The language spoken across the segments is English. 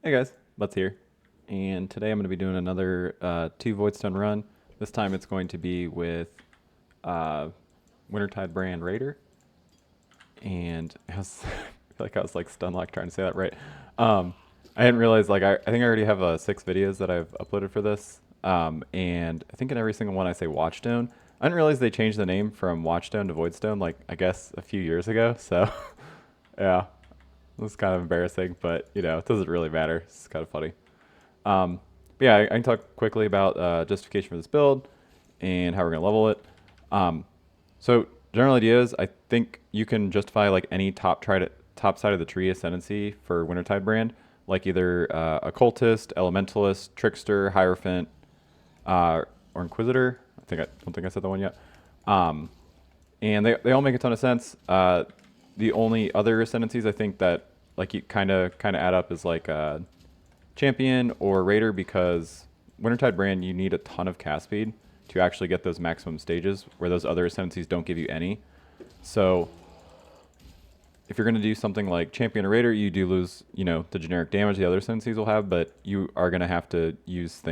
Hey guys, Butts here, and today I'm going to be doing another 2 Voidstone run. This time it's going to be with uh, Wintertide Brand Raider, and I feel like I was like stun locked trying to say that right. I didn't realize I think I already have 6 videos that I've uploaded for this, and I think in every single one I say Watchstone. I didn't realize they changed the name from Watchstone to Voidstone like I guess a few years ago. So yeah, it was kind of embarrassing, but you know, it doesn't really matter. It's kind of funny. But yeah, I can talk quickly about justification for this build and how we're gonna level it. Um, so general idea is I think you can justify like any top side of the tree ascendancy for Wintertide Brand, like either occultist, elementalist, trickster, hierophant, or inquisitor. I don't think I said that one yet. Um, and they all make a ton of sense. The only other ascendancies I think that like you kind of add up is like champion or raider, because Wintertide Brand you need a ton of cast speed to actually get those maximum stages, where those other ascendancies don't give you any. So if you're going to do something like champion or raider, you do lose, you know, the generic damage the other ascendancies will have, but you are going to have to use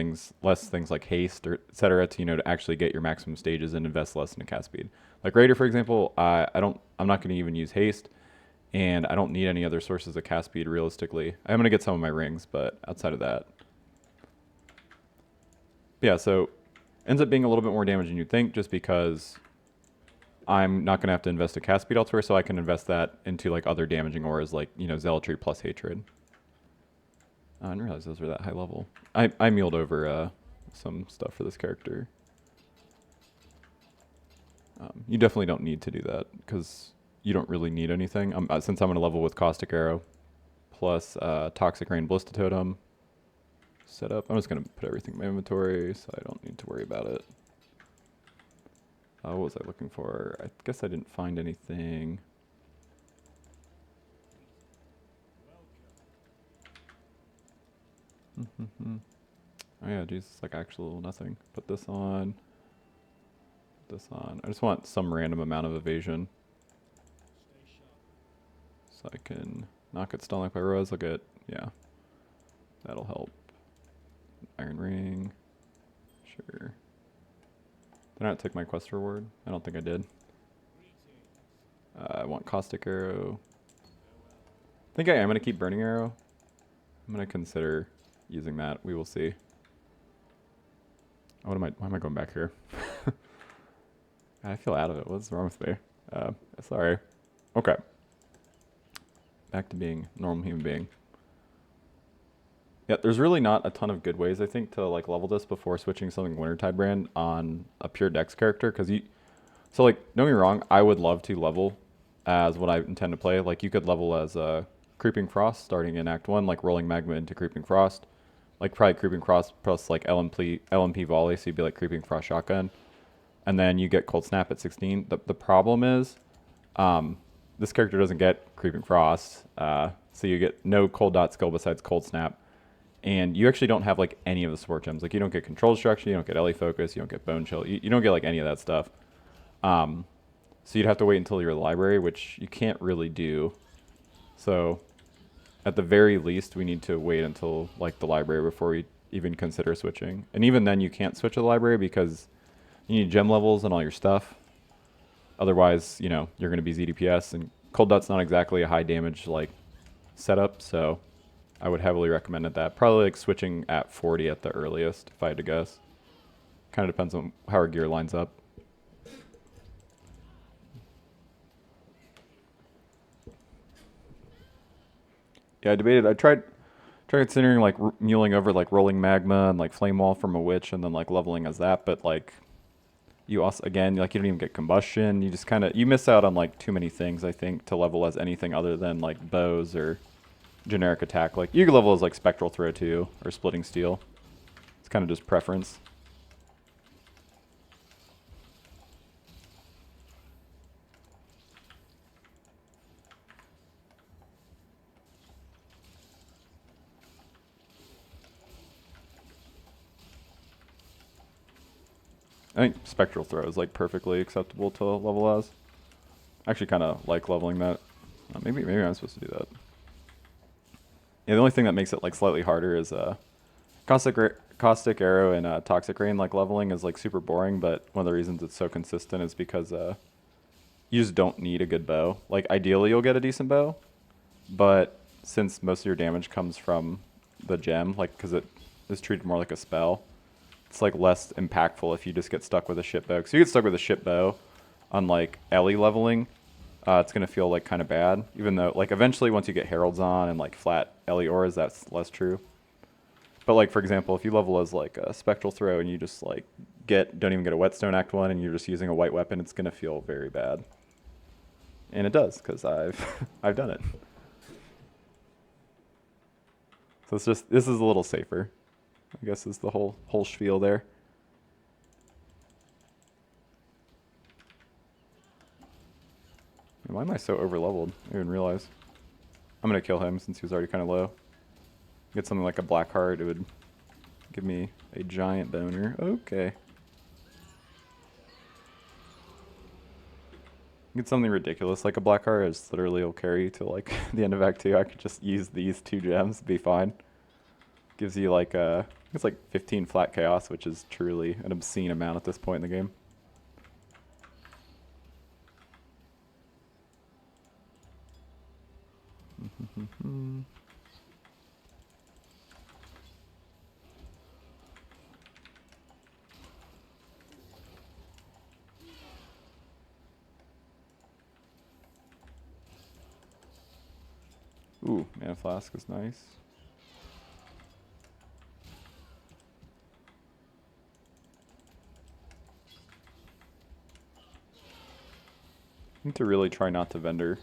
less things like haste or etc. to, you know, to actually get your maximum stages and invest less in the cast speed. Like raider, for example, I'm not going to even use haste, and I don't need any other sources of cast speed realistically. I'm going to get some of my rings, but outside of that, yeah. So ends up being a little bit more damage than you'd think, just because I'm not going to have to invest a cast speed elsewhere, so I can invest that into like other damaging auras, like, you know, zealotry plus hatred. I didn't realize those were that high level. I mealed over some stuff for this character. You definitely don't need to do that because you don't really need anything. Since I'm going to level with Caustic Arrow plus Toxic Rain Ballista Totem set up, I'm just going to put everything in my inventory so I don't need to worry about it. What was I looking for? I guess I didn't find anything. Oh yeah, Jesus, like actual nothing. Put this on. Put this on. I just want some random amount of evasion, so I can not get stun like by Rose. I'll get, yeah, that'll help. Iron Ring, sure. Did I not take my quest reward? I don't think I did. I want Caustic Arrow. I think I am going to keep Burning Arrow. I'm going to consider using that. We will see. Why am I going back here? I feel out of it. What's wrong with me? Sorry. Okay. Back to being a normal human being. Yeah, there's really not a ton of good ways, I think, to like level this before switching something Wintertide Brand on a pure Dex character, because so like, don't get me wrong, I would love to level as what I intend to play. Like you could level as Creeping Frost starting in Act 1, like rolling Magma into Creeping Frost. Like probably Creeping Frost plus like LMP volley, so you'd be like Creeping Frost shotgun. And then you get Cold Snap at 16. The problem is, this character doesn't get Creeping Frost, so you get no cold dot skill besides Cold Snap. And you actually don't have like any of the support gems. Like you don't get Control Destruction, you don't get Ellie Focus, you don't get Bone Chill, you don't get like any of that stuff. So you'd have to wait until you're in the library, which you can't really do. So at the very least, we need to wait until like the library before we even consider switching. And even then, you can't switch to the library because you need gem levels and all your stuff. Otherwise, you know, you're going to be ZDPS, and Cold Dot's not exactly a high damage like setup, so I would heavily recommend that. Probably like switching at 40 at the earliest, if I had to guess. Kind of depends on how our gear lines up. Yeah, I debated. I tried considering like muling over like rolling magma and like flame wall from a witch, and then like leveling as that. But like you also, again, like you don't even get combustion. You just kind of, you miss out on like too many things, I think, to level as anything other than like bows or generic attack. Like you could level as like spectral throw too, or splitting steel. It's kind of just preference. I think spectral throw is like perfectly acceptable to level as. I actually kind of like leveling that. Maybe I'm supposed to do that. Yeah, the only thing that makes it like slightly harder is caustic arrow and toxic rain like leveling is like super boring. But one of the reasons it's so consistent is because you just don't need a good bow. Like ideally you'll get a decent bow, but since most of your damage comes from the gem, like because it is treated more like a spell, it's like less impactful if you just get stuck with a shit bow. Because you get stuck with a shit bow on like Ellie leveling, it's gonna feel like kind of bad. Even though like eventually once you get heralds on and like flat Ellie auras, that's less true. But like for example, if you level as like a spectral throw and you just like don't even get a whetstone act 1 and you're just using a white weapon, it's gonna feel very bad. And it does, because I've I've done it. So it's just, this is a little safer, I guess, is the whole spiel there. Why am I so over leveled? I didn't even realize. I'm gonna kill him since he was already kind of low. Get something like a black heart, it would give me a giant boner. Okay. Get something ridiculous like a black heart, is literally will carry you to like the end of Act 2. I could just use these 2 gems, be fine. Gives you like it's like 15 flat chaos, which is truly an obscene amount at this point in the game. Ooh, mana flask is nice. I need to really try not to vendor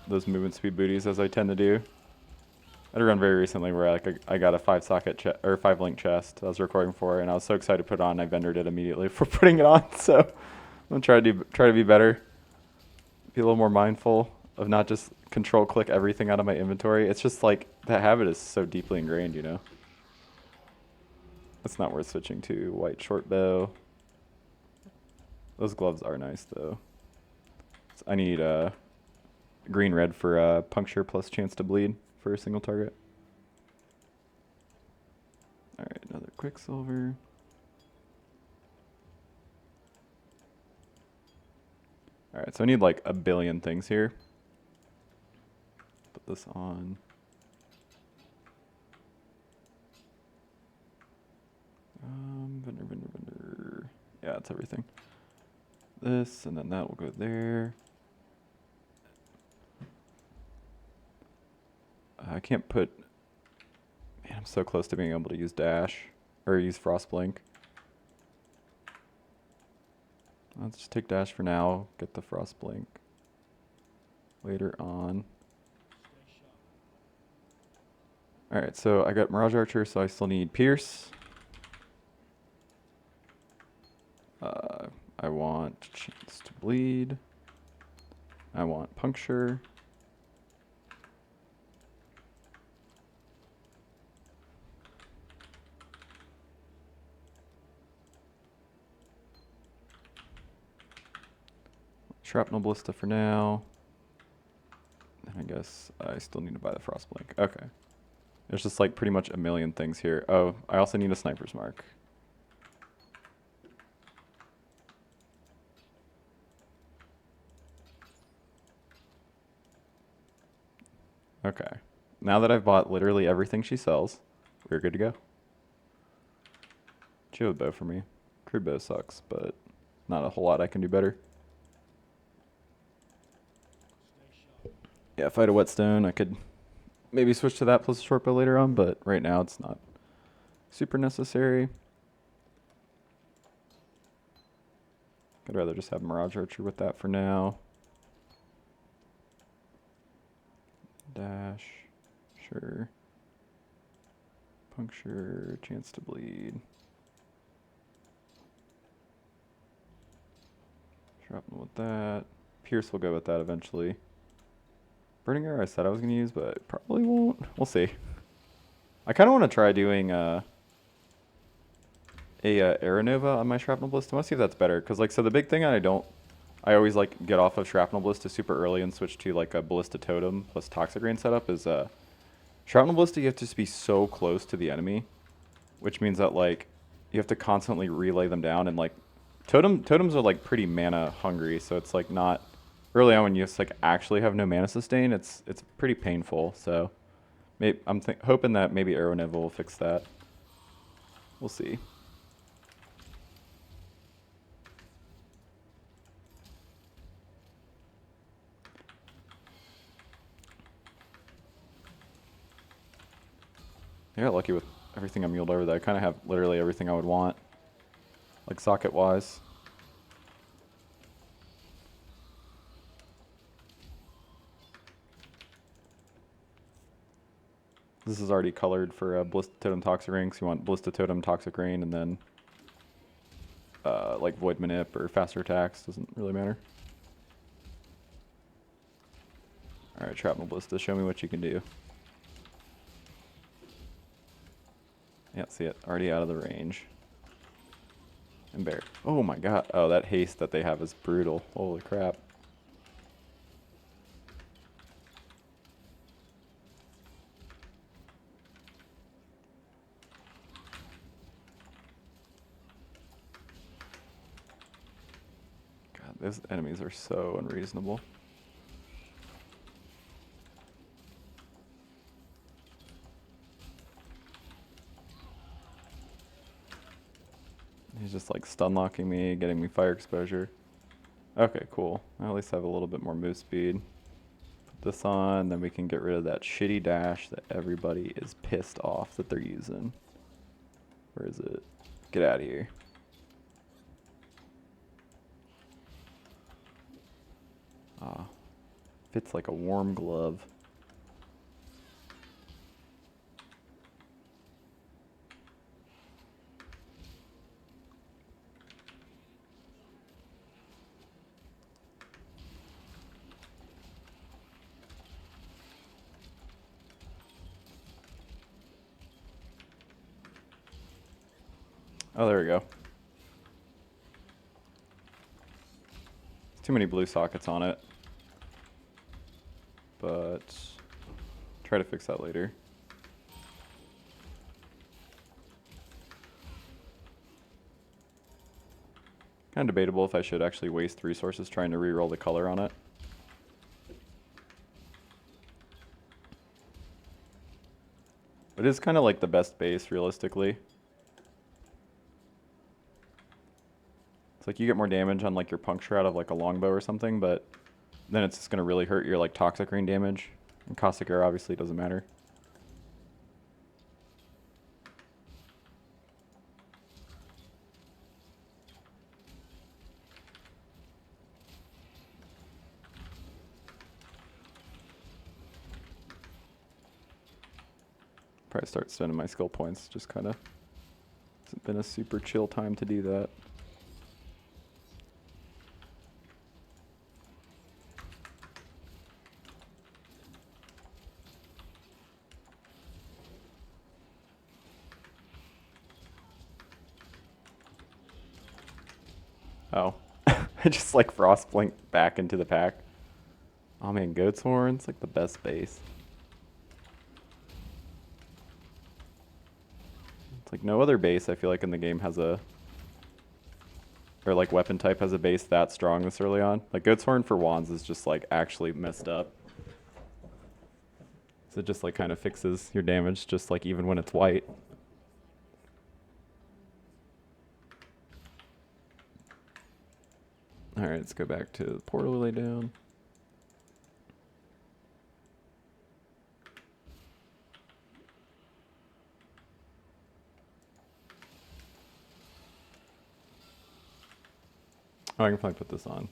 those movement speed booties as I tend to do. I had a run very recently where like I got a 5 link chest I was recording for, and I was so excited to put it on, I vendored it immediately for putting it on. So I'm gonna try to be better, be a little more mindful of not just control click everything out of my inventory. It's just like that habit is so deeply ingrained, you know. It's not worth switching to white short bow. Those gloves are nice though. So I need green red for puncture plus chance to bleed for a single target. Alright, another quicksilver. Alright, so I need like a billion things here. Put this on. Vendor. Yeah, it's everything. This, and then that will go there. I can't put... Man, I'm so close to being able to use dash, or use Frostblink. Let's just take dash for now, get the Frostblink later on. Alright, so I got Mirage Archer, so I still need Pierce. I want chance to bleed. I want puncture. Shrapnel Ballista for now. And I guess I still need to buy the Frostblink. Okay. There's just like pretty much a million things here. Oh, I also need a Sniper's Mark. Okay. Now that I've bought literally everything she sells, we're good to go. Geode bow for me. Crude bow sucks, but not a whole lot I can do better. Yeah, if I had a whetstone, I could maybe switch to that plus a short bow later on, but right now it's not super necessary. I'd rather just have Mirage Archer with that for now. Dash, sure. Puncture, chance to bleed. Shrapnel with that. Pierce will go with that eventually. Burning Arrow I said I was going to use, but probably won't. We'll see. I kind of want to try doing a Aeronova on my Shrapnel Ballista. I want to see if that's better. Because, like, so the big thing I always, like, get off of Shrapnel Ballista super early and switch to, like, a Ballista Totem plus Toxic Rain setup is Shrapnel Ballista, you have to just be so close to the enemy, which means that like you have to constantly relay them down, and like totems are like pretty mana hungry, so it's like not early on when you just like actually have no mana sustain. It's pretty painful. So maybe I'm hoping that maybe Arrow Neville will fix that. We'll see. I got lucky with everything I muled over there. I kind of have literally everything I would want, like socket-wise. This is already colored for Ballista Totem Toxic Rain, so you want Ballista Totem Toxic Rain, and then like Void Manip or faster attacks, doesn't really matter. Alright, Shrapnel Ballista, show me what you can do. Yeah, see it, already out of the range. And bear. Oh my god, oh, that haste that they have is brutal. Holy crap. God, those enemies are so unreasonable. He's just like stun locking me, getting me fire exposure. Okay, cool. I at least have a little bit more move speed. Put this on, then we can get rid of that shitty dash that everybody is pissed off that they're using. Where is it? Get out of here. Ah, fits like a warm glove. Oh, there we go. Too many blue sockets on it. But try to fix that later. Kind of debatable if I should actually waste resources trying to reroll the color on it. It is kind of like the best base, realistically. It's like you get more damage on like your puncture out of like a longbow or something, but then it's just going to really hurt your like toxic rain damage. And Caustic Air obviously doesn't matter. Probably start spending my skill points, just kind of hasn't been a super chill time to do that. Oh, I just like Frost Blink back into the pack. Oh man, Goat's Horn's like the best base. It's like no other base I feel like in the game has a, or like weapon type has a base that strong this early on. Like Goat's Horn for wands is just like actually messed up. So it just like kind of fixes your damage just like even when it's white. Alright, let's go back to the portal lay down. Oh, I can probably put this on.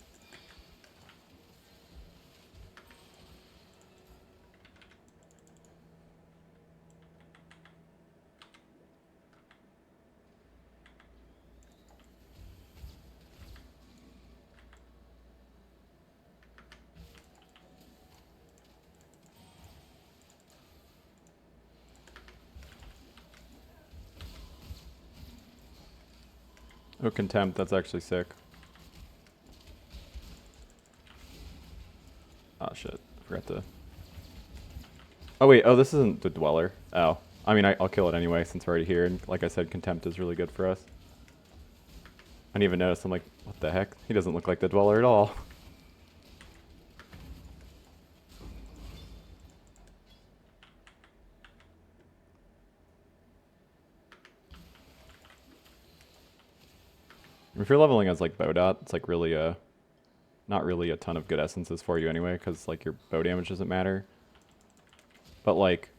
Oh, Contempt, that's actually sick. Oh shit, forgot to... Oh wait, oh this isn't the Dweller. Oh. I mean, I'll kill it anyway since we're already here, and like I said, Contempt is really good for us. I didn't even notice, I'm like, what the heck? He doesn't look like the Dweller at all. If you're leveling as like bow dot, it's like really not really a ton of good essences for you anyway, because like your bow damage doesn't matter. But like,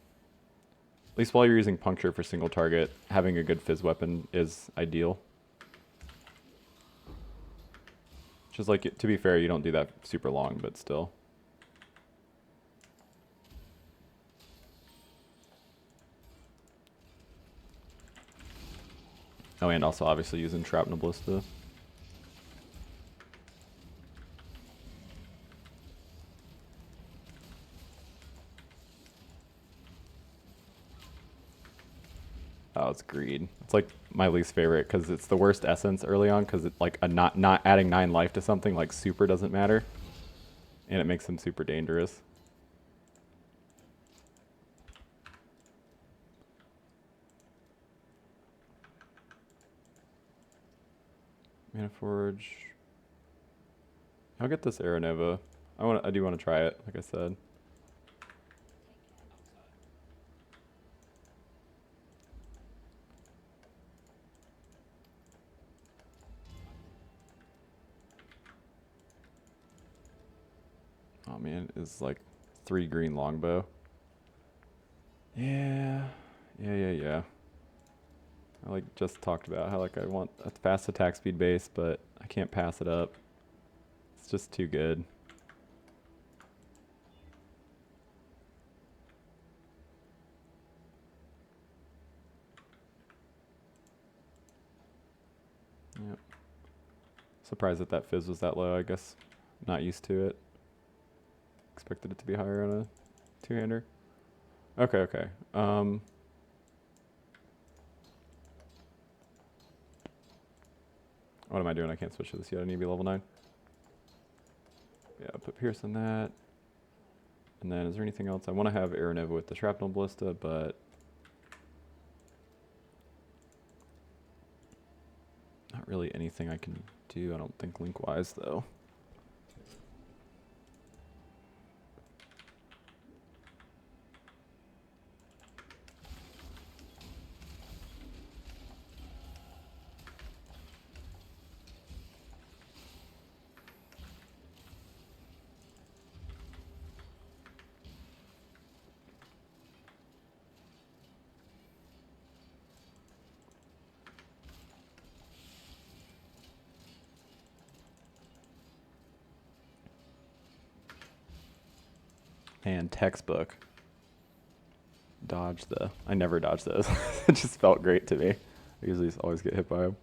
at least while you're using puncture for single target, having a good fizz weapon is ideal. Just like, to be fair, you don't do that super long, but still. Oh, and also obviously using Shrapnel Ballista. Oh, it's Greed. It's like my least favorite because it's the worst essence early on because it's like not adding 9 life to something like super doesn't matter. And it makes them super dangerous. Mana Forge. I'll get this Aeronova. I do want to try it, like I said. Oh man, it's like 3 green longbow. Yeah. I like just talked about how like I want a fast attack speed base, but I can't pass it up. It's just too good. Yep. Surprised that that fizz was that low, I guess. Not used to it. Expected it to be higher on a two-hander. Okay. What am I doing? I can't switch to this yet. I need to be level 9. Yeah, put Pierce on that. And then is there anything else? I want to have Aeronova with the Shrapnel Ballista, but not really anything I can do, I don't think, link-wise, though. And textbook. Dodge the... I never dodge those. It just felt great to me. I usually always get hit by them.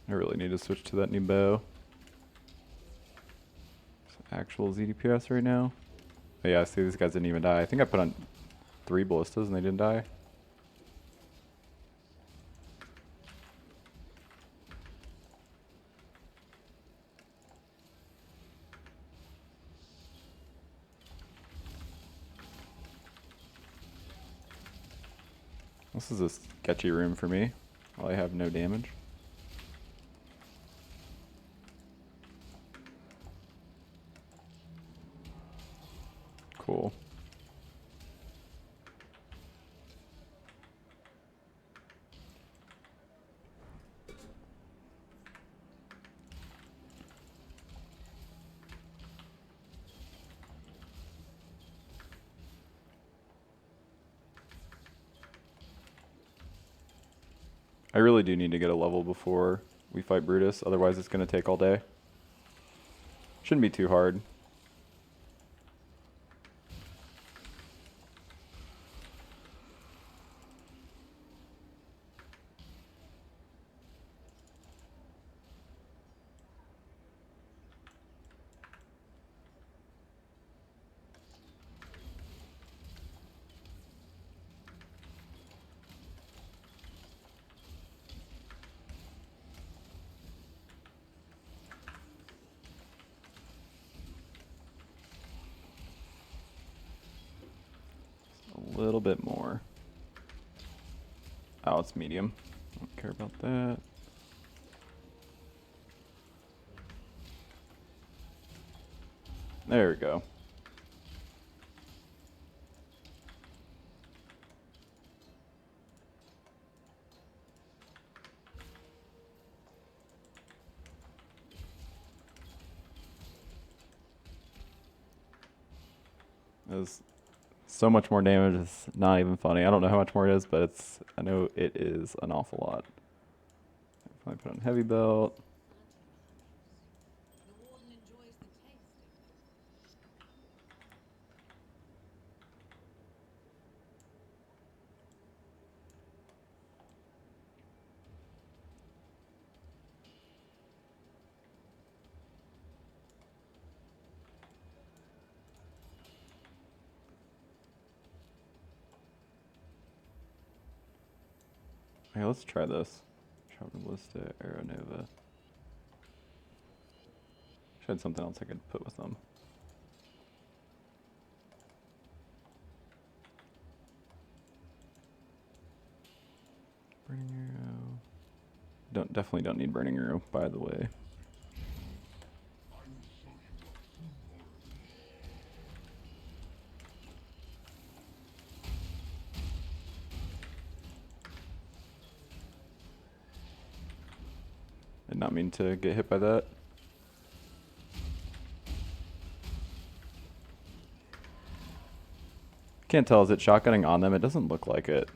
I really need to switch to that new bow. Actual ZDPS right now. Oh yeah, see, these guys didn't even die. I think I put on 3 ballistas and they didn't die. This is a sketchy room for me, while I have no damage. Cool. I really do need to get a level before we fight Brutus, otherwise it's going to take all day. Shouldn't be too hard. a little bit more. Oh, it's medium. Don't care about that. There we go. There's so much more damage, it's not even funny. I don't know how much more it is, but I know it is an awful lot. If I put on heavy belt. Hey, let's try this. Sharpened Ballista, Arrow Nova. Should have something else I could put with them. Burning Arrow. Definitely don't need Burning Arrow, by the way. Did not mean to get hit by that. Can't tell, is it shotgunning on them? It doesn't look like it.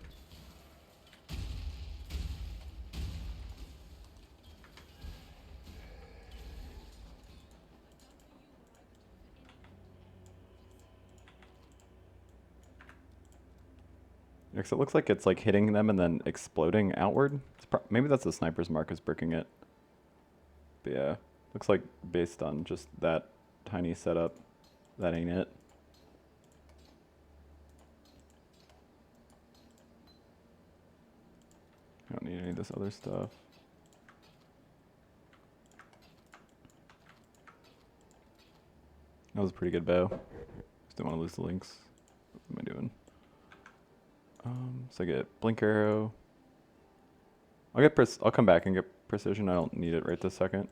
Because it looks like it's like hitting them and then exploding outward. Maybe that's the sniper's mark is bricking it. But yeah, looks like based on just that tiny setup, that ain't it. I don't need any of this other stuff. That was a pretty good bow. Just didn't want to lose the links. What am I doing? So I get blink arrow. I'll come back and get precision. I don't need it right this second.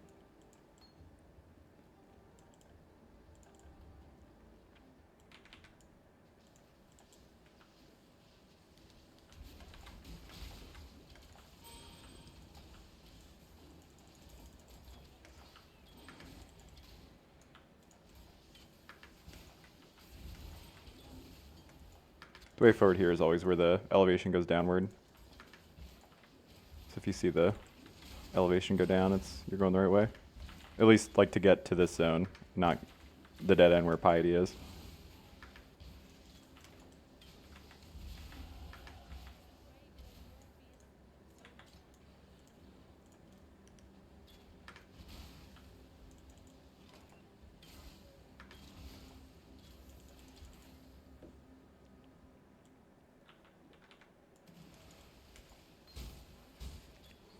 The way forward here is always where the elevation goes downward. So if you see the elevation go down, you're going the right way. At least like to get to this zone, not the dead end where Piety is.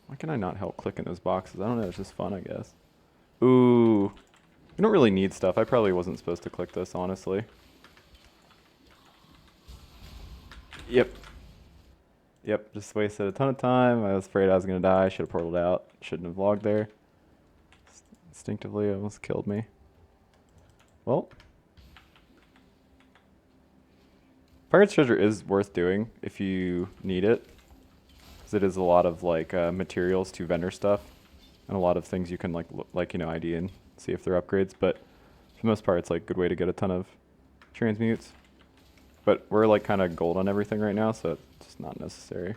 Why can I not help clicking those boxes? I don't know, it's just fun, I guess. Ooh. You don't really need stuff. I probably wasn't supposed to click this, honestly. Yep. Yep, just wasted a ton of time. I was afraid I was going to die. Should have portaled out. Shouldn't have logged there. Instinctively, almost killed me. Well. Pirate's Treasure is worth doing if you need it. Because it is a lot of like materials to vendor stuff. And a lot of things you can ID and see if they're upgrades. But for the most part, it's like a good way to get a ton of transmutes. But we're like kind of gold on everything right now, so it's just not necessary.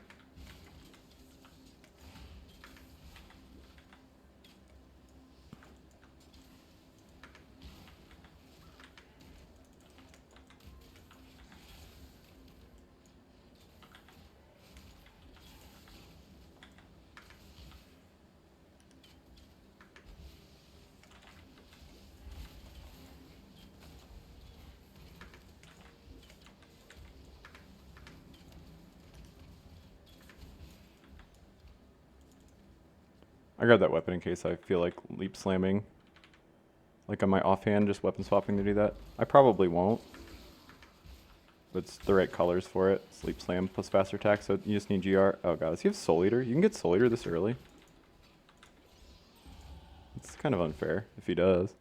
I grabbed that weapon in case I feel like leap slamming. Like on my offhand, just weapon swapping to do that. I probably won't. It's the right colors for it. Sleep Slam plus faster attack, so you just need GR. Oh god, does he have Soul Eater? You can get Soul Eater this early? It's kind of unfair if he does.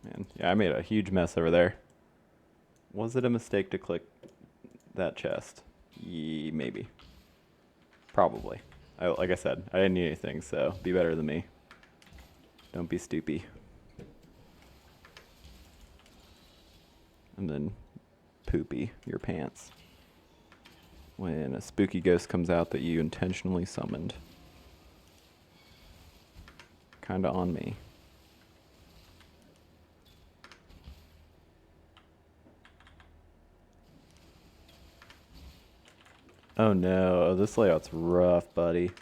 Man, yeah, I made a huge mess over there. Was it a mistake to click that chest? Maybe. Probably. Like I said, I didn't need anything, so be better than me. Don't be stoopy. And then poopy your pants when a spooky ghost comes out that you intentionally summoned. Kinda on me. Oh no, this layout's rough, buddy. It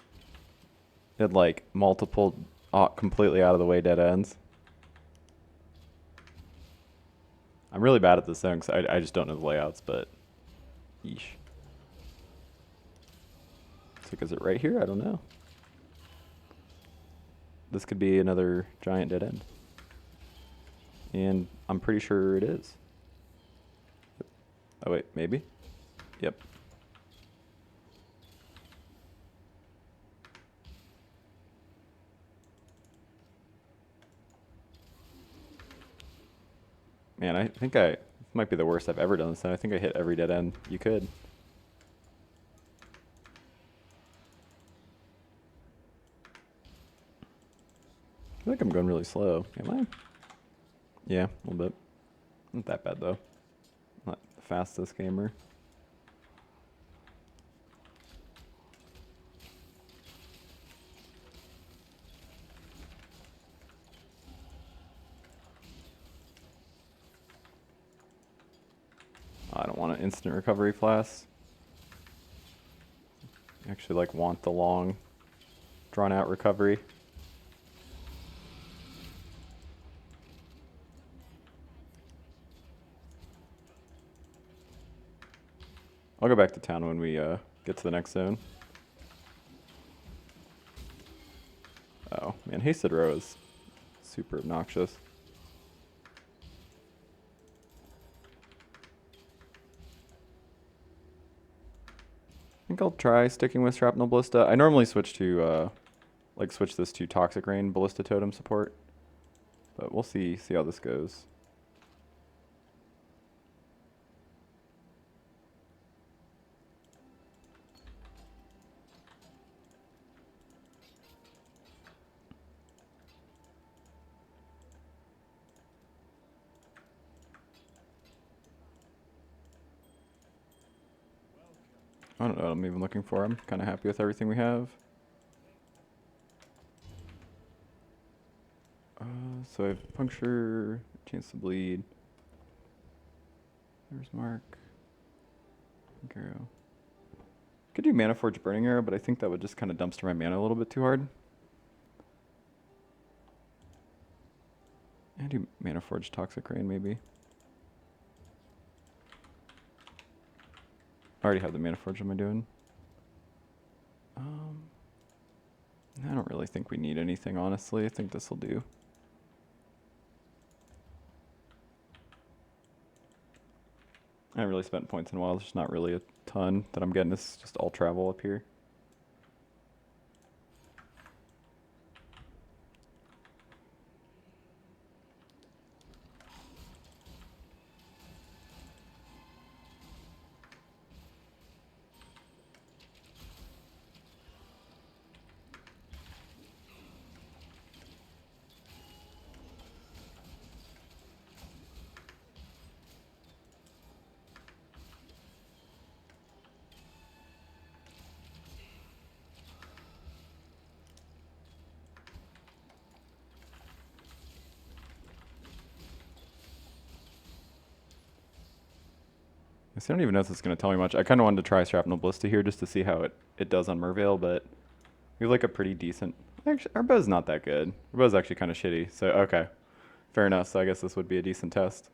had like multiple completely out of the way dead ends. I'm really bad at this thing, so I just don't know the layouts, but yeesh. So is it right here? I don't know. This could be another giant dead end. And I'm pretty sure it is. Oh wait, maybe? Yep. Man, I think this might be the worst I've ever done this, and I think I hit every dead end you could. I feel like I'm going really slow. Am I? Yeah, a little bit. Not that bad, though. Not the fastest gamer. I don't want an instant recovery flask. I actually like want the long, drawn out recovery. I'll go back to town when we get to the next zone. Oh man, Hasted Row is super obnoxious. I think I'll try sticking with Shrapnel Ballista. I normally switch to, switch this to Toxic Rain Ballista Totem support. But we'll see how this goes. I don't know what I'm even looking for. I'm kind of happy with everything we have. So I have Puncture, chance to bleed. There's Mark. Arrow. Could do Mana Forge Burning Arrow, but I think that would just kind of dumpster my mana a little bit too hard. I do Mana Forge Toxic Rain maybe. I already have the Mana Forge. What am I doing? I don't really think we need anything, honestly. I think this will do. I haven't really spent points in a while. There's not really a ton that I'm getting. It's just all travel up here. I don't even know if it's going to tell me much. I kind of wanted to try Shrapnel Ballista here just to see how it does on Merveil, but we have like a pretty decent... Actually, our bow's not that good. Our bow's actually kind of shitty, so okay. Fair enough, so I guess this would be a decent test.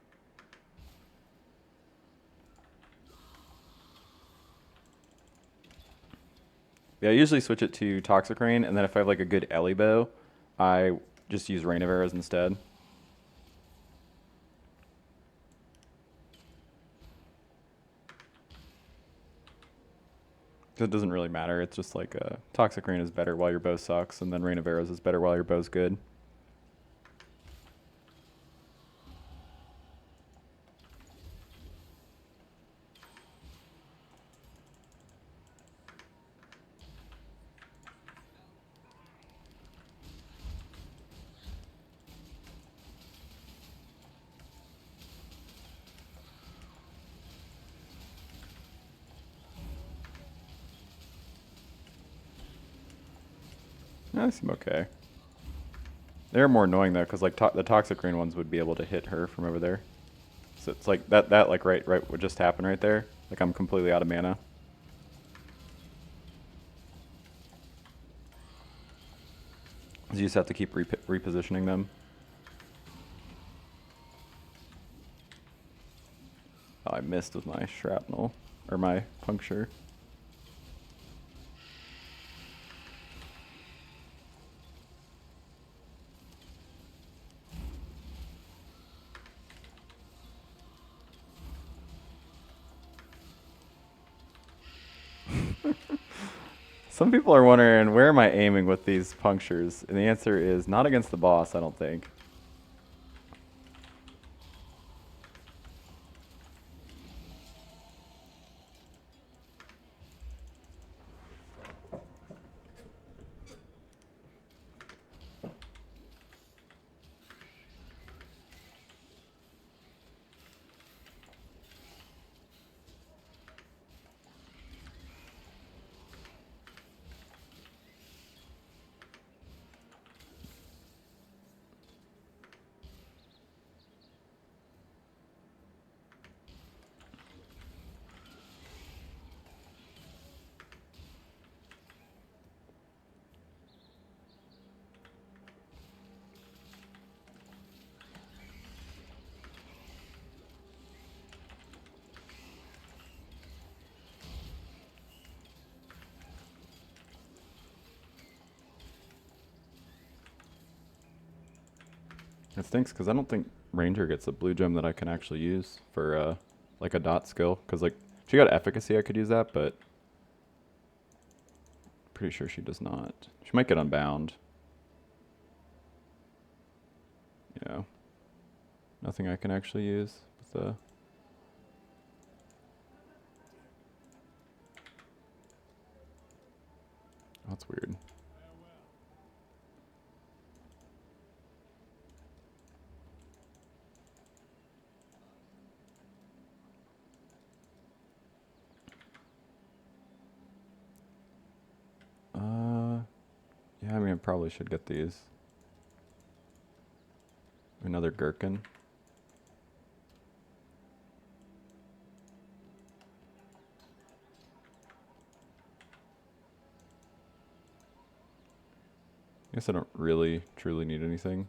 Yeah, I usually switch it to Toxic Rain, and then if I have like a good Ellie bow, I just use Rain of Arrows instead. It doesn't really matter. It's just like Toxic Rain is better while your bow sucks, and then Rain of Arrows is better while your bow's good. I seem okay. They're more annoying though, because like the Toxic Rain ones would be able to hit her from over there. So it's like that like right what just happened right there. Like I'm completely out of mana. You just have to keep repositioning them. Oh, I missed with my shrapnel or my puncture. Some people are wondering, where am I aiming with these punctures? And the answer is not against the boss, I don't think. It stinks because I don't think Ranger gets a blue gem that I can actually use for like a dot skill. Because like she got efficacy, I could use that, but pretty sure she does not. She might get unbound. Yeah, nothing I can actually use with the. Oh, that's weird. Yeah, I mean, I probably should get these. Another gherkin. I guess I don't really, truly need anything.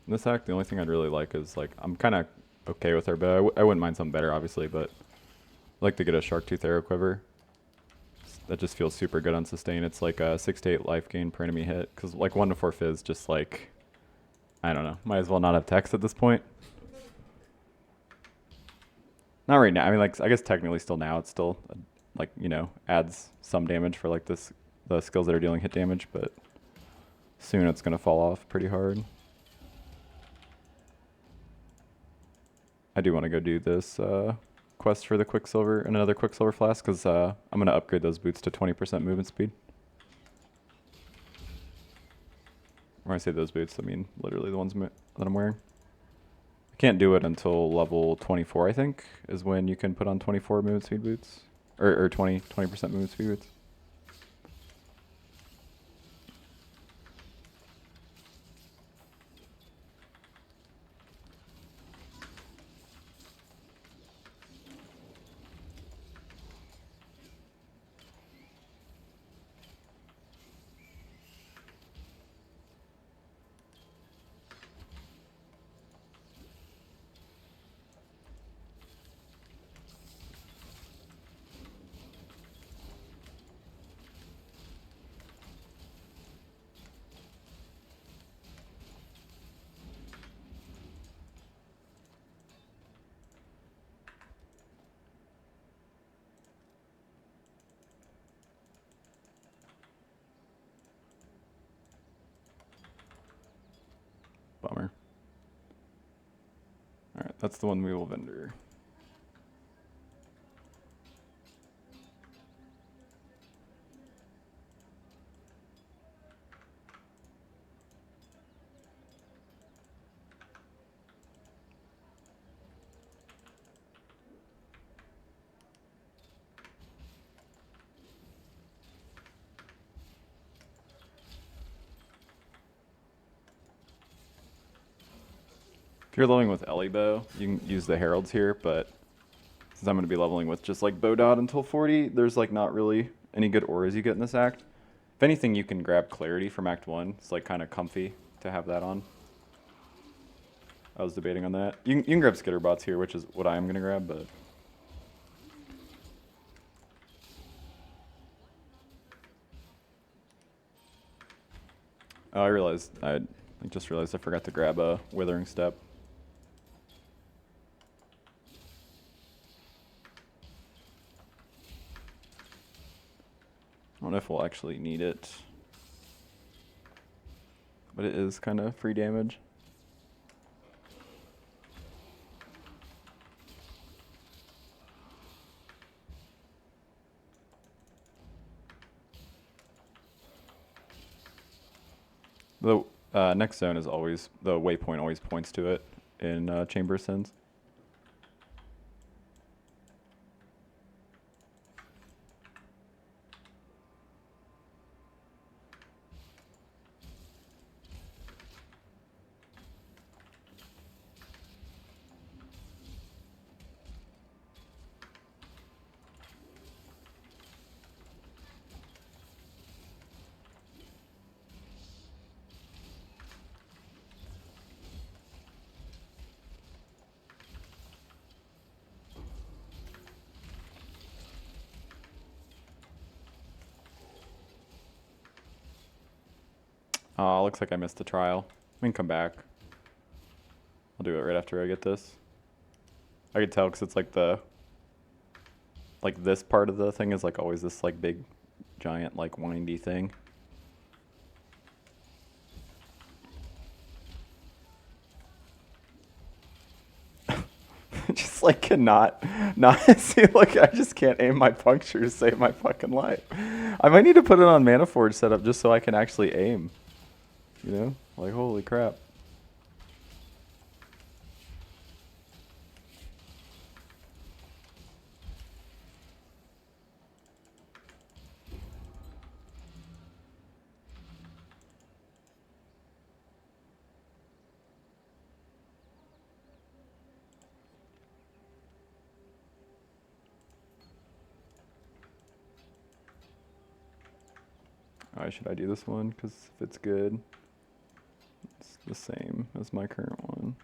In this act, the only thing I'd really like is like, I'm kind of okay with her, but I wouldn't mind something better, obviously, but I'd like to get a Shark Tooth Arrow Quiver. That just feels super good on sustain. It's like a 6 to 8 life gain per enemy hit, because like 1 to 4 fizz just like, I don't know, might as well not have text at this point. Not right now. I mean, like, I guess technically still now it's still like, you know, adds some damage for like the skills that are dealing hit damage, but soon it's going to fall off pretty hard. I do want to go do this quest for the Quicksilver and another Quicksilver Flask, because I'm going to upgrade those boots to 20% movement speed. When I say those boots, I mean literally the ones that I'm wearing. I can't do it until level 24, I think, is when you can put on 24 movement speed boots. Or 20% movement speed boots. that's the one we will vendor. If you're leveling with Ellie Bow, you can use the Heralds here, but since I'm going to be leveling with just like Bow Dot until 40, there's like not really any good auras you get in this act. If anything, you can grab Clarity from Act 1. It's like kind of comfy to have that on. I was debating on that. You can grab Skitterbots here, which is what I'm going to grab, but... Oh, I just realized I forgot to grab a Withering Step. I don't know if we'll actually need it, but it is kind of free damage. The next zone is always, the waypoint always points to it in Chamber of Sins. Looks like I missed the trial. We can come back. I'll do it right after I get this. I could tell because it's like this part of the thing is like always this like big, giant, like windy thing. Just like cannot not see, like I just can't aim my puncture to save my fucking life. I might need to put it on Mana Forge setup just so I can actually aim. You know? Like, holy crap. Alright, should I do this one? Because if it's good, it's the same as my current one.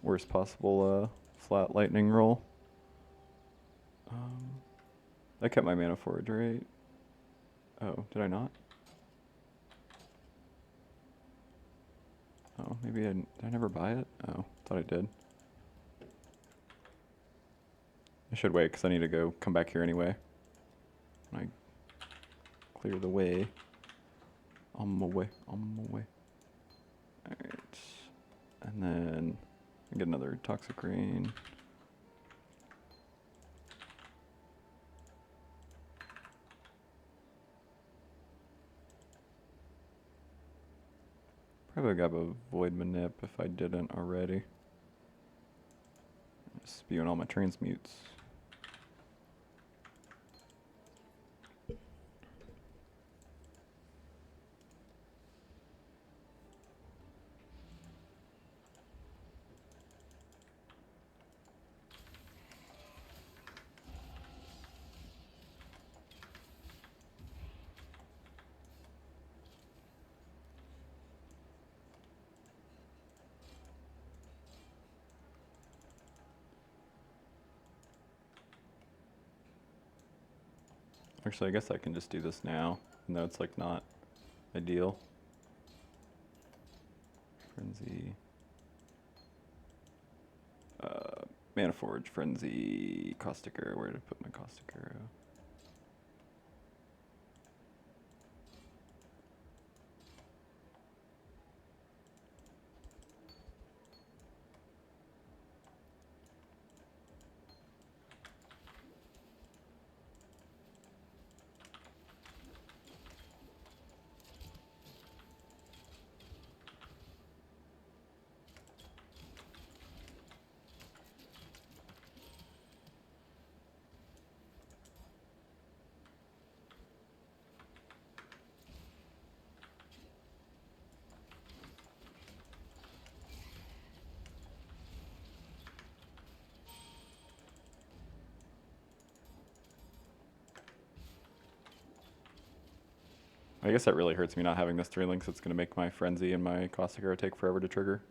Worst possible flat lightning roll. I kept my Mana Forge, right? Oh, did I not? Oh, maybe did I never buy it? Oh, thought I did. I should wait because I need to come back here anyway. I clear the way. On my way. Alright. And then I get another Toxic Rain. Probably grab a Void Manip if I didn't already. Just spewing all my transmutes. Actually, I guess I can just do this now, even though it's like not ideal. Frenzy. Mana Forge, Frenzy, Caustic Arrow. Where did I put my Caustic Arrow? I guess that really hurts me not having this 3 links. It's going to make my Frenzy and my Caustic Arrow take forever to trigger.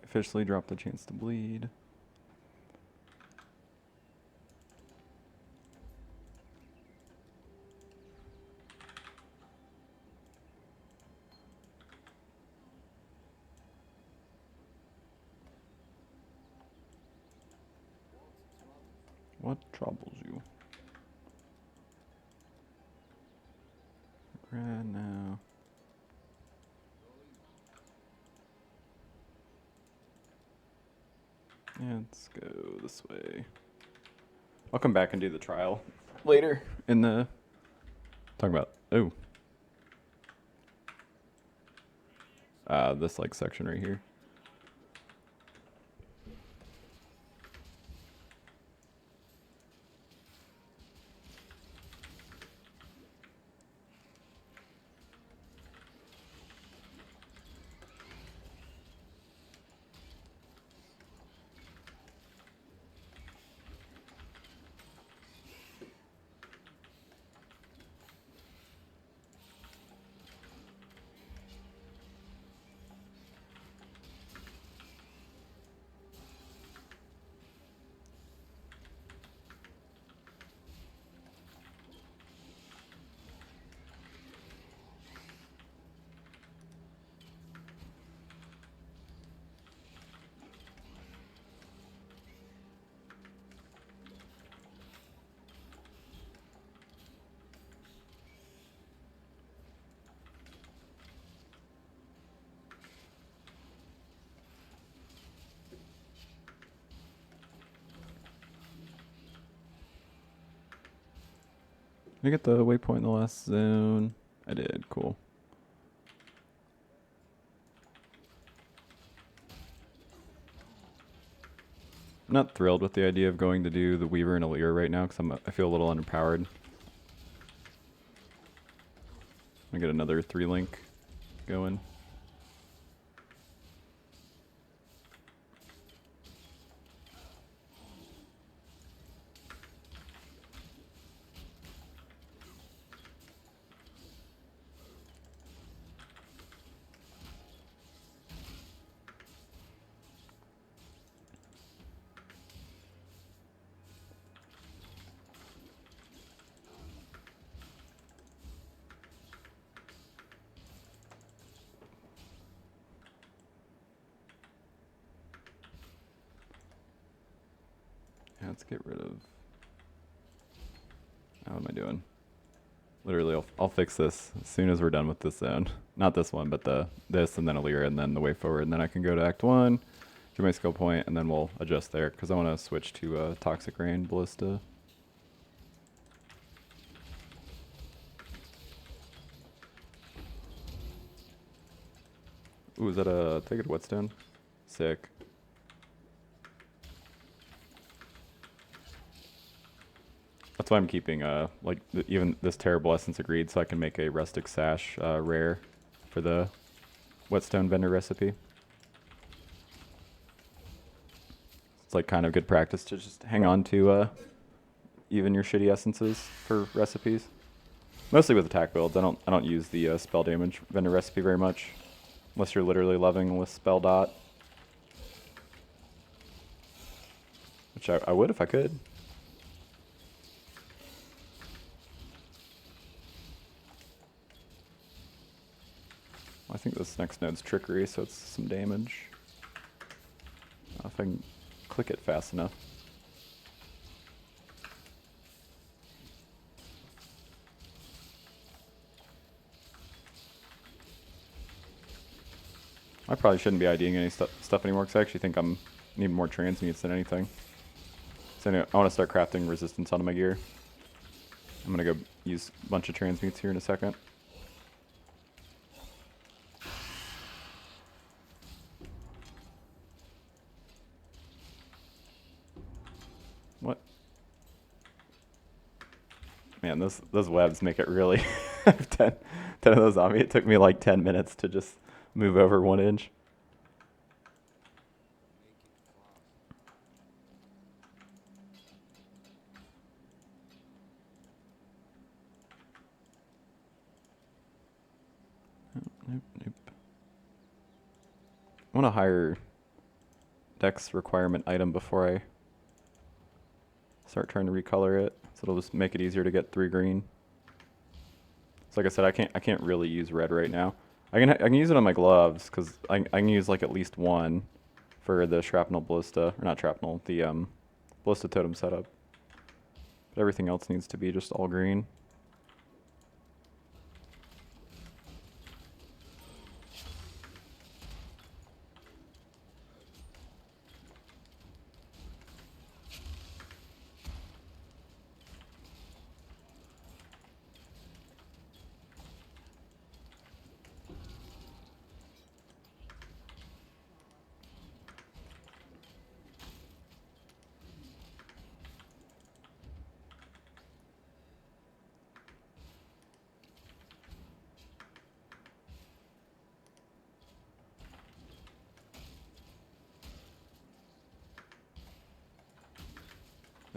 Officially drop the chance to bleed. What troubles you? Right now. Let's go this way. I'll come back and do the trial later in the... Talking about... this like section right here. Did I get the waypoint in the last zone? I did, cool. I'm not thrilled with the idea of going to do the Weaver and Allure right now because I feel a little underpowered. I get another 3 link going. Let's get rid of... What am I doing? Literally, I'll fix this as soon as we're done with this zone. Not this one, but this, and then Allure, and then the way forward. And then I can go to Act 1, do my skill point, and then we'll adjust there, because I want to switch to Toxic Rain Ballista. Ooh, is that a... Did I get a whetstone? Sick. That's why I'm keeping even this Terrible Essence Agreed, so I can make a Rustic Sash rare for the whetstone vendor recipe. It's like kind of good practice to just hang on to even your shitty essences for recipes. Mostly with attack builds. I don't use the spell damage vendor recipe very much, unless you're literally loving with spell dot, which I would if I could. I think this next node's trickery, so it's some damage. If I can click it fast enough. I probably shouldn't be IDing any stuff anymore, because I actually think I'm need more transmutes than anything. So anyway, I want to start crafting resistance onto my gear. I'm going to go use a bunch of transmutes here in a second. What? Man, those webs make it really... I have 10 of those on me. It took me like 10 minutes to just move over 1 inch. Nope. I want a higher dex requirement item before I start trying to recolor it, so it'll just make it easier to get 3 green. So like I said, I can't really use red right now. I can use it on my gloves because I can use like at least 1 for the shrapnel ballista, or not shrapnel, the ballista totem setup. But everything else needs to be just all green.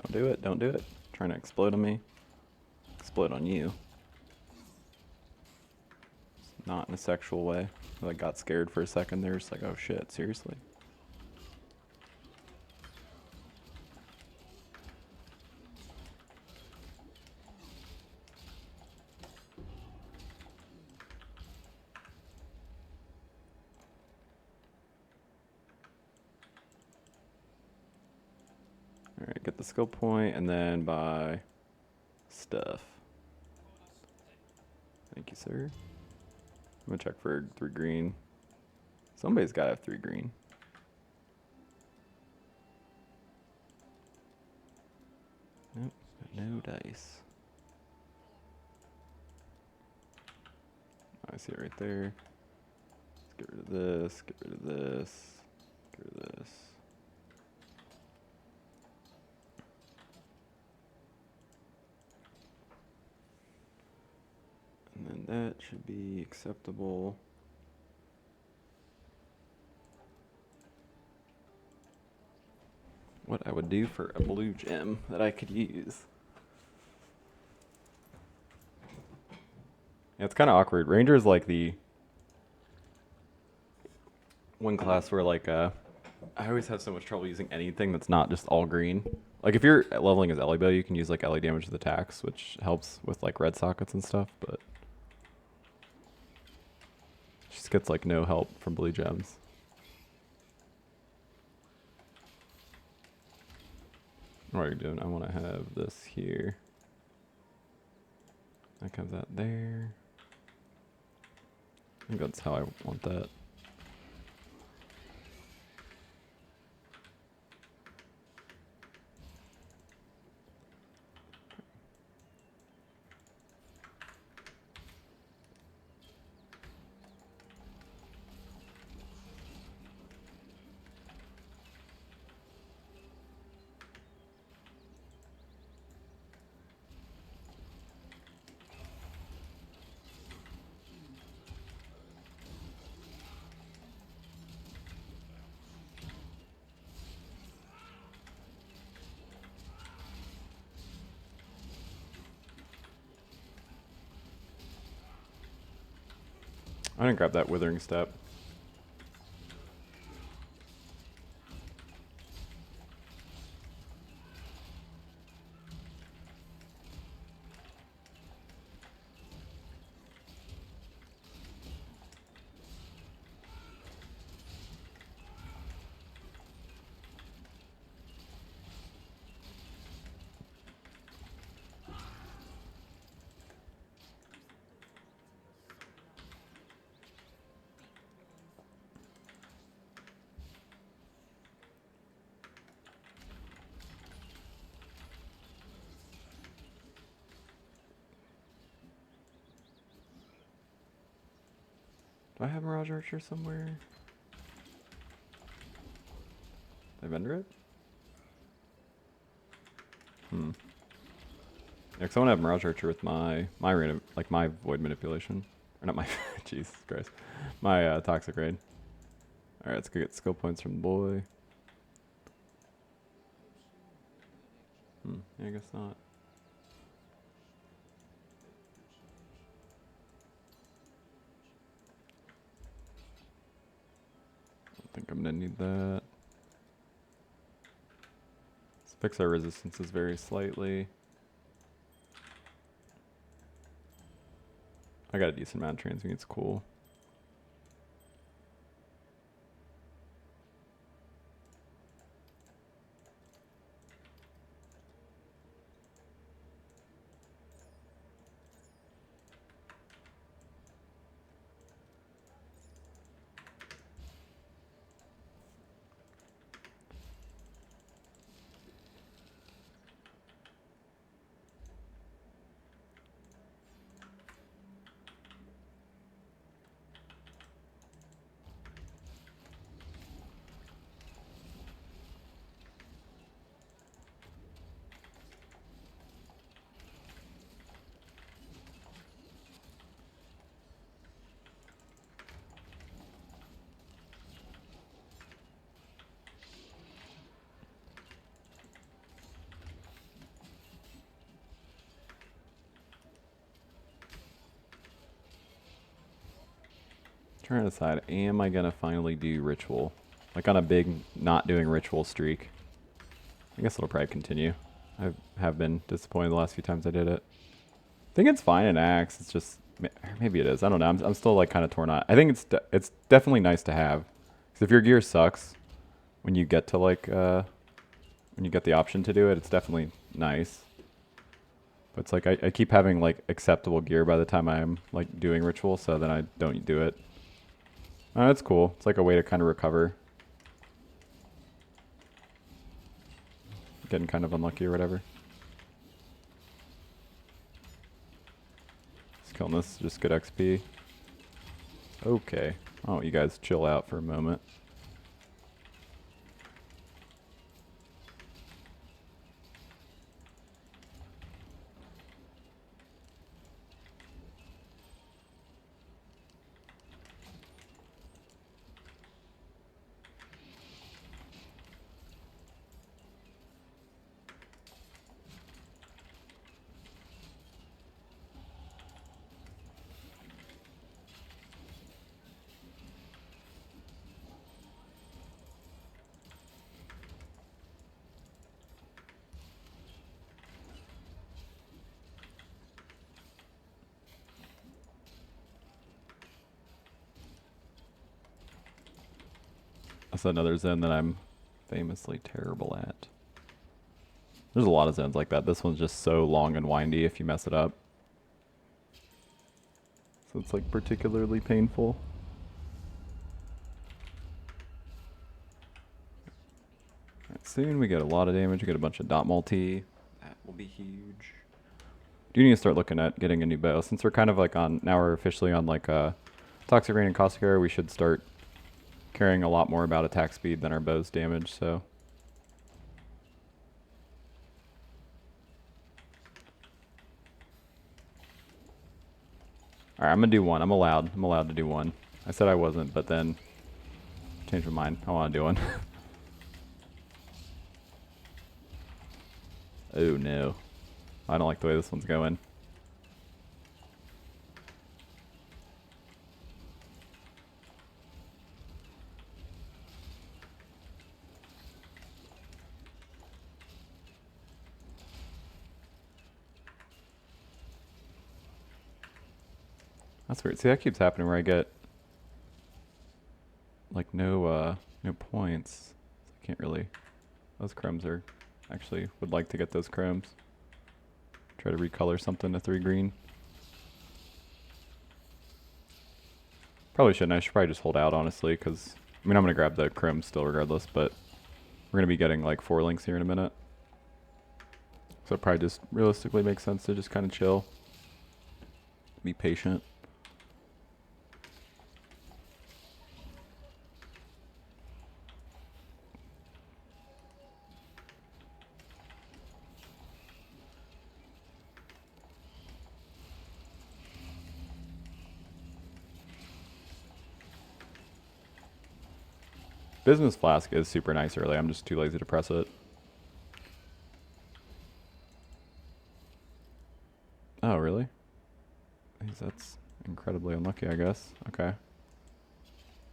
Don't do it, don't do it. Trying to explode on me. Explode on you. Not in a sexual way. I like got scared for a second there, just like, oh shit, seriously? Alright, get the skill point and then buy stuff. Thank you, sir. I'm gonna check for 3 green. Somebody's gotta have 3 green. Nope, no dice. I see it right there. Let's get rid of this, get rid of this, get rid of this. And then that should be acceptable. What I would do for a blue gem that I could use. Yeah, it's kind of awkward. Ranger is like the one class where like I always have so much trouble using anything that's not just all green. Like if you're leveling as Ellie Bow, you can use like Ellie damage with attacks, which helps with like red sockets and stuff, but she just gets like no help from blue gems. What are you doing? I want to have this here. I can have that there. I think that's how I want that. I didn't grab that withering step. Do I have Mirage Archer somewhere? Did I vendor it? Hmm. Yeah, cause I want to have Mirage Archer with my my Void Manipulation. Or not my, Jesus Christ. My Toxic Raid. Alright, let's go get skill points from the boy. Yeah, I guess not. I think I'm gonna need that. Let's fix our resistances very slightly. I got a decent amount of transmute, it's cool. Trying to decide, am I gonna finally do ritual? Like on a big not doing ritual streak. I guess it'll probably continue. I have been disappointed the last few times I did it. I think it's fine in Axe. It's just, maybe it is. I don't know. I'm still like kind of torn on. I think it's definitely nice to have. Because if your gear sucks, when you get to like, when you get the option to do it, it's definitely nice. But it's like, I keep having like acceptable gear by the time I'm like doing ritual, so then I don't do it. That's cool. It's like a way to kind of recover. Getting kind of unlucky or whatever. Just killing this, just good XP. Okay. Oh, you guys chill out for a moment. That's another Zen that I'm famously terrible at. There's a lot of Zens like that. This one's just so long and windy if you mess it up. So it's like particularly painful. Right, soon we get a lot of damage. We get a bunch of dot multi. That will be huge. Do need to start looking at getting a new bow. Since we're kind of like on, now we're officially on like Toxic Rain and Caustic Era, we should start caring a lot more about attack speed than our bow's damage, so. Alright, I'm gonna do one. I'm allowed to do one. I said I wasn't, but then changed my mind. I wanna do one. Oh no. I don't like the way this one's going. That's weird. See, that keeps happening where I get like no points. I can't really. Those chromes are actually would like to get those chromes. Try to recolor something to 3 green. Probably shouldn't. I should probably just hold out honestly, because I mean I'm gonna grab the chrome still regardless, but we're gonna be getting like 4 links here in a minute. So it probably just realistically makes sense to just kind of chill. Be patient. Business Flask is super nice early. I'm just too lazy to press it. Oh, really? That's incredibly unlucky, I guess. Okay.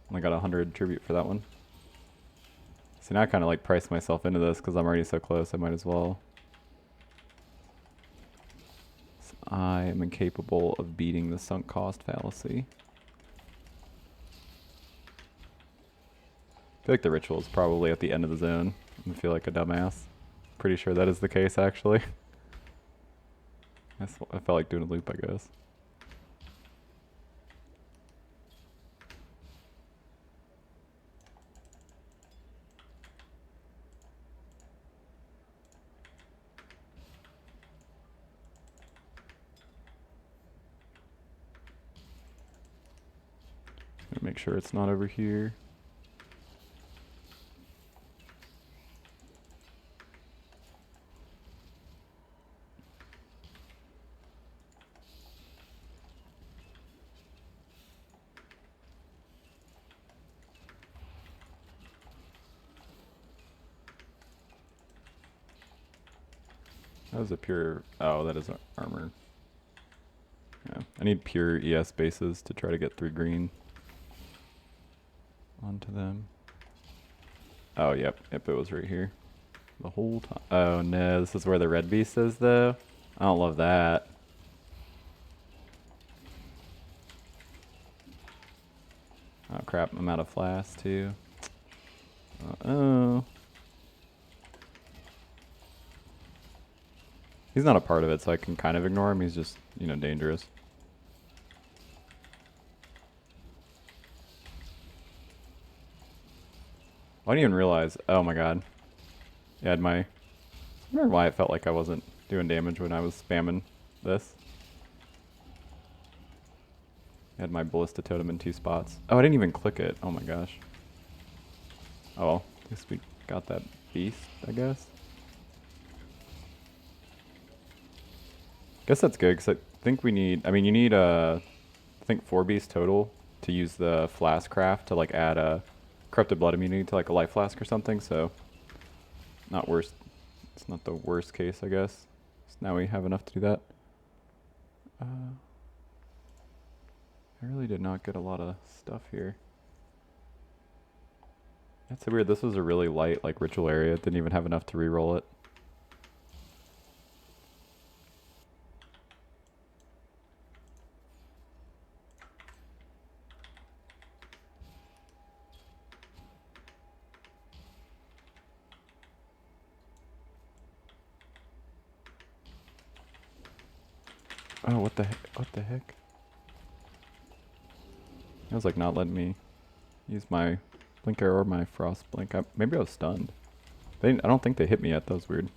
Only got 100 tribute for that one. See, now I kind of like price myself into this because I'm already so close. I might as well. So I am incapable of beating the sunk cost fallacy. I feel like the ritual is probably at the end of the zone. I feel like a dumbass. Pretty sure that is the case, actually. I felt like doing a loop, I guess. Make sure it's not over here. That was a pure... Oh, that is armor. Yeah, I need pure ES bases to try to get 3 green onto them. Oh, yep, it was right here the whole time. Oh no, this is where the red beast is though. I don't love that. Oh crap, I'm out of flask too. Uh-oh. He's not a part of it, so I can kind of ignore him. He's just, you know, dangerous. I didn't even realize. Oh my god. Yeah, I had my... I remember why it felt like I wasn't doing damage when I was spamming this. I had my ballista totem in 2 spots. Oh, I didn't even click it. Oh my gosh. Oh well. At least we got that beast, I guess. Guess that's good, because I think we need... I mean, you need, I think 4 beasts total to use the flask craft to, like, add a corrupted blood immunity to, like, a life flask or something, so... Not worse. It's not the worst case, I guess. So now we have enough to do that. I really did not get a lot of stuff here. That's so weird. This was a really light, like, ritual area. It didn't even have enough to re-roll it. Oh, what the heck? What the heck? It was like not letting me use my blinker or my frost blink. Maybe I was stunned. I don't think they hit me yet. That was weird.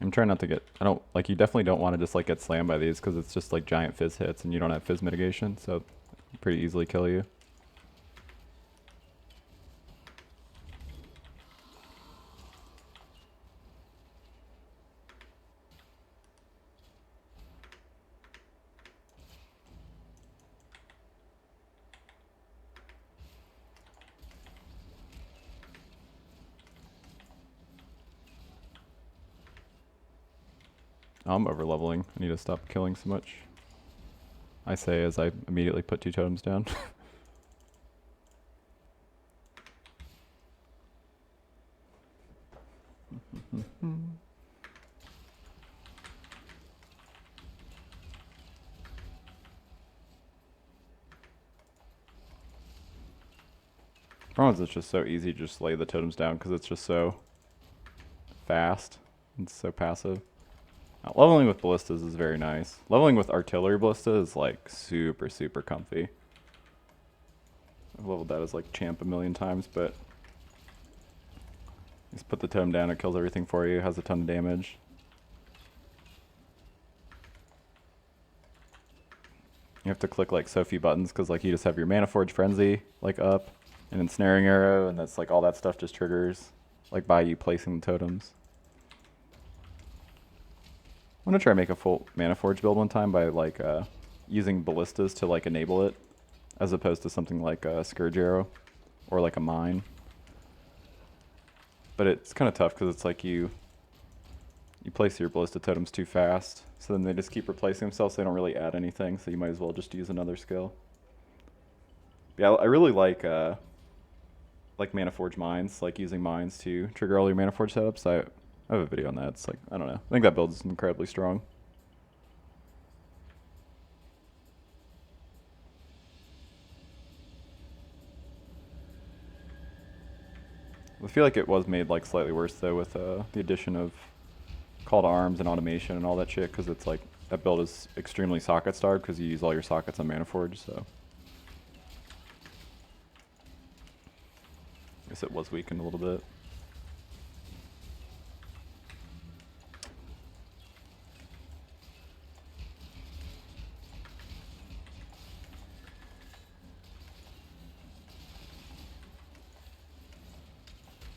I'm trying not to get... I don't... Like, you definitely don't want to just, like, get slammed by these because it's just, like, giant fizz hits and you don't have fizz mitigation, so pretty easily kill you. I'm over leveling. I need to stop killing so much. I say as I immediately put 2 totems down. Problem is it's just so easy to just lay the totems down because it's just so fast and so passive. Leveling with ballistas is very nice. Leveling with artillery ballista is like super, super comfy. I've leveled that as like champ a million times, but just put the totem down, it kills everything for you, has a ton of damage. You have to click like so few buttons because like you just have your Mana Forge Frenzy like up, an ensnaring arrow, and that's like all that stuff just triggers like by you placing the totems. I'm gonna try to make a full mana forge build one time by like using ballistas to like enable it, as opposed to something like a scourge arrow or like a mine. But it's kind of tough because it's like you place your ballista totems too fast, so then they just keep replacing themselves. So they don't really add anything, so you might as well just use another skill. Yeah, I really like mana forge mines, like using mines to trigger all your mana forge setups. I have a video on that. It's like, I don't know, I think that build is incredibly strong. I feel like it was made like slightly worse though with the addition of call to arms and automation and all that shit, because it's like that build is extremely socket starved because you use all your sockets on mana forge. So I guess it was weakened a little bit.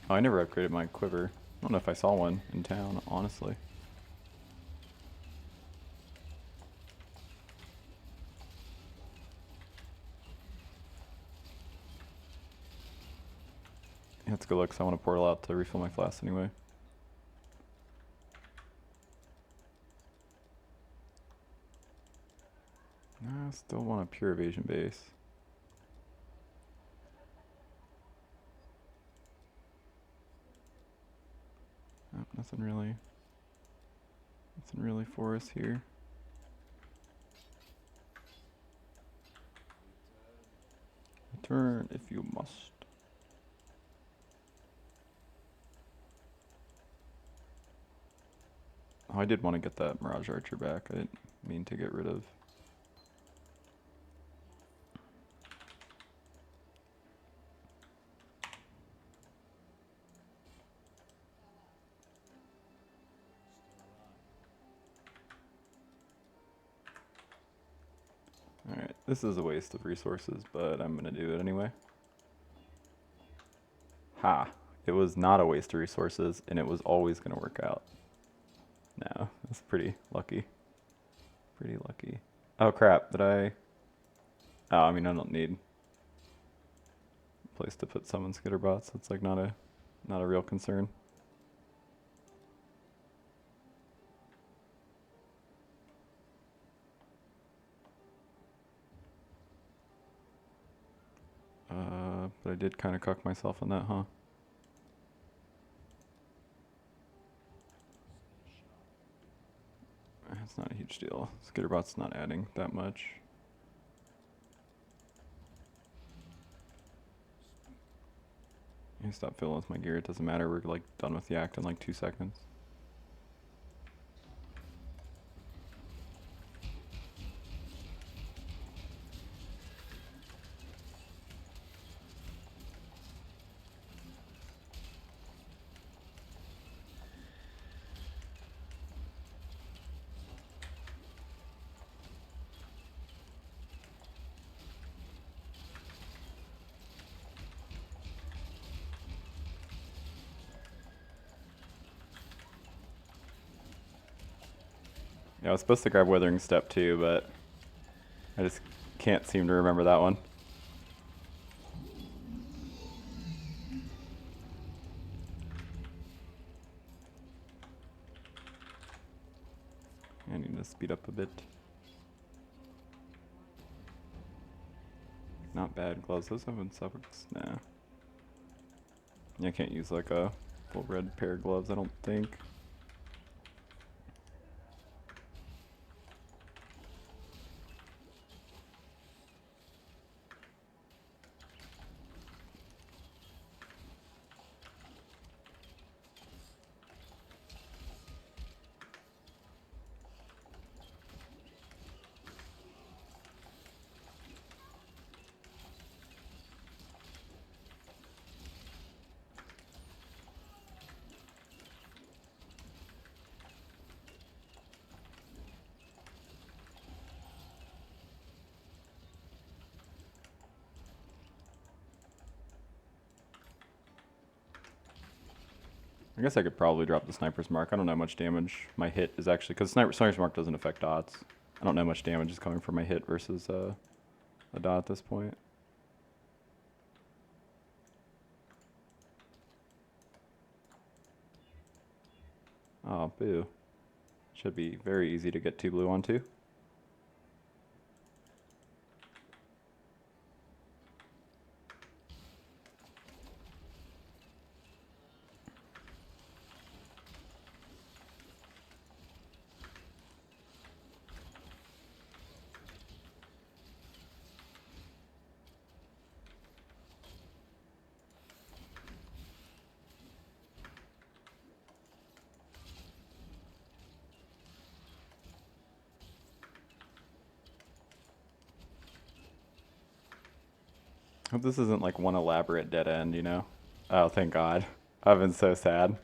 Oh, I never upgraded my quiver. I don't know if I saw one in town, honestly. Yeah, it's a good look, because I want to portal out to refill my flask anyway. I still want a pure evasion base. Oh, nothing really for us here. Return if you must. Oh, I did want to get that Mirage Archer back. I didn't mean to get rid of. Alright, this is a waste of resources, but I'm gonna do it anyway. Ha! It was not a waste of resources, and it was always gonna work out. No, that's pretty lucky. Pretty lucky. Oh crap, did I... Oh, I mean, I don't need a place to put summon skitter bots. It's like not a real concern. But I did kind of cuck myself on that, huh? It's not a huge deal. Skitterbot's not adding that much. I stop filling with my gear. It doesn't matter. We're like done with the act in like 2 seconds. Yeah, I was supposed to grab Withering Step too, but I just can't seem to remember that one. I need to speed up a bit. Not bad gloves. Those have been suffix. Nah. Yeah, I can't use like a full red pair of gloves, I don't think. I guess I could probably drop the Sniper's Mark. I don't know how much damage my hit is actually, because Sniper's Mark doesn't affect dots. I don't know how much damage is coming from my hit versus a dot at this point. Oh, boo. Should be very easy to get 2 blue onto. Hope this isn't like one elaborate dead end, you know? Oh, thank God. I've been so sad.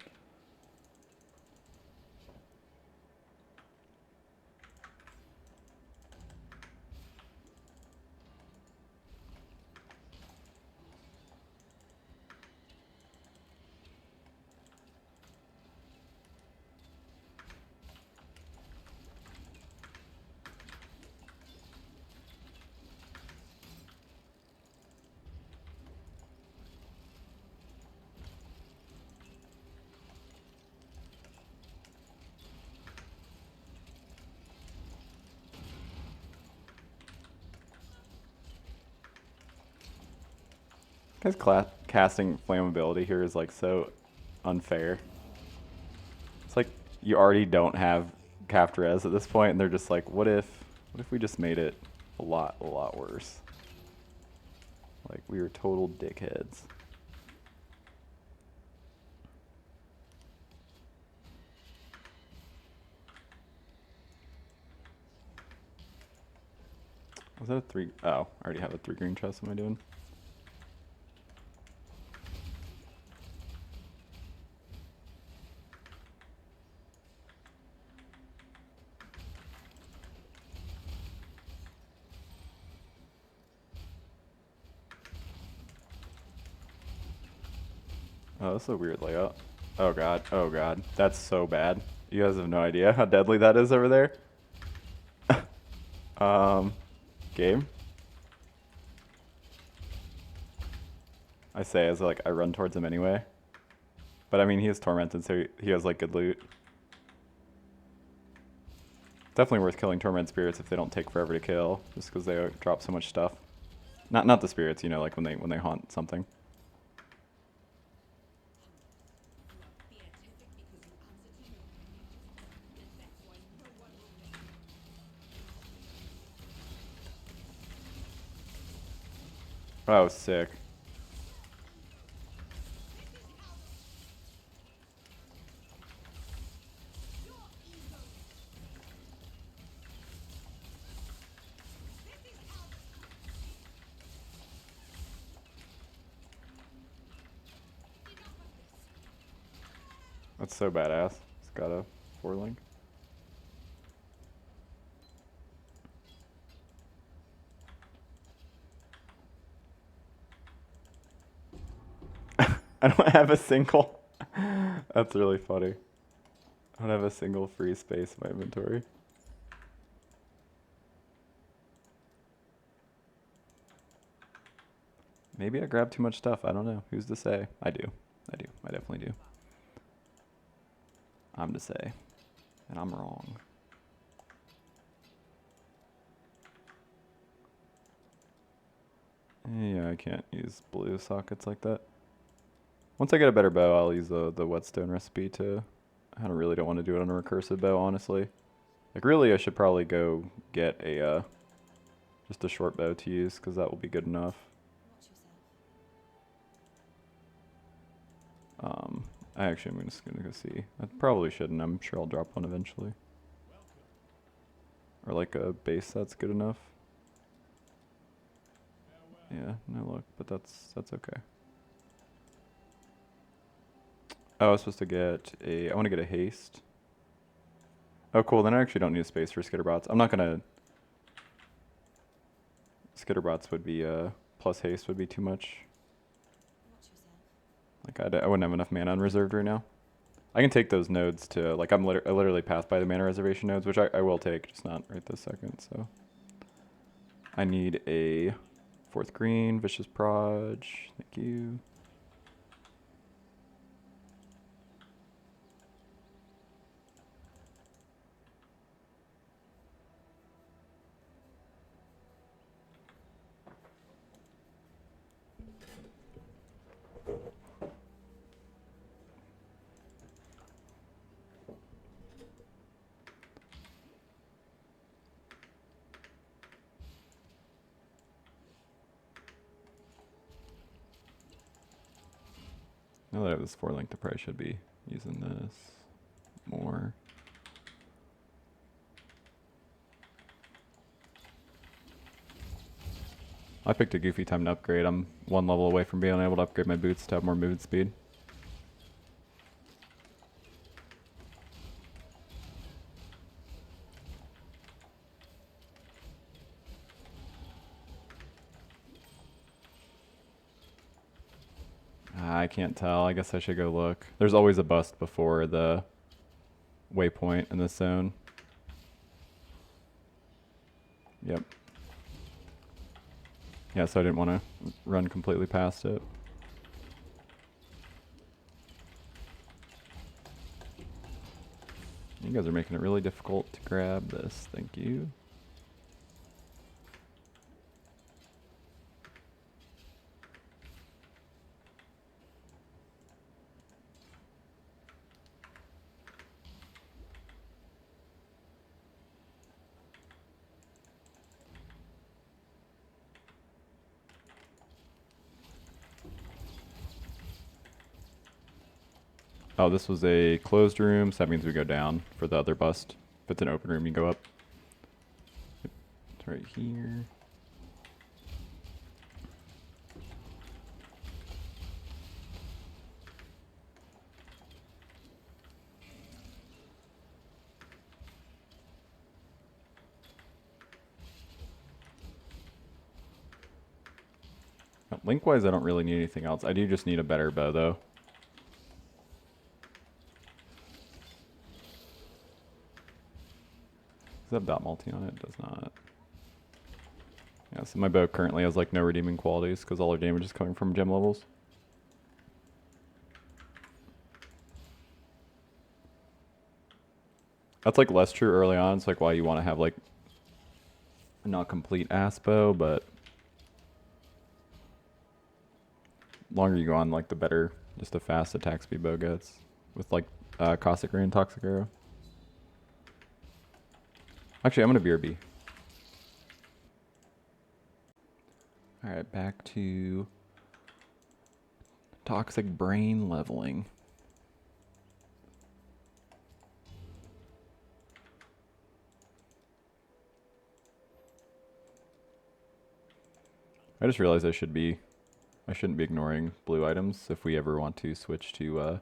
Guys, casting flammability here is like so unfair. It's like you already don't have capped res at this point, and they're just like, what if we just made it a lot worse? Like, we were total dickheads. Was that a 3? Oh, I already have a 3 green chest. What am I doing? Oh, that's a weird layout. Oh God, oh God. That's so bad. You guys have no idea how deadly that is over there. Game? I say as like I run towards him anyway. But I mean, he is tormented, so he has like good loot. Definitely worth killing torment spirits if they don't take forever to kill, just because they drop so much stuff. Not the spirits, you know, like when they haunt something. Oh, sick. That's so badass. It's got a 4-link. I don't have a single. That's really funny. I don't have a single free space in my inventory. Maybe I grabbed too much stuff. I don't know. Who's to say? I do. I definitely do. I'm to say. And I'm wrong. Yeah, I can't use blue sockets like that. Once I get a better bow, I'll use the whetstone recipe to... I really don't want to do it on a recursive bow, honestly. Like, really, I should probably go get a, just a short bow to use, because that will be good enough. I actually am just going to go see. I probably shouldn't. I'm sure I'll drop one eventually. Or like a base that's good enough. Yeah, no luck, but that's okay. Oh, I was supposed to get a... I want to get a haste. Oh, cool. Then I actually don't need a space for skitterbots. I'm not going to... Skitterbots would be... plus haste would be too much. Like, I wouldn't have enough mana unreserved right now. I can take those nodes to, like, I literally pass by the mana reservation nodes, which I will take, just not right this second, so. I need a 4th green, Vicious Proj, thank you. Now that I have this 4 link, I probably should be using this more. I picked a goofy time to upgrade. I'm 1 level away from being able to upgrade my boots to have more movement speed. I can't tell. I guess I should go look. There's always a bust before the waypoint in this zone. Yep. Yeah, so I didn't want to run completely past it. You guys are making it really difficult to grab this. Thank you. Oh, this was a closed room, so that means we go down for the other bust. If it's an open room, you go up. It's right here. Link-wise, I don't really need anything else. I do just need a better bow, though. Does that have dot multi on it? It does not. Yeah, so my bow currently has like no redeeming qualities because all our damage is coming from gem levels. That's like less true early on. It's like why you want to have like a not complete ass bow, but longer you go on, like the better just a fast attack speed bow gets with like Caustic Ray and Toxic Arrow. Actually, I'm gonna BRB. Alright, back to toxic brain leveling. I just realized I shouldn't be ignoring blue items if we ever want to switch to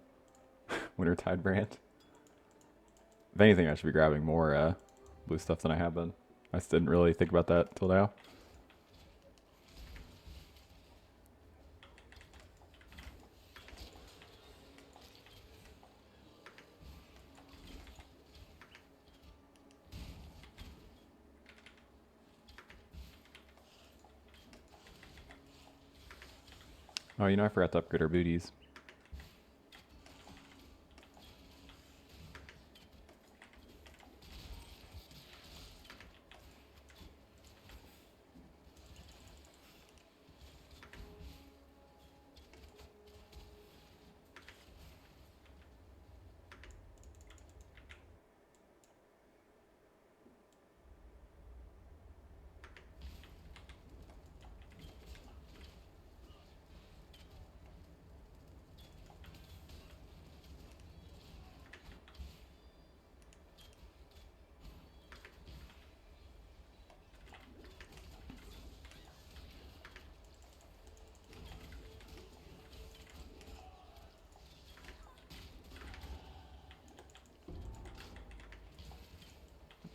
Wintertide Brand. If anything, I should be grabbing more blue stuff than I have been. I just didn't really think about that till now. Oh, you know, I forgot to upgrade our booties.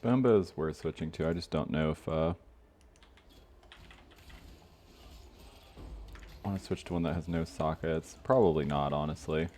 Bumba is worth switching to. I just don't know if I want to switch to one that has no sockets. Probably not, honestly.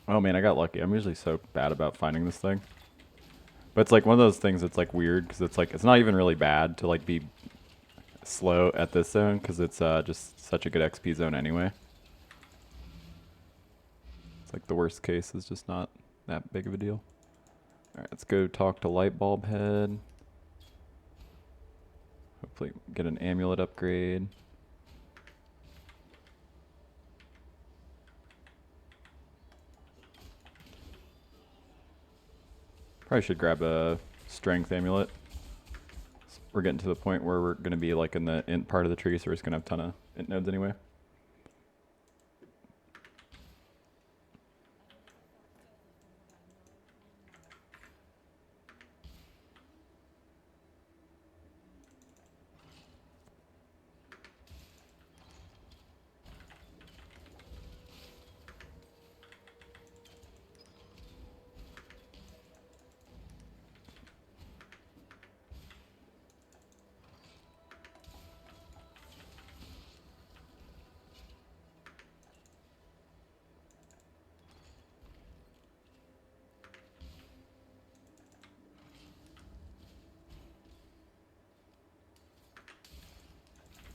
Oh man, I got lucky. I'm usually so bad about finding this thing. But it's like one of those things that's like weird because it's like it's not even really bad to like be slow at this zone because it's just such a good XP zone anyway. It's like the worst case is just not that big of a deal. Alright, let's go talk to Light Bulb Head. Hopefully get an amulet upgrade. Probably should grab a strength amulet. We're getting to the point where we're going to be like in the int part of the tree, so we're just going to have a ton of int nodes anyway.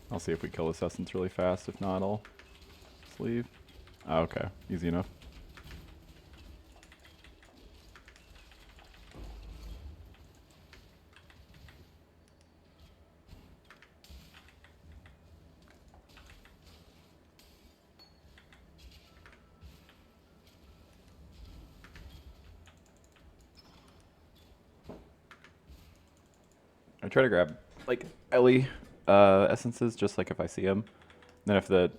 I'll see if we kill this essence really fast. If not, I'll just leave. Oh, okay. Easy enough. I try to grab like Ellie essences just like if I see them. Then if the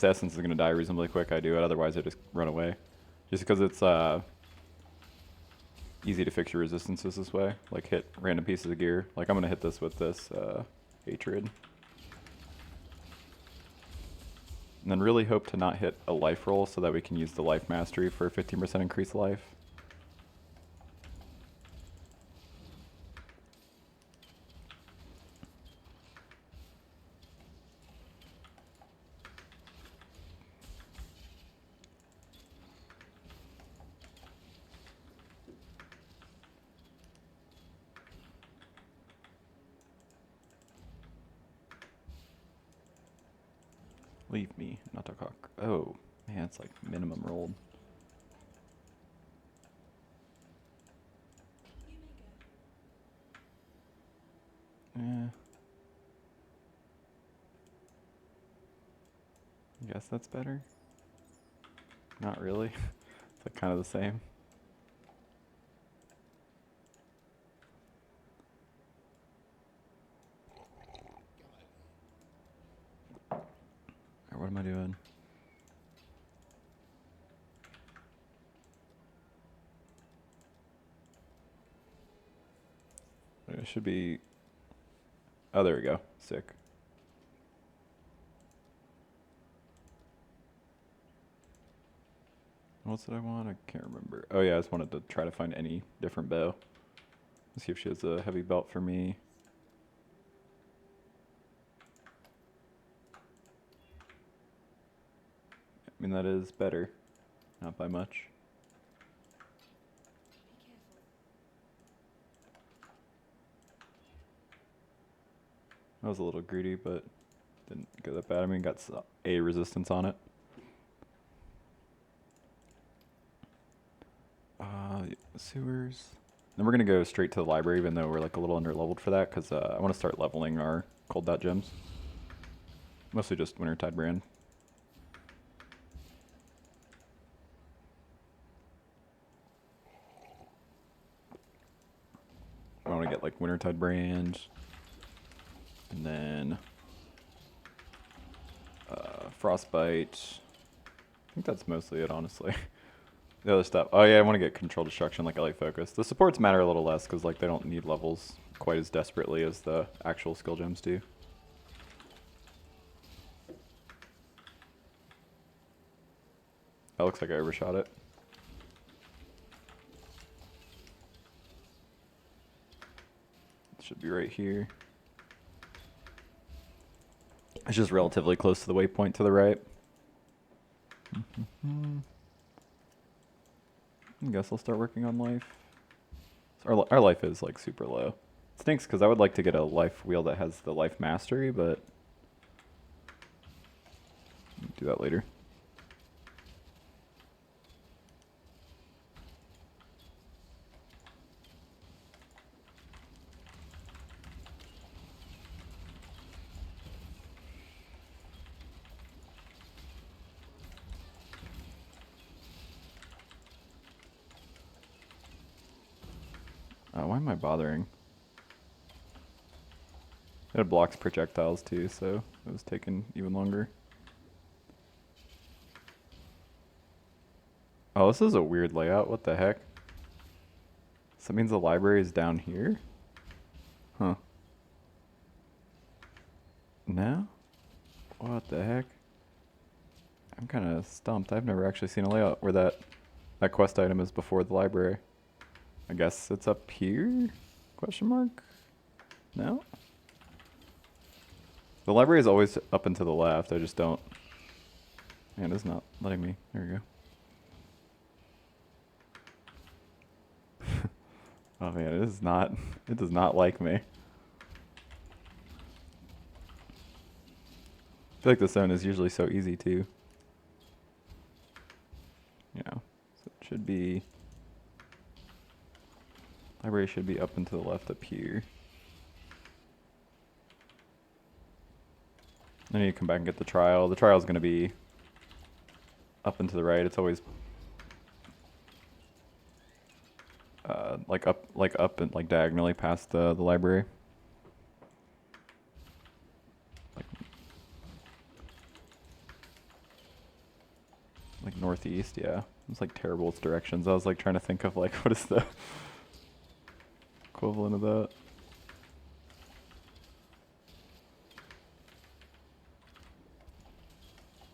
essence is gonna die reasonably quick, I do it. Otherwise, I just run away. Just because it's easy to fix your resistances this way. Like hit random pieces of gear. Like I'm gonna hit this with this hatred. And then really hope to not hit a life roll so that we can use the life mastery for 15% increased life. Leave me, not to cock. Oh, man, it's like minimum rolled. Yeah. I guess that's better. Not really. It's like kind of the same. Alright, what am I doing? It should be... Oh, there we go. Sick. What else did I want? I can't remember. Oh yeah, I just wanted to try to find any different bow. Let's see if she has a heavy belt for me. I mean, that is better. Not by much. That was a little greedy, but didn't go that bad. I mean, got a resistance on it. Sewers. Then we're going to go straight to the library, even though we're like a little under leveled for that, because I want to start leveling our cold dot gems. Mostly just Wintertide Brand. I want to get like Wintertide Brand, and then Frostbite. I think that's mostly it, honestly. The other stuff. Oh yeah, I want to get Control Destruction like LA Focus. The supports matter a little less because like they don't need levels quite as desperately as the actual skill gems do. That looks like I overshot it. It should be right here. It's just relatively close to the waypoint to the right. I guess I'll start working on life. Our life is like super low. It stinks because I would like to get a life wheel that has the life mastery, but do that later. Why am I bothering? It blocks projectiles too, so it was taking even longer. Oh, this is a weird layout. What the heck? So that means the library is down here? Huh. No? What the heck? I'm kind of stumped. I've never actually seen a layout where that quest item is before the library. I guess it's up here? Question mark? No? The library is always up and to the left. I just don't... Man, it's not letting me. There we go. Oh man, it is not... It does not like me. I feel like the zone is usually so easy too. You know, so it should be... Library should be up and to the left up here. Then you come back and get the trial. The trial is going to be up and to the right. It's always like up and like diagonally past the library. Like northeast, yeah. It's like terrible with directions. I was like trying to think of like what is the equivalent of that.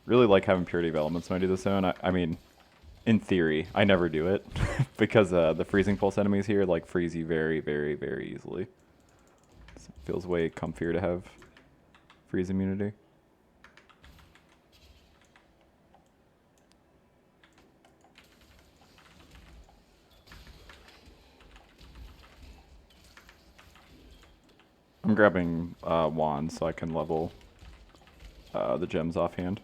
Really like having purity of elements when I do this zone. I mean, in theory, I never do it because the freezing pulse enemies here like freeze you very, very, very easily. So it feels way comfier to have freeze immunity. I'm grabbing wands so I can level the gems offhand.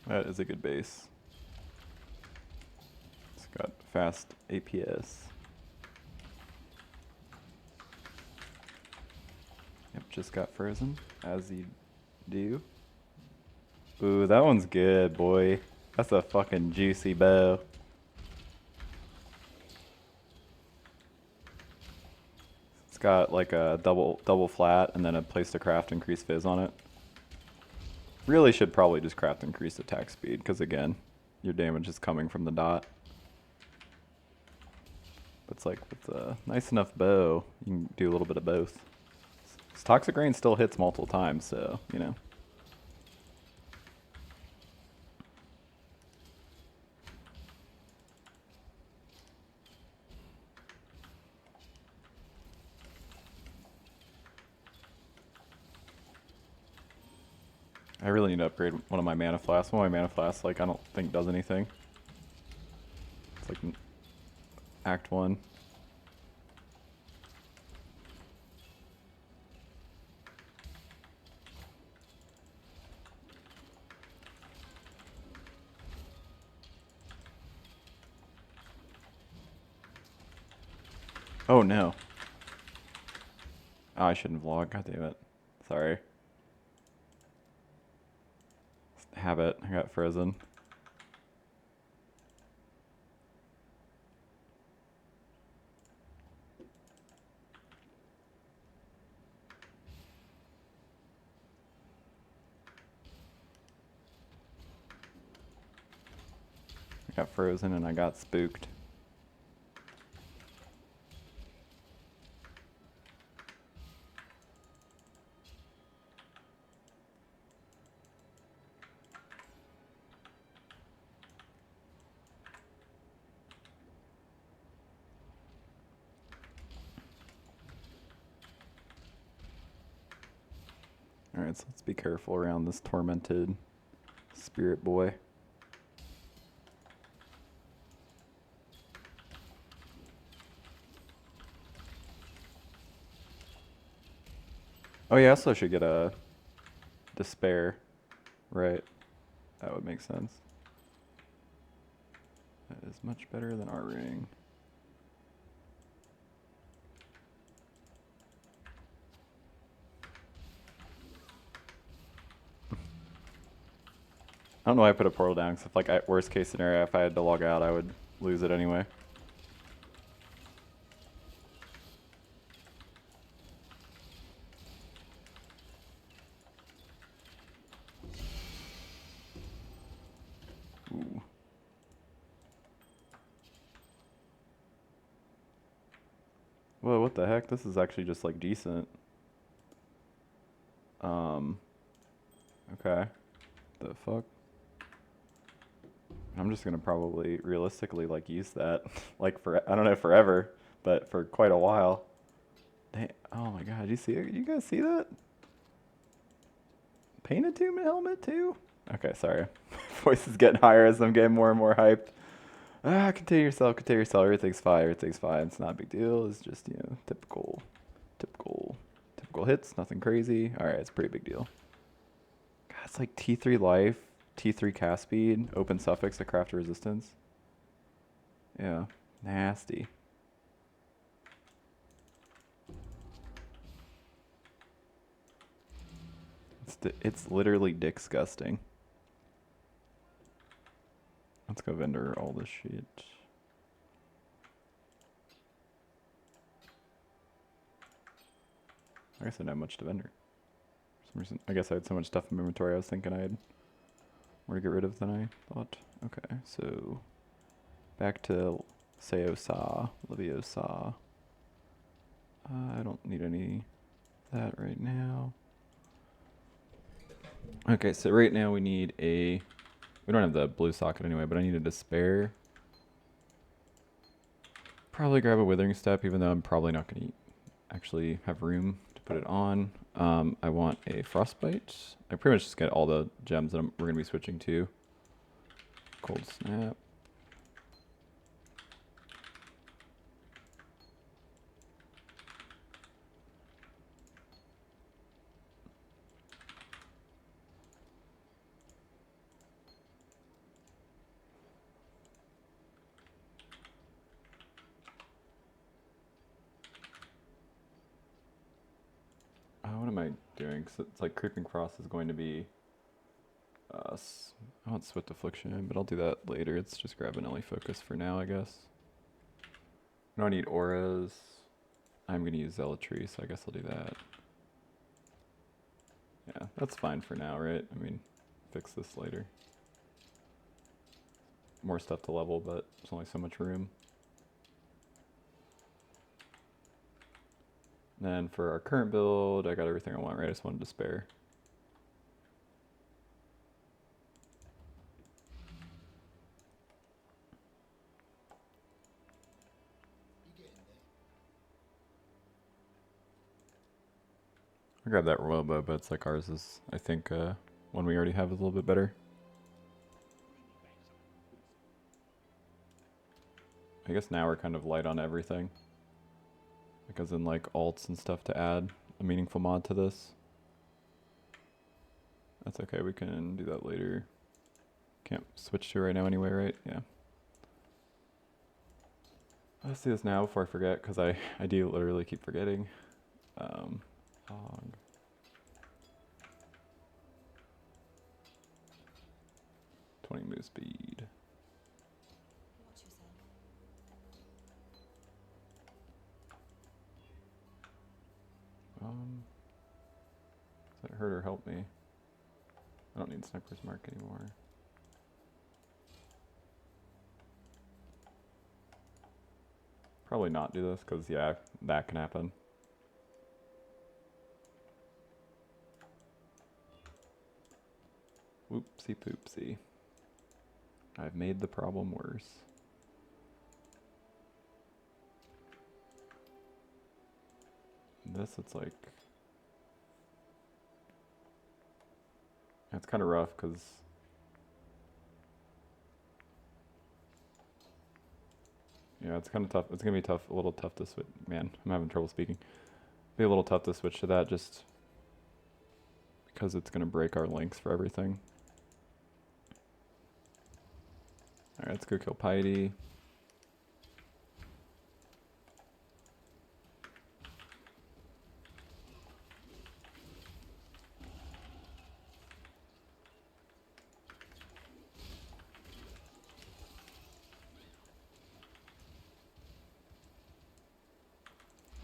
That is a good base. It's got fast APS. Yep, just got frozen, as you do. Ooh, that one's good, boy. That's a fucking juicy bow. It's got like a double flat and then a place to craft increased fizz on it. Really should probably just craft increased attack speed, because again, your damage is coming from the dot. But it's like, with a nice enough bow, you can do a little bit of both. This Toxic Rain still hits multiple times, so, you know. I really need to upgrade one of my mana flasks. One of my mana flasks, like, I don't think does anything. It's like Act 1. Oh no. Oh, I shouldn't vlog. God damn it. Sorry. Habit. I got frozen. I got frozen and I got spooked. Alright, so let's be careful around this tormented spirit boy. Oh yeah, I also should get a despair. Right. That would make sense. That is much better than our ring. I don't know why I put a portal down, because if, like, worst case scenario, if I had to log out, I would lose it anyway. Ooh. Whoa, what the heck? This is actually just, like, decent. Okay. The fuck? I'm just gonna probably realistically like use that like for I don't know forever, but for quite a while. Oh my god, you see it? You guys see that? Painted tomb helmet too? Okay, sorry. Voice is getting higher as I'm getting more and more hyped. Contain yourself, everything's fine, It's not a big deal. It's just, you know, typical hits, nothing crazy. Alright, it's a pretty big deal. God, it's like T3 life, T3 cast speed, open suffix to craft resistance. Yeah, nasty. It's literally disgusting. Let's go vendor all this shit. I guess I didn't have much to vendor. For some reason, I guess I had so much stuff in my inventory I was thinking I had more to get rid of than I thought. Okay, so back to Seosa, Leviosa. I don't need any of that right now. Okay, so right now we need a... We don't have the blue socket anyway, but I need a despair. Probably grab a withering step, even though I'm probably not going to actually have room to put it on. I want a frostbite. I pretty much just get all the gems that we're going to be switching to. Cold snap. What am I doing? So it's like Creeping Frost is going to be... I want Swift Affliction, but I'll do that later. It's just grab an Ellie Focus for now, I guess. I don't need auras. I'm going to use Zealotry, so I guess I'll do that. Yeah, that's fine for now, right? I mean, fix this later. More stuff to level, but there's only so much room. And then for our current build, I got everything I want, right? I just wanted to spare. I grabbed that royal bow, but it's like ours is, I think, one we already have is a little bit better. I guess now we're kind of light on everything. Because in like alts and stuff to add a meaningful mod to this. That's okay, we can do that later. Can't switch to it right now anyway, right? Yeah. Let's do this now before I forget, because I do literally keep forgetting. Hog. Move speed. Does that hurt or help me? I don't need Sniper's Mark anymore. probably not do this because, yeah, that can happen. Whoopsie poopsie. I've made the problem worse. This, it's like... It's kind of rough because... Yeah, it's kind of tough. It's going to be tough, a little tough to switch. Man, I'm having trouble speaking. Be a little tough to switch to that just because it's going to break our links for everything. Alright, let's go kill Piety.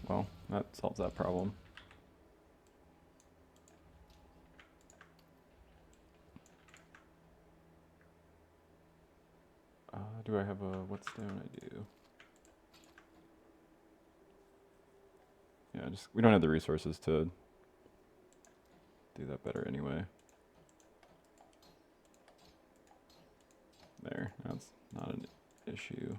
Well, that solves that problem. Do I have a, what stone I do? Yeah, just, we don't have the resources to do that better anyway. There, that's not an issue.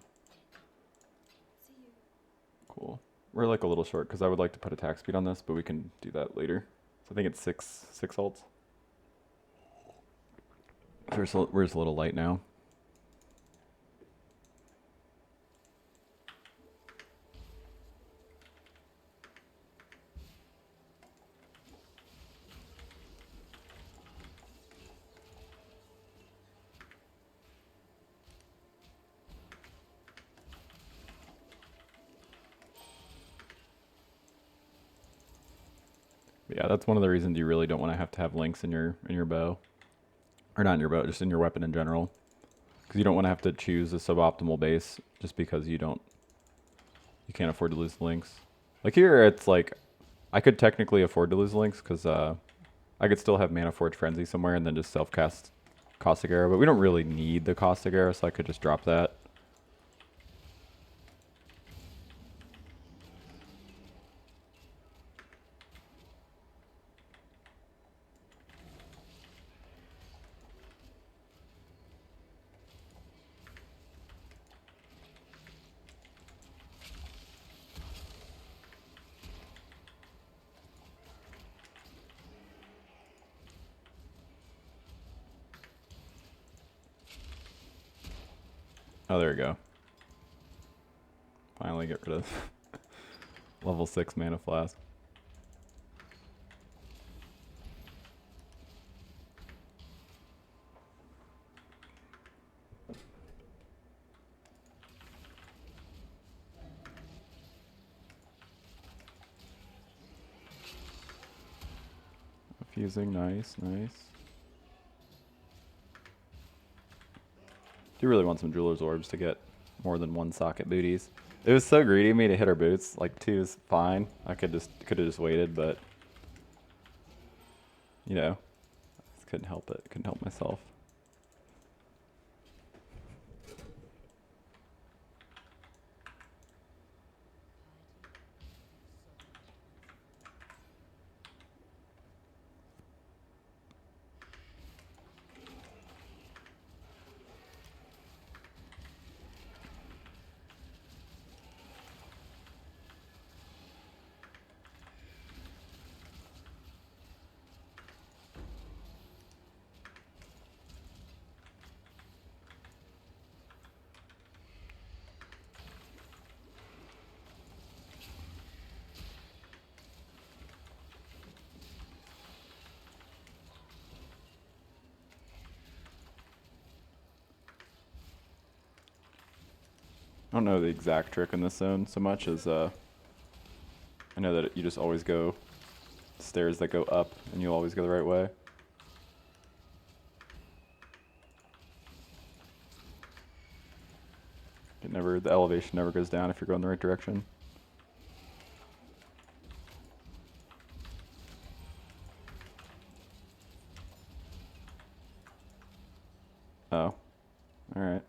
Cool. We're like a little short because I would like to put attack speed on this, but we can do that later. So I think it's six ults. So we're just a little light now. Yeah, that's one of the reasons you really don't want to have links in your bow, or not in your bow, just in your weapon in general, because you don't want to have to choose a suboptimal base just because you can't afford to lose links. Like here, it's like I could technically afford to lose links because I could still have Mana Forge Frenzy somewhere and then just self cast Caustic Arrow, but we don't really need the Caustic Arrow, so I could just drop that. Oh, there we go. Finally get rid of level 6 Mana Flask. Fusing, nice, nice. Do really want some Jeweler's Orbs to get more than one socket booties. It was so greedy of me to hit our boots. Like 2 is fine. I could have just waited, but you know, I just couldn't help it. Couldn't help myself. I don't know the exact trick in this zone so much as I know that you just always go stairs that go up and you'll always go the right way. The elevation never goes down if you're going the right direction. Oh, alright.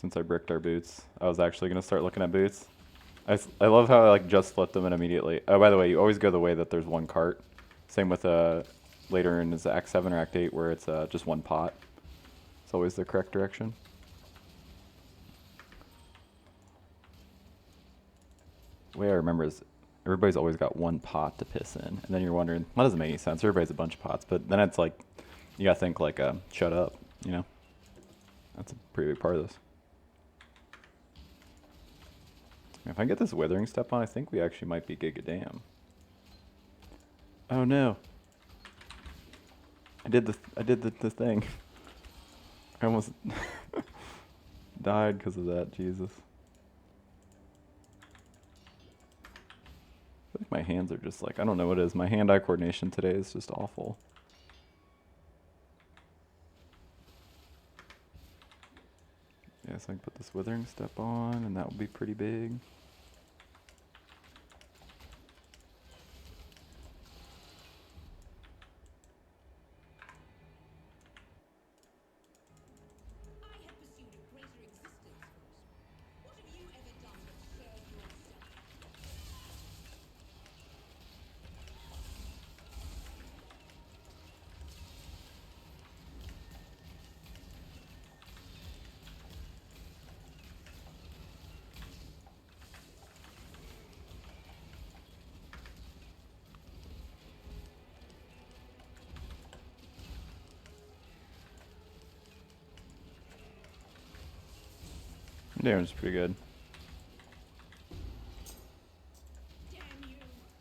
since I bricked our boots. I was actually going to start looking at boots. I love how I like just flipped them and immediately. Oh, by the way, you always go the way that there's one cart. Same with later in his Act 7 or Act 8 where it's just one pot. It's always the correct direction. The way I remember is everybody's always got one pot to piss in. And then you're wondering, that doesn't make any sense. Everybody's a bunch of pots. But then it's like, you got to think like, shut up, you know? That's a pretty big part of this. If I get this Withering Step on, I think we actually might be Giga Damn. Oh no. I did the thing. I almost died because of that, Jesus. I think my hands are just like, I don't know what it is. My hand-eye coordination today is just awful. Yeah, so I can put this Withering Step on, and that will be pretty big. Damage is pretty good.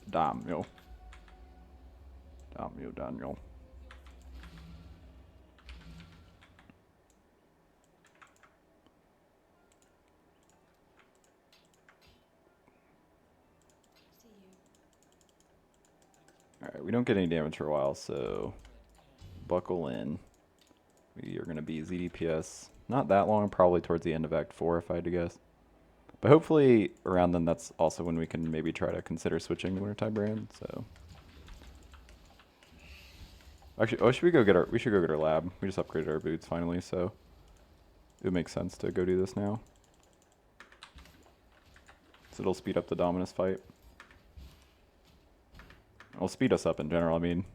Damn you. Damn you, Daniel. Alright, we don't get any damage for a while, so buckle in. We are going to be ZDPS not that long, probably towards the end of Act 4 if I had to guess. But hopefully around then that's also when we can maybe try to consider switching to Wintertide Brand, so. Actually, oh, should we go get our lab. We just upgraded our boots finally, so it would make sense to go do this now. So it'll speed up the Dominus fight. It'll speed us up in general. I mean,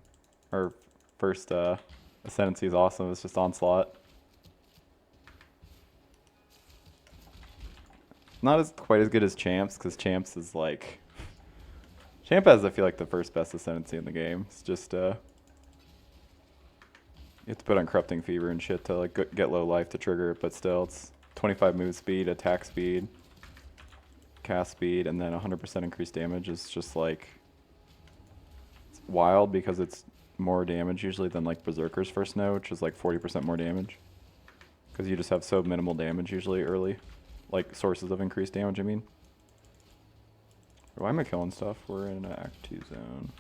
our first Ascendancy is awesome. It's just Onslaught. Not as quite as good as Champs, because Champs is like... Champ has, I feel like, the first best Ascendancy in the game. It's just, you have to put on Corrupting Fever and shit to like get low life to trigger it, but still, it's 25 move speed, attack speed, cast speed, and then 100% increased damage is just like... It's wild because it's more damage usually than like Berserker's first snow, which is like 40% more damage. Because you just have so minimal damage usually early. Like sources of increased damage, I mean. Why am I killing stuff? We're in an Act 2 zone.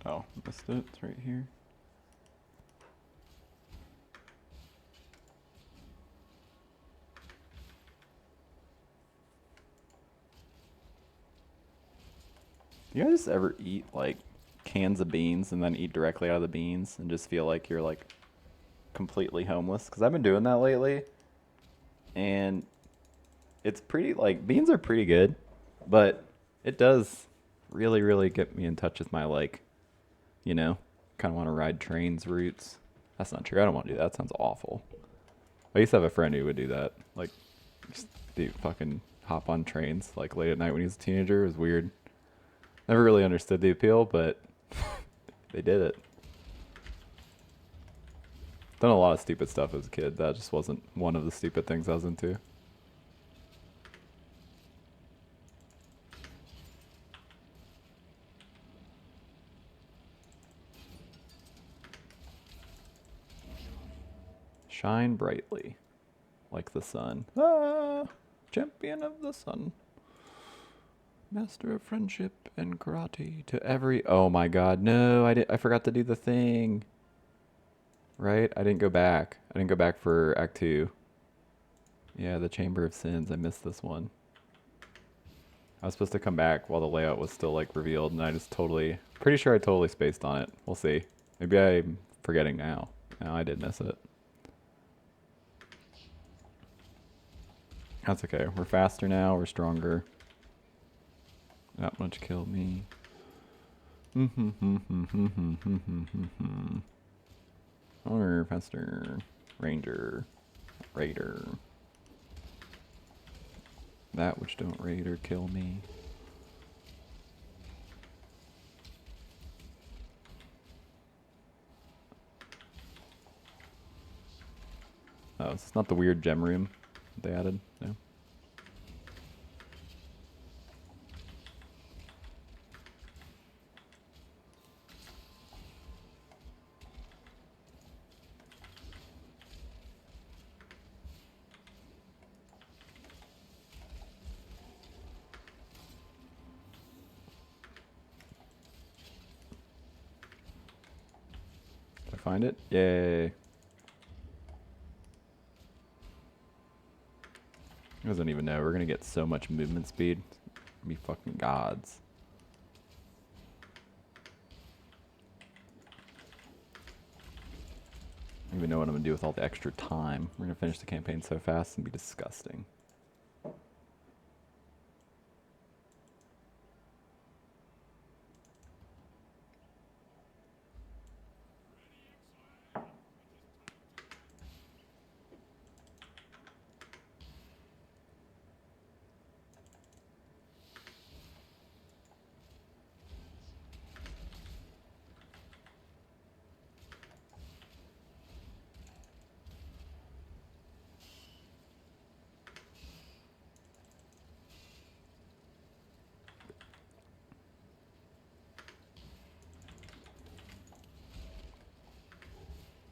Oh, missed it. It's right here. You guys ever eat like cans of beans and then eat directly out of the beans and just feel like you're like completely homeless? Because I've been doing that lately, and it's pretty, like, beans are pretty good, but it does really, really get me in touch with my, like, you know, kind of want to ride trains roots. That's not true. I don't want to do that. That sounds awful. I used to have a friend who would do that. Like, just do fucking hop on trains, like, late at night when he was a teenager. It was weird. Never really understood the appeal, but they did it. Done a lot of stupid stuff as a kid. That just wasn't one of the stupid things I was into. Shine brightly, like the sun. Ah, champion of the sun. Master of friendship and karate to every... Oh my god, no, I forgot to do the thing. Right? I didn't go back. I didn't go back for Act 2. Yeah, the Chamber of Sins. I missed this one. I was supposed to come back while the layout was still like revealed, and I just totally, pretty sure I totally spaced on it. We'll see. Maybe I'm forgetting now. No, I did miss it. That's okay. We're faster now. We're stronger. Not much killed me. Stronger, faster. Ranger. Raider. That which don't raid or kill me. Oh, is this not the weird gem room they added? No. Did I find it? Yay. He doesn't even know. We're gonna get so much movement speed. Be fucking gods. I don't even know what I'm gonna do with all the extra time. We're gonna finish the campaign so fast and be disgusting.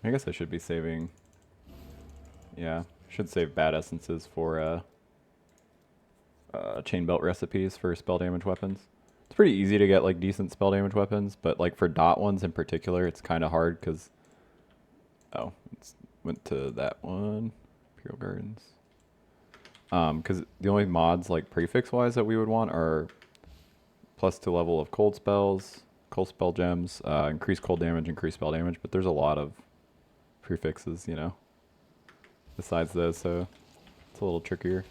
I guess I should be saving. Yeah, should save bad essences for chain belt recipes for spell damage weapons. It's pretty easy to get like decent spell damage weapons, but like for dot ones in particular, it's kind of hard because it's went to that one, Imperial Gardens. Because the only mods like prefix wise that we would want are +2 level of cold spells, cold spell gems, increase cold damage, increase spell damage. But there's a lot of prefixes, you know, besides those, so it's a little trickier.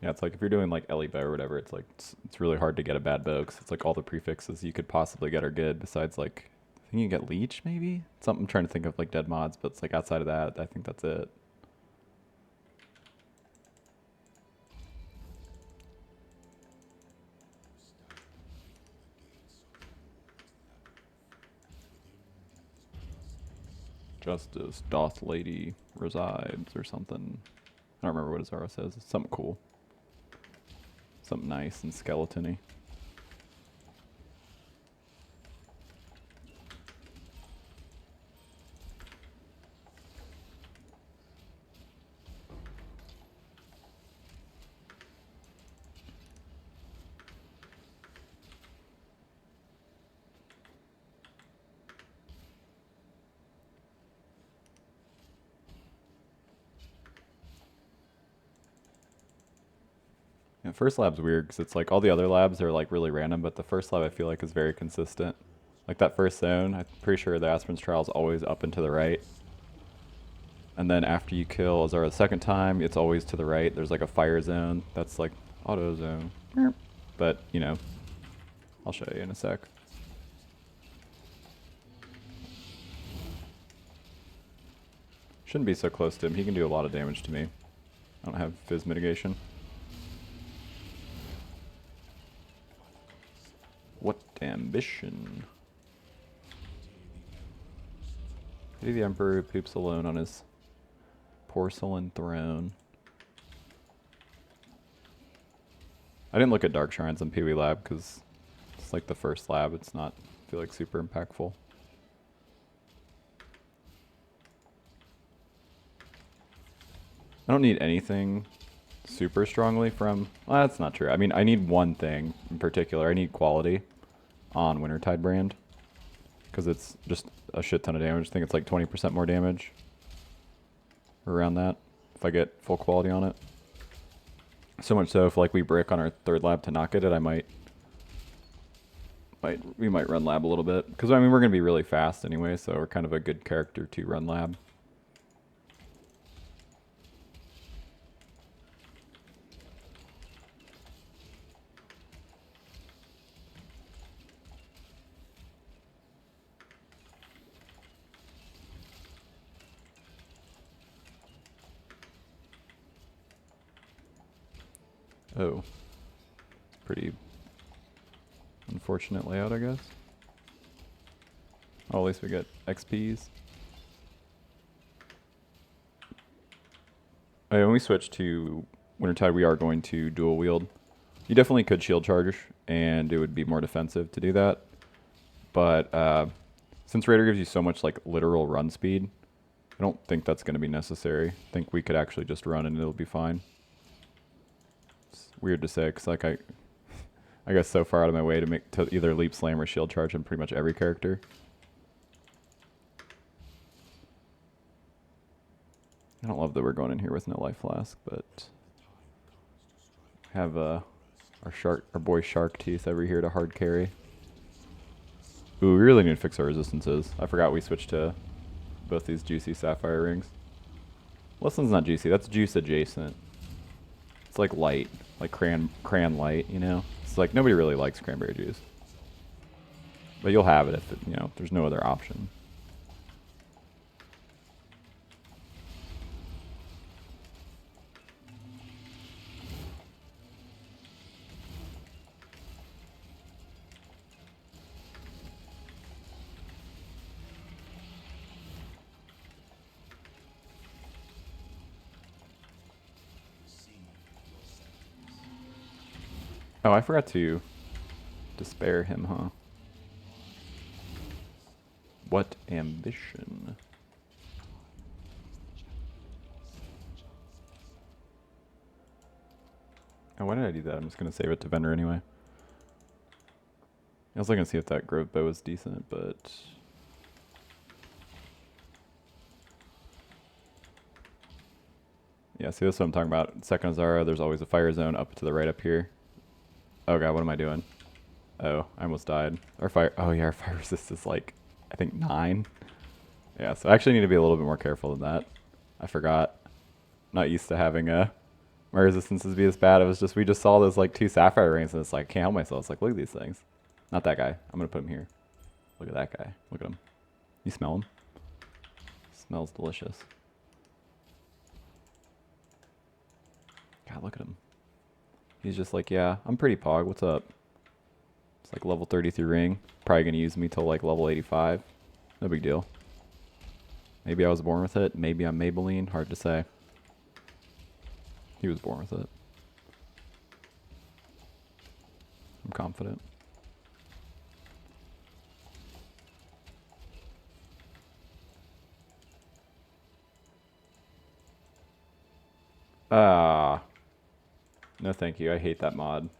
Yeah, it's like if you're doing like Ellie bow or whatever, it's like it's really hard to get a bad bow because it's like all the prefixes you could possibly get are good. Besides, like I think you can get leech maybe. Something I'm trying to think of like dead mods, but it's like outside of that, I think that's it. Justice doth lady resides or something. I don't remember what Azara says. It's something cool. Something nice and skeleton-y. Yeah, first lab's weird because it's like all the other labs are like really random, but the first lab I feel like is very consistent. Like that first zone, I'm pretty sure the Aspirin's Trial is always up and to the right. And then after you kill Azara the second time, it's always to the right. There's like a fire zone that's like auto zone. But, you know, I'll show you in a sec. Shouldn't be so close to him. He can do a lot of damage to me. I don't have fizz mitigation. What ambition. Pity the Emperor who poops alone on his porcelain throne. I didn't look at Dark Shrines on PoB Lab because it's like the first lab. It's not, I feel like, super impactful. I don't need anything super strongly from... Well, that's not true. I mean, I need one thing in particular. I need quality on Wintertide Brand. Because it's just a shit ton of damage. I think it's like 20% more damage. Around that. If I get full quality on it. So much so if like we brick on our third lab to not get it, we might run lab a little bit. Because I mean, we're going to be really fast anyway, so we're kind of a good character to run lab. Oh. Pretty unfortunate layout, I guess. Oh, at least we get XPs. Oh, when we switch to Wintertide, we are going to dual wield. You definitely could shield charge, and it would be more defensive to do that. But since Raider gives you so much like literal run speed, I don't think that's going to be necessary. I think we could actually just run and it'll be fine. It's weird to say, because like I guess so far out of my way to either leap slam or shield charge on pretty much every character. I don't love that we're going in here with no life flask, but have our boy Shark Teeth over here to hard carry. Ooh, we really need to fix our resistances. I forgot we switched to both these juicy sapphire rings. Well, this one's not juicy. That's juice adjacent. It's like light, like cran light. You know, it's like nobody really likes cranberry juice, but you'll have it if there's no other option. Oh, I forgot to spare him, huh? What ambition. Oh, why did I do that? I'm just going to save it to vendor anyway. I was looking to see if that grove bow was decent, but... Yeah, see, this is what I'm talking about. Second Azara, there's always a fire zone up to the right up here. Oh god, what am I doing? Oh, I almost died. Our fire resist is like, I think 9. Yeah, so I actually need to be a little bit more careful than that. I forgot. Not used to having my resistances be this bad. It was just, we just saw those like 2 sapphire rings and it's like, can't help myself. It's like, look at these things. Not that guy. I'm gonna put him here. Look at that guy. Look at him. You smell him? Smells delicious. God, look at him. He's just like, yeah, I'm pretty pog. What's up? It's like level 33 ring. Probably gonna use me till like level 85. No big deal. Maybe I was born with it. Maybe I'm Maybelline. Hard to say. He was born with it. I'm confident. No thank you. I hate that mod.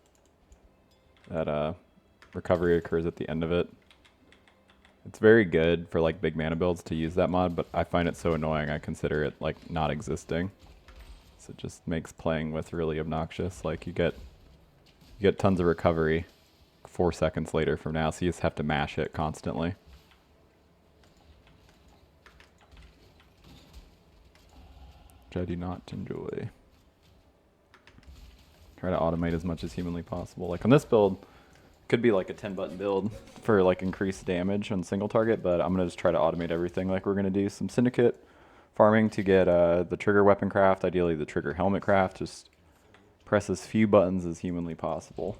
That recovery occurs at the end of it. It's very good for like big mana builds to use that mod, but I find it so annoying I consider it like not existing. So it just makes playing with really obnoxious. Like you get tons of recovery 4 seconds later from now, so you just have to mash it constantly. Which I do not enjoy. Try to automate as much as humanly possible. Like on this build, could be like a 10-button build for like increased damage on single target, but I'm gonna just try to automate everything. Like we're gonna do some syndicate farming to get the trigger weapon craft, ideally the trigger helmet craft. Just press as few buttons as humanly possible.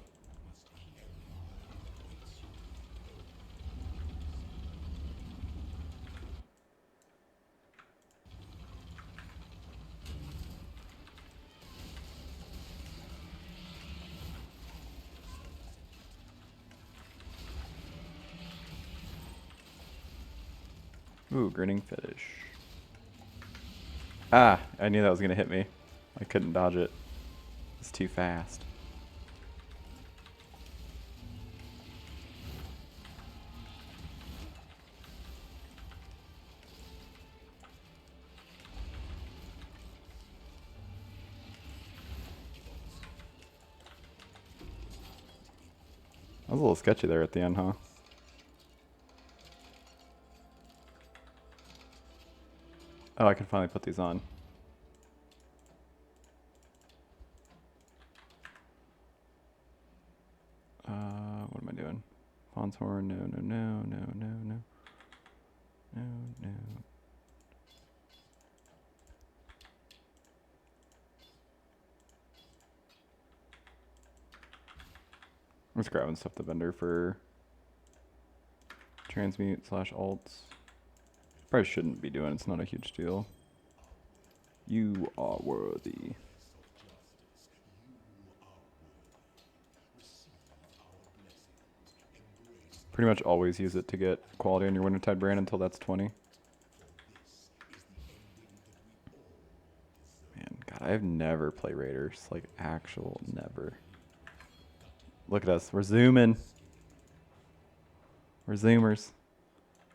Ooh, grinning fetish. Ah, I knew that was gonna hit me. I couldn't dodge it. It's too fast. That was a little sketchy there at the end, huh? Oh, I can finally put these on. What am I doing? Fawn's Horn, no, no, no, no, no, no. No, no. I'm just grabbing stuff the vendor for transmute / alts. Probably shouldn't be doing, it's not a huge deal. You are worthy. Pretty much always use it to get quality on your Wintertide Brand until that's 20. Man, God, I've never played Raiders. Like, actual never. Look at us. We're zooming. We're zoomers.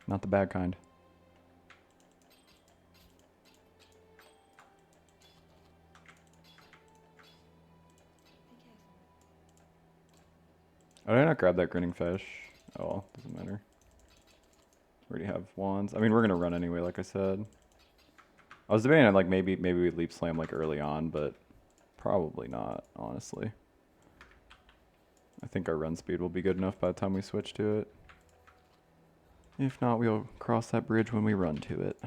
Not the bad kind. Oh, did I not grab that grinning fish? Oh, well, doesn't matter. Already have wands. I mean, we're gonna run anyway, like I said. I was debating on like maybe we'd leap slam like early on, but probably not, honestly. I think our run speed will be good enough by the time we switch to it. If not, we'll cross that bridge when we run to it.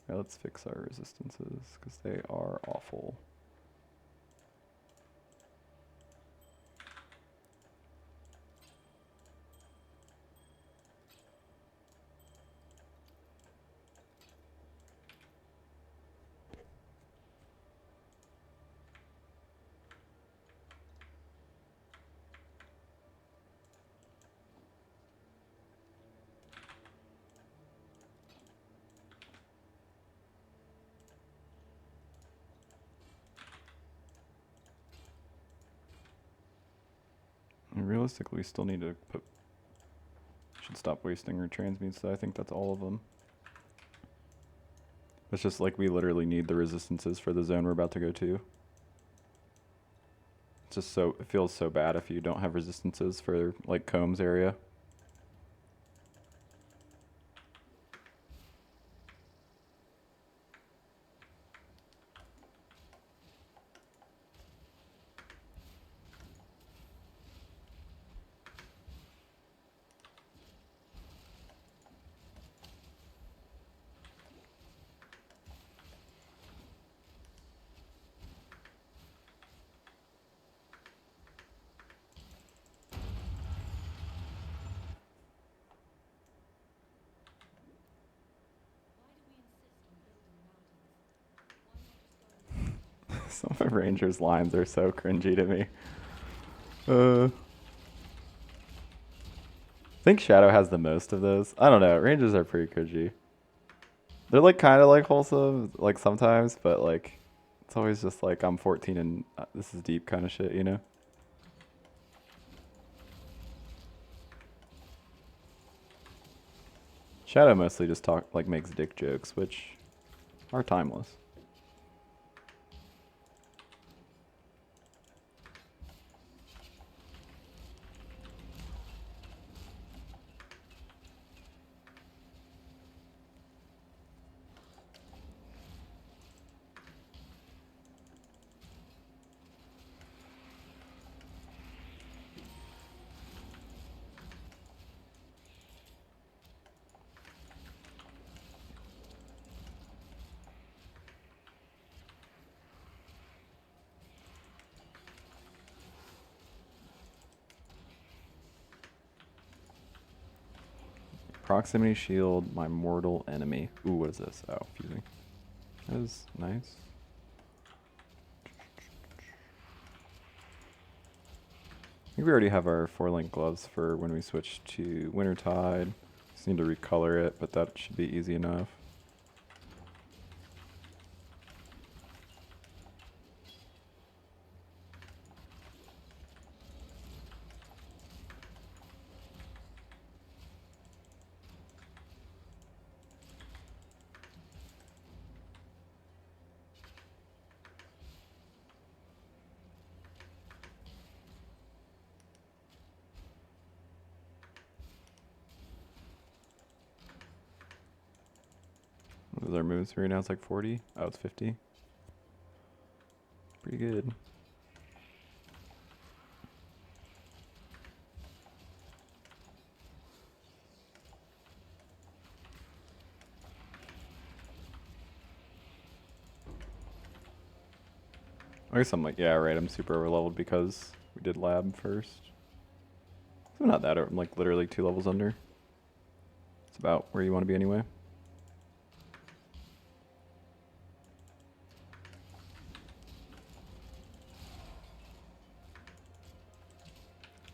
Yeah, let's fix our resistances, because they are awful. And realistically, we still need to put... Should stop wasting our transmutes, so I think that's all of them. It's just like we literally need the resistances for the zone we're about to go to. It's just so... It feels so bad if you don't have resistances for, like, Combs area. Some of Ranger's lines are so cringy to me. I think Shadow has the most of those. I don't know. Rangers are pretty cringy. They're like kind of like wholesome, like sometimes, but like it's always just like I'm 14 and this is deep kind of shit, you know? Shadow mostly just makes dick jokes, which are timeless. Proximity shield, my mortal enemy. Ooh, what is this? Oh, fusing. That is nice. I think we already have our 4-link gloves for when we switch to Wintertide. Just need to recolor it, but that should be easy enough. is our movement speed right now? It's like 40. Oh, it's 50. Pretty good. I guess I'm like, yeah, right, I'm super over leveled because we did lab first. I'm not that, I'm like literally 2 levels under. It's about where you want to be anyway.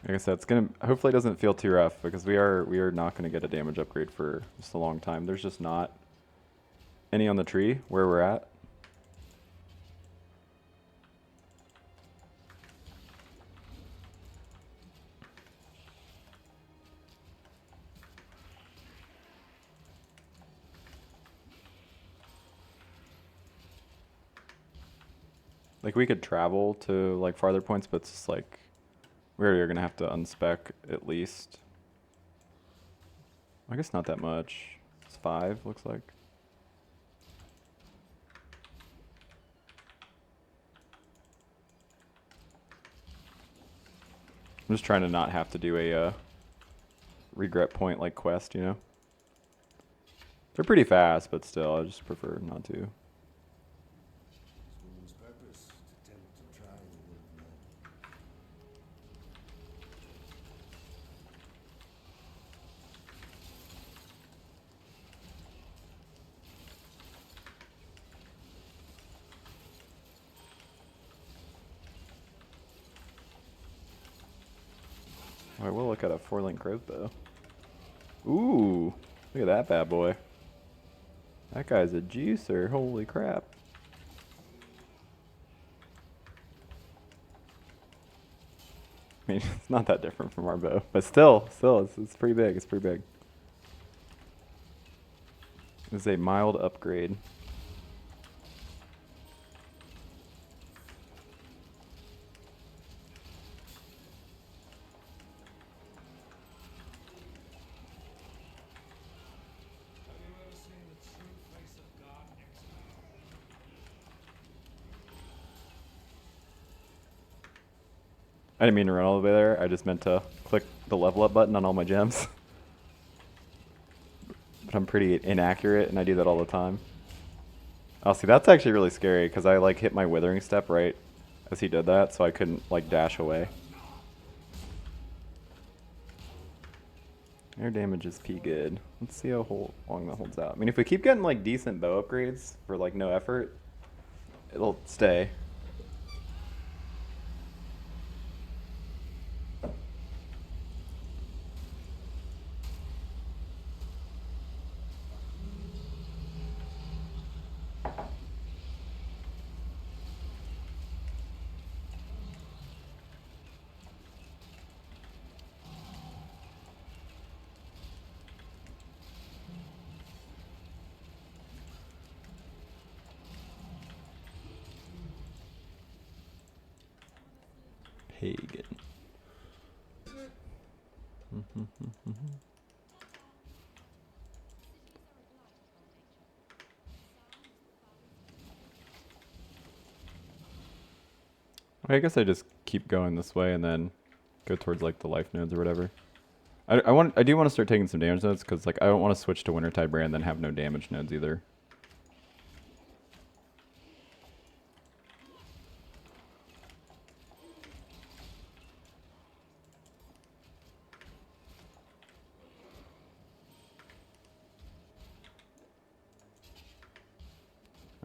Like I said, it's gonna, hopefully it doesn't feel too rough because we are not gonna get a damage upgrade for just a long time. There's just not any on the tree where we're at. Like we could travel to like farther points, but it's just like we're gonna have to unspec at least. I guess not that much. It's 5, looks like. I'm just trying to not have to do a regret point like quest, you know? They're pretty fast, but still, I just prefer not to. Oh, I will look at a 4-link growth though. Ooh, look at that bad boy. That guy's a juicer, holy crap. I mean, it's not that different from our bow, but still, it's pretty big, it's pretty big. It's a mild upgrade. I didn't mean to run all the way there. I just meant to click the level up button on all my gems. But I'm pretty inaccurate and I do that all the time. Oh, see, that's actually really scary because I like hit my withering step right as he did that, so I couldn't like dash away. Air damage is P good. Let's see how long that holds out. I mean, if we keep getting like decent bow upgrades for like no effort, it'll stay. Pagan. I guess I just keep going this way and then go towards like the life nodes or whatever. I do want to start taking some damage nodes because like I don't want to switch to Wintertide Brand and then have no damage nodes either.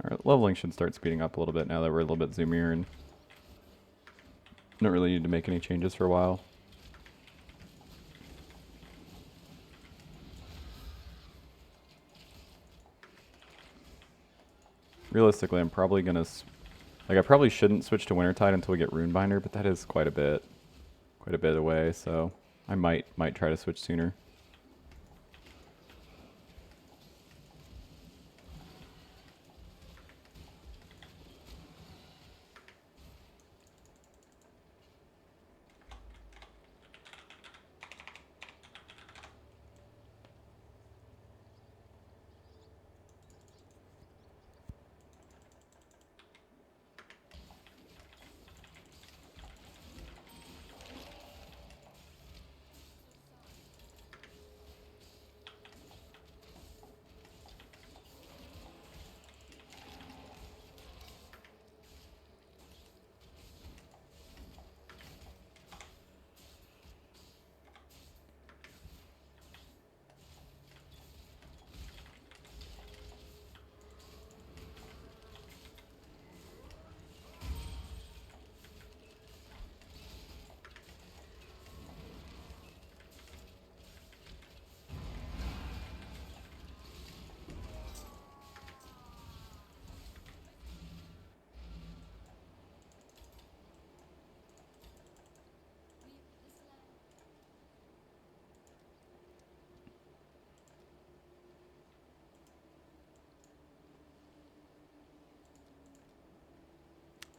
Alright, leveling should start speeding up a little bit now that we're a little bit zoomier and don't really need to make any changes for a while. Realistically, I'm probably gonna, like I probably shouldn't switch to Wintertide until we get Runebinder, but that is quite a bit away, so I might try to switch sooner.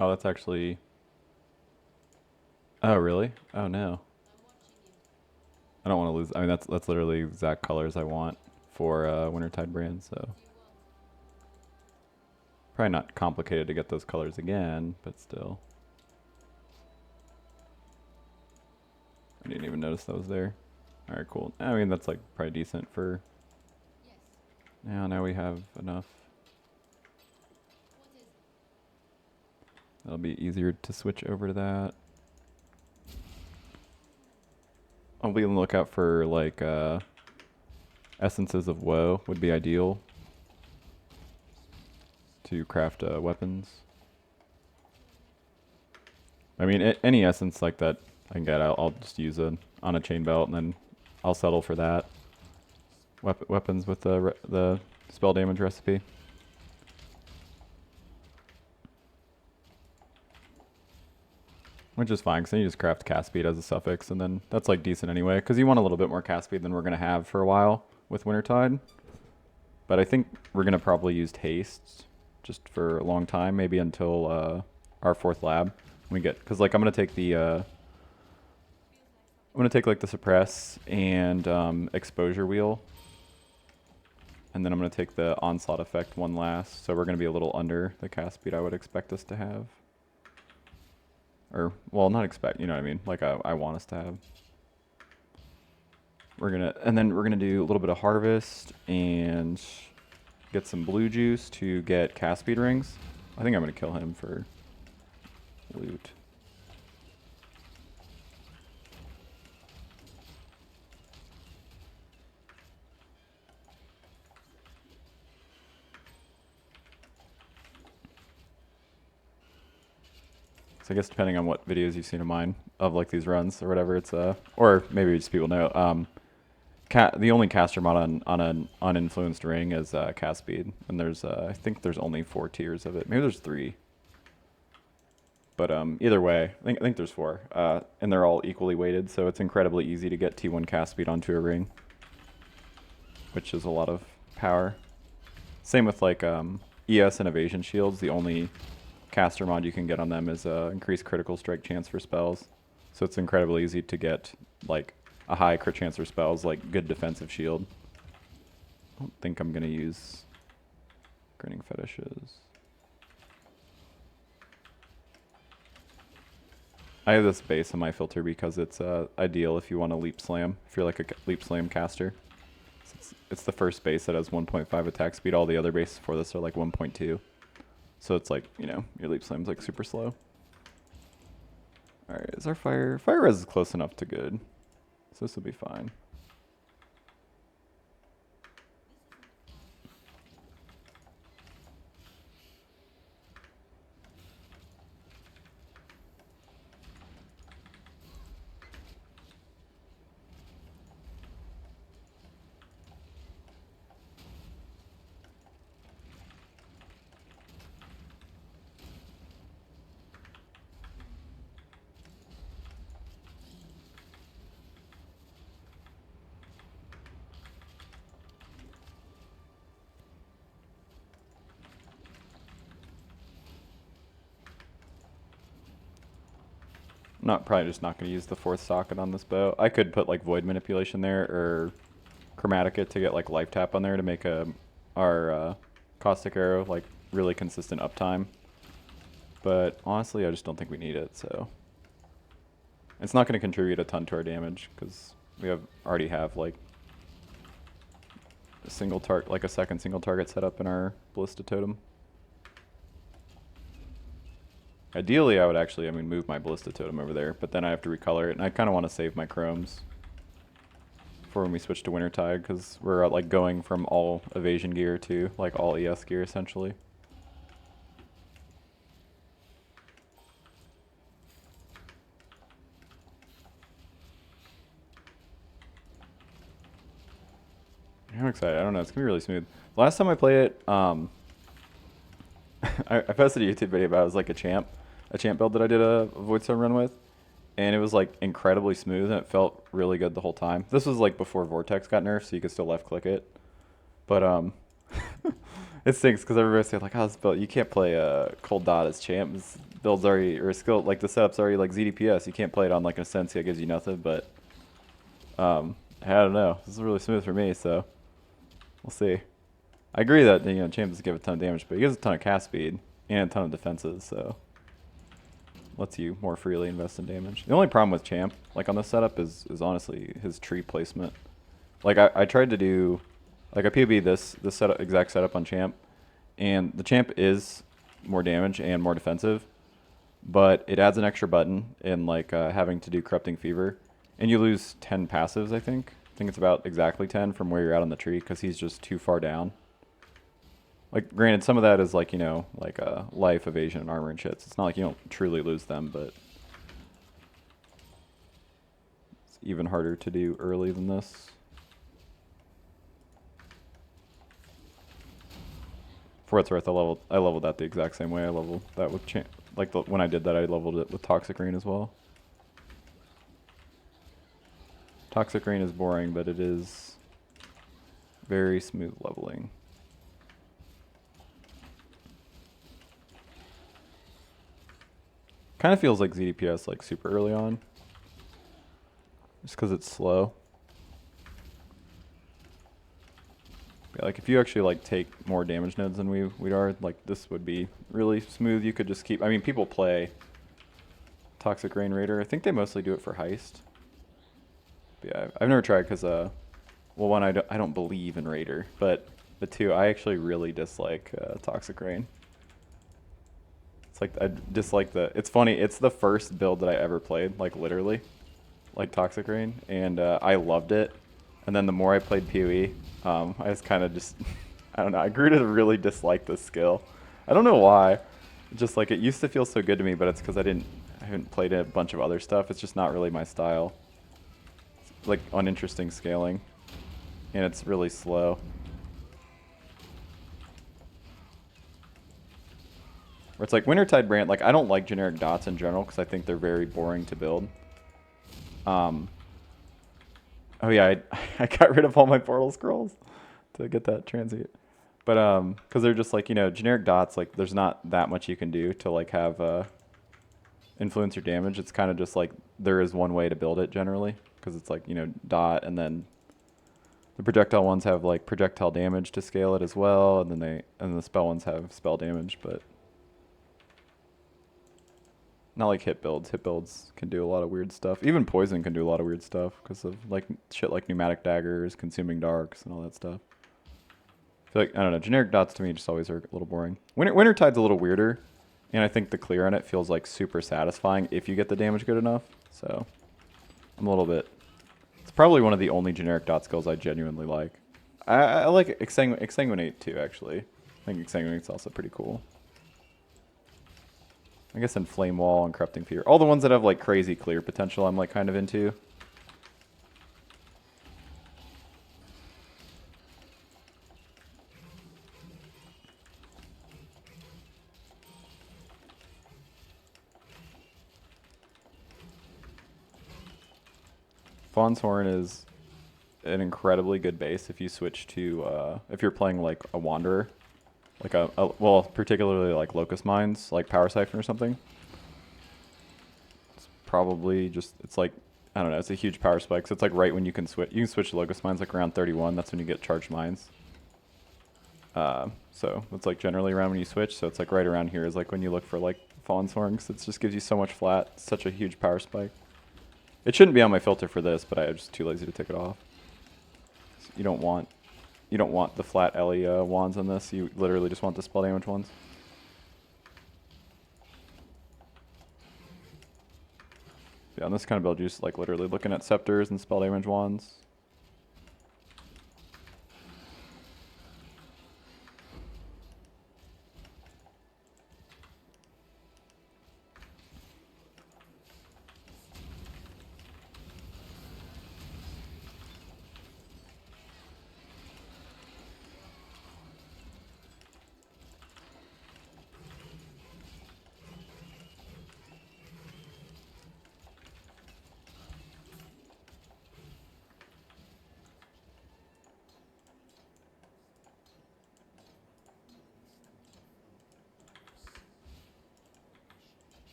Oh, that's actually. Oh, really? Oh no. I don't want to lose. I mean, that's literally exact colors I want for Wintertide Brand. So probably not complicated to get those colors again, but still. I didn't even notice that was there. All right, cool. I mean, that's like probably decent for. Yeah, now we have enough. That'll be easier to switch over to that. I'll be on the lookout for like essences of woe would be ideal to craft weapons. I mean, any essence like that I can get, I'll just use it on a chain belt, and then I'll settle for that. Weapons with the spell damage recipe. Which is fine, because then you just craft cast speed as a suffix, and then that's like decent anyway, because you want a little bit more cast speed than we're going to have for a while with Wintertide. But I think we're going to probably use haste just for a long time, maybe until our 4th lab. We get, because like I'm going to take the, I'm going to take like the suppress and exposure wheel. And then I'm going to take the onslaught effect one last, so we're going to be a little under the cast speed I would expect us to have. Or, well, not expect, you know what I mean? Like I want us to have. And then we're gonna do a little bit of harvest and get some blue juice to get cast speed rings. I think I'm gonna kill him for loot. So I guess depending on what videos you've seen of mine of like these runs or whatever, it's or maybe just people know. The only caster mod on an uninfluenced ring is cast speed, and there's I think there's only 4 tiers of it. Maybe there's 3. But either way, I think there's 4, and they're all equally weighted, so it's incredibly easy to get T1 cast speed onto a ring, which is a lot of power. Same with like ES and evasion shields. The only caster mod you can get on them is increased critical strike chance for spells. So it's incredibly easy to get like a high crit chance for spells, like good defensive shield. I don't think I'm gonna use grinning fetishes. I have this base on my filter because it's ideal if you want to leap slam, if you're like a leap slam caster. So it's the first base that has 1.5 attack speed. All the other bases for this are like 1.2. So it's like, you know, your leap slam's like super slow. Alright, is our fire res is close enough to good. So this will be fine. Probably just not going to use the 4th socket on this bow. I could put like void manipulation there or chromatic it to get like life tap on there to make our caustic arrow like really consistent uptime. But honestly, I just don't think we need it. So it's not going to contribute a ton to our damage because we already have like a single target, like a second single target set up in our ballista totem. Ideally, I would actually, move my ballista totem over there, but then I have to recolor it, and I kind of want to save my chromes for when we switch to Wintertide, because we're like going from all evasion gear to like all ES gear essentially. I'm excited. I don't know. It's gonna be really smooth. Last time I played it, I posted a YouTube video about it. It was like a champ build that I did a Voidstone run with, and it was like incredibly smooth and it felt really good the whole time. This was like before Vortex got nerfed, so you could still left click it, but It stinks because everybody's saying like, "Oh, this build, you can't play Cold Dot as champ. This build's already or skill like the setup's already like ZDPS. You can't play it on like an Ascensia. It gives you nothing." But I don't know. This is really smooth for me, so we'll see. I agree that champ doesn't give a ton of damage, but he gives a ton of cast speed and a ton of defenses, so lets you more freely invest in damage. The only problem with champ, like on this setup, is honestly his tree placement. Like I tried to do, like I PoB this setup, exact setup on champ, and the champ is more damage and more defensive, but it adds an extra button in like having to do corrupting fever, and you lose 10 passives. I think it's about exactly 10 from where you're at on the tree because he's just too far down. Like granted, some of that is like like life, evasion, and armor and shit. So it's not like you don't truly lose them, but it's even harder to do early than this. For what it's worth, I leveled that the exact same way. I leveled that with when I did that, I leveled it with Toxic Rain as well. Toxic Rain is boring, but it is very smooth leveling. Kind of feels like ZDPS like super early on, just because it's slow. Yeah, like if you actually like take more damage nodes than we are, like this would be really smooth. You could just keep. I mean, people play Toxic Rain Raider. I think they mostly do it for heist. But yeah, I've never tried because well, one, I don't believe in Raider, but two, I actually really dislike Toxic Rain. It's like I dislike it's funny, it's the first build that I ever played, like literally, like Toxic Rain, and I loved it. And then the more I played PoE, I just kind of I don't know, I grew to really dislike this skill. I don't know why. Just like it used to feel so good to me, but it's because I haven't played a bunch of other stuff. It's just not really my style. It's like uninteresting scaling, and it's really slow. Where it's like Wintertide Brand, like I don't like generic dots in general because I think they're very boring to build. Oh yeah, I got rid of all my portal scrolls to get that transient. But because they're just like, generic dots, like there's not that much you can do to like have influence your damage. It's kind of just like there is one way to build it generally because it's like, dot, and then the projectile ones have like projectile damage to scale it as well, and then the spell ones have spell damage, but not like hit builds. Hit builds can do a lot of weird stuff. Even poison can do a lot of weird stuff because of like shit like pneumatic daggers, consuming darks, and all that stuff. I feel like, I don't know, generic dots to me just always are a little boring. Wintertide's a little weirder, and I think the clear on it feels like super satisfying if you get the damage good enough. So I'm a little bit. It's probably one of the only generic dot skills I genuinely like. I like Exsanguinate too, actually. I think Exsanguinate's also pretty cool. I guess in Flame Wall and Corrupting Fear. All the ones that have like crazy clear potential I'm like kind of into. Fawn's Horn is an incredibly good base if you switch to, if you're playing like a Wanderer. Like well, particularly like Locust Mines, like Power Siphon or something. It's probably just, it's like, I don't know, it's a huge power spike. So it's like right when you can switch to Locust Mines like around 31. That's when you get charged mines. So it's like generally around when you switch. So it's like right around here is like when you look for like Fawn's Horn, because it just gives you so much flat, such a huge power spike. It shouldn't be on my filter for this, but I'm just too lazy to take it off. You don't want the flat Ellie wands on this. You literally just want the spell damage ones. Yeah, on this kind of build, you're just like literally looking at scepters and spell damage wands.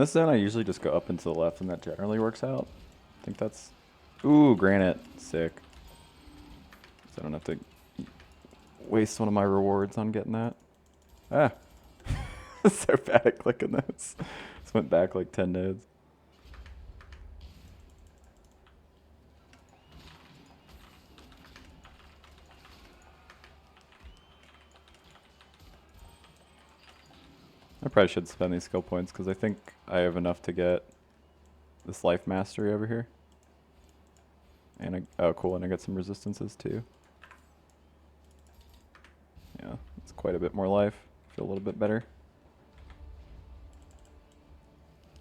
this zone I usually just go up and to the left and that generally works out. I think that's... Ooh, granite. Sick. So I don't have to waste one of my rewards on getting that. Ah. So bad at clicking this. Just went back like 10 nodes. I probably should spend these skill points because I think I have enough to get this life mastery over here. And oh cool, and I got some resistances too. Yeah, it's quite a bit more life. Feel a little bit better.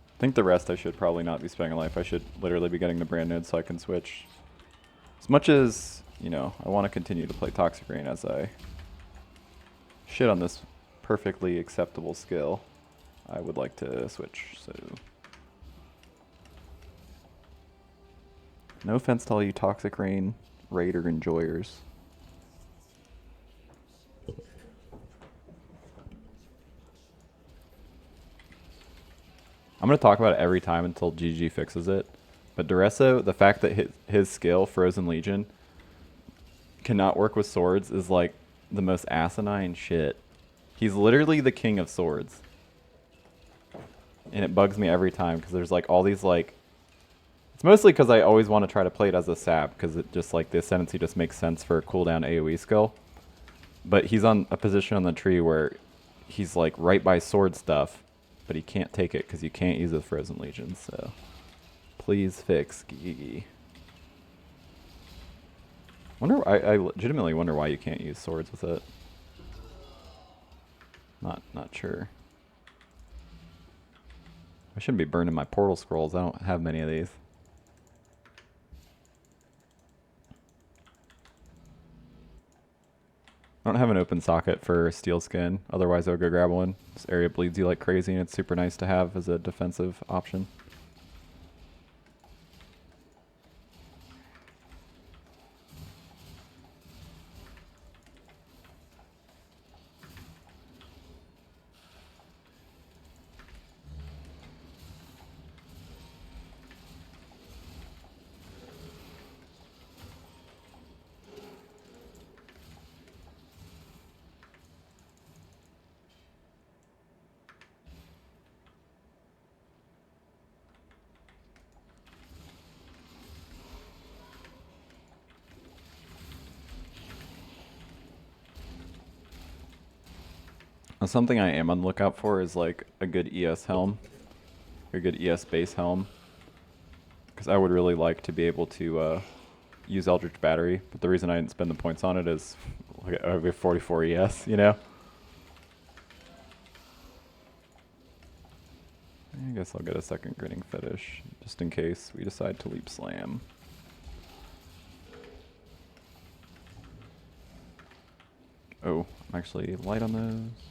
I think the rest I should probably not be spending life. I should literally be getting the brand node so I can switch. As much as, you know, I want to continue to play Toxic Rain as I shit on this perfectly acceptable skill, I would like to switch, so. No offense to all you Toxic Rain Raider enjoyers. I'm going to talk about it every time until GG fixes it. But Duresso, the fact that his skill, Frozen Legion, cannot work with swords is like the most asinine shit. He's literally the king of swords. And it bugs me every time because there's like all these like... It's mostly because I always want to try to play it as a sap because it just like the Ascendancy just makes sense for a cooldown AoE skill. But he's on a position on the tree where he's like right by sword stuff, but he can't take it because you can't use the Frozen Legion, so... Please fix Gigi. I legitimately wonder why you can't use swords with it. Not sure. I shouldn't be burning my portal scrolls. I don't have many of these. I don't have an open socket for steel skin. Otherwise, I would go grab one. This area bleeds you like crazy, and it's super nice to have as a defensive option. Something I am on the lookout for is like a good ES helm, a good ES base helm, because I would really like to be able to use Eldritch Battery, but the reason I didn't spend the points on it is like, I have 44 ES, you know? I guess I'll get a second Grinning Fetish, just in case we decide to Leap Slam. Oh, I'm actually light on those.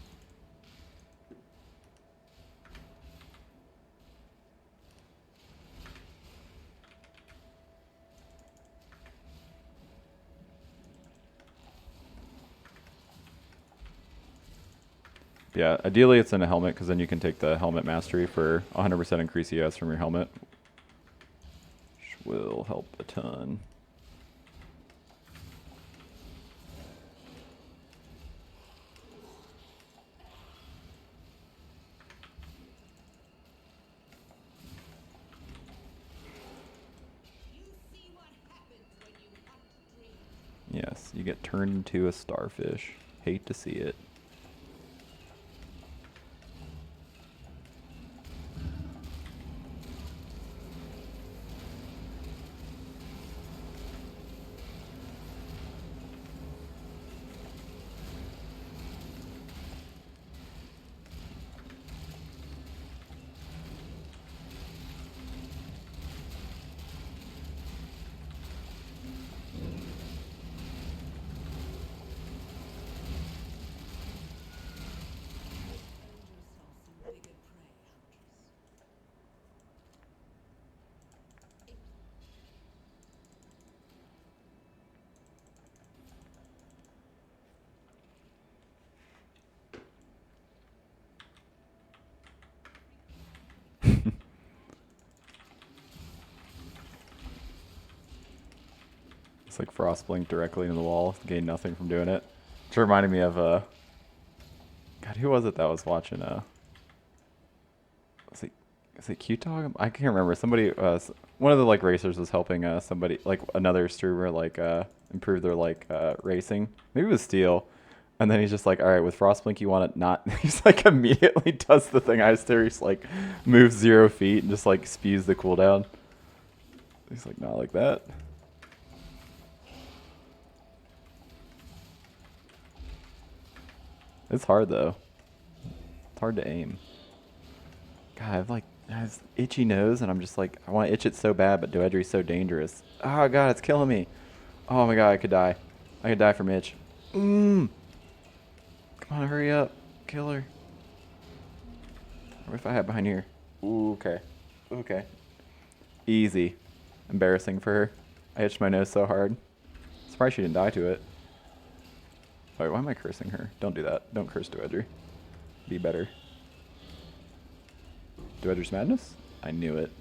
Yeah, ideally it's in a helmet because then you can take the helmet mastery for 100% increase ES from your helmet, which will help a ton. Yes, you get turned into a starfish. Hate to see it. It's like frost blink directly into the wall. Gain nothing from doing it. Which reminded me of God, who was it that was watching is it Q-Tog? I can't remember. Somebody one of the like racers was helping somebody, like another streamer, like improve their like racing. Maybe it was Steel. And then he's just like, all right, with Frostblink, you want it not... He's like immediately does the thing I was there. He's like moves 0 feet and just like spews the cooldown. He's like, not like that. It's hard though. It's hard to aim. God, I have itchy nose and I'm just like, I want to itch it so bad, but Doedry's so dangerous. Oh God, it's killing me. Oh my God, I could die. I could die from itch. Come on, hurry up. Kill her. What if I had behind here? Ooh, okay. Okay. Easy. Embarrassing for her. I itched my nose so hard. Surprised she didn't die to it. Wait, why am I cursing her? Don't do that. Don't curse Doedry. Be better. Doedry's madness? I knew it.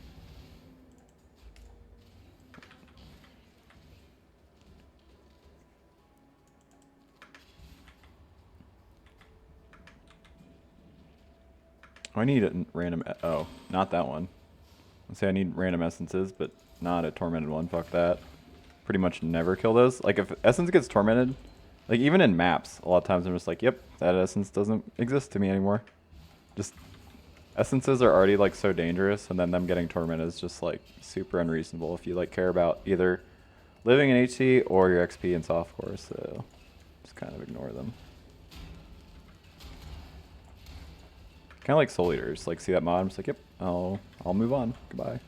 I need a random... Oh, not that one. Let's say I need random essences, but not a tormented one. Fuck that. Pretty much never kill those. Like, if essence gets tormented, like, even in maps, a lot of times I'm just like, yep, that essence doesn't exist to me anymore. Just... Essences are already, like, so dangerous, and then them getting tormented is just, like, super unreasonable if you, like, care about either living in HC or your XP in softcore, so just kind of ignore them. Kind of like Soul Eaters. Like, see that mod? I'm just like, yep, I'll move on. Goodbye.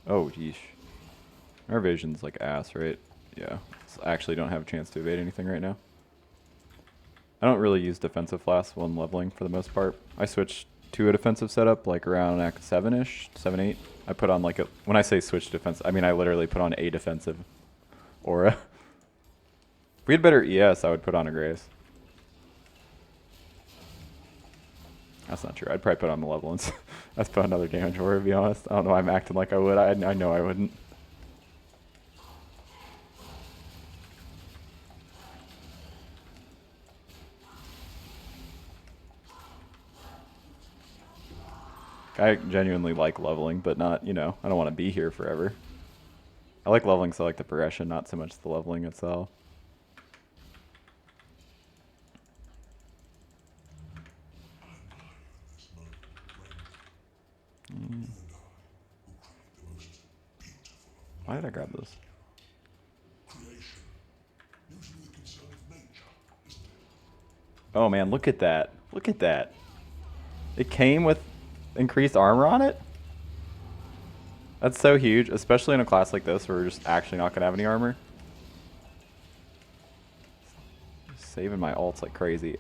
Oh, yeesh. Our evasion's like ass, right? Yeah. So I actually don't have a chance to evade anything right now. I don't really use defensive flasks when leveling for the most part. I switched to a defensive setup like around Act 7-ish, 7, 8. I put on like a... When I say switch defense, I mean I literally put on a defensive aura. If we had better ES, I would put on a Grace. That's not true. I'd probably put on Malevolence. Let's put another damage aura, to be honest. I don't know why I'm acting like I would. I know I wouldn't. I genuinely like leveling, but not, you know, I don't want to be here forever. I like leveling, so I like the progression, not so much the leveling itself. Why did I grab this? Oh man, look at that. Look at that. It came with increased armor on it? That's so huge, especially in a class like this where we're just actually not going to have any armor. Saving my ults like crazy.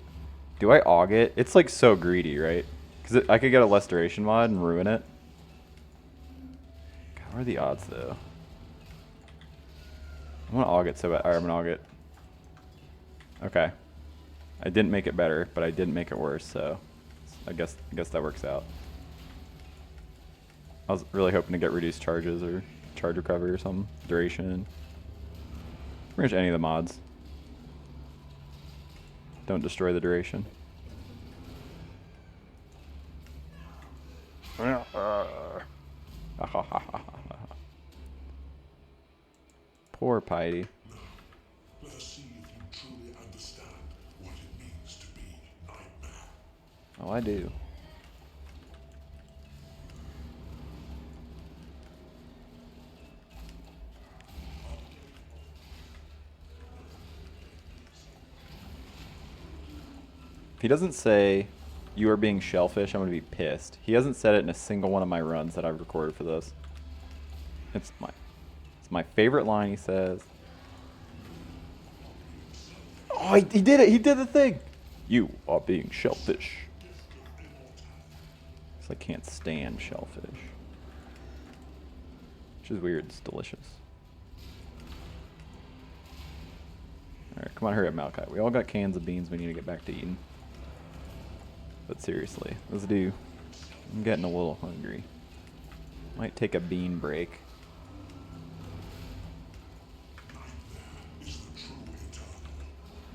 Do I AUG it? It's like so greedy, right? Because I could get a less duration mod and ruin it. God, what are the odds though? I want to AUG it so bad. Alright, I'm going to AUG it. Okay. I didn't make it better, but I didn't make it worse, so I guess that works out. I was really hoping to get reduced charges or charge recovery or something. Duration. Pretty much any of the mods. Don't destroy the duration. Poor Piety. Let's see if you truly understand what it means to be Nightmare. Oh, I do. If he doesn't say, you are being shellfish, I'm going to be pissed. He hasn't said it in a single one of my runs that I've recorded for this. It's my favorite line he says. Oh, he did it! He did the thing! You are being shellfish. I can't stand shellfish. Which is weird, it's delicious. Alright, come on, hurry up, Malachi. We all got cans of beans we need to get back to eating. But seriously, let's do... I'm getting a little hungry. Might take a bean break.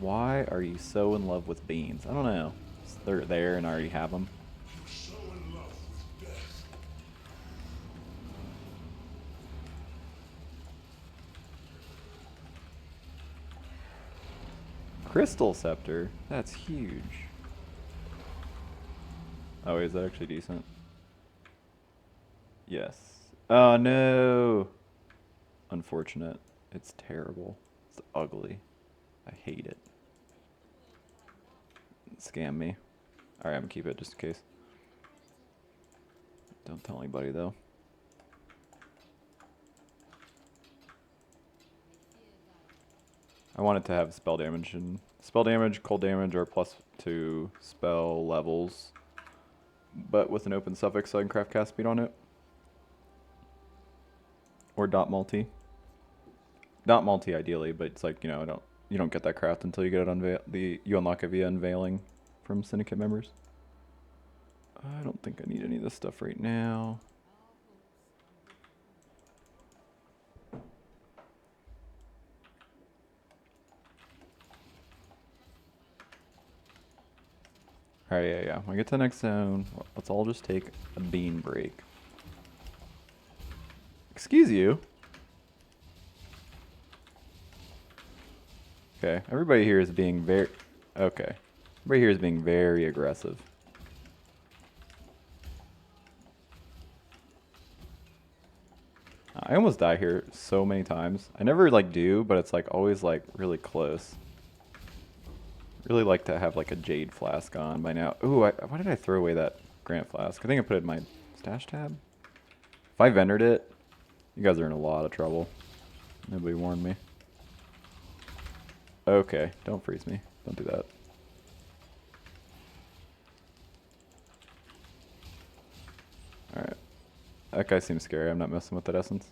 Why are you so in love with beans? I don't know. They're there and I already have them. You're so in love with death. Crystal Scepter? That's huge. Oh, wait, is that actually decent? Yes. Oh, no! Unfortunate. It's terrible. It's ugly. I hate it. Scam me. Alright, I'm gonna keep it just in case. Don't tell anybody, though. I want it to have spell damage and spell damage, cold damage, or plus 2 spell levels, but with an open suffix so I can craft cast speed on it. Or dot multi. Dot multi ideally, but it's like, you know, you don't get that craft until you get it you unlock it via unveiling from syndicate members. I don't think I need any of this stuff right now. Alright, yeah. When I get to the next zone, let's all just take a bean break. Excuse you. Okay, everybody here is being very... Okay. Everybody here is being very aggressive. I almost die here so many times. I never, like, do, but it's, like, always, like, really close. Really like to have, like, a jade flask on by now. Ooh, why did I throw away that Grant flask? I think I put it in my stash tab. If I vendored it, you guys are in a lot of trouble. Nobody warned me. Okay, don't freeze me. Don't do that. Alright. That guy seems scary. I'm not messing with that essence.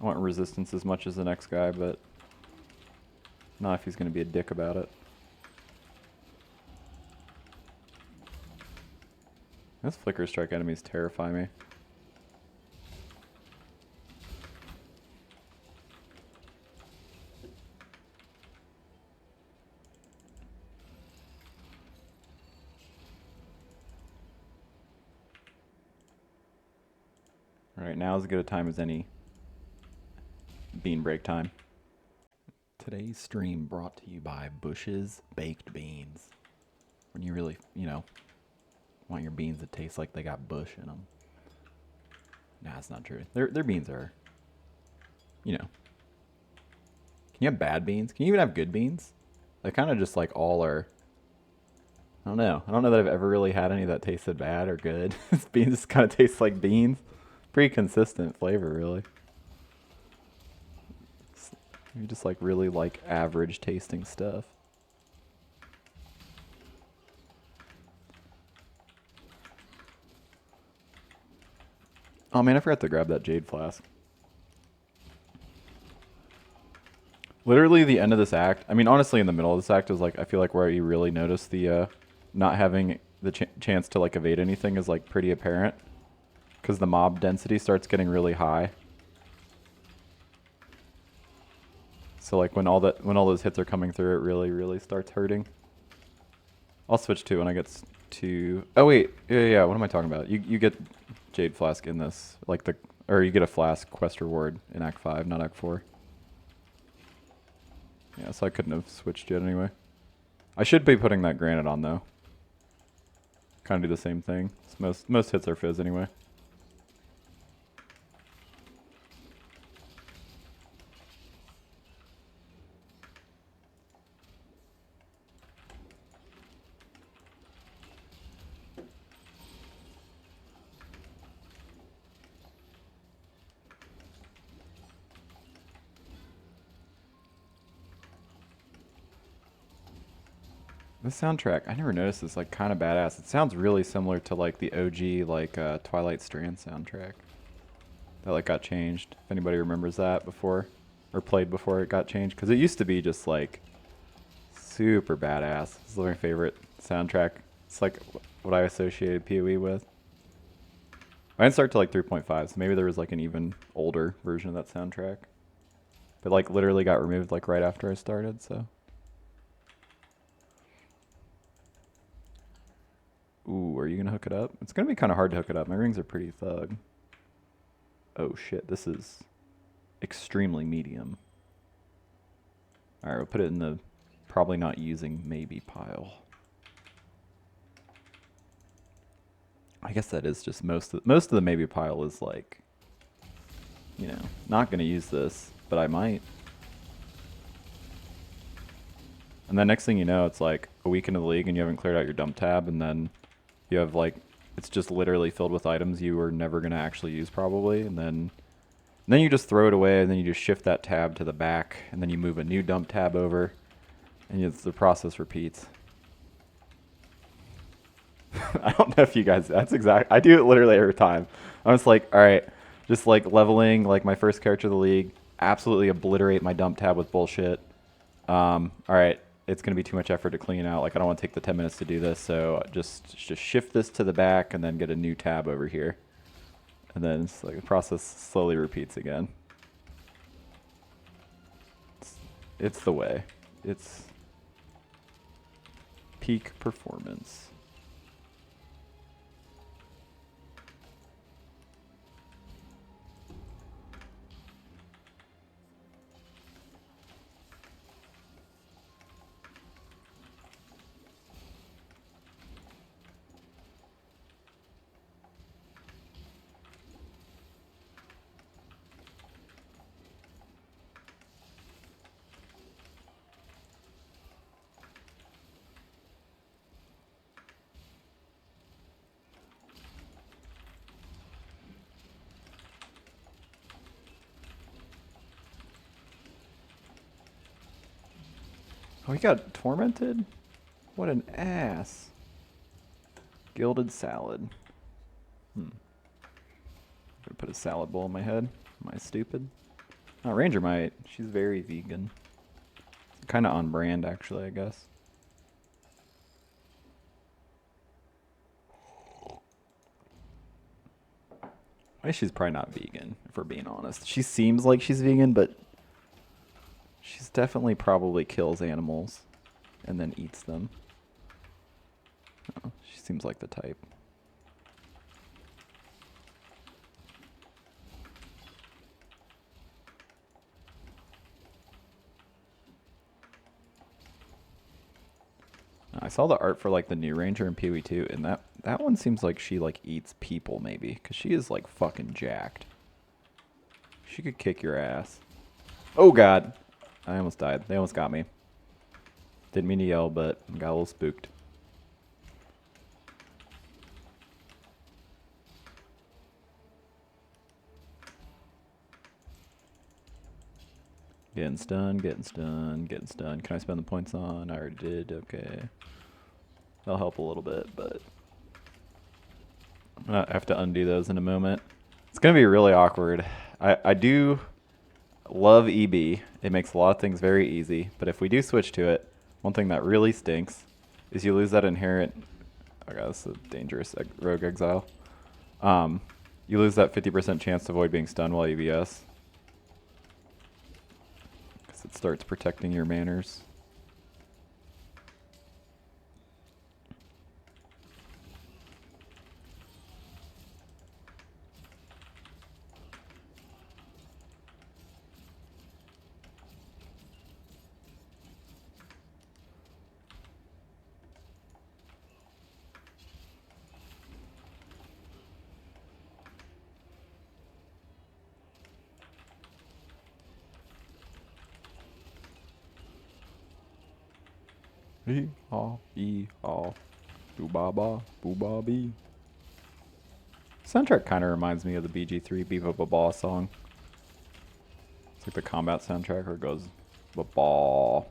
I want resistance as much as the next guy, but not if he's going to be a dick about it. Those flicker strike enemies terrify me. Alright, now is as good a time as any. Bean break time. Today's stream brought to you by Bush's Baked Beans. When you really, you know, want your beans to taste like they got bush in them. Nah, that's not true. Their beans are, you know. Can you have bad beans? Can you even have good beans? They kind of just like all are. I don't know. I don't know that I've ever really had any that tasted bad or good. Beans just kind of taste like beans. Pretty consistent flavor, really. You just like really like average tasting stuff. Oh man, I forgot to grab that jade flask. Literally the end of this act, I mean honestly in the middle of this act is like, I feel like where you really notice the not having the chance to like evade anything is like pretty apparent. Because the mob density starts getting really high. So like when all those hits are coming through, it really starts hurting. I'll switch to when I get to... Oh wait, yeah. What am I talking about? You get Jade Flask in this, like or you get a flask quest reward in Act 5, not Act 4. Yeah, so I couldn't have switched yet anyway. I should be putting that granite on though. Kind of do the same thing. Most hits are fizz anyway. This soundtrack, I never noticed this, like kind of badass. It sounds really similar to like the OG like Twilight Strand soundtrack that like got changed. If anybody remembers that before, or played before it got changed, because it used to be just like super badass. It's my favorite soundtrack. It's like what I associated PoE with. I didn't start to like 3.5, so maybe there was like an even older version of that soundtrack. But like literally got removed like right after I started, so. Ooh, are you gonna hook it up? It's gonna be kind of hard to hook it up. My rings are pretty thug. Oh shit, this is extremely medium. Alright, we'll put it in the probably not using maybe pile. I guess that is just most of the maybe pile is like, you know, not gonna use this, but I might. And then next thing you know, it's like a week into the league and you haven't cleared out your dump tab, and then you have like, it's just literally filled with items you were never gonna actually use probably, and then you just throw it away, and then you just shift that tab to the back, and then you move a new dump tab over, and the process repeats. I don't know if you guys, I do it literally every time. I'm just like, all right, just like leveling like my first character of the league, absolutely obliterate my dump tab with bullshit. All right, it's going to be too much effort to clean out. Like, I don't want to take the 10 minutes to do this, so just shift this to the back and then get a new tab over here. And then it's like the process slowly repeats again. It's the way. It's peak performance. Oh, he got tormented? What an ass. Gilded salad. I'm gonna put a salad bowl in my head. Am I stupid? Oh, Ranger might. She's very vegan. Kind of on brand, actually, I guess. I guess she's probably not vegan, if we're being honest. She seems like she's vegan, but she's definitely probably kills animals and then eats them. Oh, she seems like the type. I saw the art for like the new Ranger in PoE 2, and that one seems like she like eats people maybe, because she is like fucking jacked. She could kick your ass. Oh god, I almost died. They almost got me. Didn't mean to yell, but got a little spooked. Getting stunned, getting stunned, getting stunned. Can I spend the points on? I already did. Okay. That'll help a little bit, but I have to undo those in a moment. It's going to be really awkward. I do love EB. It makes a lot of things very easy, but if we do switch to it, one thing that really stinks is you lose that inherent... Oh god, this is a dangerous rogue exile. You lose that 50% chance to avoid being stunned while EBS. Because it starts protecting your manners. Hee-haw, hee-haw, boo-ba-ba, boo-ba-bee. Soundtrack kind of reminds me of the BG3 Beep-a-ba-ba song. It's like the combat soundtrack where it goes ba-ba,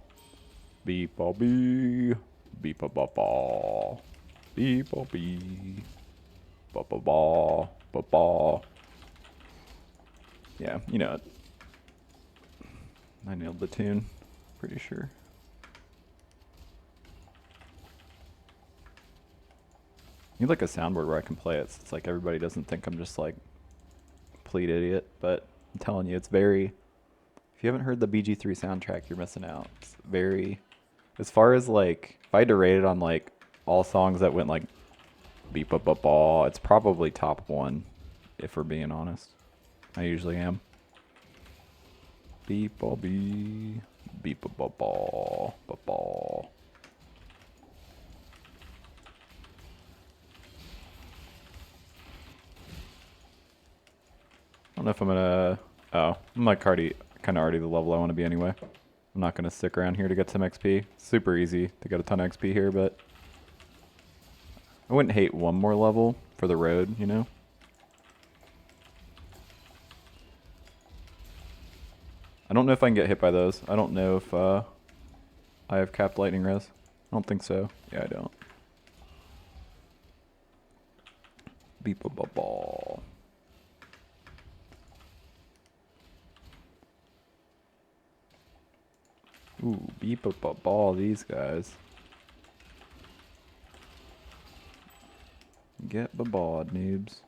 beep-a-bee, beep-a-ba-ba, beep-a-bee, ba-ba-ba, ba-ba. Yeah, you know it. I nailed the tune, pretty sure. I need like a soundboard where I can play it. So it's like everybody doesn't think I'm just like complete idiot, but I'm telling you, it's very. If you haven't heard the BG3 soundtrack, you're missing out. It's very. As far as like, if I had to rate it on like all songs that went like beep up up ball, it's probably top one, if we're being honest. I usually am. Beep ball beep beep up up ball ball. I don't know if I'm gonna. Oh, I'm like kind of already the level I want to be anyway. I'm not gonna stick around here to get some XP. Super easy to get a ton of XP here, but I wouldn't hate one more level for the road, you know? I don't know if I can get hit by those. I don't know if I have capped lightning res. I don't think so. Yeah, I don't. Beep a ball. Ooh, beep up a ball, these guys. Get babawed, noobs.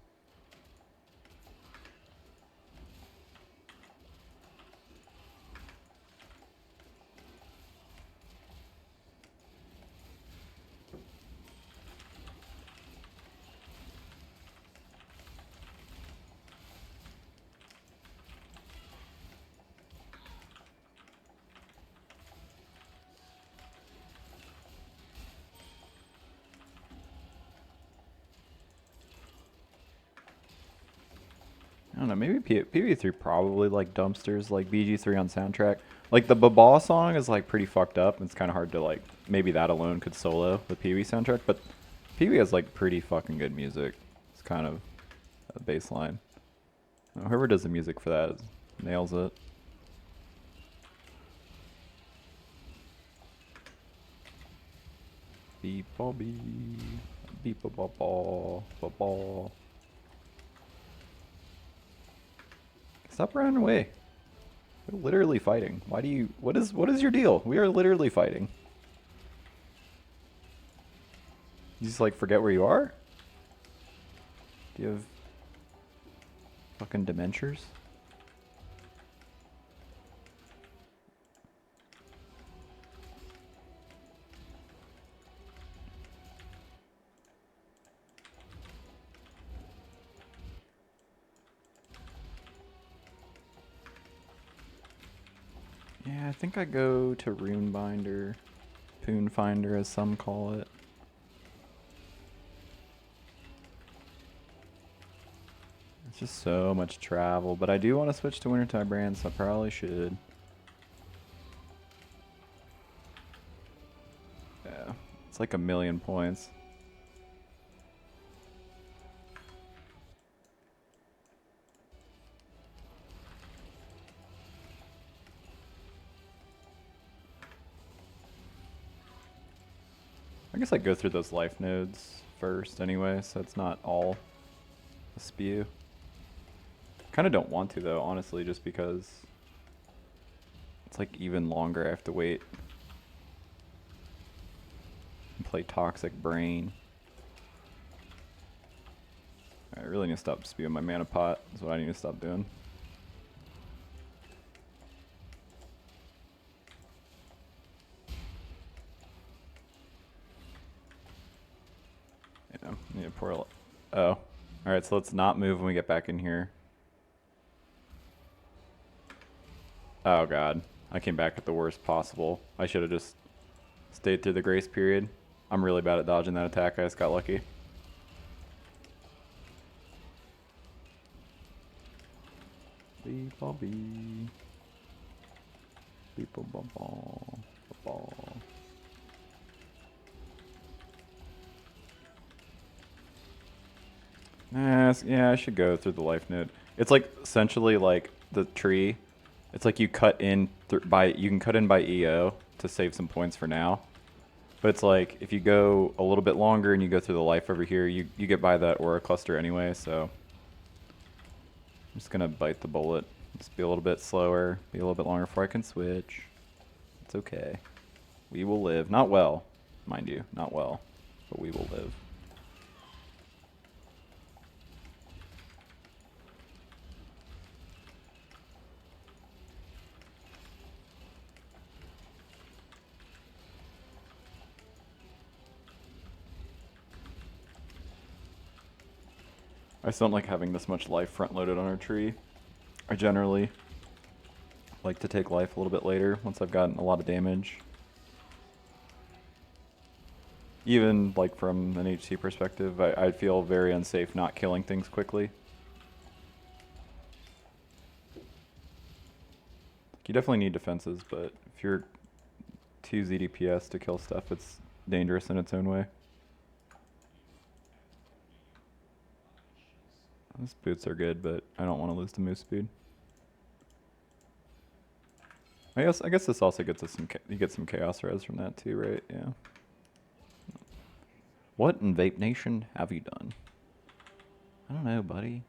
I don't know, maybe PB3 probably like dumpsters, like BG3 on soundtrack. Like the Baba song is like pretty fucked up, and it's kind of hard to like, maybe that alone could solo the PB soundtrack, but PB has like pretty fucking good music. It's kind of a baseline. Whoever does the music for that nails it. Beep ball beep, beep a ball ball. Stop running away. We're literally fighting. Why do you... What is your deal? We are literally fighting. You just like forget where you are? Do you have fucking dementias? Yeah, I think I go to Rune Binder, Poon Finder as some call it. It's just so much travel, but I do want to switch to Wintertide Brand, so I probably should. Yeah, it's like 1,000,000 points. I guess I go through those life nodes first anyway, so it's not all a spew. Kind of don't want to though, honestly, just because it's like even longer I have to wait and play Toxic Brain. I really need to stop spewing my mana pot, is what I need to stop doing. You know, need to pour a... Oh. Alright, so let's not move when we get back in here. Oh god. I came back at the worst possible. I should have just stayed through the grace period. I'm really bad at dodging that attack. I just got lucky. Beep ball beep. Beep ball ball ball. Yeah, I should go through the life node. It's like essentially like the tree. It's like you cut in you can cut in by EO to save some points for now. But it's like if you go a little bit longer and you go through the life over here, you get by that aura cluster anyway, so I'm just gonna bite the bullet Just be a little bit slower, be a little bit longer before I can switch. It's okay. We will live. Not well, mind you. Not well, but we will live. I just don't like having this much life front-loaded on our tree. I generally like to take life a little bit later once I've gotten a lot of damage. Even like from an HC perspective, I feel very unsafe not killing things quickly. You definitely need defenses, but if you're 2 ZDPS to kill stuff, it's dangerous in its own way. These boots are good, but I don't want to lose the move speed. I guess this also gets us some. You get some chaos res from that too, right? Yeah. What in Vape Nation have you done? I don't know, buddy.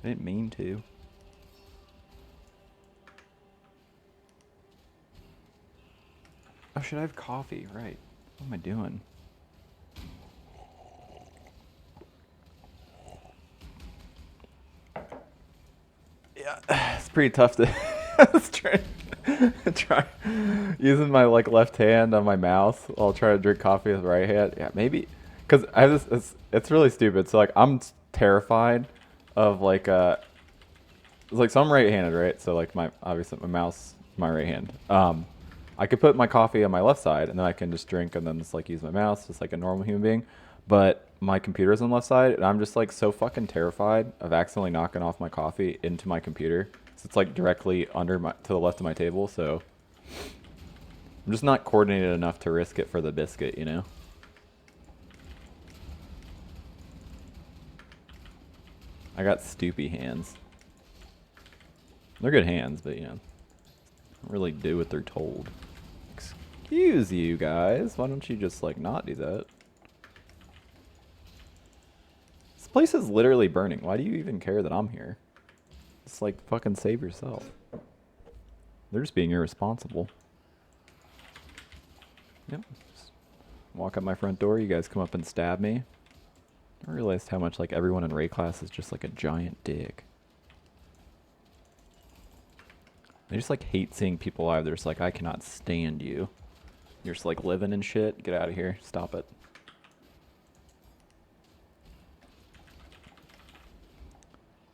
I didn't mean to. Oh, should I have coffee? Right. What am I doing? Yeah, it's pretty tough to try using my like left hand on my mouse while trying to drink coffee with the right hand. Yeah, maybe because I just it's really stupid. So like I'm terrified of like so I'm right-handed, right? So like obviously my mouse is my right hand. I could put my coffee on my left side and then I can just drink and then just like use my mouse just like a normal human being. But my computer's on the left side and I'm just like so fucking terrified of accidentally knocking off my coffee into my computer. So it's like directly to the left of my table, so I'm just not coordinated enough to risk it for the biscuit, you know? I got stoopy hands. They're good hands, but you know, don't really do what they're told. Excuse you guys, why don't you just like not do that? This place is literally burning. Why do you even care that I'm here? Just like fucking save yourself. They're just being irresponsible. Yep. Just walk up my front door, you guys come up and stab me. I realized how much like everyone in Ray class is just like a giant dick. I just like hate seeing people alive. They're just like, I cannot stand you. You're just like living and shit. Get out of here. Stop it.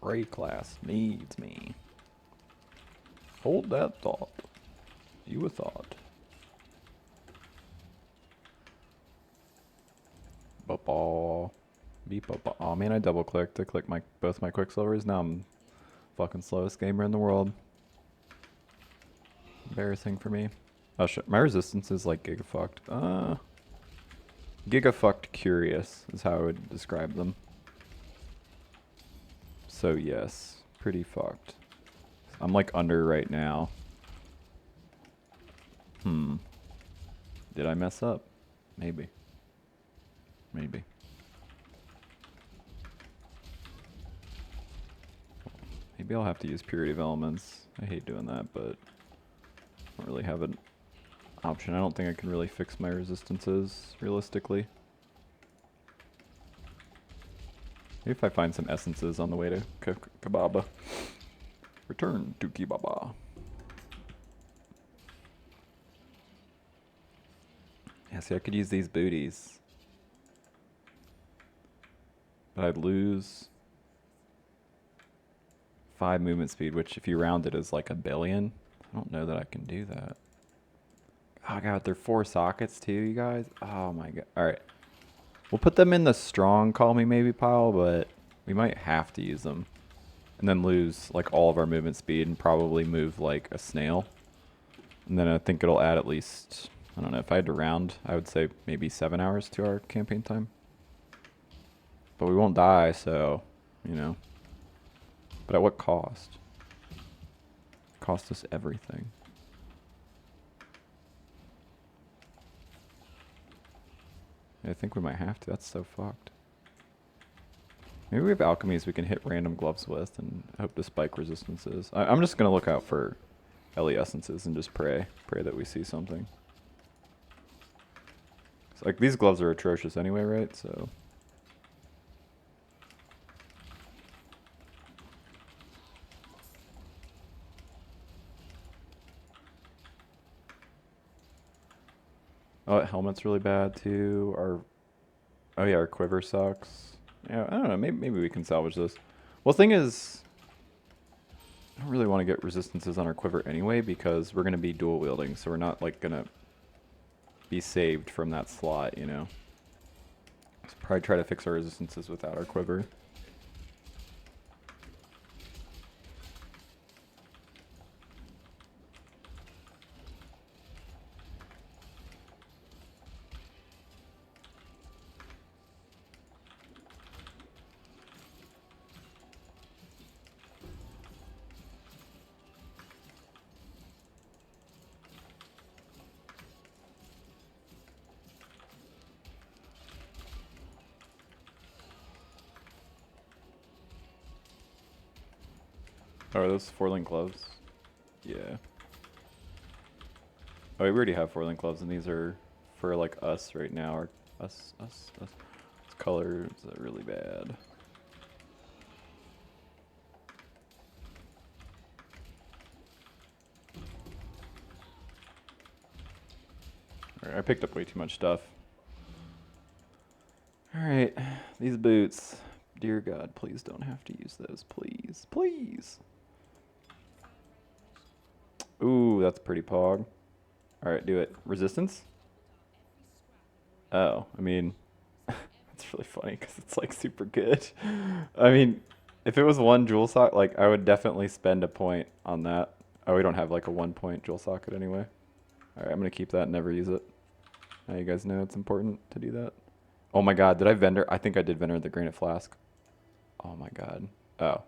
Ray class needs me. Hold that thought. You a thought. Ba-ba. Beep-ba-ba. Oh man, I double clicked to click both my quicksilvers. Now I'm fucking slowest gamer in the world. Embarrassing for me. Oh shit, my resistance is like gigafucked. Gigafucked curious is how I would describe them. So yes, pretty fucked. I'm like under right now. Did I mess up? Maybe. Maybe. Maybe I'll have to use Purity of Elements. I hate doing that, but I don't really have an option. I don't think I can really fix my resistances realistically. Maybe if I find some essences on the way to Kababa. Return to Kibaba. Yeah, see, I could use these booties. But I'd lose 5 movement speed, which if you round it is like 1 billion. I don't know that I can do that. Oh god, they're 4 sockets too, you guys? Oh my god. Alright. We'll put them in the strong call me maybe pile, but we might have to use them. And then lose like all of our movement speed and probably move like a snail. And then I think it'll add at least, I don't know, if I had to round, I would say maybe 7 hours to our campaign time. But we won't die, so, you know. But at what cost? Cost us everything. I think we might have to. That's so fucked. Maybe we have alchemies we can hit random gloves with and hope to spike resistances. I'm just going to look out for Ellie essences and just pray that we see something. So, like, these gloves are atrocious anyway, right? So oh, that helmet's really bad too. Oh yeah, our quiver sucks. Yeah, I don't know. Maybe we can salvage this. Well, the thing is, I don't really want to get resistances on our quiver anyway because we're gonna be dual wielding, so we're not like gonna be saved from that slot, you know. So probably try to fix our resistances without our quiver. Oh, are those 4-link gloves? Yeah. Oh, we already have 4-link gloves, and these are for like us right now. Or us. This colors are really bad. Alright, I picked up way too much stuff. Alright, these boots. Dear God, please don't have to use those. Please. Please. Ooh, that's pretty pog. Alright, do it. Resistance? Oh, I mean, it's really funny because it's like super good. I mean, if it was one jewel socket, like I would definitely spend a point on that. Oh, we don't have like a 1-point jewel socket anyway. Alright, I'm gonna keep that and never use it. Now you guys know it's important to do that. Oh my God, did I vendor? I think I did vendor the granite flask. Oh my God. Oh.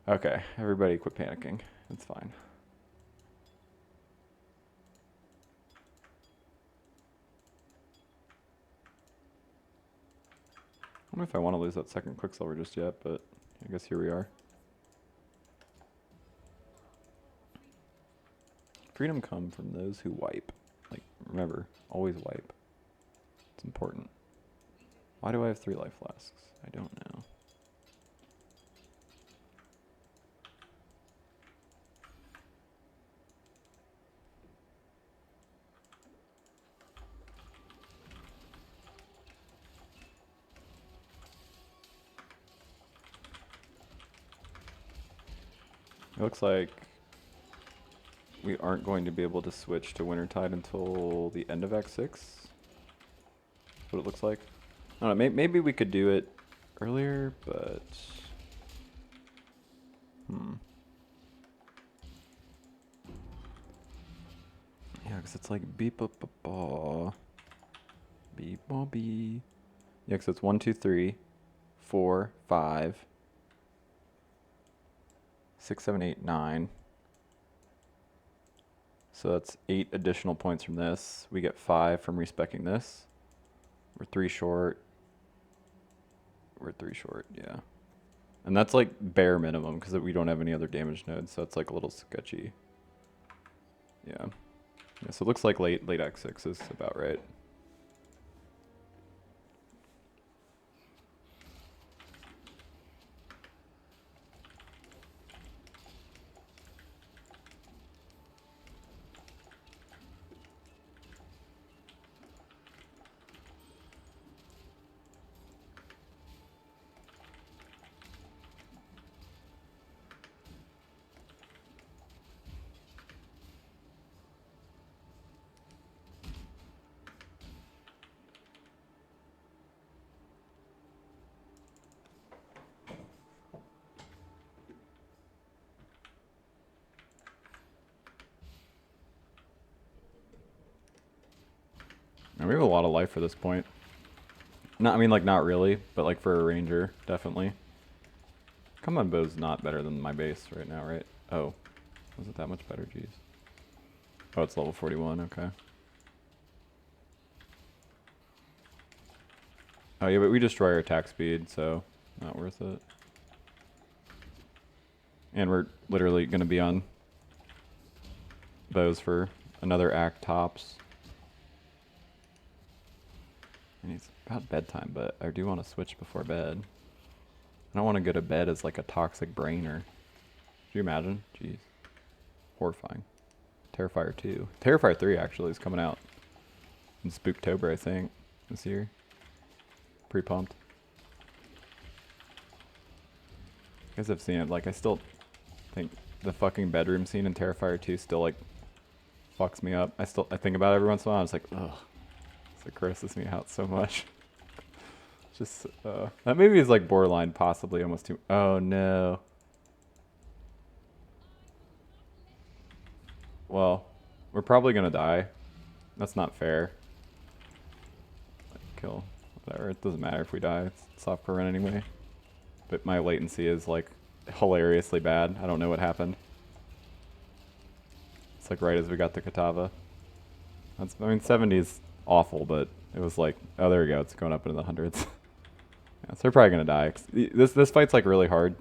Okay, everybody quit panicking. It's fine. I don't know if I want to lose that second Quicksilver just yet, but I guess here we are. Freedom come from those who wipe. Like, remember, always wipe. It's important. Why do I have 3 life flasks? I don't know. It looks like we aren't going to be able to switch to Wintertide until the end of Act 6. That's what it looks like. I don't know, maybe we could do it earlier, but... Yeah, because it's like beep up a ball. Beep bobby. Yeah, because it's 1, 2, 3, 4, 5, 6, 7, 8, 9. So that's 8 additional points from this. We get 5 from respecking this. We're 3 short. We're 3 short, yeah. And that's like bare minimum because we don't have any other damage nodes, so it's like a little sketchy. Yeah. Yeah, so it looks like late Act 6 is about right. And we have a lot of life for this point. Not, I mean, like, not really, but like for a ranger, definitely. Combat bow's not better than my base right now, right? Oh, was it that much better? Jeez. Oh, it's level 41, okay. Oh yeah, but we destroy our attack speed, so not worth it. And we're literally going to be on those for another act tops. And it's about bedtime, but I do want to switch before bed. I don't want to go to bed as like a toxic brainer. Could you imagine? Jeez. Horrifying. Terrifier 2. Terrifier 3 actually is coming out in Spooktober, I think, this year. Pretty pumped. You guys have seen it. Like, I still think the fucking bedroom scene in Terrifier 2 still, like, fucks me up. I think about it every once in a while. I was like, ugh. It grosses me out so much. Just, that movie is, like, borderline, possibly almost too... Oh, no. Well, we're probably gonna die. That's not fair. Kill. Whatever. It doesn't matter if we die. It's softcore run anyway. But my latency is like hilariously bad. I don't know what happened. It's like right as we got the Katava. I mean, 70 is awful, but it was like, oh, there we go. It's going up into the hundreds. Yeah, so we're probably gonna die. This fight's like really hard.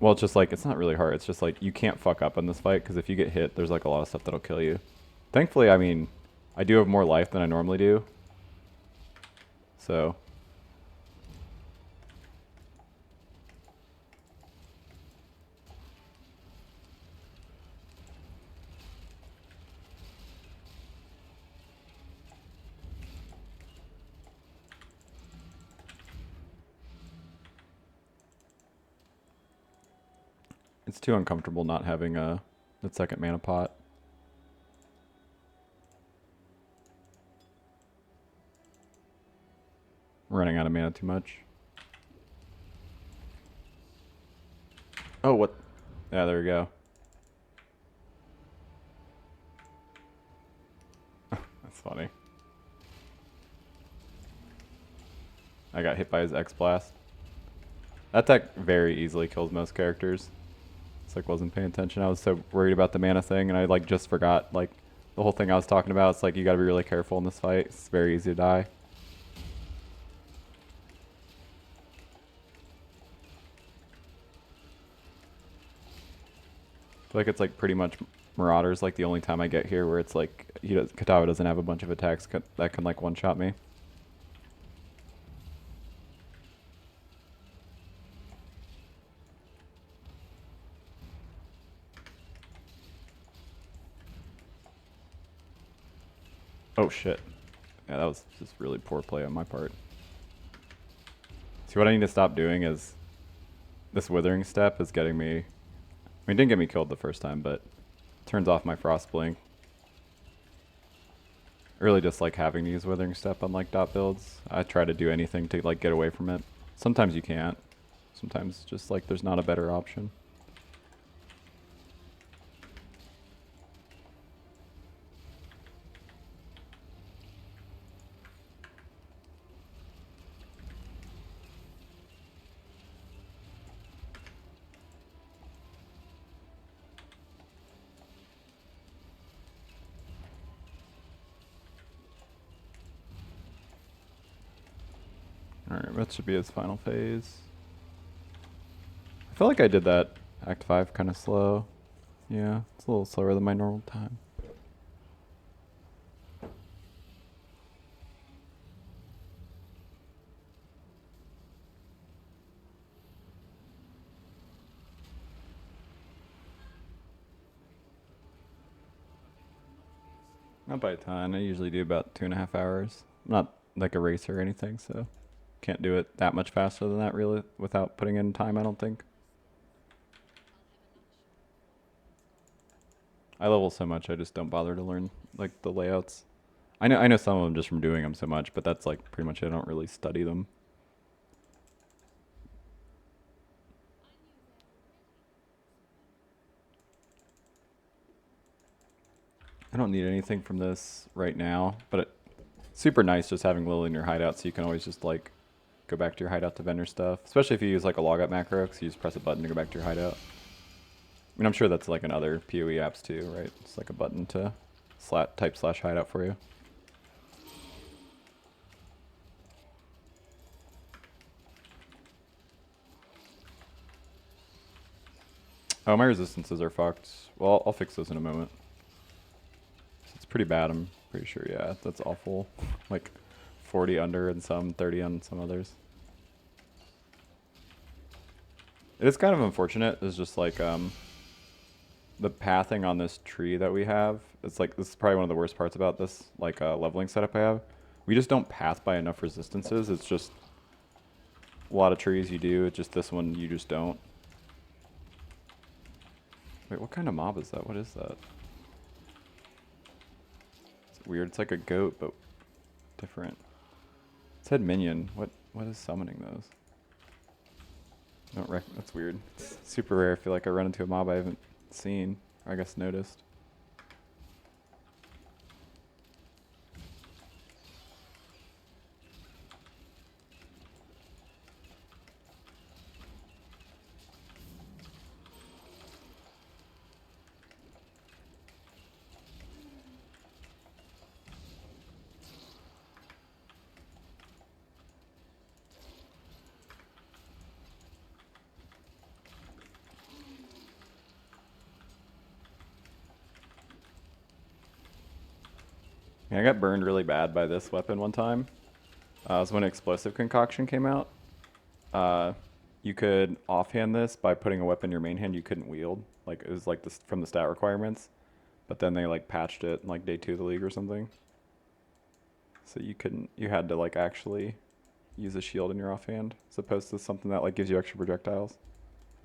Well, it's just like, it's not really hard. It's just like, you can't fuck up in this fight, because if you get hit, there's like a lot of stuff that'll kill you. Thankfully, I mean, I do have more life than I normally do. So. It's too uncomfortable not having the second mana pot. Running out of mana too much. Oh, what? Yeah, there we go. That's funny. I got hit by his X-Blast. That deck very easily kills most characters. It's like wasn't paying attention. I was so worried about the mana thing, and I like just forgot like the whole thing I was talking about. It's like you gotta be really careful in this fight. It's very easy to die. I feel like it's like pretty much Marauder's like the only time I get here where it's like Katava doesn't have a bunch of attacks that can like one-shot me. Oh shit. Yeah, that was just really poor play on my part. See, what I need to stop doing is this Withering Step is getting me... I mean, it didn't get me killed the first time, but it turns off my Frost Blink. I really just like having to use Withering Step on like dot builds. I try to do anything to like get away from it. Sometimes you can't. Sometimes just like there's not a better option. Alright, that should be his final phase. I feel like I did that Act 5 kind of slow. Yeah, it's a little slower than my normal time. Not by a ton. I usually do about 2.5 hours. I'm not like a racer or anything, so can't do it that much faster than that really without putting in time, I don't think. I level so much I just don't bother to learn like the layouts. I know some of them just from doing them so much, but that's like pretty much I don't really study them. I don't need anything from this right now, but it's super nice just having Lily in your hideout so you can always just like go back to your hideout to vendor stuff. Especially if you use like a logout macro, because you just press a button to go back to your hideout. I mean, I'm sure that's like in other PoE apps too, right? It's like a button to type /hideout for you. Oh, my resistances are fucked. Well, I'll fix those in a moment. It's pretty bad, I'm pretty sure. Yeah, that's awful. Like 40 under and some, 30 on some others. It is kind of unfortunate. It's just like the pathing on this tree that we have. It's like, this is probably one of the worst parts about this like leveling setup I have. We just don't path by enough resistances. It's just a lot of trees you do. It's just this one you just don't. Wait, what kind of mob is that? What is that? It's weird. It's like a goat, but different. It said minion. What is summoning those? That's weird. It's super rare. I feel like I run into a mob I haven't seen, or I guess noticed. Yeah, I got burned really bad by this weapon one time. It was when Explosive Concoction came out. You could offhand this by putting a weapon in your main hand you couldn't wield. Like, it was like this from the stat requirements. But then they like patched it in like day 2 of the league or something. So you had to like actually use a shield in your offhand as opposed to something that like gives you extra projectiles.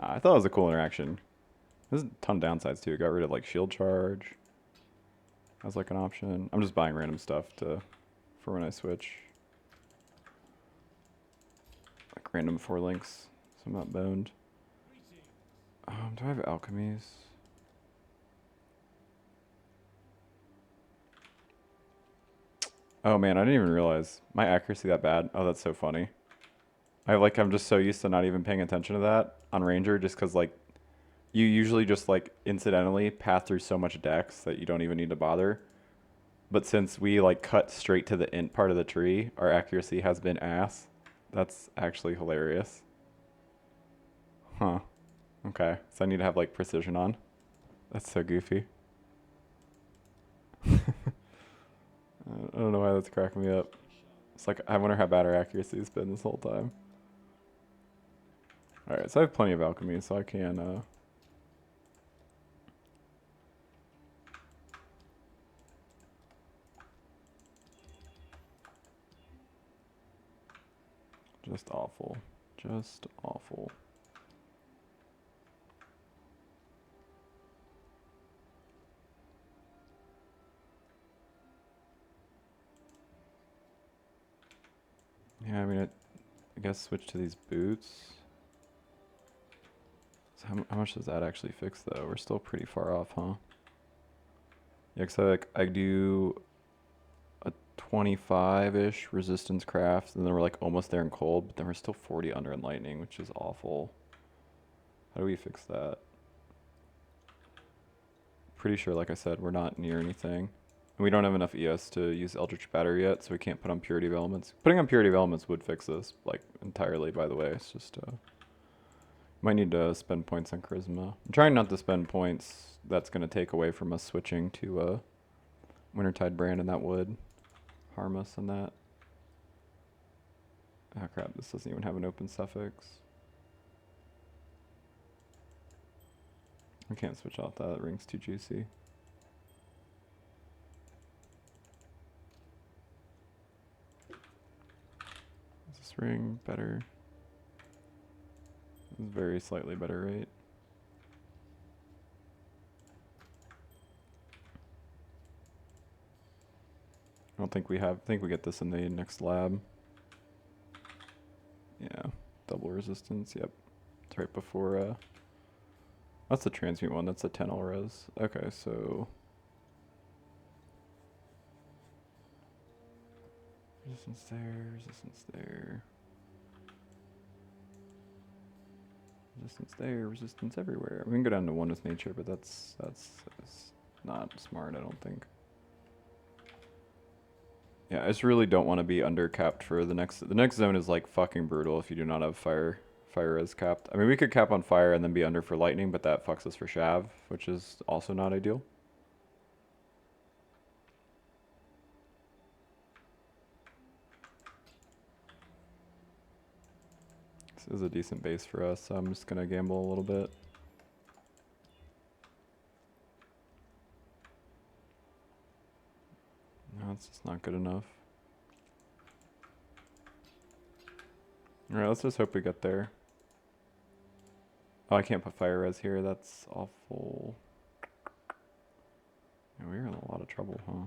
I thought it was a cool interaction. There's a ton of downsides too. It got rid of like shield charge as like an option. I'm just buying random stuff for when I switch. Like random 4 links, so I'm not boned. Do I have alchemies? Oh man, I didn't even realize my accuracy that bad. Oh, that's so funny. I'm just so used to not even paying attention to that on Ranger, just because like you usually just like incidentally path through so much dex that you don't even need to bother. But since we like cut straight to the int part of the tree, our accuracy has been ass. That's actually hilarious. Huh. Okay, so I need to have like precision on. That's so goofy. I don't know why that's cracking me up. It's like, I wonder how bad our accuracy has been this whole time. Alright, so I have plenty of alchemy, so I can, just awful. Just awful. Yeah, I mean, I guess switch to these boots. So how much does that actually fix, though? We're still pretty far off, huh? Yeah, because I do a 25-ish resistance craft, and then we're like almost there in cold, but then we're still 40 under in lightning, which is awful. How do we fix that? Pretty sure, like I said, we're not near anything. And we don't have enough ES to use Eldritch Battery yet, so we can't put on Purity of Elements. Putting on Purity of Elements would fix this, like, entirely, by the way. It's just, might need to spend points on Charisma. I'm trying not to spend points. That's going to take away from us switching to Wintertide Brand, and that would harm us in that. Oh crap, this doesn't even have an open suffix. I can't switch out that, ring's too juicy. Is this ring better? This is very slightly better rate. I don't think we have, I think we get this in the next lab. Yeah, double resistance, yep. It's right before, that's the transmute one, that's a 10 all res. Okay, so. Resistance there, resistance there. Resistance there, resistance everywhere. We can go down to 1 with nature, but that's not smart, I don't think. Yeah, I just really don't want to be undercapped for the next zone is like fucking brutal if you do not have fire is capped. I mean, we could cap on fire and then be under for lightning, but that fucks us for shav, which is also not ideal. This is a decent base for us, so I'm just gonna gamble a little bit. No, it's just not good enough. Alright, let's just hope we get there. Oh, I can't put fire res here, that's awful. Yeah, we're in a lot of trouble, huh?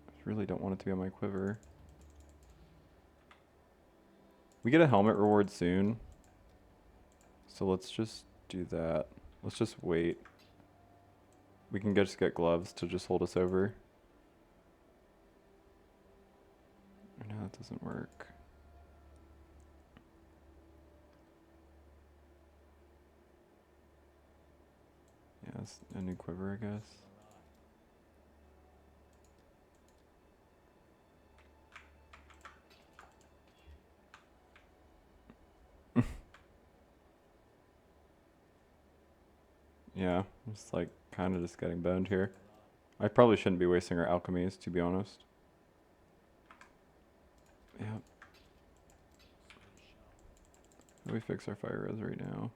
I really don't want it to be on my quiver. We get a helmet reward soon. So let's just do that. Let's just wait. We can just get gloves to just hold us over. No, that doesn't work. Yeah, it's a new quiver, I guess. Yeah, it's like kind of just getting boned here. I probably shouldn't be wasting our alchemies, to be honest. Yeah. How do we fix our fire res right now?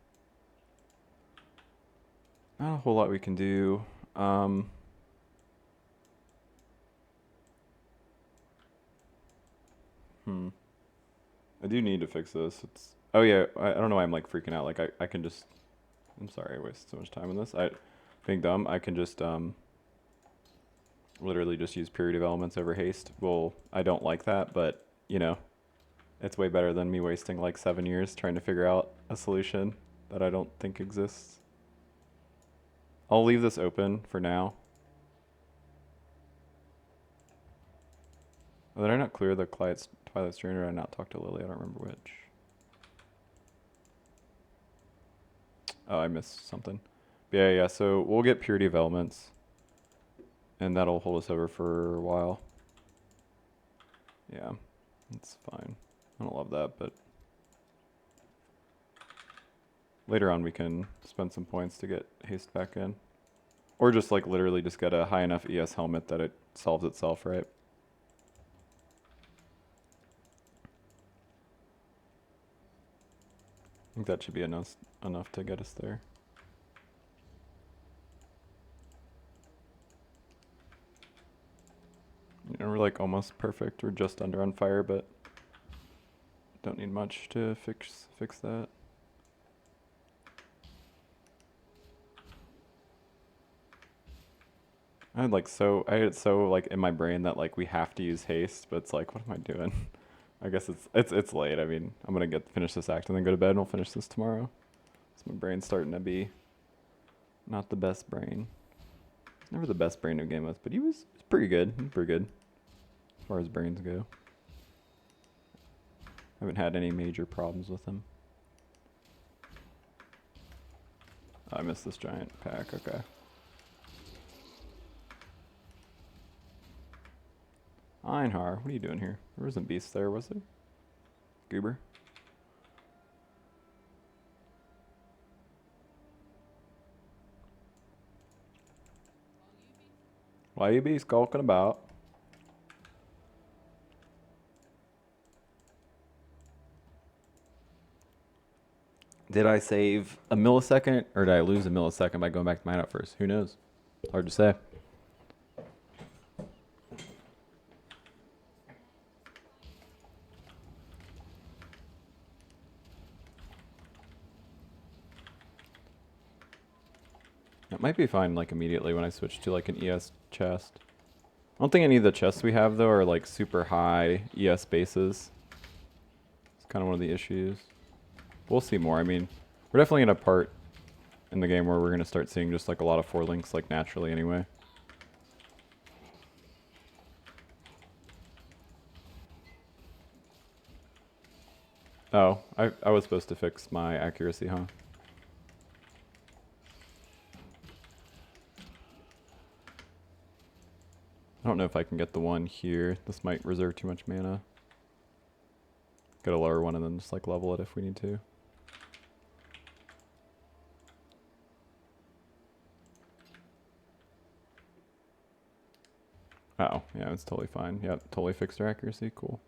Not a whole lot we can do. I do need to fix this. It's oh yeah, I don't know why I'm like freaking out. Like I can just I'm sorry I wasted so much time on this. Being dumb, I can just literally just use period of elements over haste. Well, I don't like that, but you know, it's way better than me wasting like 7 years trying to figure out a solution that I don't think exists. I'll leave this open for now. Oh, did I not clear the Twilight Strain, or did I not talk to Lily? I don't remember which. Oh, I missed something. But yeah, so we'll get Purity of Elements. And that'll hold us over for a while. Yeah, that's fine. I don't love that, but later on we can spend some points to get haste back in. Or just like literally just get a high enough ES helmet that it solves itself, right? I think that should be enough to get us there. You know, we're like almost perfect. We're just under on fire, but don't need much to fix that. I had it so like in my brain that like we have to use haste, but it's like, what am I doing? I guess it's late. I mean, I'm gonna finish this act and then go to bed, and we'll finish this tomorrow. So my brain's starting to be not the best brain. It's never the best brain to game with, but he was pretty good. He's pretty good as far as brains go. Haven't had any major problems with him. Oh, I missed this giant pack. Okay. Einhar, what are you doing here? There wasn't beast there, was there? Goober. Why you be skulking about? Did I save a millisecond, or did I lose a millisecond by going back to mine up first? Who knows? Hard to say. It might be fine like immediately when I switch to like an ES chest. I don't think any of the chests we have though are like super high ES bases. It's kind of one of the issues. We'll see more. I mean, we're definitely in a part in the game where we're going to start seeing just like a lot of 4 links like naturally anyway. Oh, I was supposed to fix my accuracy, huh? I don't know if I can get the one here. This might reserve too much mana. get a lower one and then just like level it if we need to. Oh, yeah, it's totally fine. Yep, totally fixed our accuracy. Cool.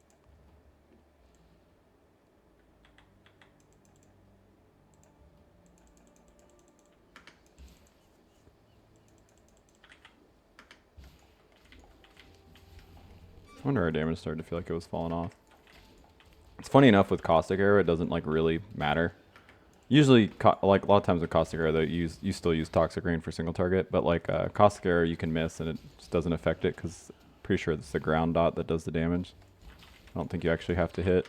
I wonder our damage started to feel like it was falling off. It's funny enough with Caustic Arrow, it doesn't like really matter. Usually, like a lot of times with Caustic Arrow, you still use Toxic Rain for single target, but like Caustic Arrow you can miss and it just doesn't affect it because pretty sure it's the ground dot that does the damage. I don't think you actually have to hit.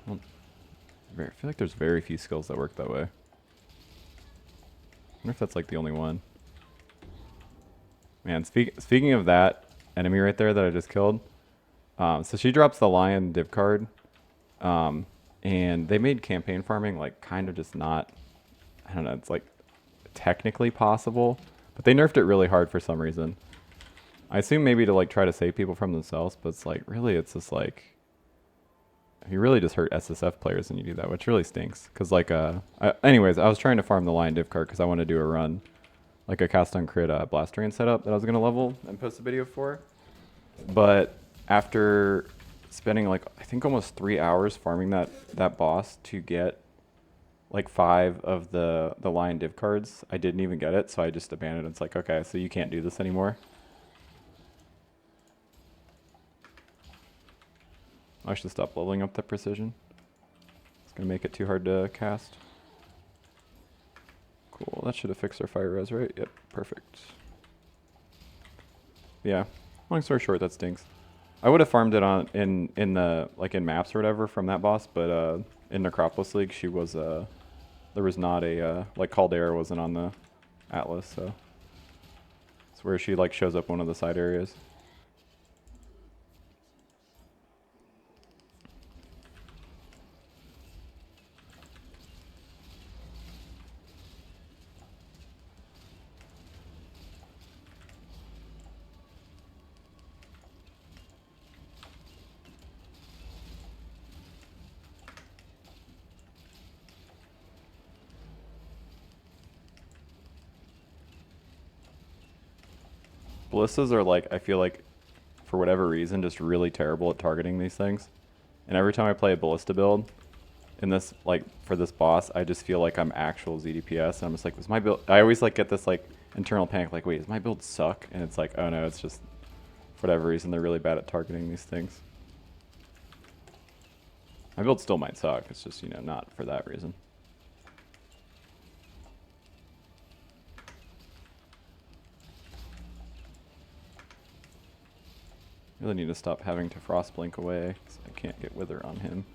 I feel like there's very few skills that work that way. I wonder if that's like the only one. Man, speaking of that enemy right there that I just killed, so she drops the Lion div card, and they made campaign farming like kind of just not, I don't know, it's like technically possible, but they nerfed it really hard for some reason. I assume maybe to like try to save people from themselves, but it's like really it's just like, you really just hurt SSF players when you do that, which really stinks. Cause like, anyways, I was trying to farm the Lion div card because I want to do a run, like a cast on crit blast rain setup that I was gonna level and post a video for. But after spending like I think almost 3 hours farming that boss to get like 5 of the Lion div cards, I didn't even get it, so I just abandoned. It's like, okay, so you can't do this anymore. I should stop leveling up the precision. It's gonna make it too hard to cast. Cool, that should have fixed our fire res, right? Yep, perfect. Yeah, long story short, that stinks. I would have farmed it on in the like in maps or whatever from that boss, but in Necropolis League she was there was not a like Caldera wasn't on the Atlas, so it's where she like shows up one of the side areas. Ballistas are like, I feel like, for whatever reason, just really terrible at targeting these things. And every time I play a Ballista build, in this, like, for this boss, I just feel like I'm actual ZDPS. And I'm just like, was my build, I always like get this like internal panic, like, wait, does my build suck? And it's like, oh no, it's just, for whatever reason, they're really bad at targeting these things. My build still might suck, it's just, you know, not for that reason. Really need to stop having to frost blink away, because I can't get wither on him.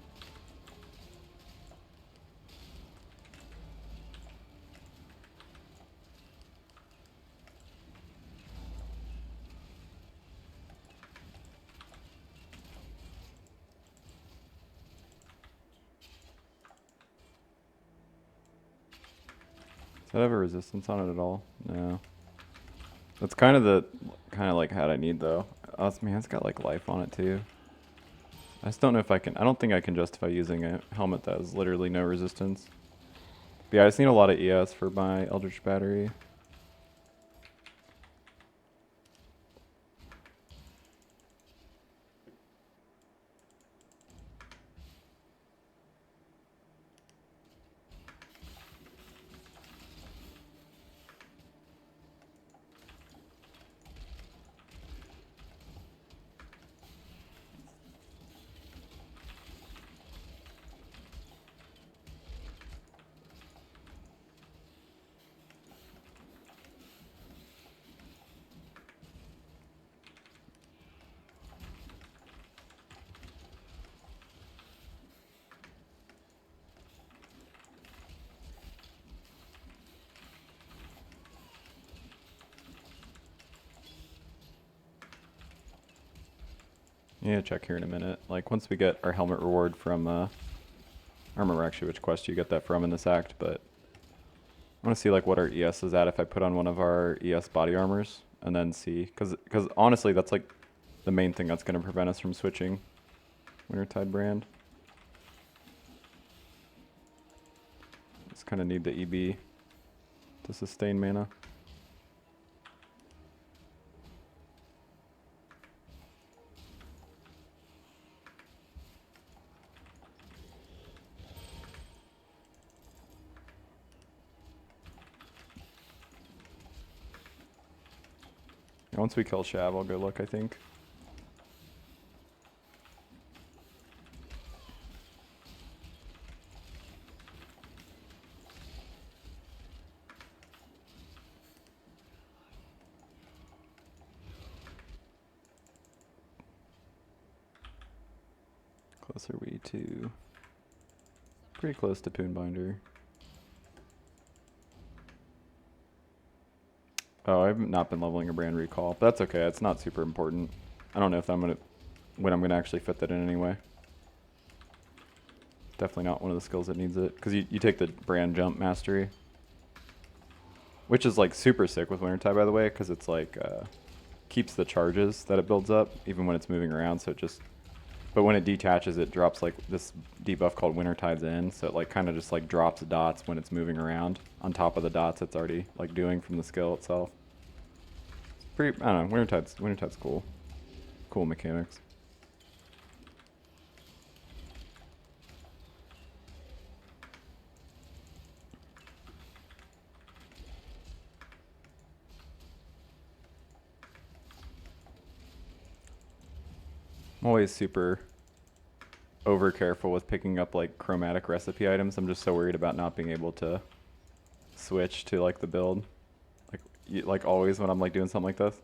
Does that have a resistance on it at all? No. That's kind of like hat I need though. Oh, man, it's got like life on it too. I just don't know if I can. I don't think I can justify using a helmet that has literally no resistance. But yeah, I just need a lot of ES for my Eldritch Battery. Yeah, check here in a minute. Like once we get our helmet reward from, I don't remember actually which quest you get that from in this act, but I want to see like what our ES is at if I put on one of our ES body armors and then see, because honestly that's like the main thing that's going to prevent us from switching Wintertide Brand. Just kind of need the EB to sustain mana. Once we kill Shav, I'll go look, I think. Close are we to? Pretty close to Poonbinder. Oh, I've not been leveling a brand recall, but that's okay. It's not super important. I don't know if when I'm gonna actually fit that in anyway. Definitely not one of the skills that needs it, because you take the brand jump mastery, which is like super sick with Wintertide, by the way, because it's like keeps the charges that it builds up even when it's moving around. So it just, but when it detaches, it drops like this debuff called Wintertide's End. So it like kind of just like drops dots when it's moving around on top of the dots it's already like doing from the skill itself. Pretty, I don't know, Wintertide's cool. Cool mechanics. I'm always super over careful with picking up like chromatic recipe items. I'm just so worried about not being able to switch to like the build. Like always when I'm like doing something like this.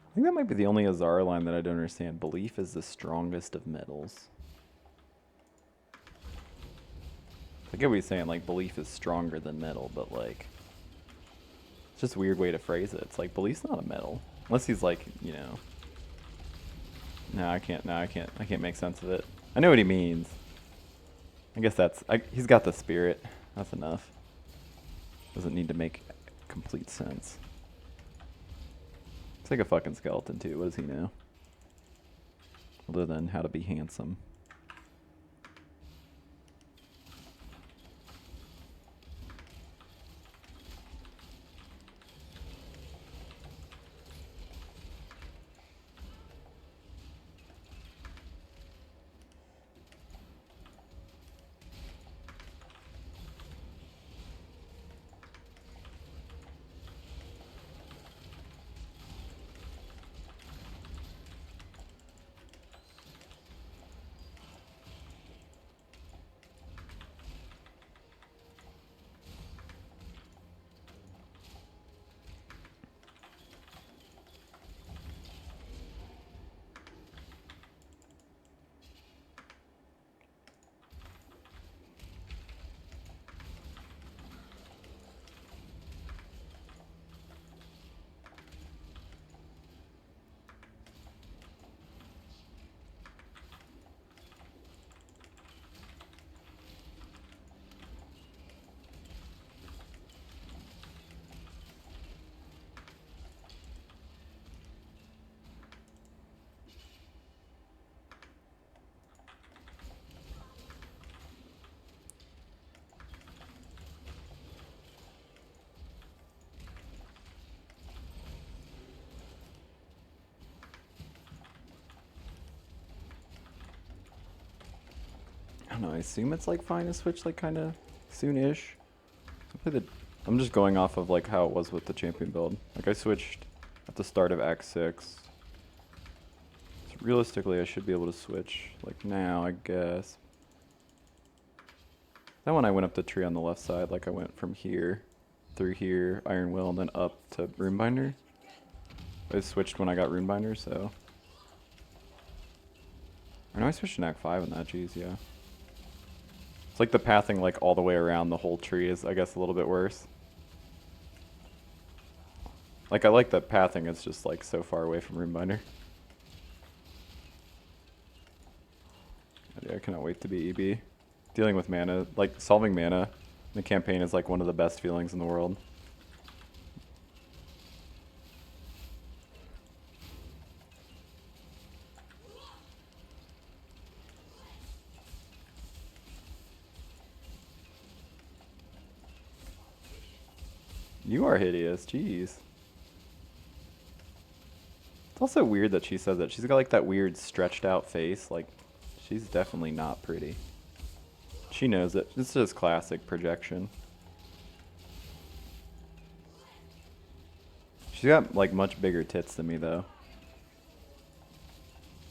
I think that might be the only Azara line that I don't understand. Belief is the strongest of metals. I get what he's saying, like belief is stronger than metal, but like it's just a weird way to phrase it. It's like belief's not a metal. Unless he's like, you know. No, I can't make sense of it. I know what he means. I guess he's got the spirit. That's enough. Doesn't need to make complete sense. It's like a fucking skeleton too. What does he know? Other than how to be handsome. I don't know, I assume it's like fine to switch like kind of soon-ish. I'll play the I'm just going off of like how it was with the champion build. Like I switched at the start of Act 6. So realistically I should be able to switch like now, I guess. That one I went up the tree on the left side, like I went from here through here, Iron Will, and then up to Runebinder. I switched when I got Runebinder, so. I know I switched in Act 5 on that, geez, yeah. It's like the pathing like all the way around the whole tree is, I guess, a little bit worse. Like I like the pathing, it's just like so far away from Runebinder. Yeah, I cannot wait to be EB. Dealing with mana, like solving mana in the campaign is like one of the best feelings in the world. You are hideous, jeez. It's also weird that she says that. She's got like that weird stretched out face, like she's definitely not pretty. She knows it. It's just classic projection. She's got like much bigger tits than me though.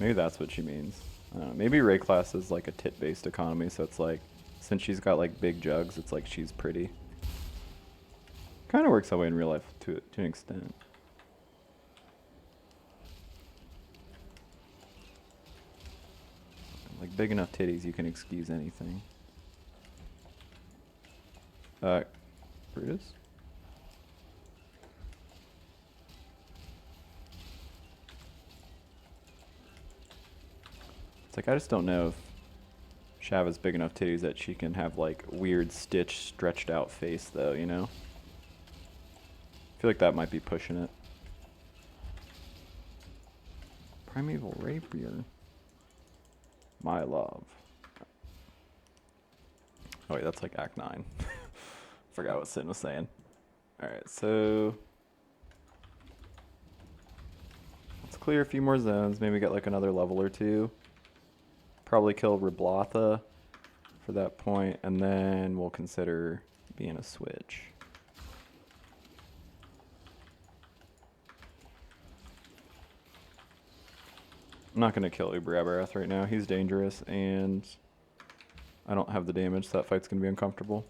Maybe that's what she means. I don't know. Maybe Ray class is like a tit-based economy, so it's like, since she's got like big jugs, it's like she's pretty. Kind of works that way in real life to an extent. Like big enough titties, you can excuse anything. Brutus? It's like, I just don't know if Shav has big enough titties that she can have like weird stitch stretched out face though, you know? I feel like that might be pushing it. Primeval Rapier. My love. Oh wait, that's like Act 9. Forgot what Sin was saying. Alright, so let's clear a few more zones, maybe get like another level or two. Probably kill Reblotha for that point, and then we'll consider being a switch. I'm not going to kill Uber Abarath right now. He's dangerous, and I don't have the damage, so that fight's going to be uncomfortable.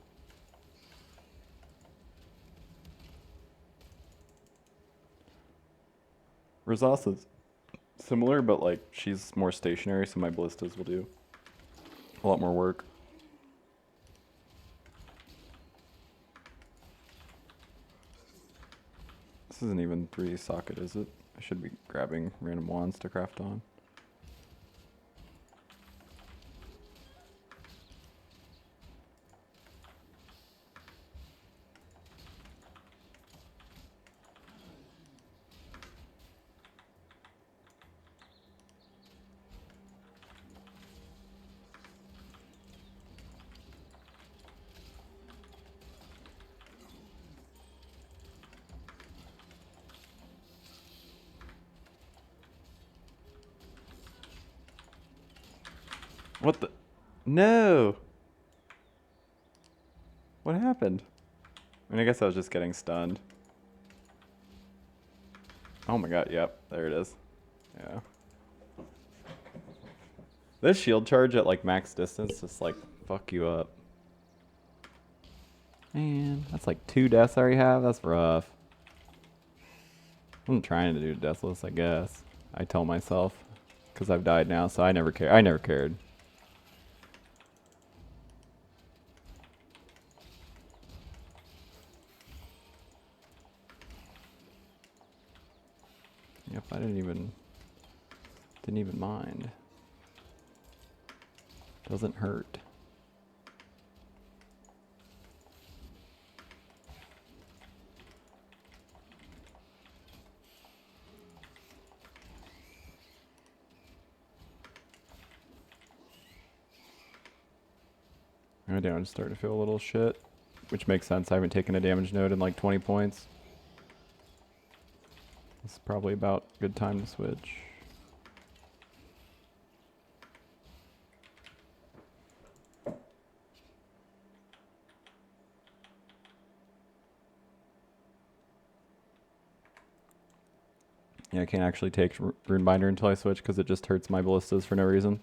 Rosasa's similar, but like she's more stationary, so my ballistas will do a lot more work. This isn't even 3 socket, is it? I should be grabbing random wands to craft on. What the? No! What happened? I mean, I guess I was just getting stunned. Oh my god, yep, there it is. Yeah. This shield charge at like max distance just like fuck you up. Man, that's like 2 deaths I already have? That's rough. I'm trying to do deathless, I guess. I tell myself. Because I've died now, so I never care. I never cared. Yep, I didn't even mind. Doesn't hurt. My damage is starting to feel a little shit, which makes sense. I haven't taken a damage node in like 20 points. It's probably about good time to switch. Yeah, I can't actually take Rune Binder until I switch because it just hurts my ballistas for no reason.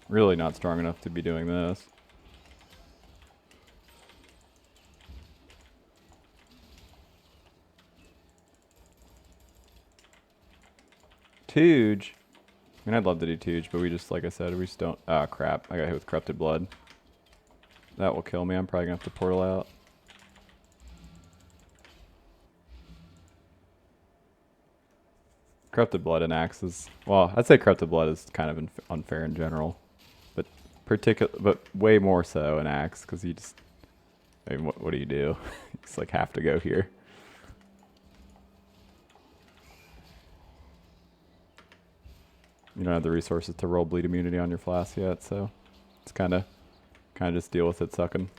Really not strong enough to be doing this. Tooge. I mean, I'd love to do Tooge, but we just, like I said, we just don't. Ah, crap. I got hit with Corrupted Blood. That will kill me. I'm probably going to have to portal out. Corrupted Blood and Axe is... Well, I'd say Corrupted Blood is kind of unfair in general. But way more so in Axe, because you just... I mean, what do you do? You just, like, have to go here. You don't have the resources to roll bleed immunity on your flask yet, so it's kind of just deal with it sucking.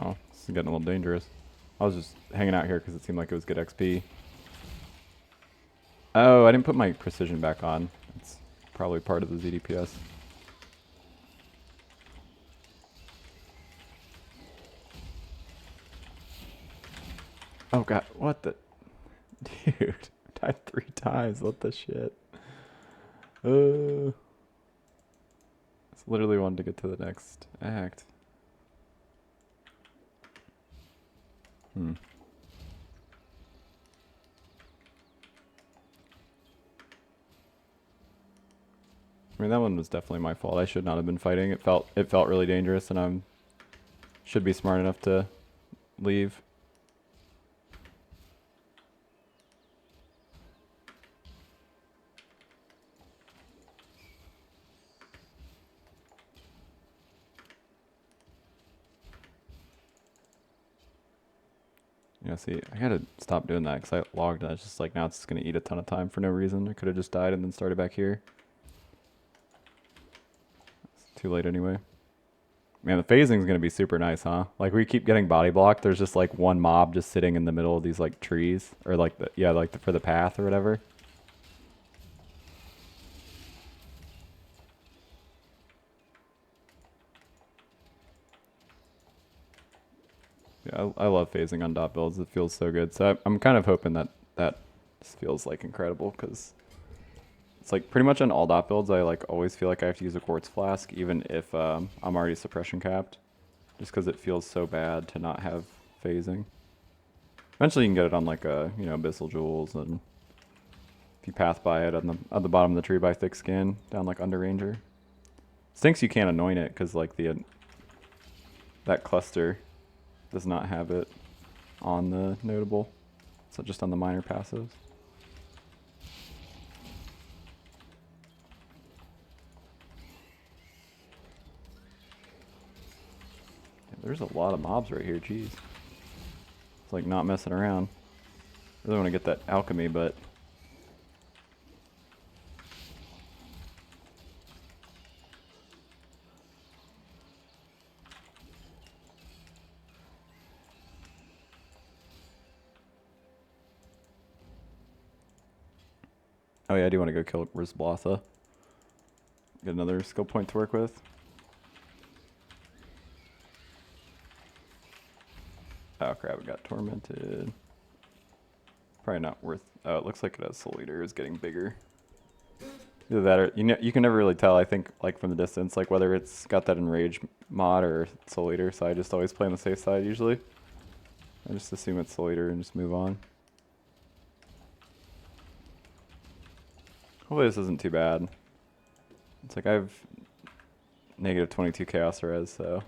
Oh, this is getting a little dangerous. I was just hanging out here because it seemed like it was good XP. Oh, I didn't put my precision back on. It's probably part of the ZDPS. Oh god, what the... Dude, died 3 times, what the shit? It's literally wanted to get to the next act. Hmm. I mean, that one was definitely my fault. I should not have been fighting. It felt really dangerous, and I should be smart enough to leave. Yeah, see, I gotta stop doing that because I logged and it's just like now it's just gonna eat a ton of time for no reason. I could have just died and then started back here. It's too late anyway. Man, the phasing's gonna be super nice, huh? Like we keep getting body blocked. There's just like one mob just sitting in the middle of these like trees or like for the path or whatever. Yeah, I love phasing on dot builds. It feels so good. So I'm kind of hoping that just feels like incredible because it's like pretty much on all dot builds. I like always feel like I have to use a quartz flask even if I'm already suppression capped, just because it feels so bad to not have phasing. Eventually you can get it on like abyssal jewels, and if you path by it on the bottom of the tree by thick skin down like under ranger. Stinks you can't anoint it because like that cluster does not have it on the notable, so just on the minor passives. Yeah, there's a lot of mobs right here, jeez. It's like not messing around. Really want to get that alchemy, but oh yeah, I do want to go kill Rizblatha. Get another skill point to work with. Oh crap, it got tormented. Probably not worth... Oh, it looks like it has Soul Eater is getting bigger. Either that or... You can never really tell, I think, like from the distance, like whether it's got that Enrage mod or Soul Eater, so I just always play on the safe side usually. I just assume it's Soul Eater and just move on. Hopefully this isn't too bad. It's like I have negative 22 chaos res, so...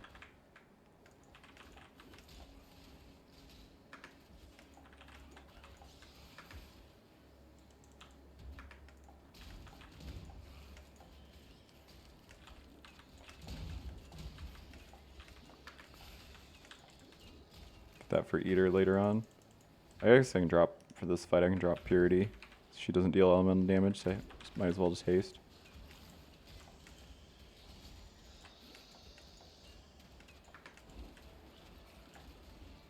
that for Eater later on. I guess I can drop, for this fight, I can drop Purity. She doesn't deal elemental damage, so I might as well just haste.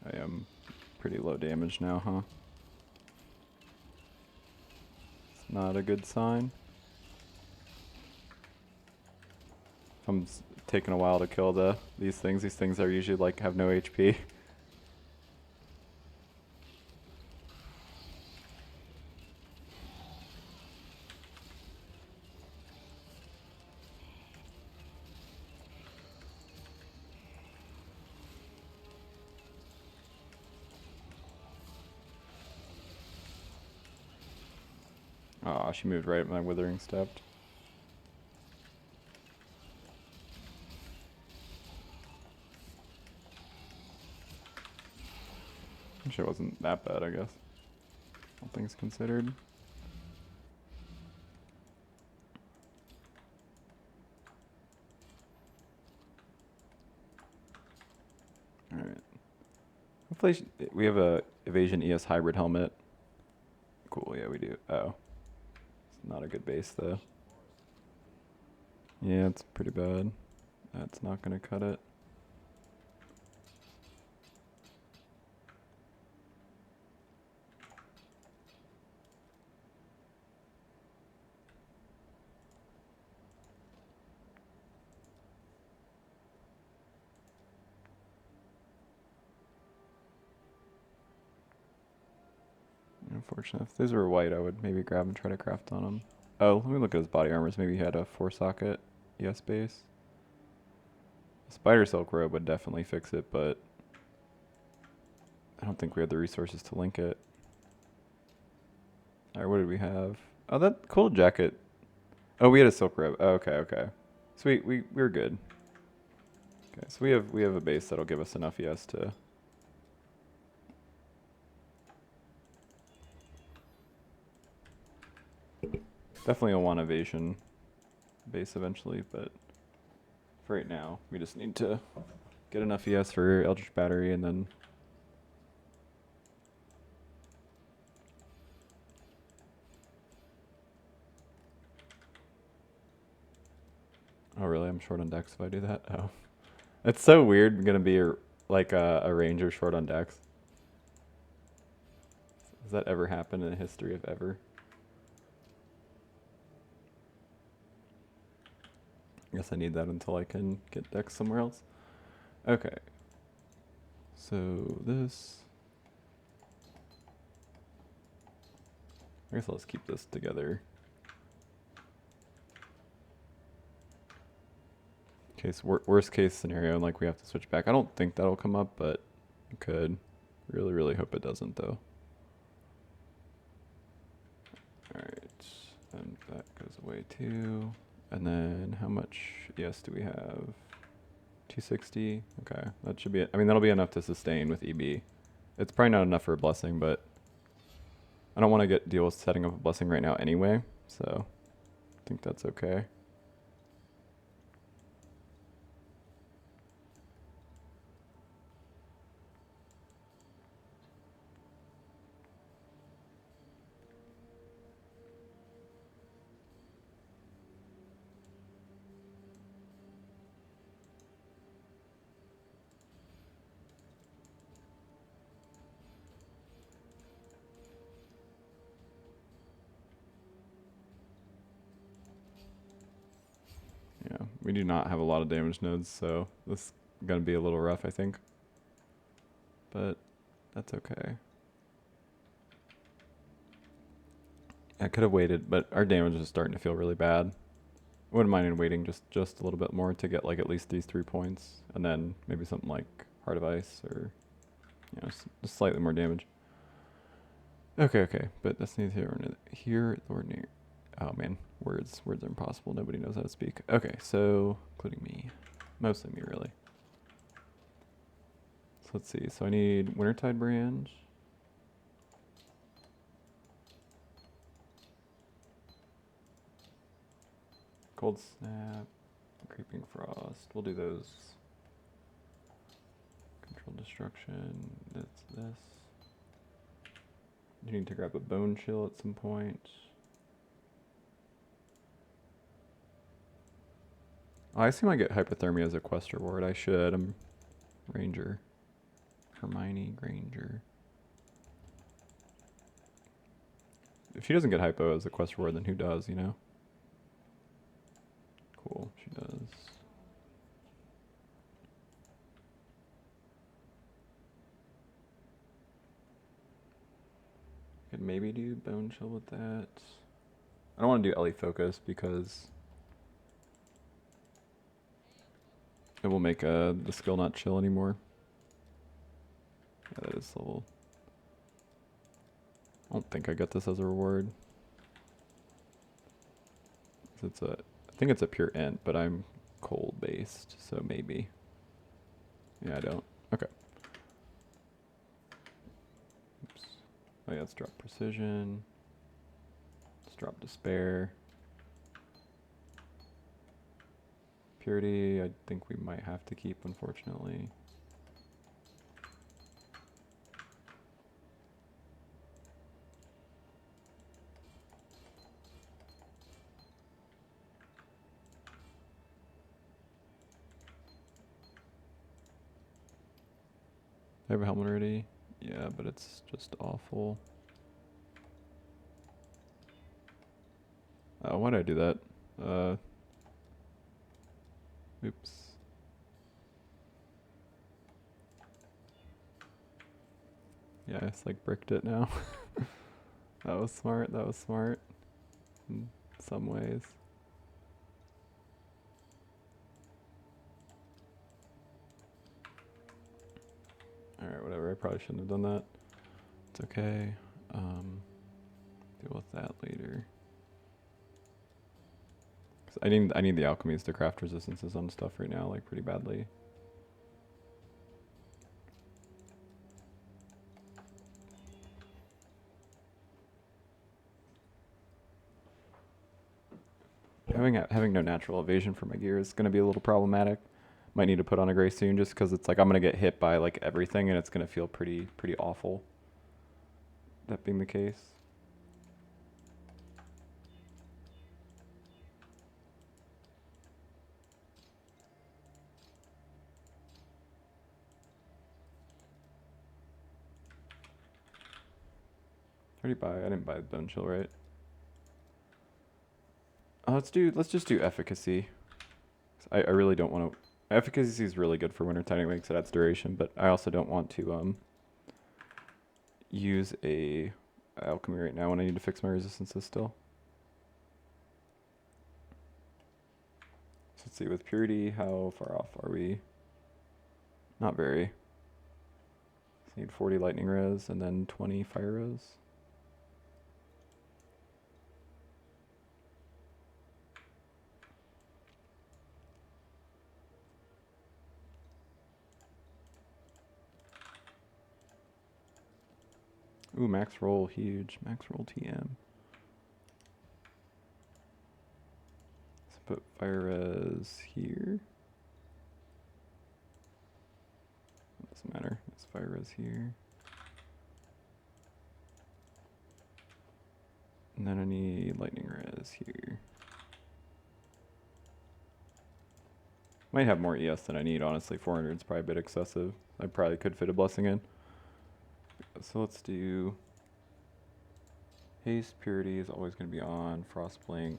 I am pretty low damage now, huh? It's not a good sign. If I'm taking a while to kill these things are usually like have no HP. Aw, she moved right at my withering stepped. Actually, it wasn't that bad, I guess. All things considered. Alright. Hopefully we have a Evasion ES hybrid helmet. Cool, yeah, we do. Oh. It's not a good base, though. Yeah, it's pretty bad. That's not gonna cut it. Unfortunate. If these were white, I would maybe grab and try to craft on them. Oh, let me look at his body armors. Maybe he had a 4-socket ES base. Spider Silk Robe would definitely fix it, but I don't think we have the resources to link it. Alright, what did we have? Oh, that cool jacket. Oh, we had a Silk Robe. Oh, okay, okay. So we're good. Okay, so we have a base that'll give us enough ES to... Definitely a one evasion base eventually, but for right now, we just need to get enough ES for Eldritch Battery and then... Oh really? I'm short on Dex if I do that? Oh. It's so weird. I'm gonna be like a ranger short on Dex. Has that ever happened in the history of ever? I guess I need that until I can get Dex somewhere else. Okay. So this... I guess I'll just keep this together. Okay, so worst case scenario, like we have to switch back. I don't think that'll come up, but it could. Really, really hope it doesn't, though. Alright, and that goes away too. And then how much ES do we have? 260? Okay, that should be it. I mean, that'll be enough to sustain with EB. It's probably not enough for a blessing, but I don't want to deal with setting up a blessing right now anyway, so I think that's okay. Yeah, we do not have a lot of damage nodes, so this is going to be a little rough, I think. But that's okay. I could have waited, but our damage is starting to feel really bad. I wouldn't mind waiting just a little bit more to get like at least these 3 points, and then maybe something like Heart of Ice or, you know, just slightly more damage. Okay, but that's neither here or near. Oh man, words are impossible. Nobody knows how to speak. Okay, so including me, mostly me really. So let's see. So I need Wintertide Brand. Cold Snap, Creeping Frost. We'll do those. Natural destruction. That's this. You need to grab a bone chill at some point. Oh, I assume I get hypothermia as a quest reward. I should. I'm Ranger. Hermione Granger. If she doesn't get hypo as a quest reward, then who does, you know? Cool, she does. Could maybe do bone chill with that. I don't want to do Ellie focus because it will make the skill not chill anymore. Yeah, that is level. I don't think I get this as a reward. It's a, I think it's a pure int, but I'm cold based, so maybe. Yeah, I don't. Okay. Oops. Oh yeah, let's drop precision. Let's drop despair. Purity, I think we might have to keep, unfortunately. I have a helmet already. Yeah, but it's just awful. Oh, why did I do that? Oops. Yeah, it's like bricked it now. That was smart, that was smart. In some ways. Alright, whatever, I probably shouldn't have done that. It's okay. Deal with that later. 'Cause I need the alchemies to craft resistances on stuff right now, like pretty badly. Having no natural evasion for my gear is going to be a little problematic. Might need to put on a gray soon just because it's like I'm going to get hit by like everything and it's going to feel pretty awful. That being the case. I didn't buy the bone chill, right? Let's just do efficacy. I really don't want to. Efficacy is really good for Wintertide anyway because it adds duration, but I also don't want to use a alchemy right now when I need to fix my resistances still. So let's see, with purity, how far off are we? Not very. So need 40 lightning res and then 20 fire res. Ooh, max roll, huge. Max roll TM. Let's put fire res here. Doesn't matter. It's fire res here. And then I need lightning res here. Might have more ES than I need, honestly. 400 is probably a bit excessive. I probably could fit a blessing in. So let's do haste. Purity is always going to be on. Frostblink.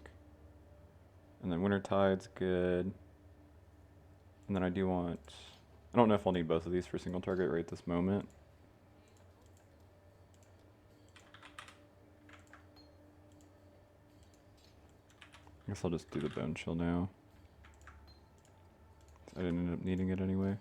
And then Wintertide's good. And then I do want... I don't know if I'll need both of these for single target right this moment. I guess I'll just do the bone chill now. I didn't end up needing it anyway.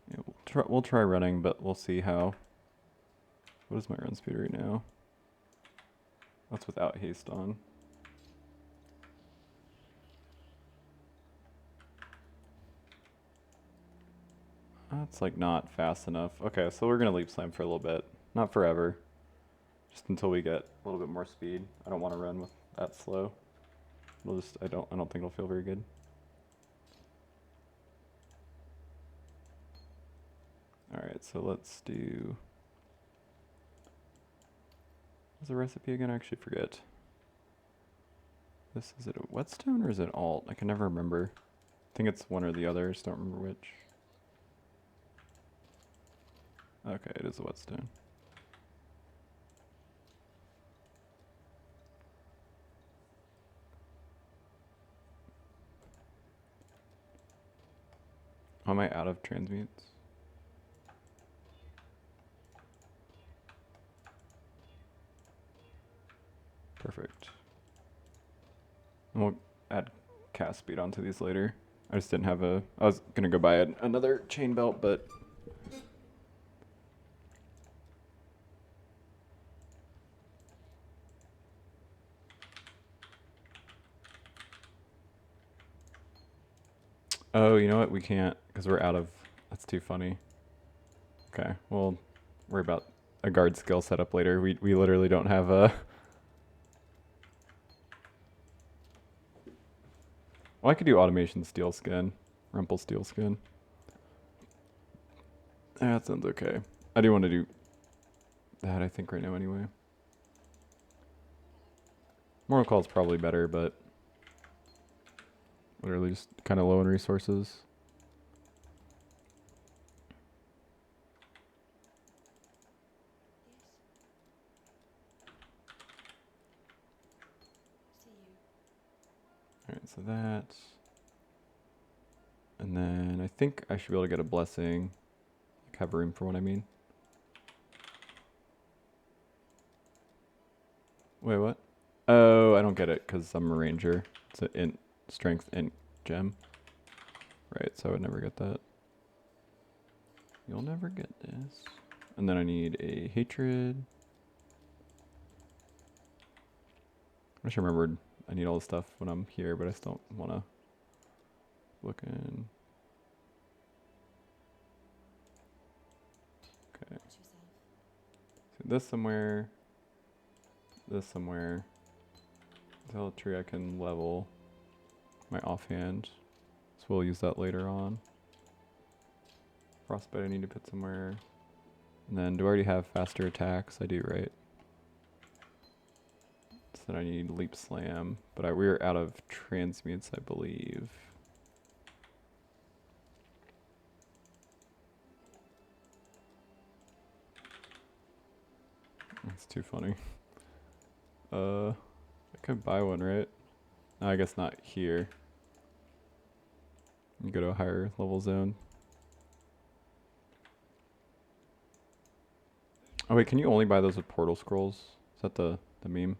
Yeah, we'll try running, but we'll see how. What is my run speed right now? That's without haste on. That's like not fast enough. Okay, so we're gonna leap slam for a little bit. Not forever. Just until we get a little bit more speed. I don't want to run with that slow. It'll just I don't think it'll feel very good. Alright, so let's do, what's the recipe again? I actually forget. This, is it a whetstone or is it alt? I can never remember. I think it's one or the other, I just don't remember which. Okay, it is a whetstone. Am I out of transmutes? Perfect. And we'll add cast speed onto these later. I just didn't have a, I was gonna go buy another chain belt, but oh, you know what? We can't, because we're out of, that's too funny. Okay, we'll worry about a guard skill setup later. We literally don't have a, well, I could do automation steel skin, rumple steel skin. Yeah, that sounds okay. I do want to do that, I think, right now anyway. Mortal Call is probably better, but literally just kind of low in resources. Alright, so that. And then I think I should be able to get a blessing. Like have room for what I mean. Wait, what? Oh, I don't get it because I'm a ranger. It's an int strength int gem. Right, so I would never get that. You'll never get this. And then I need a hatred. I just remembered I need all the stuff when I'm here, but I still don't want to look in. Okay. So this somewhere. This somewhere. Zealotry I can level my offhand. So we'll use that later on. Frostbite I need to put somewhere. And then do I already have faster attacks? I do, right? So then I need leap slam. But we're out of transmutes, I believe. That's too funny. I could buy one, right? No, I guess not here. You go to a higher level zone. Oh wait, can you only buy those with portal scrolls? Is that the meme?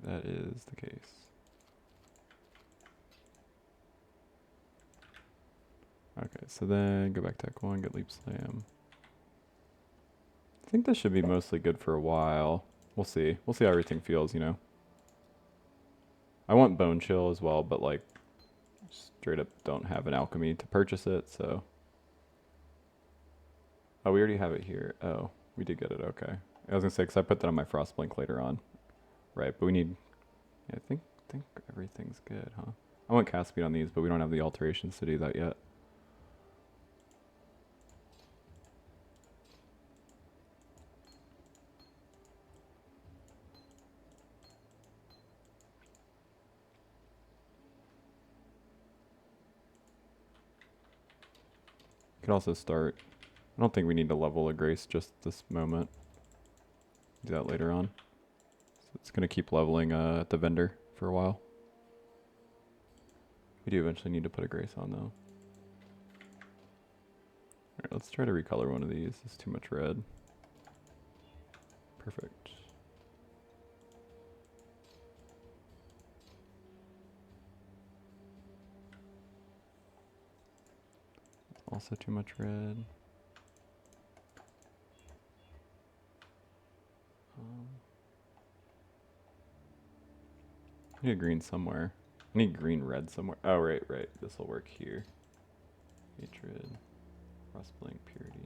That is the case. Okay, so then go back to Echo 1, get Leap Slam. I think this should be mostly good for a while. We'll see. We'll see how everything feels, you know. I want Bone Chill as well, but like straight up don't have an alchemy to purchase it, so. Oh, we already have it here. Oh, we did get it, okay. I was gonna say, because I put that on my Frostblink later on. Right, but we need, yeah, I think everything's good, huh? I want cast speed on these, but we don't have the alterations to do that yet. Could also start, I don't think we need to level a Grace just this moment. Do that later on. So it's gonna keep leveling at the vendor for a while. We do eventually need to put a Grace on though. Alright, let's try to recolor one of these. It's too much red. Perfect. Also too much red. I need a green somewhere. I need green red somewhere. Oh, right, right. This will work here. Hatred. Frostblink, purity.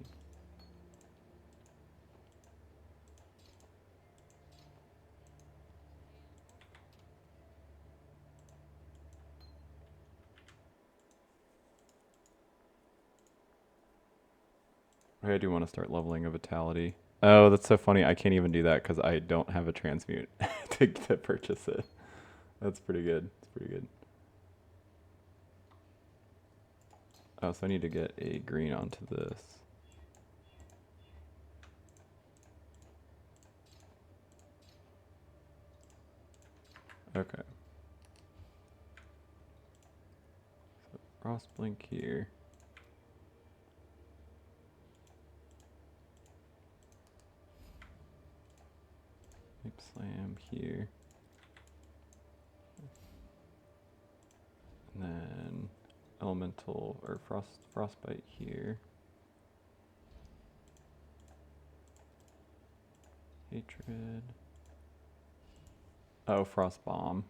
Okay, I do want to start leveling a vitality. Oh, that's so funny. I can't even do that because I don't have a transmute to purchase it. That's pretty good. That's pretty good. Oh, so I need to get a green onto this. Okay. So Frostblink here. Deep Slam here. And then Elemental or Frostbite here. Hatred. Oh, Frost Bomb.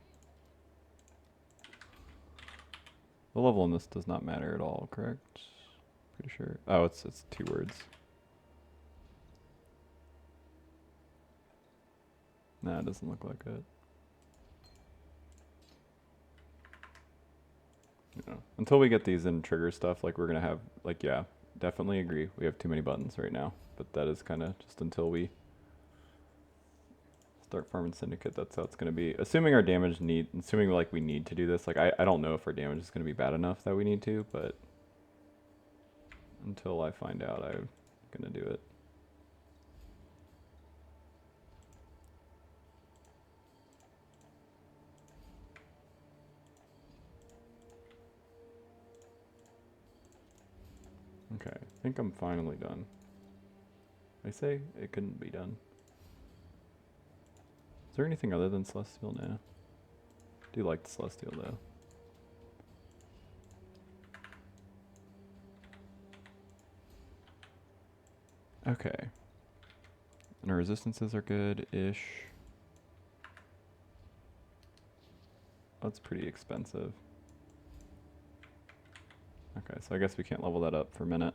The level in this does not matter at all, correct? Pretty sure. Oh, it's 2 words. Nah, it doesn't look like it. You know, until we get these in trigger stuff, like we're gonna have, like, yeah, definitely agree. We have too many buttons right now, but that is kind of just until we start farming Syndicate. That's how it's gonna be. Assuming our damage assuming like we need to do this. Like I don't know if our damage is gonna be bad enough that we need to, but until I find out, I'm gonna do it. Okay, I think I'm finally done. I say it couldn't be done. Is there anything other than Celestial now? I do like the Celestial though. Okay. And our resistances are good-ish. That's pretty expensive. Okay, so I guess we can't level that up for a minute.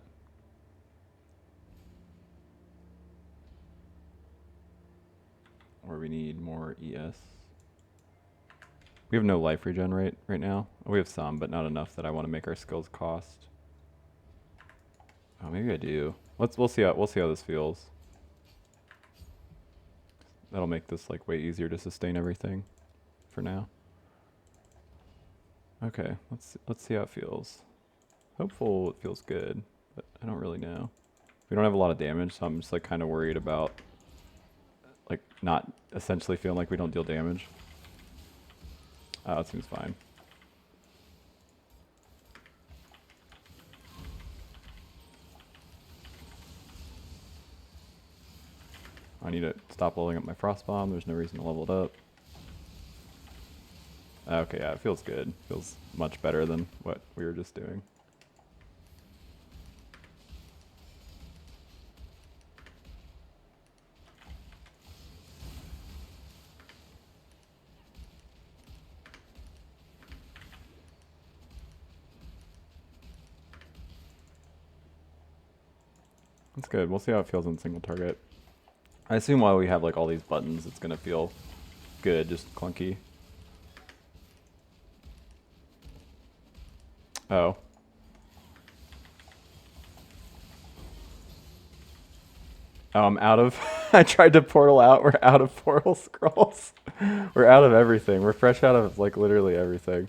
Or we need more ES. We have no life regen right now. We have some, but not enough that I want to make our skills cost. Oh, maybe I do. We'll see how this feels. That'll make this like way easier to sustain everything for now. Okay, let's see how it feels. Hopeful it feels good, but I don't really know. We don't have a lot of damage, so I'm just like kind of worried about like not essentially feeling like we don't deal damage. Oh, it seems fine. I need to stop leveling up my Frost Bomb. There's no reason to level it up. Okay, yeah, it feels good. Feels much better than what we were just doing. That's good. We'll see how it feels in single target. I assume while we have like all these buttons, it's gonna feel good, just clunky. Oh. Oh, I'm out of... I tried to portal out. We're out of portal scrolls. We're out of everything. We're fresh out of like literally everything.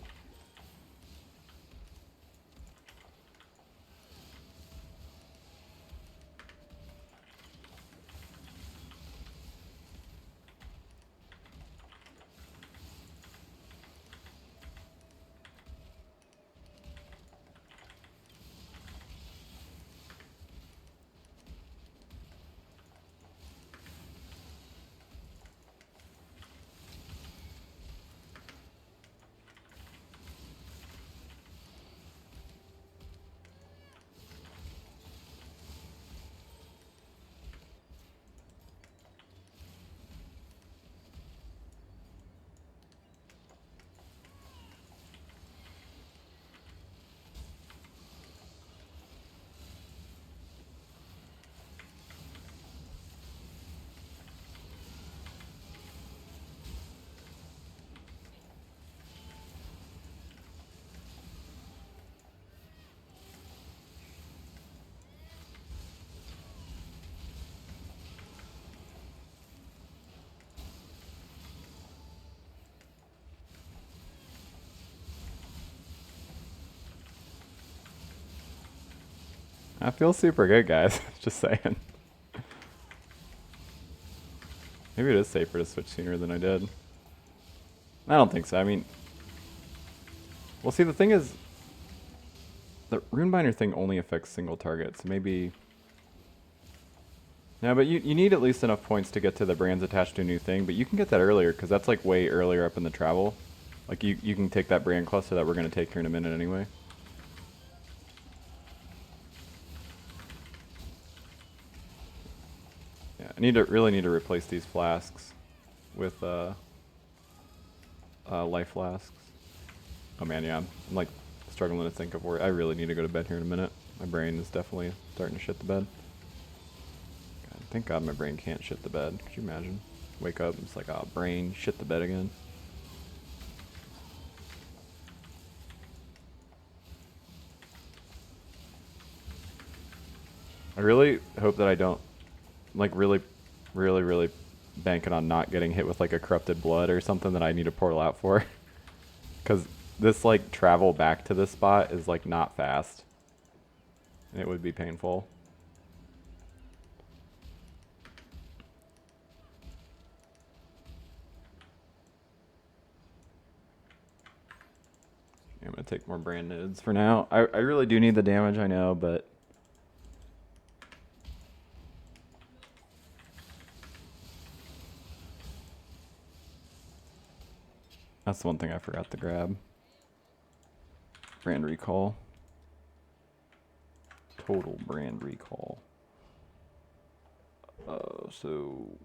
I feel super good, guys. Just saying. Maybe it is safer to switch sooner than I did. I don't think so. I mean, well, see, the thing is, the Runebinder thing only affects single targets. So maybe... No, but you need at least enough points to get to the brands attached to a new thing, but you can get that earlier, because that's like way earlier up in the travel. Like, you can take that brand cluster that we're going to take here in a minute anyway. Yeah, I really need to replace these flasks with life flasks. Oh man, yeah, I'm like struggling to think of where I really need to go to bed here in a minute. My brain is definitely starting to shit the bed. God, thank God my brain can't shit the bed. Could you imagine? Wake up and it's like, oh, brain, shit the bed again. I really hope that I don't, like, really banking on not getting hit with like a corrupted blood or something that I need a portal out for. Because this like travel back to this spot is like not fast. And it would be painful. I'm gonna take more brand nodes for now. I really do need the damage, I know, but that's the one thing I forgot to grab. Brand recall. Total brand recall. So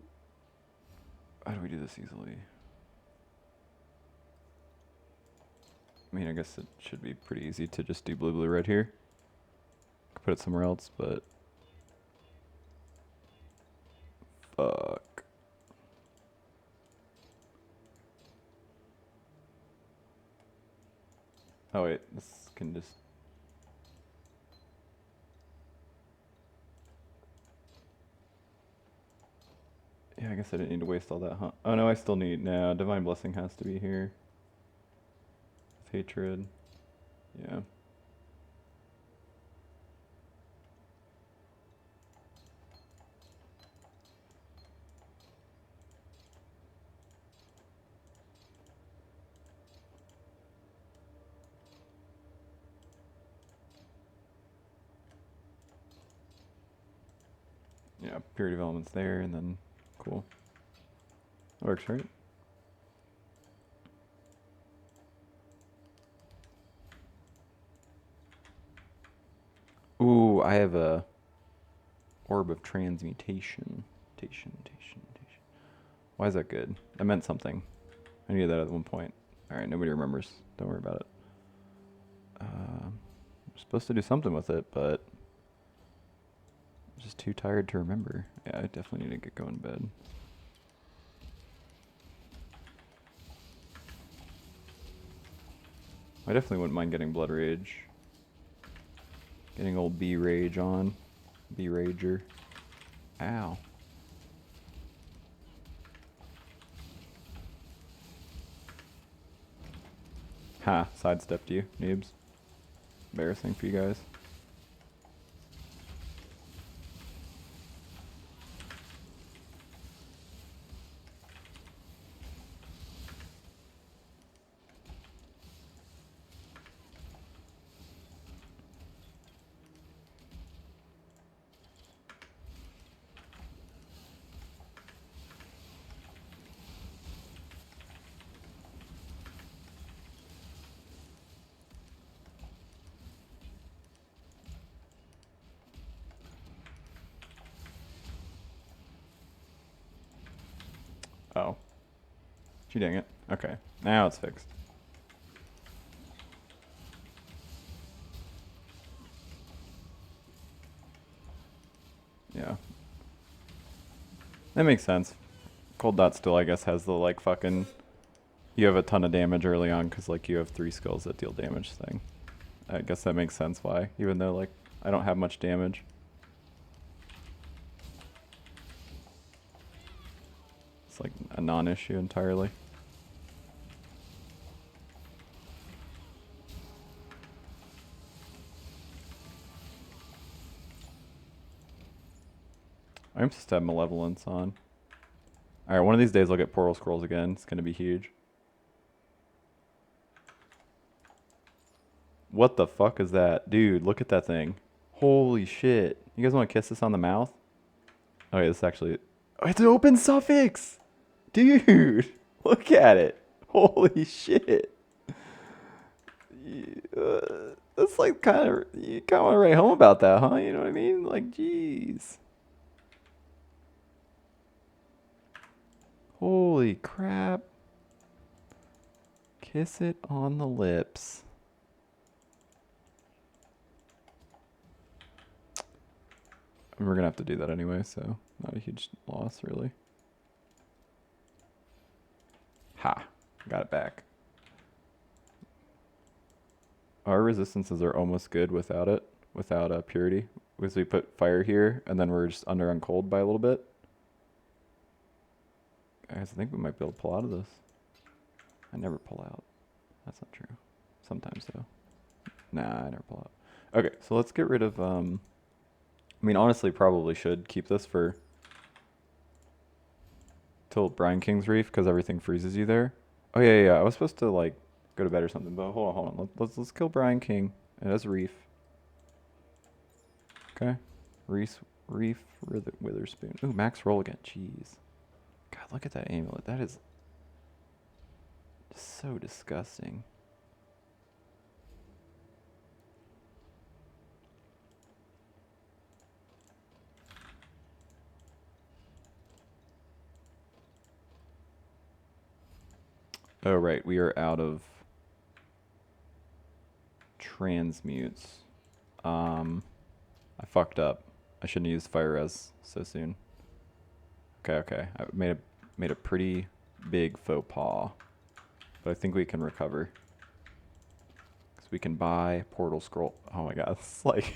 how do we do this easily? I mean, I guess it should be pretty easy to just do blue red here. Could put it somewhere else, but fuck. Oh wait, this can just... Yeah, I guess I didn't need to waste all that, huh? Oh no, I still need... No, Divine Blessing has to be here. With Hatred. Yeah. Yeah, Purity of Elements there, and then... Cool. That works, right? Ooh, I have a Orb of Transmutation. Mutation. Why is that good? That meant something. I needed that at one point. Alright, nobody remembers. Don't worry about it. I'm supposed to do something with it, but I'm just too tired to remember. Yeah, I definitely need to get going to bed. I definitely wouldn't mind getting Blood Rage. Getting old B-Rage on. B-Rager. Ow. Ha, sidestepped you, noobs. Embarrassing for you guys. Oh. Gee dang it. Okay. Now it's fixed. Yeah. That makes sense. Cold Dot still, I guess, has the, like, fucking... You have a ton of damage early on because, like, you have 3 skills that deal damage thing. I guess that makes sense why, even though, like, I don't have much damage. It's, like, a non-issue entirely. I'm supposed to have Malevolence on. Alright, one of these days I'll get Portal Scrolls again. It's gonna be huge. What the fuck is that? Dude, look at that thing. Holy shit. You guys want to kiss this on the mouth? Oh, yeah, this is actually... Oh, it's an open suffix! Dude! Look at it. Holy shit. That's like kind of... You kind of want to write home about that, huh? You know what I mean? Like, jeez. Holy crap. Kiss it on the lips. We're gonna have to do that anyway, so not a huge loss, really. Ha! Got it back. Our resistances are almost good without it, without purity. Because we put fire here, and then we're just under on cold by a little bit. Guys, I think we might be able to pull out of this. I never pull out. That's not true. Sometimes, though. Nah, I never pull out. Okay, so let's get rid of... I mean, honestly, probably should keep this for... till Brine King's Reef, because everything freezes you there. Oh, yeah. I was supposed to, like, go to bed or something, but hold on. Let's kill Brine King. It has Reef. Okay. Reef, Witherspoon. Ooh, max roll again. Jeez. God, look at that amulet. That is so disgusting. Oh, right. We are out of transmutes. I fucked up. I shouldn't use fire res so soon. Okay. I made a pretty big faux pas. But I think we can recover. Because we can buy Portal Scroll. Oh my god, it's like...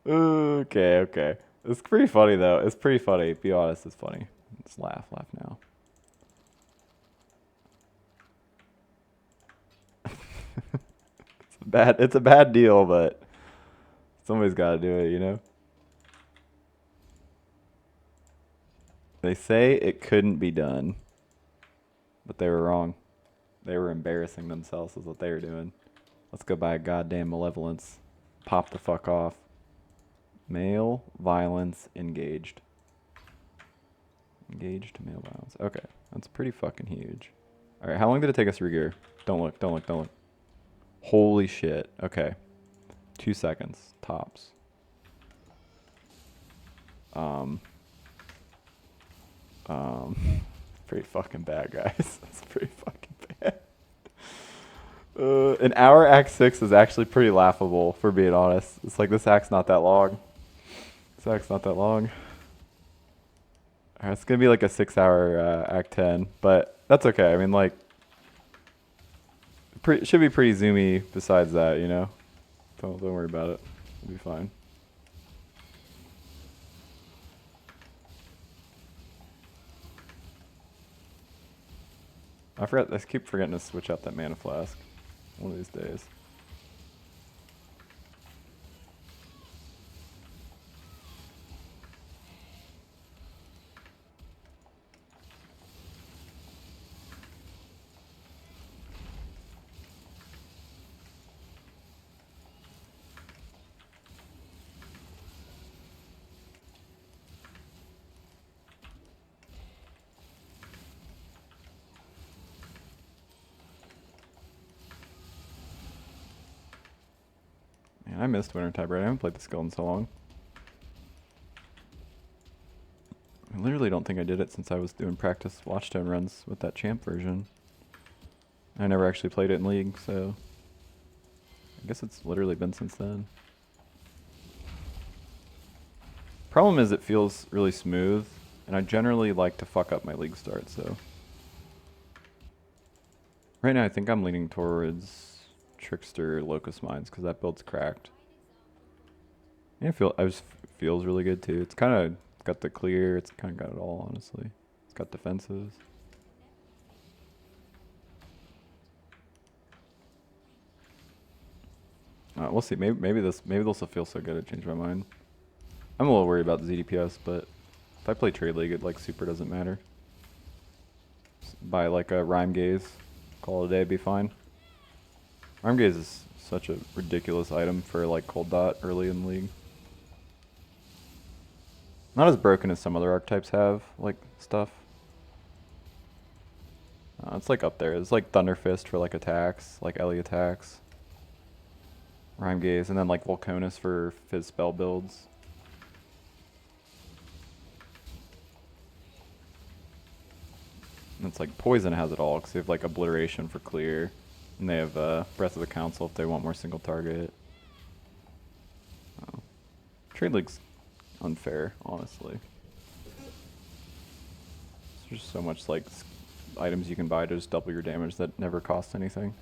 Okay. It's pretty funny, though. It's pretty funny. Be honest, it's funny. Let's laugh now. It's a bad deal, but somebody's got to do it, you know? They say it couldn't be done, but they were wrong. They were embarrassing themselves is what they were doing. Let's go buy a goddamn Malevolence. Pop the fuck off. Male violence engaged. Engaged male violence. Okay, that's pretty fucking huge. All right, how long did it take us to regear? Don't look. Holy shit. Okay. 2 seconds, tops. Pretty fucking bad, guys. That's pretty fucking bad. An hour act 6 is actually pretty laughable, for being honest. It's like, this act's not that long. Alright, it's gonna be like a 6-hour act 10, but that's okay. I mean, like, should be pretty zoomy besides that, you know? Don't worry about it. It'll be fine. I keep forgetting to switch out that mana flask one of these days. Man, I missed Wintertide Brand. I haven't played this skill in so long. I literally don't think I did it since I was doing practice Watchstone runs with that champ version. I never actually played it in League, so I guess it's literally been since then. Problem is it feels really smooth, and I generally like to fuck up my League start, so. Right now I think I'm leaning towards Trickster Locust Mines, because that build's cracked. Yeah, feels really good too. It's kind of got the clear, it's kind of got it all, honestly. It's got defenses. We'll see. Maybe this will feel so good. I changed my mind. I'm a little worried about the ZDPS, but if I play Trade League, it like super doesn't matter. Buy like a Rhyme Gaze, call it a day, be fine. Rhyme Gaze is such a ridiculous item for like Cold Dot early in the league. Not as broken as some other archetypes have, like stuff. It's like up there. It's like Thunder Fist for like attacks, like Ellie attacks. Rhyme Gaze, and then like Volconus for Fizz spell builds. And it's like Poison has it all, because they have like Obliteration for clear. And they have Breath of the Council if they want more single target. Oh. Trade League's unfair, honestly. There's so much like items you can buy to just double your damage that never cost anything.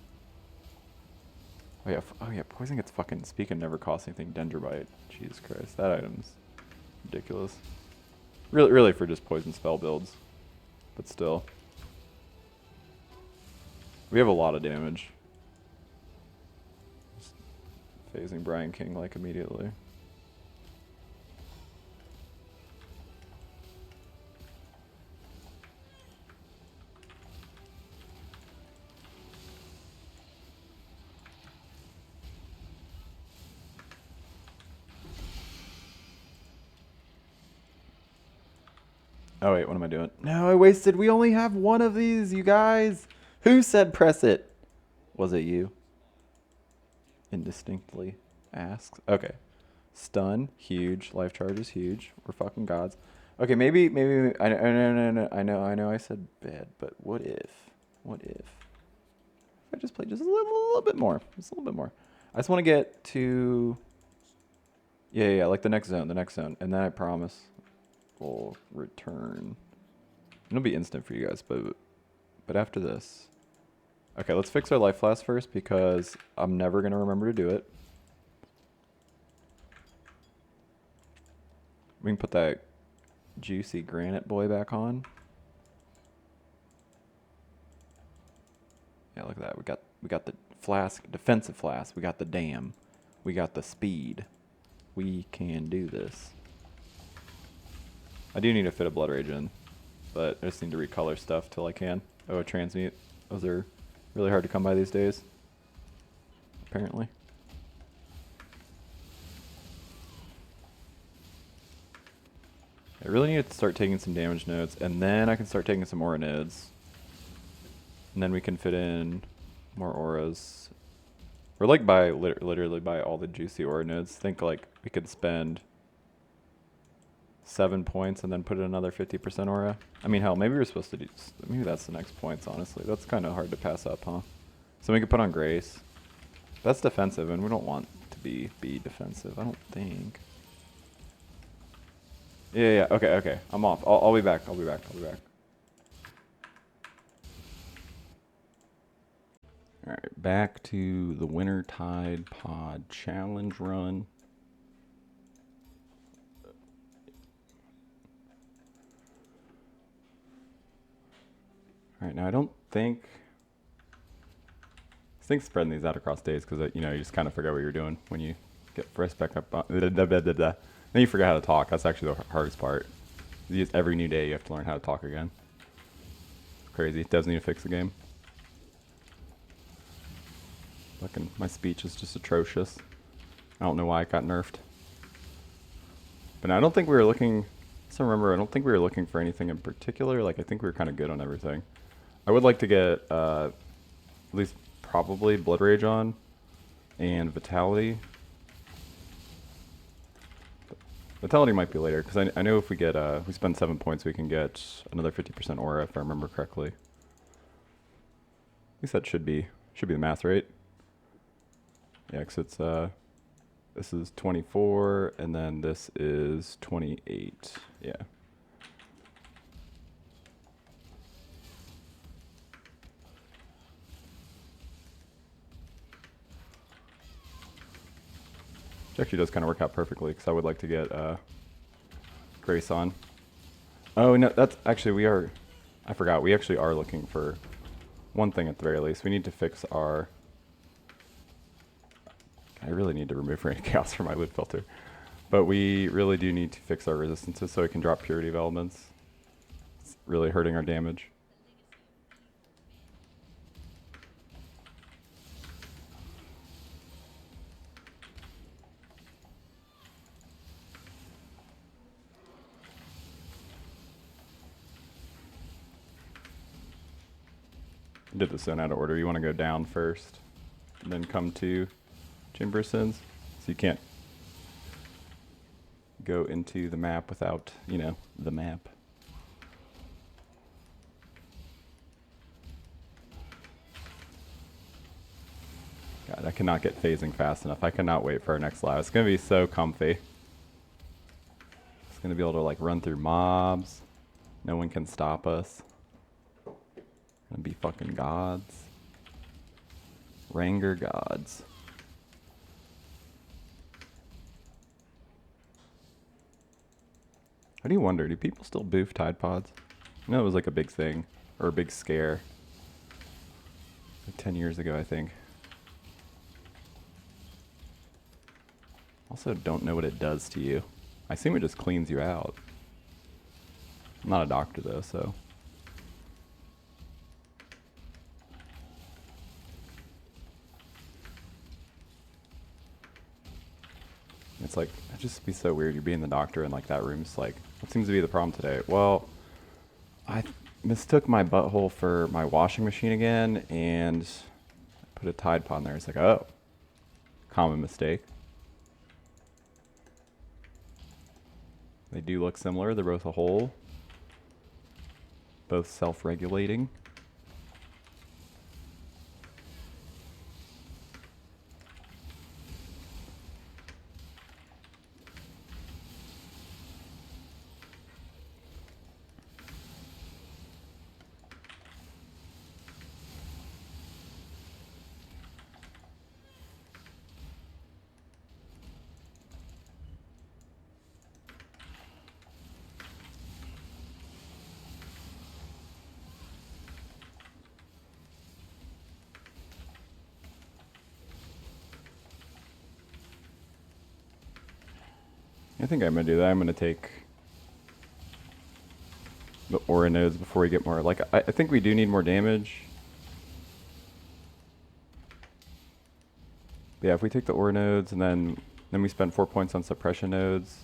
Oh yeah, Poison gets fucking, speaking never cost anything, Dendrobite. Jesus Christ, that item's ridiculous. Really for just Poison spell builds. But still. We have a lot of damage. Just phasing Brian King like immediately. Oh wait, what am I doing? No, I wasted. We only have one of these, you guys. Who said press it? Was it you? Indistinctly asks. Okay. Stun, huge. Life charge is huge. We're fucking gods. Okay, maybe. I know. I said bad, but what if? If I just play just a little bit more, just a little bit more. I just want to get to. Yeah, like the next zone, and then I promise we'll return. It'll be instant for you guys, but after this. Okay, let's fix our life flask first because I'm never gonna remember to do it. We can put that juicy granite boy back on. Yeah, look at that. We got the flask, defensive flask. We got the dam. We got the speed. We can do this. I do need to fit a blood rage in, but I just need to recolor stuff till I can. Oh, a transmute. Those are really hard to come by these days, apparently. I really need to start taking some damage nodes, and then I can start taking some aura nodes. And then we can fit in more auras. Or like buy, literally buy all the juicy aura nodes. Think like we could spend 7 points and then put in another 50% aura. I mean, hell, maybe we're supposed to do, maybe that's the next points, honestly. That's kind of hard to pass up, huh? So we could put on Grace. That's defensive, and we don't want to be defensive, I don't think. Yeah, okay. I'm off. I'll be back. Alright, back to the Wintertide Pod Challenge run. Alright, now I think spreading these out across days because you just kind of forget what you're doing when you get first back up. Then you forget how to talk. That's actually the hardest part. Every new day you have to learn how to talk again. It's crazy. It does need to fix the game. Fucking my speech is just atrocious. I don't know why it got nerfed. But I don't think we were looking. So remember, I don't think we were looking for anything in particular. Like I think we were kind of good on everything. I would like to get at least probably Blood Rage on and Vitality. Vitality might be later because I know if we get we spend 7 points, we can get another 50% aura if I remember correctly. At least that should be the math, right? Yeah, because it's this is 24 and then this is 28. Yeah. It actually does kind of work out perfectly because I would like to get Grace on. Oh no, that's actually I forgot, we actually are looking for one thing at the very least. We need to fix our, I really need to remove Rain Chaos from my lid filter. But we really do need to fix our resistances so we can drop purity of elements. It's really hurting our damage. I did this in out of order. You want to go down first, and then come to Chamber of Sins. So you can't go into the map without, you know, the map. God, I cannot get phasing fast enough. I cannot wait for our next live. It's going to be so comfy. It's going to be able to like run through mobs. No one can stop us. Gonna be fucking gods. Ranger gods. I do wonder, do people still boof Tide Pods? I know it was like a big thing, or a big scare. Like 10 years ago, I think. Also don't know what it does to you. I assume it just cleans you out. I'm not a doctor though, so. It's like, it'd just be so weird. You're being the doctor and like that room's like, what seems to be the problem today? Well, I mistook my butthole for my washing machine again and put a Tide Pod in there. It's like, oh, common mistake. They do look similar. They're both a hole. Both self-regulating. I think I'm gonna do that. I'm gonna take the aura nodes before we get more. Like, I think we do need more damage. But yeah, if we take the aura nodes and then we spend 4 points on suppression nodes,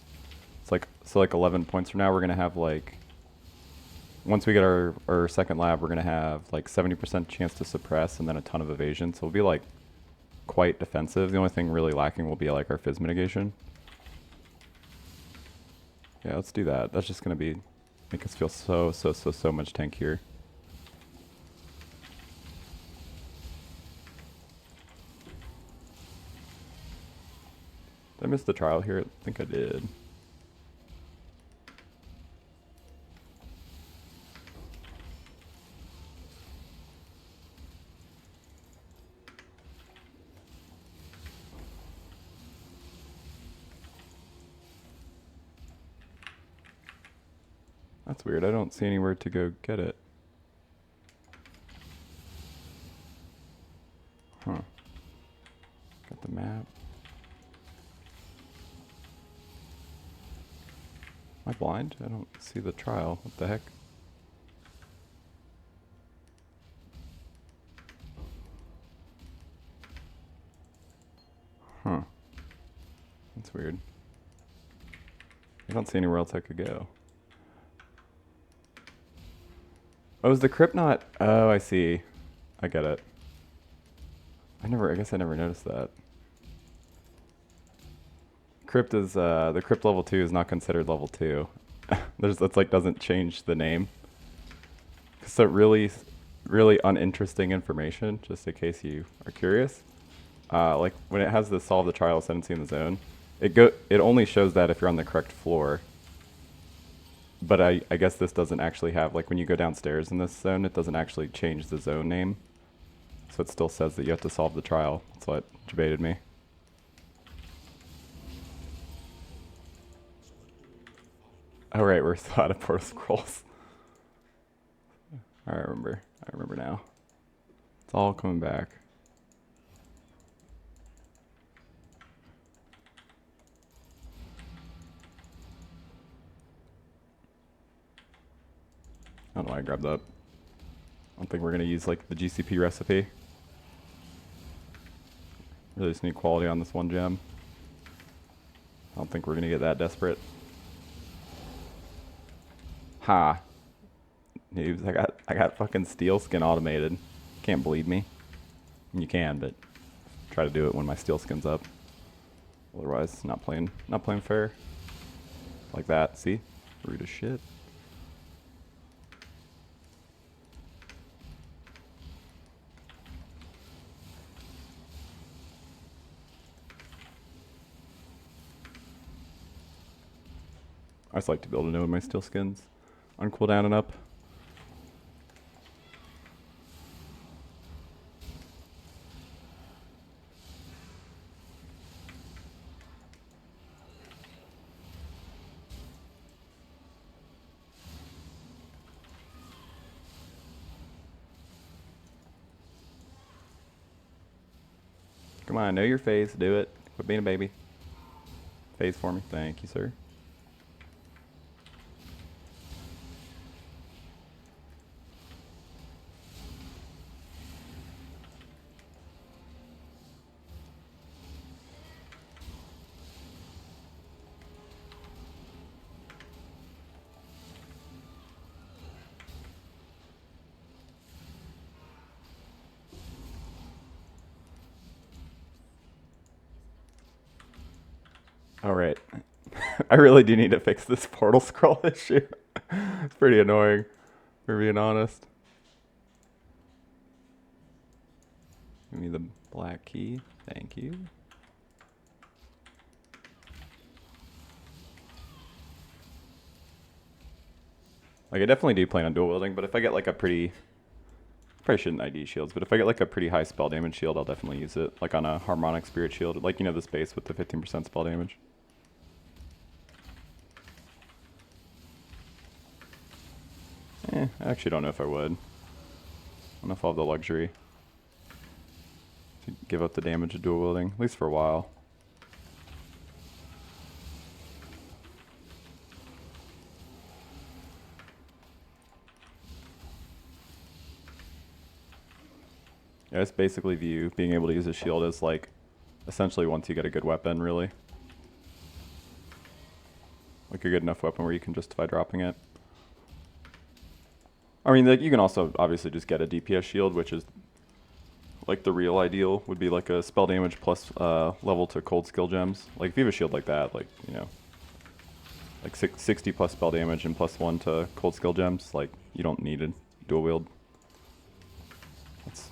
it's like, so like 11 points from now, we're gonna have like, once we get our second lab, we're gonna have like 70% chance to suppress and then a ton of evasion. So we'll be like quite defensive. The only thing really lacking will be like our fizz mitigation. Yeah, let's do that. That's just gonna be make us feel so much tankier. Did I miss the trial here? I think I did. That's weird. I don't see anywhere to go get it. Huh. Got the map. Am I blind? I don't see the trial. What the heck? Huh. That's weird. I don't see anywhere else I could go. Oh, is the crypt not? Oh, I see. I get it. I guess I never noticed that. Crypt is, the crypt level 2 is not considered level 2. That's like, doesn't change the name. So really uninteresting information, just in case you are curious. Like when it has the solve the trial ascendancy in the zone, it only shows that if you're on the correct floor. But I guess this doesn't actually have, like when you go downstairs in this zone, it doesn't actually change the zone name. So it still says that you have to solve the trial. That's what debated me. Oh right, we're still out of Portal Scrolls. I remember now. It's all coming back. don't know why I grabbed that. I don't think we're gonna use like the GCP recipe. Really just need quality on this one gem. I don't think we're gonna get that desperate. Ha. Noobs, I got fucking steel skin automated. Can't believe me. You can, but try to do it when my steel skin's up. Otherwise, not playing fair. Like that, see? Rude as shit. I just like to be able to know when my steel skin's on cooldown and up. Come on, know your phase, do it. Quit being a baby. Phase for me. Thank you, sir. Alright. I really do need to fix this portal scroll issue. It's pretty annoying, for being honest. Give me the black key. Thank you. Like, I definitely do plan on dual wielding, but if I get like a pretty... Probably shouldn't ID shields, but if I get like a pretty high spell damage shield, I'll definitely use it. Like on a harmonic spirit shield. Like, you know, this base with the 15% spell damage. I actually don't know if I would. I don't know if I'll have the luxury to give up the damage of dual wielding, at least for a while. Yeah, I just basically view being able to use a shield as like essentially once you get a good weapon, really. Like a good enough weapon where you can justify dropping it. I mean, like, you can also obviously just get a DPS shield, which is like the real ideal would be like a spell damage plus level to cold skill gems. Like if you have a shield like that, like, you know, like 60 plus spell damage and plus 1 to cold skill gems, like you don't need a dual wield. It's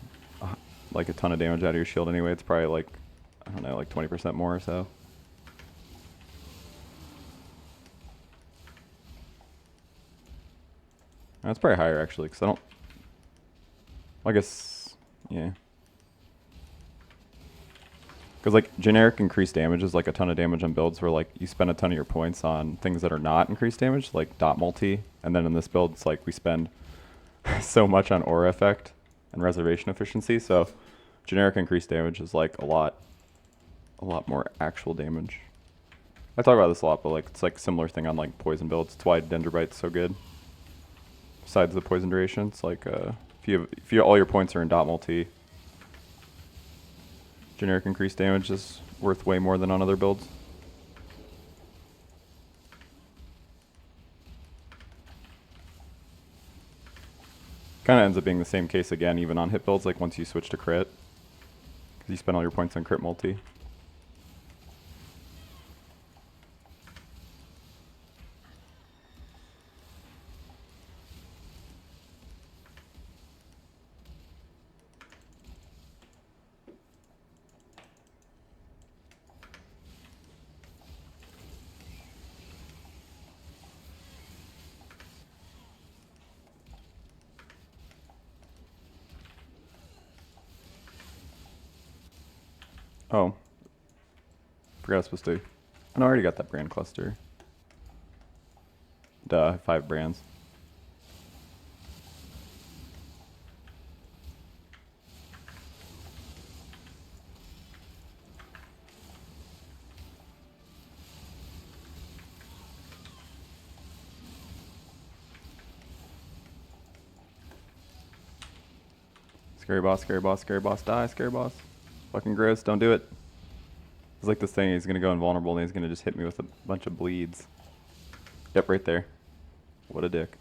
like a ton of damage out of your shield anyway. It's probably like, I don't know, like 20% more or so. That's probably higher actually, because I don't... I guess, yeah. Because like generic increased damage is like a ton of damage on builds where like you spend a ton of your points on things that are not increased damage, like dot multi. And then in this build, it's like we spend so much on aura effect and reservation efficiency. So generic increased damage is like a lot more actual damage. I talk about this a lot, but like it's like a similar thing on like poison builds. It's why Dendrobite's so good. Besides the poison duration, it's like if all your points are in dot multi, generic increased damage is worth way more than on other builds. Kind of ends up being the same case again, even on hit builds, like once you switch to crit, because you spend all your points on crit multi. Oh. Forgot I was supposed to... Oh, no, I already got that brand cluster. Duh, 5 brands. Scary boss, scary boss, scary boss, die, scary boss. Fucking gross, don't do it. It's like this thing, he's gonna go invulnerable and he's gonna just hit me with a bunch of bleeds. Yep, right there. What a dick.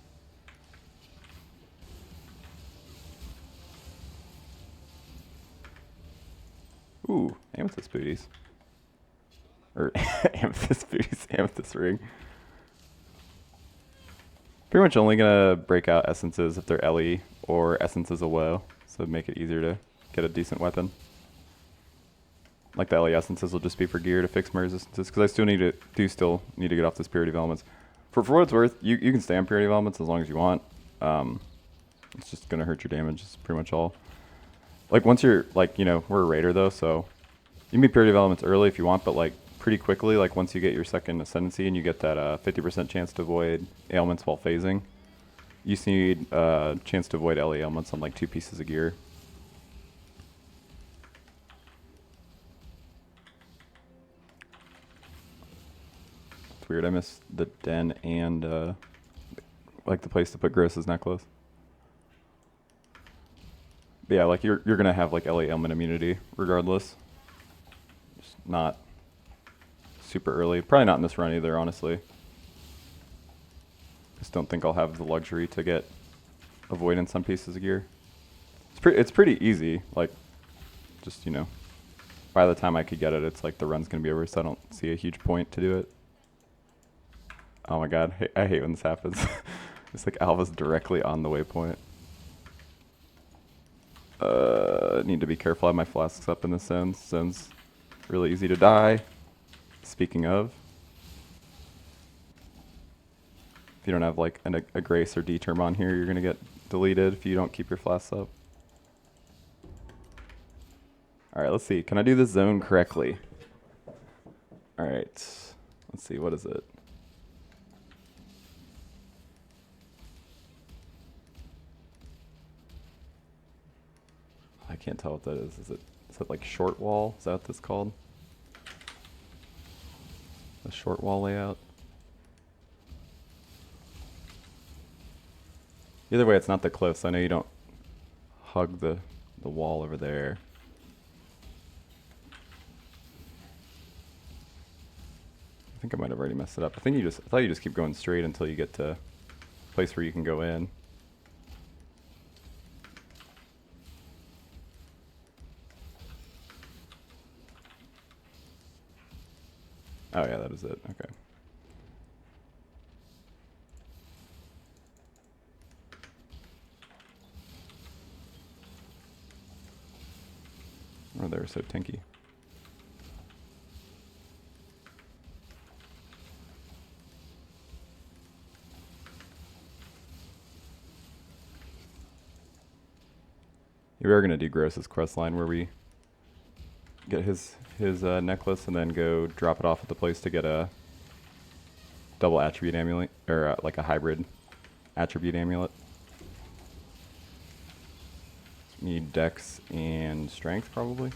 Ooh, amethyst booties. Or amethyst booties, amethyst ring. Pretty much only gonna break out essences if they're LE or essences of woe, so make it easier to get a decent weapon. Like the LE essences will just be for gear to fix my resistances, because I still need to need to get off this purity of elements. For what it's worth, you can stay on purity of elements as long as you want. It's just gonna hurt your damage. Is pretty much all. Like once you're like we're a raider though, so you can be purity of elements early if you want, but like pretty quickly, like once you get your second ascendancy and you get that 50% chance to avoid ailments while phasing, you just need a chance to avoid LE ailments on like 2 pieces of gear. It's weird, I missed the den and like the place to put Gross's necklace. But yeah, like you're gonna have like LE ailment immunity regardless. Just not super early. Probably not in this run either, honestly. Just don't think I'll have the luxury to get avoidance on pieces of gear. It's pretty easy. Like, just by the time I could get it, it's like the run's gonna be over, so I don't see a huge point to do it. Oh my god, I hate when this happens. It's like Alva's directly on the waypoint. Need to be careful. I have my flasks up in this zone. Zone's really easy to die. Speaking of, if you don't have like a Grace or D-term on here, you're gonna get deleted if you don't keep your flasks up. Alright, let's see. Can I do this zone correctly? Alright. Let's see, what is it? I can't tell what that is. Is it like short wall? Is that what that's called? The short wall layout? Either way, it's not the cliffs. I know you don't hug the wall over there. I think I might have already messed it up. I thought you just keep going straight until you get to a place where you can go in. Oh yeah, that is it. Okay. Oh, they're so tanky. We are going to do Gross's quest line where we get his necklace and then go drop it off at the place to get a double attribute amulet, or like a hybrid attribute amulet. Need dex and strength probably.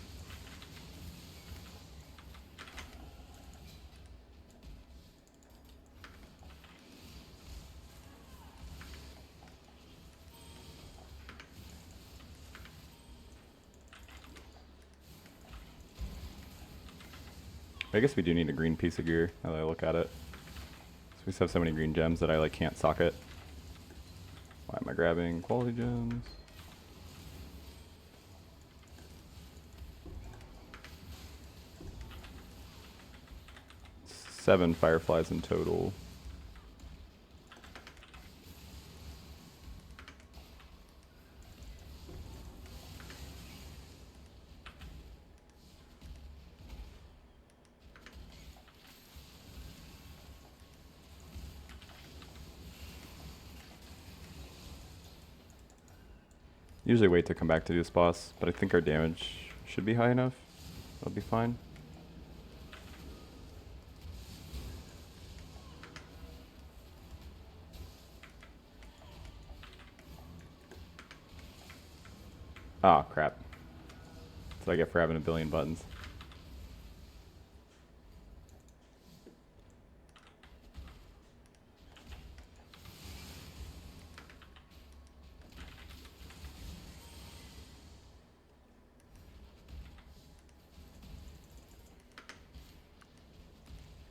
I guess we do need a green piece of gear now that I look at it. So we just have so many green gems that I like can't socket. Why am I grabbing quality gems? Seven fireflies in total. Usually wait to come back to do this boss, but I think our damage should be high enough. That'll be fine. Oh, crap. That's what I get for having a billion buttons.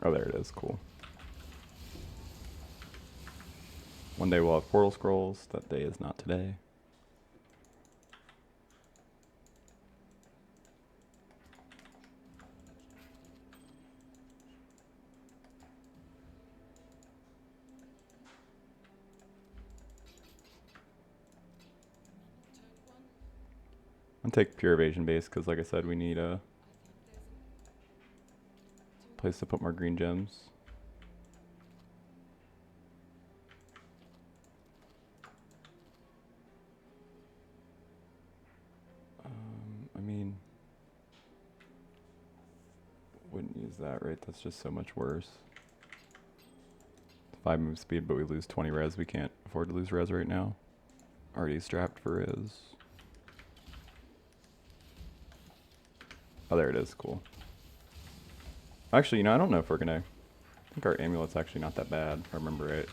Oh, there it is. Cool. One day we'll have portal scrolls. That day is not today. I'll take pure evasion base because, like I said, we need a place to put more green gems. I mean, wouldn't use that, right? That's just so much worse. 5 move speed, but we lose 20 res. We can't afford to lose res right now. Already strapped for res. Oh, there it is. Cool. Actually, you know, I don't know if we're gonna... I think our amulet's actually not that bad, if I remember right.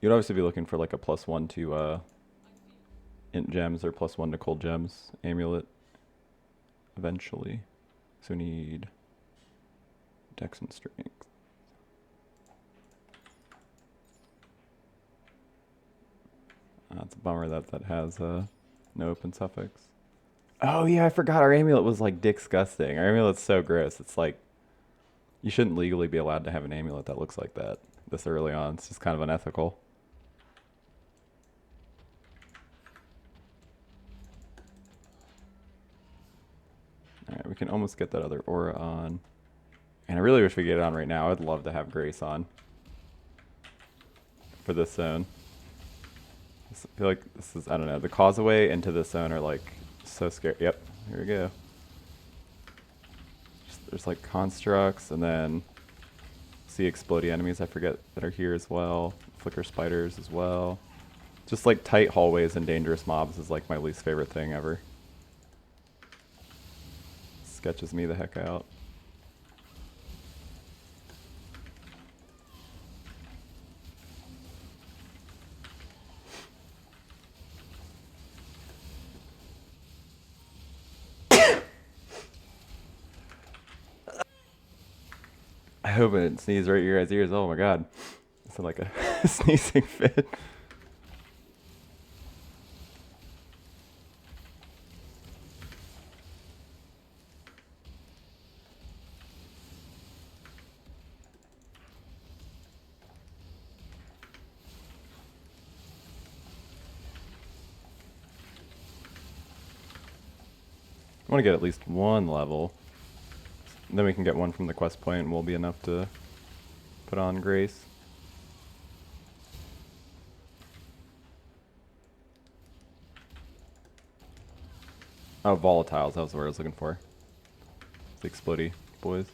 You'd obviously be looking for like a +1 to int gems or +1 to cold gems amulet eventually. So we need dex and strength. It's a bummer that that has no open suffix. Oh yeah, I forgot our amulet was like disgusting. Our amulet's so gross. It's like you shouldn't legally be allowed to have an amulet that looks like that this early on. It's just kind of unethical. Alright, we can almost get that other aura on. And I really wish we could get it on right now. I'd love to have Grace on for this zone. I feel like this is, I don't know, the causeway into this zone are like so scary. Yep, here we go. There's like constructs and then see explodey enemies I forget that are here as well. Flicker spiders as well. Just like tight hallways and dangerous mobs is like my least favorite thing ever. Sketches me the heck out. I hope I didn't sneeze right in your guys' ears. Oh my god. It sounded like a sneezing fit. I want to get at least 1 level. Then we can get 1 from the quest point and we'll be enough to put on Grace. Oh, volatiles, that was what I was looking for. The explodey boys.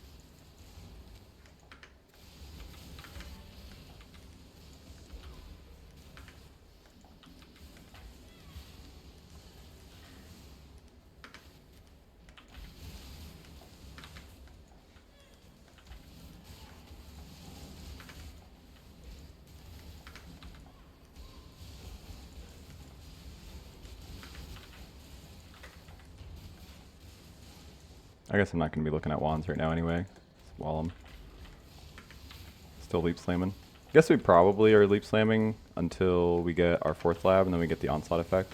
I guess I'm not going to be looking at wands right now anyway, while I'm still leap slamming. Guess we probably are leap slamming until we get our 4th lab and then we get the onslaught effect.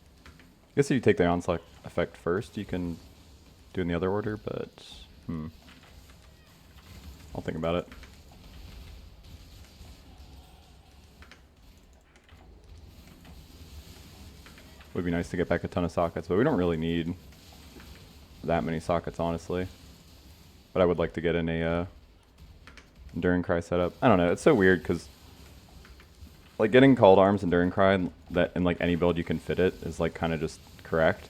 I guess if you take the onslaught effect first, you can do it in the other order, but I'll think about it. Would be nice to get back a ton of sockets, but we don't really need that many sockets, honestly. But I would like to get in a Enduring Cry setup. I don't know, it's so weird because like getting Called Arms Enduring Cry that in like any build you can fit it is like kind of just correct.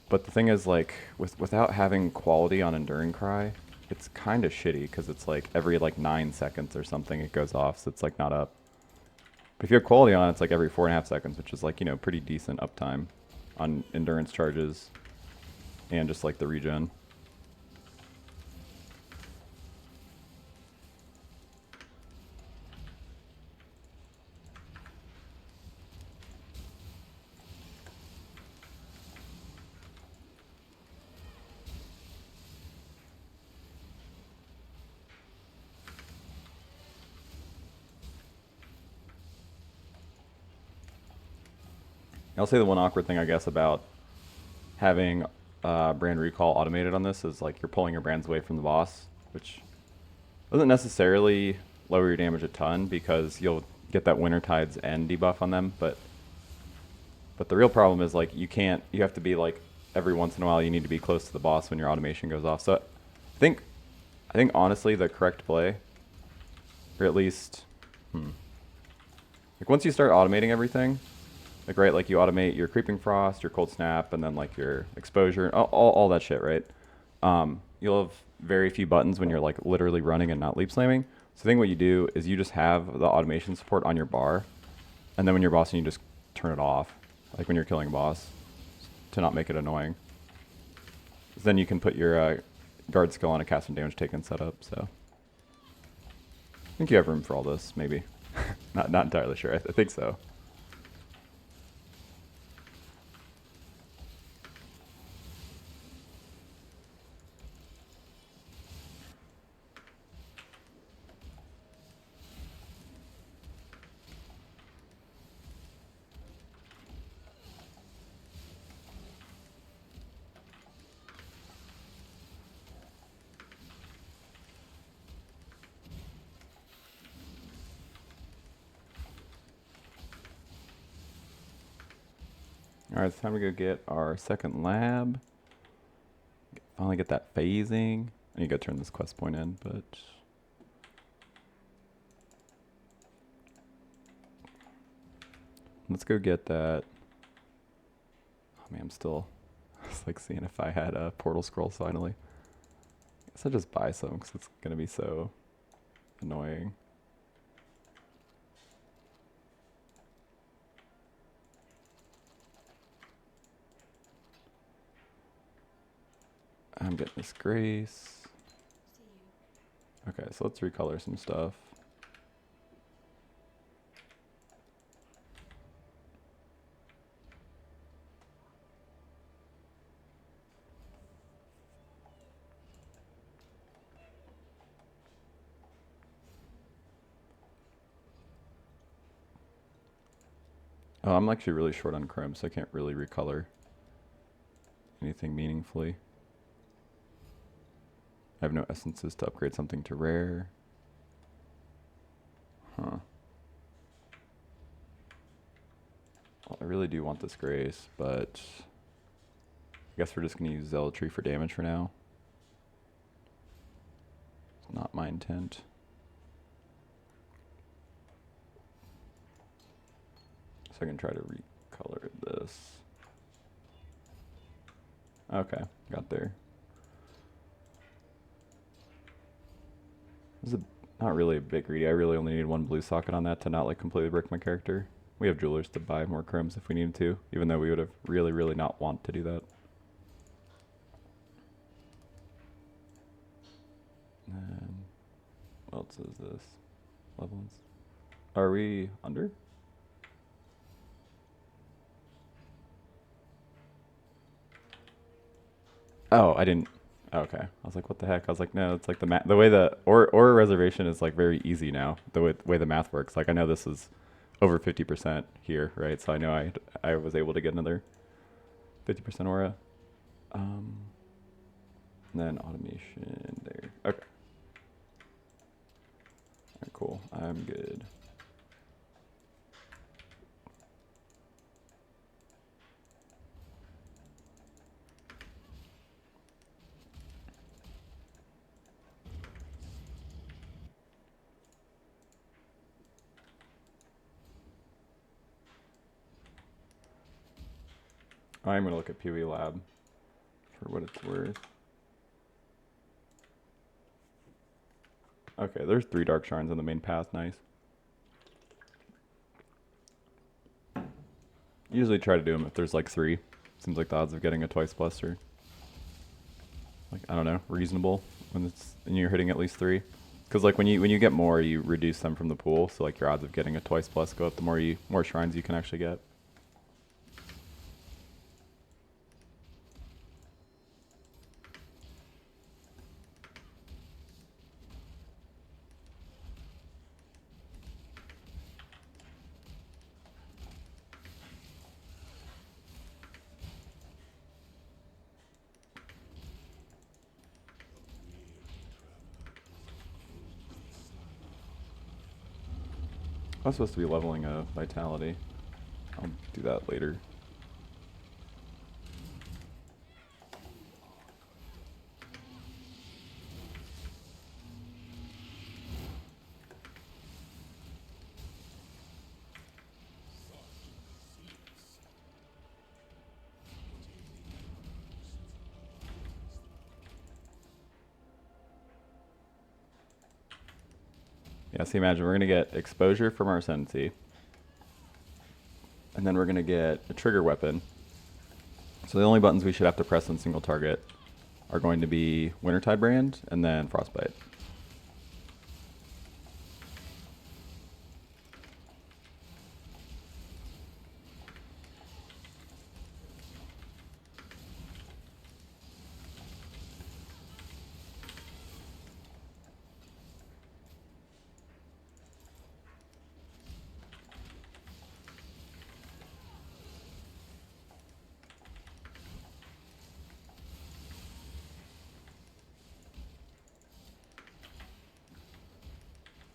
But the thing is like without having quality on Enduring Cry, it's kind of shitty because it's like every like 9 seconds or something it goes off, so it's like not up. But if you have quality on it, it's like every 4.5 seconds, which is like, you know, pretty decent uptime on endurance charges and just like the regen. I'll say the one awkward thing I guess about having brand recall automated on this is like you're pulling your brands away from the boss, which doesn't necessarily lower your damage a ton because you'll get that Wintertide's end debuff on them, but the real problem is like you have to be like every once in a while you need to be close to the boss when your automation goes off. So think I think honestly the correct play, or at least like once you start automating everything, like right, like you automate your creeping frost, your cold snap, and then like your exposure, all that shit, right? You'll have very few buttons when you're like literally running and not leap slamming. So I think what you do is you just have the automation support on your bar, and then when you're bossing, you just turn it off, like when you're killing a boss, to not make it annoying. Then you can put your guard skill on a cast and damage taken setup. So I think you have room for all this, maybe. not entirely sure. I think so. All right, it's time to go get our second lab. Finally get that phasing. I need to go turn this quest point in, but let's go get that. Oh man, I'm still just like seeing if I had portal scrolls finally. I guess I'll just buy some because it's gonna be so annoying. I'm getting this grace. Okay, so let's recolor some stuff. Oh, I'm actually really short on chrome, so I can't really recolor anything meaningfully. I have no essences to upgrade something to rare. Huh. Well, I really do want this grace, but I guess we're just going to use zealotry for damage for now. It's not my intent. So I can try to recolor this. Okay, got there. This is not really a bit greedy. I really only need one blue socket on that to not like completely brick my character. We have jewelers to buy more chromes if we needed to, even though we would have really not want to do that. And what else is this? Levels. Are we under? Oh, I didn't. Oh, okay. I was like, what the heck? I was like, no, it's like the way the or reservation is like very easy now. The way the math works. Like I know this is over 50% here, right? So I know I was able to get another 50% aura. And then automation there. Okay. All right, cool. I'm good. I'm going to look at PoB Lab for what it's worth. Okay, there's 3 dark shards on the main path. Nice. Usually try to do them if there's like 3. Seems like the odds of getting a twice plus are like, I don't know, reasonable when you're hitting at least 3. Because like when you get more, you reduce them from the pool. So like your odds of getting a twice plus go up the more shrines you can actually get. I was supposed to be leveling a vitality. I'll do that later. Yeah, see, imagine we're going to get exposure from our ascendancy. And then we're going to get a trigger weapon. So the only buttons we should have to press on single target are going to be Wintertide Brand and then Frostbite.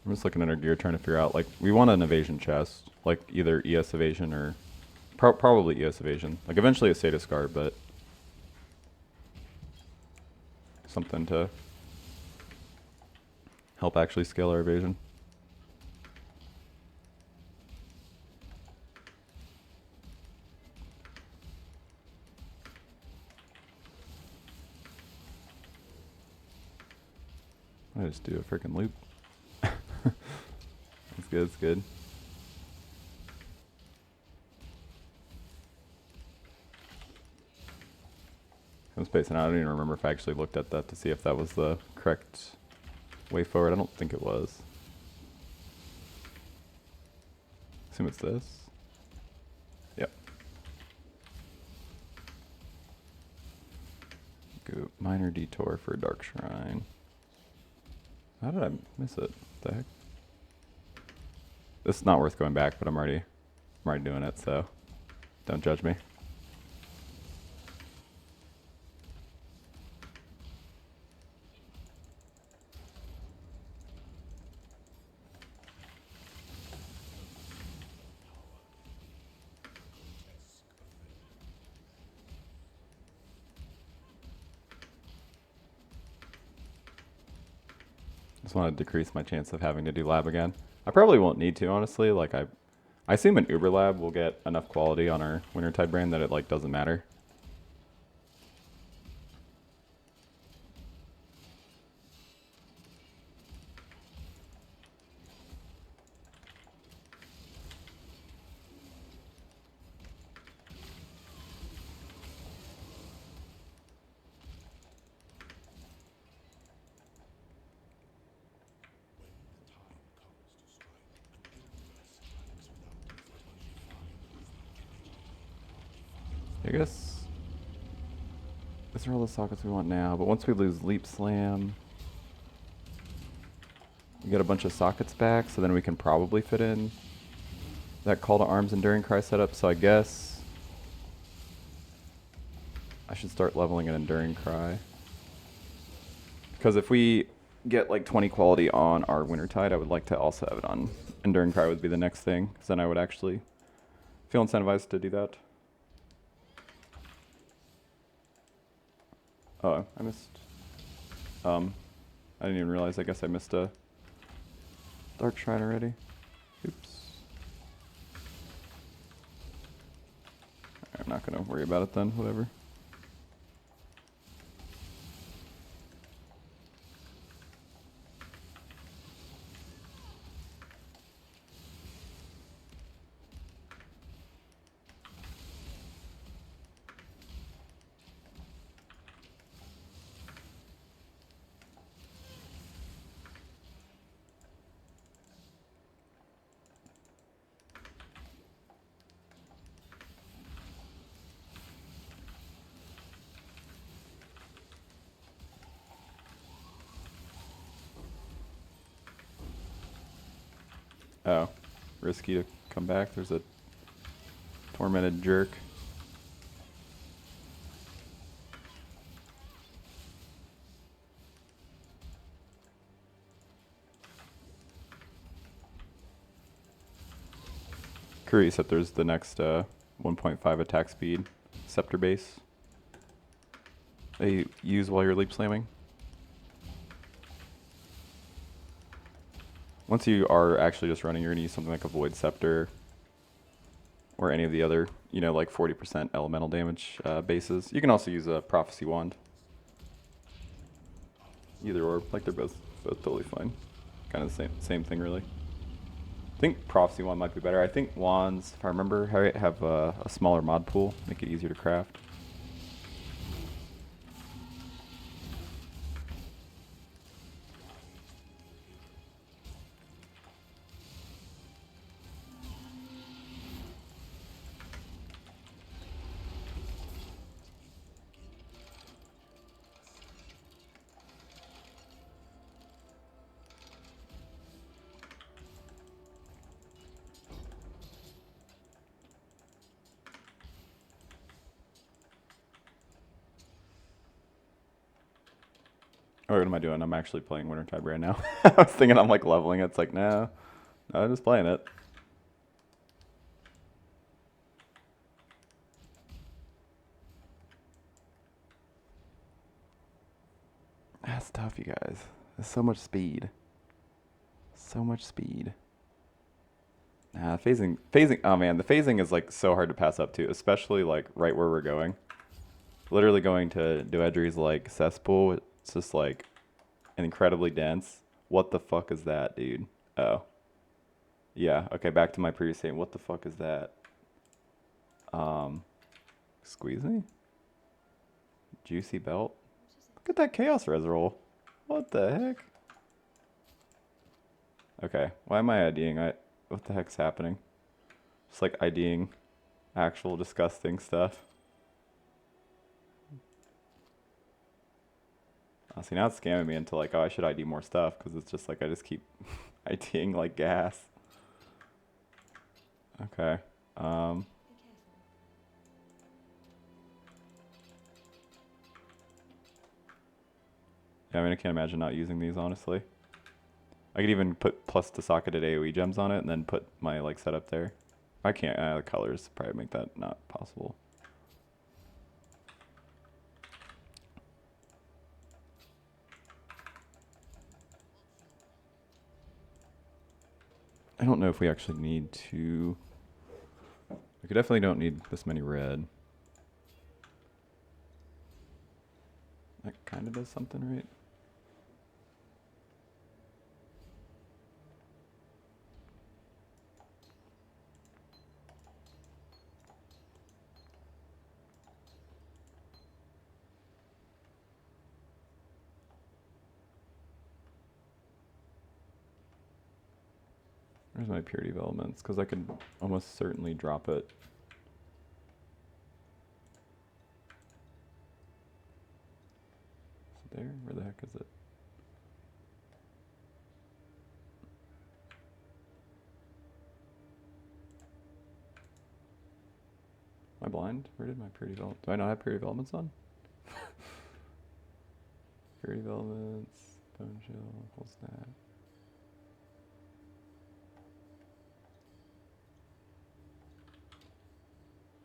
I'm just looking at our gear, trying to figure out, like, we want an evasion chest, like either ES evasion or probably ES evasion. Like, eventually a status guard, but something to help actually scale our evasion. I just do a freaking loop. It's good, it's good. I'm spacing out. I don't even remember if I actually looked at that to see if that was the correct way forward. I don't think it was. Assume it's this. Yep. Go minor detour for a dark shrine. How did I miss it? What the heck? This is not worth going back, but I'm already doing it, so don't judge me. Just want to decrease my chance of having to do lab again. I probably won't need to, honestly. Like, I assume an Uber lab will get enough quality on our Wintertide brand that it, like, doesn't matter. I guess these are all the sockets we want now, but once we lose Leap Slam, we get a bunch of sockets back, so then we can probably fit in that Call to Arms Enduring Cry setup, so I guess I should start leveling an Enduring Cry. Because if we get like 20 quality on our Wintertide, I would like to also have it on Enduring Cry would be the next thing, because then I would actually feel incentivized to do that. Oh, I missed. I didn't even realize. I guess I missed a Dark Shrine already. Oops. I'm not gonna worry about it then. Whatever. Oh, risky to come back. There's a tormented jerk. Curry Scepter's the next 1.5 attack speed scepter base that you use while you're leap slamming. Once you are actually just running, you're going to use something like a Void Scepter or any of the other, you know, like 40% elemental damage bases. You can also use a Prophecy Wand. Either or, like they're both totally fine. Kind of the same thing, really. I think Prophecy Wand might be better. I think Wands, if I remember, have a smaller mod pool, make it easier to craft. Oh, what am I doing? I'm actually playing Wintertide Brand now. I was thinking I'm like leveling it. It's like, no, I'm just playing it. That's tough, you guys. There's so much speed. So much speed. Nah, phasing. Oh man, the phasing is like so hard to pass up to, especially like right where we're going. Literally going to Doedri's like cesspool. It's just like incredibly dense. What the fuck is that, dude? Oh. Yeah, okay, back to my previous statement. What the fuck is that? Squeeze me? Juicy belt? Look at that chaos res roll. What the heck? Okay, why am I IDing? What the heck's happening? Just like IDing actual disgusting stuff. See, now it's scamming me into like, oh, I should ID more stuff because it's just like I just keep IDing like gas. Okay. Yeah, I mean, I can't imagine not using these, honestly. I could even put plus to socketed AoE gems on it and then put my like setup there. I can't, the colors probably make that not possible. I don't know if we actually need to. We definitely don't need this many red. That kind of does something, right? Where's my purity of elements? Because I could almost certainly drop it. Is it there? Where the heck is it? Am I blind? Where did my purity of elements? Do I not have purity of elements on? Purity of elements, bone chill, whole snap.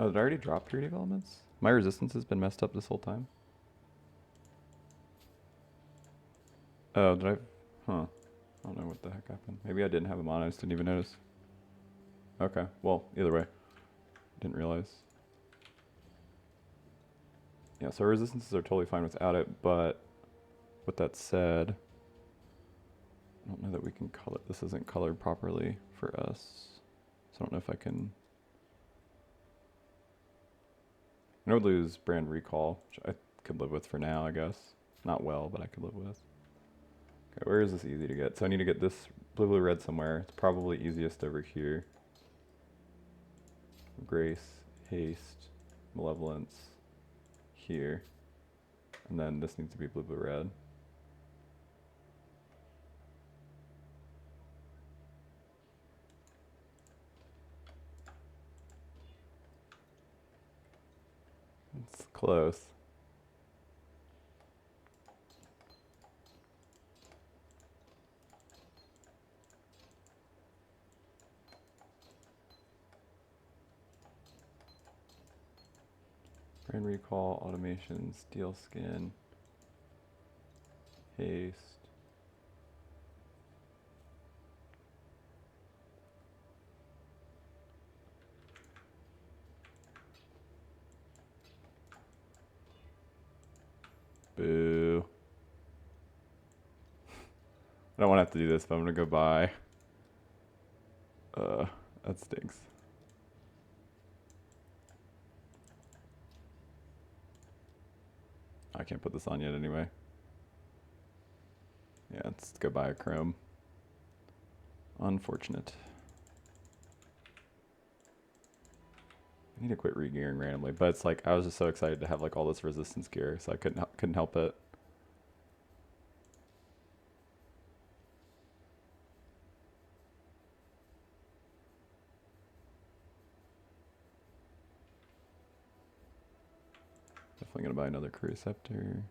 Oh, did I already drop purity of elements? My resistance has been messed up this whole time. Oh, did I? Huh. I don't know what the heck happened. Maybe I didn't have them on. I just didn't even notice. Okay. Well, either way. Didn't realize. Yeah, so our resistances are totally fine without it, but with that said, I don't know that we can color. This isn't colored properly for us. So I don't know if I can. I would lose brand recall, which I could live with for now, I guess. Not well, but I could live with. Okay, where is this easy to get? So I need to get this blue red somewhere. It's probably easiest over here. Grace, haste, malevolence, here. And then this needs to be blue red. It's close. Brand recall, automation, steel skin, haste. Boo. I don't want to have to do this, but I'm going to go buy. That stinks. I can't put this on yet anyway. Yeah, let's go buy a chrome. Unfortunate. I need to quit re-gearing randomly, but it's like I was just so excited to have like all this resistance gear, so I couldn't help it. Definitely gonna buy another Cruceptor.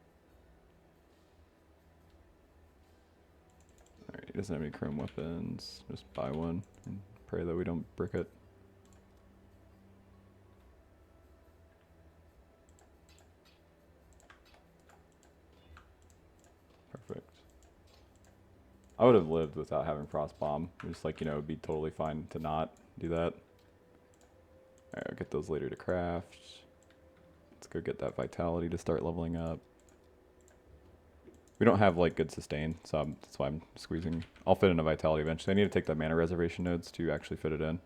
Alright, he doesn't have any chrome weapons. Just buy one and pray that we don't brick it. Perfect. I would have lived without having Frost Bomb. Just like, you know, it'd be totally fine to not do that. Alright, I'll get those later to craft. Let's go get that Vitality to start leveling up. We don't have like good sustain, so that's why I'm squeezing. I'll fit in a Vitality eventually. I need to take the mana reservation nodes to actually fit it in.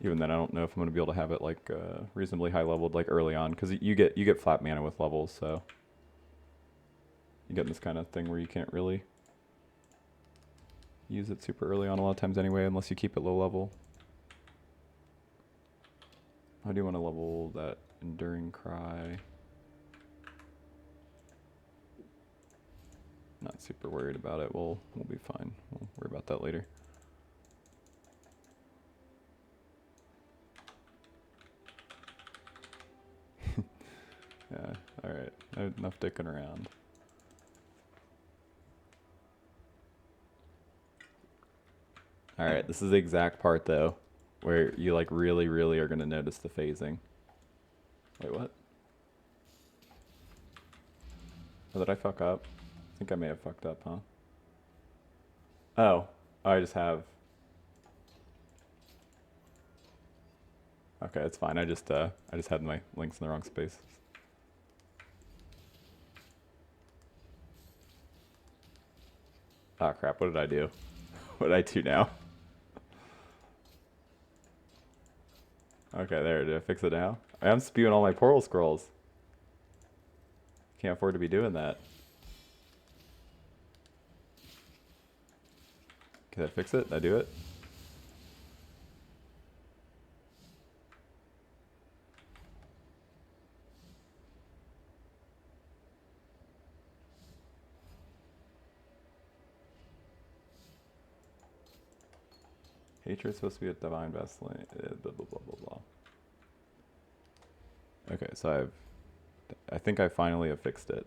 Even then, I don't know if I'm going to be able to have it like reasonably high leveled like early on, because you get flat mana with levels, so you get this kind of thing where you can't really use it super early on a lot of times anyway, unless you keep it low level. How do you want to level that Enduring Cry? Not super worried about it. We'll be fine. We'll worry about that later. Yeah, alright. Enough dicking around. Alright, this is the exact part though, where you like really are going to notice the phasing. Wait, what? Oh, did I fuck up? I think I may have fucked up, huh? Oh, I just have... Okay, it's fine. I just had my links in the wrong space. Oh crap, what did I do? What did I do now? Okay, there, did I fix it now? I'm spewing all my portal scrolls. Can't afford to be doing that. Can I fix it? Did I do it? Hatred's supposed to be a divine vessel. Blah, blah, blah, blah, blah. Okay, so I think I finally have fixed it.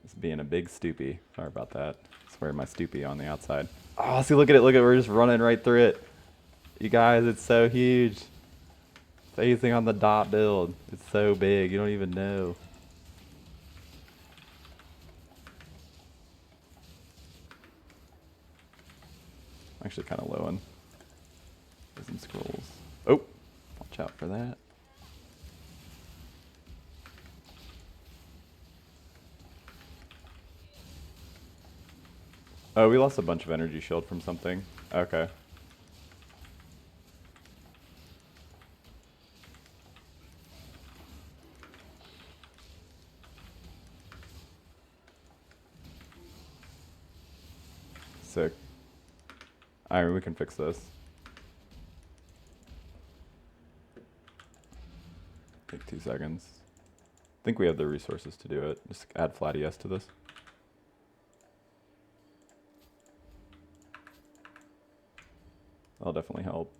It's being a big stoopy. Sorry about that. It's wearing my stoopy on the outside. Oh, see, look at it. Look at it. We're just running right through it. You guys, it's so huge. Phasing on the dot build. It's so big. You don't even know. I'm actually kind of low on Wisdom Scrolls. Oh, watch out for that. Oh, we lost a bunch of energy shield from something. Okay. Sick. Alright, we can fix this. Take 2 seconds. I think we have the resources to do it. Just add flat ES to this. That'll definitely help.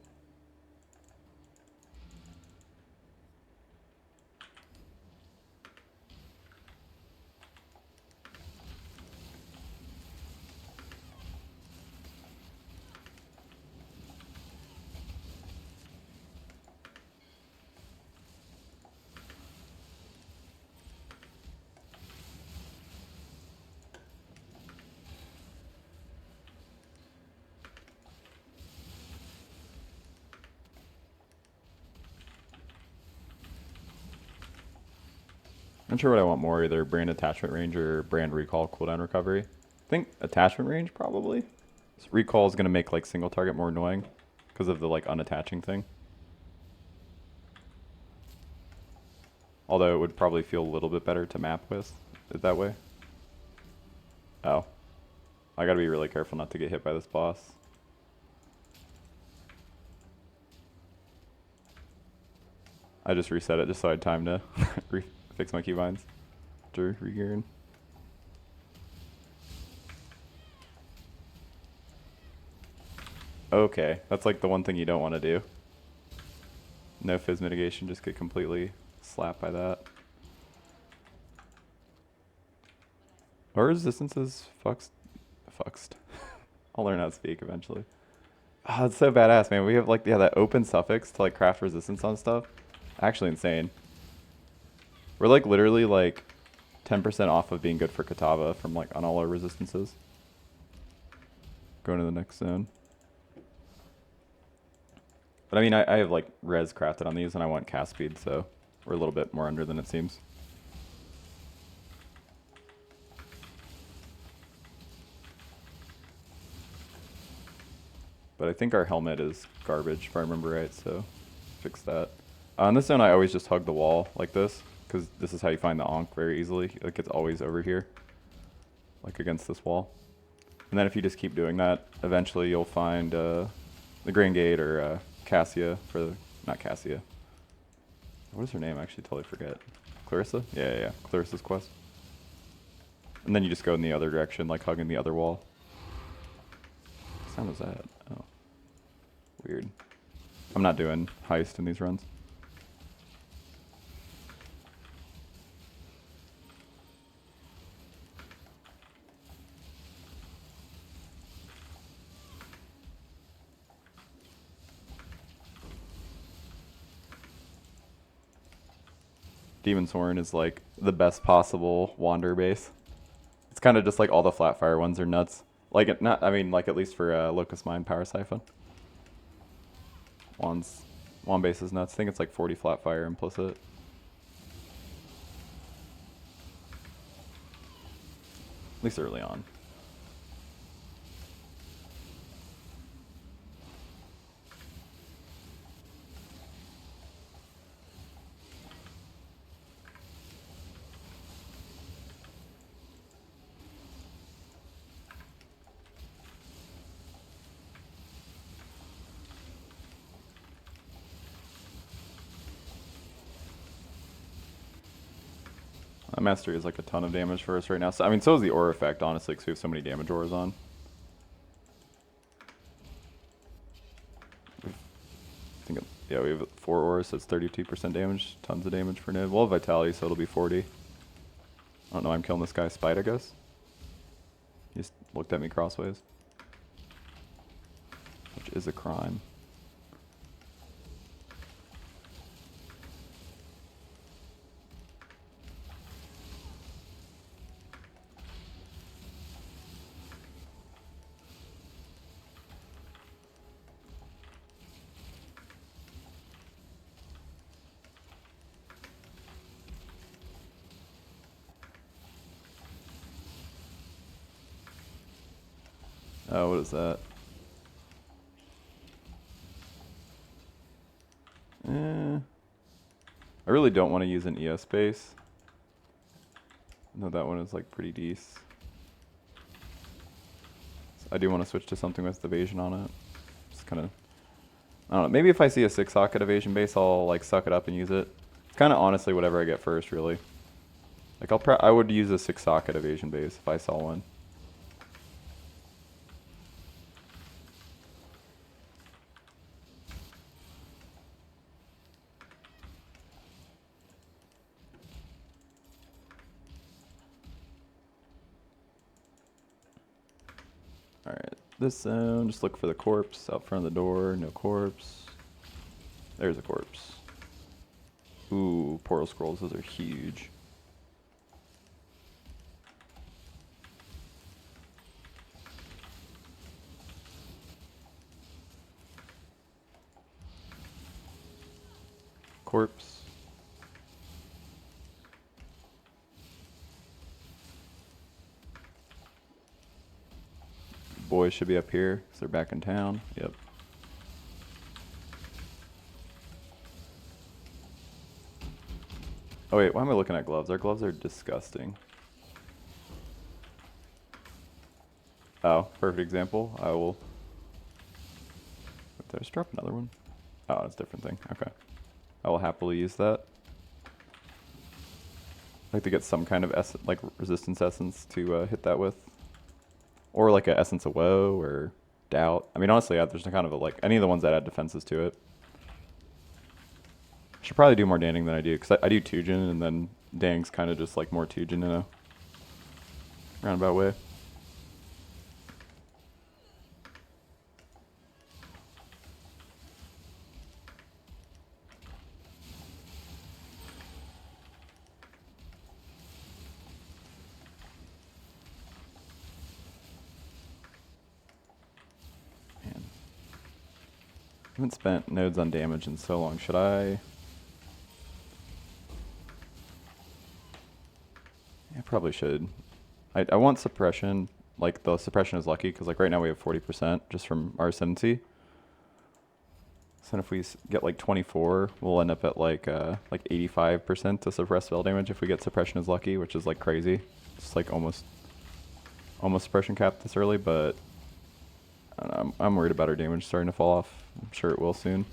Not sure what I want more, either brand attachment range or brand recall cooldown recovery. I think attachment range probably. So recall is going to make like single target more annoying because of the like unattaching thing. Although it would probably feel a little bit better to map with it that way. Oh. I gotta be really careful not to get hit by this boss. I just reset it just so I had time to fix my keybinds after regearing. Okay, that's like the one thing you don't want to do. No fizz mitigation, just get completely slapped by that. Our resistance is fuxed. I'll learn how to speak eventually. Oh, it's so badass, man. We have like, yeah, that open suffix to like craft resistance on stuff. Actually insane. We're like literally like 10% off of being good for Katava from like on all our resistances. Going to the next zone. But I mean, I have like res crafted on these and I want cast speed, so we're a little bit more under than it seems. But I think our helmet is garbage, if I remember right, so fix that. On this zone, I always just hug the wall like this, because this is how you find the Ankh very easily. Like, it's always over here, like against this wall. And then if you just keep doing that, eventually you'll find the Grand Gate or Cassia for the... Not Cassia. What is her name? I actually totally forget. Clarissa? Yeah. Clarissa's quest. And then you just go in the other direction, like hugging the other wall. What sound was that? Oh. Weird. I'm not doing heist in these runs. Demon's Horn is like the best possible wander base. It's kind of just like all the Flatfire ones are nuts. Like it not, I mean, like at least for Locust Mine Power Siphon. Wand base is nuts. I think it's like 40 Flatfire implicit. At least early on. Mastery is like a ton of damage for us right now. So I mean, so is the aura effect, honestly, because we have so many damage auras on. Yeah, we have 4 auras, so it's 32% damage. Tons of damage for Niv. We'll have Vitality, so it'll be 40. I don't know, I'm killing this guy Spite, I guess. He just looked at me crossways. Which is a crime. Oh, what is that? I really don't want to use an ES base. No, that one is like pretty decent. So I do want to switch to something with evasion on it. Just kind of, I don't know. Maybe if I see a 6-socket evasion base, I'll like suck it up and use it. It's kind of honestly whatever I get first, really. Like I would use a 6-socket evasion base if I saw one. Alright, this zone, just look for the corpse out front of the door. No corpse. There's a corpse. Ooh, portal scrolls, those are huge. Corpse. boys should be up here because they're back in town. Yep. Oh wait, why am I looking at gloves? Our gloves are disgusting. Oh, perfect example. I will... Did I just drop another one? Oh, it's a different thing. Okay. I will happily use that. I'd like to get some kind of like resistance essence to hit that with. Or like a Essence of Woe or Doubt. I mean, honestly, there's kind of like any of the ones that add defenses to it. I should probably do more Danning than I do, because I do Tujin, and then Dang's kind of just like more Tujin in a roundabout way. Man. I haven't spent nodes on damage in so long. Should I? I probably should. I want suppression. Like, the suppression is lucky, because like right now we have 40% just from our ascendancy. So then if we get like 24, we'll end up at like 85% to suppress spell damage if we get suppression is lucky, which is like crazy. It's like almost suppression cap this early, but I don't know, I'm worried about our damage starting to fall off. I'm sure it will soon.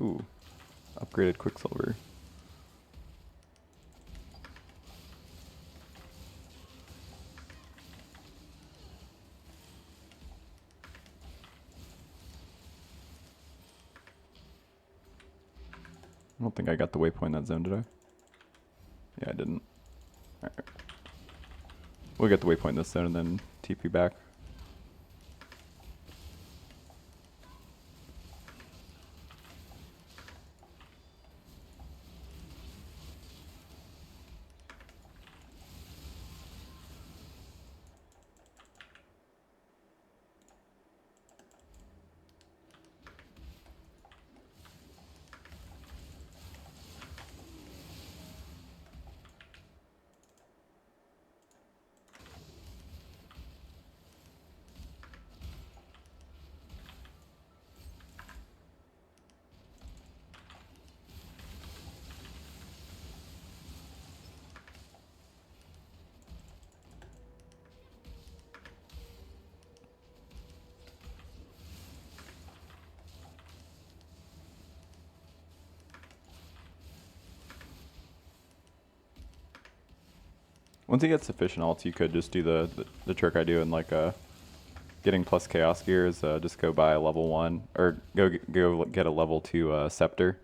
Ooh, upgraded Quicksilver. I don't think I got the waypoint in that zone, did I? Yeah, I didn't. Alright. We'll get the waypoint in this zone and then TP back. Once you get sufficient ults, you could just do the trick I do and like getting plus chaos gear is just go buy a level 1 or go get a level 2 scepter.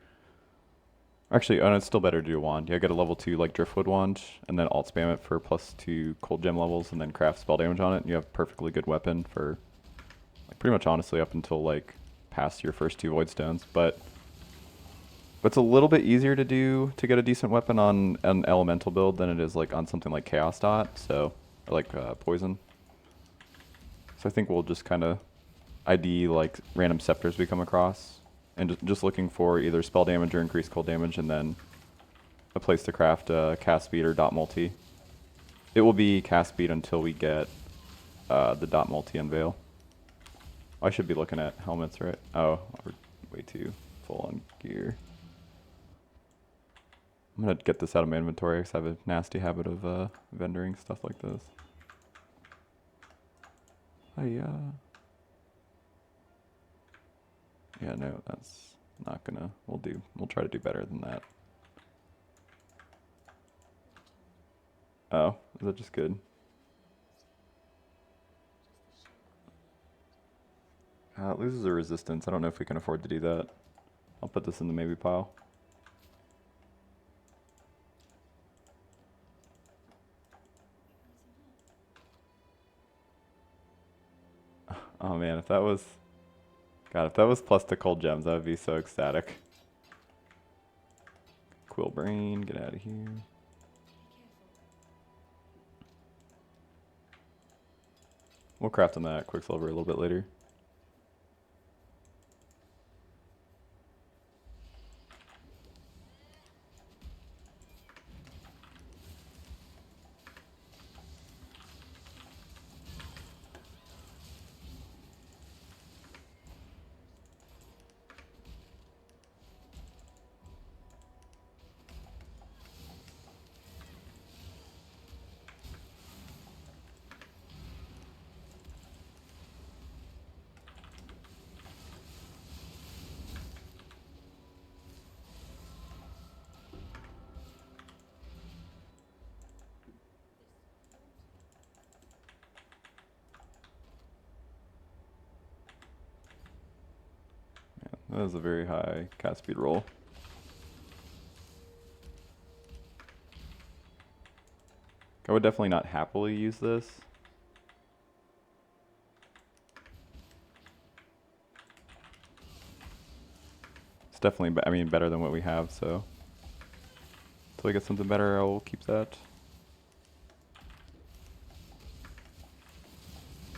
Actually, oh no, it's still better to do a wand. Yeah, get a level 2 like driftwood wand and then alt spam it for +2 cold gem levels and then craft spell damage on it, and you have a perfectly good weapon for like pretty much honestly up until like past your first 2 void stones. But it's a little bit easier to do to get a decent weapon on an elemental build than it is like on something like Chaos Dot, so or like poison. So I think we'll just kind of ID like random scepters we come across, and just looking for either spell damage or increased cold damage, and then a place to craft cast speed or dot multi. It will be cast speed until we get the dot multi unveil. I should be looking at helmets, right? Oh, we're way too full on gear. I'm gonna get this out of my inventory because I have a nasty habit of vendoring stuff like this. Yeah, no, that's not gonna. We'll try to do better than that. Oh, is that just good? It loses a resistance. I don't know if we can afford to do that. I'll put this in the maybe pile. Oh man, if that was... God, if that was plus the cold gems, I would be so ecstatic. Quill Brain, get out of here. We'll craft on that Quicksilver a little bit later. That was a very high cast speed roll. I would definitely not happily use this. It's definitely, I mean, better than what we have, so. Until we get something better, I'll keep that.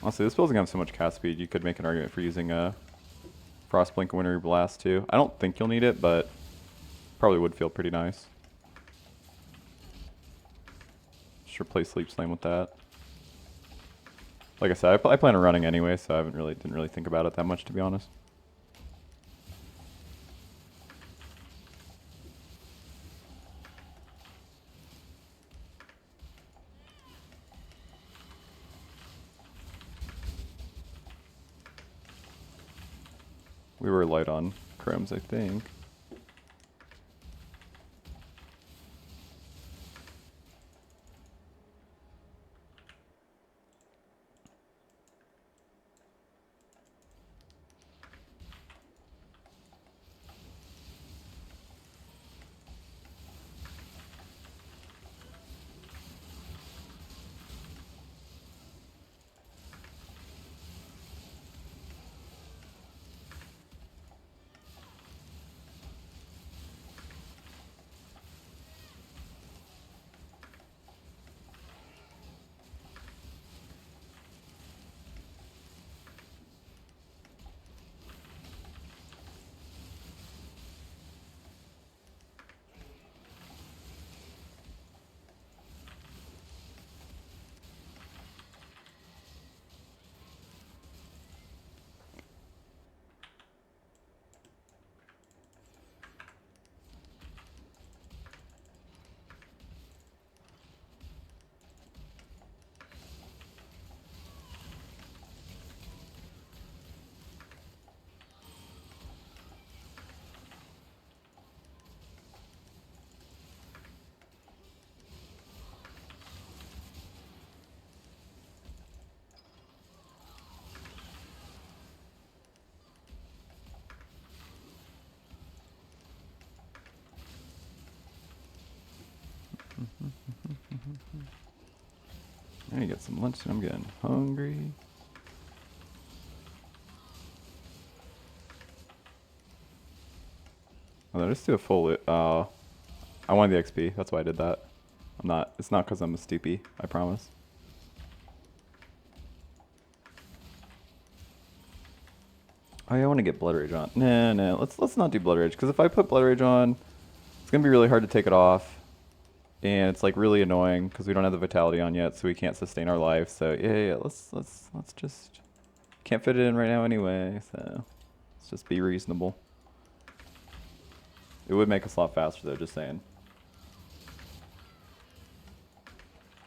Honestly, this build's gonna have so much cast speed, you could make an argument for using a Frostblink and Wintry Blast too. I don't think you'll need it, but probably would feel pretty nice. Just replace Sleep Slam with that. Like I said, I plan on running anyway, so I didn't really think about it that much, to be honest. We were light on chromes, I think. I need to get some lunch and I'm getting hungry. Oh, no, just do a full, I wanted the XP, that's why I did that. It's not because I'm a stoopy, I promise. Oh yeah, I want to get Blood Rage on. Nah, let's not do Blood Rage, because if I put Blood Rage on, it's going to be really hard to take it off. And it's like really annoying, because we don't have the Vitality on yet, so we can't sustain our life. So yeah, let's just, can't fit it in right now anyway, so let's just be reasonable. It would make us a lot faster though, just saying.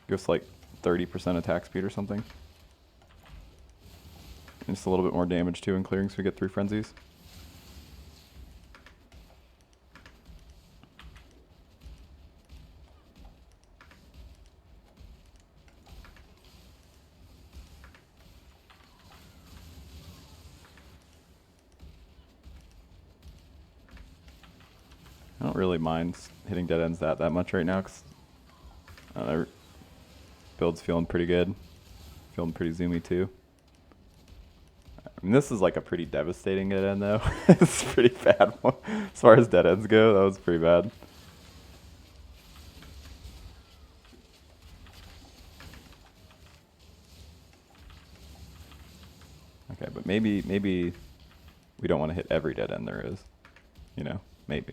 Give us like 30% attack speed or something. And just a little bit more damage too in clearing, so we get 3 frenzies. I don't really mind hitting dead ends that much right now, because build's feeling pretty good. Feeling pretty zoomy too. I mean, this is like a pretty devastating dead end though. It's a pretty bad one. As far as dead ends go, that was pretty bad. Okay, but maybe we don't want to hit every dead end there is. You know, maybe.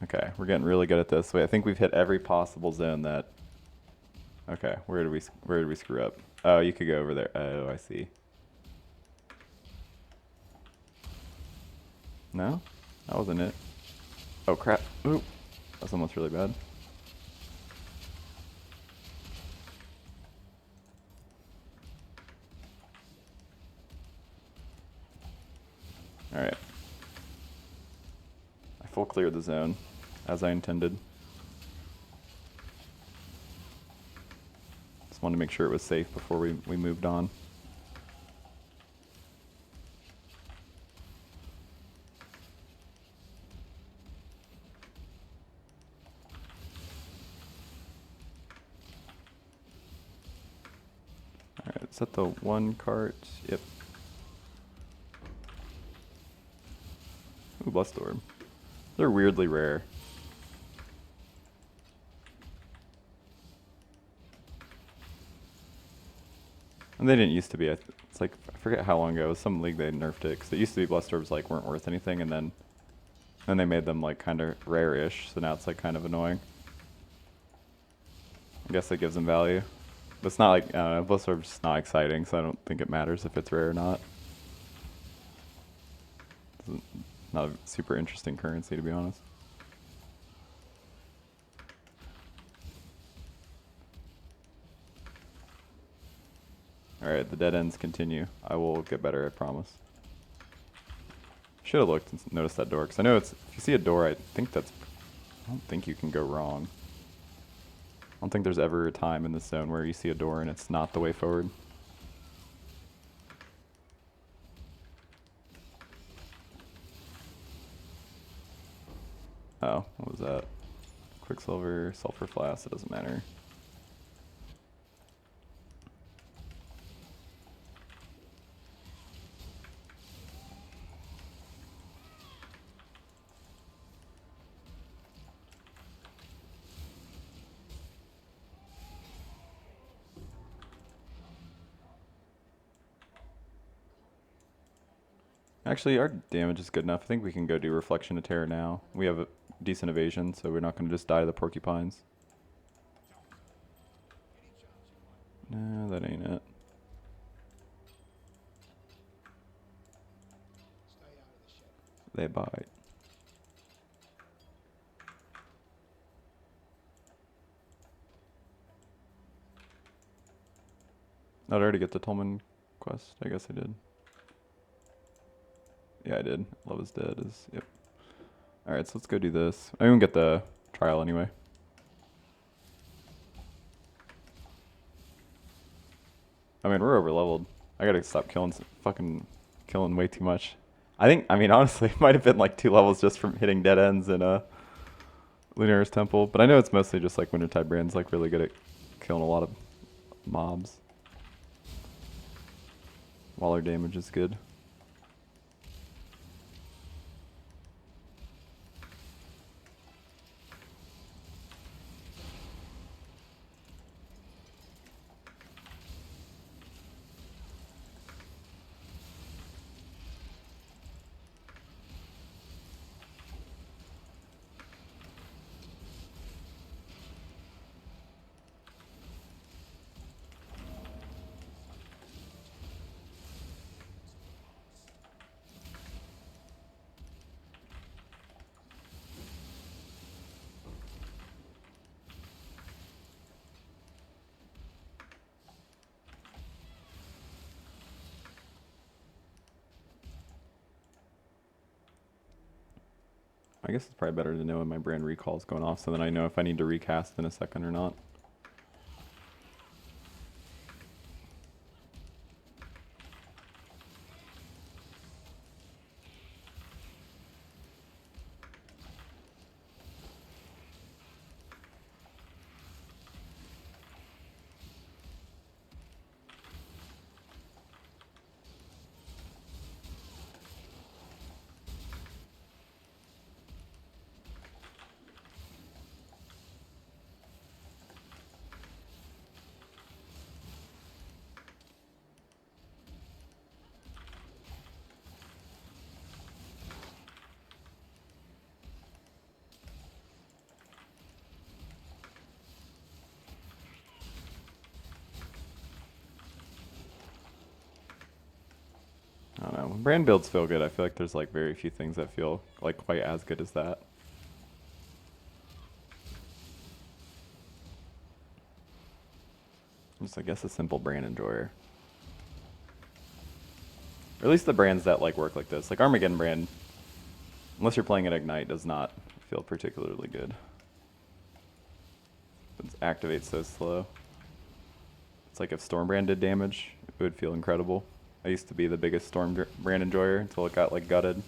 Okay, we're getting really good at this. Wait, I think we've hit every possible zone that... Okay, where did we screw up? Oh, you could go over there. Oh, I see. No? That wasn't it. Oh, crap. Ooh. That's almost really bad. Alright. I full cleared the zone, as I intended. Just wanted to make sure it was safe before we moved on. Alright, is that the one cart? Yep. Ooh, Blessed Orb. They're weirdly rare. And they didn't used to be. It's like, I forget how long ago. It was some league they nerfed it. Because it used to be Blessed Orbs like weren't worth anything, and then they made them like kind of rare-ish. So now it's like kind of annoying. I guess it gives them value. But it's not like, I don't know, Blessed Orb's not exciting, so I don't think it matters if it's rare or not. It's not a super interesting currency, to be honest. Alright, the dead ends continue. I will get better, I promise. Should have looked and noticed that door, because I know it's, if you see a door, I don't think you can go wrong. I don't think there's ever a time in this zone where you see a door and it's not the way forward. Oh, what was that? Quicksilver, sulfur flask, it doesn't matter. Actually, our damage is good enough. I think we can go do Reflection of Terror now. We have a decent evasion, so we're not going to just die to the porcupines. No, that ain't it. They bite. Did I already get the Tolman quest? I guess I did. Yeah, I did. Love is Dead is, yep. Alright, so let's go do this. I won't get the trial anyway. I mean, we're over leveled. I gotta stop fucking killing way too much. I mean, honestly, it might have been like 2 levels just from hitting dead ends in Lunaris Temple. But I know it's mostly just like Wintertide Brand's like really good at killing a lot of mobs. While our damage is good. I guess it's probably better to know when my brand recall is going off so then I know if I need to recast in a second or not. I don't know. When brand builds feel good, I feel like there's like very few things that feel like quite as good as that. I'm just, I guess, a simple brand enjoyer. Or at least the brands that like work like this. Like Armageddon brand, unless you're playing at Ignite, does not feel particularly good. It activates so slow. It's like if Stormbrand did damage, it would feel incredible. I used to be the biggest Stormbrand enjoyer until it got like gutted.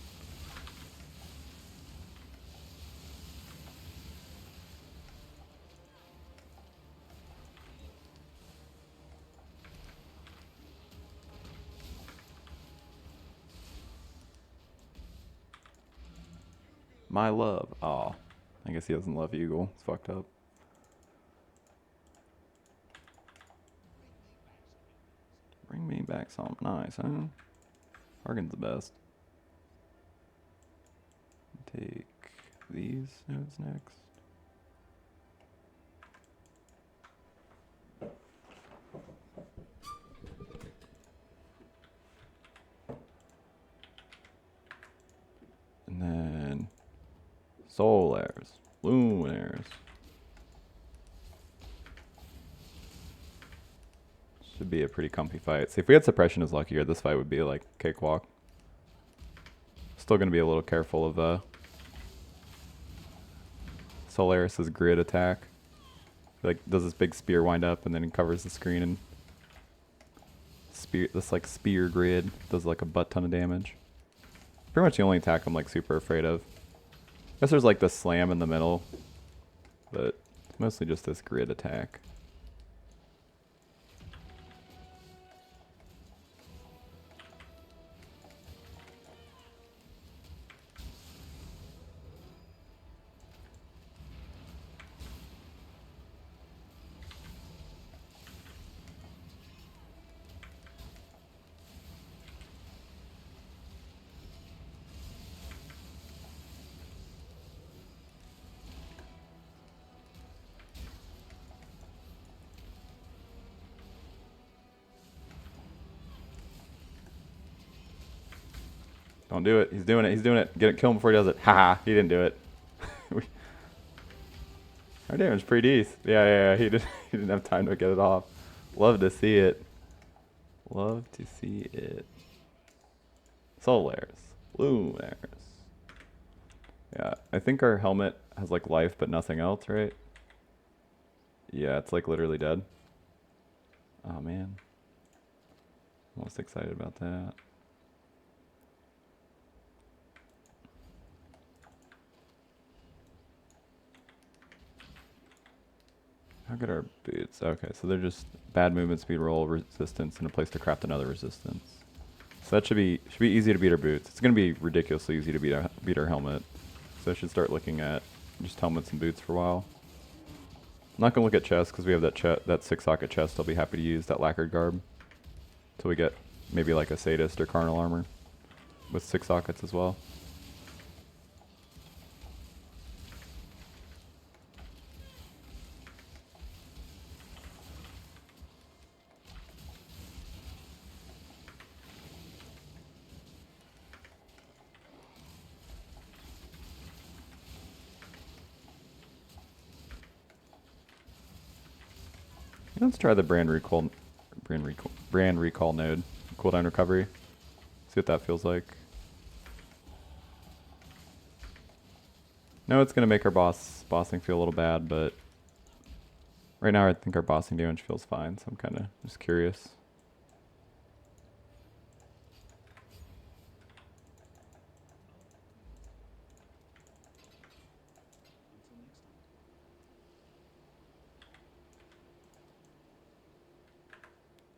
My love. Aw. I guess he doesn't love Eagle. It's fucked up. Bring me back something nice, huh? Hargan's the best. Take these nodes next. And then Solaires, Luminaires. Should be a pretty comfy fight. See, if we had Suppression as luckier, this fight would be like cakewalk. Still going to be a little careful of Solaris' grid attack. Like, does this big spear wind up and then it covers the screen and this like spear grid does like a butt ton of damage. Pretty much the only attack I'm like super afraid of. I guess there's like the slam in the middle, but it's mostly just this grid attack. Don't do it. He's doing it. He's doing it. Get it. Kill him before he does it. Haha. He didn't do it. Our damage is pretty decent. Yeah. He didn't have time to get it off. Love to see it. Love to see it. Solaires. Luminaires. Yeah. I think our helmet has like life but nothing else, right? Yeah, it's like literally dead. Oh man. I'm most excited about that. How good are boots? Okay, so they're just bad movement speed, roll, resistance, and a place to craft another resistance. So that should be easy to beat our boots. It's gonna be ridiculously easy to beat our helmet. So I should start looking at just helmets and boots for a while. I'm not gonna look at chests because we have that 6-socket chest. I'll be happy to use that lacquered garb till we get maybe like a sadist or carnal armor with 6 sockets as well. Let's try the brand recall node, cooldown recovery. See what that feels like. No, it's gonna make our bossing feel a little bad, but right now I think our bossing damage feels fine, so I'm kind of just curious.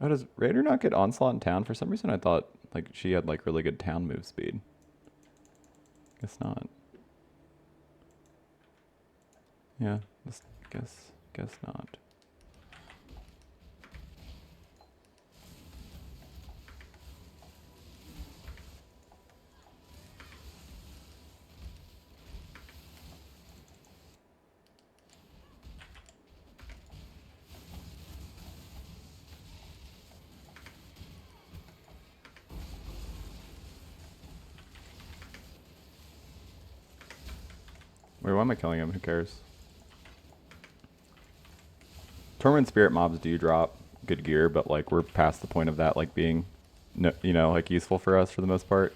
Oh, does Raider not get Onslaught in town? For some reason I thought like she had like really good town move speed. Guess not. Yeah, guess not. Wait, why am I killing him? Who cares? Torment Spirit mobs do drop good gear, but like we're past the point of that like being, no, you know, like useful for us for the most part.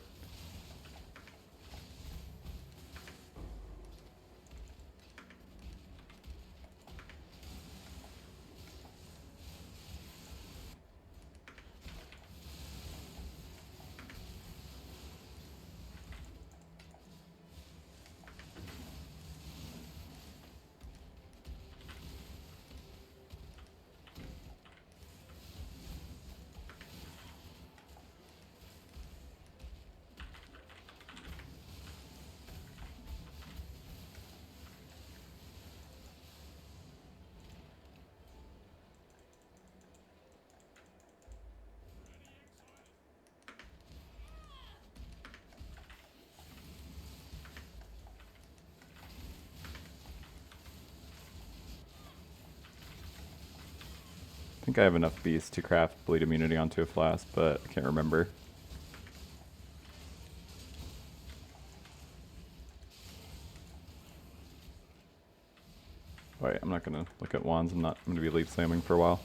I think I have enough beasts to craft bleed immunity onto a flask, but I can't remember. Wait, I'm not gonna look at wands. I'm gonna be leaf slamming for a while.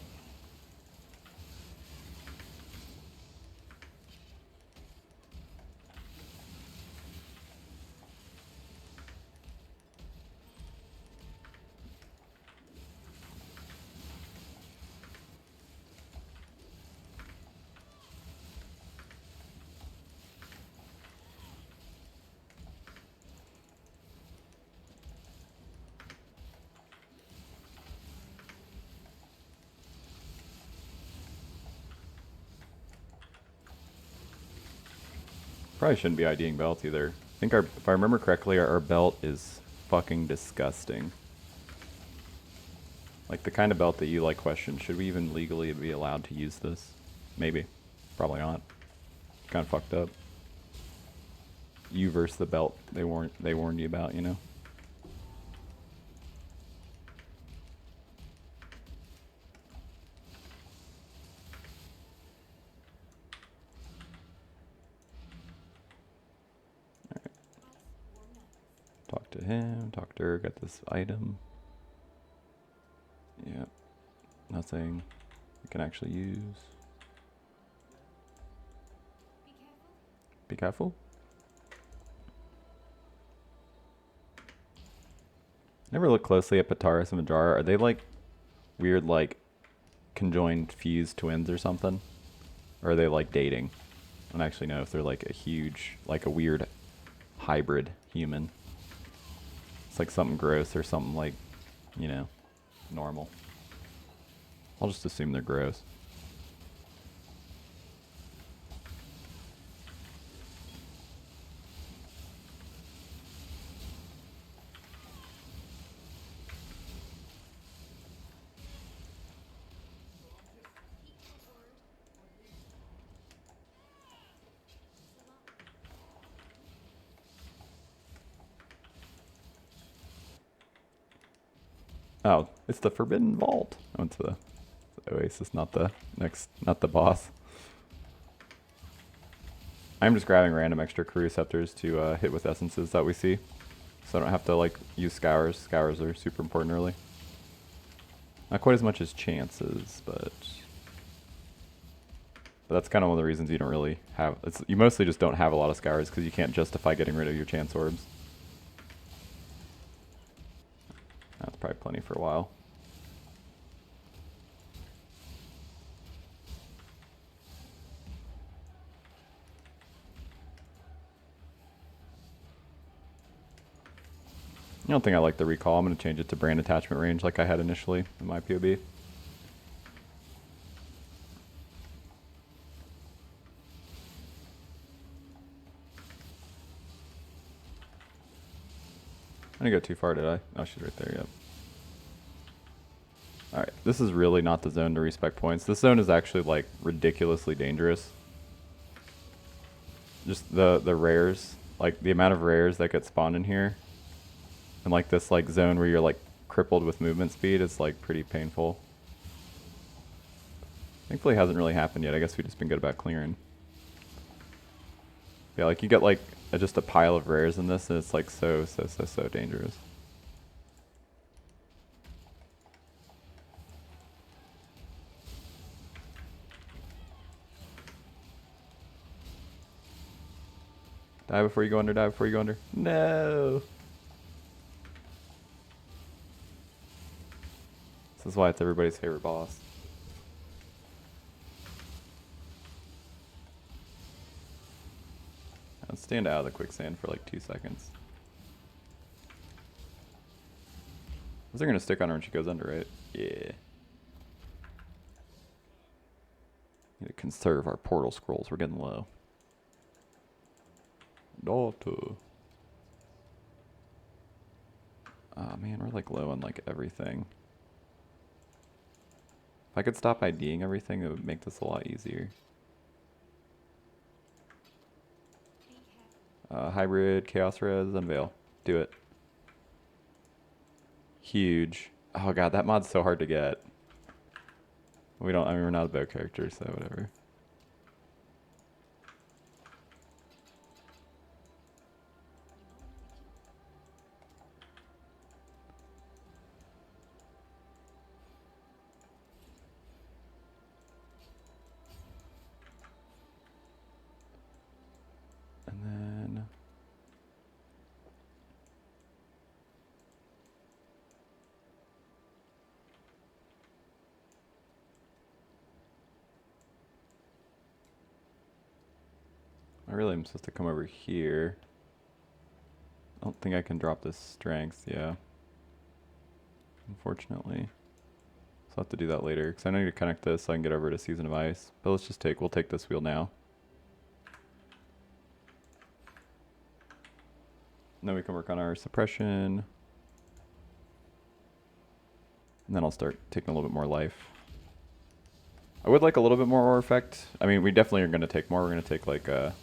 Probably shouldn't be IDing belt either. I think if I remember correctly, our belt is fucking disgusting. Like the kind of belt that you like question, should we even legally be allowed to use this? Maybe. Probably not. Kind of fucked up. You versus the belt they warned you about, you know? Talk to him, talk to her, got this item. Yep. Nothing we can actually use. Be careful. Never look closely at Pataris and Majara. Are they like weird, like conjoined fused twins or something? Or are they like dating? I don't actually know if they're like a huge, like a weird hybrid human. It's like something gross or something like, you know, normal. I'll just assume they're gross. Oh, it's the Forbidden Vault. I went to the Oasis, not the boss. I'm just grabbing random extra crew receptors to hit with essences that we see. So I don't have to like use scours. Scours are super important early. Not quite as much as chances, but that's kind of one of the reasons you don't really have, you mostly just don't have a lot of scours because you can't justify getting rid of your chance orbs. That's probably plenty for a while. I don't think I like the recall. I'm going to change it to brand attachment range like I had initially in my PoB. I didn't go too far, did I? Oh, she's right there, yep. Alright, this is really not the zone to respec points. This zone is actually like ridiculously dangerous. Just the rares, like the amount of rares that get spawned in here. And like this like zone where you're like crippled with movement speed is like pretty painful. Thankfully it hasn't really happened yet. I guess we've just been good about clearing. Yeah, like you get like just a pile of rares in this and it's like so dangerous. Die before you go under, die before you go under. No! This is why it's everybody's favorite boss. Let's stand out of the quicksand for like 2 seconds. They're gonna stick on her when she goes under, right? Yeah. Need to conserve our portal scrolls. We're getting low. Daughter. Oh man, we're like low on like everything. If I could stop IDing everything, it would make this a lot easier. Hybrid, Chaos Res, Unveil. Do it. Huge. Oh god, that mod's so hard to get. We don't. I mean, we're not a bow character, so whatever. And then I really am supposed to come over here. I don't think I can drop this strength, yeah. Unfortunately. So I'll have to do that later, because I need to connect this so I can get over to Season of Ice. But let's just we'll take this wheel now. And then we can work on our suppression. And then I'll start taking a little bit more life. I would like a little bit more ore effect. I mean, we definitely are going to take more. We're going to take like the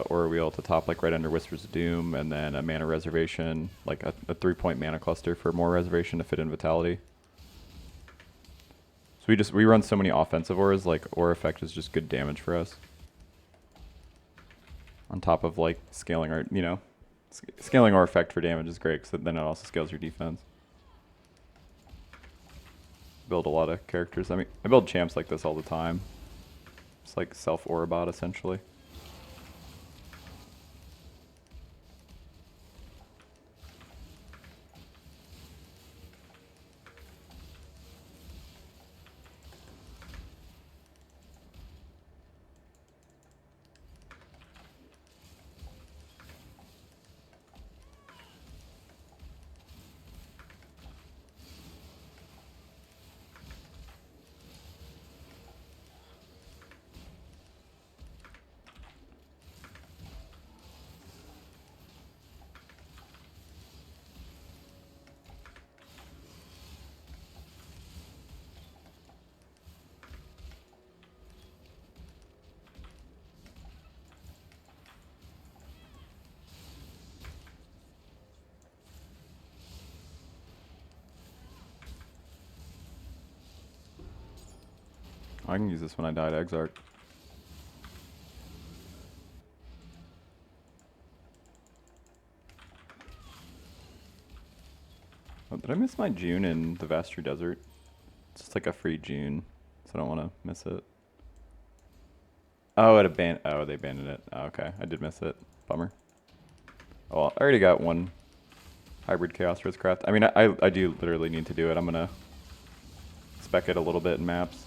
ore wheel at the top, like right under Whispers of Doom, and then a mana reservation, like a 3-point mana cluster for more reservation to fit in Vitality. So we run so many offensive ores, like ore effect is just good damage for us. On top of like scaling our, scaling ore effect for damage is great, because then it also scales your defense. Build a lot of characters. I mean, I build champs like this all the time. It's like self-ore bot essentially. I can use this when I die to Exarch. Oh, did I miss my June in the Vastry Desert? It's just like a free June, so I don't want to miss it. Oh, they abandoned it. Oh, okay, I did miss it. Bummer. Oh, well, I already got one hybrid Chaos Rizzcraft. I mean, I do literally need to do it. I'm gonna spec it a little bit in maps.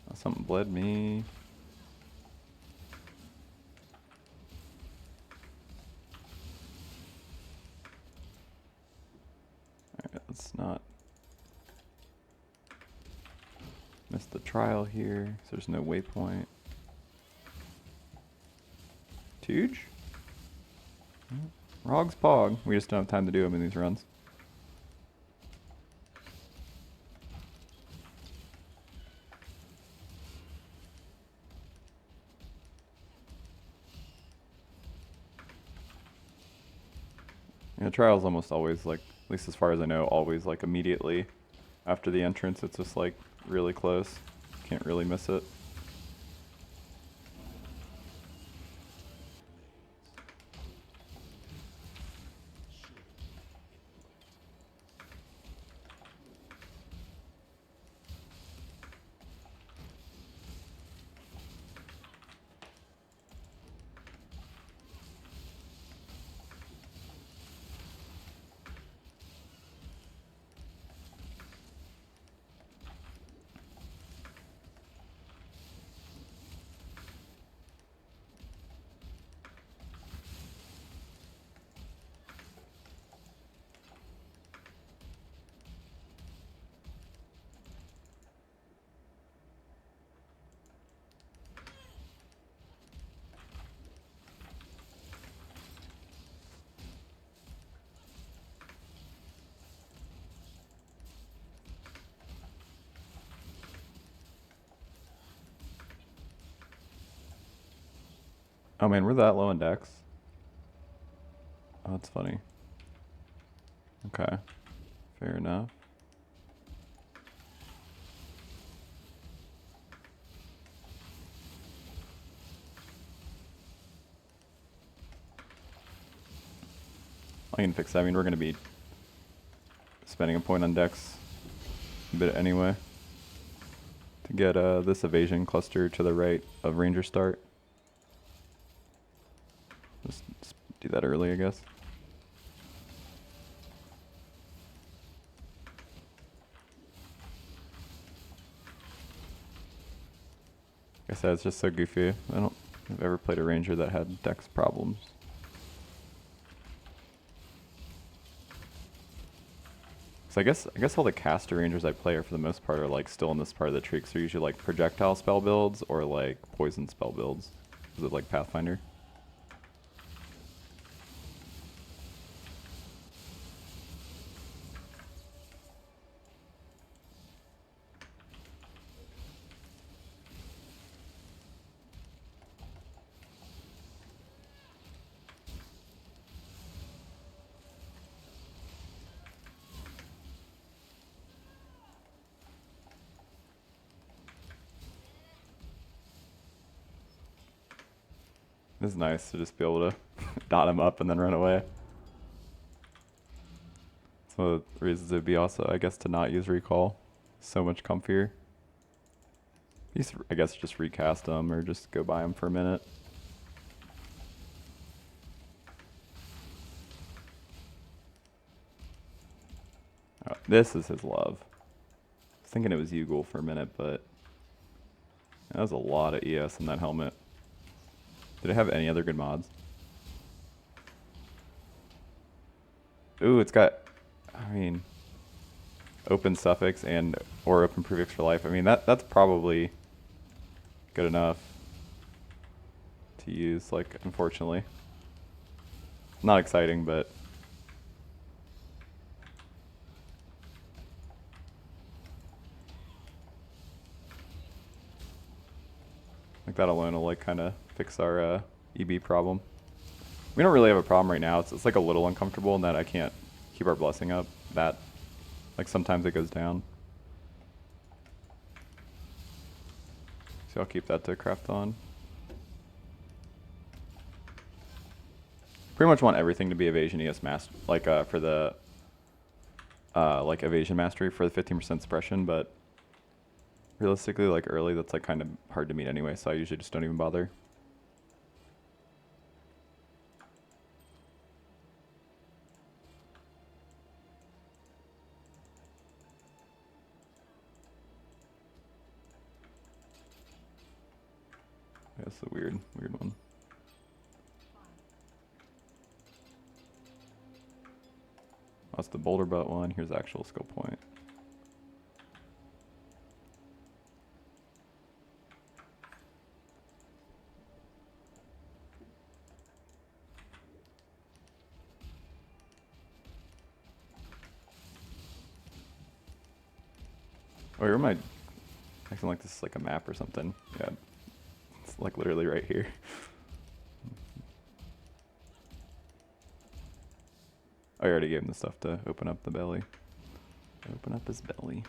Oh, something bled me. Alright, let's not miss the trial here, so there's no waypoint. Tooge? Rog's Pog. We just don't have time to do them in these runs. Yeah, trial's almost always like, at least as far as I know, always like immediately after the entrance. It's just like really close. Can't really miss it. Oh man, we're that low in dex. Oh, that's funny. Okay, fair enough. I can fix that. I mean, we're going to be spending a point on dex a bit anyway to get this evasion cluster to the right of ranger start. Just do that early, I guess. Like I said, it's just so goofy. I don't think I've ever played a ranger that had dex problems. So I guess all the caster rangers I play are for the most part are like still in this part of the tree, because they're usually like projectile spell builds or like poison spell builds. Is it like Pathfinder? It's nice to just be able to dot him up and then run away. Some of the reasons it would be also, I guess, to not use recall. So much comfier. I guess just recast them or just go by them for a minute. Oh, this is his love. I was thinking it was Yugal for a minute, but that was a lot of ES in that helmet. Did it have any other good mods? Ooh, it's got, I mean, open suffix and or open prefix for life. I mean, that's probably good enough to use, like, unfortunately. Not exciting, but like that alone will like kind of fix our EB problem. We don't really have a problem right now. It's like a little uncomfortable in that I can't keep our blessing up. That, like, sometimes it goes down. So I'll keep that to craft on. Pretty much want everything to be evasion ES master, like for the like evasion mastery for the 15% suppression, but realistically, like early, that's like kind of hard to meet anyway, so I usually just don't even bother. That's a weird one. That's the boulder butt one. Here's actual skill point. Oh, where am I acting like this is like a map or something? Yeah, it's like literally right here. I already gave him the stuff to open up the belly. Open up his belly.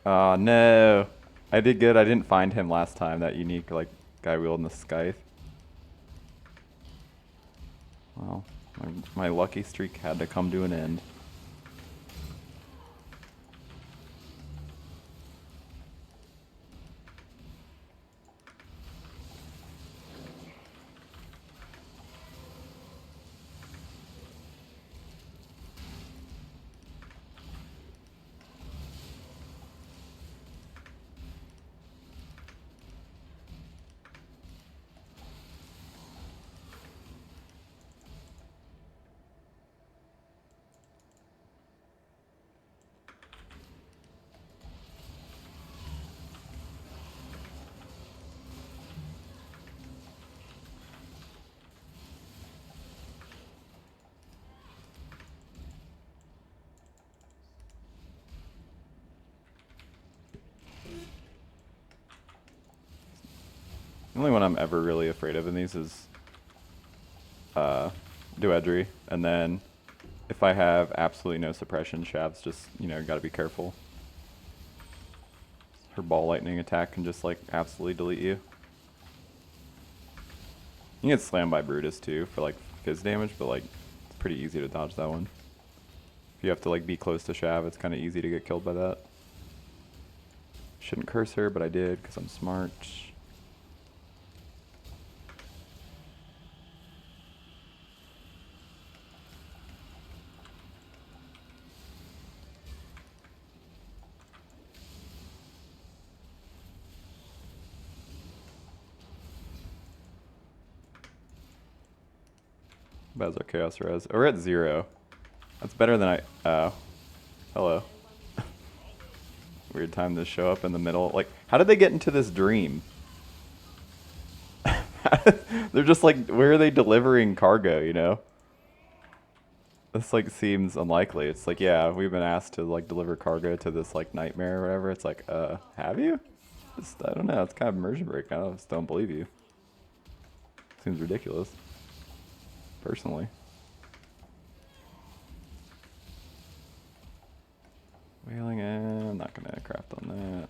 Oh no. I did good. I didn't find him last time, that unique like guy wielding the scythe. Well, my lucky streak had to come to an end. The only one I'm ever really afraid of in these is Duedry, and then if I have absolutely no suppression, Shav's just, you know, gotta be careful. Her ball lightning attack can just like absolutely delete you. You can get slammed by Brutus too for like fizz damage, but like it's pretty easy to dodge that one. If you have to like be close to Shav, it's kind of easy to get killed by that. Shouldn't curse her, but I did because I'm smart. Baz our Chaos Res. Oh, we're at 0. That's better than hello. Weird time to show up in the middle. Like, how did they get into this dream? They're just like, where are they delivering cargo, you know? This like seems unlikely. It's like, yeah, we've been asked to like deliver cargo to this like nightmare or whatever. It's like, have you? Just, I don't know. It's kind of immersion break. I just don't believe you. Seems ridiculous. Personally. Whaling, I'm not gonna craft on that.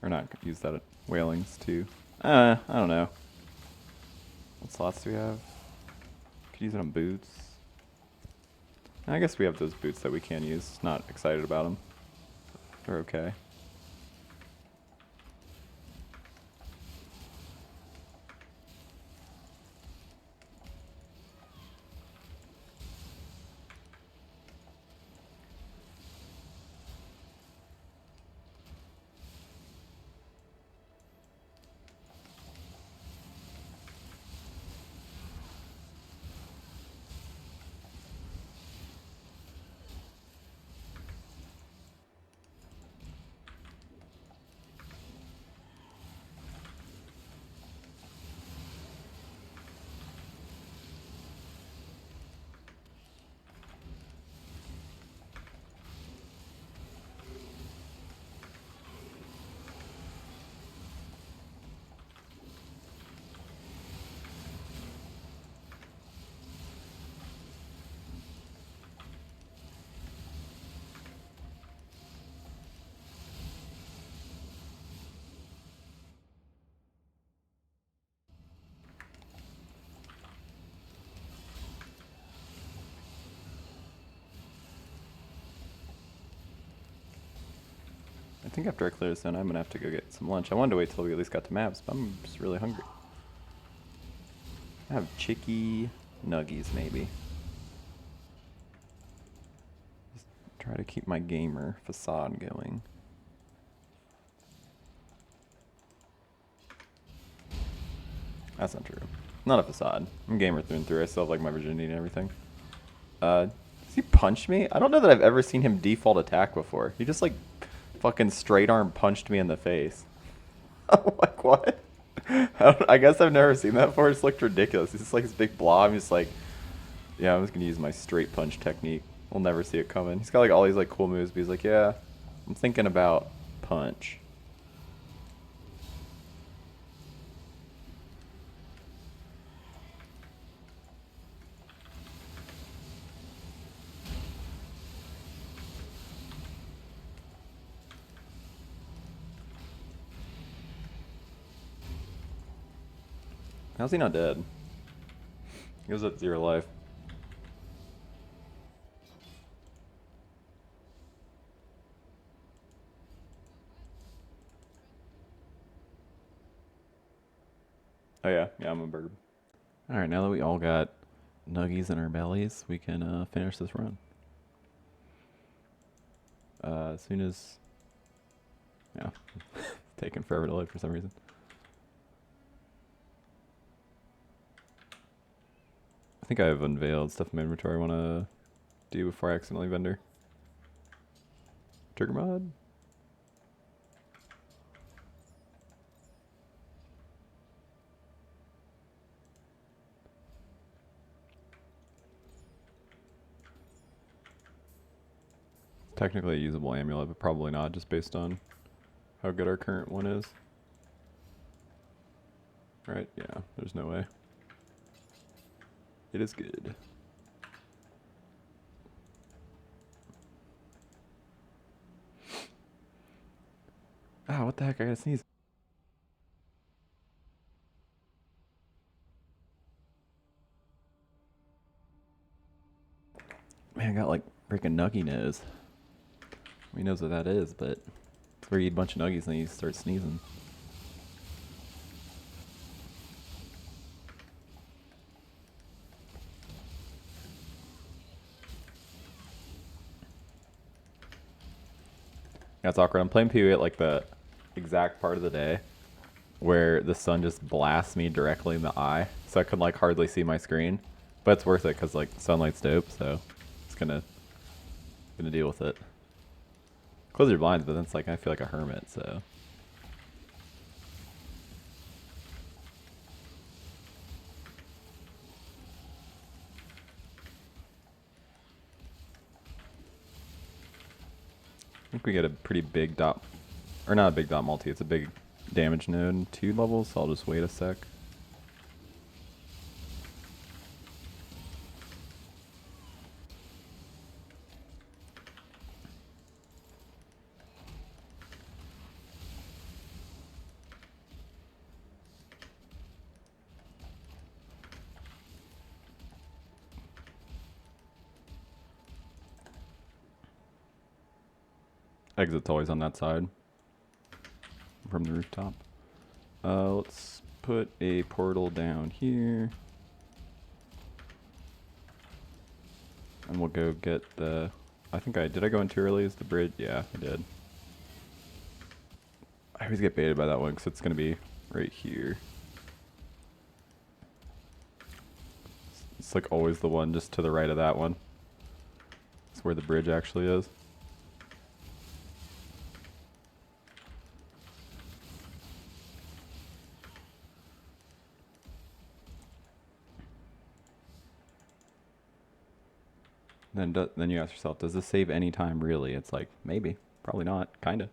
Or not use that at whalings too. I don't know. What slots do we have? Could use it on boots. I guess we have those boots that we can use. Not excited about them. They're okay. I think after I clear this zone, I'm gonna have to go get some lunch. I wanted to wait till we at least got to maps, but I'm just really hungry. I have chicky nuggies, maybe. Just try to keep my gamer facade going. That's not true. Not a facade. I'm gamer through and through. I still have like my virginity and everything. Does he punch me? I don't know that I've ever seen him default attack before. He just like fucking straight arm punched me in the face. I'm like, what? I guess I've never seen that before. It just looked ridiculous. He's just like this big blob. He's like, yeah, I'm just gonna use my straight punch technique. We'll never see it coming. He's got like all these like cool moves, but he's like, yeah, I'm thinking about punch. How's he not dead? He was at 0 life. Oh yeah, I'm a bird. Alright, now that we all got nuggies in our bellies, we can finish this run. As soon as... Yeah, it's taking forever to load for some reason. I think I have unveiled stuff in my inventory I want to do before I accidentally vendor. Trigger mod. Technically a usable amulet, but probably not, just based on how good our current one is. Right? Yeah, there's no way. It is good. Ah, what the heck? I gotta sneeze. Man, I got like freaking nuggy nose. He knows what that is, but it's where you eat a bunch of nuggies and you start sneezing. That's awkward. I'm playing PoE at like the exact part of the day where the sun just blasts me directly in the eye, so I can like hardly see my screen. But it's worth it because like sunlight's dope, so it's gonna deal with it. Close your blinds, but then it's like I feel like a hermit, so. I think we get a pretty big dot, or not a big dot multi, it's a big damage node, 2 levels, so I'll just wait a sec. Exit's always on that side from the rooftop. Let's put a portal down here. And we'll go get the... did I go in too early? Is the bridge? Yeah, I did. I always get baited by that one because it's going to be right here. It's like always the one just to the right of that one. It's where the bridge actually is. Then you ask yourself, does this save any time really? It's like, maybe. Probably not. Kinda.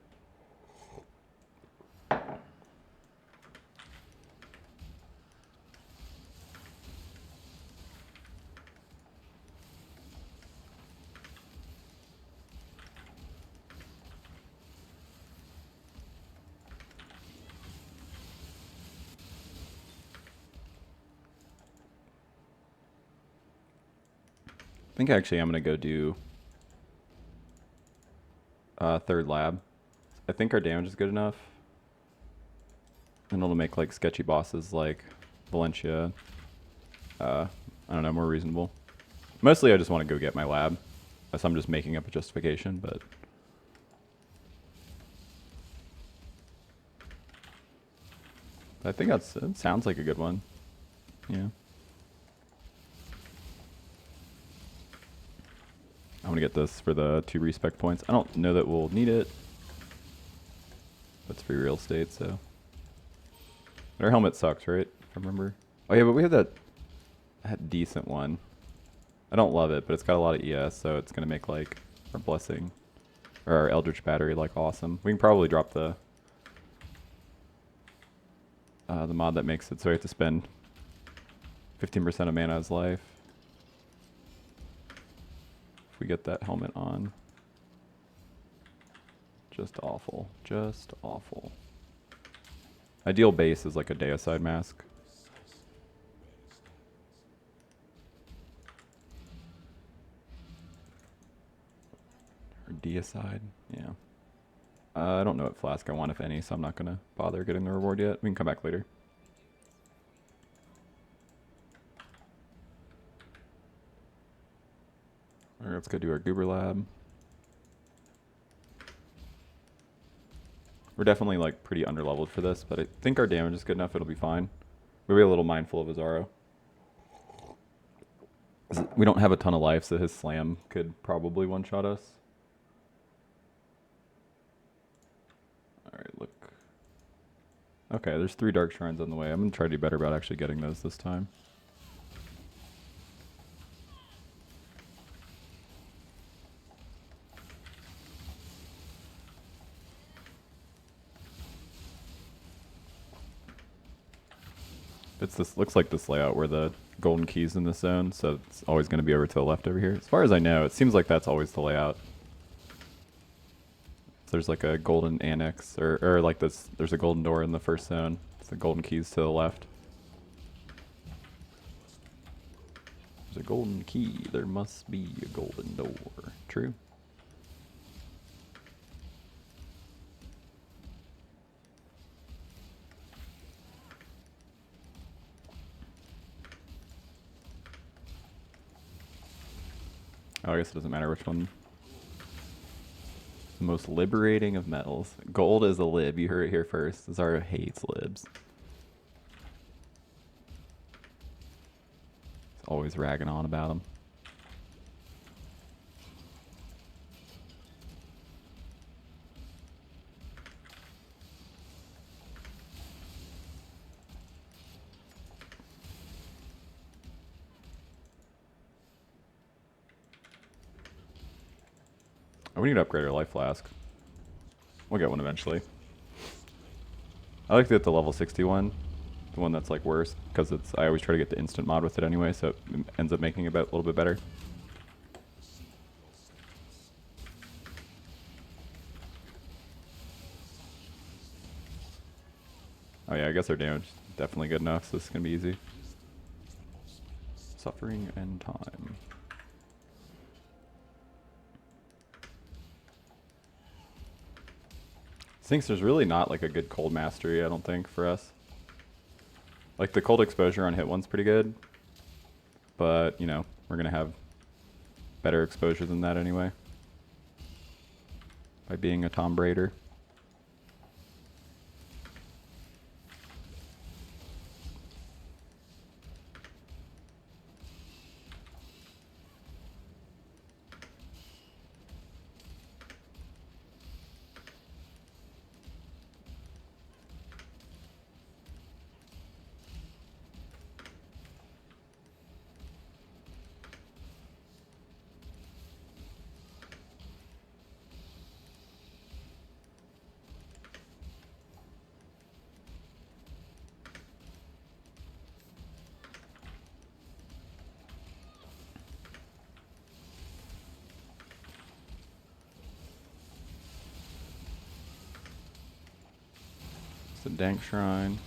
I think actually I'm going to go do third lab. I think our damage is good enough. And it'll make like sketchy bosses like Valencia, I don't know, more reasonable. Mostly I just want to go get my lab. So I'm just making up a justification, but... I think it sounds like a good one. Yeah. I'm gonna get this for the 2 respec points. I don't know that we'll need it. That's free real estate, so. Our helmet sucks, right? If I remember. Oh yeah, but we have that decent one. I don't love it, but it's got a lot of ES, so it's gonna make like our blessing or our Eldritch battery like awesome. We can probably drop the mod that makes it so we have to spend 15% of mana as life. If we get that helmet on. Just awful. Just awful. Ideal base is like a Deicide mask. Or Deicide, yeah. I don't know what flask I want, if any, so I'm not going to bother getting the reward yet. We can come back later. Alright, let's go do our Goober Lab. We're definitely like pretty underleveled for this, but I think our damage is good enough, it'll be fine. We'll be a little mindful of his Azaro. We don't have a ton of life, so his slam could probably one-shot us. Alright, look. Okay, there's 3 Dark Shrines on the way. I'm going to try to do better about actually getting those this time. It's this looks like this layout where the golden key's in this zone, so it's always going to be over to the left over here. As far as I know, it seems like that's always the layout. So there's like a golden annex, or like this. There's a golden door in the first zone. It's the golden keys to the left. There's a golden key. There must be a golden door. True. Oh, I guess it doesn't matter which one. The most liberating of metals. Gold is a lib. You heard it here first. Zara hates libs. He's always ragging on about them. We need to upgrade our life flask. We'll get one eventually. I like to get the level 61, the one that's like worse, because it's. I always try to get the instant mod with it anyway, so it ends up making it a little bit better. Oh yeah, I guess our damage is definitely good enough, so this is gonna be easy. Suffering and time. Thinks there's really not like a good cold mastery, I don't think, for us. Like the cold exposure on hit one's pretty good, but you know, we're gonna have better exposure than that anyway by being a Tombraider. It's a dank shrine.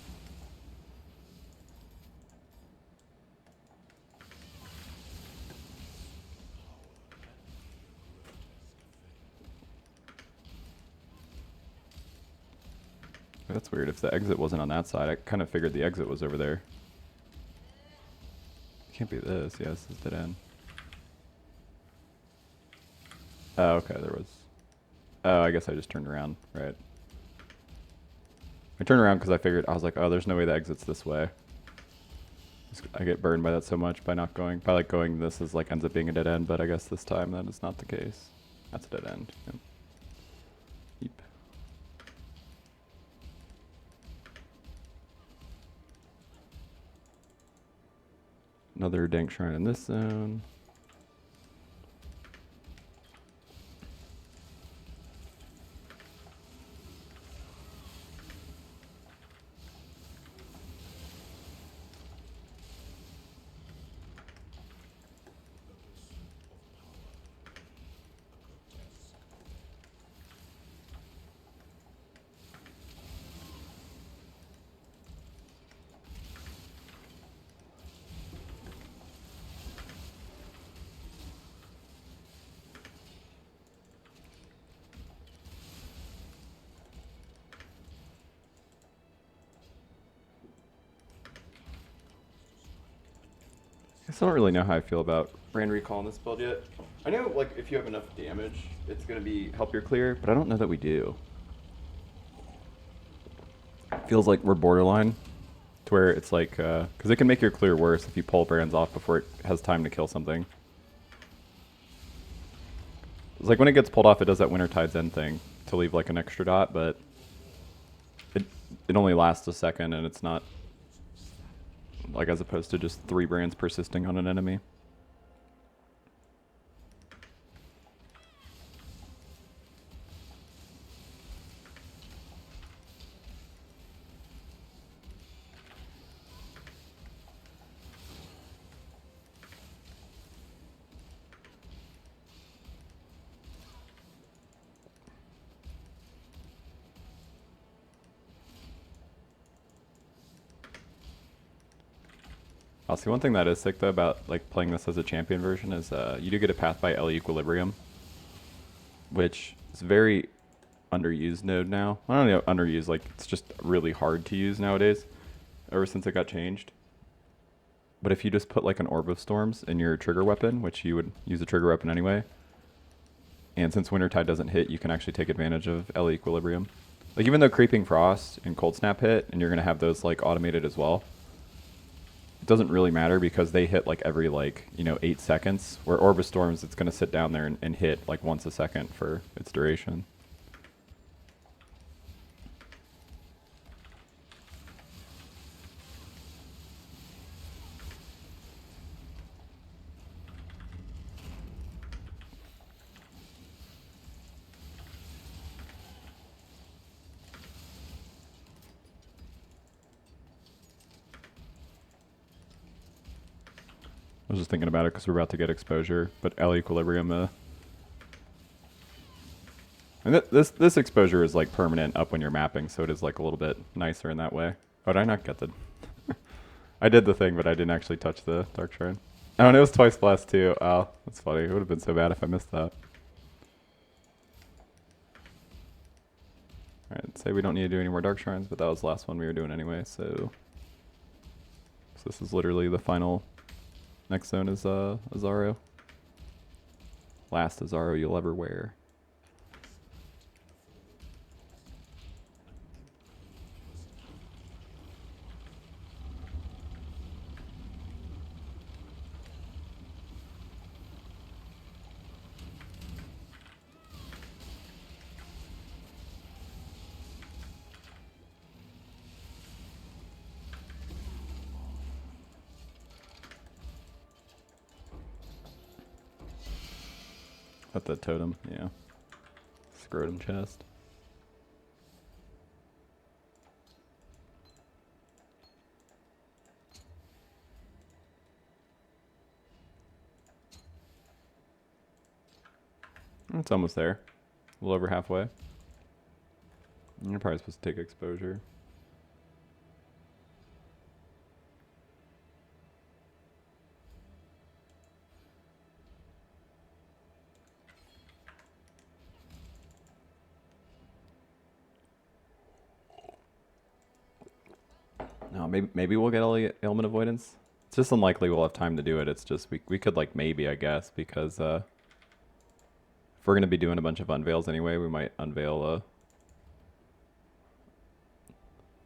That's weird. If the exit wasn't on that side, I kind of figured the exit was over there. Can't be this. Yeah, this is dead end. Oh, okay, there was. Oh, I guess I just turned around, right. I turned around because I figured, I was like, oh, there's no way the exit's this way. I get burned by that so much by not going, by like going this is like ends up being a dead end, but I guess this time that is not the case. That's a dead end. Yep. Yep. Another dank shrine in this zone. I still don't really know how I feel about Brand Recall in this build yet. I know, like, if you have enough damage, it's going to be help your clear, but I don't know that we do. Feels like we're borderline to where it's like, because it can make your clear worse if you pull brands off before it has time to kill something. It's like when it gets pulled off, it does that Wintertide's End thing to leave like an extra dot, but it only lasts a second, and it's not like as opposed to just 3 brands persisting on an enemy. I'll see one thing that is sick though about like playing this as a champion version is you do get a path by LE Equilibrium, which is very underused node now. I don't know, underused, like it's just really hard to use nowadays ever since it got changed. But if you just put like an Orb of Storms in your trigger weapon, which you would use a trigger weapon anyway, and since Wintertide doesn't hit, you can actually take advantage of LE Equilibrium. Like even though Creeping Frost and Cold Snap hit, and you're going to have those like automated as well, it doesn't really matter because they hit like every like, 8 seconds, where Orb of Storms, it's going to sit down there and hit like once a second for its duration. I was just thinking about it because we're about to get exposure, but L Equilibrium, and this exposure is like permanent up when you're mapping, so it is like a little bit nicer in that way. Oh, did I not get the? I did the thing, but I didn't actually touch the Dark Shrine. Oh, and it was twice blessed too. Oh, that's funny. It would have been so bad if I missed that. Alright, say we don't need to do any more Dark Shrines, but that was the last one we were doing anyway, so this is literally the final. Next zone is Azaro. Last Azaro you'll ever wear. At the totem, yeah. Scrotum chest. It's almost there. A little over halfway. You're probably supposed to take exposure. No, maybe we'll get all the ailment avoidance. It's just unlikely we'll have time to do it. It's just we could like maybe, I guess, because if we're gonna be doing a bunch of unveils anyway, we might unveil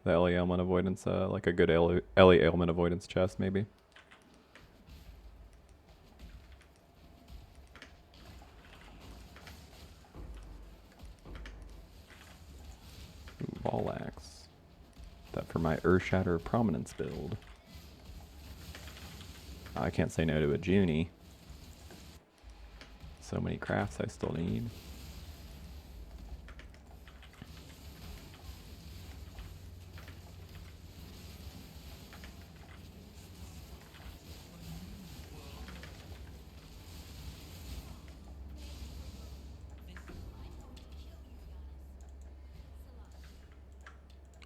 the LE ailment avoidance, like a good LE ailment avoidance chest maybe. Ooh, Ball Axe. That for my Earthshatter Prominence build. I can't say no to a Junie. So many crafts I still need.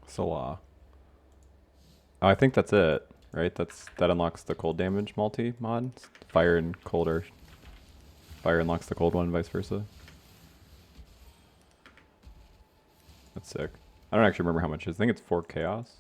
Salah. Oh, I think that's it, right? That unlocks the cold damage multi mod. Fire and cold, or fire unlocks the cold one, and vice versa. That's sick. I don't actually remember how much it is. I think it's 4 chaos.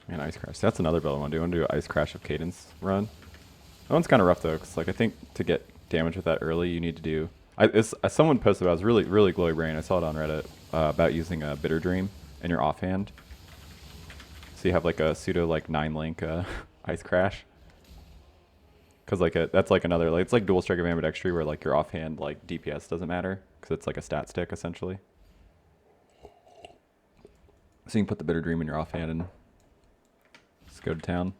And Ice Crash. That's another build I want to do. I want to do an Ice Crash of Cadence run. That one's kind of rough though, because like I think to get damage with that early, you need to do. Someone posted about it. It was really glowy brain. I saw it on Reddit about using a Bitter Dream in your offhand. So you have like a pseudo like 9 link Ice Crash. Because like that's like another like it's like dual strike of ambidextry where like your offhand like DPS doesn't matter because it's like a stat stick essentially. So you can put the Bitter Dream in your offhand and just go to town.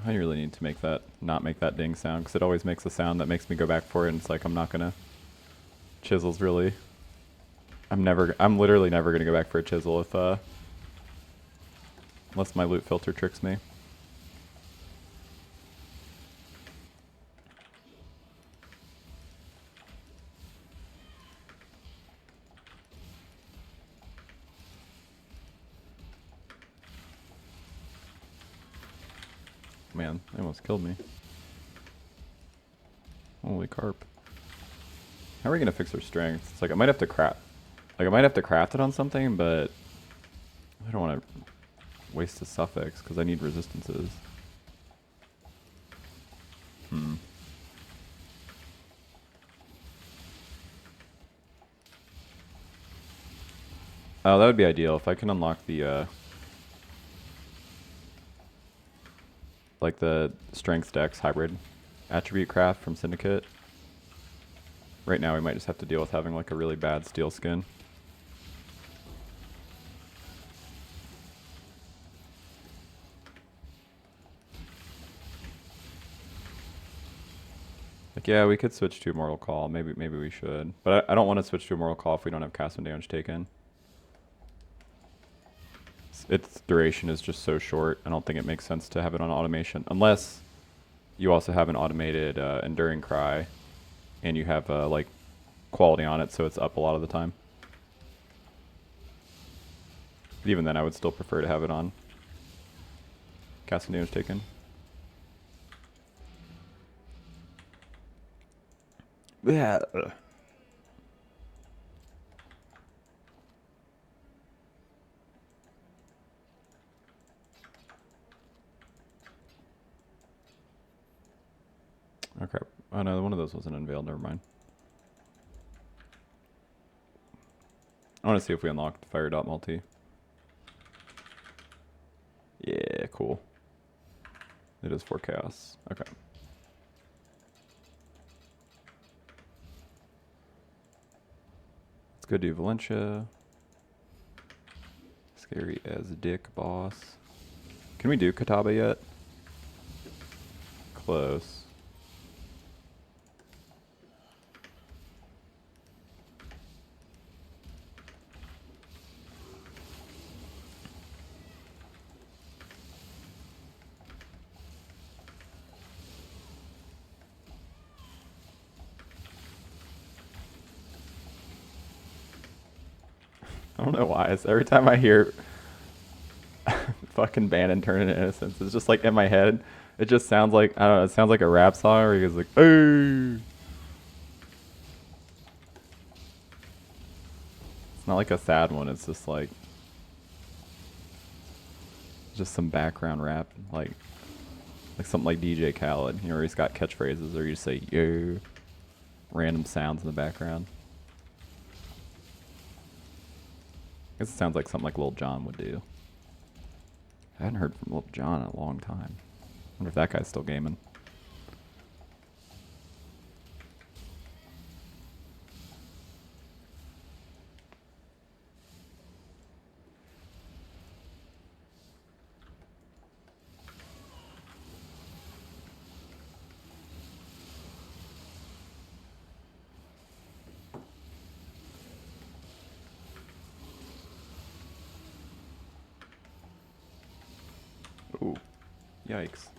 I really need to make that, not make that ding sound, because it always makes a sound that makes me go back for it, and it's like, I'm not gonna, chisel's really, I'm literally never gonna go back for a chisel if, unless my loot filter tricks me. Man, they almost killed me. Holy carp. How are we gonna fix our strength? It's like I might have to craft it on something, but I don't want to waste a suffix because I need resistances. Oh, that would be ideal if I can unlock the like the strength dex hybrid attribute craft from Syndicate. Right now we might just have to deal with having like a really bad steel skin. Like yeah, we could switch to Immortal Call. Maybe we should. But I don't want to switch to Immortal Call if we don't have cast when damage taken. Its duration is just so short. I don't think it makes sense to have it on automation unless you also have an automated Enduring Cry and you have like quality on it, so it's up a lot of the time. But even then, I would still prefer to have it on cast and damage taken. Yeah. Oh crap. Oh no, one of those wasn't unveiled, never mind. I want to see if we unlocked Fire Dot Multi. Yeah, cool. It is 4 chaos. Okay. Let's go do Valencia. Scary as dick, boss. Can we do Kataba yet? Close. I don't know why. It's every time I hear fucking Bannon turn into Innocence, it's just like in my head. It just sounds like, I don't know, it sounds like a rap song where he goes like, hey. It's not like a sad one, it's just like, just some background rap, like something like DJ Khaled, you know, where he's got catchphrases or you just say, yo, random sounds in the background. I guess it sounds like something like Lil Jon would do. I hadn't heard from Lil Jon in a long time. I wonder if that guy's still gaming. Ooh, yikes.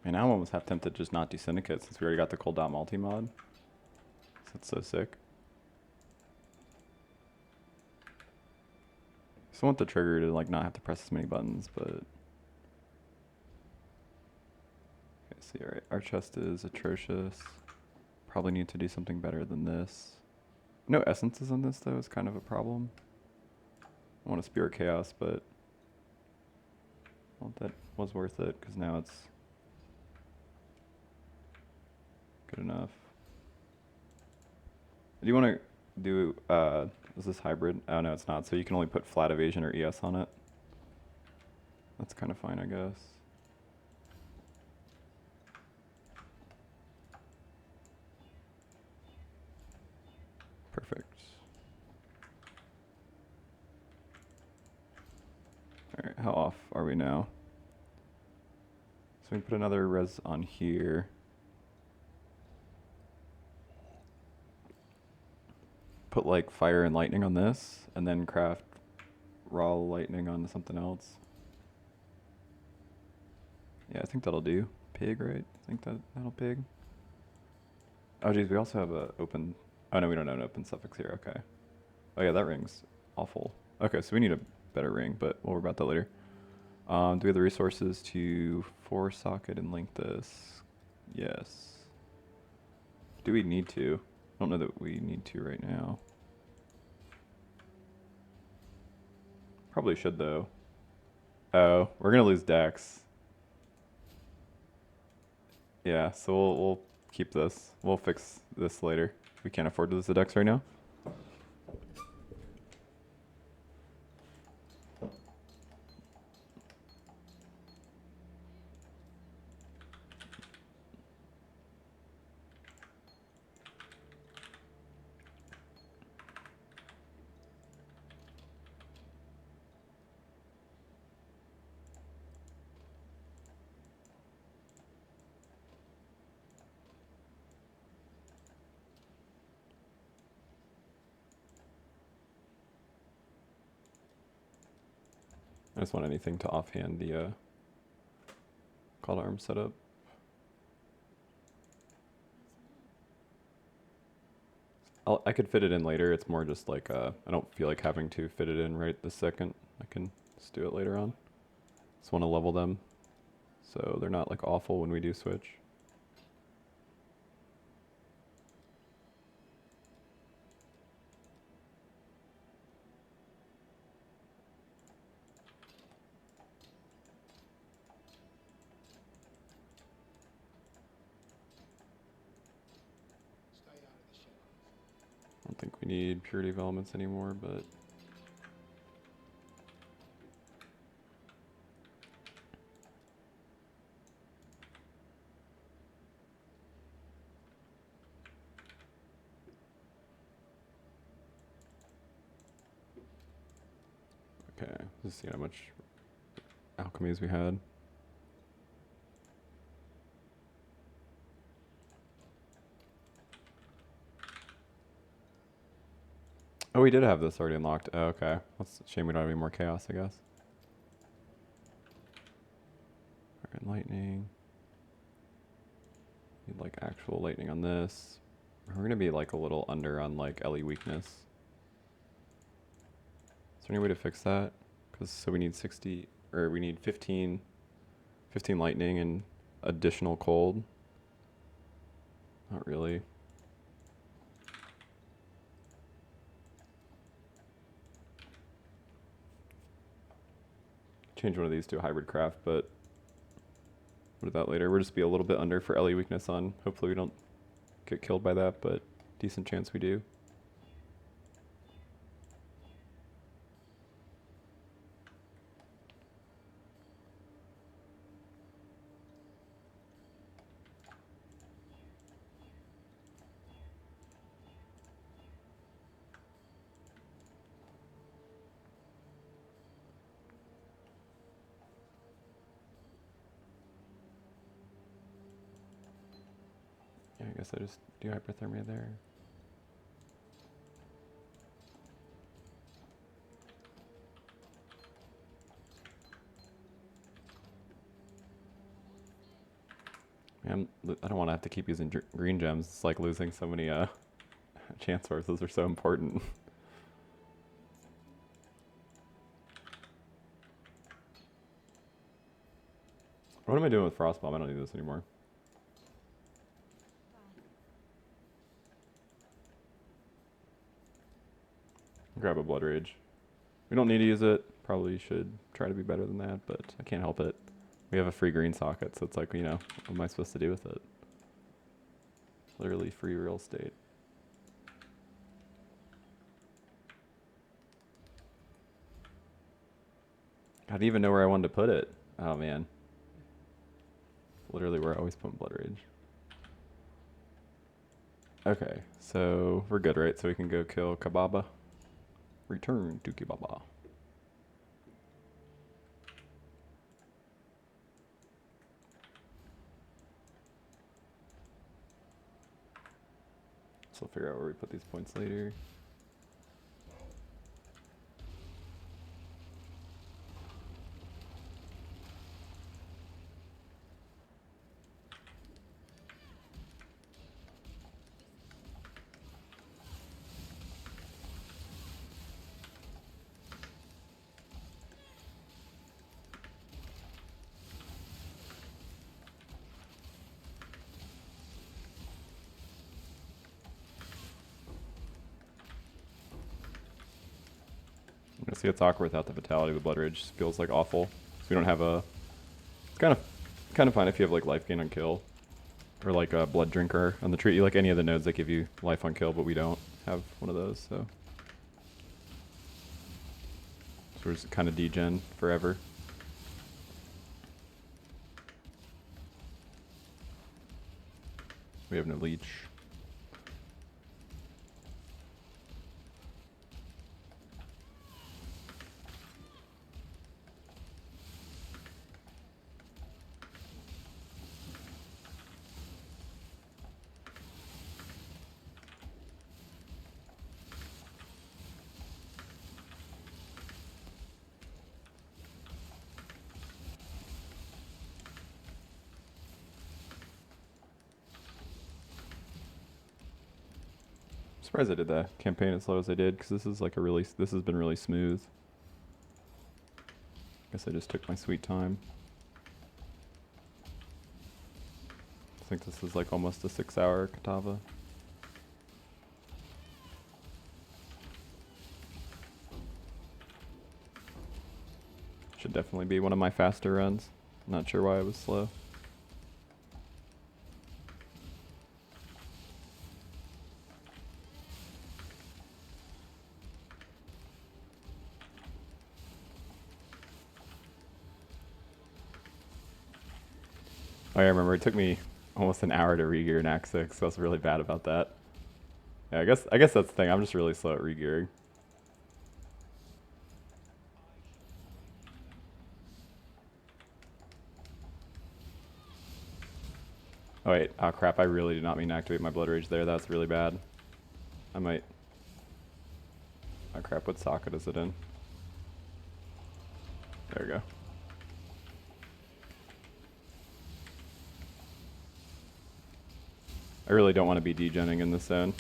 And now I'm almost half tempted to just not do Syndicate since we already got the cold dot multi mod. That's so sick. Still want the trigger to like not have to press as many buttons, but okay, see, alright, our chest is atrocious. Probably need to do something better than this. No essences on this though is kind of a problem. I want a Spirit Chaos, but well, that was worth it because now it's good enough. Do you want to do, is this hybrid? Oh no, it's not. So you can only put flat evasion or ES on it. That's kind of fine, I guess. Perfect. Alright, how off are we now? So we can put another res on here. Put like fire and lightning on this, and then craft raw lightning on something else. Yeah, I think that'll do. Pig, right? I think that'll pig. Oh geez, we also have a open, oh no, we don't have an open suffix here, okay. Oh yeah, that ring's awful. Okay, so we need a better ring, but we'll worry about that later. Do we have the resources to 4-socket and link this? Yes. Do we need to? I don't know that we need to right now. Probably should though. Oh, we're gonna lose Dex. Yeah, so we'll keep this. We'll fix this later. We can't afford to lose the Dex right now. I just want anything to offhand the call to arms setup. I could fit it in later. It's more just like I don't feel like having to fit it in right this second. I can just do it later on. Just want to level them so they're not like awful when we do switch. I don't think we need purity of elements anymore, but okay, let's see how much alchemies we had. Oh, we did have this already unlocked. Oh, okay. That's a shame we don't have any more chaos, I guess. Alright, lightning. Need like actual lightning on this. We're gonna be like a little under on like LE weakness. Is there any way to fix that? Because so we need 60, or we need 15 lightning and additional cold. Not really. Change one of these to a hybrid craft, but we'll do that later. We'll just be a little bit under for LE weakness on. Hopefully we don't get killed by that, but decent chance we do. Yeah, I guess I just do hyperthermia there. I don't want to have to keep using green gems. It's like losing so many chance sources are so important. What am I doing with Frostbomb? I don't need this anymore. Grab a Blood Rage. We don't need to use it. Probably should try to be better than that, but I can't help it. We have a free green socket, so it's like, you know, what am I supposed to do with it? Literally free real estate. I didn't even know where I wanted to put it. Oh man. Literally where I always put Blood Rage. Okay, so we're good, right? So we can go kill Kababa. Return to Kababa. So we'll figure out where we put these points later. See, it's awkward without the Vitality. The Blood Rage feels like awful. So we don't have a... It's kind of fine if you have like life gain on kill. Or like a Blood Drinker on the tree. Like any of the nodes that give you life on kill, but we don't have one of those, so... So we're just kind of degen forever. We have no leech. Surprised I did the campaign as slow as I did, because this is like this has been really smooth. Guess I just took my sweet time. I think this is like almost a 6-hour Katava. Should definitely be one of my faster runs. Not sure why I was slow. Oh, I remember it took me almost an hour to re-gear in Act 6, so I was really bad about that. Yeah, I guess that's the thing. I'm just really slow at re-gearing. Oh wait, oh crap, I really did not mean to activate my Blood Rage there. That's really bad. I might... Oh crap, what socket is it in? There we go. I really don't want to be degenning in this zone.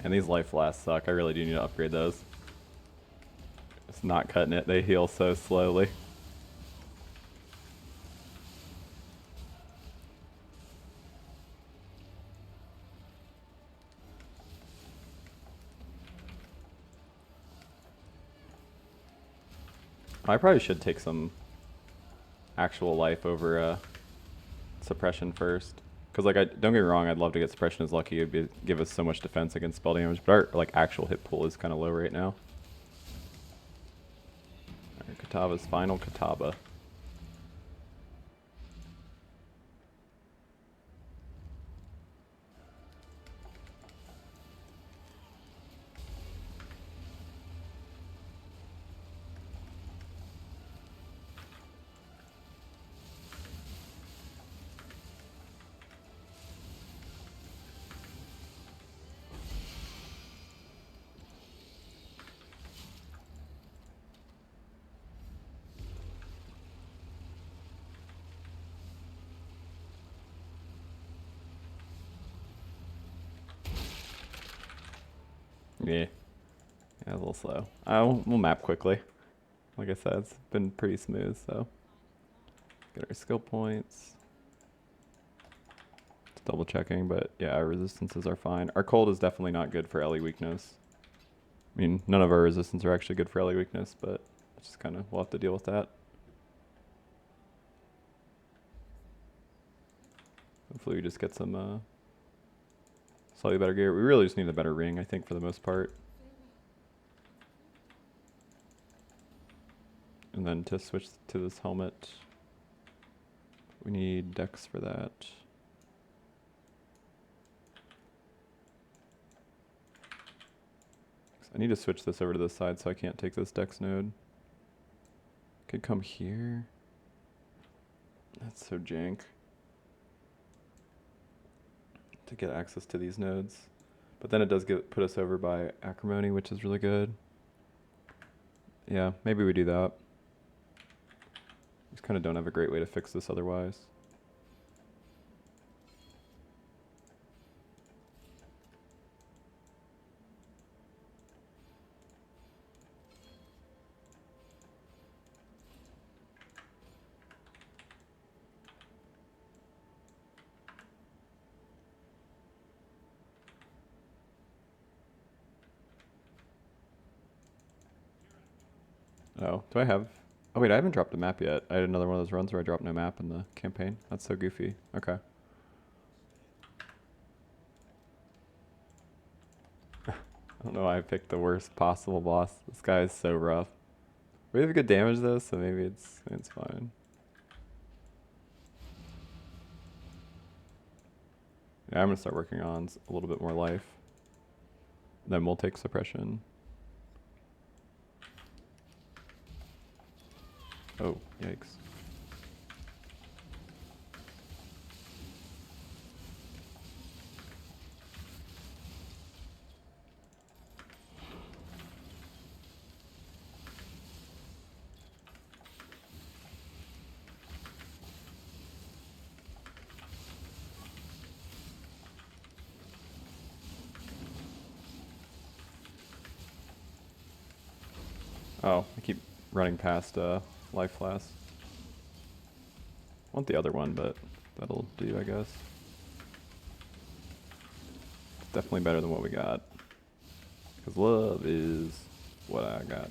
And these life lasts suck. I really do need to upgrade those. It's not cutting it. They heal so slowly. I probably should take some actual life over suppression first. Because, like, don't get me wrong, I'd love to get suppression as lucky. It'd give us so much defense against spell damage. But our, like, actual hit pool is kind of low right now. Alright, Kataba's final Kataba. Yeah. Yeah, a little slow. We'll map quickly. Like I said, it's been pretty smooth, so. Get our skill points. Just double checking, but yeah, our resistances are fine. Our cold is definitely not good for LE weakness. I mean, none of our resistance are actually good for LE weakness, but it's just kind of, we'll have to deal with that. Hopefully we just get some slightly better gear. We really just need a better ring, I think, for the most part. And then to switch to this helmet, we need dex for that. I need to switch this over to this side so I can't take this dex node. Could come here. That's so jank. To get access to these nodes. But then it does put us over by acrimony, which is really good. Yeah, maybe we do that. Just kind of don't have a great way to fix this otherwise. Oh, do I have... Oh wait, I haven't dropped a map yet. I had another one of those runs where I dropped no map in the campaign. That's so goofy. Okay. I don't know why I picked the worst possible boss. This guy is so rough. We have good damage though, so maybe it's fine. Yeah, I'm gonna start working on a little bit more life. Then we'll take suppression. Oh, yikes. Oh, I keep running past life flask. I want the other one, but that'll do, I guess. It's definitely better than what we got. Because love is what I got.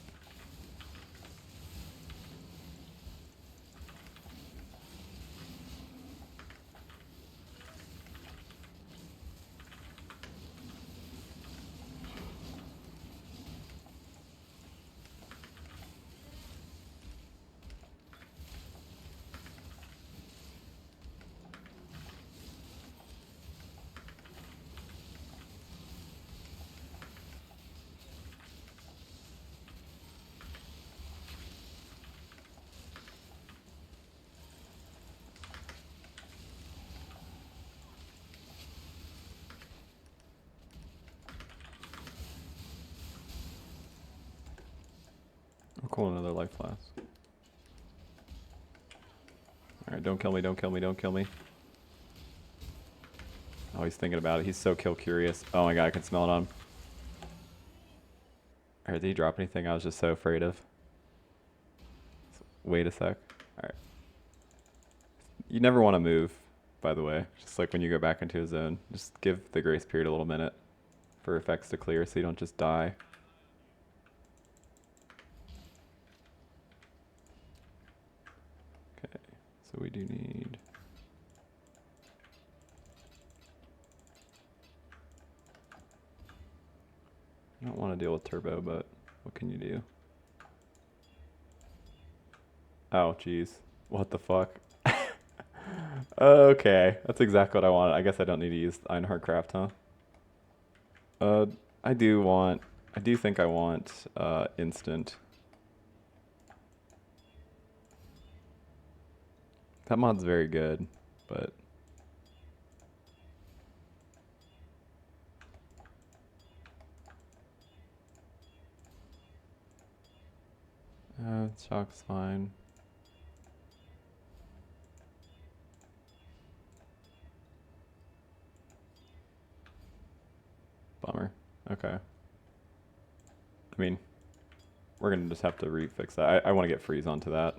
I'm cool, another life flask. Alright, don't kill me, don't kill me, don't kill me. Oh, he's thinking about it. He's so kill curious. Oh my god, I can smell it on him. Alright, did he drop anything I was just so afraid of? Wait a sec. Alright. You never want to move, by the way. Just like when you go back into a zone. Just give the grace period a little minute for effects to clear so you don't just die. Okay, so we do need I don't want to deal with turbo, but what can you do? Oh, jeez. What the fuck? Okay, that's exactly what I wanted. I guess I don't need to use Einhard Craft, huh? Uh, I do think I want, instant. That mod's very good, but... Shock's fine. Bummer. Okay. I mean, we're gonna just have to refix that. I want to get freeze onto that.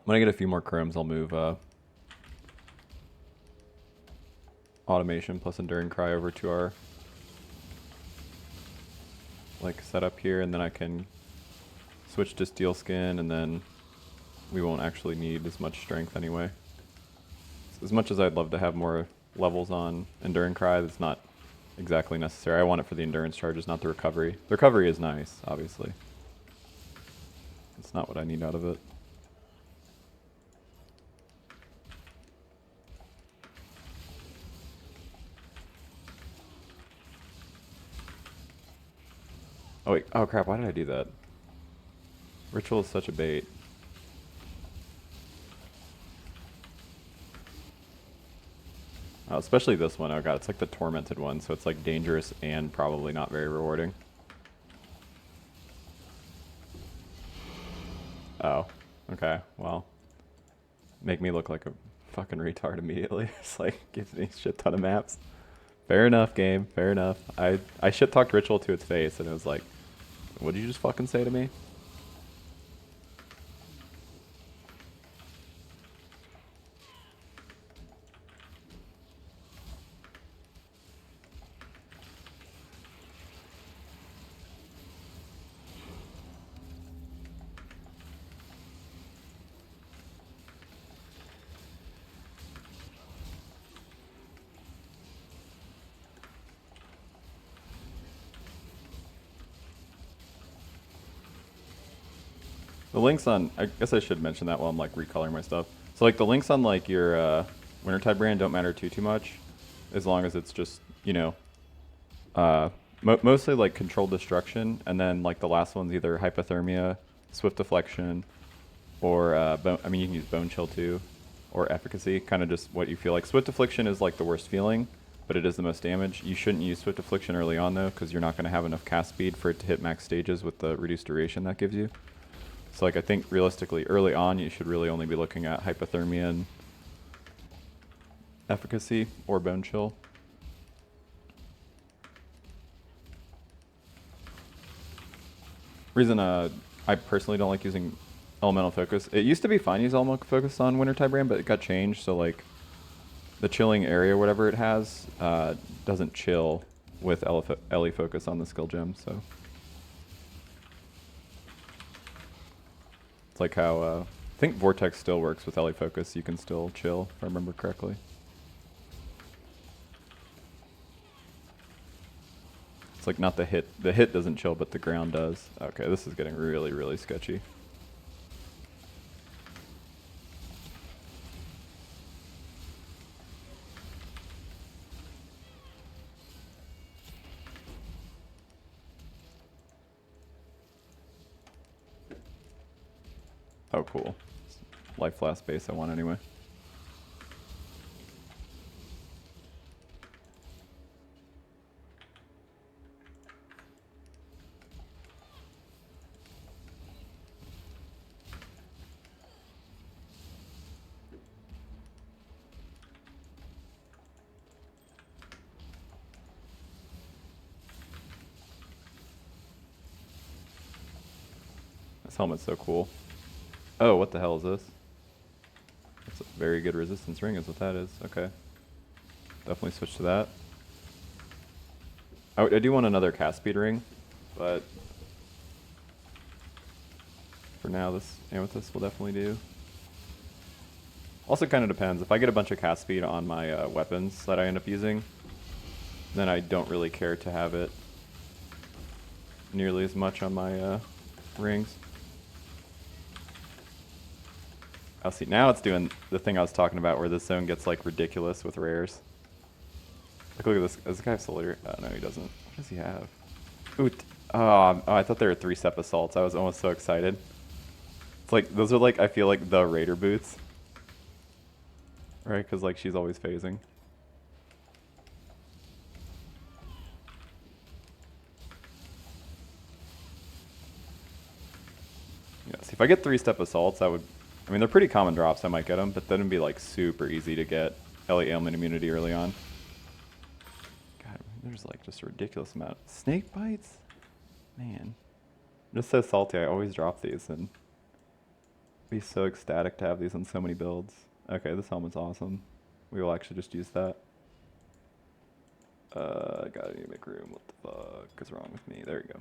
When I get a few more chromes, I'll move automation plus enduring cry over to our like setup here, and then I can switch to steel skin, and then we won't actually need as much strength anyway. As much as I'd love to have more levels on enduring cry, that's not exactly necessary. I want it for the endurance charges, not the recovery. The recovery is nice, obviously. It's not what I need out of it. Oh wait, oh crap, why did I do that? Ritual is such a bait. Especially this one, oh god, it's like the tormented one, so it's like dangerous and probably not very rewarding. Oh, okay, well. Make me look like a fucking retard immediately. It's like, gives me a shit ton of maps. Fair enough, game, fair enough. I shit talked Ritual to its face, and it was like, what did you just fucking say to me? The links on, I guess I should mention that while I'm like recoloring my stuff. So like the links on like your Wintertide brand don't matter too much, as long as it's just, you know, mostly like controlled destruction, and then like the last one's either hypothermia, swift deflection, or I mean you can use bone chill too, or efficacy, kind of just what you feel like. Swift affliction is like the worst feeling, but it is the most damage. You shouldn't use swift affliction early on though, because you're not going to have enough cast speed for it to hit max stages with the reduced duration that gives you. So like I think realistically early on you should really only be looking at hypothermia and efficacy or bone chill. Reason I personally don't like using elemental focus. It used to be fine to use elemental focus on Wintertide Brand, but it got changed, so like the chilling area, whatever it has, doesn't chill with ele focus on the skill gem, so. It's like how, I think Vortex still works with ele focus, you can still chill, if I remember correctly. It's like not the hit doesn't chill, but the ground does. Okay, this is getting really, really sketchy. Oh, cool. Life last base I want anyway. This helmet's so cool. Oh, what the hell is this? That's a very good resistance ring is what that is. Okay. Definitely switch to that. I do want another cast speed ring. but for now, this Amethyst will definitely do. Also kind of depends. If I get a bunch of cast speed on my weapons that I end up using, then I don't really care to have it nearly as much on my rings. I'll see. Now it's doing the thing I was talking about where this zone gets like ridiculous with rares. Like, look at this. Does this guy have Soldier? Oh, no, he doesn't. What does he have? Ooh, oh, I thought they were 3-step assaults. I was almost so excited. It's like, those are like, I feel like the Raider boots. Right? Because like she's always phasing. Yeah, see, if I get 3-step assaults, that would... I mean, they're pretty common drops. I might get them, but then it'd be like super easy to get Ellie ailment immunity early on. God, there's like just a ridiculous amount. Snake bites? Man. I'm just so salty. I always drop these and be so ecstatic to have these on so many builds. Okay, this helmet's awesome. We will actually just use that. I gotta need to make room. What the fuck is wrong with me? There you go.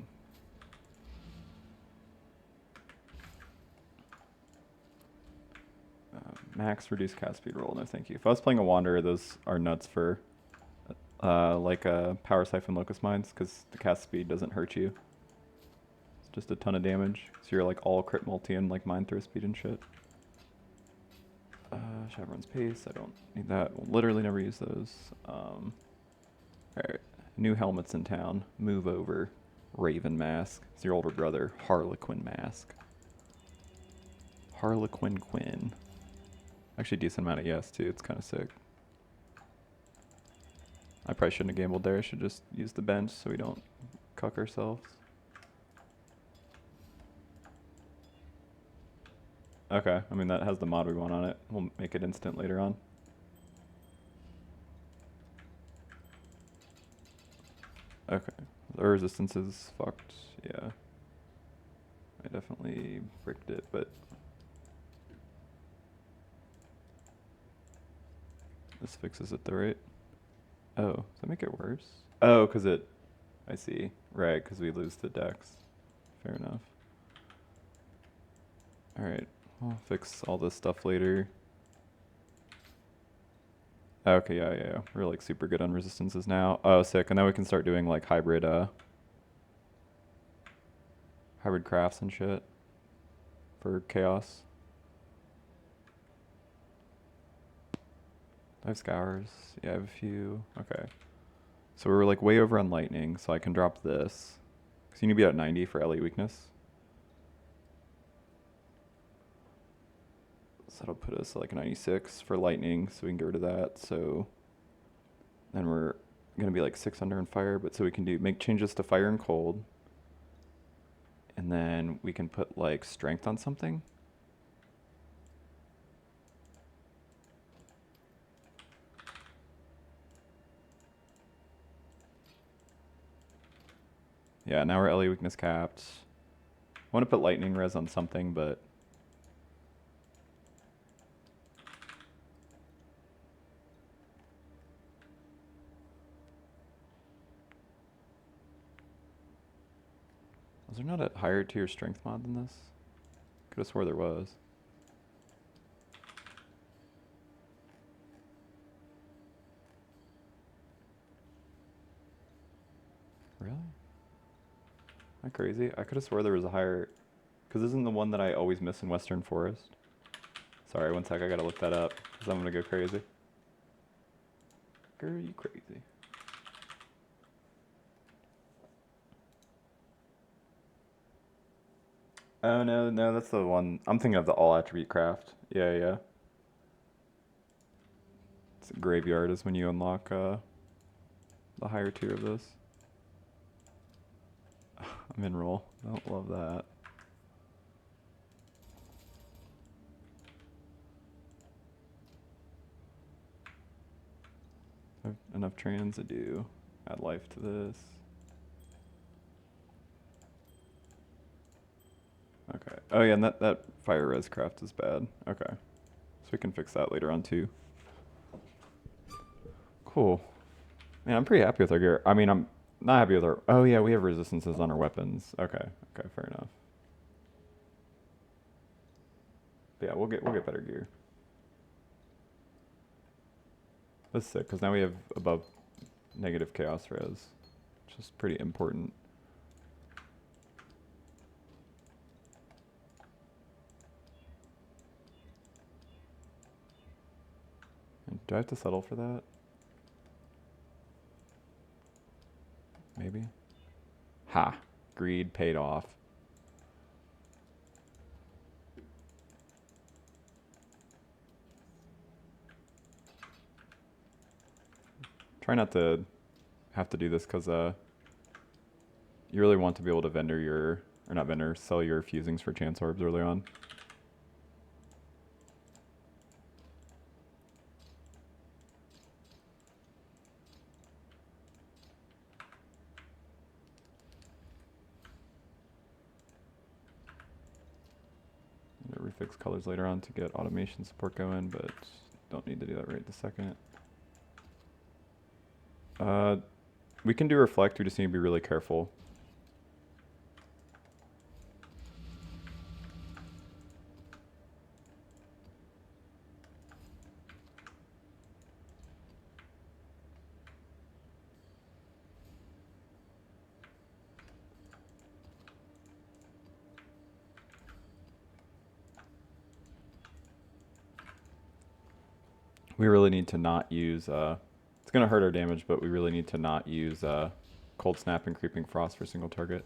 Max reduced cast speed roll. No, thank you. If I was playing a Wanderer, those are nuts for like Power Siphon Locust Mines, because the cast speed doesn't hurt you. It's just a ton of damage. So you're like all crit multi and like mine throw speed and shit. Chevron's pace. I don't need that. We'll literally never use those. Alright. New helmets in town. Move over. Raven mask. It's your older brother. Harlequin mask. Harlequin Quinn. Actually, decent amount of yes, too. It's kind of sick. I probably shouldn't have gambled there. I should just use the bench so we don't cuck ourselves. Okay, I mean, that has the mod we want on it. We'll make it instant later on. Okay, the resistance is fucked. Yeah. I definitely bricked it, but... this fixes it though, right? Oh, does that make it worse? Oh, because it... I see. Right, because we lose the dex. Fair enough. Alright, I'll fix all this stuff later. Okay, yeah. We're like super good on resistances now. Oh, sick. And then we can start doing like hybrid crafts and shit for chaos. I have scours. Yeah, I have a few. Okay. So we're like way over on lightning, so I can drop this. Because you need to be at 90 for LE weakness. So that'll put us at like 96 for lightning, so we can get rid of that. So then we're gonna be like 6 under in fire, but so we can make changes to fire and cold. And then we can put like strength on something. Yeah, now we're LE weakness capped. I want to put lightning res on something, but was there not a higher tier strength mod than this? Could have swore there was. Really? Am I crazy? I could have swore there was a higher... Because isn't the one that I always miss in Western Forest? Sorry, one sec, I gotta look that up, because I'm gonna go crazy. Girl, you crazy. Oh, no, that's the one. I'm thinking of the all attribute craft. Yeah. It's graveyard is when you unlock the higher tier of this. I'm in roll. Don't love that. I have enough trans to do. Add life to this. Okay. Oh yeah, and that fire res craft is bad. Okay. So we can fix that later on too. Cool. Man, I'm pretty happy with our gear. I mean, Not happy with our... Oh, yeah, we have resistances on our weapons. Okay, okay, fair enough. But yeah, we'll get better gear. That's sick, because now we have above negative chaos res, which is pretty important. And do I have to settle for that? Maybe? Ha! Greed paid off. Try not to have to do this because you really want to be able to vendor your, or not vendor, sell your fusings for chance orbs early on. I'm gonna refix colors later on to get automation support going, but don't need to do that right this second. We can do reflect, we just need to be really careful. We really need to not use, it's gonna hurt our damage, but we really need to not use Cold Snap and Creeping Frost for single target.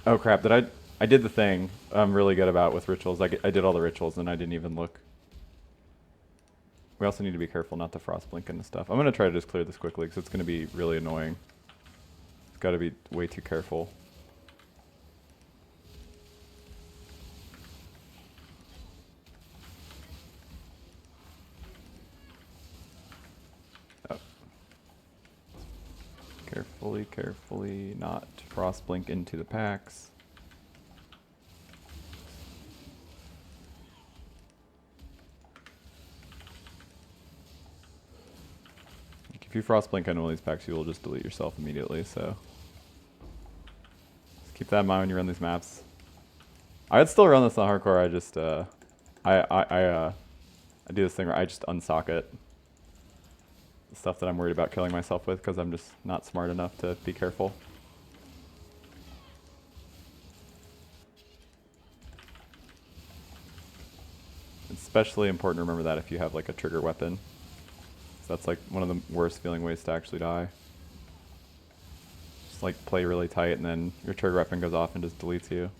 Oh crap, I did the thing I'm really good about with rituals. I did all the rituals and I didn't even look. We also need to be careful not to frost blink into stuff. I'm gonna try to just clear this quickly because it's gonna be really annoying. It's gotta be way too careful. Carefully, carefully, not frost blink into the packs. If you frost blink into one of these packs, you will just delete yourself immediately, so just keep that in mind when you run these maps. I'd still run this on hardcore. I just I do this thing where I just unsocket the stuff that I'm worried about killing myself with because I'm just not smart enough to be careful. It's especially important to remember that if you have like a trigger weapon. So that's like one of the worst feeling ways to actually die. Just like play really tight and then your trigger weapon goes off and just deletes you.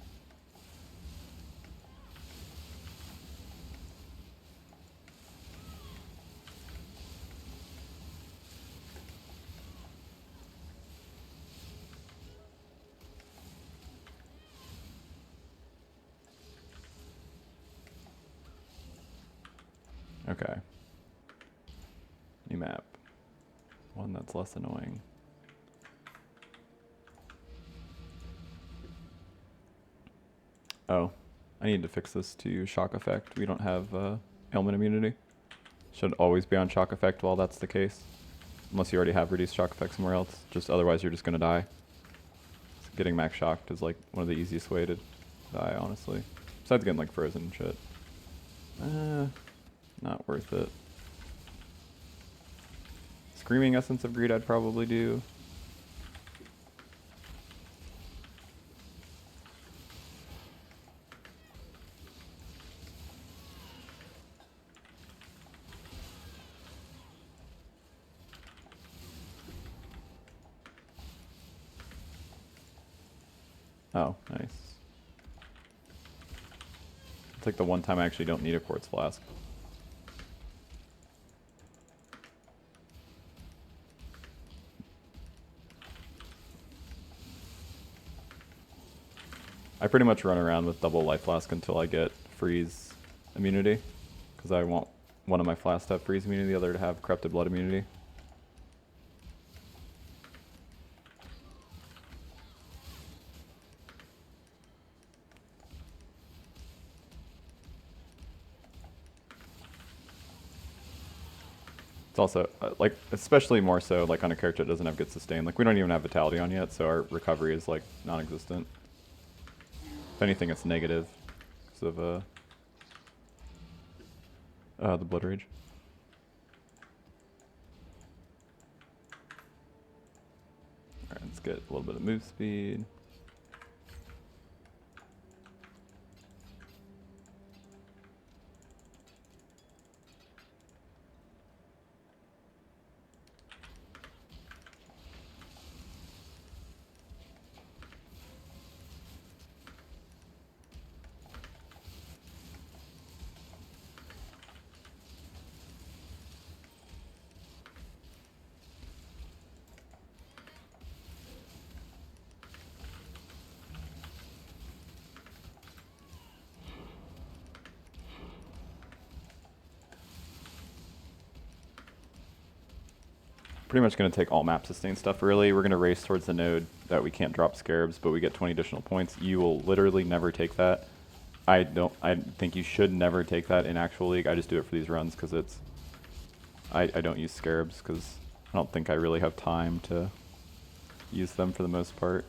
Okay. New map. One that's less annoying. Oh, I need to fix this to shock effect. We don't have ailment immunity. Should always be on shock effect while that's the case. Unless you already have reduced shock effect somewhere else. Just otherwise you're just gonna die. So getting max shocked is like one of the easiest way to die, honestly. Besides getting like frozen and shit. Not worth it. Screaming Essence of Greed I'd probably do. Oh, nice. It's like the one time I actually don't need a quartz flask. I pretty much run around with double life flask until I get freeze immunity, because I want one of my flasks to have freeze immunity, the other to have corrupted blood immunity. It's It's also, like, especially more so, like, on a character that doesn't have good sustain. Like, we don't even have Vitality on yet, so our recovery is, like, non-existent. If anything, it's negative because of, the Blood Rage. Alright, let's get a little bit of move speed. Pretty much going to take all map sustain stuff, really. We're going to race towards the node that we can't drop scarabs, but we get 20 additional points. You will literally never take that. I think you should never take that in actual league. I just do it for these runs because it's... I don't use scarabs because I don't think I really have time to use them for the most part.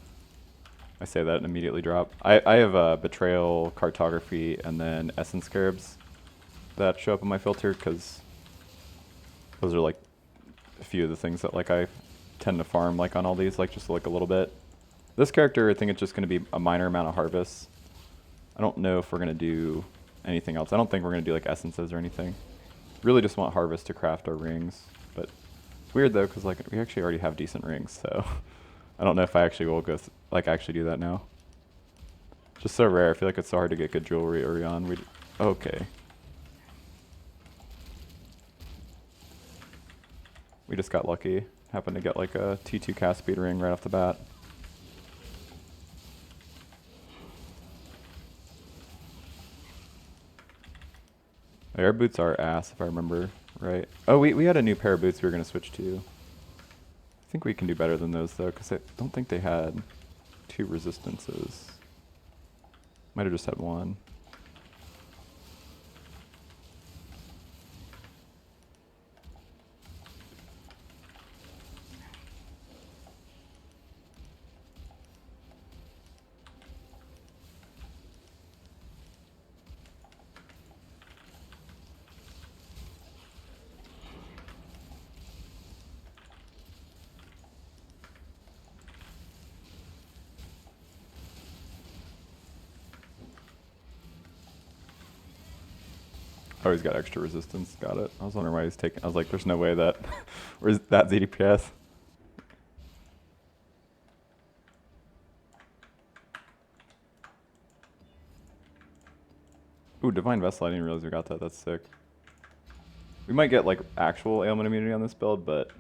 I say that and immediately drop. I have Betrayal, Cartography, and then Essence Scarabs that show up in my filter because those are like a few of the things that like I tend to farm like on all these, like just like a little bit. This character, I think it's just going to be a minor amount of harvests. I don't know if we're going to do anything else. I don't think we're going to do like essences or anything. Really just want harvest to craft our rings. But it's weird though, because like we actually already have decent rings, so I don't know if I actually will go like actually do that now. Just so rare. I feel like it's so hard to get good jewelry early on. Okay. We just got lucky. Happened to get like a T2 cast speed ring right off the bat. Our boots are ass, if I remember right. Oh, we had a new pair of boots we were going to switch to. I think we can do better than those, though, because I don't think they had 2 resistances. Might have just had 1. Oh, he's got extra resistance. Got it. I was wondering why he's taking... I was like, there's no way that... Where's that ZDPS? Ooh, Divine Vessel. I didn't realize we got that. That's sick. We might get, like, actual ailment immunity on this build, but...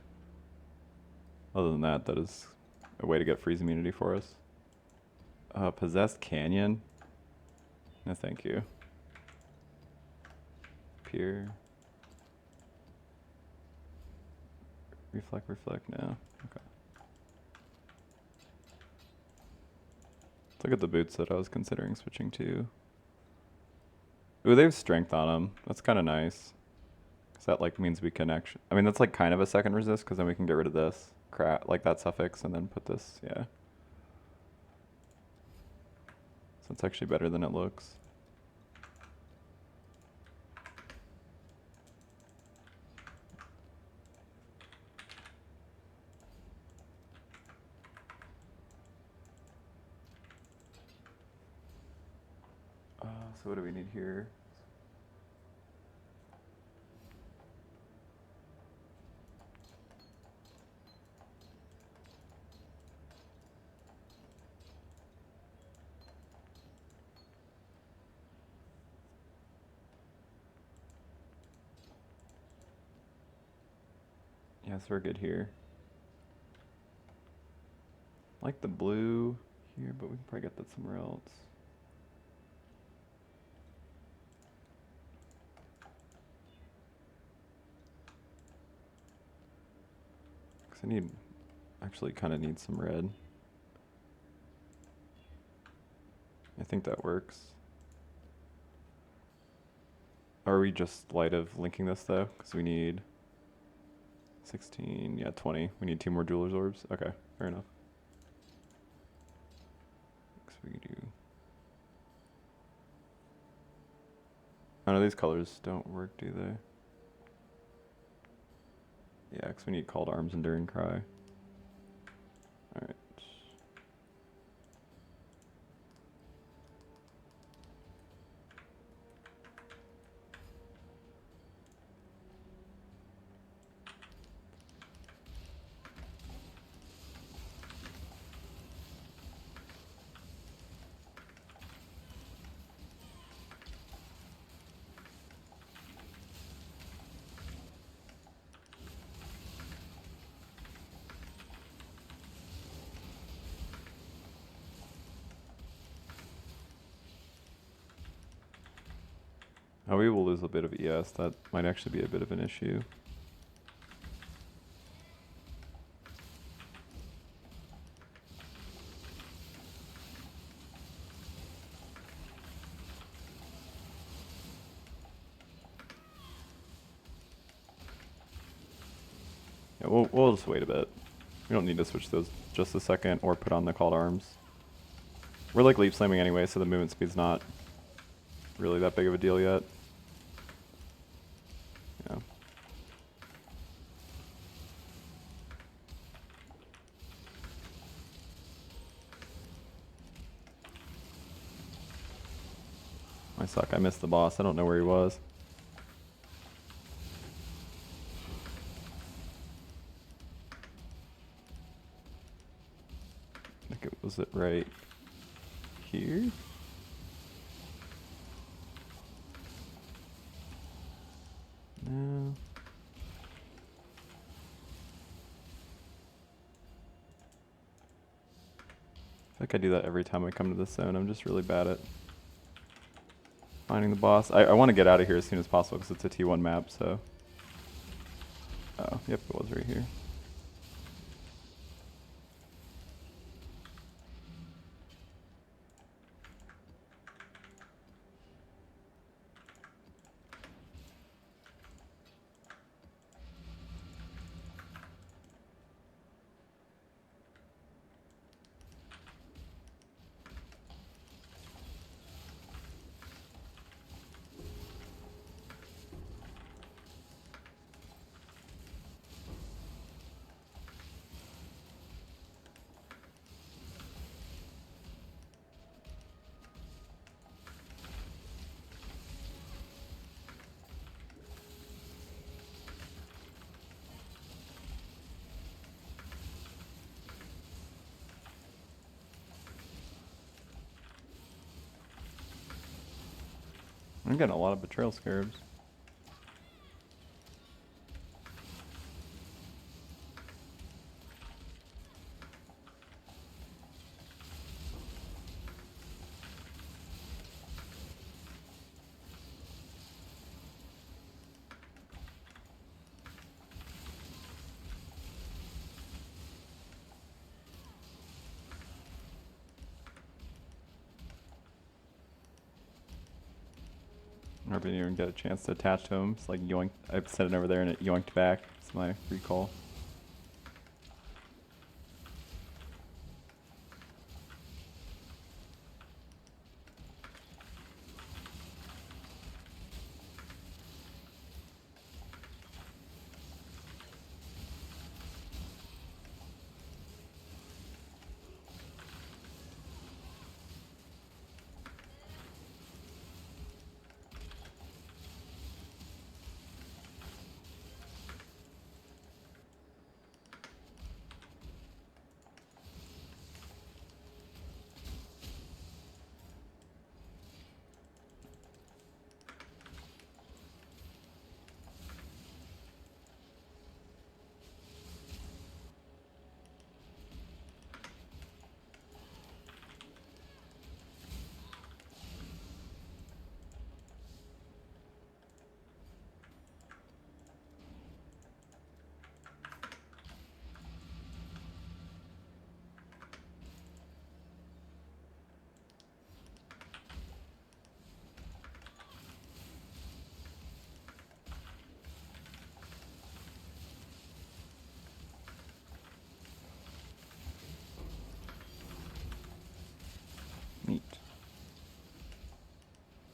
Other than that, that is a way to get freeze immunity for us. Possessed Canyon? No, thank you. Peer. Reflect, no. Okay. Let's look at the boots that I was considering switching to. Ooh, they have strength on them. That's kind of nice. Because that like means we can actually... I mean, that's like kind of a second resist, because then we can get rid of this. Like that suffix, and then put this, yeah. So it's actually better than it looks. So what do we need here? Yeah, so we're good here. I like the blue here, but we can probably get that somewhere else. I actually kind of need some red. I think that works. Are we just light of linking this though? Because we need 16, yeah, 20. We need 2 more jeweler's orbs. Okay, fair enough. So we can do. Oh no, these colors don't work, do they? Yeah, because we need call to arms, enduring cry. Alright. Oh, we will lose a bit of ES. That might actually be a bit of an issue. Yeah, we'll just wait a bit. We don't need to switch those just a second or put on the call to arms. We're like leap slamming anyway, so the movement speed's not really that big of a deal yet. Yeah. I suck. I missed the boss. I don't know where he was. I think was it right here? No. I feel like I do that every time I come to this zone. I'm just really bad at finding the boss. I want to get out of here as soon as possible because it's a T1 map, so. Oh, yep, it was right here. I'm getting a lot of betrayal scarabs. I didn't even get a chance to attach to him. It's like yoink. I set it over there and it yoinked back. It's my recall.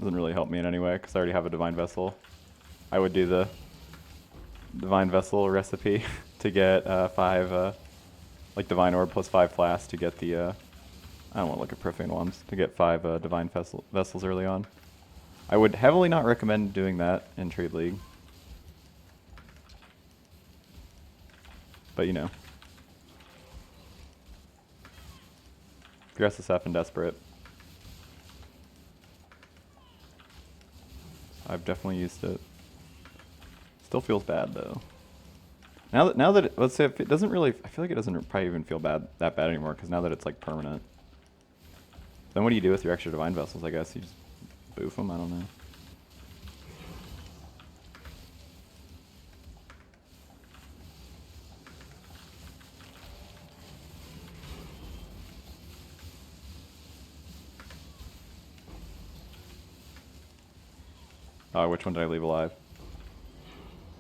Doesn't really help me in any way because I already have a Divine Vessel. I would do the Divine Vessel recipe to get 5, like Divine Orb plus 5 Flask to get the, I don't want to look at Profane Wands, to get 5 Divine Vessels early on. I would heavily not recommend doing that in Trade League. But you know. If you're SSF and desperate. I've definitely used it. Still feels bad though. Now that let's say if it doesn't really, I feel like it doesn't probably even feel that bad anymore because now that it's like permanent. Then what do you do with your extra Divine Vessels? I guess you just boof them. I don't know. Oh, which one did I leave alive?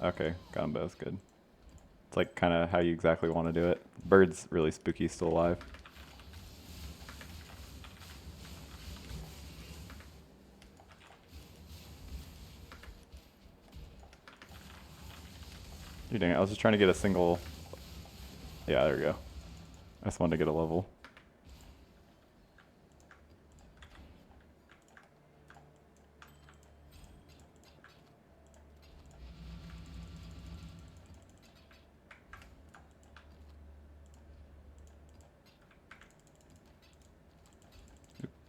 Okay, got them both. Good. It's like kind of how you exactly want to do it. Bird's really spooky, still alive. Dude, dang it, I was just trying to get a single. Yeah, there we go. I just wanted to get a level.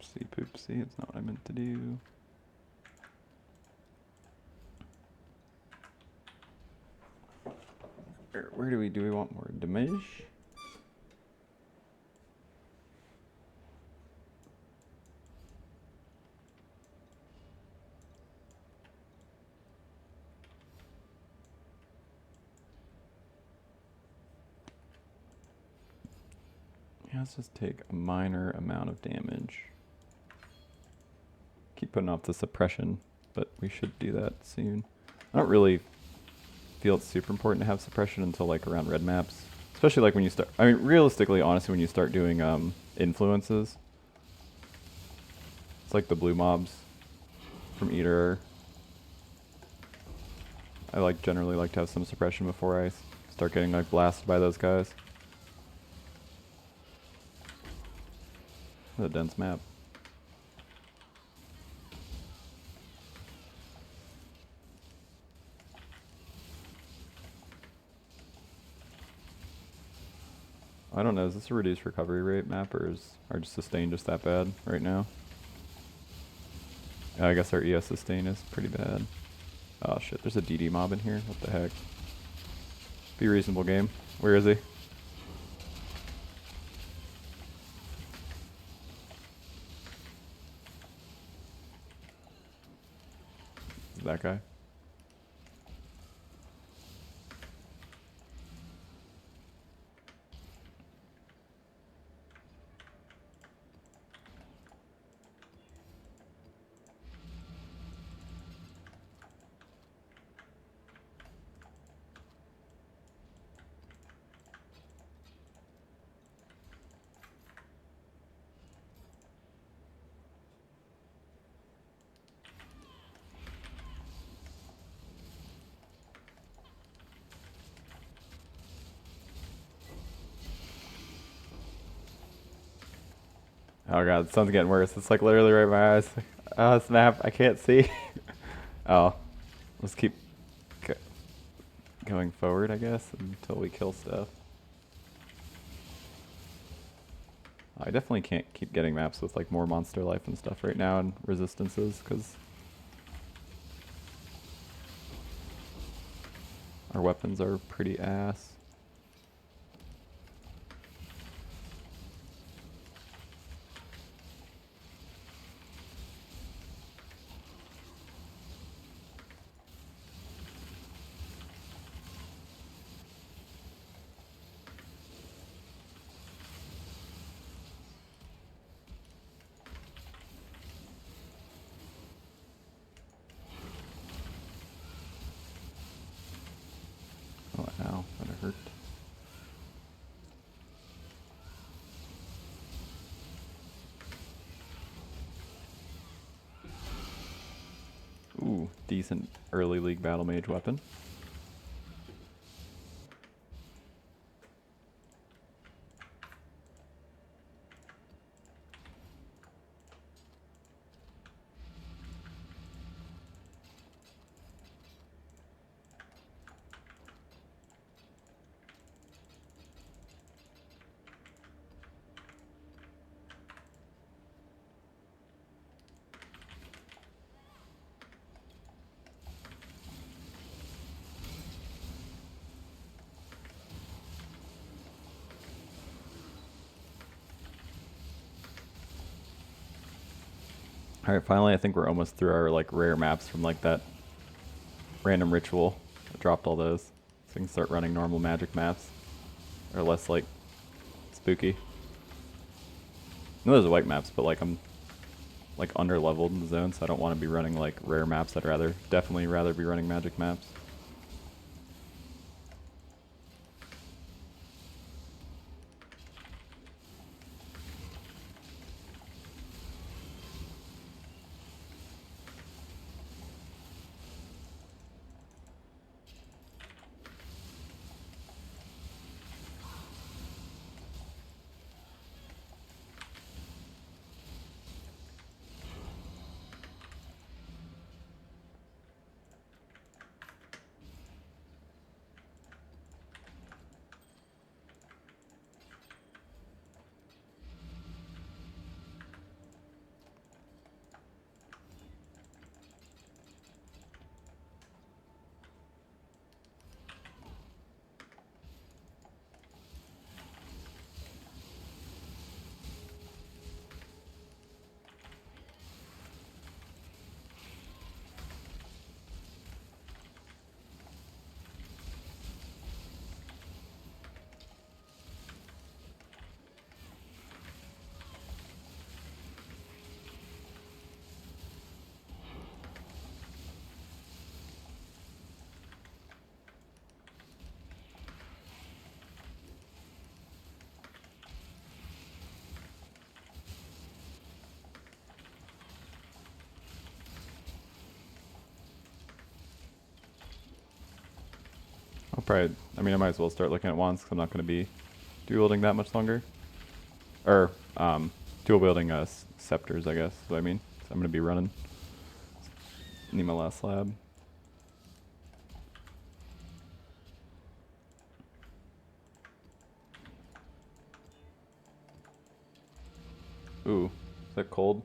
Oopsie poopsie, it's not what I meant to do. Where do we want more damage? Yeah, let's just take a minor amount of damage. Keep putting off the suppression, but we should do that soon. I don't really feel it's super important to have suppression until like around red maps. Especially like when you start, I mean realistically, honestly, when you start doing influences. It's like the blue mobs from Eater. I like generally like to have some suppression before I start getting like blasted by those guys. What a dense map. I don't know, is this a reduced recovery rate map or is our sustain just that bad right now? I guess our ES sustain is pretty bad. Oh shit, there's a DD mob in here? What the heck? Be a reasonable game. Where is he? Is that guy? Oh god, the sun's getting worse. It's like literally right in my eyes. Oh, snap, I can't see. Oh, let's keep going forward, I guess, until we kill stuff. I definitely can't keep getting maps with like more monster life and stuff right now and resistances, because our weapons are pretty ass. Oh, ow, that hurt. decent early league battle mage weapon. All right, finally, I think we're almost through our like rare maps from like that random ritual. I dropped all those, so we can start running normal magic maps, or less like spooky. No, those are white maps, but like I'm like under leveled in the zone, so I don't want to be running like rare maps. I'd definitely rather be running magic maps. I mean, I might as well start looking at wands because I'm not going to be dual wielding that much longer. Or, dual wielding scepters, I guess, is what I mean. So I'm going to be running. Need my last slab. Ooh, is that cold?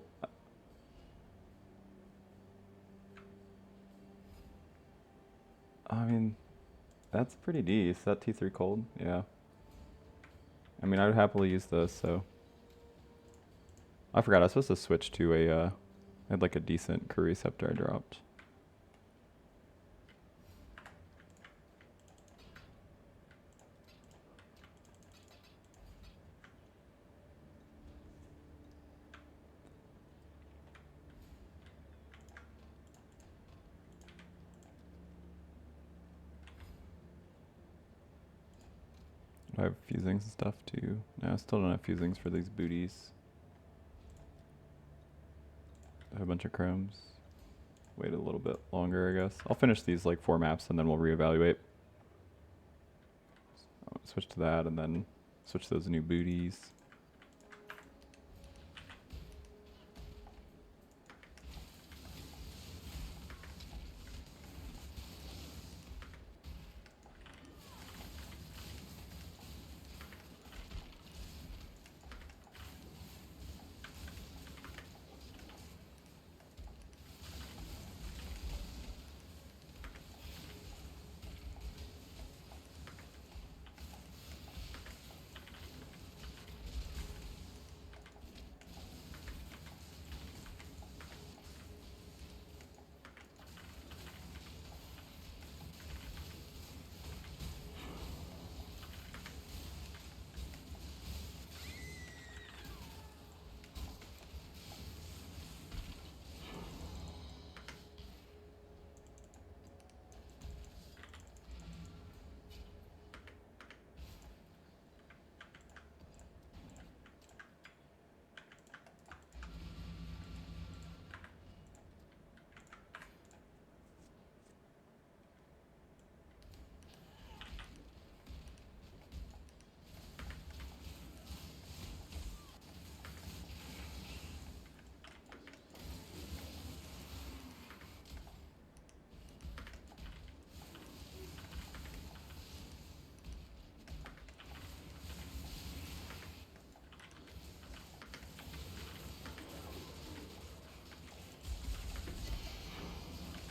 I mean, that's pretty decent. Is that T3 cold? Yeah. I mean, I would happily use this, so. I forgot, I was supposed to switch to I had like a decent Curry Scepter I dropped. Do I have fusings and stuff too? No, I still don't have fusings for these booties. I have a bunch of chromes. Wait a little bit longer, I guess. I'll finish these like 4 maps and then we'll reevaluate. I'll switch to that and then switch to those new booties.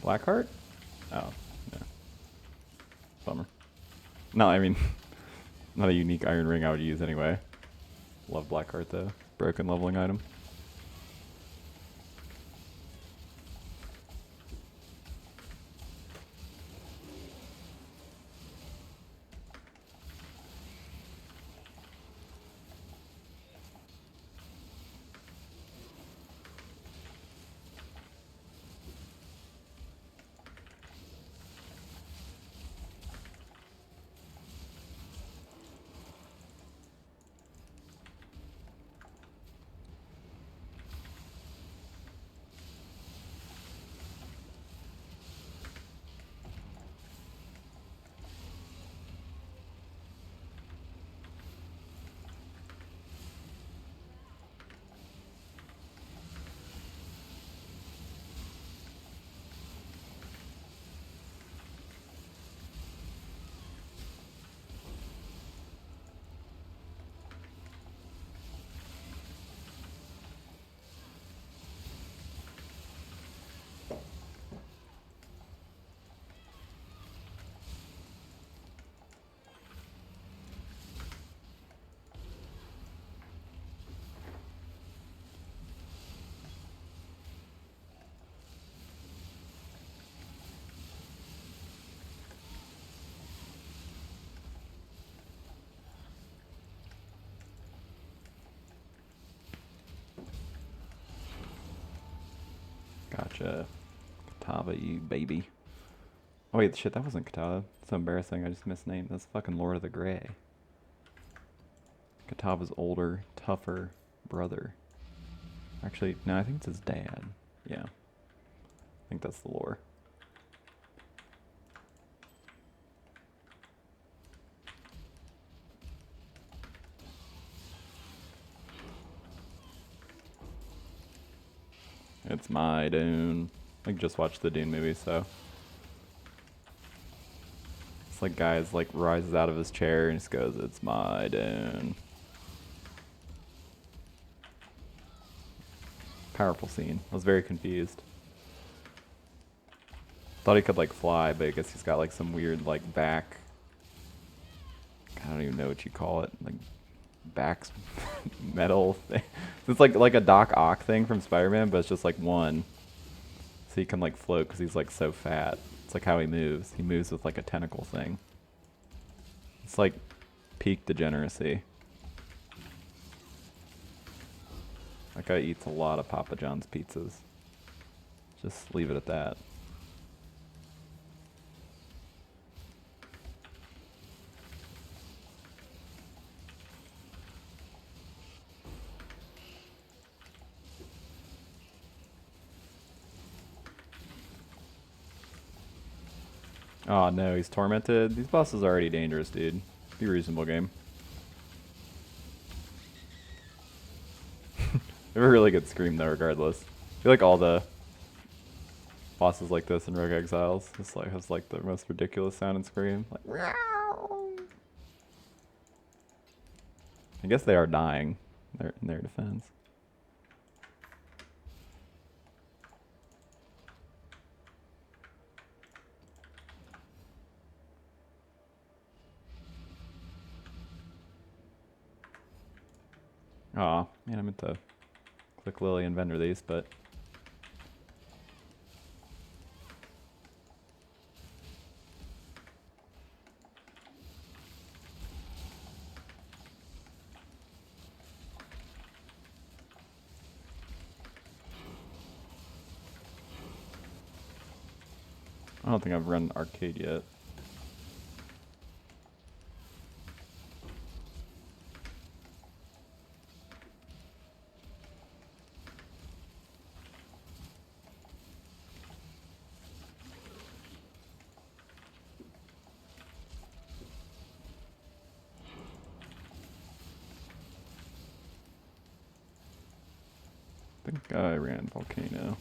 Blackheart? Oh, yeah. Bummer. No, I mean, not a unique iron ring I would use anyway. Love Blackheart though. Broken leveling item. Gotcha. PoB I, baby. Oh wait, shit, that wasn't Katava. So embarrassing, I just misnamed. That's fucking Lord of the Grey. Katava's older, tougher brother. Actually, no, I think it's his dad. Yeah. I think that's the lore. It's my Dune. I just watched the Dune movie, so. It's like guys like rises out of his chair and just goes, "It's my Dune." Powerful scene. I was very confused. Thought he could like fly, but I guess he's got like some weird like back. I don't even know what you call it. Like back metal thing. It's like a Doc Ock thing from Spider-Man, but it's just like one. So he can like float because he's like so fat. It's like how he moves. He moves with like a tentacle thing. It's like peak degeneracy. That guy eats a lot of Papa John's pizzas. Just leave it at that. Oh no, he's tormented. These bosses are already dangerous, dude. Be a reasonable game. They have a really good scream though, regardless. I feel like all the bosses like this in Rogue Exiles just like has like the most ridiculous sound and scream. Like, meow. I guess they are dying in their defense. Aw, man, I meant to click Lily and vendor these, but I don't think I've run arcade yet. I think I ran Volcano.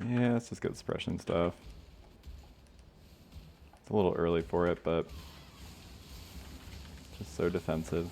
Yeah, let's just get suppression stuff. It's a little early for it, but just so defensive.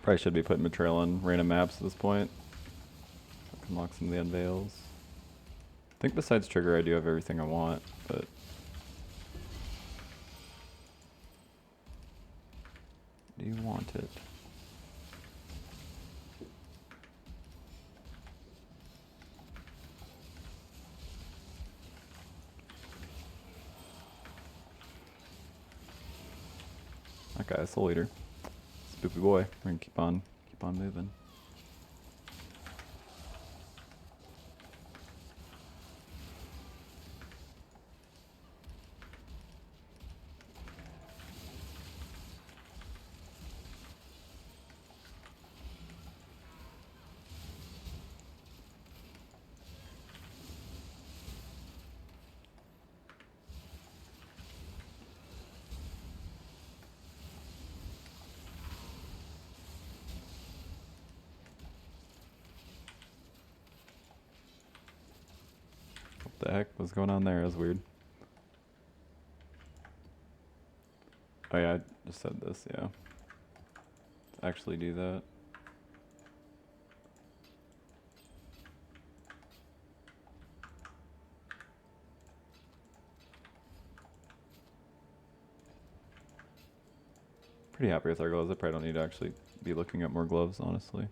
Probably should be putting Betrayal on random maps at this point. I can lock some of the unveils. I think besides trigger I do have everything I want, but do you want it? That guy's Soul Eater. Spoopy boy. We're gonna keep on moving. What the heck was going on there? That was weird. Oh yeah, I just said this, yeah. Actually do that. Pretty happy with our gloves. I probably don't need to actually be looking at more gloves, honestly.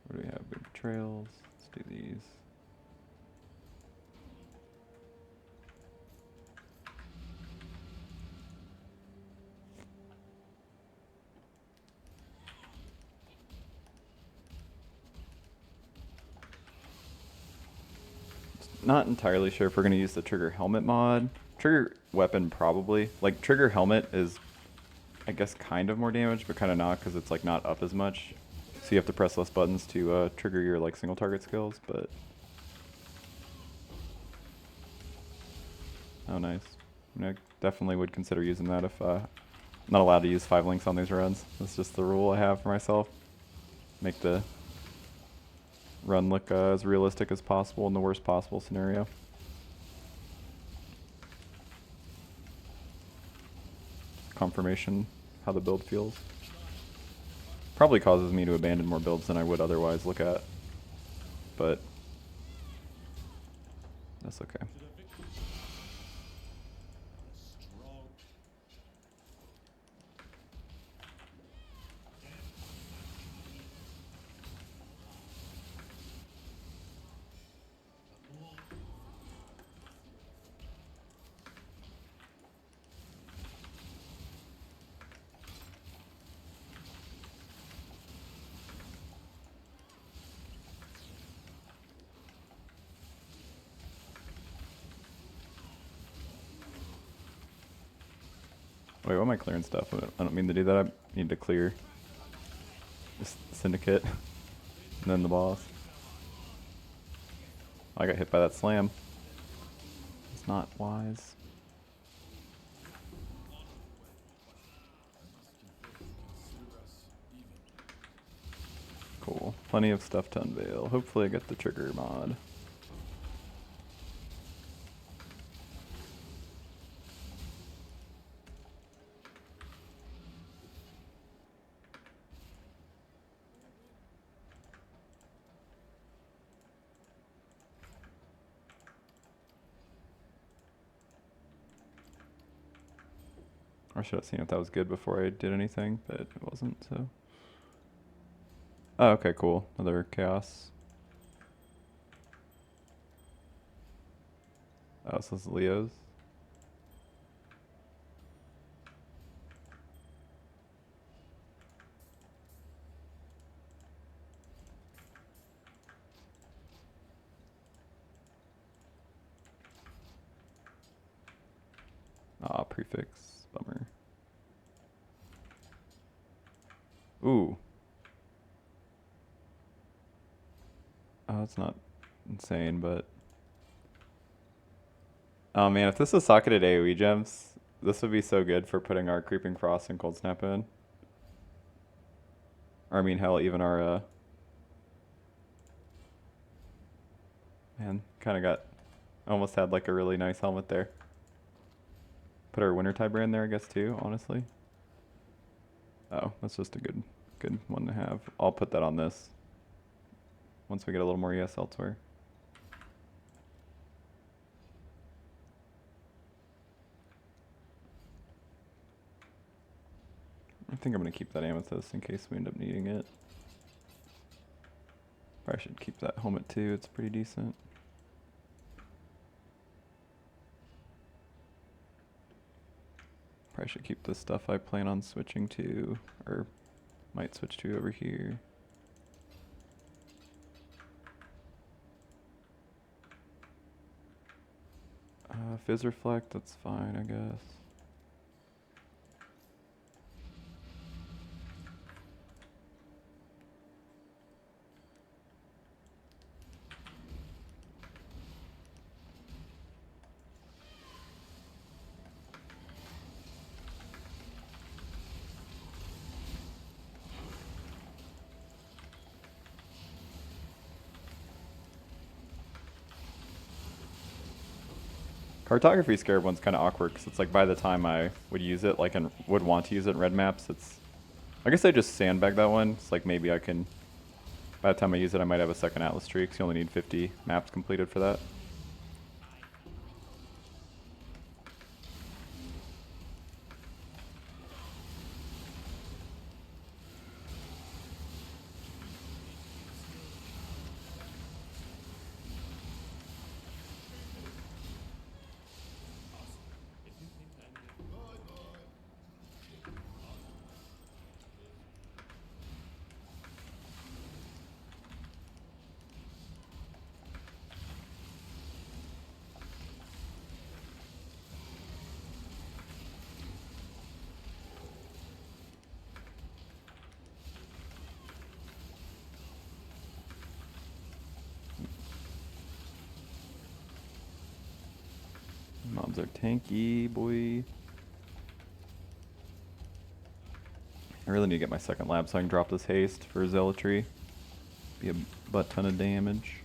What do we have? Big betrayals. Let's do these. Not entirely sure if we're going to use the trigger helmet mod. Trigger weapon probably. Like trigger helmet is, I guess, kind of more damage, but kind of not because it's like not up as much. So you have to press less buttons to trigger your like single target skills, but... Oh nice. I mean, I definitely would consider using that if I'm not allowed to use 5 links on these runs. That's just the rule I have for myself. Make the run look as realistic as possible in the worst possible scenario. Confirmation how the build feels. Probably causes me to abandon more builds than I would otherwise look at, but that's okay. Wait, why am I clearing stuff? I don't mean to do that. I need to clear this syndicate and then the boss. I got hit by that slam. It's not wise. Cool. Plenty of stuff to unveil. Hopefully I get the trigger mod. I should have seen if that was good before I did anything, but it wasn't, so. Oh, okay, cool. Another chaos. Oh, so this is Leo's. Ah, prefix. Bummer. Ooh. Oh, it's not insane, but... Oh man, if this is socketed AoE gems, this would be so good for putting our Creeping Frost and Cold Snap in. Or I mean, hell, even our, Man, kind of got... Almost had like a really nice helmet there. Put our Wintertide Brand there, I guess, too, honestly. Oh, that's just a good one to have. I'll put that on this. Once we get a little more ES elsewhere. I think I'm going to keep that Amethyst in case we end up needing it. Probably should keep that helmet too, it's pretty decent. Probably should keep the stuff I plan on switching to, or might switch to over here. Fizz Reflect, that's fine, I guess. Cartography Scarab one's kind of awkward because it's like by the time I would use it, like, and would want to use it in red maps, it's... I guess I just sandbag that one. It's like maybe I can... By the time I use it, I might have a second Atlas tree because you only need 50 maps completed for that. Mobs are tanky, boy. I really need to get my second lab so I can drop this haste for Zealotry. Be a butt ton of damage.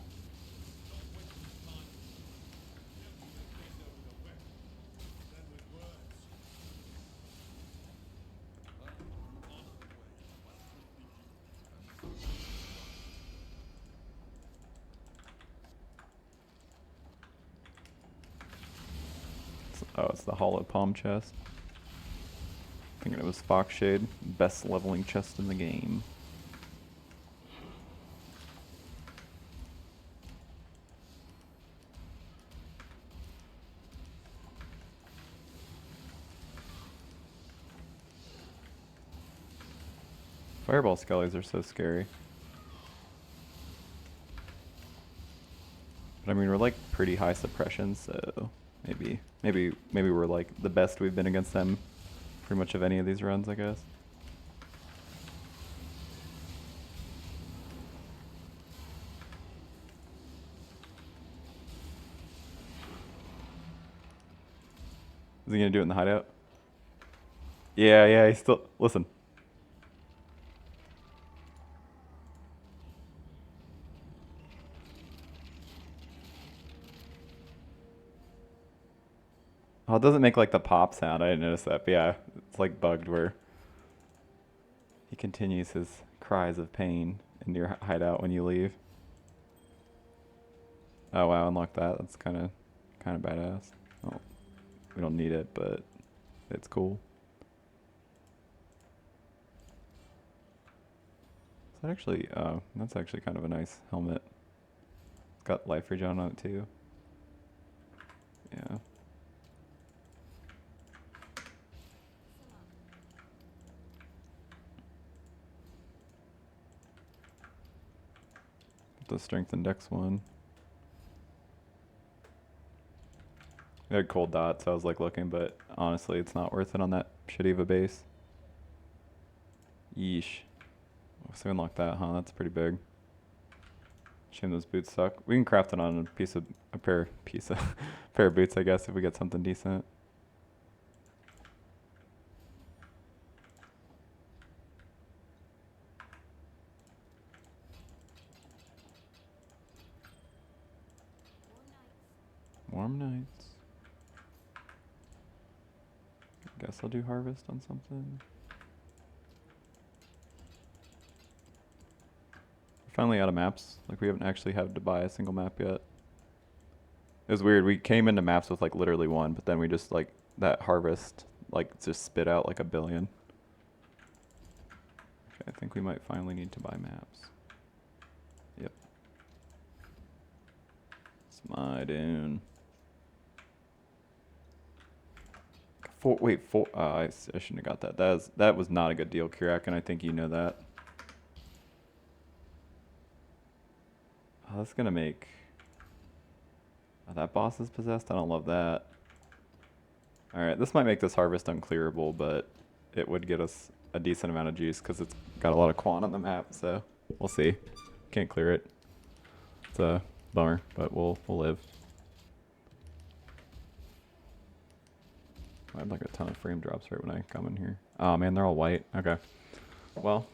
Oh, it's the hollow palm chest. Thinking it was Foxshade. Best leveling chest in the game. Fireball skellies are so scary. But I mean, we're like pretty high suppression, so maybe we're like the best we've been against them pretty much of any of these runs, I guess. Is he gonna do it in the hideout? Yeah, he's still... Listen. Oh, it doesn't make like the pop sound. I didn't notice that. But yeah, it's like bugged where he continues his cries of pain in your hideout when you leave. Oh wow, unlock that. That's kind of badass. Oh, we don't need it, but it's cool. Is that actually, oh, that's actually kind of a nice helmet. It's got life regen on it too. Yeah. The strength index one. It had cold dots, so I was like looking, but honestly, it's not worth it on that shitty of a base. Yeesh. So unlock that, huh? That's pretty big. Shame those boots suck. We can craft it on a pair of boots, I guess, if we get something decent. Warm nights. Guess I'll do harvest on something. We're finally out of maps. Like, we haven't actually had to buy a single map yet. It was weird. We came into maps with like literally one, but then we just like that harvest like just spit out like a billion. Okay, I think we might finally need to buy maps. Yep. It's my dune. I shouldn't have got that. That was not a good deal, Kirak, and I think you know that. Oh, that's gonna make. Oh, that boss is possessed. I don't love that. All right, this might make this harvest unclearable, but it would get us a decent amount of juice because it's got a lot of quant on the map. So we'll see. Can't clear it. It's a bummer, but we'll live. I had like a ton of frame drops right when I come in here. Oh man, they're all white. Okay. Well.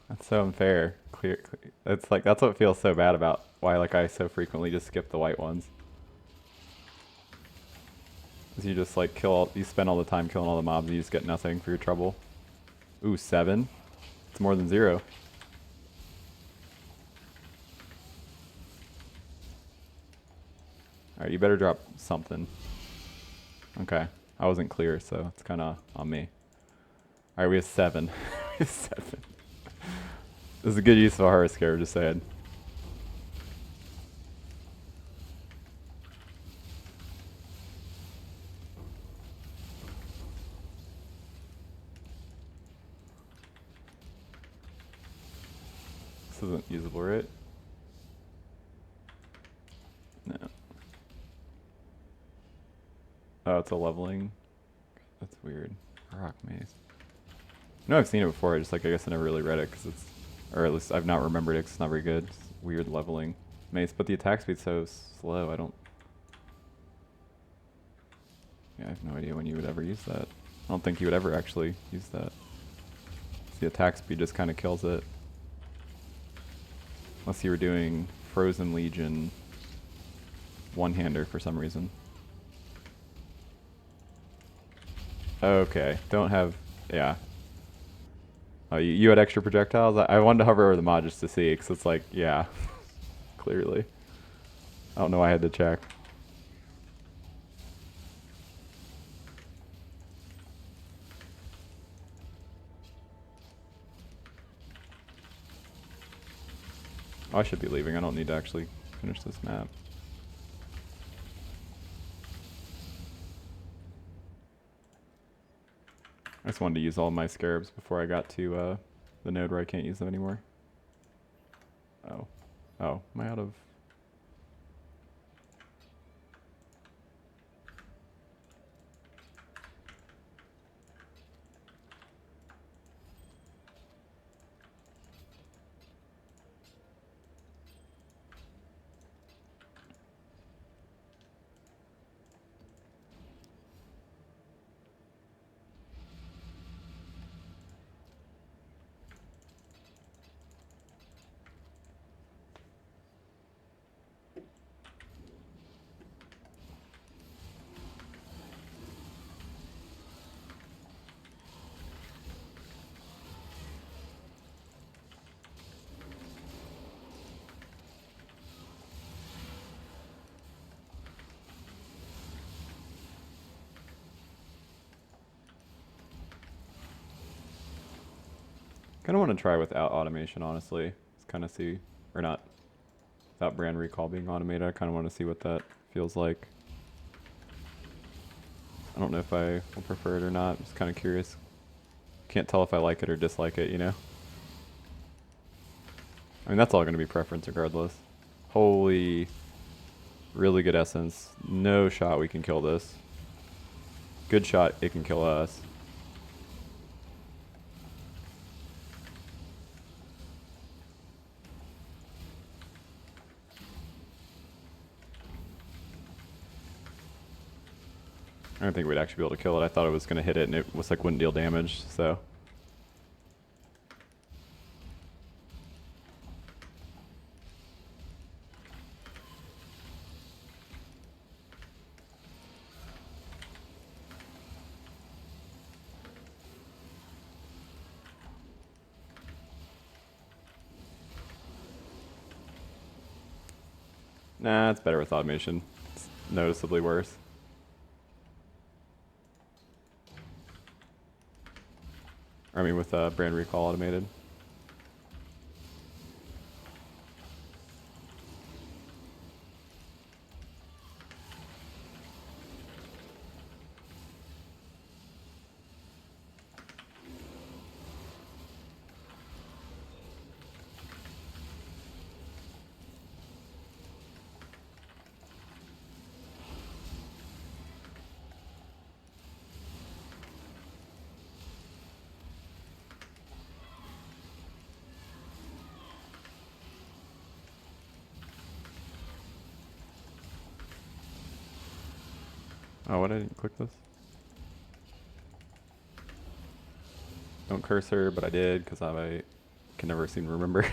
That's so unfair. Clear. It's like, that's what feels so bad about why like I so frequently just skip the white ones. You just like you spend all the time killing all the mobs and you just get nothing for your trouble. Ooh, 7. It's more than 0. Alright, you better drop something. Okay. I wasn't clear, so it's kind of on me. Alright, we have 7. We have 7. This is a good use of a horror scare, just saying. This isn't usable, right? No. Oh, it's a leveling. That's weird. Rock maze. No, I've seen it before. I guess I never really read it because it's, or at least I've not remembered it 'cause it's not very good. It's weird leveling maze, but the attack speed's so slow. Yeah, I have no idea when you would ever use that. I don't think you would ever actually use that. The attack speed just kind of kills it. Unless you were doing Frozen Legion one-hander for some reason. Okay, don't have, yeah. Oh, you had extra projectiles? I wanted to hover over the mod just to see, because it's like, yeah, clearly. I don't know why I had to check. Oh, I should be leaving. I don't need to actually finish this map. I just wanted to use all my scarabs before I got to the node where I can't use them anymore. Oh. Oh, am I out of... Kind of want to try without automation, honestly. Just kind of see, or not, without brand recall being automated. I kind of want to see what that feels like. I don't know if I will prefer it or not. I'm just kind of curious. Can't tell if I like it or dislike it, you know? I mean, that's all going to be preference regardless. Holy, really good essence. No shot we can kill this. Good shot, it can kill us. I don't think we'd actually be able to kill it. I thought it was going to hit it and it was like wouldn't deal damage, so. Nah, it's better with automation. It's noticeably worse. I mean, with brand recall automated. Oh, what? I didn't click this? Don't curse her, but I did because I can never seem to remember.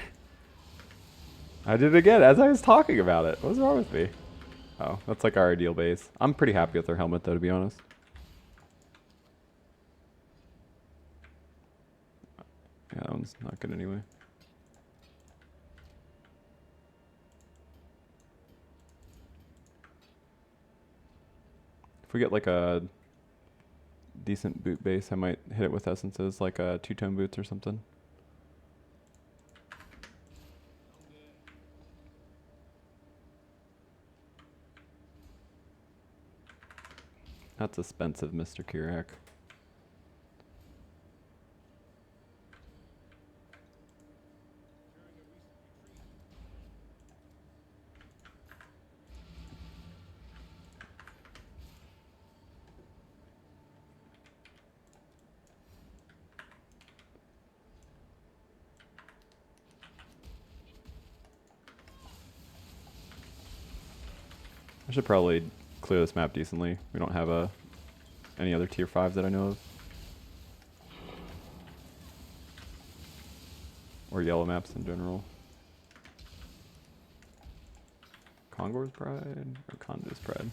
I did it again as I was talking about it. What's wrong with me? Oh, that's like our ideal base. I'm pretty happy with her helmet though, to be honest. Yeah, that one's not good anyway. If we get like a decent boot base, I might hit it with essences, like two-tone boots or something. That's expensive, Mr. Kirak. I should probably clear this map decently. We don't have any other tier 5s that I know of. Or yellow maps in general. Kongor's Pride or Kondu's Pride?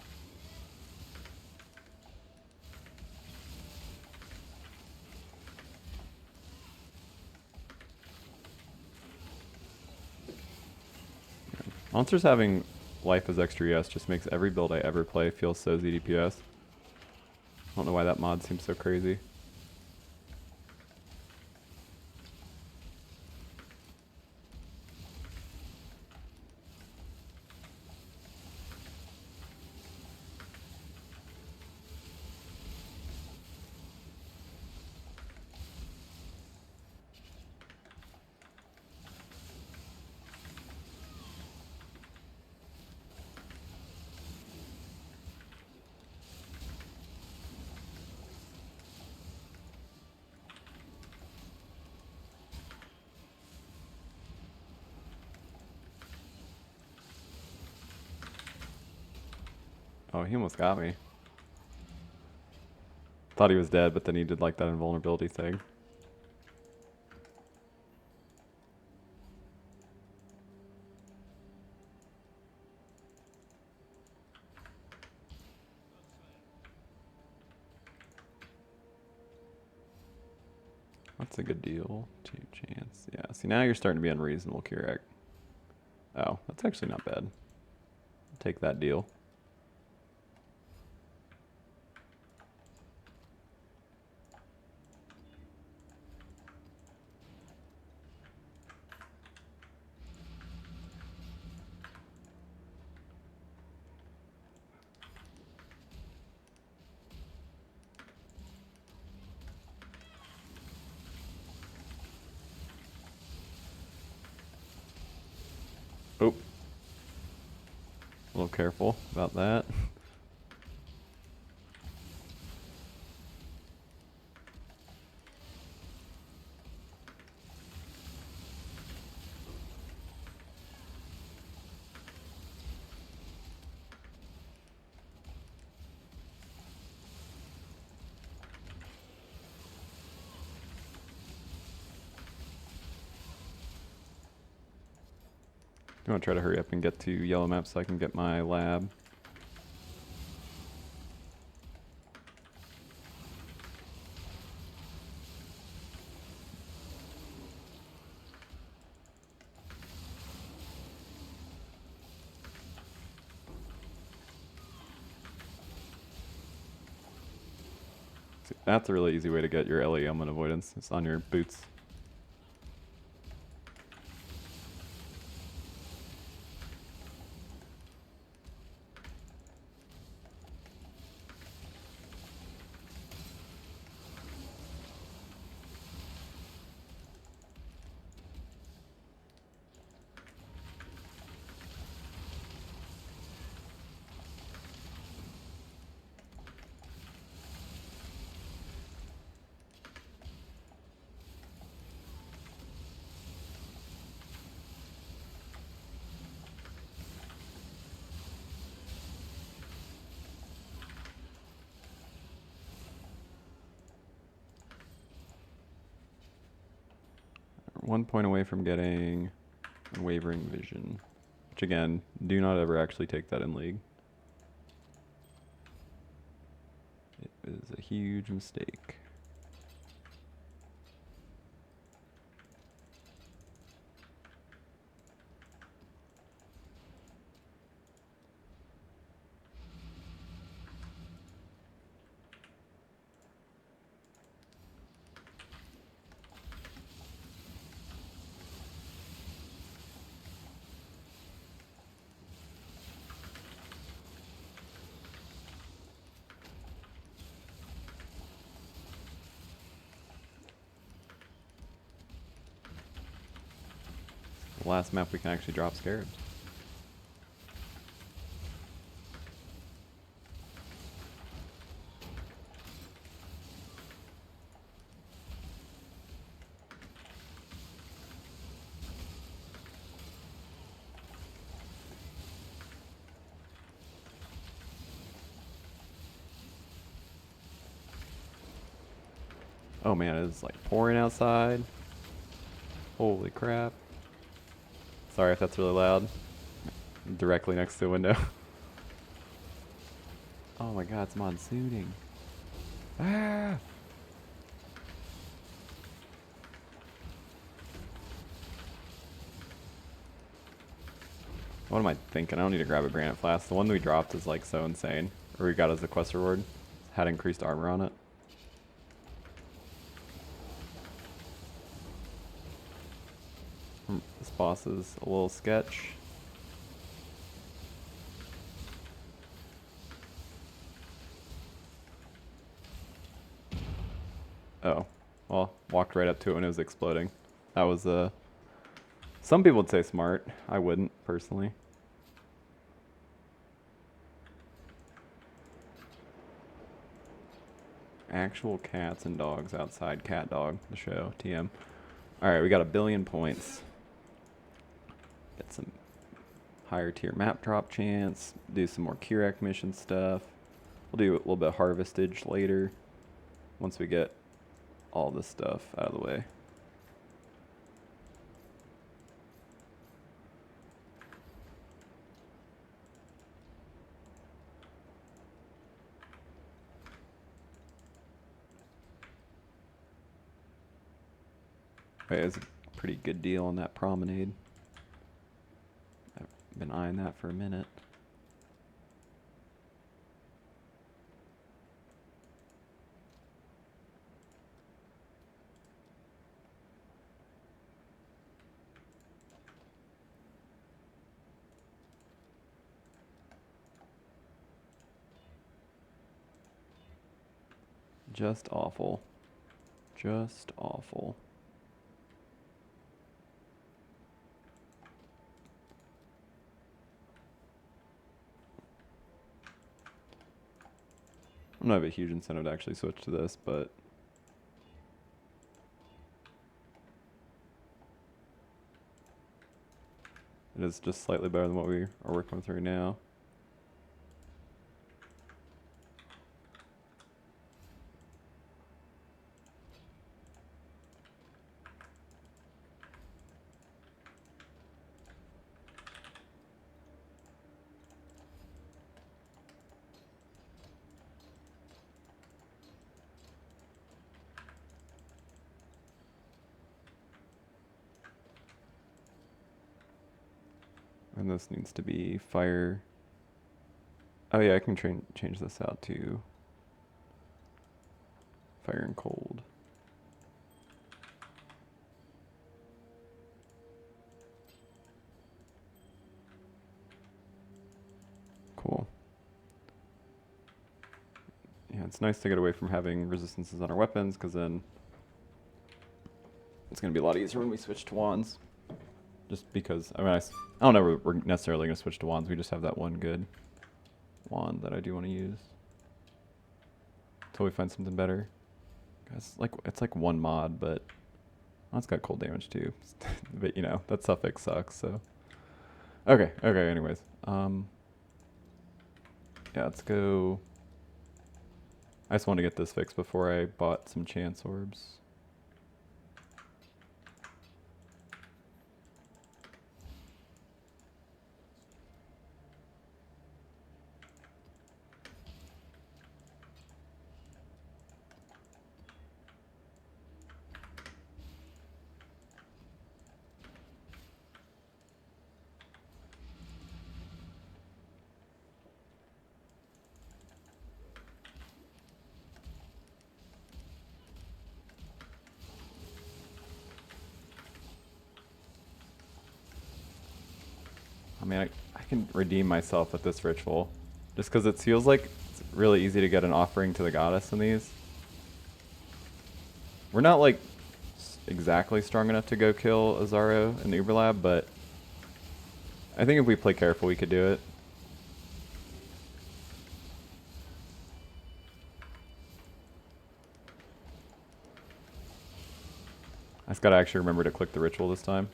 Yeah. Monsters having life as extra ES just makes every build I ever play feel so ZDPS. I don't know why that mod seems so crazy. Oh, he almost got me. Thought he was dead, but then he did like that invulnerability thing. That's a good deal. 2 chance. Yeah, see now you're starting to be unreasonable, Kirak. Oh, that's actually not bad. I'll take that deal. careful about that. I'm gonna try to hurry up and get to yellow map so I can get my lab. See, that's a really easy way to get your LE element avoidance. It's on your boots. We're 1 point away from getting Unwavering Vision, which again, do not ever actually take that in League. It is a huge mistake. The last map we can actually drop Scarabs. Oh man, it is like pouring outside. Holy crap. Sorry if that's really loud. I'm directly next to the window. Oh my god, it's monsooning. Ah! What am I thinking? I don't need to grab a granite flask. The one we dropped is like so insane. Or we got as a quest reward. Had increased armor on it. This boss is a little sketch. Oh, well, walked right up to it when it was exploding. That was, some people would say smart. I wouldn't, personally. Actual cats and dogs outside Cat Dog, the show, TM. Alright, we got 1 billion points. Get some higher tier map drop chance. Do some more Kirac mission stuff. We'll do a little bit of harvestage later. Once we get all this stuff out of the way. It was a pretty good deal on that promenade. I've been eyeing that for a minute. Just awful. Just awful. I don't have a huge incentive to actually switch to this, but it is just slightly better than what we are working with right now. And this needs to be fire. Oh yeah, I can change this out to fire and cold. Cool. Yeah, it's nice to get away from having resistances on our weapons, because then it's going to be a lot easier when we switch to wands. Just because, I mean, I don't know we're necessarily going to switch to wands. We just have that one good wand that I do want to use until we find something better. Guys, like, it's like one mod, but oh, it's got cold damage too. But you know, that suffix sucks, so. Okay, anyways. Yeah, let's go. I just want to get this fixed before I bought some chance orbs. I mean, I can redeem myself with this ritual, just because it feels like it's really easy to get an offering to the goddess in these. We're not like exactly strong enough to go kill Azaro in the Uber Lab, but I think if we play careful, we could do it. I just gotta actually remember to click the ritual this time.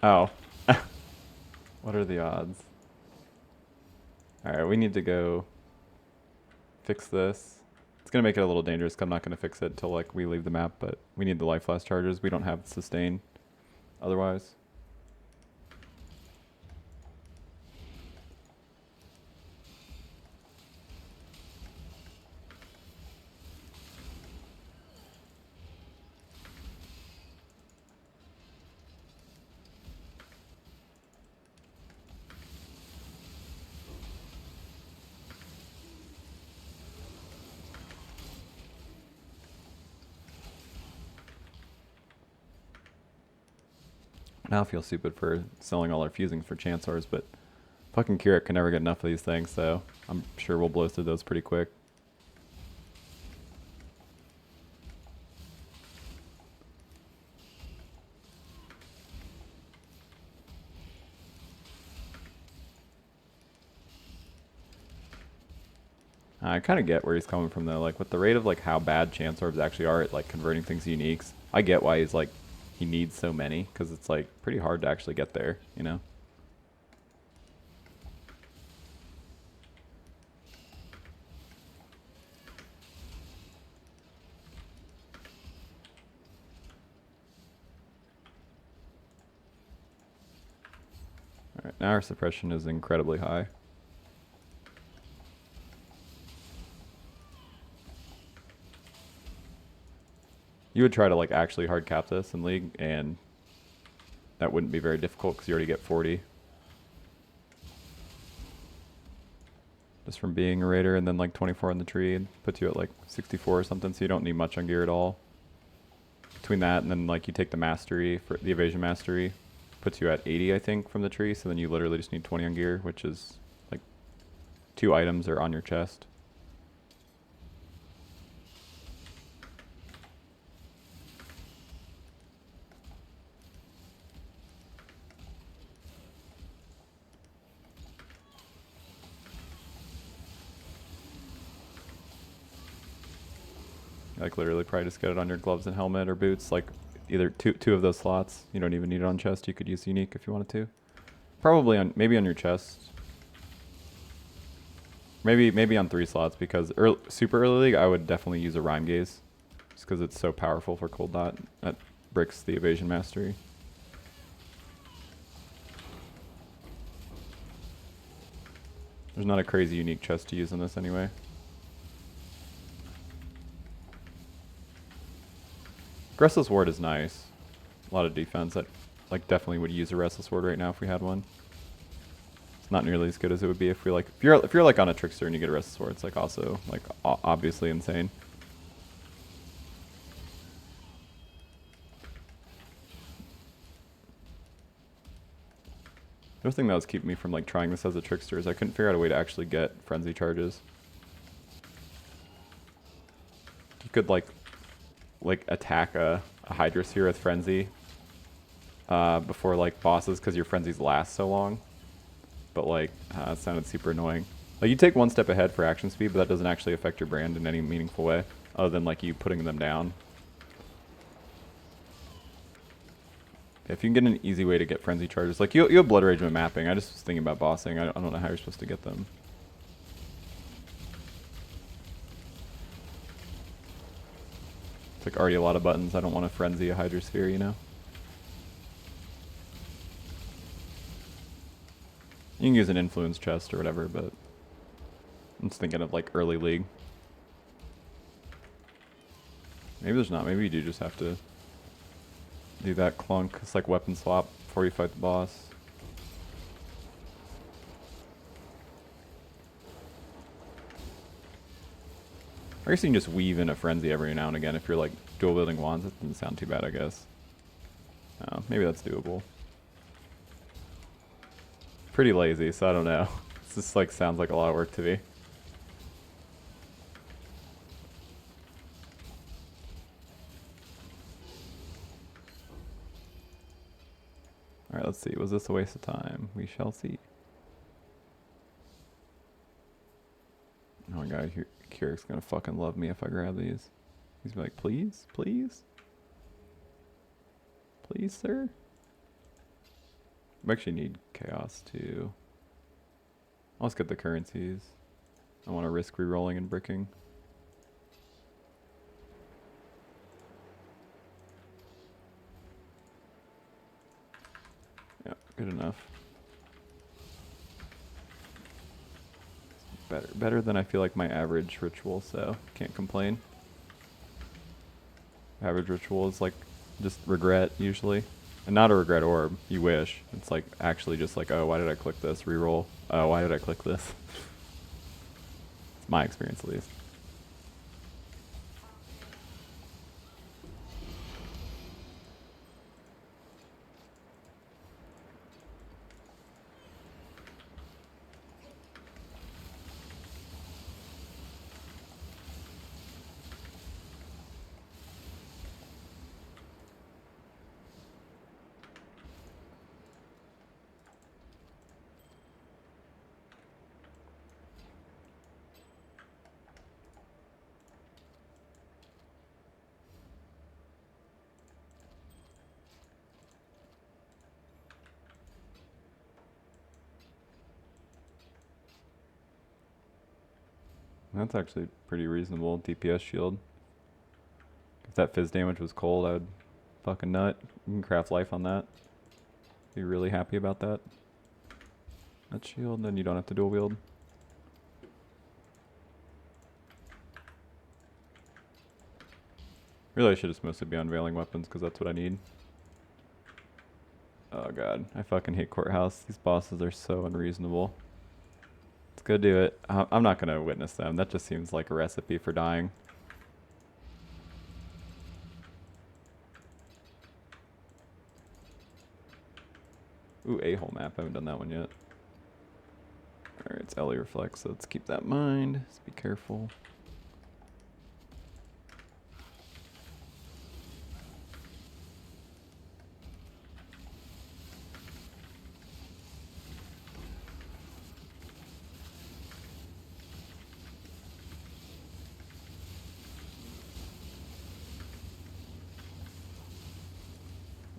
Oh. What are the odds? Alright, we need to go fix this. It's going to make it a little dangerous because I'm not going to fix it until like we leave the map, but we need the life flash charges. We don't have sustain otherwise. Now I feel stupid for selling all our fusings for Chancellors, but fucking Keurig can never get enough of these things, so I'm sure we'll blow through those pretty quick. I kind of get where he's coming from though, like with the rate of like how bad Chance Orbs actually are at like converting things to uniques. I get why he's like, he needs so many, because it's like pretty hard to actually get there, you know? Alright, now our suppression is incredibly high. You would try to like actually hard cap this in League, and that wouldn't be very difficult because you already get 40. Just from being a raider, and then like 24 on the tree, and puts you at like 64 or something, so you don't need much on gear at all. Between that and then like you take the mastery, for the evasion mastery, puts you at 80 I think from the tree, so then you literally just need 20 on gear, which is like 2 items are on your chest. Like literally probably just get it on your gloves and helmet or boots. Like either two of those slots. You don't even need it on chest. You could use unique if you wanted to. Probably on maybe on your chest. Maybe on 3 slots because super early league I would definitely use a Rhyme Gaze. Just because it's so powerful for cold dot. That bricks the evasion mastery. There's not a crazy unique chest to use in this anyway. Restless Ward is nice. A lot of defense. I like definitely would use a Restless Ward right now if we had one. It's not nearly as good as it would be if we like if you're like on a Trickster and you get a Restless Ward, it's like also like obviously insane. The other thing that was keeping me from like trying this as a Trickster is I couldn't figure out a way to actually get Frenzy charges. You could like attack a Hydra Sphere with Frenzy before like bosses because your Frenzies last so long. But like, it sounded super annoying. Like you take 1 step ahead for action speed, but that doesn't actually affect your brand in any meaningful way, other than like you putting them down. If you can get an easy way to get Frenzy charges, like you have Blood Rage with mapping. I just was thinking about bossing. I don't know how you're supposed to get them. It's like already a lot of buttons. I don't want to Frenzy a Hydra Sphere, you know? You can use an Influence chest or whatever, but I'm just thinking of like early league. Maybe there's not. Maybe you do just have to do that clunk. It's like weapon swap before you fight the boss. I guess you can just weave in a Frenzy every now and again if you're like dual wielding wands. It doesn't sound too bad, I guess. Maybe that's doable. Pretty lazy, so I don't know. This just like sounds like a lot of work to me. Alright, let's see. Was this a waste of time? We shall see. Oh my god, Kyric's gonna fucking love me if I grab these. He's like, please? Please? Please, sir? I actually need chaos too. Let's get the currencies. I want to risk re-rolling and bricking. Yeah, good enough. Better than I feel like my average ritual, so can't complain. Average ritual is like just regret usually. And not a regret orb, you wish. It's like actually just like, oh, why did I click this? Reroll. Oh, why did I click this? It's my experience at least. That's actually pretty reasonable DPS shield. If that fizz damage was cold, I would fucking nut. You can craft life on that. Be really happy about that. That shield, then you don't have to dual wield. Really, I should just mostly be unveiling weapons because that's what I need. Oh god, I fucking hate Courthouse. These bosses are so unreasonable. Let's go do it. I'm not gonna witness them. That just seems like a recipe for dying. Ooh, a-hole map. I haven't done that one yet. Alright, it's Ellie Reflex, so let's keep that in mind. Just be careful.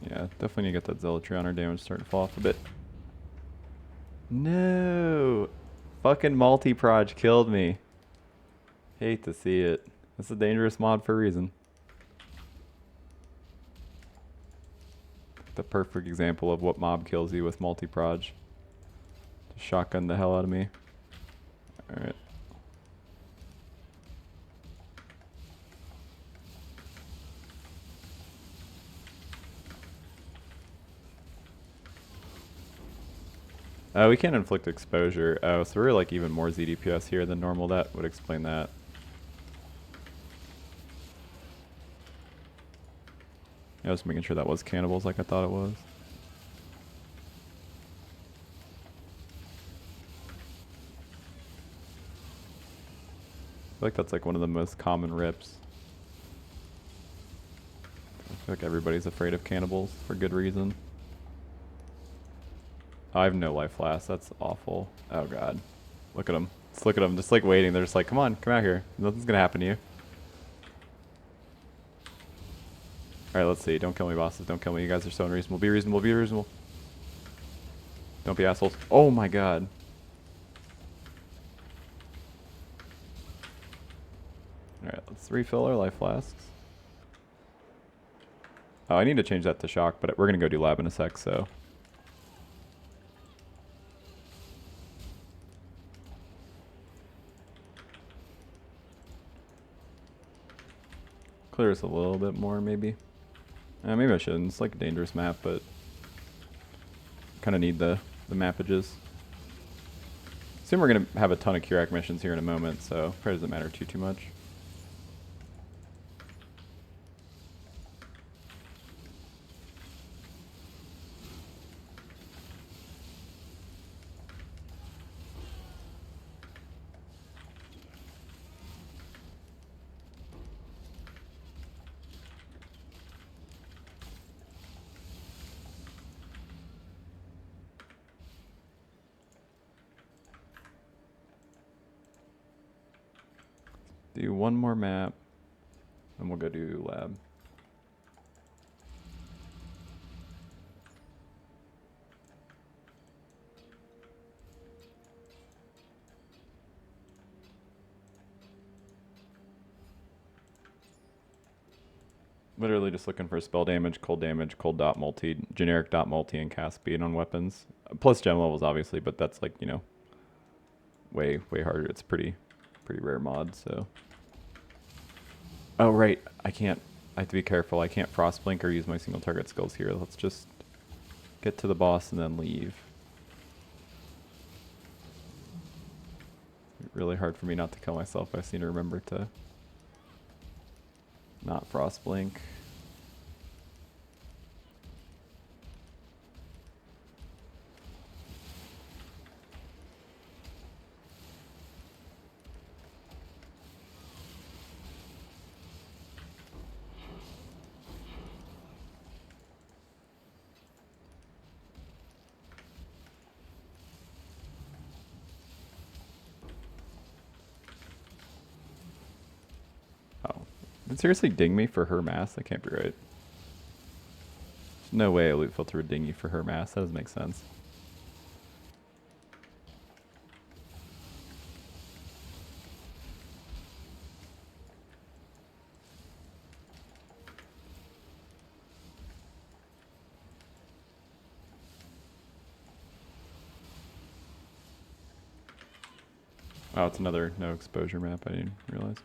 Yeah, definitely need to get that zealotry on. Our damage starting to fall off a bit. No! Fucking multi-proj killed me. Hate to see it. This is a dangerous mod for a reason. The perfect example of what mob kills you with multi-proj. Just shotgun the hell out of me. Alright. We can't inflict exposure. Oh, so we're like even more ZDPS here than normal. That would explain that. I was making sure that was cannibals like I thought it was. I feel like that's like one of the most common rips. I feel like everybody's afraid of cannibals for good reason. I have no life last. That's awful. Oh god. Look at them. Just look at them. Just like waiting. They're just like, come on, come out here. Nothing's gonna happen to you. Alright, let's see. Don't kill me, bosses. Don't kill me. You guys are so unreasonable. Be reasonable. Be reasonable. Don't be assholes. Oh my god. Alright, let's refill our life flasks. Oh, I need to change that to shock, but we're gonna go do lab in a sec, so. Clear us a little bit more, maybe. Maybe I shouldn't. It's like a dangerous map, but kind of need the mappages. Assume we're gonna have a ton of Curak missions here in a moment, so probably doesn't matter too much. Do one more map, and we'll go do lab. Literally just looking for spell damage, cold dot multi, generic dot multi, and cast speed on weapons. Plus gem levels, obviously, but that's like, you know, way harder. It's pretty rare mod, so. Oh, right. I have to be careful. I can't frost blink or use my single target skills here. Let's just get to the boss and then leave. Really hard for me not to kill myself. I just need to remember to not frost blink. Oh. Did it seriously ding me for her mass? That can't be right. There's no way a loot filter would ding you for her mass. That doesn't make sense. Oh, it's another no exposure map. I didn't realize.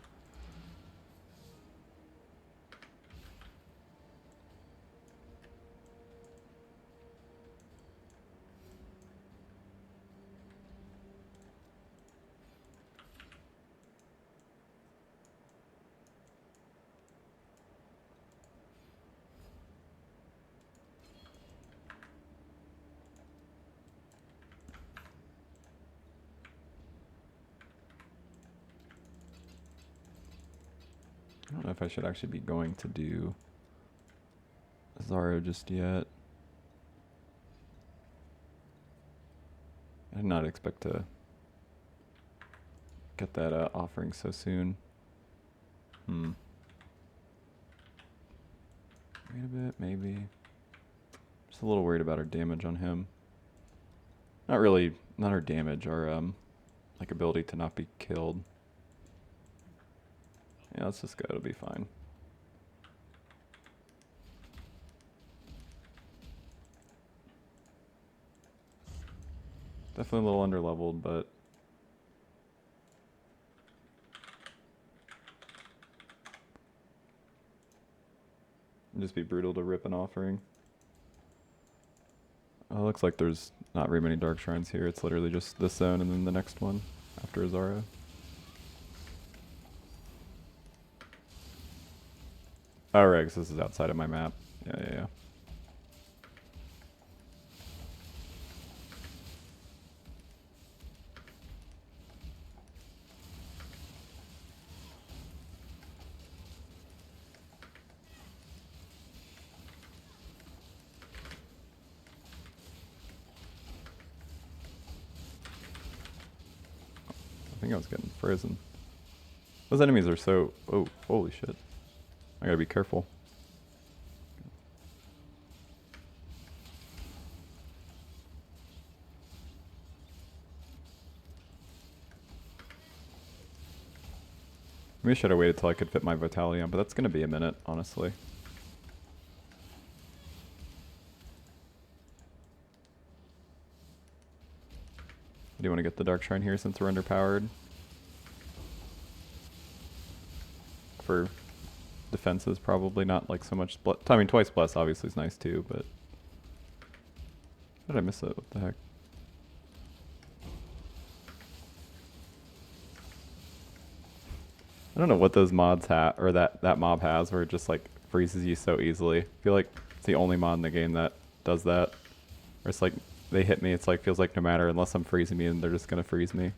I don't know if I should actually be going to do Zaro just yet. I did not expect to get that offering so soon. Wait a bit, maybe. Just a little worried about our damage on him. Not really, not our damage, our like ability to not be killed. Yeah, let's just go, it'll be fine. Definitely a little underleveled, but just be brutal to rip an offering. Oh, looks like there's not very many dark shrines here. It's literally just this zone and then the next one after Azara. Oh, right, 'cause this is outside of my map. Yeah. I think I was getting frozen. Those enemies are so... Oh, holy shit. I gotta be careful. Maybe I should have waited till I could fit my vitality on, but that's gonna be a minute, honestly. Do you want to get the Dark Shrine here since we're underpowered? For defenses, probably not like so much. I mean, twice bless obviously is nice too, but. How did I miss it? What the heck? I don't know what those mods have, or that mob has, where it just like freezes you so easily. I feel like it's the only mod in the game that does that. Or it's like, they hit me, it's like, feels like no matter, unless I'm freezing me, and they're just gonna freeze me.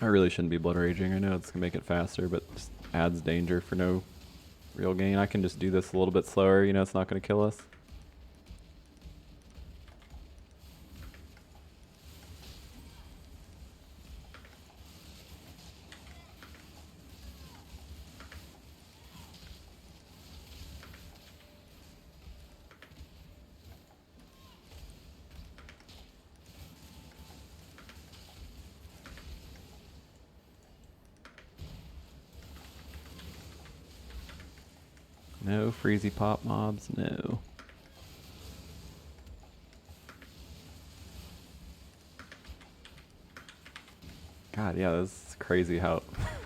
I really shouldn't be blood raging. I know it's gonna make it faster, but just adds danger for no real gain. I can just do this a little bit slower, you know, it's not gonna kill us. No freezy pop mobs, no. God, yeah, this is crazy how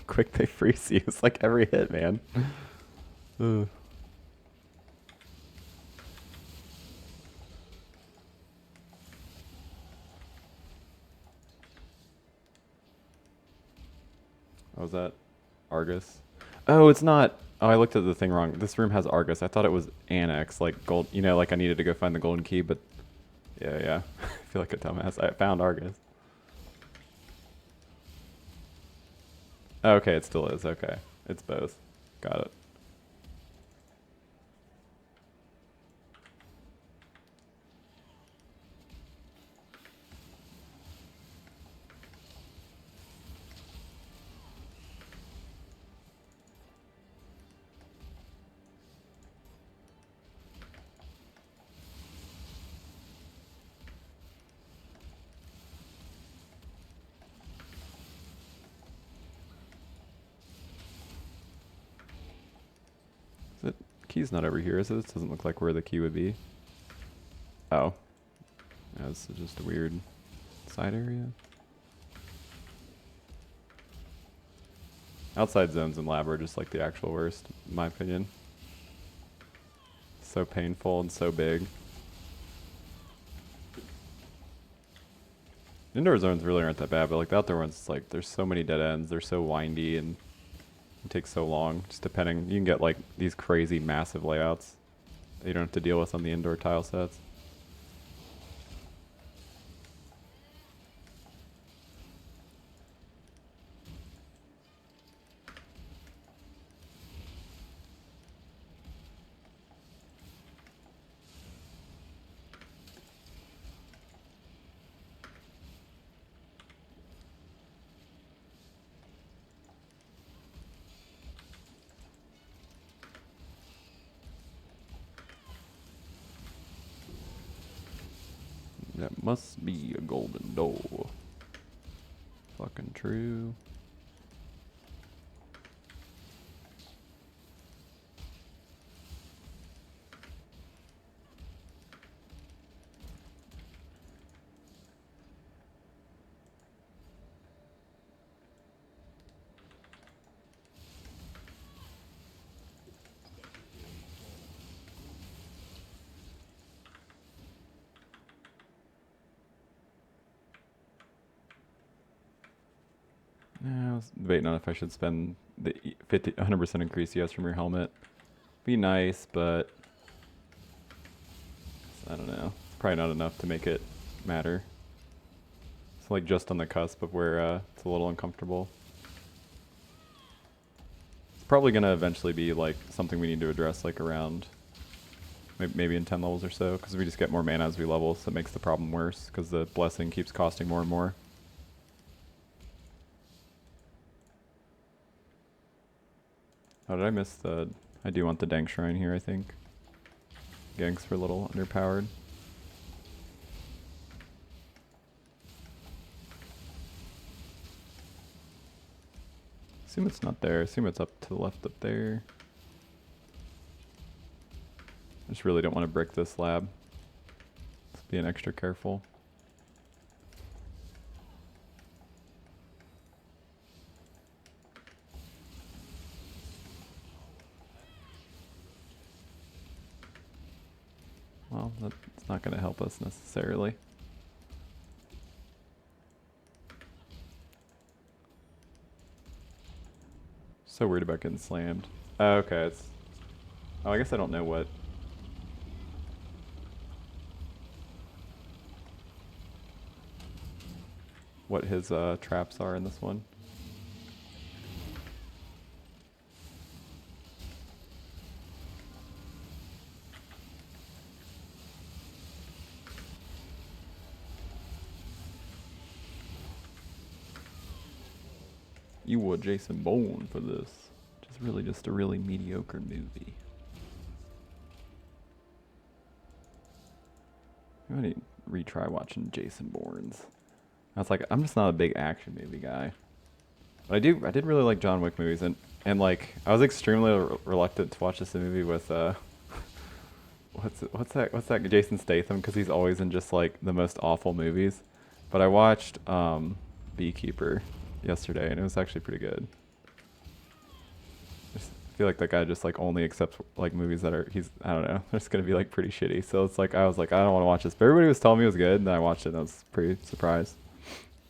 quick they freeze you. It's like every hit, man. Ugh. What was that? Argus? Oh, it's not. Oh, I looked at the thing wrong. This room has Argus. I thought it was Annex, like gold. You know, like I needed to go find the golden key, but yeah. I feel like a dumbass. I found Argus. Oh, okay, it still is. Okay. It's both. Got it. Is it? Key's not over here, is it? This doesn't look like where the key would be. Oh. Yeah, this is just a weird side area. Outside zones in lab are just like the actual worst, in my opinion. So painful and so big. Indoor zones really aren't that bad, but like the outdoor ones, it's like there's so many dead ends. They're so windy and it takes so long. Just depending, you can get like these crazy massive layouts that you don't have to deal with on the indoor tile sets. That must be a golden door. Fucking true. I was debating on if I should spend the 100% increase ES from your helmet. Be nice, but I don't know. It's probably not enough to make it matter. It's like just on the cusp of where it's a little uncomfortable. It's probably gonna eventually be like something we need to address like around maybe in 10 levels or so, because we just get more mana as we level, so it makes the problem worse because the blessing keeps costing more and more. Oh, did I miss the... I do want the Dank Shrine here, I think. Ganks were a little underpowered. Assume it's not there. Assume it's up to the left up there. I just really don't want to brick this lab. Just being extra careful. Well, that's not going to help us necessarily. So worried about getting slammed. Oh, okay, it's... Oh, I guess I don't know what his traps are in this one. You would Jason Bourne for this. Which is really just a really mediocre movie. I need to retry watching Jason Bourne's. I was like, I'm just not a big action movie guy. But I did really like John Wick movies, and like I was extremely reluctant to watch this movie with what's that Jason Statham, because he's always in just like the most awful movies. But I watched Beekeeper yesterday, and it was actually pretty good. I feel like that guy just like only accepts like movies that are I don't know, they're just gonna be like pretty shitty. So it's like I was like, I don't want to watch this, but everybody was telling me it was good, and then I watched it and I was pretty surprised.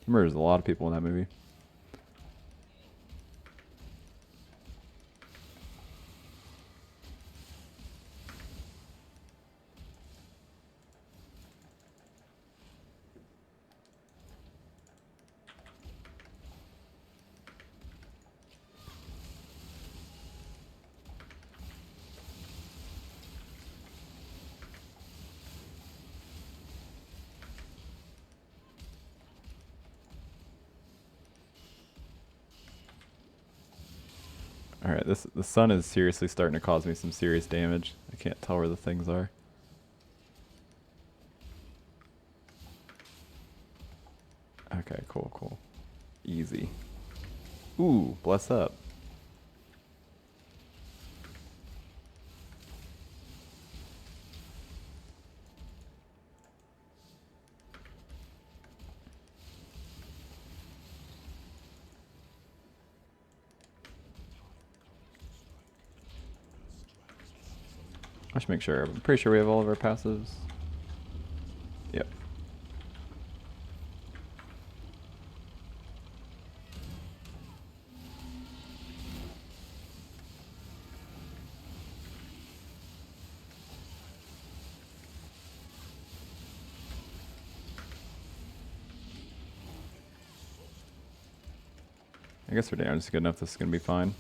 He murders a lot of people in that movie. Alright, the sun is seriously starting to cause me some serious damage. I can't tell where the things are. Okay, cool. Easy. Ooh, bless up. I should make sure. I'm pretty sure we have all of our passives. Yep. I guess we're down. It's good enough. This is gonna be fine.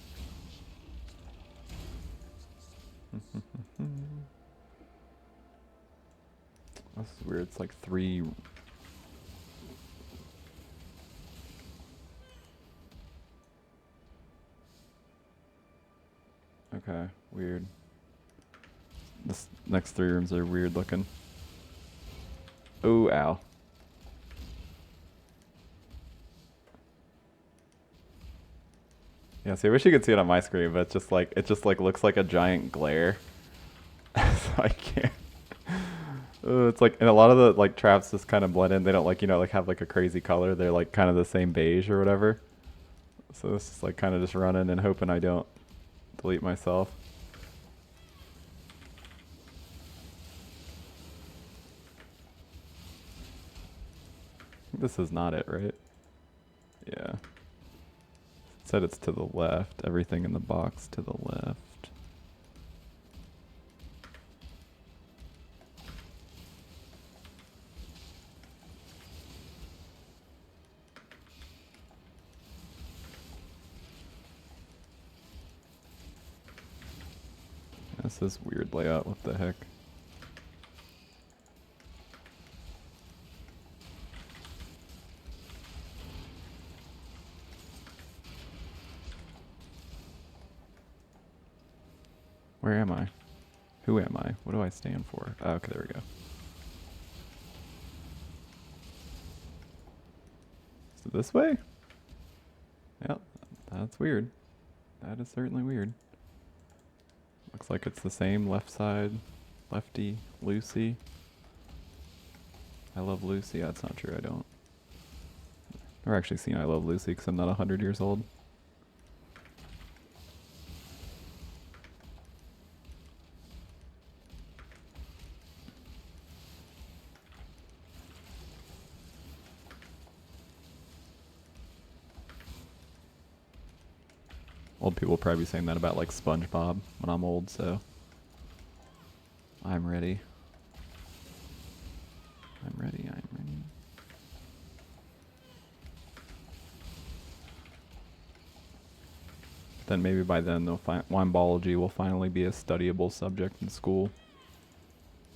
This is weird. It's like 3. Okay, weird. This next 3 rooms are weird looking. Oh, ow. Yeah, see, I wish you could see it on my screen, but it just like looks like a giant glare. So I can't. It's like, and a lot of the like traps just kind of blend in. They don't like, like have like a crazy color. They're like kind of the same beige or whatever. So this is like kind of just running and hoping I don't delete myself. This is not it, right? Yeah. It said it's to the left. Everything in the box to the left. This is weird layout. What the heck? Where am I? Who am I? What do I stand for? Oh, okay, there we go. Is it this way? Yep, that's weird. That is certainly weird. Looks like it's the same left side. Lefty, Lucy. I love Lucy. That's not true, I don't. I've actually seen I Love Lucy because I'm not 100 years old. Old people will probably be saying that about like SpongeBob when I'm old, so I'm ready. I'm ready, I'm ready. Then maybe by then they'll find winebiology will finally be a studyable subject in school.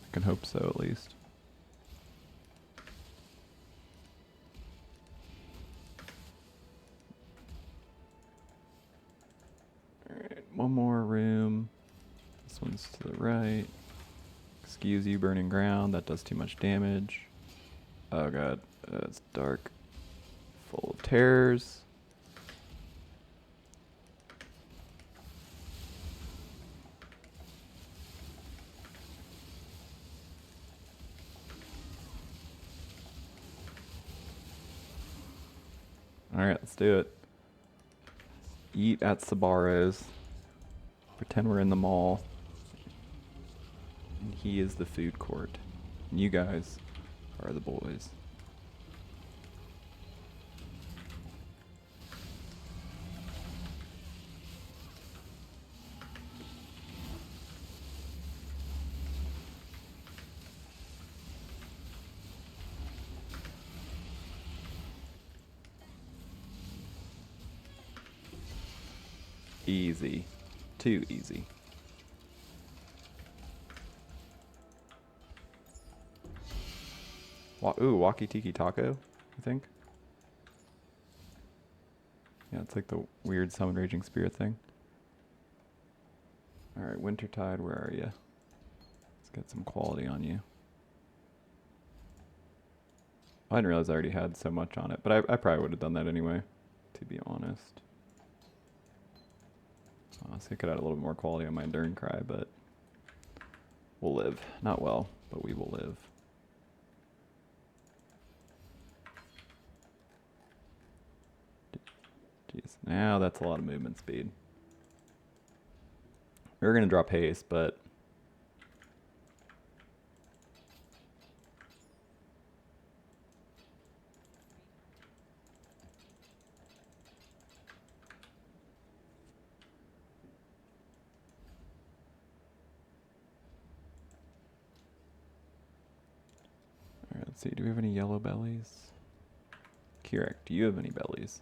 I can hope so at least. Alright, one more room. This one's to the right. Excuse you, burning ground. That does too much damage. Oh god, it's dark. Full of terrors. Alright, let's do it. Eat at Sabaro's. Pretend we're in the mall. And he is the food court. And you guys are the boys. Easy. Too easy. Ooh, Walkie Tiki Taco, I think. Yeah, it's like the weird Summon Raging Spirit thing. Alright, Wintertide, where are you? Let's get some quality on you. I didn't realize I already had so much on it, but I probably would have done that anyway, to be honest. So I could add a little bit more quality on my Enduring Cry, but we'll live. Not well, but we will live. Jeez, now that's a lot of movement speed. We were going to drop haste, but alright, let's see. Do we have any yellow bellies? Kirek, do you have any bellies?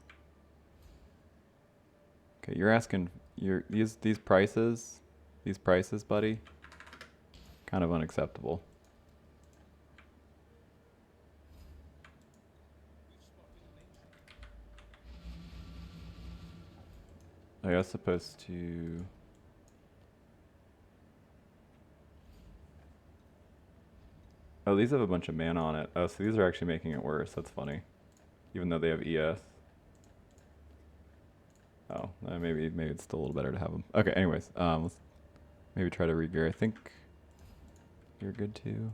Okay, you're asking these prices, buddy, kind of unacceptable. I was supposed to. Oh, these have a bunch of mana on it. Oh, so these are actually making it worse. That's funny. Even though they have ES. Oh, maybe it's still a little better to have them. Okay, anyways, let's maybe try to regear. I think you're good too.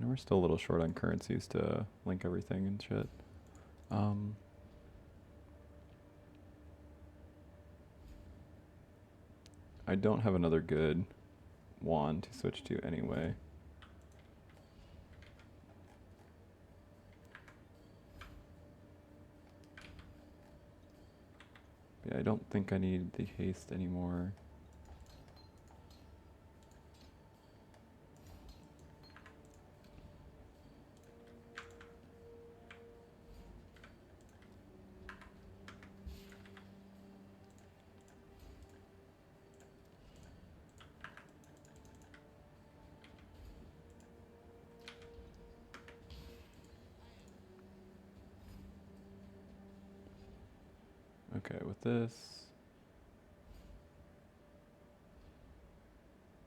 I know we're still a little short on currencies to link everything and shit. I don't have another good wand to switch to anyway. Yeah, I don't think I need the haste anymore. Okay, with this,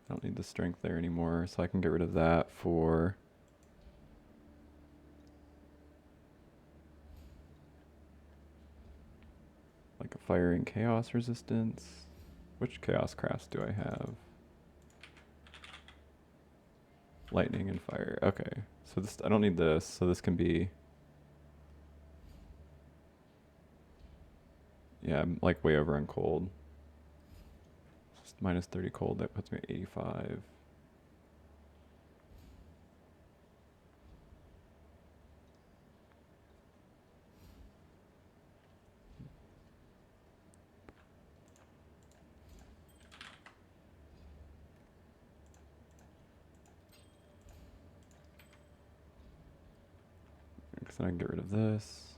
I don't need the strength there anymore, so I can get rid of that for like a firing chaos resistance. Which chaos crafts do I have? Lightning and fire. Okay, so this, I don't need this, so this can be. Yeah, I'm like way over on cold. Just minus 30 cold, that puts me at 85. So I can get rid of this.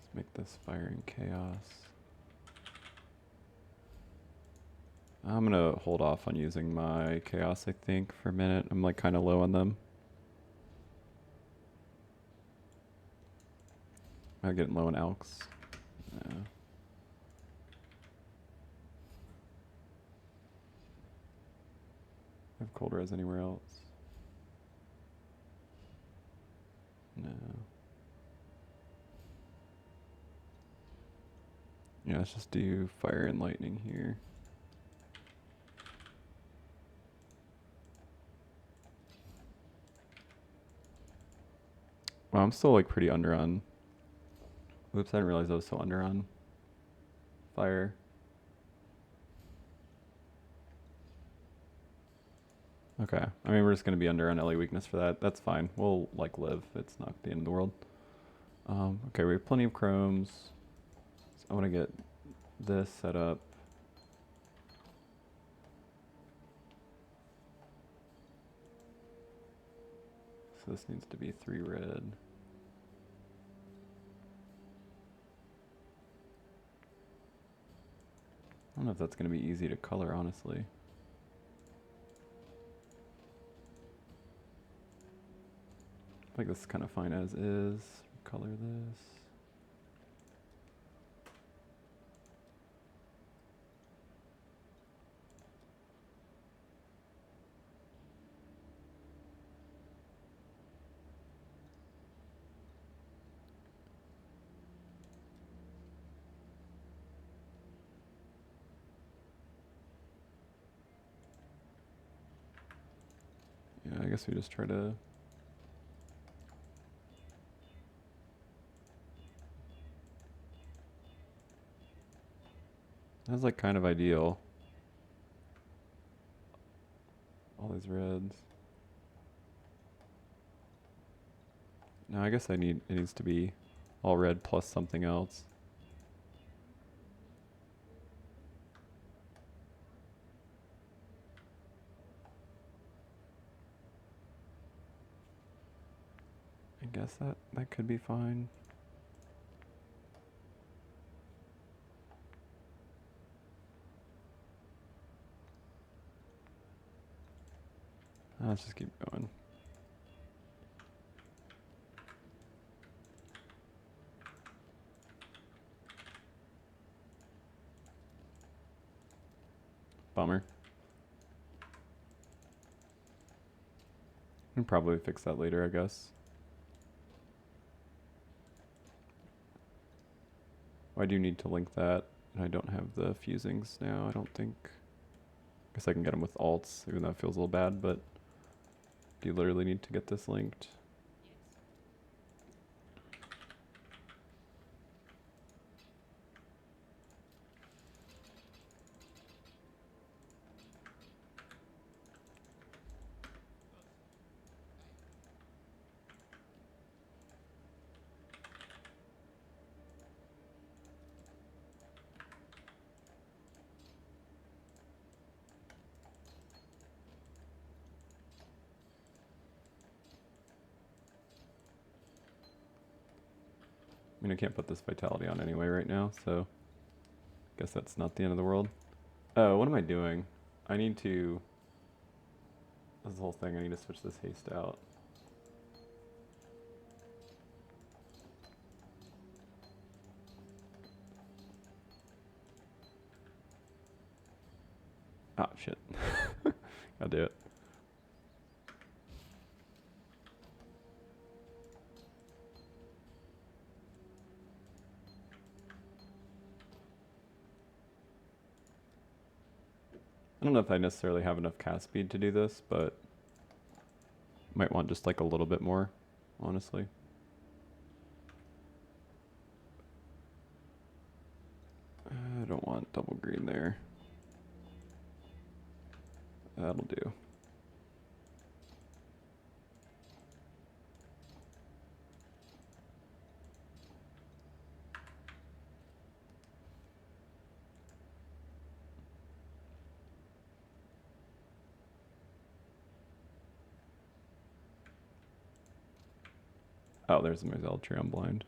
Let's make this firing chaos. I'm gonna hold off on using my chaos, I think, for a minute. I'm like kind of low on them. Am I getting low on alks? No. Have cold res anywhere else? No. Yeah, let's just do fire and lightning here. Well, I'm still like pretty under on. Oops, I didn't realize I was so under on fire. Okay, I mean we're just gonna be under on LA weakness for that. That's fine. We'll like live. It's not the end of the world. Okay, we have plenty of chromes. So I want to get this set up. So this needs to be 3 red. I don't know if that's going to be easy to color, honestly. I think this is kind of fine as is. Color this. Yeah, I guess we just try to. That's like kind of ideal. All these reds. No, I guess it needs to be all red plus something else. guess that could be fine. Let's just keep going. Bummer. We can probably fix that later, I guess. I do need to link that, and I don't have the fusings now, I don't think. Guess I can get them with alts, even though it feels a little bad, but do you literally need to get this linked? I mean, I can't put this vitality on anyway right now, so guess that's not the end of the world. Oh, what am I doing? I need to... This is the whole thing, I need to switch this haste out. Ah, shit. Gotta do it. I don't know if I necessarily have enough cast speed to do this, but might want just like a little bit more, honestly. I don't want double green there. That'll do. Oh, there's my Zeltry, I'm blind.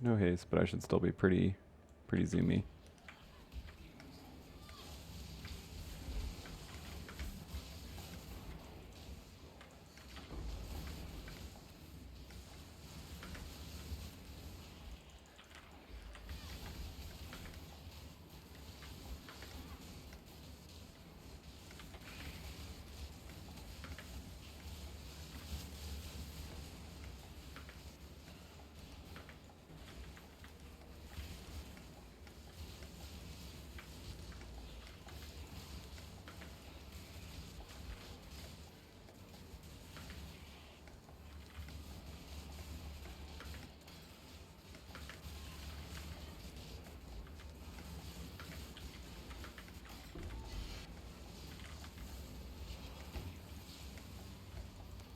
No haste, but I should still be pretty zoomy.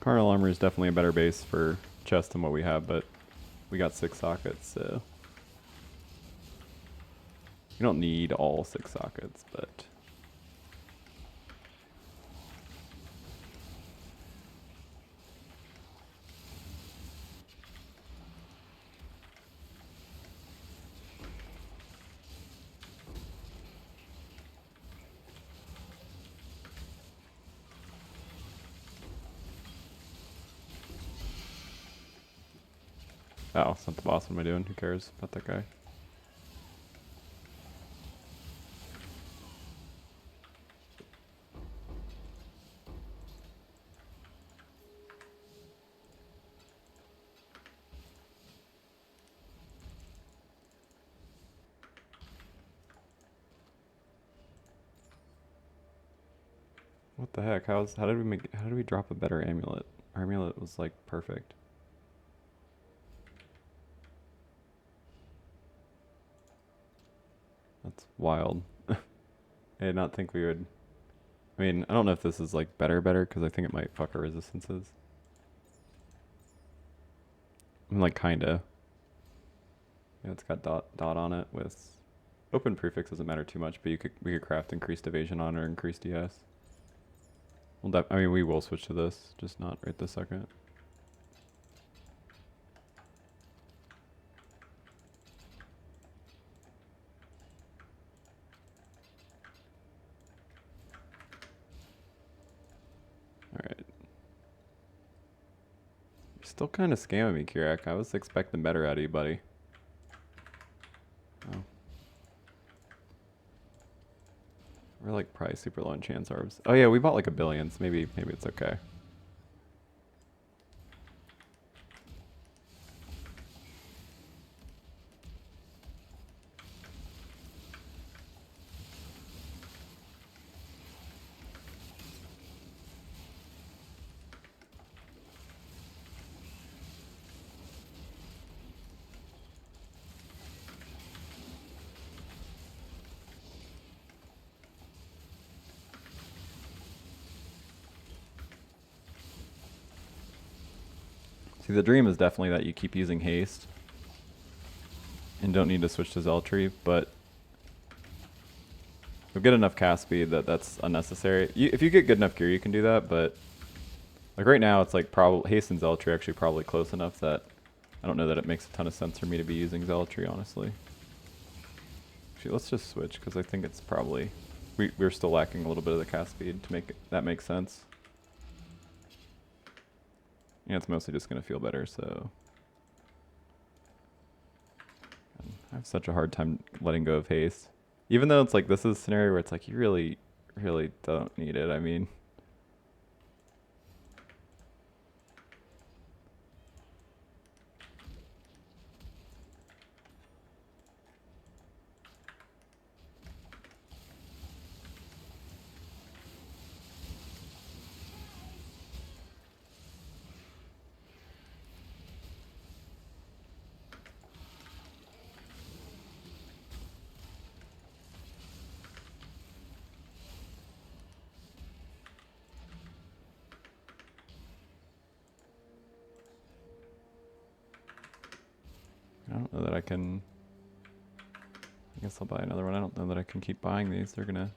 Carnal armor is definitely a better base for chest than what we have, but we got 6 sockets, so you don't need all 6 sockets, but oh, it's not the boss. What am I doing? Who cares about that guy? What the heck? How did we drop a better amulet? Our amulet was like perfect. That's wild. I did not think we would. I mean, I don't know if this is like better because I think it might fuck our resistances. I mean, like kinda. Yeah, it's got dot on it with open prefix doesn't matter too much, but we could craft increased evasion on or increased DS. Well, I mean, we will switch to this, just not right this second. All right. You're still kind of scamming me, Kirak. I was expecting better out of you, buddy. Oh. We're like probably super low on chance orbs. Oh yeah, we bought like a billion, so maybe it's okay. See, the dream is definitely that you keep using haste and don't need to switch to Zeltree, but you'll get enough cast speed that that's unnecessary. If you get good enough gear, you can do that, but like right now, it's like probably haste and Zeltree are actually probably close enough that I don't know that it makes a ton of sense for me to be using Zeltree, honestly. Actually, let's just switch because I think it's probably we're still lacking a little bit of the cast speed to make that make sense. Yeah, it's mostly just gonna feel better, so I have such a hard time letting go of haste. Even though it's like this is a scenario where it's like you really don't need it. I mean, I don't know that I can. I guess I'll buy another one. I don't know that I can keep buying these. They're gonna.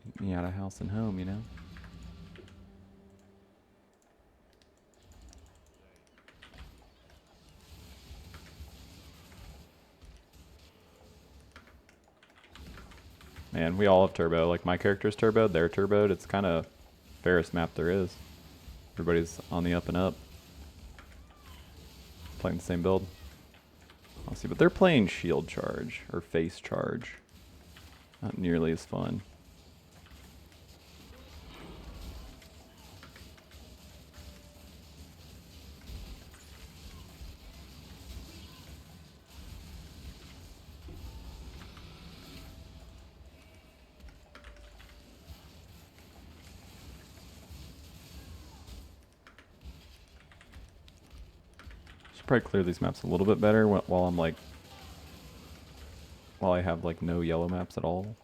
Eat me out of house and home, you know? Man, we all have turbo. Like my character's turboed, they're turboed. It's kind of fairest map there is. Everybody's on the up and up. Playing the same build. I'll see, but they're playing shield charge or face charge. Not nearly as fun. Should probably clear these maps a little bit better while I'm like, while I have like no yellow maps at all.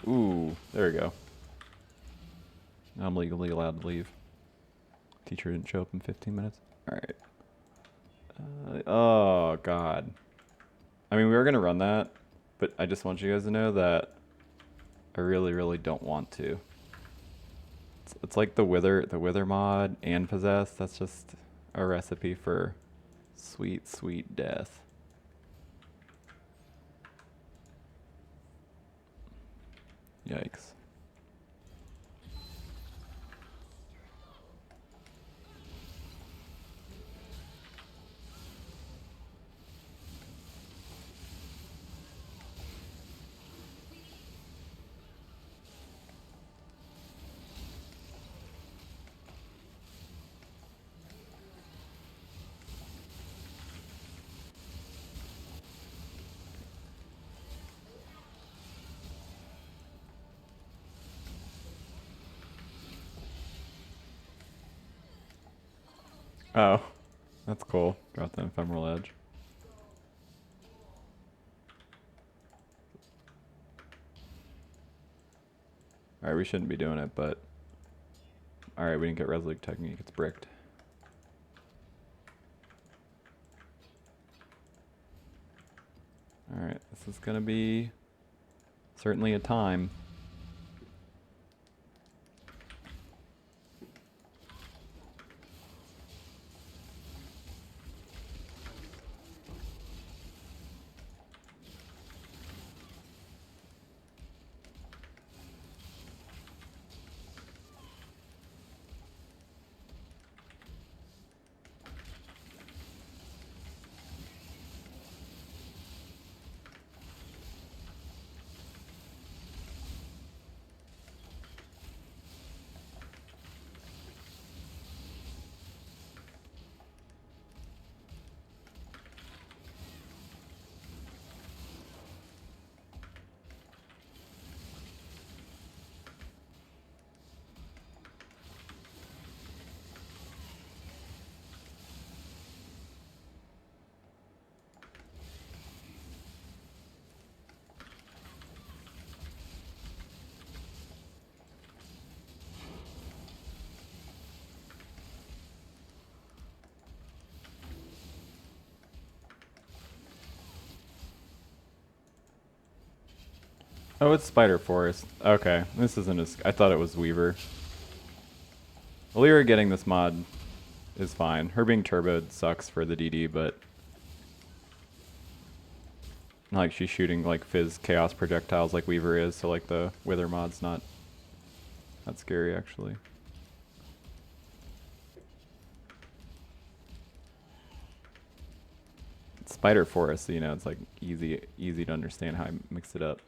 Ooh, there we go. Now I'm legally allowed to leave. Teacher didn't show up in 15 minutes. Alright. Oh, God. I mean, we were going to run that, but I just want you guys to know that I really don't want to. It's like the wither mod and possess. That's just a recipe for sweet death. Yikes. Oh, that's cool. Got the ephemeral edge. Alright, we shouldn't be doing it, but... Alright, we didn't get Resolute Technique. It's bricked. Alright, this is gonna be... certainly a time. Oh, it's Spider Forest. Okay, this isn't as... I thought it was Weaver. Lyra getting this mod is fine. Her being turboed sucks for the DD, but... not like she's shooting like Fizz Chaos projectiles like Weaver is, so like the Wither mod's not that scary actually. It's Spider Forest, so, you know, it's like easy to understand how I mix it up.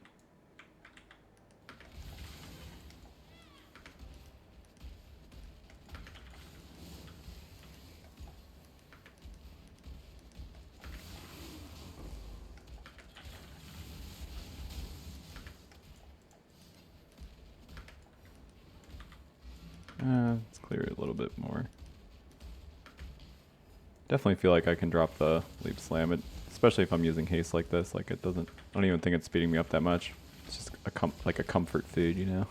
Let's clear it a little bit more. Definitely feel like I can drop the Leap Slam, especially if I'm using haste like this. Like it doesn't, I don't even think it's speeding me up that much. It's just like a comfort food, you know?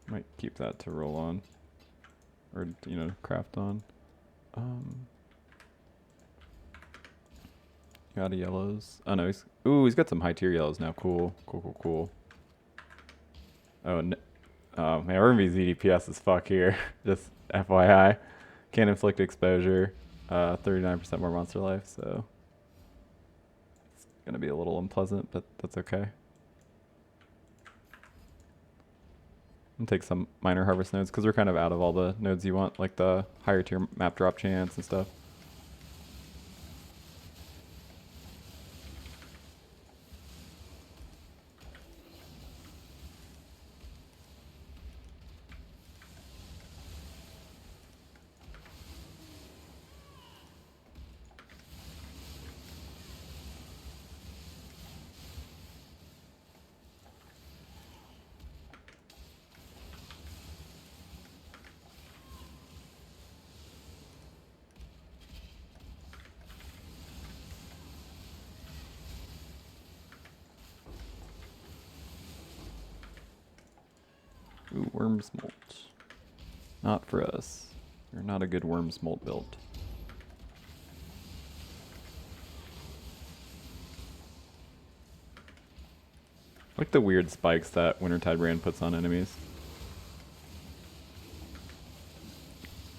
Might keep that to roll on. Or, you know, craft on. Got a yellows. Oh no, he's got some high tier yellows now. Cool. Oh, oh man, we're gonna be ZDPS as fuck here. Just FYI. Can't inflict exposure. 39% more monster life, so it's gonna be a little unpleasant, but that's okay. I'm gonna take some minor harvest nodes because we're kind of out of all the nodes you want, like the higher tier map drop chance and stuff. Ooh, Worm's Molt. Not for us. You're not a good Worm's Molt build. Like the weird spikes that Wintertide Brand puts on enemies.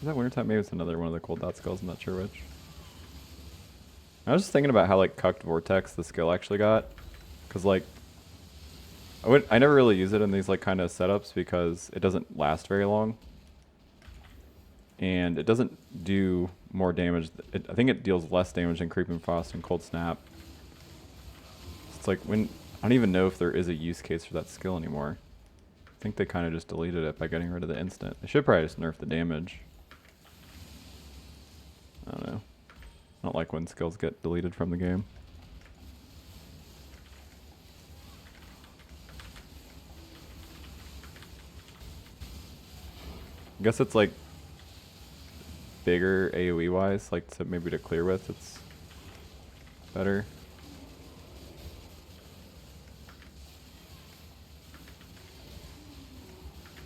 Is that Wintertide? Maybe it's another one of the cold dot skills, I'm not sure which. I was just thinking about how like Cucked Vortex the skill actually got. Cause like I never really use it in these like kind of setups because it doesn't last very long. And it doesn't do more damage. I think it deals less damage than Creeping Frost and Cold Snap. It's like when I don't even know if there is a use case for that skill anymore. I think they kind of just deleted it by getting rid of the instant. They should probably just nerf the damage. I don't know. I don't like when skills get deleted from the game. I guess it's like bigger AoE wise, like to maybe to clear with, it's better.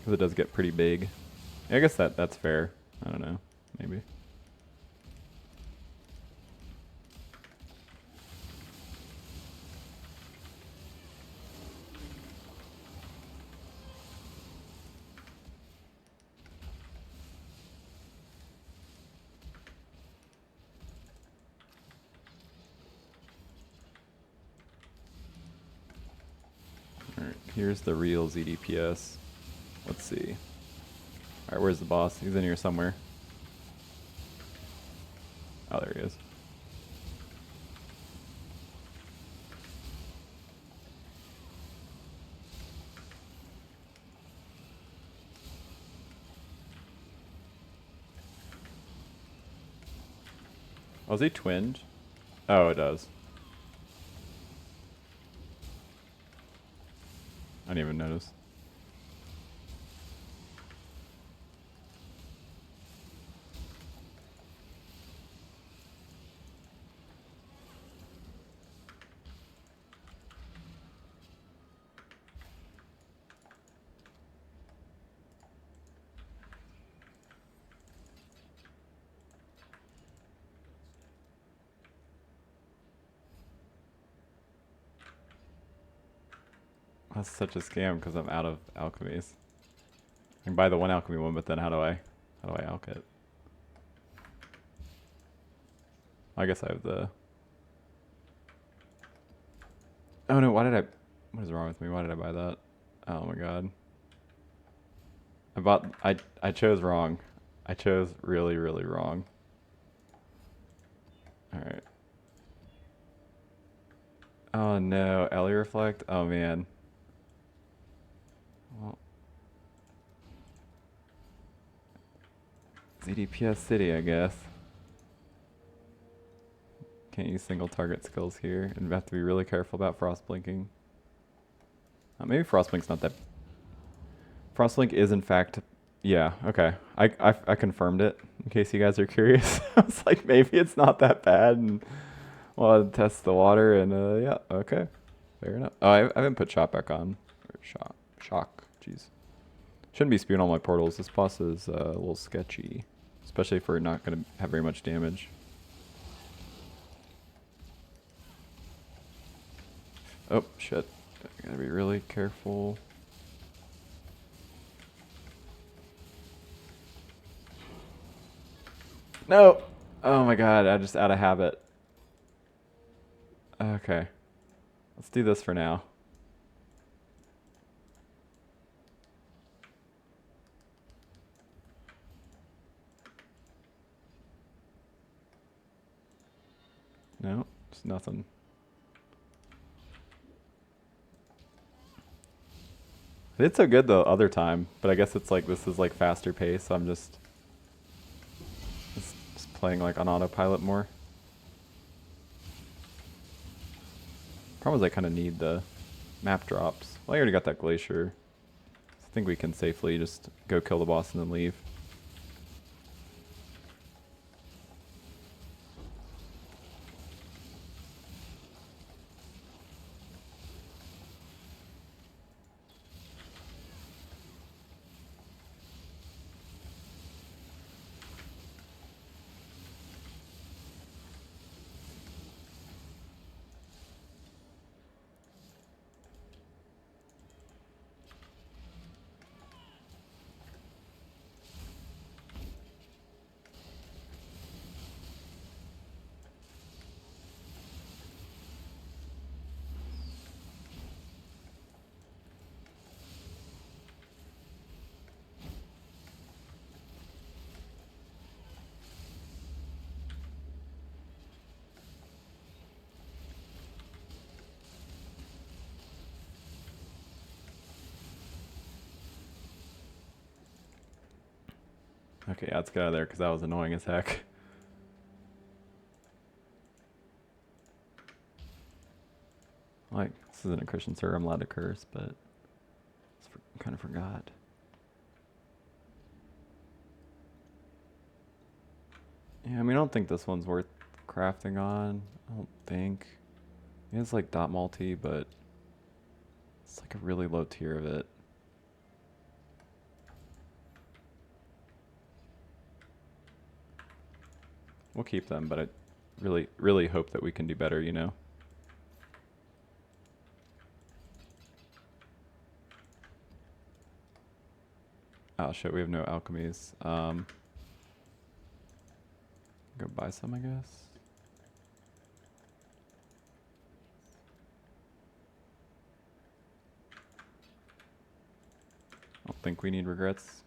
Because it does get pretty big. Yeah, I guess that's fair. I don't know, maybe. Alright, here's the real ZDPS. Let's see. Alright, where's the boss? He's in here somewhere. Oh, there he is. Oh, is he twinned? Oh, it does. I didn't even notice. That's such a scam because I'm out of alchemies. I can buy the one alchemy one, but then how do I alch it? I guess I have the... Oh no, what is wrong with me? Why did I buy that? Oh my god. I chose wrong. I chose really, really wrong. Alright. Oh no, Ellie Reflect? Oh man. Well, ZDPS City, I guess. Can't use single target skills here, and we have to be really careful about frost blinking. Maybe frost blink's not that. Frost blink is in fact, yeah. Okay, I confirmed it in case you guys are curious. I was like, maybe it's not that bad, and well, test the water, and yeah, okay, fair enough. Oh, I haven't put shot back on. Or shock. Jeez. Shouldn't be spewing all my portals. This boss is a little sketchy, especially if we're not going to have very much damage. Oh, shit. I gotta be really careful. No! Oh my god, I just out of habit. Okay. Let's do this for now. No, it's nothing. I did so good the other time, but I guess it's like this is like faster pace, so I'm just playing like on autopilot more. Problem is I kind of need the map drops. Well, I already got that glacier. So I think we can safely just go kill the boss and then leave. Okay, yeah, let's get out of there because that was annoying as heck. Like, this isn't a Christian server, I'm allowed to curse, but kind of forgot. Yeah, I mean, I don't think this one's worth crafting on. I don't think. It's like dot multi, but it's like a really low tier of it. We'll keep them, but I really hope that we can do better, you know? Oh shit, we have no alchemies. Go buy some, I guess. I don't think we need regrets.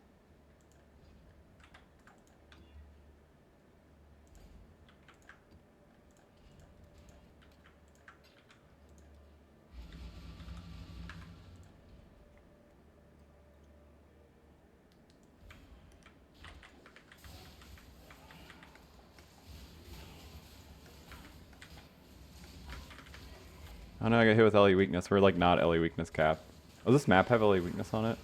Oh no, I got hit with LE weakness. We're like not LE weakness cap. Does this map have LE weakness on it?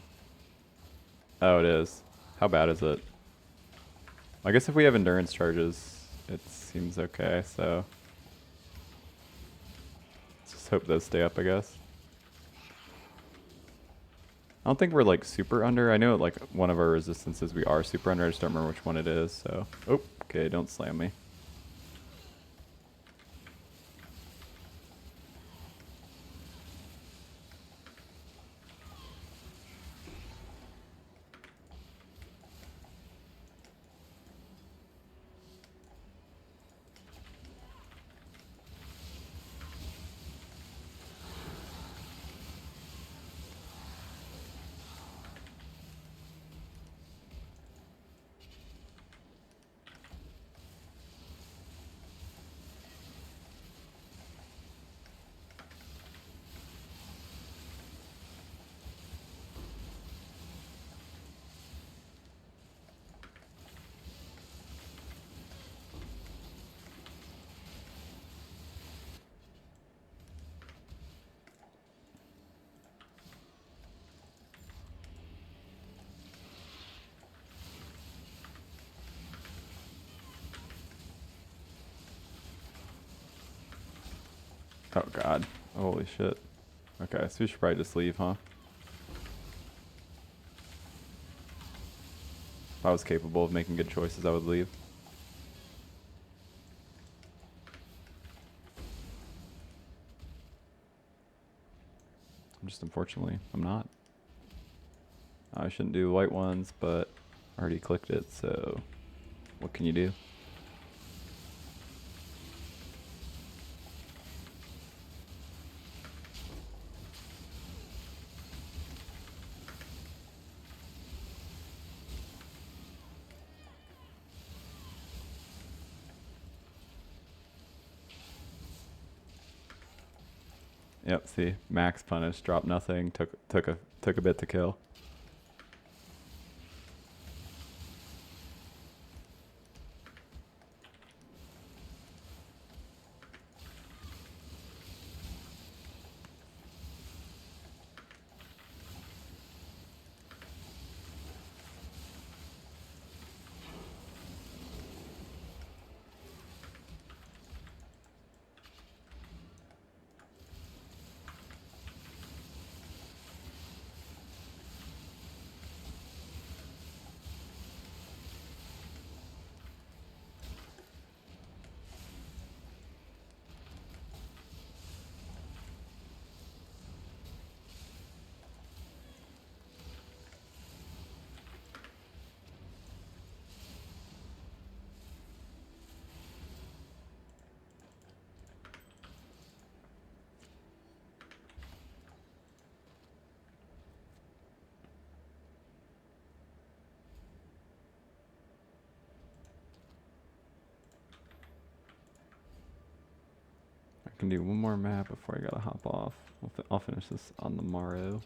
Oh, it is. How bad is it? I guess if we have endurance charges, it seems okay, so. Let's just hope those stay up, I guess. I don't think we're like super under. I know like one of our resistances we are super under. I just don't remember which one it is, so. Oh, okay, don't slam me. Oh god. Holy shit. Okay, so we should probably just leave, huh? If I was capable of making good choices, I would leave. Just unfortunately, I'm not. I shouldn't do white ones, but I already clicked it, so what can you do? Yep, see, max punish, drop nothing, took a bit to kill. I can do one more map before I gotta hop off. I'll finish this on the morrow.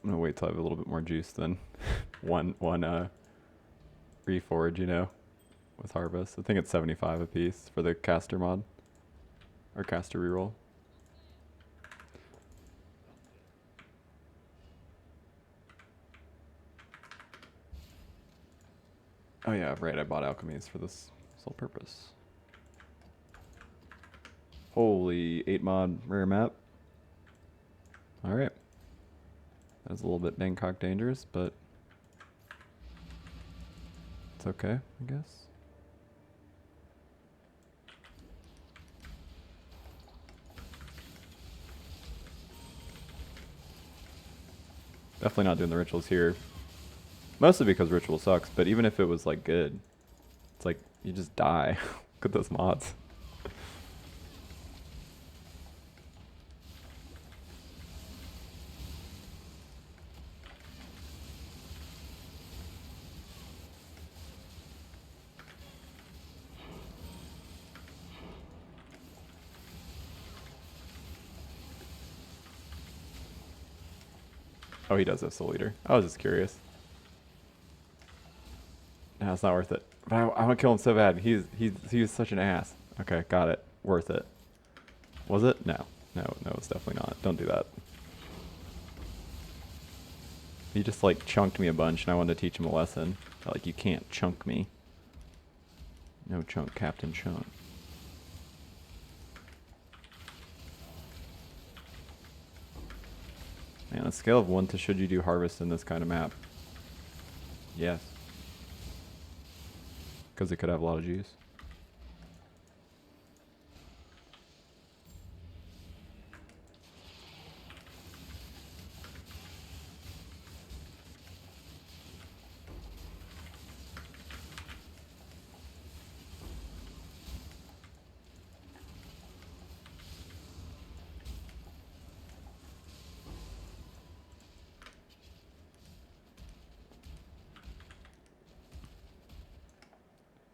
I'm gonna wait till I have a little bit more juice than one reforge, you know, with harvest. I think it's 75 a piece for the caster mod or caster reroll. Oh yeah, right. I bought alchemies for this sole purpose. Holy 8 mod rare map. All right. That's a little bit Bangkok dangerous, but it's okay, I guess. Definitely not doing the rituals here. Mostly because ritual sucks, but even if it was like good, it's like you just die. Look at those mods. Oh, he does have Soul Eater. I was just curious. No, it's not worth it. But I want to kill him so bad. He was such an ass. Okay, got it. Worth it. Was it? No. No, it's definitely not. Don't do that. He just like chunked me a bunch and I wanted to teach him a lesson. Like, you can't chunk me. No chunk, Captain Chunk. Man, on a scale of 1 to should you do harvest in this kind of map? Yes. Because it could have a lot of juice.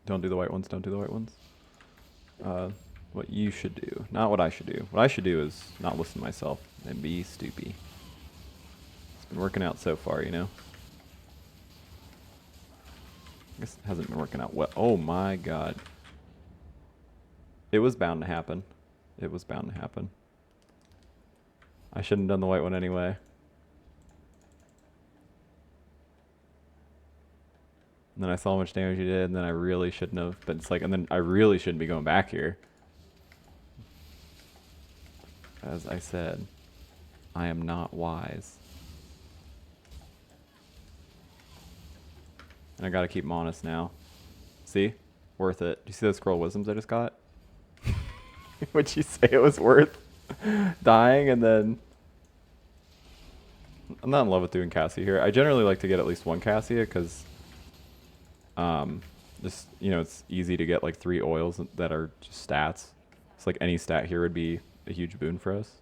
Don't do the white ones, don't do the white ones. What you should do, not what I should do. What I should do is not listen to myself and be stupid. It's been working out so far, you know? I guess it hasn't been working out well. Oh my god. It was bound to happen. It was bound to happen. I shouldn't have done the white one anyway. And then I saw how much damage you did, and then I really shouldn't have. But it's like, and then I really shouldn't be going back here. As I said, I am not wise. And I gotta keep him honest now. See? Worth it. Do you see those scroll wisdoms I just got? Would you say it was worth dying and then... I'm not in love with doing Cassia here. I generally like to get at least one Cassia because... just, you know, it's easy to get like 3 oils that are just stats. It's like any stat here would be a huge boon for us.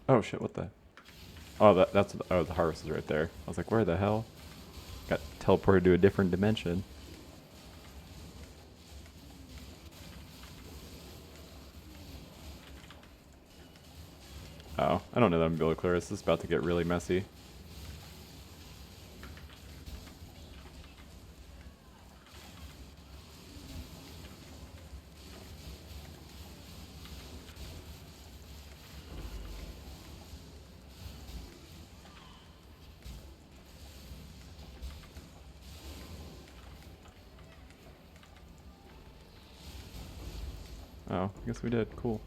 Oh shit, what the... Oh, that's... Oh, the harvest is right there. I was like, where the hell? Got teleported to a different dimension. Oh, I don't know that I'm gonna be able to clear this. This is about to get really messy. Oh, I guess we did. Cool.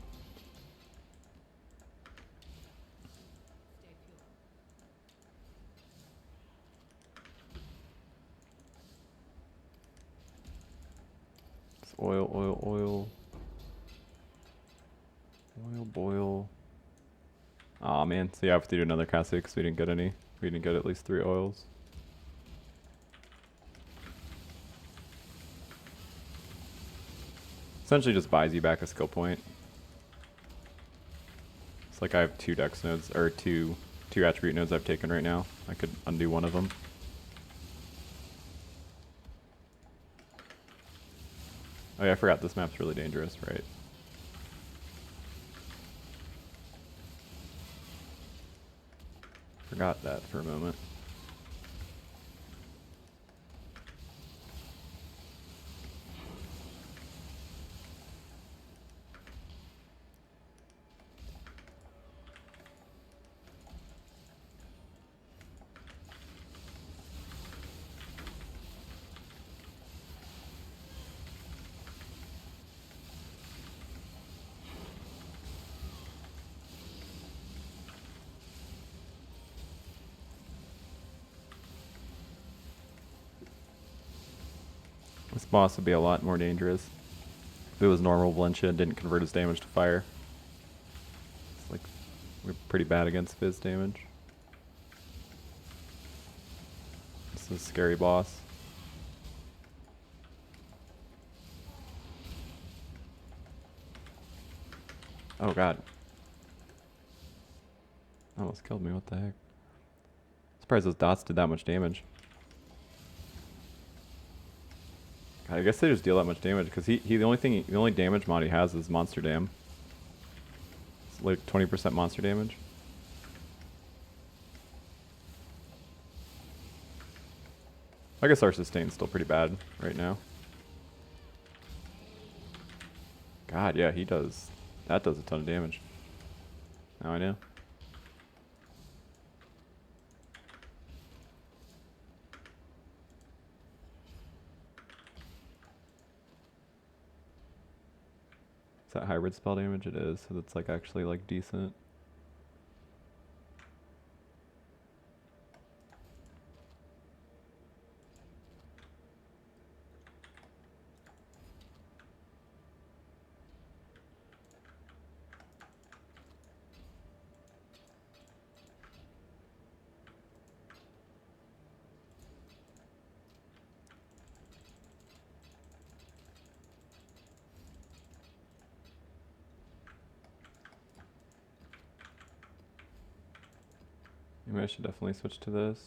Boil, boil. Aw, man. So yeah, I have to do another Caustic because we didn't get any. We didn't get at least 3 oils. Essentially just buys you back a skill point. It's like I have 2 dex nodes, or two attribute nodes I've taken right now. I could undo one of them. Oh yeah, I forgot this map's really dangerous, right? Forgot that for a moment. This boss would be a lot more dangerous if it was normal Valencia and didn't convert his damage to fire. It's like we're pretty bad against Fizz damage. This is a scary boss. Oh god. Almost killed me, what the heck. Surprised those dots did that much damage. God, I guess they just deal that much damage because the only damage mod he has is monster dam. It's like 20% monster damage. I guess our sustain's still pretty bad right now. God, yeah, he does. That does a ton of damage. Now I know. Is that hybrid spell damage? It is, so that's like actually like decent. Maybe I should definitely switch to this.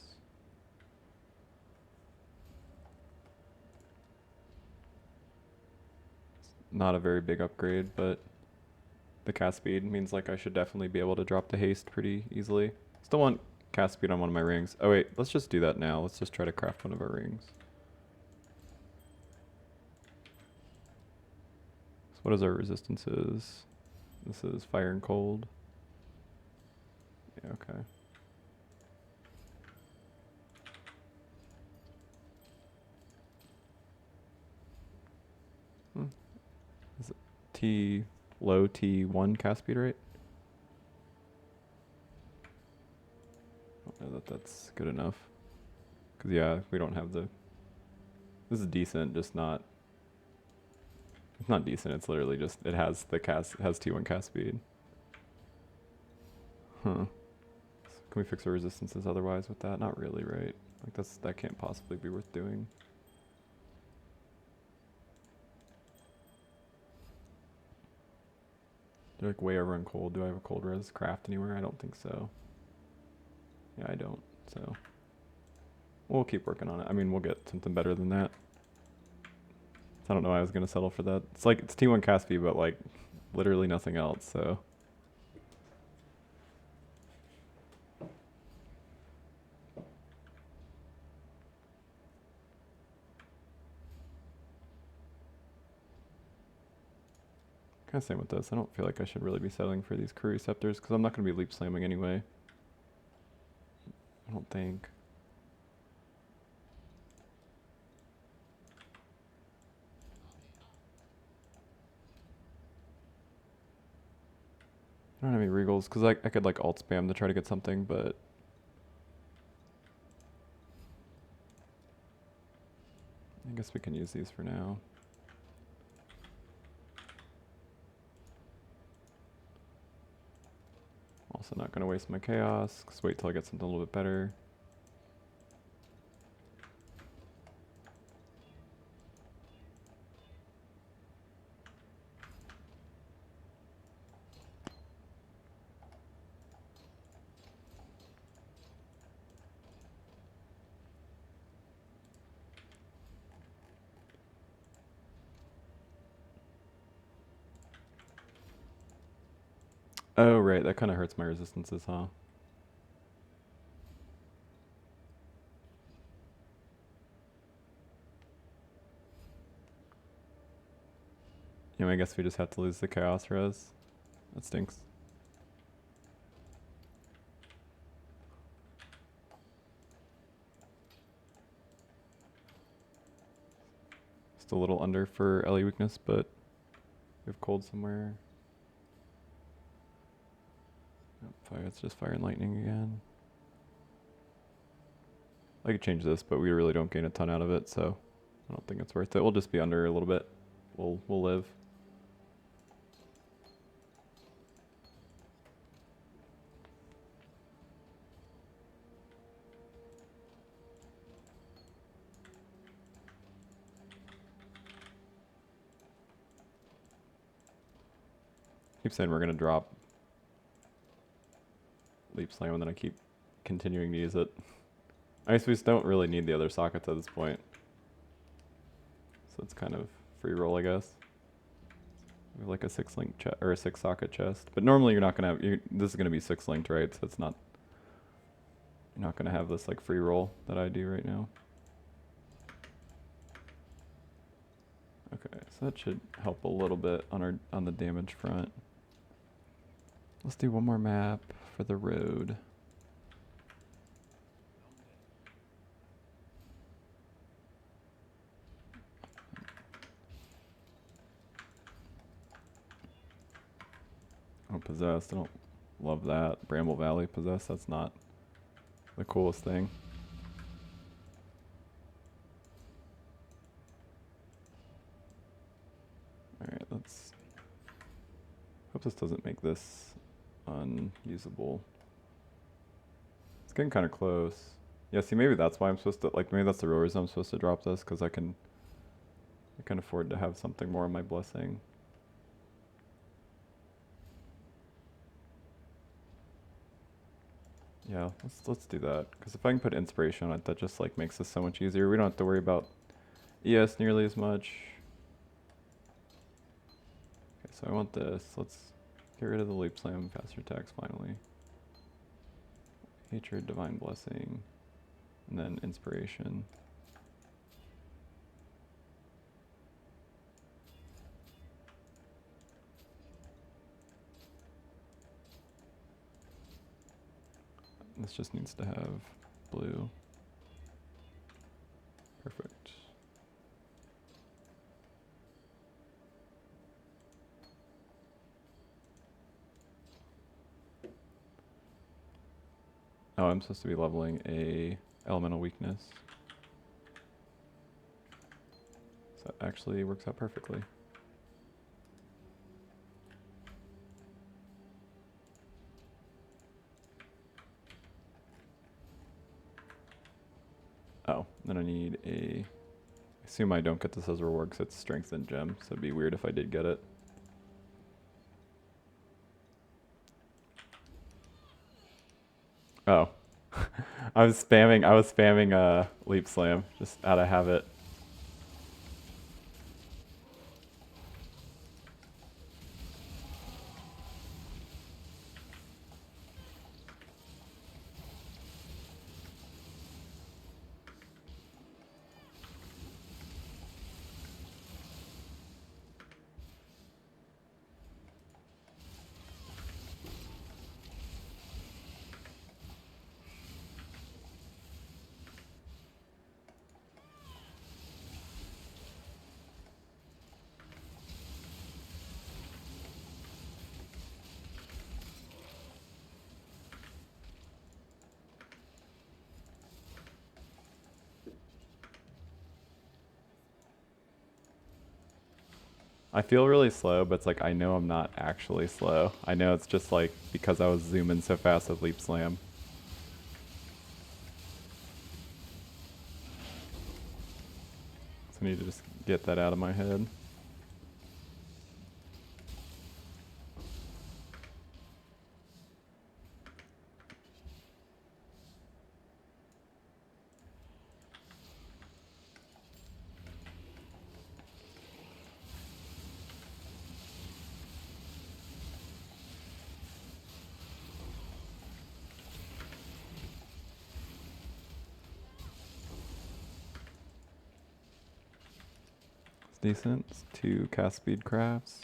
It's not a very big upgrade, but the cast speed means like I should definitely be able to drop the haste pretty easily. Still want cast speed on one of my rings. Oh wait, let's just do that now. Let's just try to craft one of our rings. So what is our resistances? This is fire and cold. Yeah, okay. Is it low T1 cast speed rate? I don't know that that's good enough. Cause yeah, we don't have the. This is decent, just not. It's not decent. It's literally just it has T1 cast speed. Huh. Can we fix our resistances otherwise with that? Not really, right? Like that can't possibly be worth doing. They're like way over on cold. Do I have a cold res craft anywhere? I don't think so. Yeah, I don't. So we'll keep working on it. I mean, we'll get something better than that. I don't know why I was gonna settle for that. It's like it's T1 cast speed, but like literally nothing else. So. Kind of same with this. I don't feel like I should really be settling for these crew receptors because I'm not going to be leap slamming anyway. I don't think. I don't have any regals because I could like alt spam to try to get something, but I guess we can use these for now. Also not going to waste my chaos, just wait till I get something a little bit better. Oh, right, that kind of hurts my resistances, huh? Yeah, I guess we just have to lose the chaos res. That stinks. Just a little under for LE weakness, but we have cold somewhere. Yep, fire, it's just fire and lightning again. I could change this, but we really don't gain a ton out of it, so I don't think it's worth it. We'll just be under a little bit. We'll live. Keep saying we're gonna drop Leap Slam, and then I keep continuing to use it. I guess we just don't really need the other sockets at this point, so it's kind of free roll, I guess. We have like a 6-link or a 6-socket chest, but normally you're not gonna have. This is gonna be 6-linked, right? So it's not. You're not gonna have this like free roll that I do right now. Okay, so that should help a little bit on the damage front. Let's do one more map for the road. Oh, Possessed. I don't love that. Bramble Valley Possessed. That's not the coolest thing. Alright, let's... Hope this doesn't make this unusable. It's getting kind of close. Yeah, see, maybe that's why I'm supposed to... Like, maybe that's the real reason I'm supposed to drop this, because I can afford to have something more in my blessing. Yeah, let's do that, because if I can put inspiration on it, that just like makes this so much easier. We don't have to worry about ES nearly as much. Okay, so I want this. Let's get rid of the Leap Slam, faster attacks finally. Hatred, Divine Blessing, and then Inspiration. This just needs to have blue. Perfect. Oh, I'm supposed to be leveling a elemental weakness. So that actually works out perfectly. Oh, then I need a... I assume I don't get this as a reward because it's strength and gem, so it'd be weird if I did get it. Oh. I was spamming Leap Slam, just out of habit. I feel really slow, but it's like I know I'm not actually slow. I know it's just like because I was zooming so fast with Leap Slam. So I need to just get that out of my head. It's decent. It's 2 cast speed crafts.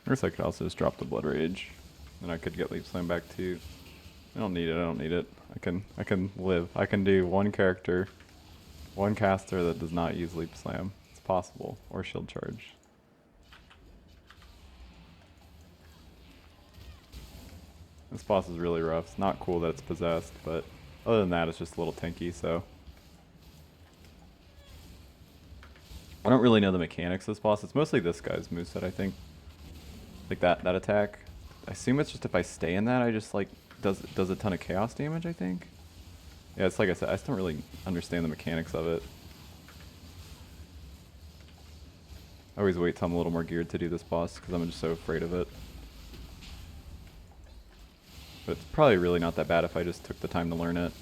I guess I could also just drop the Blood Rage, and I could get Leap Slam back too. I don't need it. I don't need it. I can live. I can do one character, one caster that does not use Leap Slam. It's possible, or Shield Charge. This boss is really rough. It's not cool that it's possessed, but other than that, it's just a little tanky. So I don't really know the mechanics of this boss. It's mostly this guy's moveset, I think. Like that attack. I assume it's just if I stay in that, I just like does a ton of chaos damage, I think. Yeah, it's like I said, I just don't really understand the mechanics of it. I always wait till I'm a little more geared to do this boss because I'm just so afraid of it. But it's probably really not that bad if I just took the time to learn it.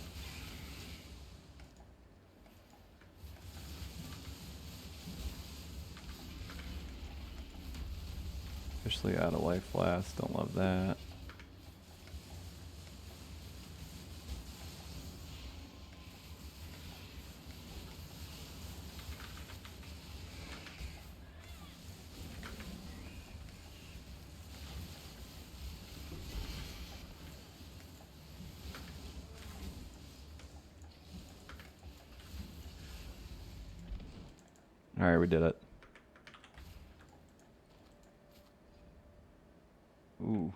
Officially out of life last, don't love that. Alright, we did it. Ooh.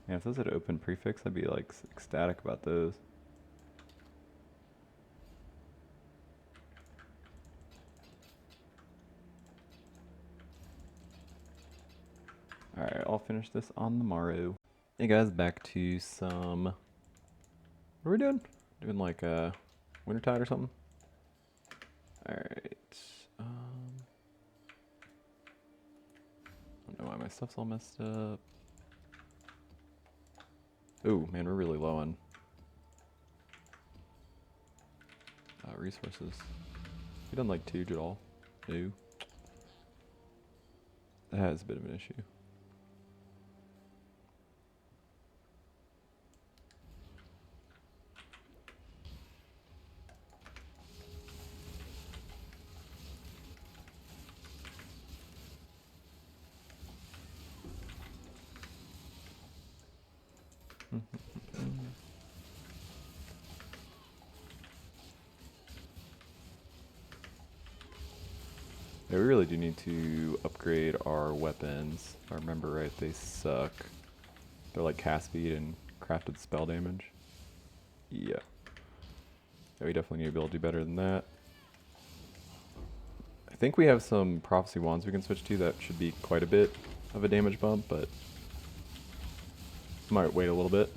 Yeah, if those had open prefix, I'd be like ecstatic about those. Alright, I'll finish this on the morrow. Hey guys, back to some... What are we doing? Doing like Wintertide or something? Alright. I don't know why my stuff's all messed up. Ooh, man, we're really low on resources. We done like 2 at all? No. That is a bit of an issue. Yeah, we really do need to upgrade our weapons. If I remember right, they suck. They're like cast speed and crafted spell damage. Yeah. Yeah, we definitely need to be able to do better than that. I think we have some prophecy wands we can switch to that should be quite a bit of a damage bump, but might wait a little bit.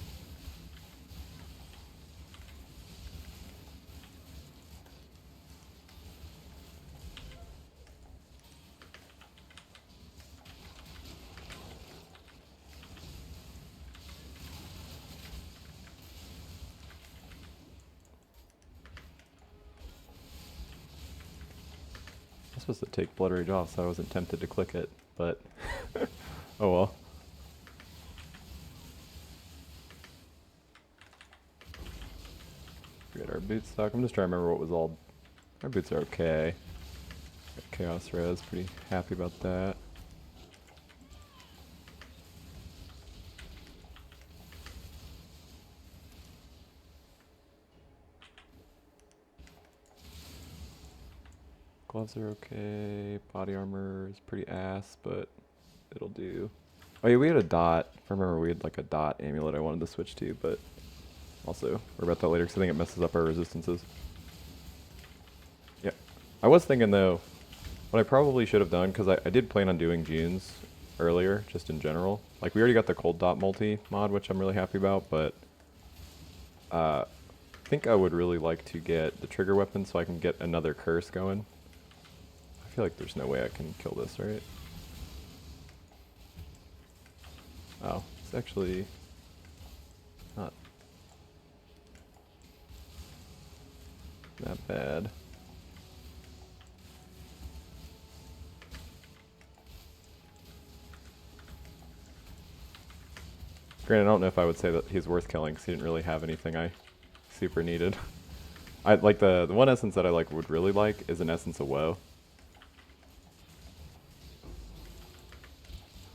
supposed to take Blood Rage off, so I wasn't tempted to click it, but oh well. Get our boot stock. I'm just trying to remember what was all. Our boots are okay. Got Chaos Res, pretty happy about that. Gloves are okay. Body armor is pretty ass, but it'll do. Oh yeah, we had a dot. If I remember, we had like a dot amulet I wanted to switch to, but also worry about that later because I think it messes up our resistances. Yeah, I was thinking though, what I probably should have done, because I did plan on doing Junes earlier, just in general. Like we already got the cold dot multi mod, which I'm really happy about, but I think I would really like to get the trigger weapon so I can get another curse going. I feel like there's no way I can kill this, right? Oh, it's actually not that bad. Granted, I don't know if I would say that he's worth killing because he didn't really have anything I super needed. I like the one essence that I would really like is an essence of woe.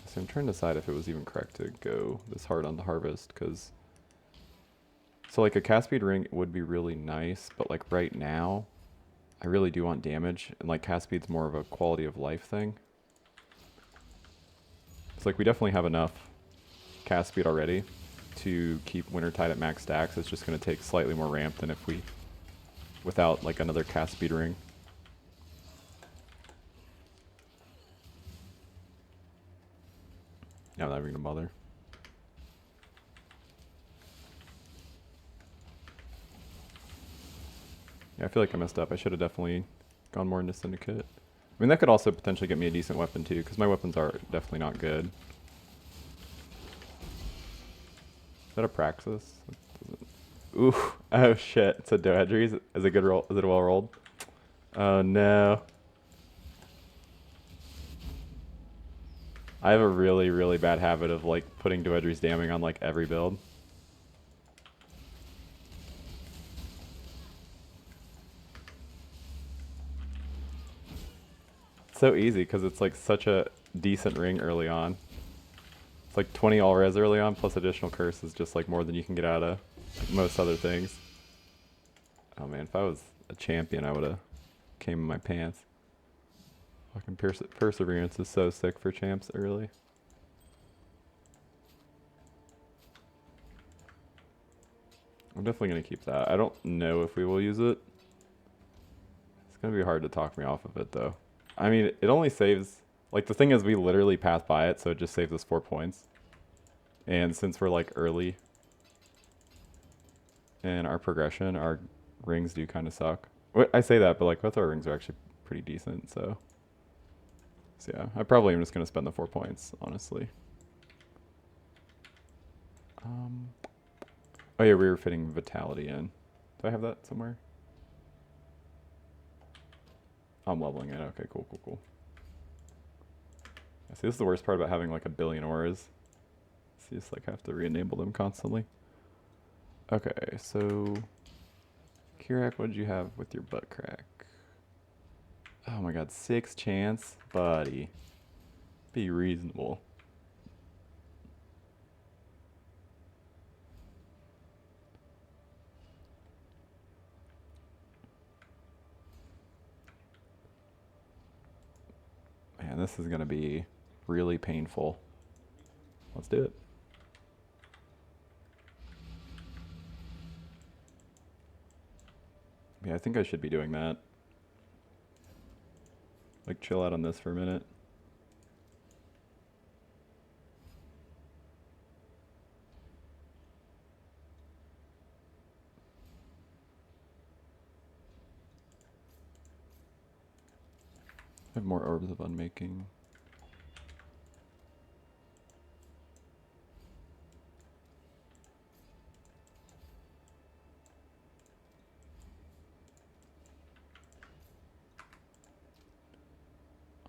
So I'm trying to decide if it was even correct to go this hard on the harvest, because so like a cast speed ring would be really nice, but like right now I really do want damage, and like cast speed's more of a quality of life thing. It's like we definitely have enough cast speed already to keep Wintertide at max stacks. It's just going to take slightly more ramp than if we without like another cast speed ring. Yeah, I'm not even gonna bother. Yeah, I feel like I messed up. I should have definitely gone more into Syndicate. I mean, that could also potentially get me a decent weapon too, because my weapons are definitely not good. Is that a Praxis? Ooh, oh shit, it's a Doedry. Is it good roll? Is it well rolled? Oh no. I have a really, really bad habit of like putting Doedry's damning on like every build. It's so easy because it's like such a decent ring early on. It's like 20 all res early on plus additional curse is just like more than you can get out of like most other things. Oh man, if I was a champion, I would have came in my pants. Fucking perseverance is so sick for champs early. I'm definitely going to keep that. I don't know if we will use it. It's going to be hard to talk me off of it, though. I mean, it only saves... Like, the thing is, we literally pass by it, so it just saves us 4 points. And since we're, like, early in our progression, our rings do kind of suck. I say that, but, like, both our rings are actually pretty decent, so... So, yeah, I probably am just going to spend the 4 points, honestly. Oh yeah, we were fitting Vitality in. Do I have that somewhere? I'm leveling it. Okay, cool, cool, cool. See, this is the worst part about having like a billion auras. So you just like have to re-enable them constantly. Okay, so... Kirak, what did you have with your butt crack? Oh my god, 6 chance? Buddy. Be reasonable. Man, this is gonna be really painful. Let's do it. Yeah, I think I should be doing that. Like, chill out on this for a minute. I have more orbs of unmaking.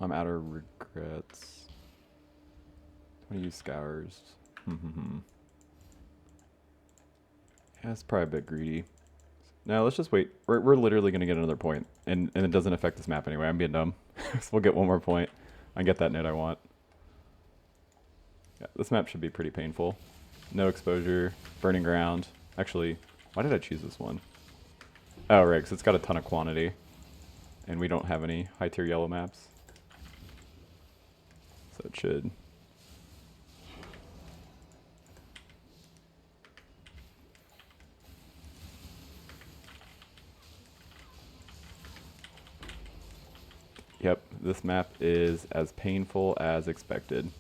I'm out of regrets. 20 use scours. Yeah, it's probably a bit greedy. No, let's just wait. We're literally going to get another point, and it doesn't affect this map anyway. I'm being dumb. So we'll get one more point. I get that node I want. Yeah, this map should be pretty painful. No exposure, burning ground. Actually, why did I choose this one? Oh, right, 'cause it's got a ton of quantity, and we don't have any high tier yellow maps. So it should. Yep, this map is as painful as expected.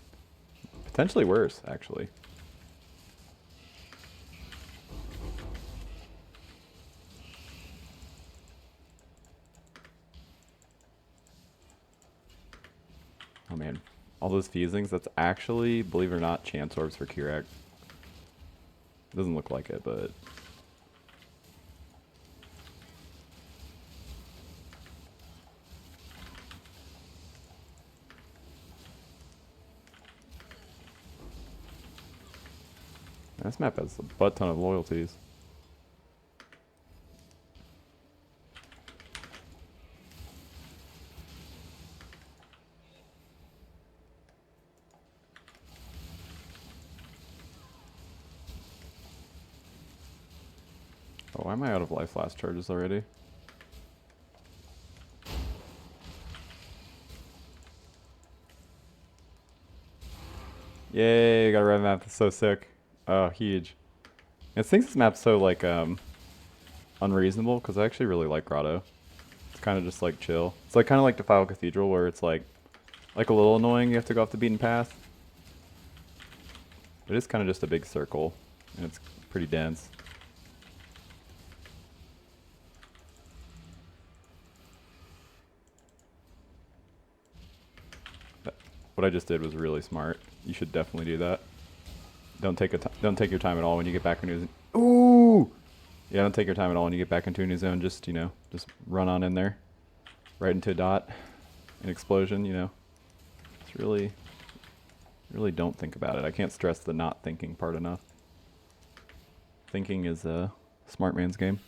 Potentially worse, actually. Oh man, all those fusings, that's actually, believe it or not, chance orbs for Kirak. Doesn't look like it, but... This map has a butt ton of loyalties. Oh, why am I out of life last charges already? Yay, got a red map, that's so sick. Oh, huge. It thinks this map's so, like, unreasonable, because I actually really like Grotto. It's kind of just, like, chill. It's, like, kind of like Defile Cathedral, where it's, like a little annoying you have to go off the beaten path. It is kind of just a big circle, and it's pretty dense. What I just did was really smart. You should definitely do that. Don't take your time at all when you get back into ooh. Yeah, don't take your time at all when you get back into a new zone. Just just run on in there, right into a dot, an explosion. It's really don't think about it. I can't stress the not thinking part enough. Thinking is a smart man's game.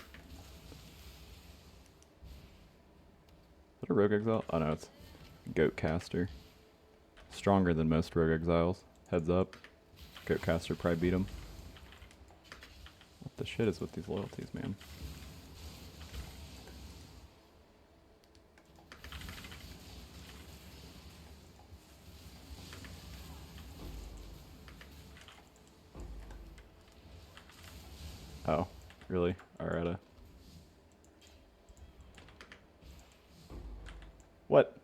Is that a rogue exile? Oh no, it's goat caster. Stronger than most rogue exiles. Heads up. Goatcaster probably beat him. What the shit is with these loyalties, man? Oh, really? Areta. What?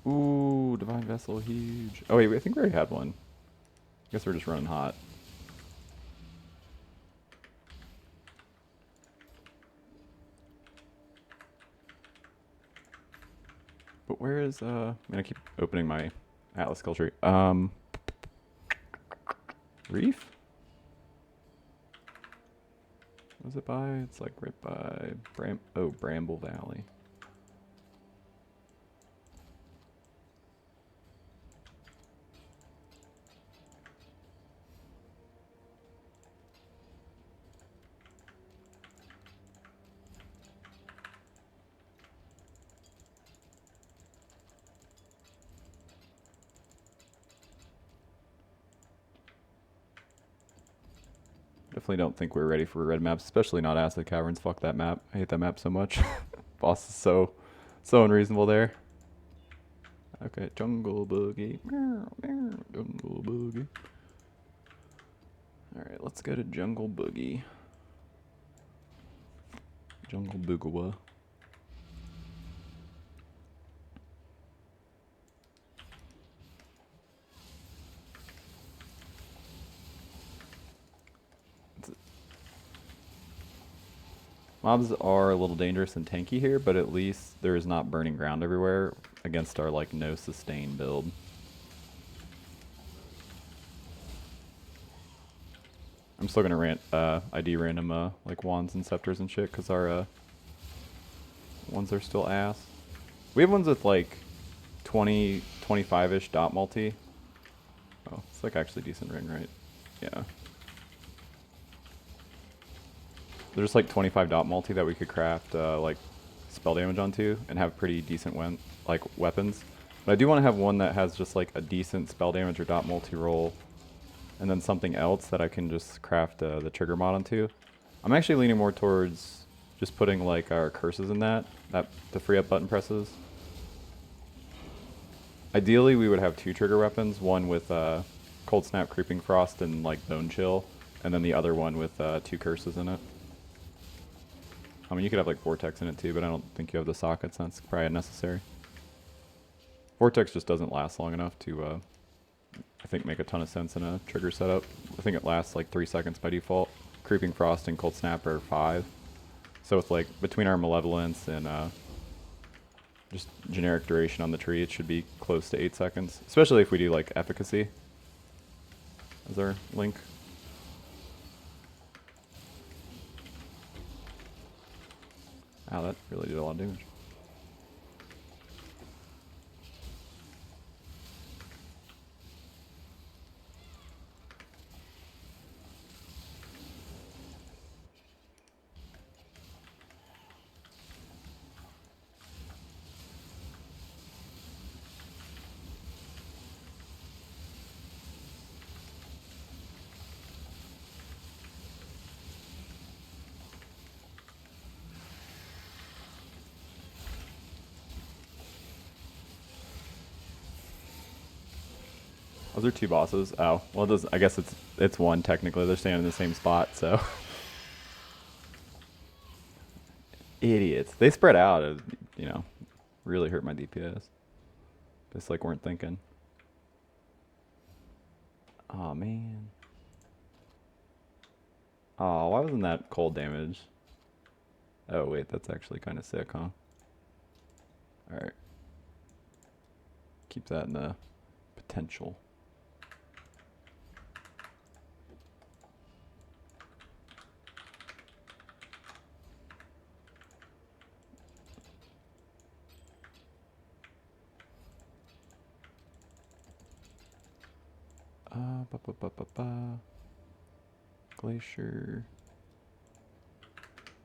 Ooh, Divine Vessel, huge. Oh wait, I think we already had one. Guess we're just running hot. But where is, man, I keep opening my Atlas Culture. Reef? What was it by? It's like right by Bramble Valley. Definitely don't think we're ready for red maps, especially not Acid Caverns. Fuck that map. I hate that map so much. Boss is so unreasonable there. Okay, Jungle Boogie. Jungle Boogie. Alright, let's go to Jungle Boogie. Jungle Boogawa. Mobs are a little dangerous and tanky here, but at least there is not burning ground everywhere against our, like, no sustain build. I'm still gonna ID random like wands and scepters and shit because our ones are still ass. We have ones with like 20, 25-ish dot multi. Oh, it's like actually decent ring, right? Yeah. There's like 25 dot multi that we could craft like spell damage onto and have pretty decent weapons. But I do want to have one that has just like a decent spell damage or dot multi roll, and then something else that I can just craft the trigger mod onto. I'm actually leaning more towards just putting like our curses in that to free up button presses. Ideally, we would have 2 trigger weapons, one with Cold Snap, Creeping Frost, and like Bone Chill, and then the other one with 2 curses in it. I mean, you could have like Vortex in it too, but I don't think you have the sockets, so that's probably unnecessary. Vortex just doesn't last long enough to, I think, make a ton of sense in a trigger setup. I think it lasts like 3 seconds by default. Creeping Frost and Cold Snap are 5. So with like, between our Malevolence and just generic duration on the tree, it should be close to 8 seconds. Especially if we do like Efficacy as our link. Wow, that really did a lot of damage. Those are 2 bosses. Oh, well, I guess it's one technically. They're staying in the same spot, so. Idiots. They spread out. You know, really hurt my DPS. Just like weren't thinking. Oh man. Oh, why wasn't that cold damage? Oh wait, that's actually kind of sick, huh? All right. Keep that in the potential. Ba, ba, ba, ba, ba. Glacier.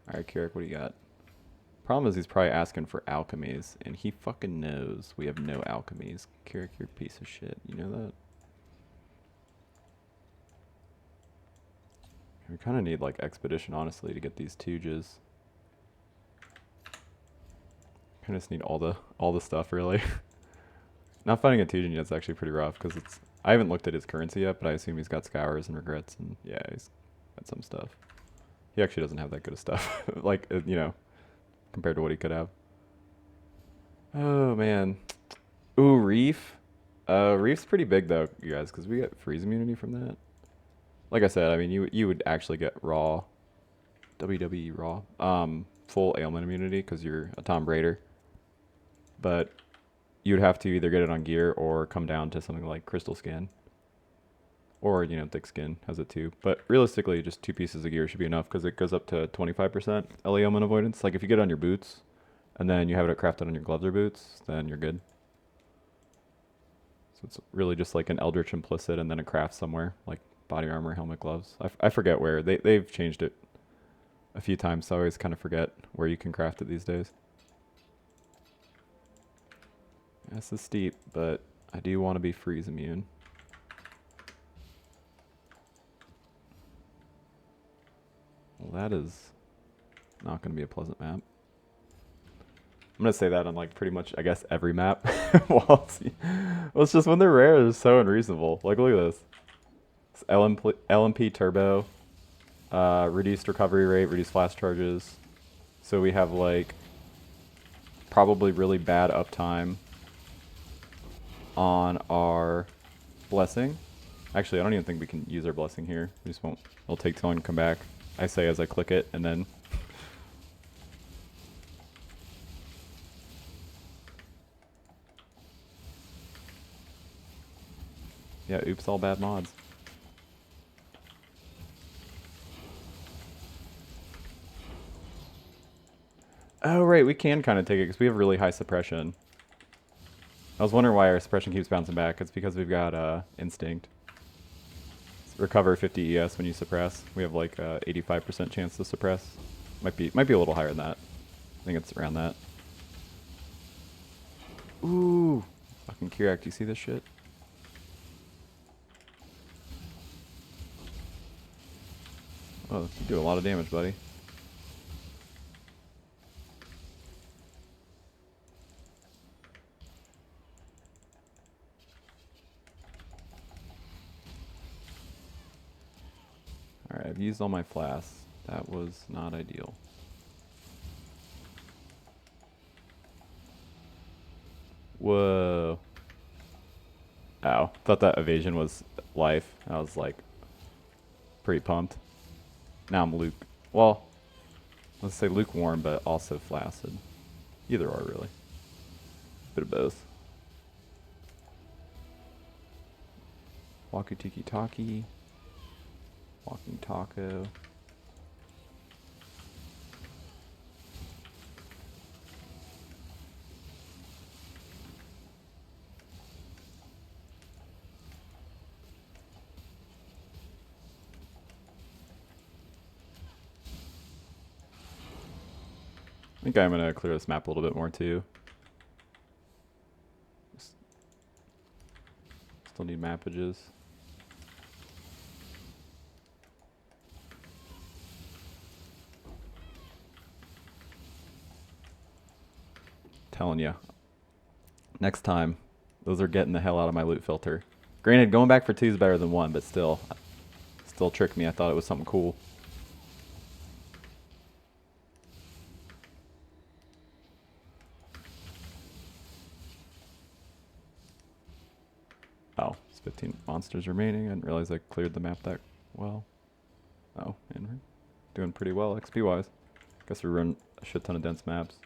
Alright, Kirik, what do you got? Problem is he's probably asking for alchemies, and he fucking knows we have no alchemies. Kirik, you're a piece of shit. You know that? We kind of need like Expedition, honestly, to get these Tooges. Kind of just need all the stuff, really. Not finding a Tujan yet is actually pretty rough, because I haven't looked at his currency yet, but I assume he's got Scours and Regrets, and yeah, he's got some stuff. He actually doesn't have that good of stuff, like, you know, compared to what he could have. Oh, man. Ooh, Reef. Reef's pretty big, though, you guys, because we get freeze immunity from that. Like I said, I mean, you would actually get raw, WWE raw, full ailment immunity, because you're a Tombraider. But you'd have to either get it on gear or come down to something like Crystal Skin. Or, you know, Thick Skin has it too. But realistically, just 2 pieces of gear should be enough because it goes up to 25% LE ailment avoidance. Like if you get it on your boots and then you have it crafted on your gloves or boots, then you're good. So it's really just like an Eldritch implicit and then a craft somewhere, like body armor, helmet, gloves. I forget where. They've changed it a few times, so I always kind of forget where you can craft it these days. This is steep, but I do want to be freeze immune. Well, that is not going to be a pleasant map. I'm going to say that on like pretty much, I guess, every map. Well, it's just when they're rare, they're so unreasonable. Like, look at this. It's LMP turbo, reduced recovery rate, reduced flash charges. So we have like probably really bad uptime on our blessing. Actually, I don't even think we can use our blessing here. We just won't. It'll take too long to come back. I say as I click it, and then yeah, oops, all bad mods. Oh, right, we can kind of take it because we have really high suppression. I was wondering why our suppression keeps bouncing back. It's because we've got Instinct. Recover 50 ES when you suppress. We have like 85% chance to suppress. Might be a little higher than that. I think it's around that. Ooh. Fucking Kirak, do you see this shit? Oh, you do a lot of damage, buddy. Alright, I've used all my flasks. That was not ideal. Whoa. Ow. Thought that evasion was life. I was like pretty pumped. Now I'm Luke. Well, let's say lukewarm, but also flaccid. Either or, really. Bit of both. Waku Tiki Taki. Walking Taco. I think I'm going to clear this map a little bit more too. Still need mappages. Telling you. Next time, those are getting the hell out of my loot filter. Granted, going back for 2 is better than 1, but still tricked me. I thought it was something cool. Oh, it's 15 monsters remaining. I didn't realize I cleared the map that well. Oh, and we're doing pretty well XP-wise. Guess we run a shit ton of dense maps.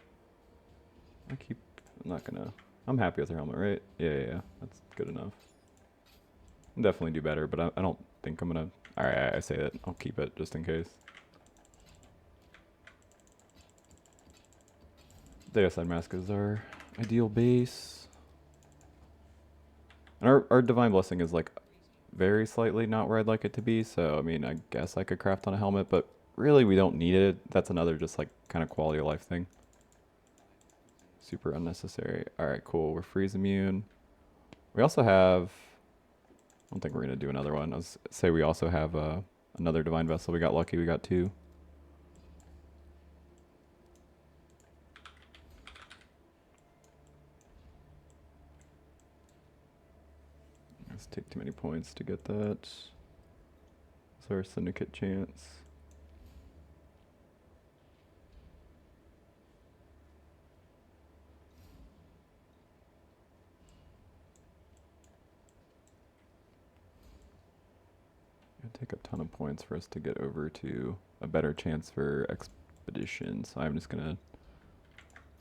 I'm not gonna... I'm happy with the helmet, right? Yeah. That's good enough. I'll definitely do better, but I don't think I'm gonna... Alright, I say it. I'll keep it just in case. Deicide Mask is our ideal base. And our Divine Blessing is like very slightly not where I'd like it to be, so I mean, I guess I could craft on a helmet, but really we don't need it. That's another just like kind of quality of life thing. Super unnecessary. Alright, cool. We're freeze immune. We also have... I don't think we're going to do another one. I was say we also have another Divine Vessel. We got lucky. We got 2. Let's take too many points to get that. That's our Syndicate chance. It'd take a ton of points for us to get over to a better chance for Expedition. So I'm just going to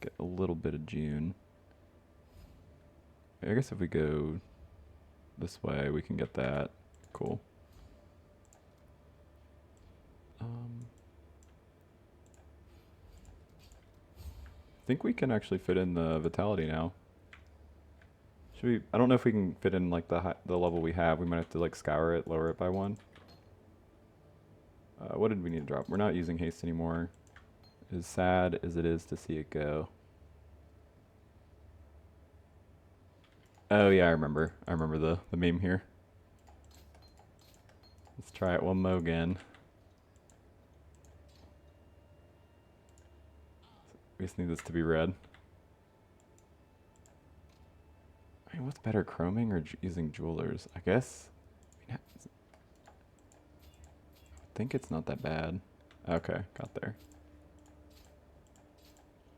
get a little bit of June. I guess if we go this way, we can get that. Cool. I think we can actually fit in the Vitality now. Should we? I don't know if we can fit in like the level we have. We might have to like scour it, lower it by 1. What did we need to drop? We're not using haste anymore. As sad as it is to see it go. Oh yeah, I remember. I remember the meme here. Let's try it one more again. We just need this to be red. I mean, what's better, chroming or using jewelers? I guess. I think it's not that bad. Okay, got there.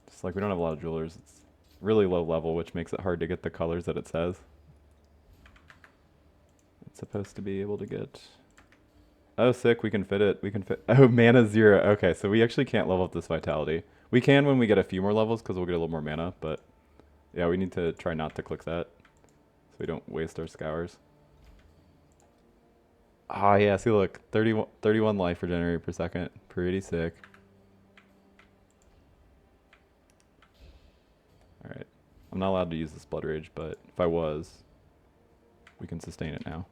Just like we don't have a lot of jewelers. It's really low level, which makes it hard to get the colors that it says it's supposed to be able to get. Oh, sick, we can fit it. We can fit. Oh, mana 0. Okay, so we actually can't level up this Vitality. We can when we get a few more levels because we'll get a little more mana, but yeah, we need to try not to click that so we don't waste our scours. Ah, yeah, see, look, 31 life regenerated per second. Pretty sick. I'm not allowed to use this Blood Rage, but if I was, we can sustain it now.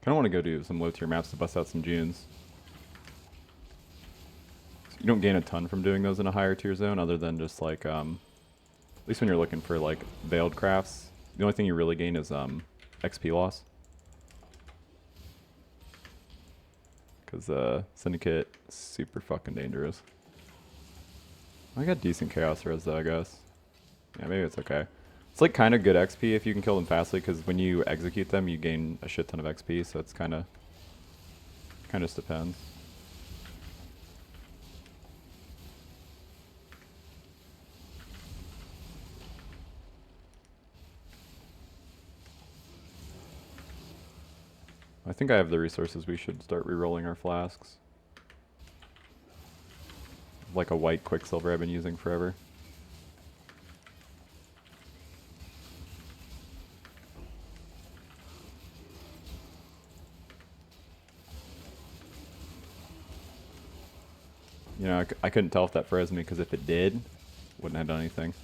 Kind of want to go do some low tier maps to bust out some Junes. You don't gain a ton from doing those in a higher tier zone, other than just like, at least when you're looking for like veiled crafts, the only thing you really gain is XP loss. Because Syndicate is super fucking dangerous. I got decent chaos res though, I guess. Yeah, maybe it's okay. It's like kind of good XP if you can kill them fastly, because when you execute them, you gain a shit ton of XP. So it's kind of just depends. I think I have the resources. We should start re-rolling our flasks. Like a white Quicksilver I've been using forever. You know, I couldn't tell if that froze me, because if it did, wouldn't have done anything.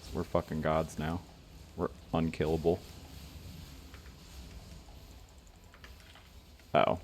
So we're fucking gods now. We're unkillable. Uh-oh.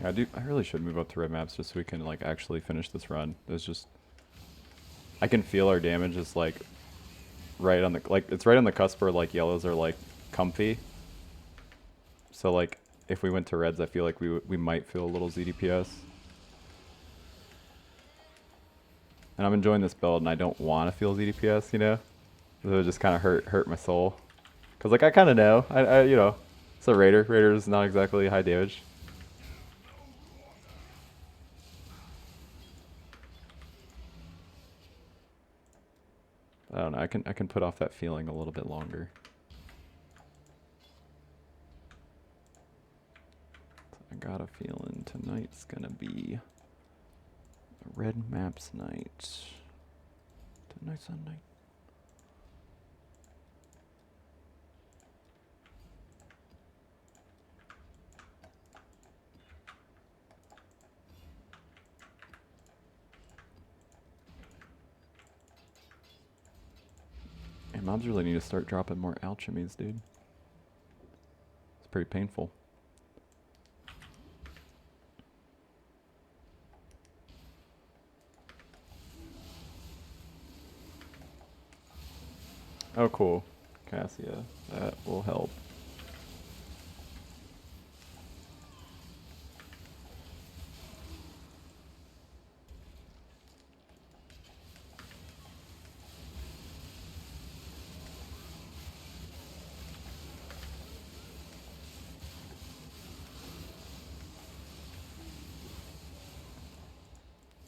Yeah, I really should move up to red maps just so we can like actually finish this run. There's just, I can feel our damage is like right on the, like it's right on the cusp where like yellows are like comfy. So like if we went to reds, I feel like we might feel a little ZDPS. And I'm enjoying this build and I don't want to feel ZDPS, you know? It would just kind of hurt my soul. Cause like I kind of know, I you know, it's a raider. Raider is not exactly high damage. I don't know. I can put off that feeling a little bit longer. I got a feeling tonight's gonna be a red maps night. Tonight's a night. And mobs really need to start dropping more alchemies, dude. It's pretty painful. Oh, cool. Cassia. That will help.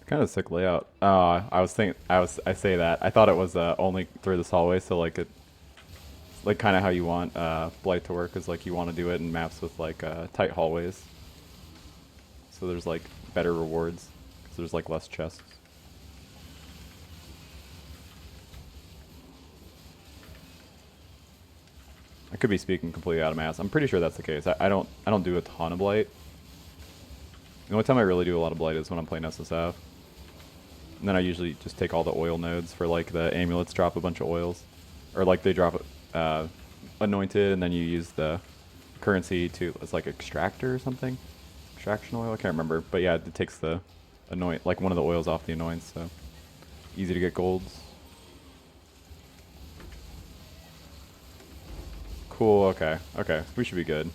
Kind of sick layout. I say that. I thought it was only through this hallway, so like it, like kind of how you want Blight to work is like you want to do it in maps with like tight hallways. So there's like better rewards because there's like less chests. I could be speaking completely out of my ass. I'm pretty sure that's the case. I don't do a ton of Blight. The only time I really do a lot of Blight is when I'm playing SSF. And then I usually just take all the oil nodes for like the amulets, drop a bunch of oils. or like they drop anointed, and then you use the currency to it's like extractor or something, extraction oil. I can't remember, but yeah, it takes the anoint like one of the oils off the annoyance, so easy to get golds. Cool. Okay. Okay. We should be good.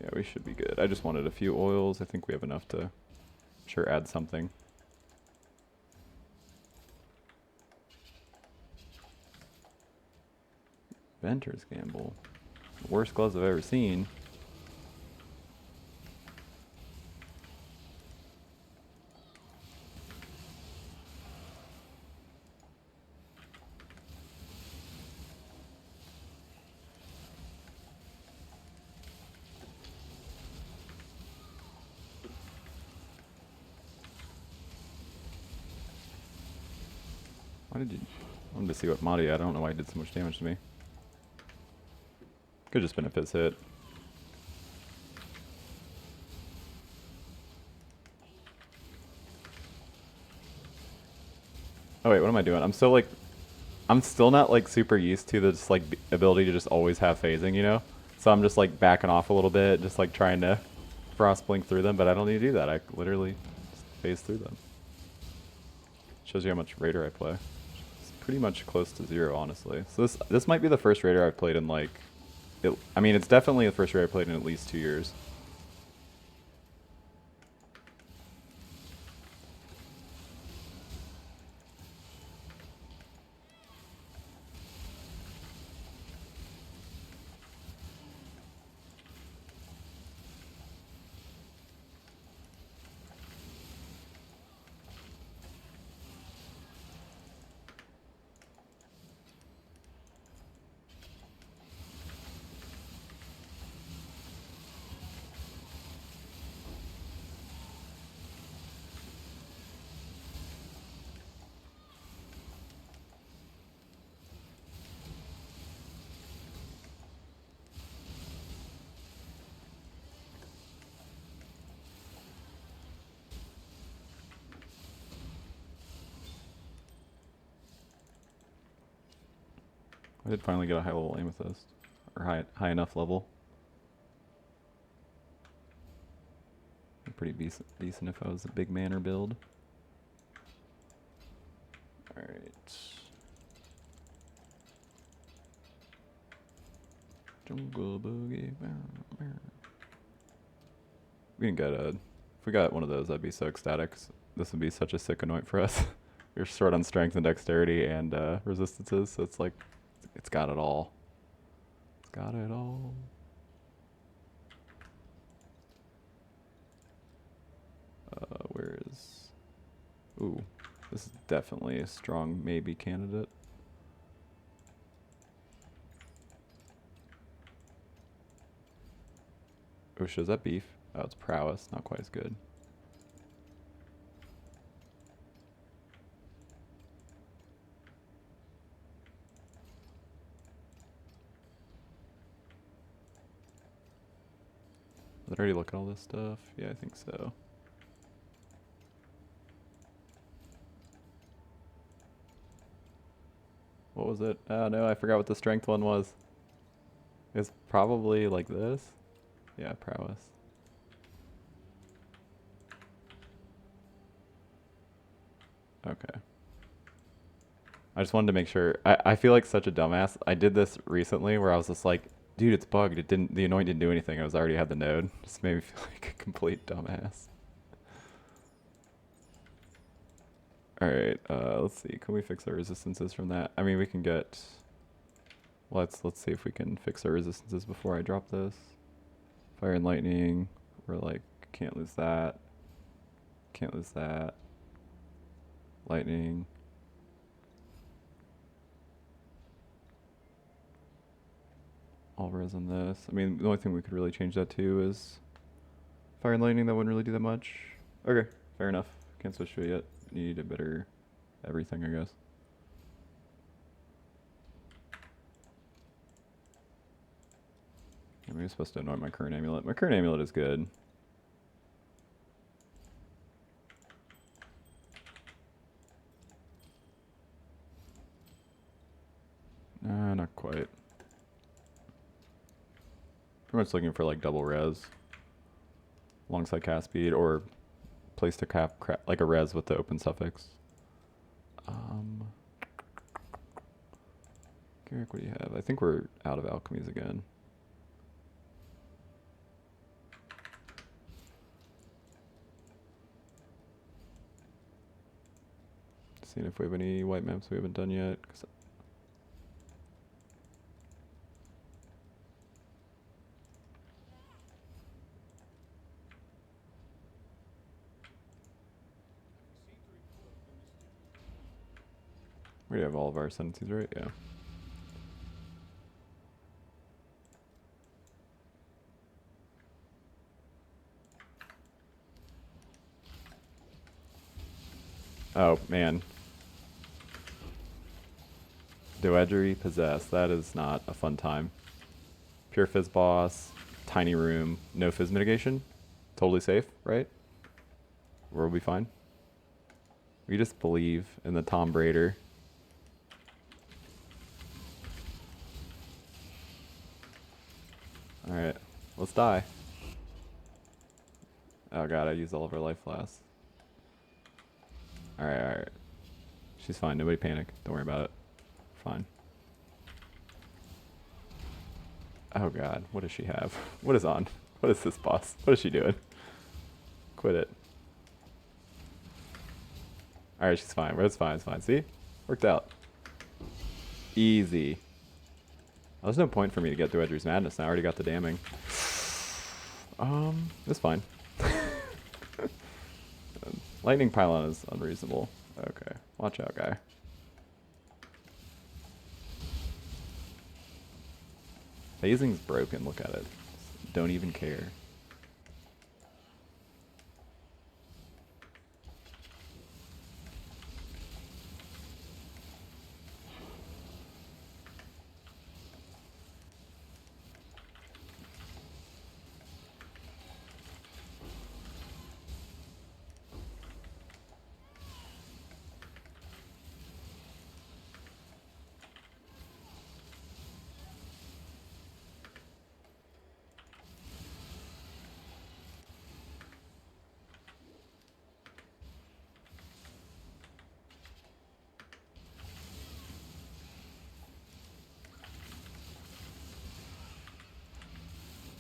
Yeah, we should be good. I just wanted a few oils. I think we have enough to, sure, add something. Venter's Gamble. Worst gloves I've ever seen. Why did you... I wanted to see what Madi... I don't know why he did so much damage to me. Could've just been a Fizz hit. Oh wait, what am I doing? I'm still like... I'm still not like super used to this like ability to just always have phasing, you know? So I'm just like backing off a little bit, just like trying to frost blink through them, but I don't need to do that. I literally just phase through them. Shows you how much Raider I play. It's pretty much close to 0, honestly. So this might be the first Raider I've played in like... I mean, it's definitely the first Raider I've played in at least 2 years. I did finally get a high level amethyst, or high enough level. Pretty decent if I was a big manor build. All right. Jungle boogie. We can get a. If we got one of those, I'd be so ecstatic. This would be such a sick anoint for us. We're short on strength and dexterity and resistances, so it's like, it's got it all. It's got it all. Where is... Ooh, this is definitely a strong maybe candidate. Oh, shows that beef? Oh, it's prowess, not quite as good. Did I already look at all this stuff? Yeah, I think so. What was it? Oh no, I forgot what the strength one was. It's probably like this. Yeah, prowess. Okay. I just wanted to make sure. I feel like such a dumbass. I did this recently where I was just like, dude, it's bugged. The anoint didn't do anything. I was already had the node. Just made me feel like a complete dumbass. Alright, let's see. Can we fix our resistances from that? I mean, we can get... Let's see if we can fix our resistances before I drop this. Fire and lightning. We're like, can't lose that. Can't lose that. Lightning. All res on this. I mean, the only thing we could really change that to is fire and lightning. That wouldn't really do that much. Okay, fair enough. Can't switch to it yet. Need a better everything, I guess. I'm supposed to anoint my current amulet. My current amulet is good. Nah, not quite. Pretty much looking for like double res alongside cast speed, or place to like a res with the open suffix. Garrick, what do you have? I think we're out of alchemies again. Seeing if we have any white maps we haven't done yet. We have all of our ascendancies, right? Yeah. Oh, man. Doedry Possess. That is not a fun time. Pure Fizz boss. Tiny room. No Fizz mitigation. Totally safe, right? We'll be fine. We just believe in the Tombraider. Alright. Let's die. Oh god, I used all of our life flasks. Alright, alright. She's fine. Nobody panic. Don't worry about it. Fine. Oh god, what does she have? What is on? What is this boss? What is she doing? Quit it. Alright, she's fine. It's fine, it's fine. See? Worked out. Easy. Well, there's no point for me to get through Edry's Madness now. I already got the damning. It's fine. Lightning Pylon is unreasonable. Okay, watch out, guy. Phasing's broken, look at it. Don't even care.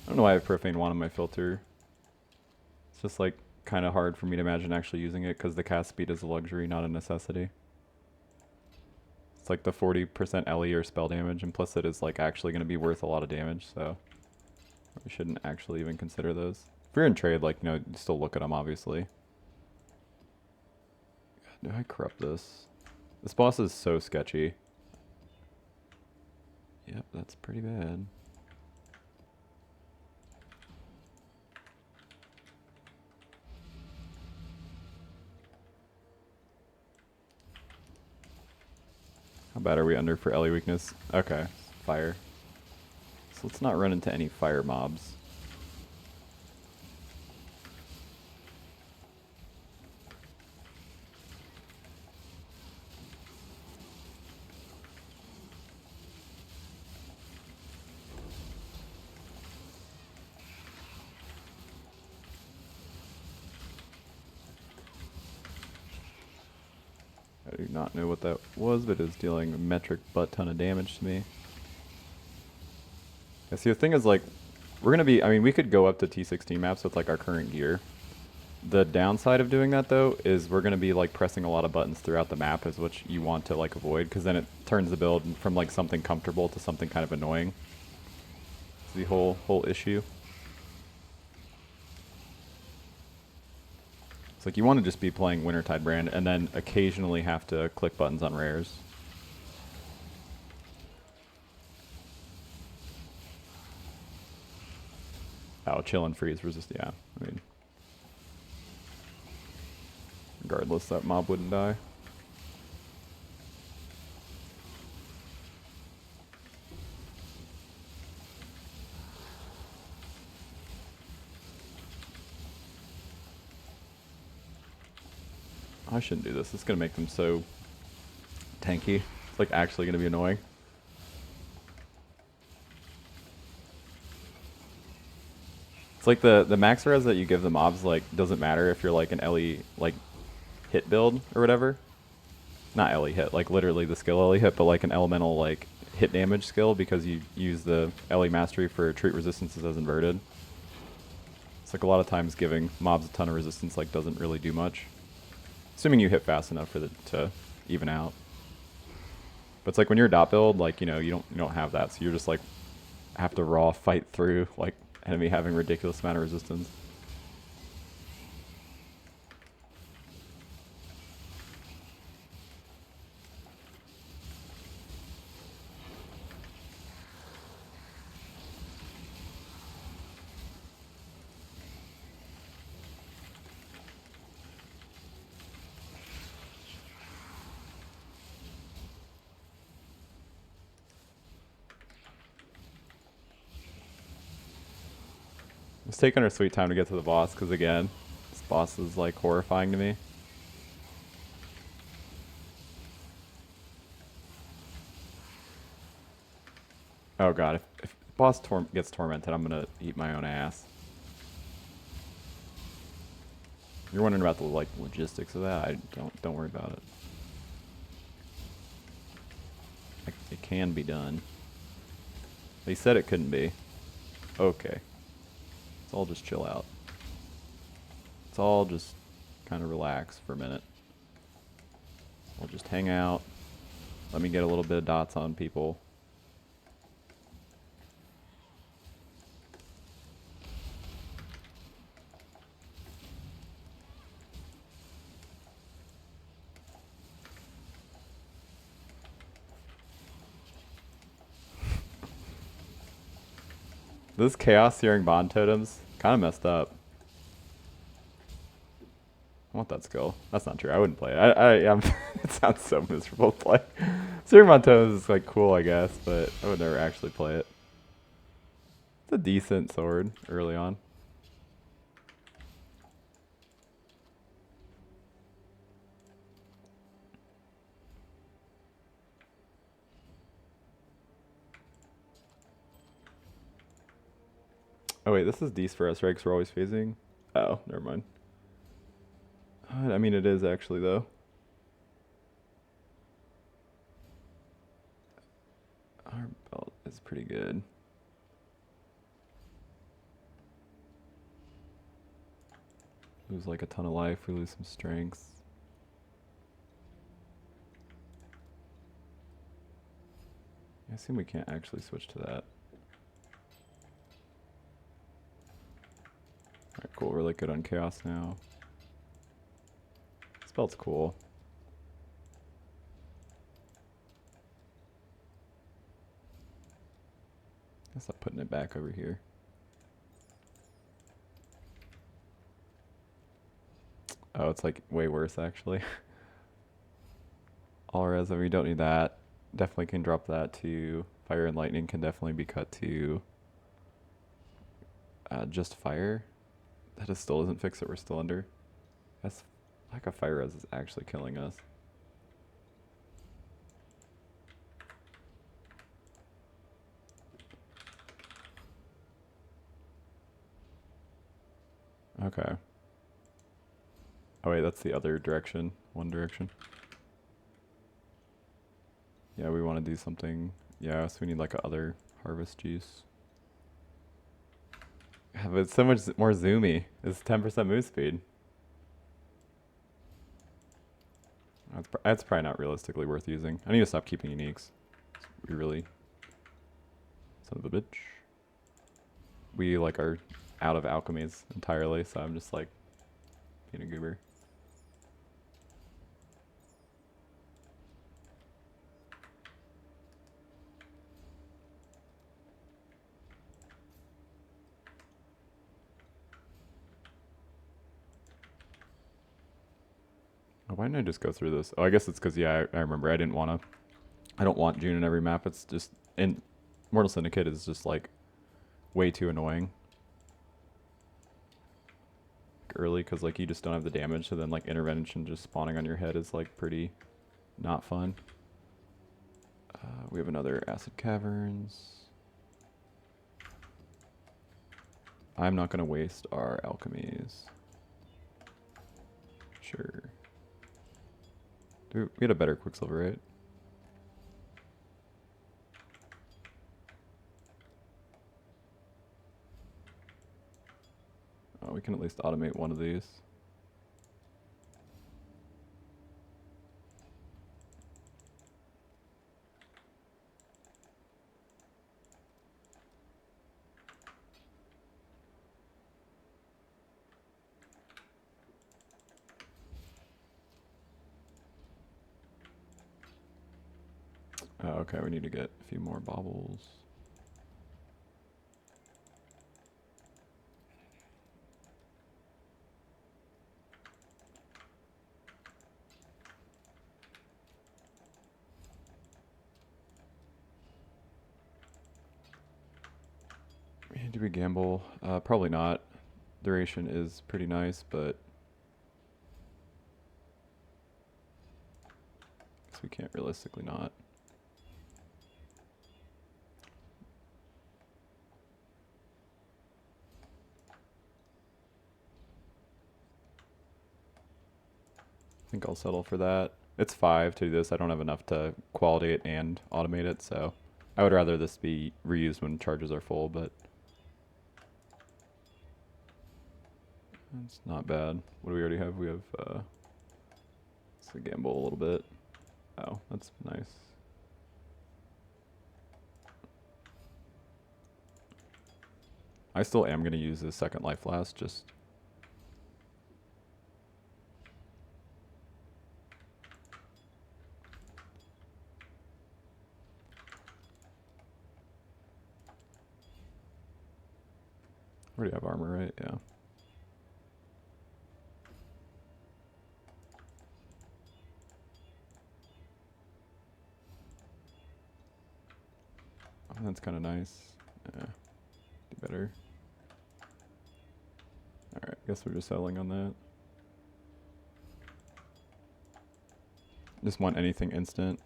I don't know why I have Profane Wand on my filter. It's just like kind of hard for me to imagine actually using it because the cast speed is a luxury, not a necessity. It's like the 40% LE or spell damage implicit is like actually going to be worth a lot of damage, so we shouldn't actually even consider those. If you're in trade, like, you know, you still look at them, obviously. God, do I corrupt this? This boss is so sketchy. Yep, that's pretty bad. How bad are we under for LE weakness? Okay, fire. So let's not run into any fire mobs. I do not know what that was, but it is dealing a metric butt ton of damage to me. Yeah, see, the thing is, like, we're going to be, I mean, we could go up to T16 maps with, like, our current gear. The downside of doing that, though, is we're going to be, like, pressing a lot of buttons throughout the map, is what you want to, like, avoid, because then it turns the build from, like, something comfortable to something kind of annoying. It's the whole issue. It's like you want to just be playing Wintertide Brand and then occasionally have to click buttons on rares. Oh, chill and freeze resist. Yeah, I mean, regardless, that mob wouldn't die. I shouldn't do this. It's going to make them so tanky. It's like actually going to be annoying. It's like the max res that you give the mobs like doesn't matter if you're like an LE like hit build or whatever. Not LE hit, like literally the skill LE hit, but like an elemental like hit damage skill because you use the LE mastery for treat resistances as inverted. It's like a lot of times giving mobs a ton of resistance like doesn't really do much. Assuming you hit fast enough for the to even out. But it's like when you're a dot build, like you don't have that, so you're just like have to raw fight through like enemy having ridiculous amount of resistance. It's taking our sweet time to get to the boss because again, this boss is like horrifying to me. Oh god, if boss gets tormented, I'm gonna eat my own ass. You're wondering about the like logistics of that? I don't worry about it. It can be done. They said it couldn't be. Okay. Let's all just chill out. Let's all just kind of relax for a minute. We'll just hang out. Let me get a little bit of dots on people. This chaos searing bond totems kind of messed up. I want that skill. That's not true. I wouldn't play it. It sounds so miserable to play. Searing bond totems is like cool, I guess, but I would never actually play it. It's a decent sword early on. Oh wait, this is decent for us, right? Because we're always phasing. Oh, never mind. I mean, it is actually though. Our belt is pretty good. Lose like a ton of life. We lose some strength. I assume we can't actually switch to that. Alright, cool. We're like good on chaos now. This belt's cool. Guess I'm putting it back over here. Oh, it's like way worse actually. All res, we don't need that. Definitely can drop that to fire and lightning can definitely be cut to just fire. That just still doesn't fix it. We're still under. That's like a fire res is actually killing us. Okay. Oh wait, that's the other direction. One direction. Yeah, we want to do something. Yeah, so we need like a other harvest juice. Yeah, but it's so much more zoomy. It's 10% move speed. That's probably not realistically worth using. I need to stop keeping uniques. We really... Son of a bitch. We like are out of alchemies entirely, so I'm just like being a goober. Oh, why didn't I just go through this? Oh, I guess it's because, yeah, I remember. I didn't want to... I don't want June in every map. It's just... And Mortal Syndicate is just, like, way too annoying. early because like you just don't have the damage, so then like intervention just spawning on your head is like pretty not fun. We have another acid caverns. I'm not gonna waste our alchemies. Sure. Dude, we had a better Quicksilver, right? Oh, we can at least automate one of these. Oh, okay, we need to get a few more baubles. Do we gamble? Probably not. Duration is pretty nice, but I guess we can't realistically not. I think I'll settle for that. It's 5 to do this. I don't have enough to quality it and automate it, so I would rather this be reused when charges are full, but it's not bad. What do we already have? We have, let's gamble a little bit. Oh, that's nice. I still am going to use this second life last, just... Already have armor, right? Yeah. Oh, that's kind of nice. Yeah. Do better. Alright, guess we're just settling on that. Just want anything instant.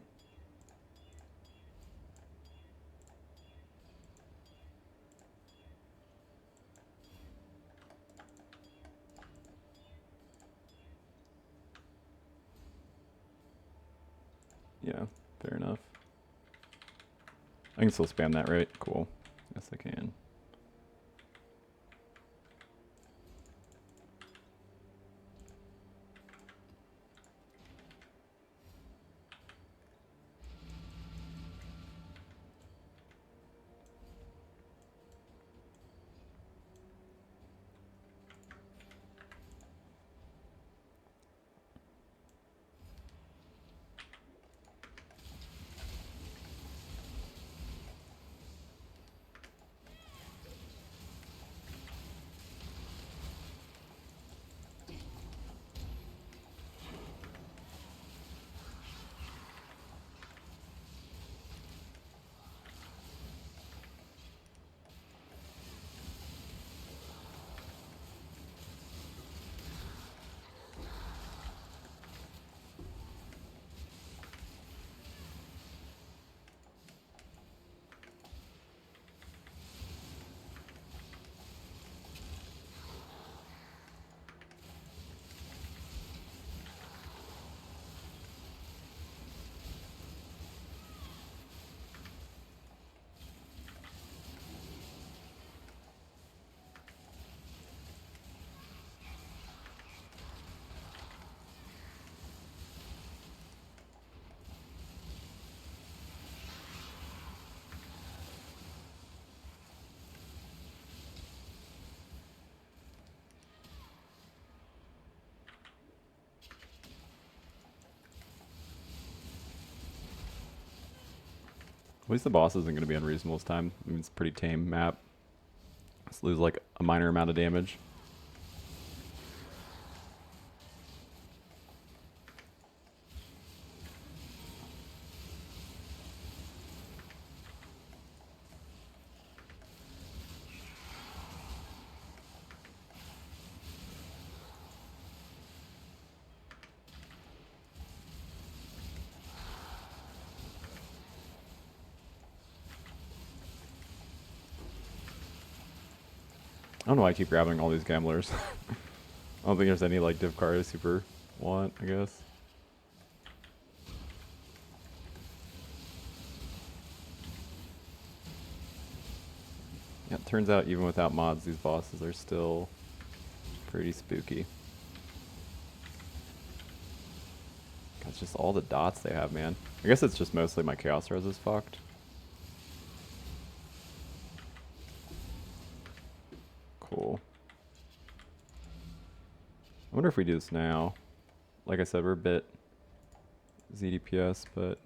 Yeah, fair enough. I can still spam that, right? Cool. Yes, I can. At least the boss isn't going to be unreasonable this time. I mean, it's a pretty tame map. Let's lose like a minor amount of damage. I don't know why I keep grabbing all these gamblers. I don't think there's any like div card I super want, I guess. Yeah, it turns out even without mods, these bosses are still pretty spooky. It's just all the dots they have, man. I guess it's just mostly my Chaos Res is fucked. Cool. I wonder if we do this now. Like I said, we're a bit ZDPS, but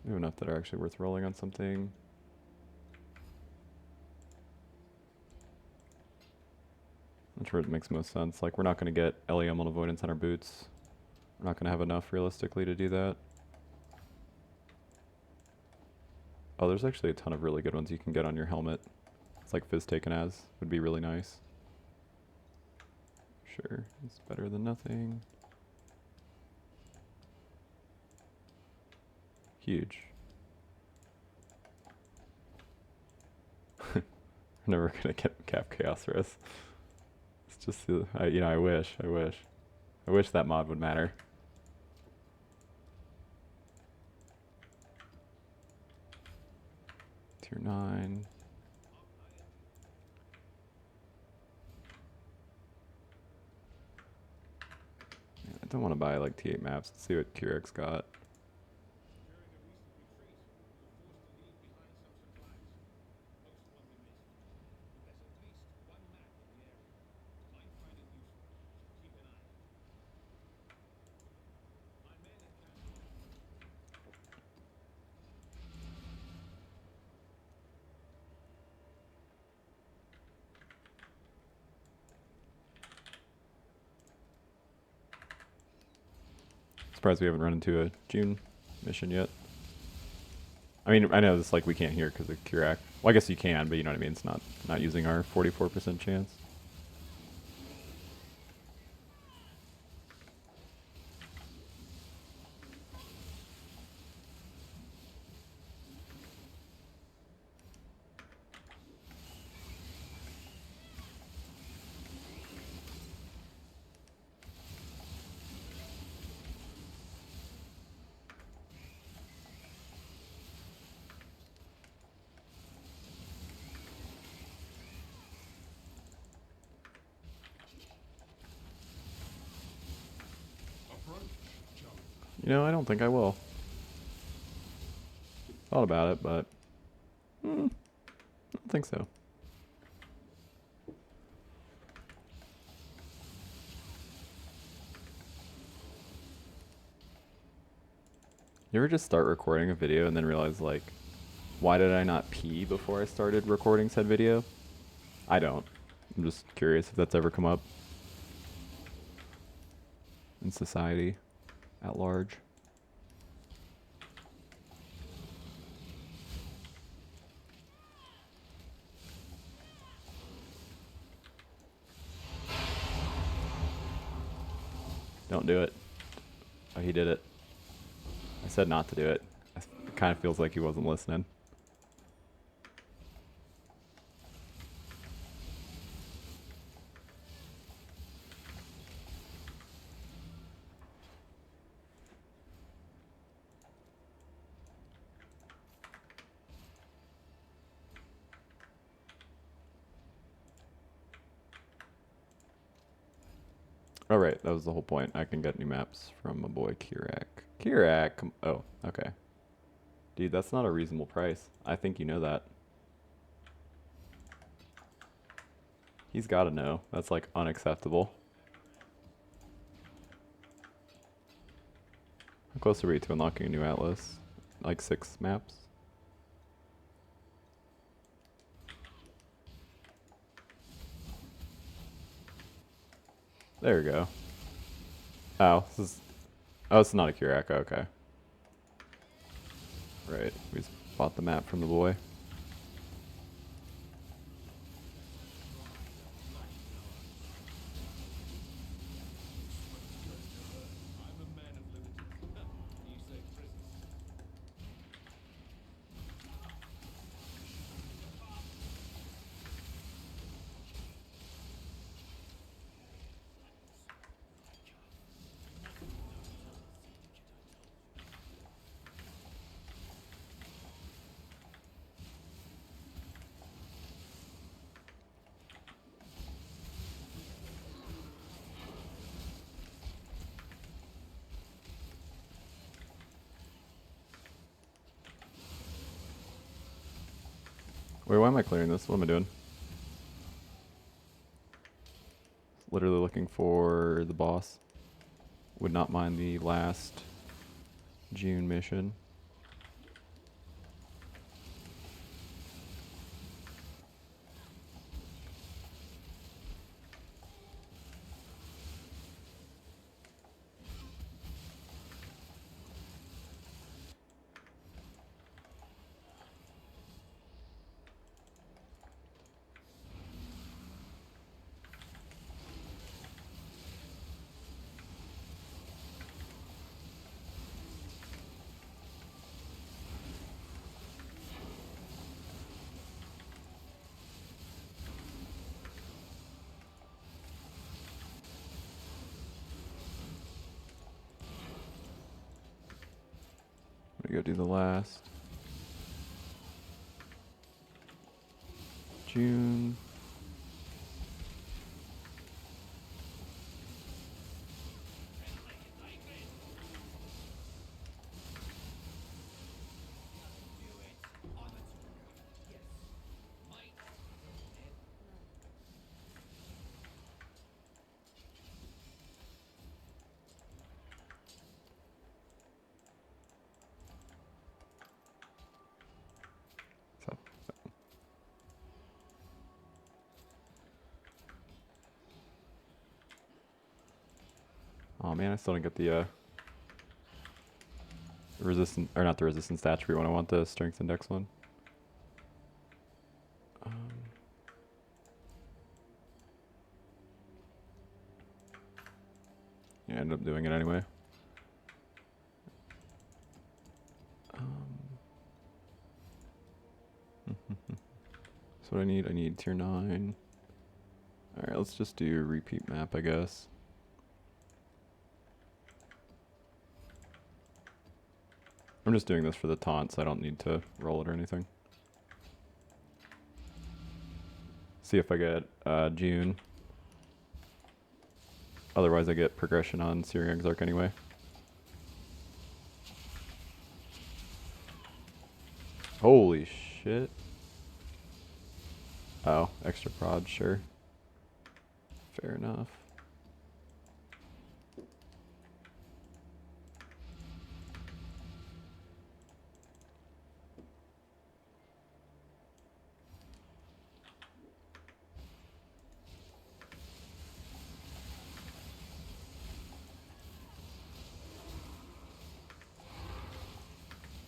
we have enough that are actually worth rolling on something. I'm sure it makes most sense. Like, we're not going to get LEM on avoidance on our boots. We're not going to have enough realistically to do that. Oh, there's actually a ton of really good ones you can get on your helmet. It's like Fizz taken as would be really nice. Sure, it's better than nothing. Huge. I'm never gonna get cap Chaos Res. It's just, you know, I wish that mod would matter. Tier 9. Yeah, I don't want to buy like T8 maps. Let's see what Keurig got. Surprised we haven't run into a June mission yet. I mean, I know this like we can't hear because of Keurig. Well, I guess you can, but you know what I mean. It's not using our 44% chance. You know, I don't think I will. Thought about it, but I don't think so. You ever just start recording a video and then realize, like, why did I not pee before I started recording said video? I don't. I'm just curious if that's ever come up in society at large. Don't do it. Oh, he did it. I said not to do it. It kind of feels like he wasn't listening. Oh, right. That was the whole point. I can get new maps from my boy Keurig. Keurig! Oh, okay. Dude, that's not a reasonable price. I think you know that. He's got to know. That's, like, unacceptable. How close are we to unlocking a new atlas? Like 6 maps? There we go. Oh, this is... Oh, it's not a Keurig. Okay. Right. We just bought the map from the boy. Wait, why am I clearing this? What am I doing? Literally looking for the boss. Would not mind the last June mission. Go do the last June. So, oh man, I still didn't get the resistance, or not the resistance attribute one. I want the strength index one. Yeah, I ended up doing it anyway. So what I need tier 9. Alright, let's just do repeat map, I guess. I'm just doing this for the taunts. I don't need to roll it or anything. See if I get June. Otherwise I get progression on Searing Exarch anyway. Holy shit. Oh, extra prod, sure. Fair enough.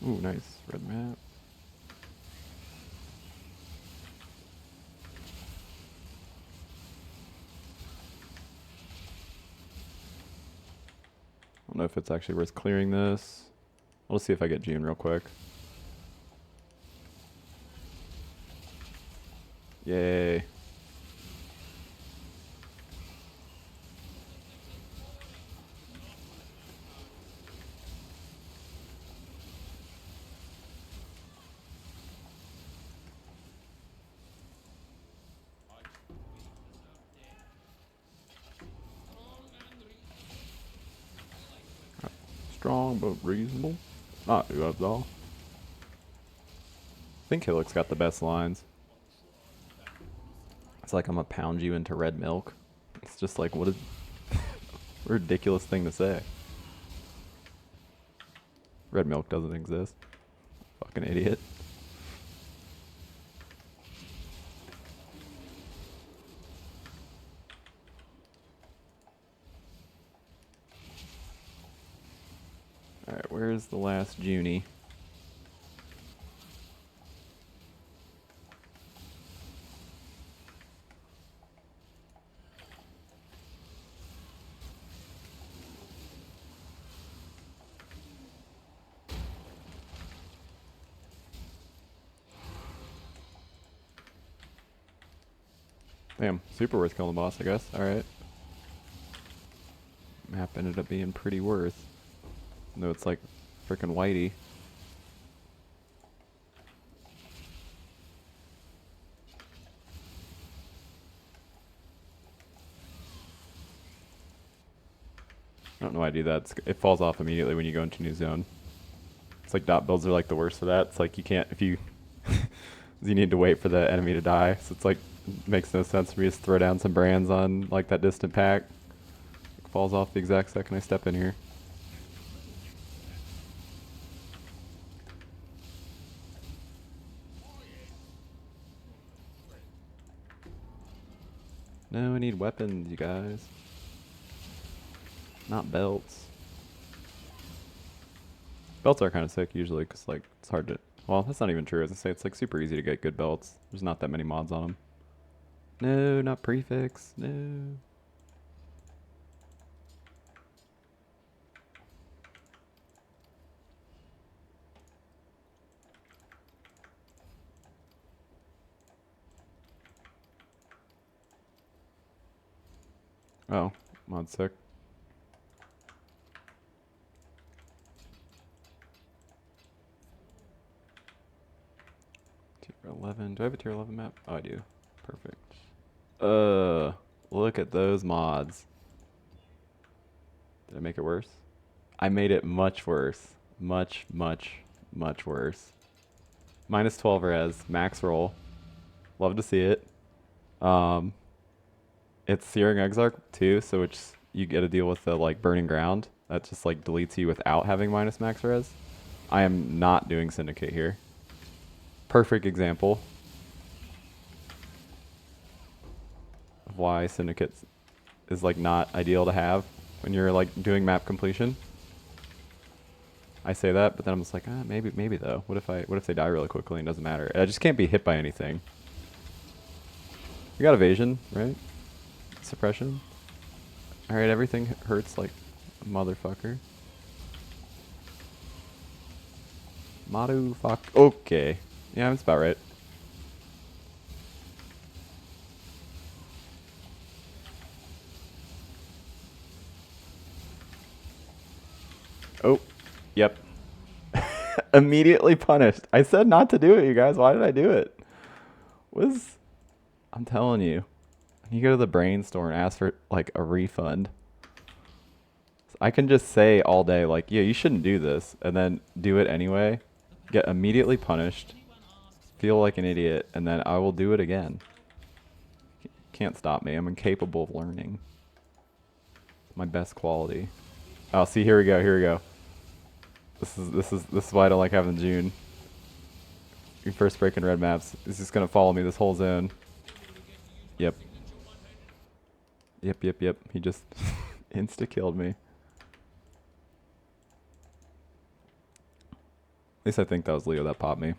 Ooh, nice. Red map. I don't know if it's actually worth clearing this. I'll see if I get June real quick. Yay. Strong but reasonable. Not who of all. I think Hillock's got the best lines. It's like I'm gonna pound you into red milk. It's just like, what a ridiculous thing to say. Red milk doesn't exist. Fucking idiot. Alright, where's the last Junie? Damn, super worth killing the boss, I guess. Alright. Map ended up being pretty worth. Though it's like frickin' whitey. I don't know why I do that. It falls off immediately when you go into new zone. It's like dot builds are like the worst for that. It's like you can't, if you You need to wait for the enemy to die. So it's like, makes no sense for me to just throw down some brands on like that distant pack. It falls off the exact second I step in here. No, I need weapons, you guys. Not belts. Belts are kind of sick usually, because like, it's hard to... Well, that's not even true. As I say, it's like super easy to get good belts. There's not that many mods on them. No, not prefix. No. Oh, mod sick. Tier 11. Do I have a tier 11 map? Oh, I do. Perfect. Look at those mods. Did I make it worse? I made it much worse. Much, much, much worse. Minus 12 res, max roll. Love to see it. It's Searing Exarch too, so it's you get to deal with the like burning ground. That just like deletes you without having minus max res. I am not doing Syndicate here. Perfect example of why Syndicate is like not ideal to have when you're like doing map completion. I say that, but then I'm just like, maybe though. What if they die really quickly and it doesn't matter? I just can't be hit by anything. You got evasion, right? Suppression. All right, everything hurts like a motherfucker. Madu fuck. Okay. Yeah, that's about right. Oh, yep. Immediately punished. I said not to do it, you guys. Why did I do it? I'm telling you. You go to the brain store and ask for like a refund. I can just say all day like, yeah, you shouldn't do this, and then do it anyway, get immediately punished, feel like an idiot, and then I will do it again. Can't stop me. I'm incapable of learning. It's my best quality. Oh, see, here we go. Here we go. This is why I don't like having June. Your first break in red maps. It's just gonna follow me this whole zone. Yep. Yep. He just insta-killed me. At least I think that was Leo that popped me.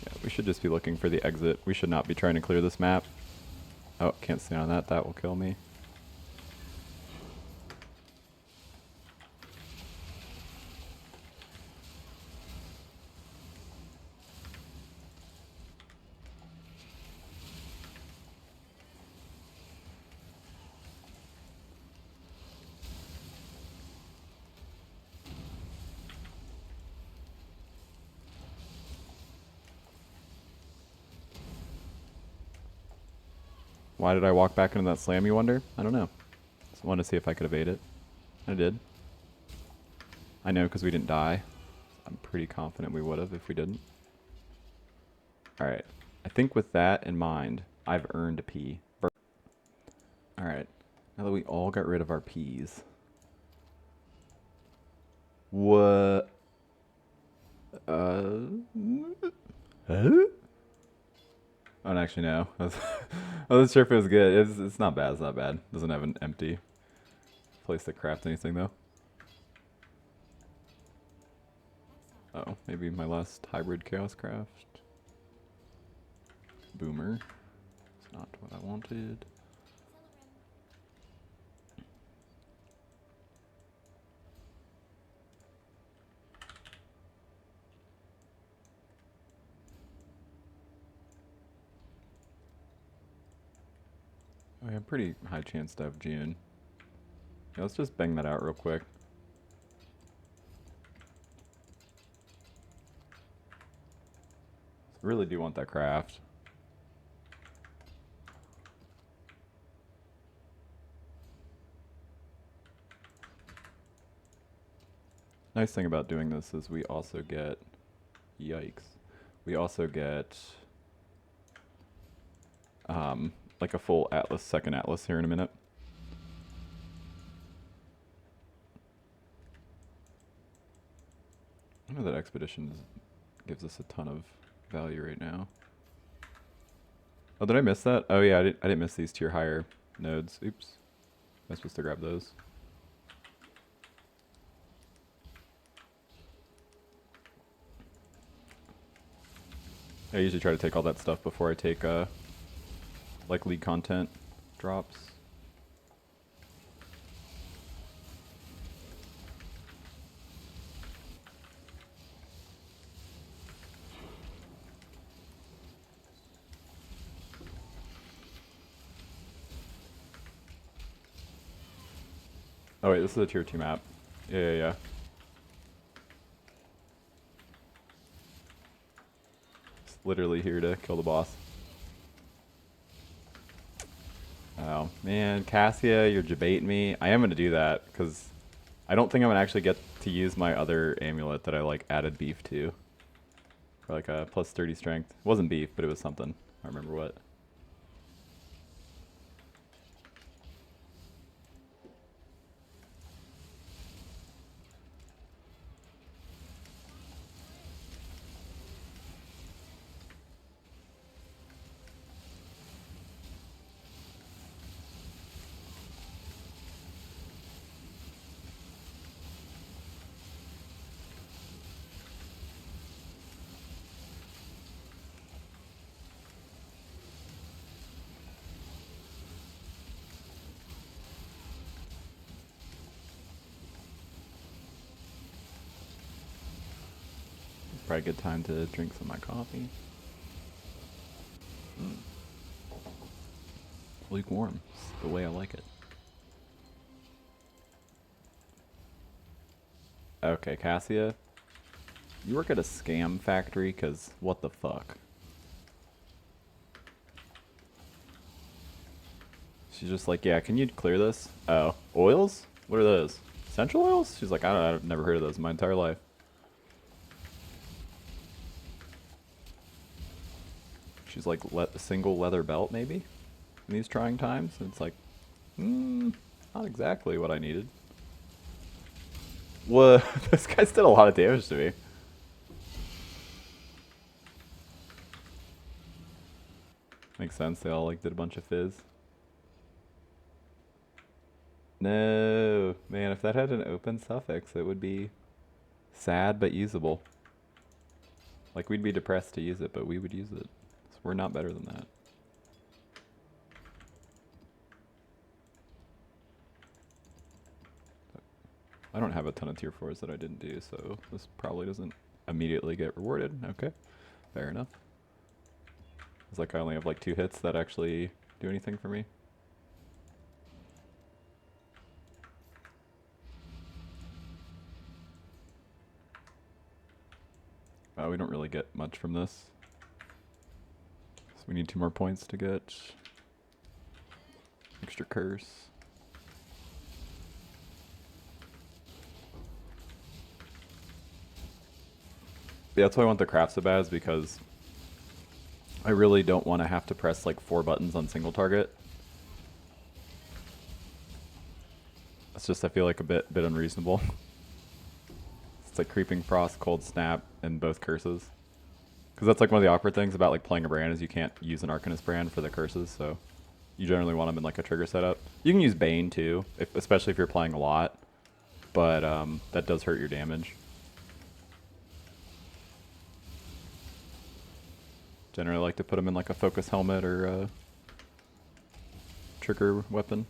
Yeah, we should just be looking for the exit. We should not be trying to clear this map. Oh, can't stay on that. That will kill me. Why did I walk back into that slam, you wonder? I don't know. Just wanted to see if I could evade it. I did. I know because we didn't die. I'm pretty confident we would have if we didn't. Alright. I think with that in mind, I've earned a P. Alright. Now that we all got rid of our Ps. What? Huh? I don't actually know. I wasn't sure if it was good. It's not bad. It's not bad. Doesn't have an empty place to craft anything though. Oh, maybe my last hybrid chaos craft. Boomer. It's not what I wanted. I have pretty high chance to have June. Yeah, let's just bang that out real quick. I really do want that craft. Nice thing about doing this is we also get, yikes, we also get like a full atlas, second atlas here in a minute. I know that expedition gives us a ton of value right now. Oh, did I miss that? Oh yeah, I didn't miss these tier higher nodes. Oops. I was supposed to grab those. I usually try to take all that stuff before I take like league content drops. Oh wait, this is a tier 2 map. Yeah. It's literally here to kill the boss. Oh man, Cassia, you're debating me. I am gonna do that because I don't think I'm gonna actually get to use my other amulet that I like added beef to. For like a plus 30 strength. It wasn't beef, but it was something. I don't remember what. Probably a good time to drink some of my coffee. Lukewarm. It's the way I like it. Okay, Cassia. You work at a scam factory, because what the fuck? She's just like, yeah, can you clear this? Oh, oils? What are those? Essential oils? She's like, I don't know, I've never heard of those in my entire life. She's like, a single leather belt, maybe? In these trying times? And it's like, not exactly what I needed. Whoa, this guy's did a lot of damage to me. Makes sense, they all like did a bunch of fizz. No, man, if that had an open suffix, it would be sad but usable. Like, we'd be depressed to use it, but we would use it. So we're not better than that. I don't have a ton of tier 4s that I didn't do, so this probably doesn't immediately get rewarded. Okay, fair enough. It's like I only have like 2 hits that actually do anything for me. We don't really get much from this. So we need 2 more points to get extra curse. Yeah, that's why I want the craft so bad, is because I really don't want to have to press like 4 buttons on single target. It's just, I feel like a bit unreasonable. It's like Creeping Frost, Cold Snap, and both curses. Because that's like one of the awkward things about like playing a brand, is you can't use an Arcanist brand for the curses, so you generally want them in like a trigger setup. You can use Bane too, especially if you're playing a lot, but that does hurt your damage. Generally like to put them in like a focus helmet or a trigger weapon.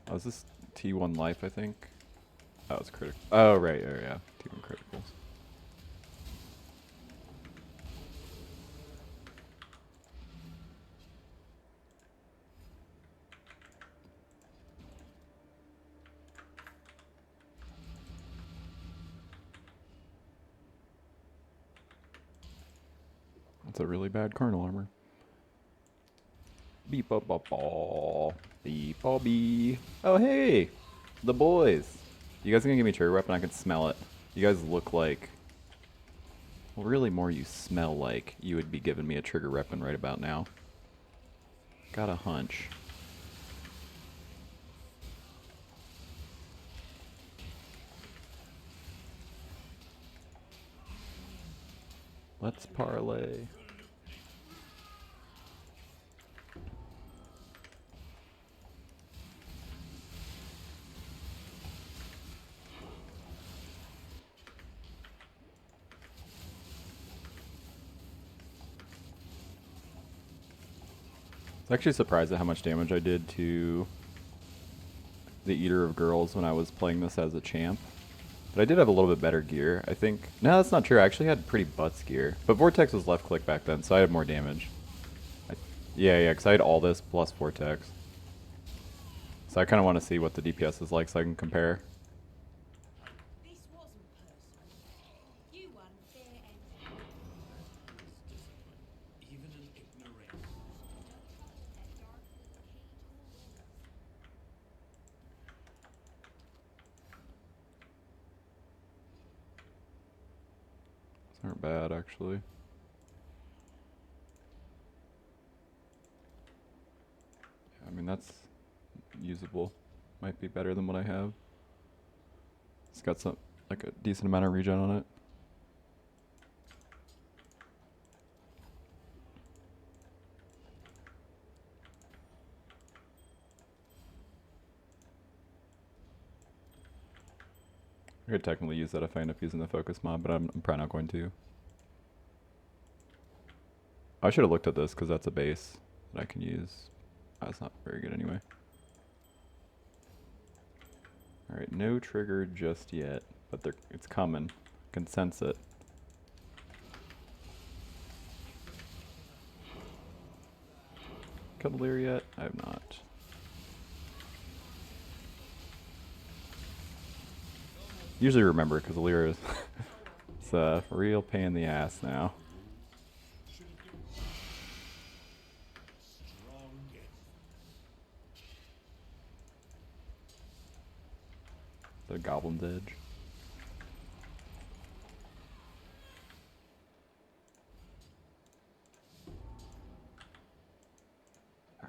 Oh, is this T1 life, I think? Oh, it's critical. Oh, right, yeah. T1 criticals. That's a really bad Carnal armor. Beep up up ball. Beep PoB I. Oh hey! The boys! You guys gonna give me a trigger weapon? I can smell it. You guys look like... Well, really more you smell like you would be giving me a trigger weapon right about now. Got a hunch. Let's parlay. I was actually surprised at how much damage I did to the Eater of Girls when I was playing this as a champ. But I did have a little bit better gear, I think. No, that's not true. I actually had pretty butts gear. But Vortex was left click back then, so I had more damage. Yeah, because I had all this plus Vortex. So I kind of want to see what the DPS is like so I can compare. This wasn't personal. You won fair and Even an ignorant. These aren't bad, actually. I mean, that's usable. Might be better than what I have. It's got some, like a decent amount of regen on it. I could technically use that if I end up using the focus mod, but I'm probably not going to. I should have looked at this because that's a base that I can use. That's not very good anyway. Alright, no trigger just yet, but it's coming. I can sense it. Killed Lear yet? I have not. Usually remember because Lear is it's a real pain in the ass now. The Goblin's Edge.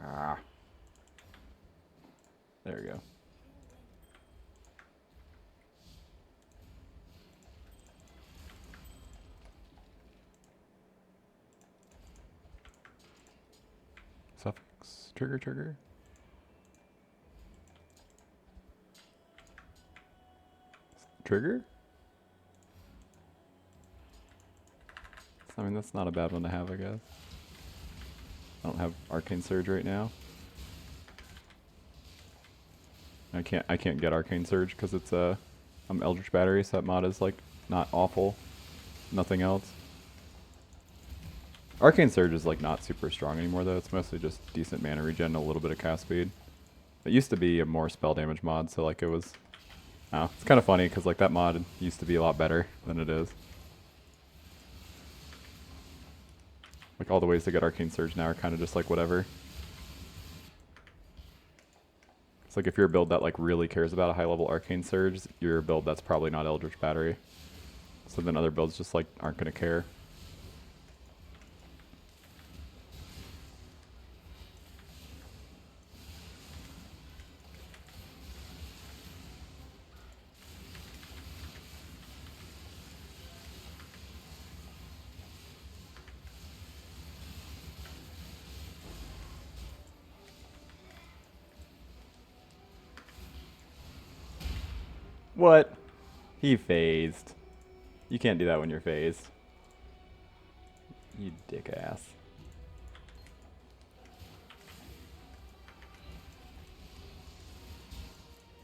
Ah. There we go. Suffix. Trigger. Trigger? I mean, that's not a bad one to have, I guess. I don't have Arcane Surge right now. I can't get Arcane Surge because it's I'm Eldritch Battery, so that mod is like not awful. Nothing else. Arcane Surge is like not super strong anymore though. It's mostly just decent mana regen and a little bit of cast speed. It used to be a more spell damage mod, so like it was... Oh, it's kind of funny because like that mod used to be a lot better than it is. Like all the ways to get Arcane Surge now are kind of just like whatever. It's like if you're a build that like really cares about a high level Arcane Surge, you're a build that's probably not Eldritch Battery. So then other builds just like aren't going to care. What? He phased. You can't do that when you're phased. You dick ass.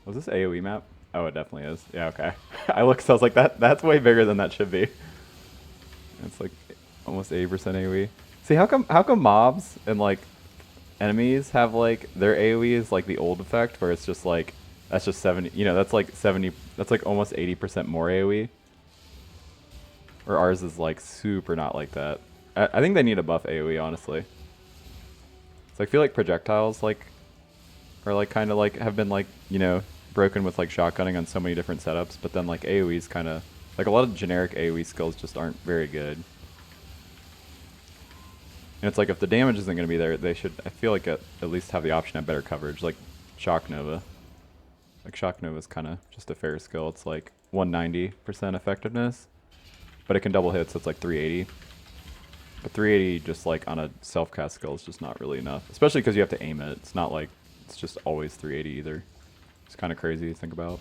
Was this AoE map? Oh, it definitely is. Yeah, okay. I looked, so I was like, that's way bigger than that should be. It's like almost 80% AoE. See, how come mobs and like enemies have like their AoE is like the old effect where it's just like that's just 70, you know, that's like 70, that's like almost 80% more AoE. Or ours is like super not like that. I think they need a buff AoE, honestly. So I feel like projectiles, like, are like kind of like have been like, you know, broken with like shotgunning on so many different setups, but then like AoE's kind of like a lot of generic AoE skills just aren't very good. And it's like if the damage isn't going to be there, they should, I feel like, at least have the option of better coverage, like Shock Nova. Like Shock Nova is kind of just a fair skill. It's like 190% effectiveness, but it can double hit, so it's like 380. But 380 just like on a self-cast skill is just not really enough, especially because you have to aim it. It's not like it's just always 380 either. It's kind of crazy to think about.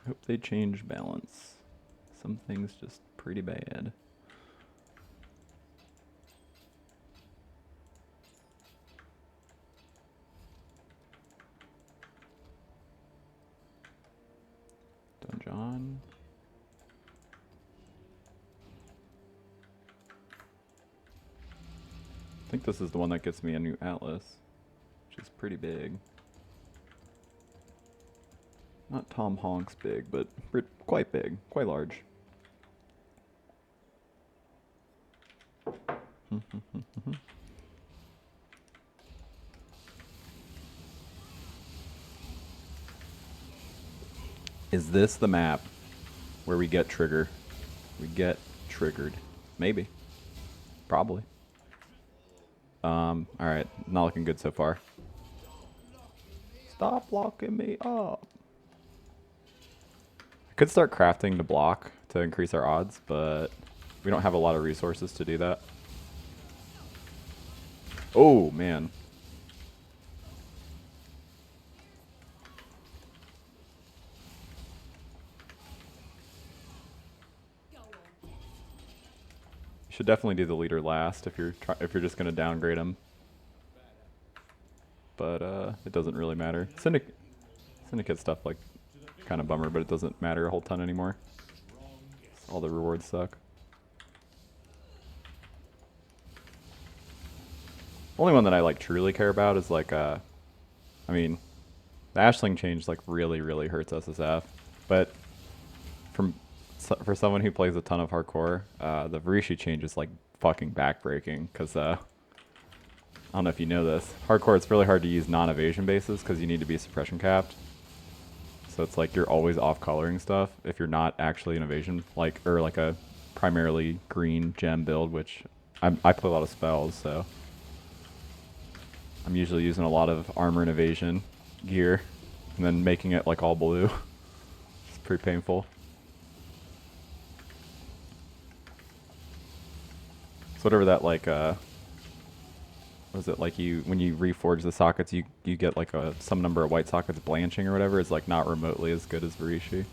Hope they change balance. Some things just pretty bad. Dungeon. I think this is the one that gets me a new Atlas, which is pretty big. Not Tom Hanks big, but quite big, quite large. Is this the map where we get trigger? We get triggered. Maybe. Probably. Alright. Not looking good so far. Stop locking me up. I could start crafting to block to increase our odds, but we don't have a lot of resources to do that. Oh, man. You should definitely do the leader last if you're just gonna downgrade him. But it doesn't really matter. Syndicate stuff like kind of bummer, but it doesn't matter a whole ton anymore. All the rewards suck. Only one that I like truly care about is like I mean, the Ashling change like really hurts SSF, but for someone who plays a ton of hardcore, the Varishi change is like fucking backbreaking because I don't know if you know this. Hardcore, it's really hard to use non-evasion bases because you need to be suppression capped. So it's like you're always off-coloring stuff if you're not actually an evasion, like, or like a primarily green gem build, which I play a lot of spells, so I'm usually using a lot of armor and evasion gear and then making it like all blue. It's pretty painful. So whatever that like was it like when you reforge the sockets you get like some number of white sockets blanching or whatever, is like not remotely as good as Varishi.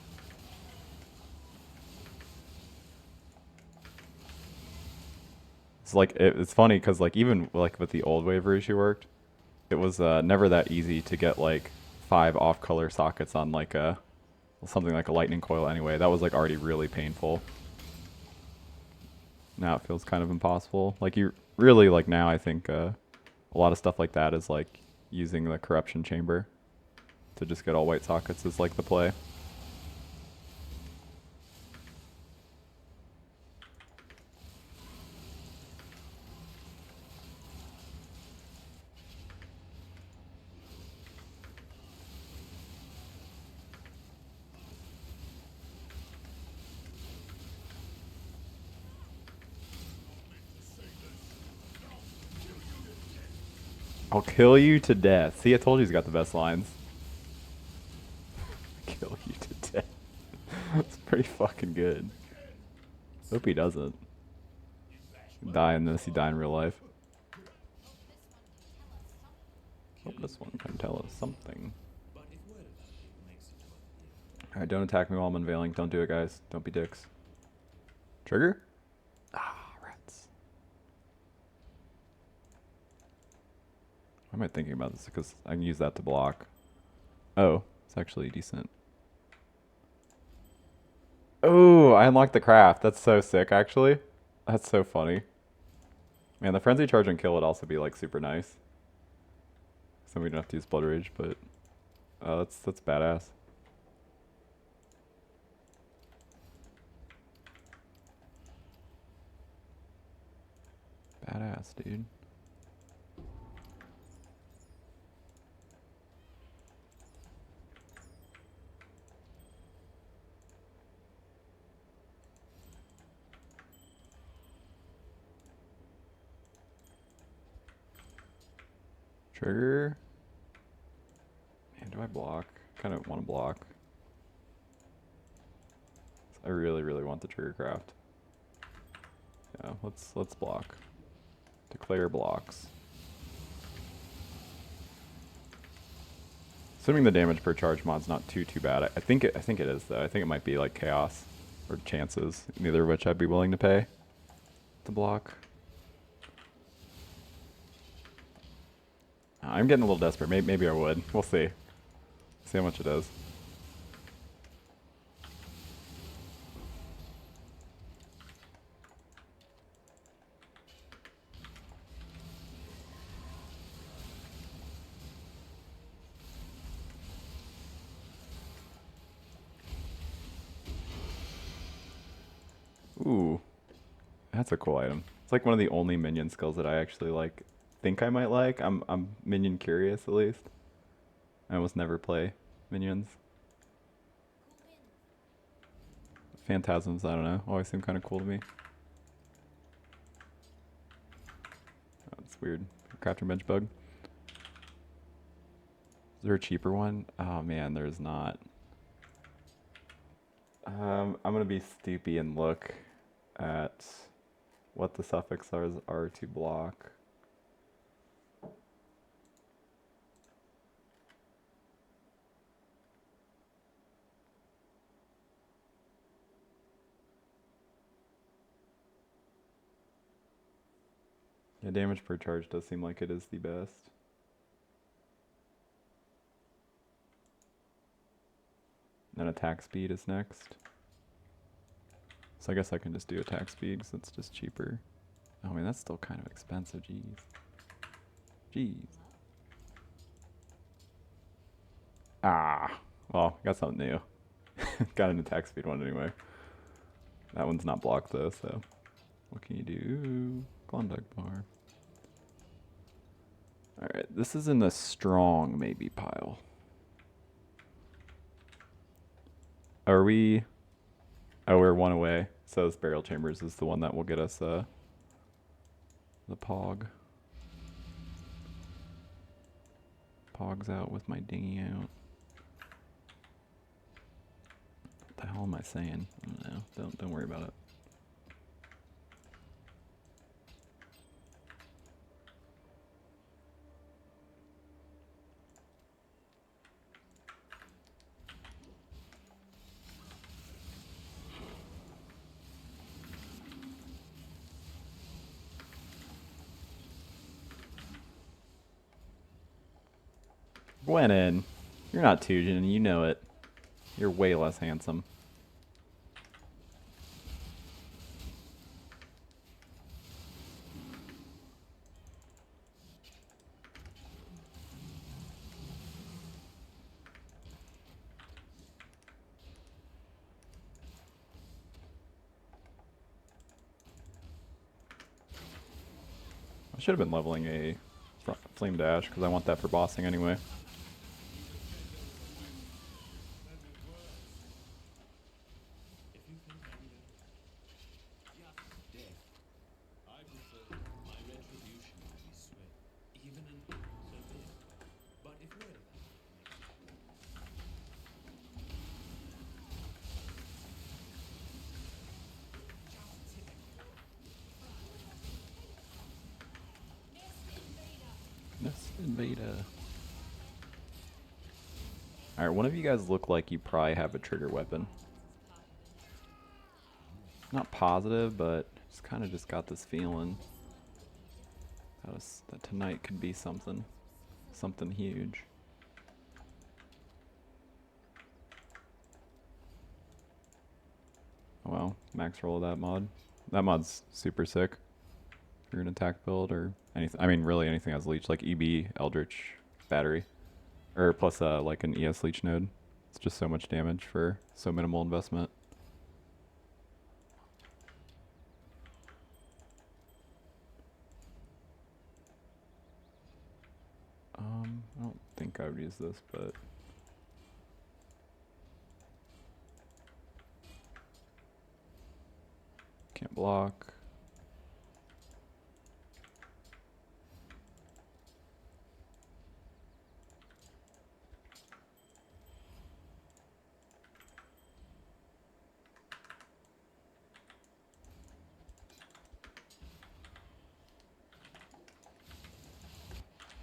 It's like it's funny because like even like with the old way Varishi worked, it was never that easy to get like 5 off-color sockets on like something like a lightning coil anyway. That was like already really painful. Now it feels kind of impossible. Like you really like now I think a lot of stuff like that is like using the corruption chamber to just get all white sockets is like the play. I'll kill you to death. See, I told you he's got the best lines. Kill you to death. That's pretty fucking good. Hope he doesn't. Die in this, he die in real life. Hope this one can tell us something. Alright, don't attack me while I'm unveiling. Don't do it, guys. Don't be dicks. Trigger? Ah, rats. Why am I thinking about this? Because I can use that to block. Oh, it's actually decent. Oh, I unlocked the craft. That's so sick, actually. That's so funny. Man, the frenzy charge and kill would also be like super nice. So we don't have to use blood rage, but that's badass. Badass, dude. Trigger. Man, do I block? Kind of want to block. I really, really want the trigger craft. Yeah, let's block. Declare blocks. Assuming the damage per charge mod's not too bad. I think it is though. I think it might be like chaos or chances, neither of which I'd be willing to pay to block. I'm getting a little desperate. Maybe I would. We'll see. See how much it is. Ooh, that's a cool item. It's like one of the only minion skills that I actually like. Think I might like. I'm minion curious at least. I almost never play minions. Phantasms, I don't know. Always seem kind of cool to me. Oh, it's weird. Crafter bench bug. Is there a cheaper one? Oh man, there's not. I'm gonna be stoopy and look at what the suffix are to block. Yeah, damage per charge does seem like it is the best. Then attack speed is next. So I guess I can just do attack speed because it's just cheaper. Oh, I mean, that's still kind of expensive, jeez. Jeez. Ah, well, got something new. Got an attack speed one anyway. That one's not blocked though, so what can you do? Klondike bar. Alright, this is in the strong maybe pile. Are we... Oh, we're one away. So this burial chambers is the one that will get us the PoG. PoG's out with my dinghy out. What the hell am I saying? I don't know. Don't worry about it. Gwennon, you're not Tujin, you know it. You're way less handsome. I should have been leveling a flame dash because I want that for bossing anyway. Invader. Alright, one of you guys look like you probably have a trigger weapon. Not positive, but just kind of just got this feeling that tonight could be something huge. Oh wow, max roll of that mod. That mod's super sick. If you're an attack build or anything, I mean really anything has leech, like EB, Eldritch, battery. Or plus like an ES leech node. It's just so much damage for so minimal investment. I would use this, but can't block.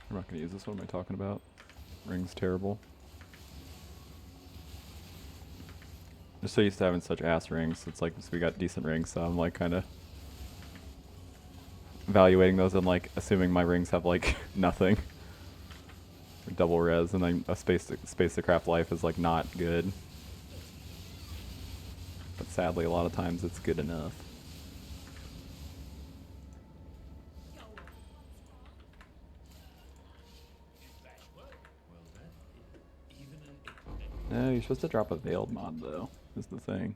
I'm not gonna use this. What am I talking about? Ring's terrible. Just so used to having such ass rings. It's like, so we got decent rings, so I'm like kind of evaluating those and like assuming my rings have like nothing. Or double res, and then a space to craft life is like not good. But sadly, a lot of times it's good enough. No, you're supposed to drop a veiled mod though, is the thing.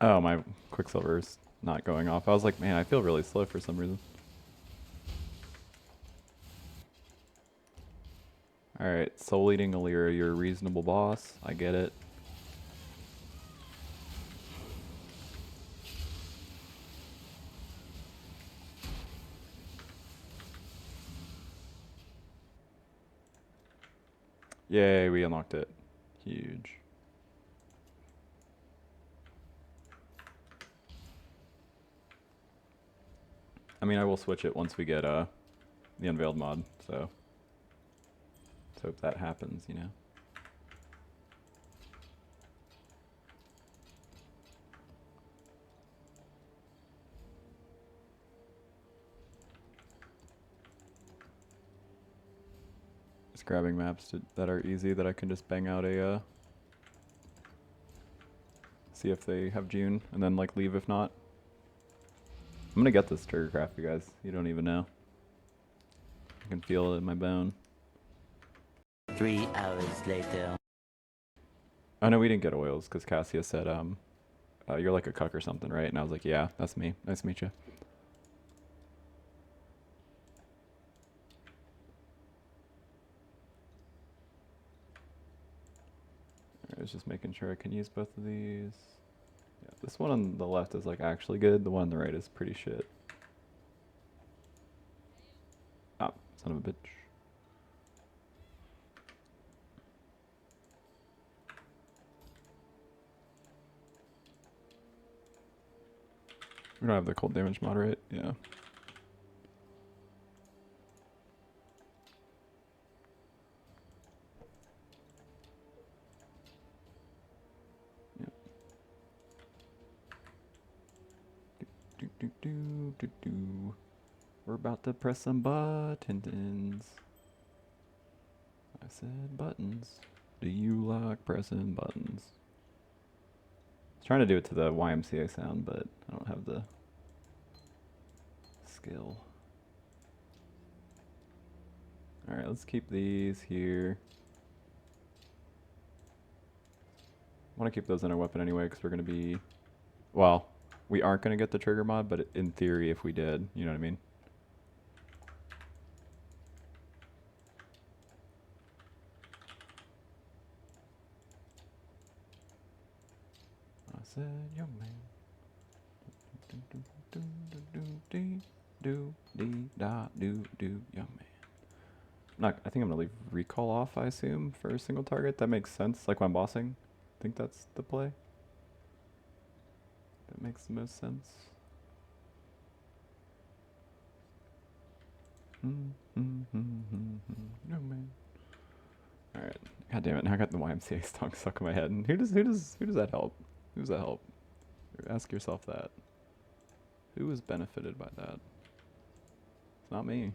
Oh, my Quicksilver's not going off. I was like, man, I feel really slow for some reason. Alright, Soul Eating Allura, you're a reasonable boss. I get it. Yay, we unlocked it. Huge. I mean, I will switch it once we get the Unveiled mod, so let's hope that happens, you know? Just grabbing maps that are easy that I can just bang out a see if they have June and then like leave if not. I'm gonna get this trigger craft, you guys. You don't even know. I can feel it in my bone. 3 hours later. Oh no, we didn't get oils because Cassia said, you're like a cuck or something, right? And I was like, yeah, that's me. Nice to meet you. I was just making sure I can use both of these. Yeah, this one on the left is like actually good. The one on the right is pretty shit. Ah, son of a bitch. We don't have the cold damage moderate, yeah. Yep. Do. We're about to press some buttons. I said buttons. Do you like pressing buttons? I was trying to do it to the YMCA sound, but I don't have the skill. Alright, let's keep these here. I want to keep those in our weapon anyway, because we're going to be... Well, we aren't going to get the trigger mod, but in theory, if we did, you know what I mean? I said, young man. Young man. I think I'm gonna leave recall off, I assume, for a single target. That makes sense. Like when I'm bossing. I think that's the play. That makes the most sense. Young man. Alright. God damn it, now I got the YMCA song stuck in my head. And who does that help? Who does that help? Ask yourself that. Who is benefited by that? It's not me.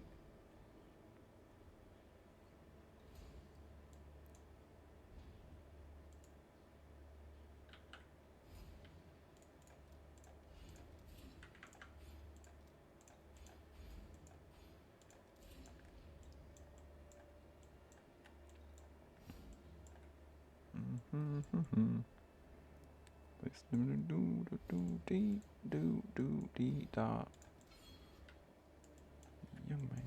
Young man.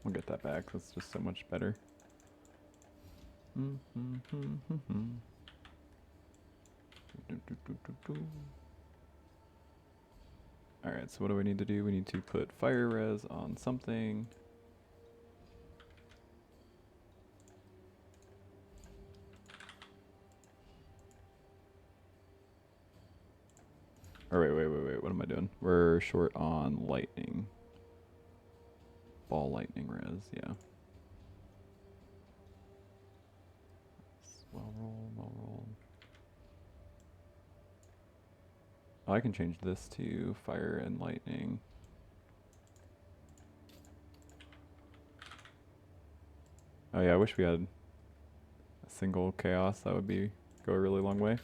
We'll get that back. That's just so much better. Alright, so what do we need to do? We need to put fire res on something. Or wait, what am I doing? We're short on lightning. Ball lightning res, yeah. Well roll. Oh, I can change this to fire and lightning. Oh yeah, I wish we had a single chaos. That would go a really long way.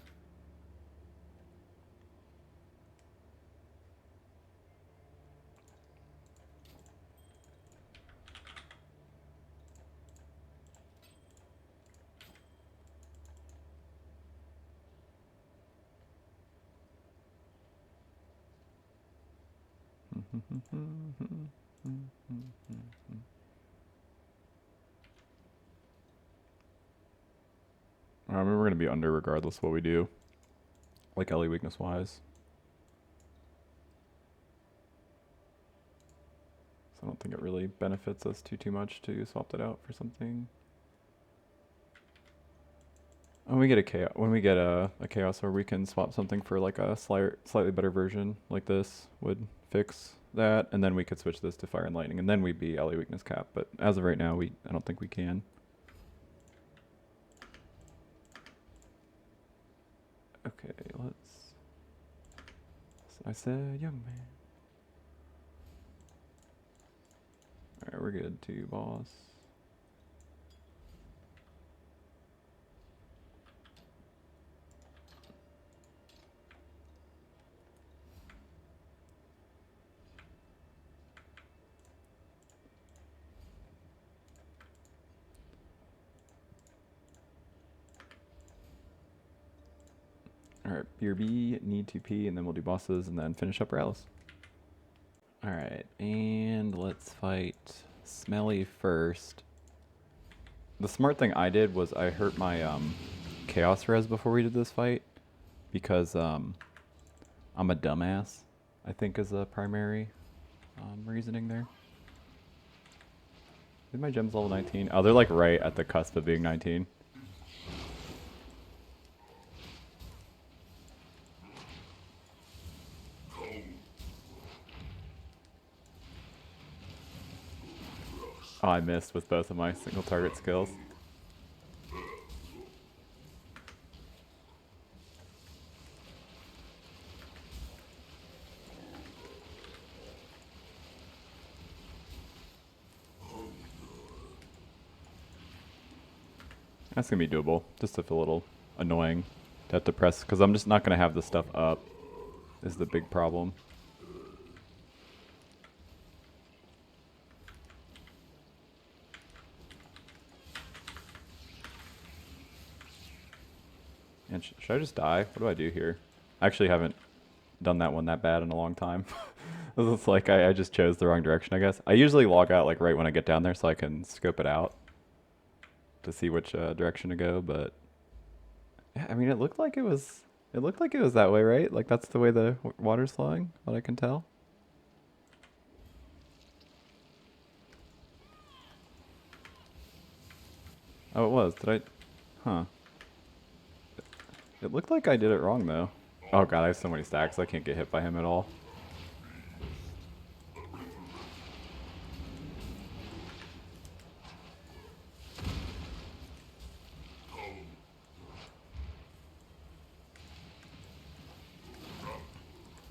I mean, we're going to be under regardless of what we do, like LE weakness wise. So I don't think it really benefits us too much to swap that out for something. When we get a chaos where we can swap something for like a slightly better version, like this would fix that, and then we could switch this to fire and lightning, and then we'd be LE weakness cap. But as of right now, I don't think we can. Okay, let's. I said, young man. All right, we're good too, boss. Alright, BRB, need to pee, and then we'll do bosses, and then finish up Rallis. Alright, and let's fight Smelly first. The smart thing I did was I hurt my Chaos Res before we did this fight, because I'm a dumbass, I think is the primary reasoning there. Is my gems level 19? Oh, they're like right at the cusp of being 19. Oh, I missed with both of my single target skills. That's gonna be doable. Just a little annoying to have to press, because I'm just not gonna have this stuff up, is the big problem. And should I just die? What do I do here? I actually haven't done that one that bad in a long time. It's like I just chose the wrong direction, I guess. I usually log out like right when I get down there so I can scope it out to see which direction to go, but yeah, I mean it looked like it was that way, right? Like that's the way the water's flowing, what I can tell. Oh, it was. Did I? Huh. It looked like I did it wrong, though. Oh god, I have so many stacks, I can't get hit by him at all.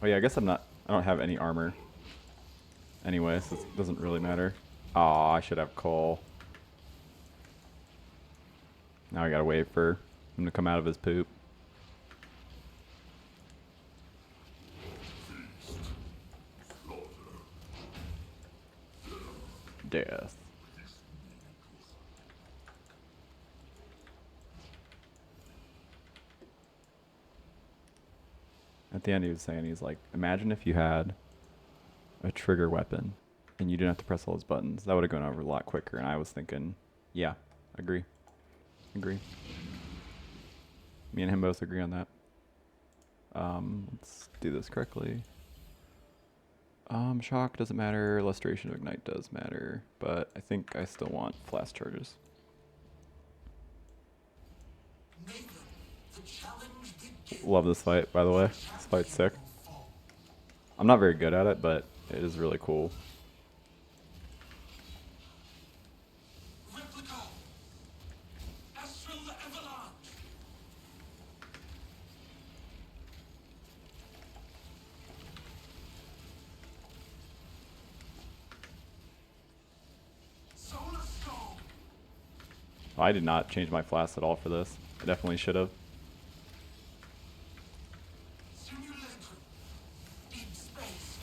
Oh yeah, I guess I don't have any armor. Anyway, so it doesn't really matter. Aw, I should have coal. Now I gotta wait for him to come out of his poop. death. At the end, he was saying, he's like, imagine if you had a trigger weapon and you didn't have to press all those buttons. That would have gone over a lot quicker. And I was thinking, yeah, agree. Agree. Me and him both agree on that. Let's do this correctly. Shock doesn't matter. Lustration of Ignite does matter. But I think I still want flash charges. Love this fight, by the way. This fight's sick. I'm not very good at it, but it is really cool. Replica. Astral Avalanche. Solar Storm. I did not change my flask at all for this. I definitely should have. Simulacrum. Deep space.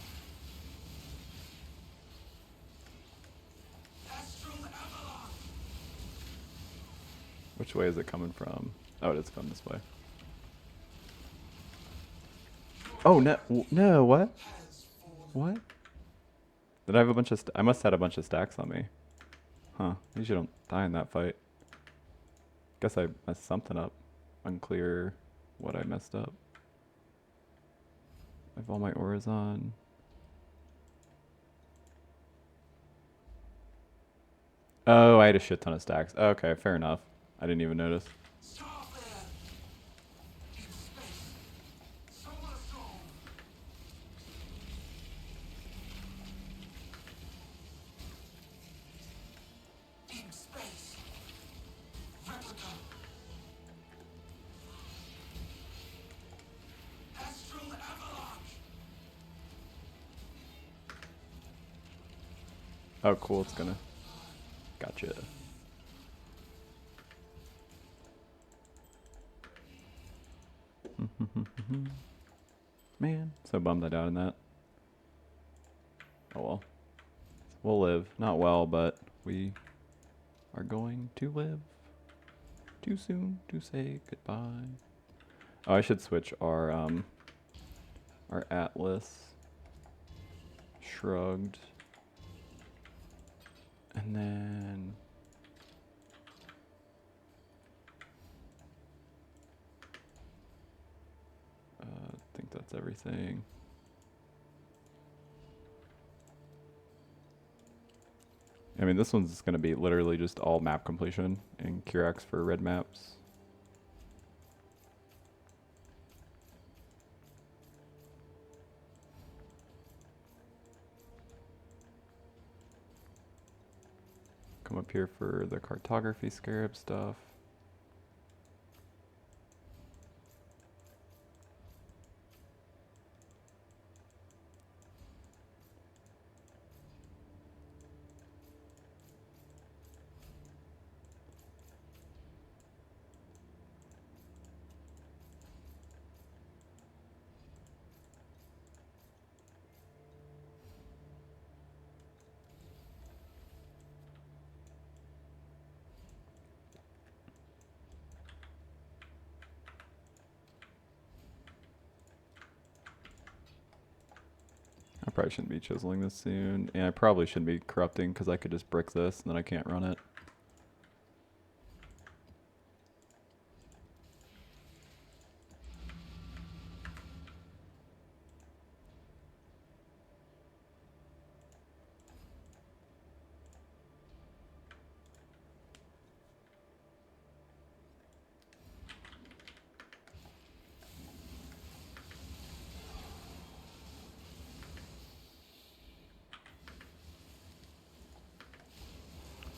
Astral Avalanche. Which way is it coming from? Oh, it is coming this way. Oh, no. No, what? What? Did I have a bunch of... I must have had a bunch of stacks on me. Huh. Usually don't die in that fight. Guess I messed something up. Unclear what I messed up. I have all my auras on. Oh, I had a shit ton of stacks. Okay, fair enough. I didn't even notice. Starflare. Deep space. Solar Storm. Deep space. Replica. Astral Avalanche. Oh, cool. It's gonna... Gotcha. Man, so bummed I died in that. Oh well. We'll live. Not well, but we are going to live. Too soon to say goodbye. Oh, I should switch our Atlas. Shrugged. And then... I think that's everything. I mean, this one's going to be literally just all map completion and Curax for red maps. Come up here for the cartography scarab stuff. I probably shouldn't be chiseling this soon, and I probably shouldn't be corrupting because I could just brick this and then I can't run it.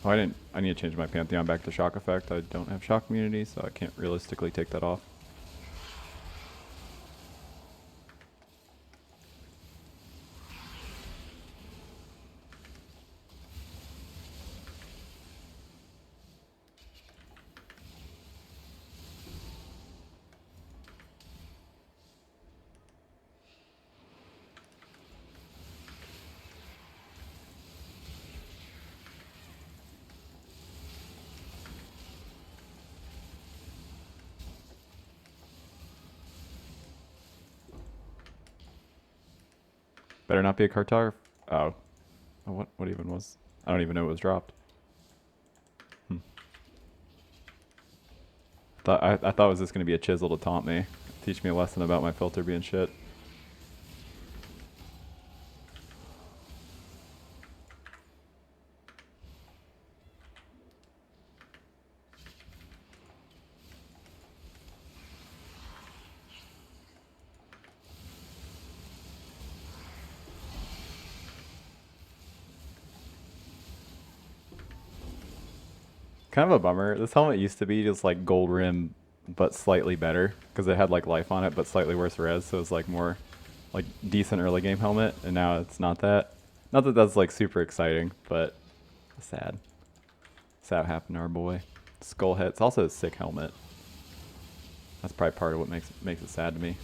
Oh, I need to change my Pantheon back to shock effect. I don't have shock immunity, so I can't realistically take that off. Better not be a cartographer. Oh. Oh, what even was? I don't even know it was dropped. I thought it was just going to be a chisel to taunt me. Teach me a lesson about my filter being shit. Kind of a bummer. This helmet used to be just like gold rim, but slightly better because it had like life on it, but slightly worse res. So it was like more like decent early game helmet, and now it's not that. Not that that's like super exciting, but sad. Sad happened to our boy. Skull head. It's also a sick helmet. That's probably part of what makes it sad to me.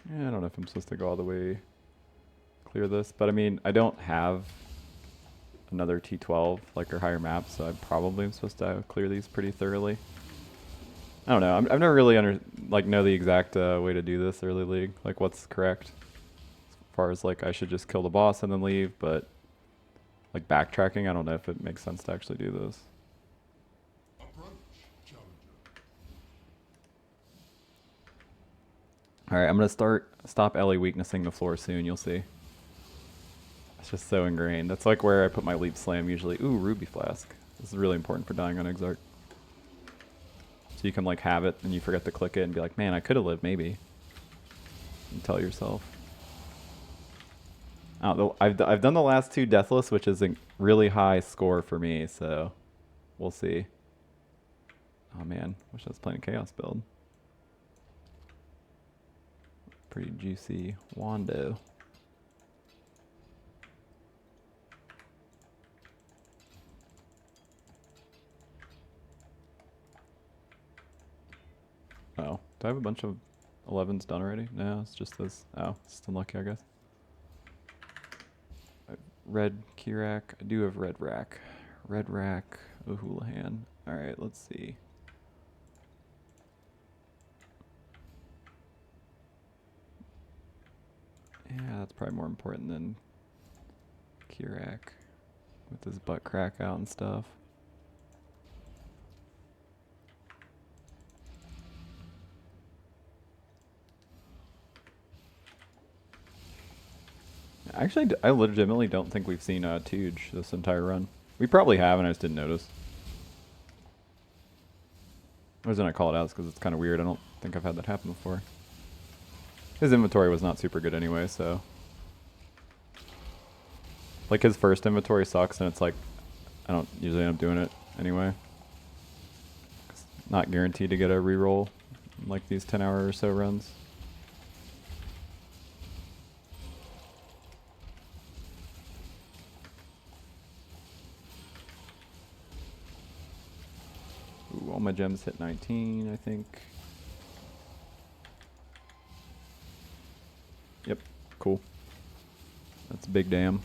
Yeah, I don't know if I'm supposed to go all the way clear this, but I mean, I don't have another T12 like or higher map, so I probably am supposed to clear these pretty thoroughly. I don't know. I've never really know the exact way to do this early league, like what's correct. As far as like I should just kill the boss and then leave, but like backtracking, I don't know if it makes sense to actually do this. Approach, challenger. All right, I'm gonna stop Ellie weaknessing the floor soon. You'll see. It's just so ingrained. That's like where I put my leap slam usually. Ooh, ruby flask. This is really important for dying on Exarch. So you can like have it and you forget to click it and be like, man, I could have lived maybe. And tell yourself. I've done the last two deathless, which is a really high score for me. So we'll see. Oh man, wish I was playing a chaos build. Pretty juicy Wando. Oh, do I have a bunch of 11s done already? No, it's just this. Oh, it's unlucky, I guess. Red Kirak. I do have red rack. Red rack, O'Houlihan. Alright, let's see. Yeah, that's probably more important than Kirak with his butt crack out and stuff. Actually, I legitimately don't think we've seen Tooge this entire run. We probably have, and I just didn't notice. The reason I call it out is because it's kind of weird. I don't think I've had that happen before. His inventory was not super good anyway, so... Like, his first inventory sucks, and it's like... I don't usually end up doing it anyway. It's not guaranteed to get a reroll in, like, these 10-hour or so runs. Ooh, all my gems hit 19, I think. Yep, cool. That's a big damn.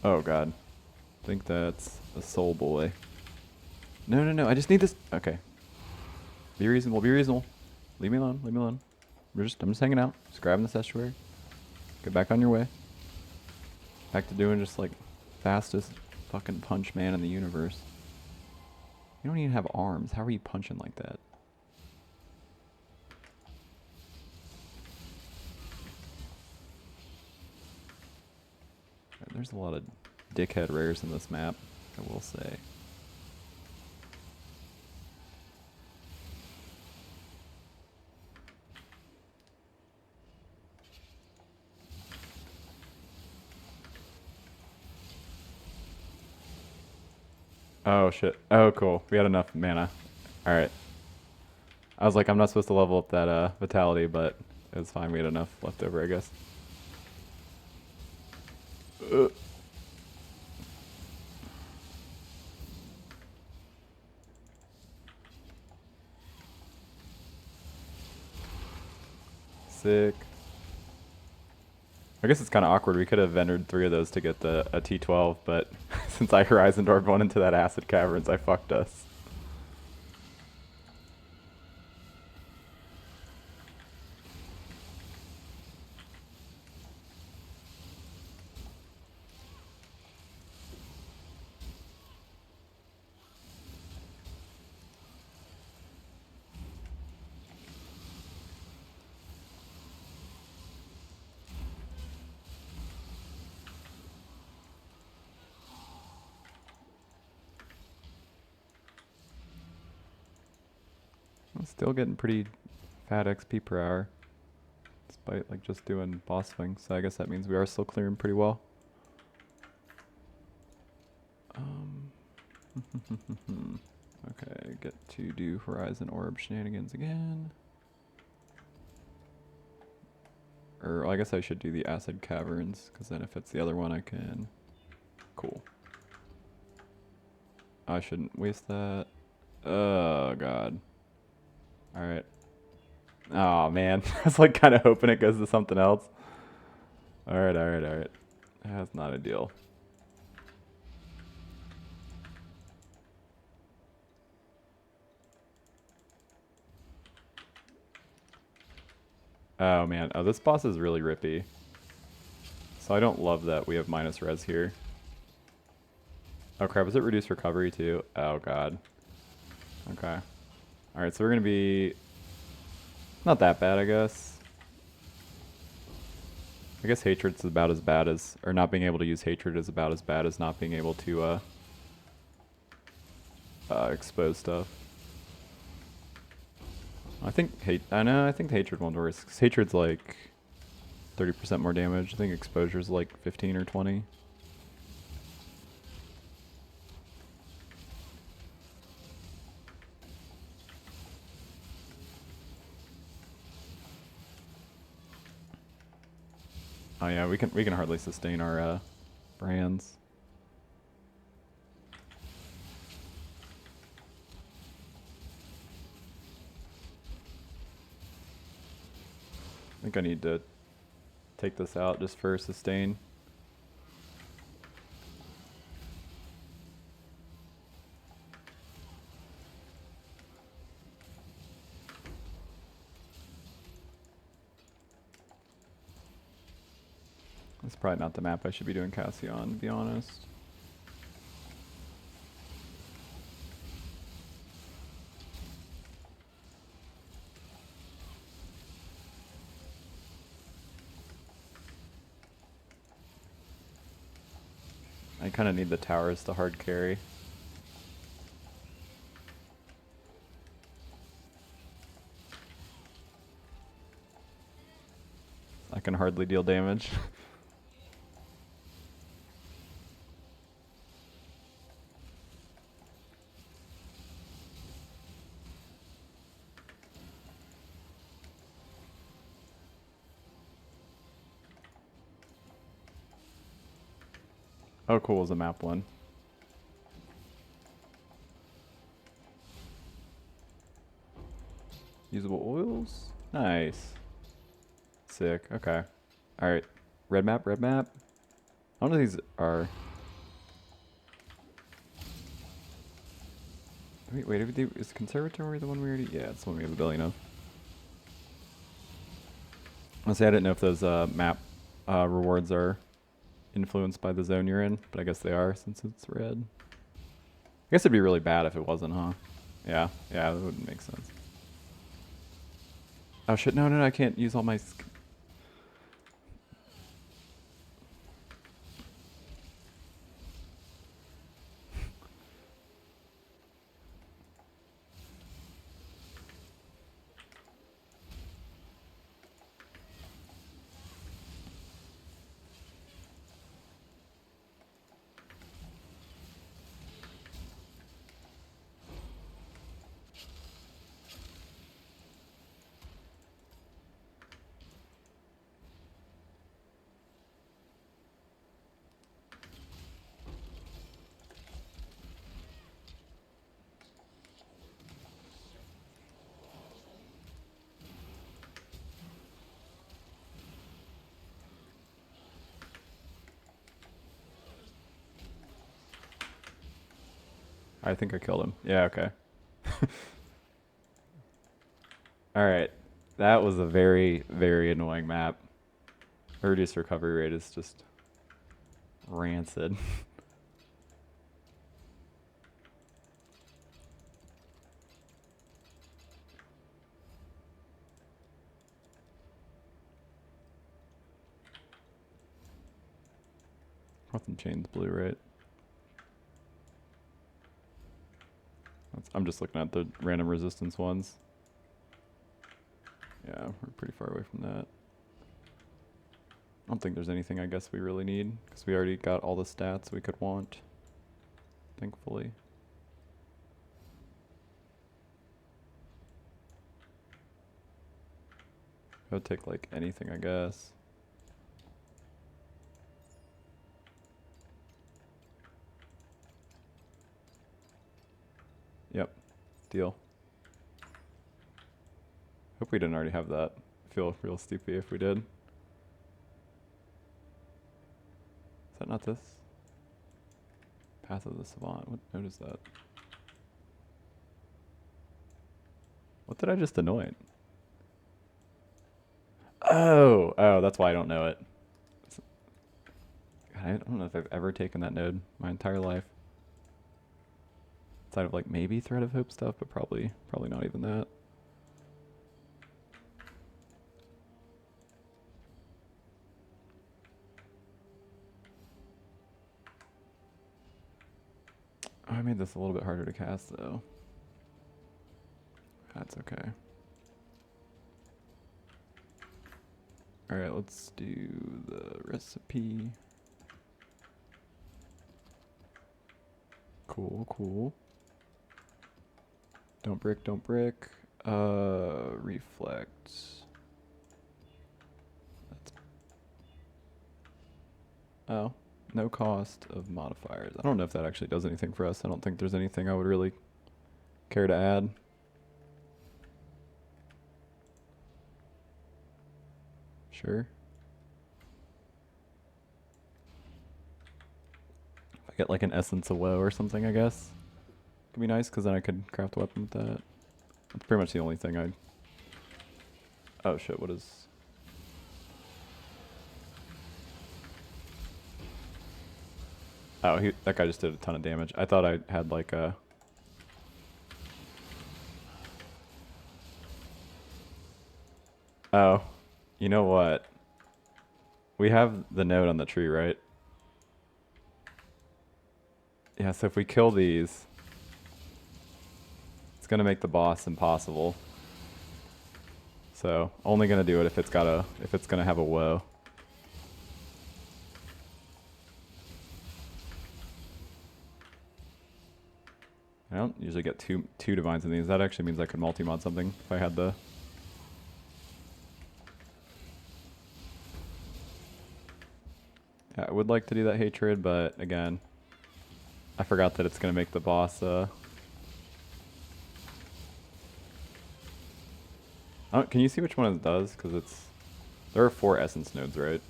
Oh god. I think that's a soul boy. No, no, no, I just need this. Okay. Be reasonable, be reasonable. Leave me alone, leave me alone. I'm just hanging out. Just grabbing this estuary. Get back on your way. Back to doing just like fastest fucking punch man in the universe. You don't even have arms. How are you punching like that? There's a lot of dickhead rares in this map, I will say. Oh shit. Oh cool. We had enough mana. Alright. I was like, I'm not supposed to level up that vitality, but it was fine. We had enough left over, I guess. Sick. I guess it's kind of awkward. We could have entered 3 of those to get a T12, but since I Horizon Doored one into that Acid Caverns, I fucked us. I'm still getting pretty fat XP per hour, despite like just doing boss swings. So I guess that means we are still clearing pretty well. Okay, get to do Horizon Orb shenanigans again. Or I guess I should do the Acid Caverns, because then if it's the other one I can... Cool. I shouldn't waste that. Oh god. Alright. Oh man, I was like kind of hoping it goes to something else. Alright, alright, alright. That's not ideal. Oh man, oh this boss is really rippy. So I don't love that we have minus res here. Oh crap, is it reduced recovery too? Oh god. Okay. Alright, so we're gonna be... Not that bad, I guess. I guess Hatred's about as bad as... Or not being able to use Hatred is about as bad as not being able to, expose stuff. I think I think Hatred won't worse, because Hatred's like 30% more damage. I think Exposure's like 15 or 20. Oh yeah, we can hardly sustain our brands. I think I need to take this out just for sustain. That's probably not the map I should be doing Cassie on, to be honest. I kind of need the towers to hard carry. I can hardly deal damage. Oh cool, is a map one. Usable oils? Nice. Sick, okay. Alright. Red map, red map. How many of these are... Wait, is Conservatory the one we already... Yeah, it's the one we have a billion of. Honestly, I didn't know if those map rewards are influenced by the zone you're in, but I guess they are since it's red. I guess it'd be really bad if it wasn't, huh? Yeah, that wouldn't make sense. Oh shit, no, I can't use all my... I think I killed him. Yeah, okay. Alright. That was a very, very annoying map. Reduced recovery rate is just rancid. Nothing chains blue, right? I'm just looking at the random resistance ones. Yeah, we're pretty far away from that. I don't think there's anything I guess we really need, because we already got all the stats we could want, thankfully. I would take like anything, I guess. Yep, deal. Hope we didn't already have that. Feel real stupid if we did. Is that not this? Path of the Savant. What note is that? What did I just anoint? Oh, that's why I don't know it. God, I don't know if I've ever taken that node my entire life. Outside of like maybe Thread of Hope stuff, but probably not even that. Oh, I made this a little bit harder to cast though. That's okay. Alright, let's do the recipe. Cool, cool. Don't brick, don't brick. Reflect. That's oh, no cost of modifiers. I don't know if that actually does anything for us. I don't think there's anything I would really care to add. Sure. If I get like an Essence of Woe or something, I guess. Could be nice, because then I could craft a weapon with that. That's pretty much the only thing I... Oh shit, what is... Oh, that guy just did a ton of damage. I thought I had like a... Oh, you know what? We have the node on the tree, right? Yeah, so if we kill these, it's gonna make the boss impossible. So only gonna do it if it's gonna have a woe. I don't usually get two divines in these. That actually means I could multi-mod something if I had the... Yeah, I would like to do that hatred, but again, I forgot that it's gonna make the boss can you see which one it does? Because it's... There are 4 essence nodes, right?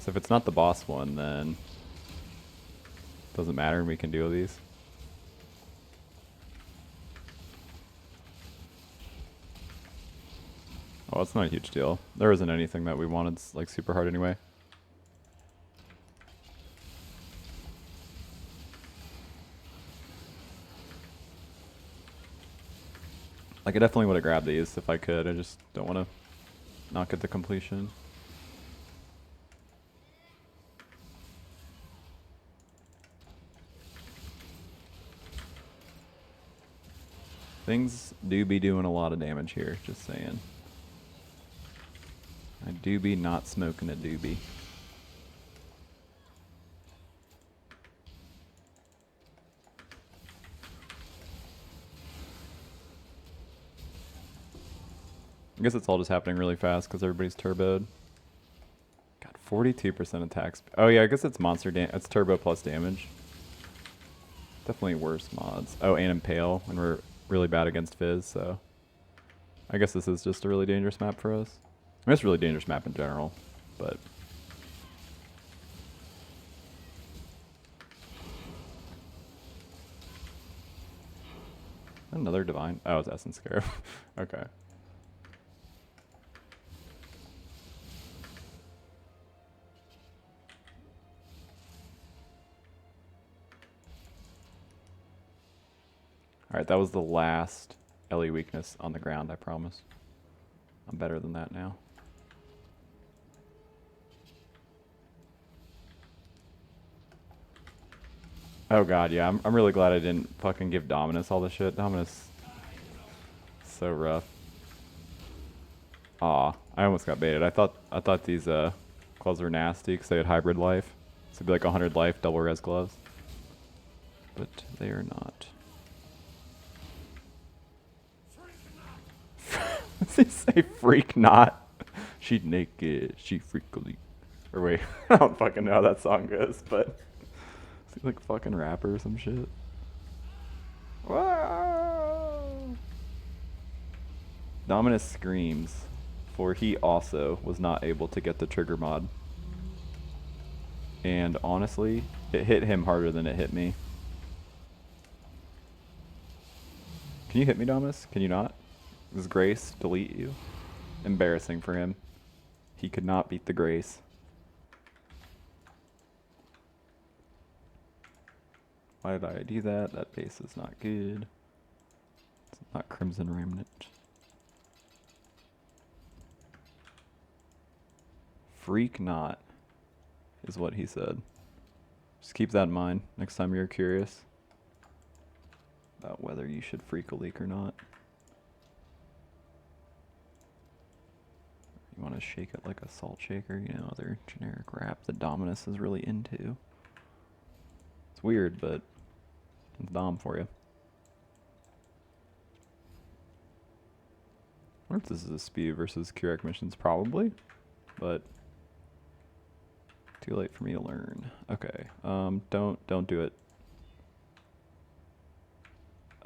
So if it's not the boss one, then... Doesn't matter, we can do these. Oh, it's not a huge deal. There isn't anything that we wanted like super hard anyway. Like I definitely would have grabbed these if I could. I just don't want to not get the completion. Things do be doing a lot of damage here, just saying. I do be not smoking a doobie. I guess it's all just happening really fast because everybody's turboed. Got 42% attack speed. Oh yeah, I guess it's monster damage. It's turbo plus damage. Definitely worse mods. Oh, and Impale, and we're really bad against Fizz, so... I guess this is just a really dangerous map for us. I mean, it's a really dangerous map in general, but... Another divine. Oh, it's Essence Scarab. Okay. Alright, that was the last Ellie weakness on the ground, I promise. I'm better than that now. Oh god, yeah, I'm really glad I didn't fucking give Dominus all the shit. Dominus, so rough. Aw, I almost got baited. I thought these gloves were nasty because they had hybrid life. So it'd be like 100 life, double res gloves. But they are not. Does he say freak not? She naked, she freakily. Or wait, I don't fucking know how that song goes, but is he like fucking rapper or some shit? Whoa! Dominus screams, for he also was not able to get the trigger mod. And honestly, it hit him harder than it hit me. Can you hit me, Dominus? Can you not? Does Grace delete you? Embarrassing for him. He could not beat the Grace. Why did I do that? That base is not good. It's not Crimson Remnant. Freak not, is what he said. Just keep that in mind next time you're curious about whether you should freak a leak or not. You want to shake it like a salt shaker, you know, other generic rap that Dominus is really into. It's weird, but it's Dom for you. I wonder if this is a speed versus Curec missions, probably, but too late for me to learn. Okay, don't do it.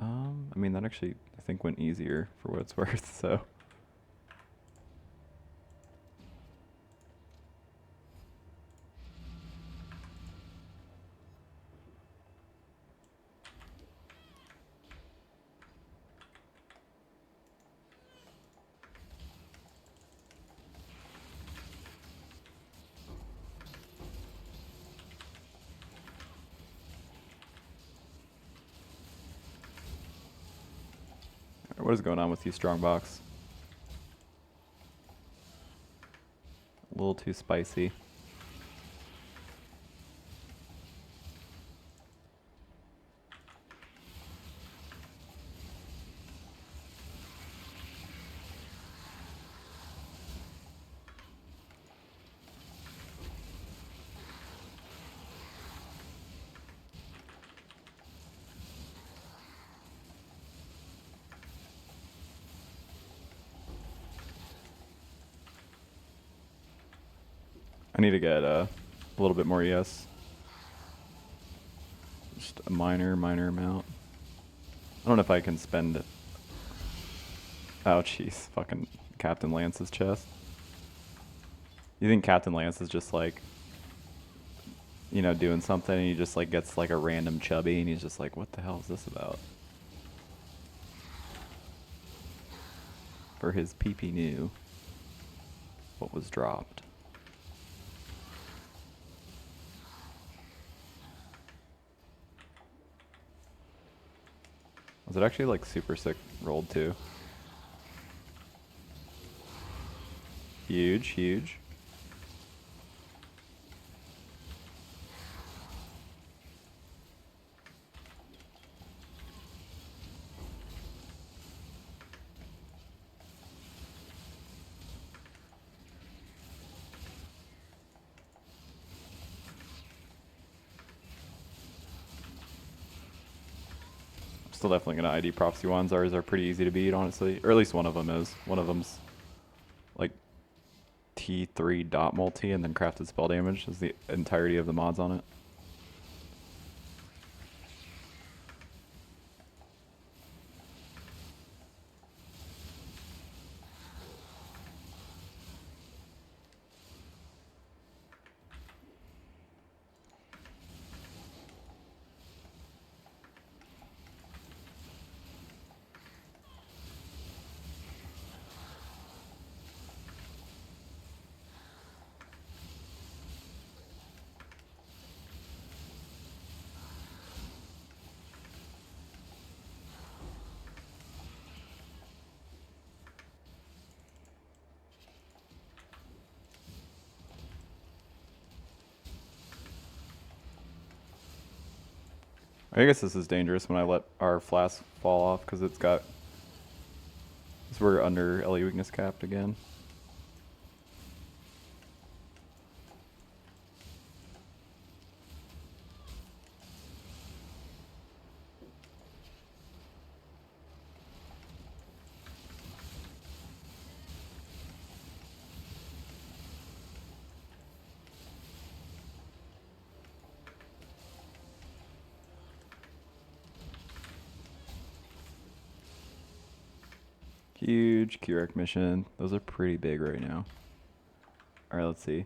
I mean, that actually, I think, went easier for what it's worth, so. What is going on with you, Strongbox? A little too spicy. I need to get a little bit more ES. Just a minor amount. I don't know if I can spend it. Oh, jeez. Fucking Captain Lance's chest. You think Captain Lance is just like, you know, doing something and he just like gets like a random chubby and he's just like, what the hell is this about? For his PP knew what was dropped. Was it actually like super sick rolled too? Huge, huge. Still definitely gonna ID Prophecy Wands. Ours are pretty easy to beat, honestly. Or at least one of them is. One of them's like T3 dot multi and then crafted spell damage is the entirety of the mods on it. I guess this is dangerous when I let our flask fall off because it's got. Because we're under LE weakness capped again. Huge Keurig mission. Those are pretty big right now. Alright, let's see.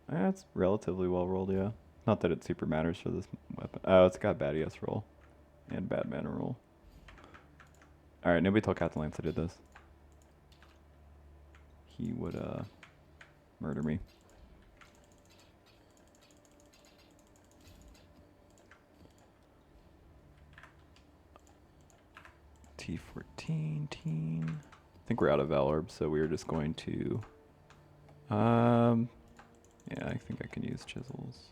That's relatively well rolled, yeah. Not that it super matters for this weapon. Oh, it's got bad ES roll. And bad mana roll. Alright, nobody tell Captain Lance I did this. He would, murder me. T14 teen. I think we're out of Vaal Orb, so we're just going to yeah, I think I can use chisels.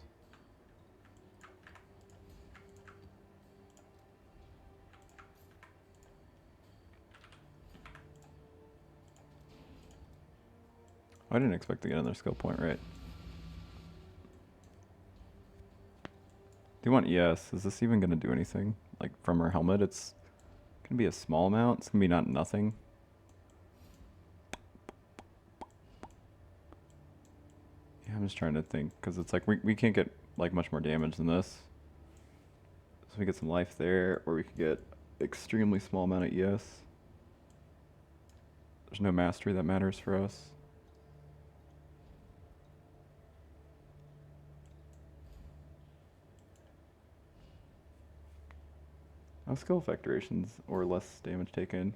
I didn't expect to get another skill point, right? Do you want ES? Is this even gonna do anything? Like from her helmet, it's gonna be a small amount. It's gonna be not nothing. Yeah, I'm just trying to think because it's like we can't get like much more damage than this. So we get some life there, or we could get extremely small amount of ES. There's no mastery that matters for us. No skill effect durations or less damage taken.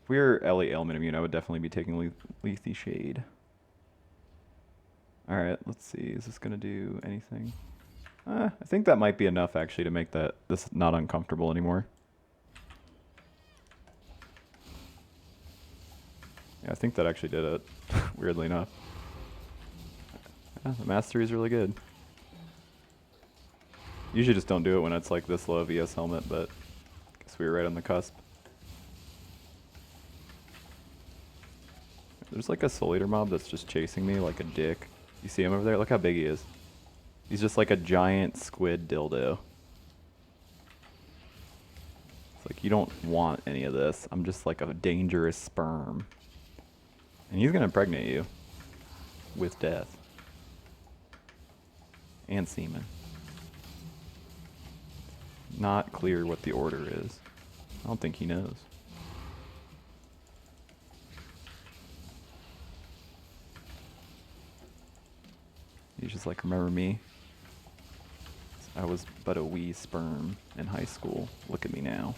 If we were LE Ailment immune, I would definitely be taking Lethe Shade. Alright, let's see. Is this going to do anything? I think that might be enough actually to make this not uncomfortable anymore. Yeah, I think that actually did it, weirdly enough. Yeah, the mastery is really good. Usually just don't do it when it's like this low of ES helmet, but I guess we were right on the cusp. There's like a Soul Eater mob that's just chasing me like a dick. You see him over there? Look how big he is. He's just like a giant squid dildo. It's like, you don't want any of this. I'm just like a dangerous sperm. And he's gonna impregnate you. With death. And semen. Not clear what the order is. I don't think he knows. He's just like, remember me? I was but a wee sperm in high school. Look at me now.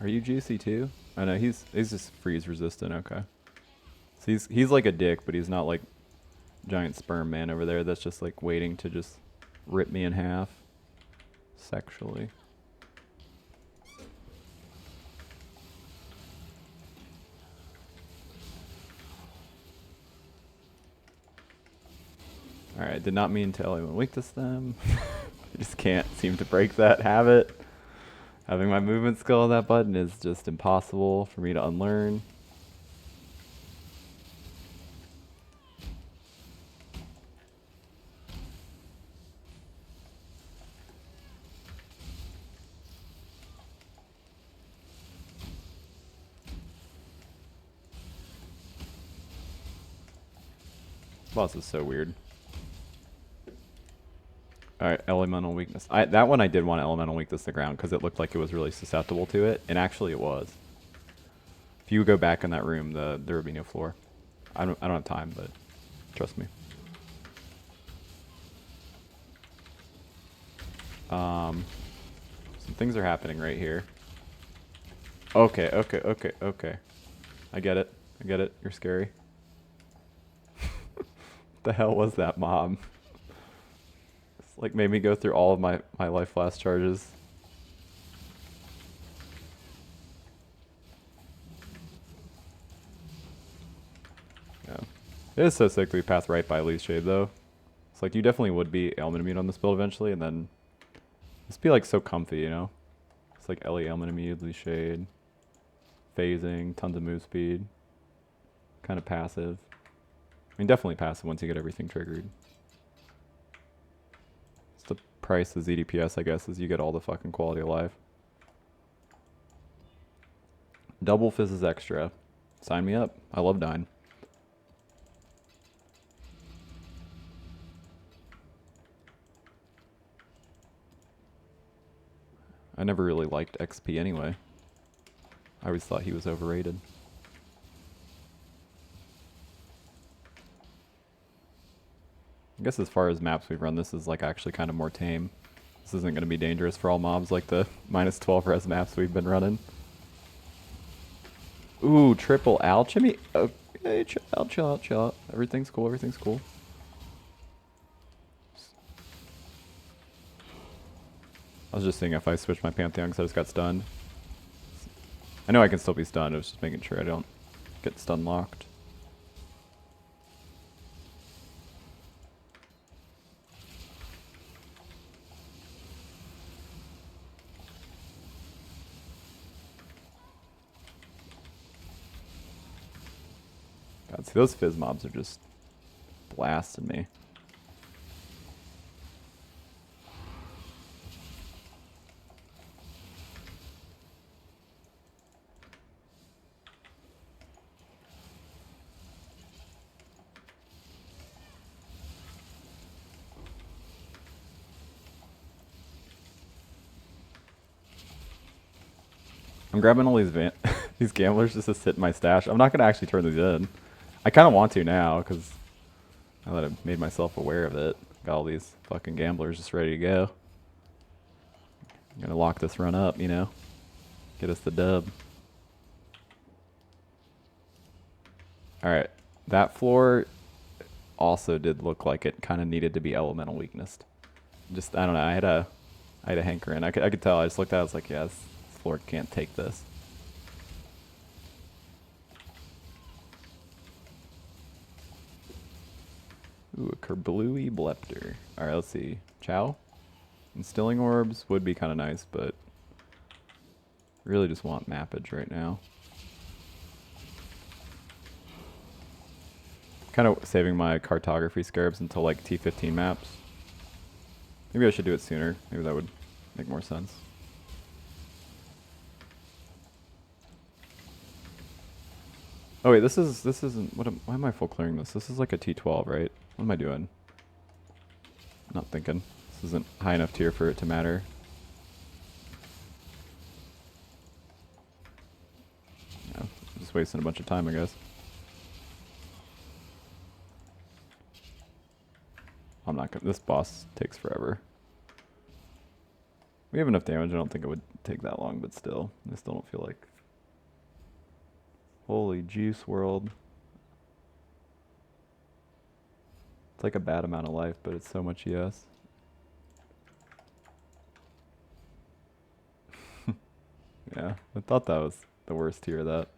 Are you juicy too? I know he's just freeze resistant. Okay. So he's like a dick, but he's not like giant sperm man over there. That's just like waiting to just rip me in half sexually. All right, did not mean to anyone weakness them. I just can't seem to break that habit. Having my movement skill on that button is just impossible for me to unlearn. Boss is so weird. Alright, elemental weakness. That one I did want elemental weakness to the ground because it looked like it was really susceptible to it, and actually it was. If you go back in that room, there would be no floor. I don't have time, but trust me. Some things are happening right here. Okay. I get it. You're scary. The hell was that mob? It's like made me go through all of my life flash charges. Yeah. It is so sick that we passed right by Lee's Shade though. It's like you definitely would be ailment immune on this build eventually, and then just be like so comfy, you know? It's like Ellie ailment immune, Lee's Shade, phasing, tons of move speed, kind of passive. I mean, definitely passive once you get everything triggered. It's the price of ZDPS, I guess, is you get all the fucking quality of life. Double Fizzes extra. Sign me up. I love dying. I never really liked XP anyway. I always thought he was overrated. I guess as far as maps we've run, this is like actually kind of more tame. This isn't going to be dangerous for all mobs like the -12 res maps we've been running. Ooh, triple alchemy? Okay, chill out, chill out, chill out. Everything's cool, everything's cool. I was just seeing if I switch my Pantheon because I just got stunned. I know I can still be stunned, I was just making sure I don't get stun locked. God, see those fizz mobs are just blasting me. I'm grabbing all these these gamblers just to sit in my stash. I'm not gonna actually turn these in. I kind of want to now because now that I've made myself aware of it, got all these fucking gamblers just ready to go. I'm gonna lock this run up, you know, get us the dub. All right, that floor also did look like it kind of needed to be elemental weakness. Just I don't know. I had a hankering. I could tell. I just looked at it. I was like, yeah, this floor can't take this. Ooh, a Kerblooey Blepter. Alright, let's see. Chow? Instilling Orbs would be kind of nice, but really just want mappage right now. Kind of saving my cartography scarabs until like T15 maps. Maybe I should do it sooner. Maybe that would make more sense. Oh wait, this isn't, why am I full clearing this? This is like a T12, right? What am I doing? Not thinking. This isn't high enough tier for it to matter. Yeah, I'm just wasting a bunch of time, I guess. I'm not gonna, this boss takes forever. We have enough damage, I don't think it would take that long, but still, I still don't feel like. Holy juice world. It's like a bad amount of life, but it's so much yes. Yeah, I thought that was the worst tier of that.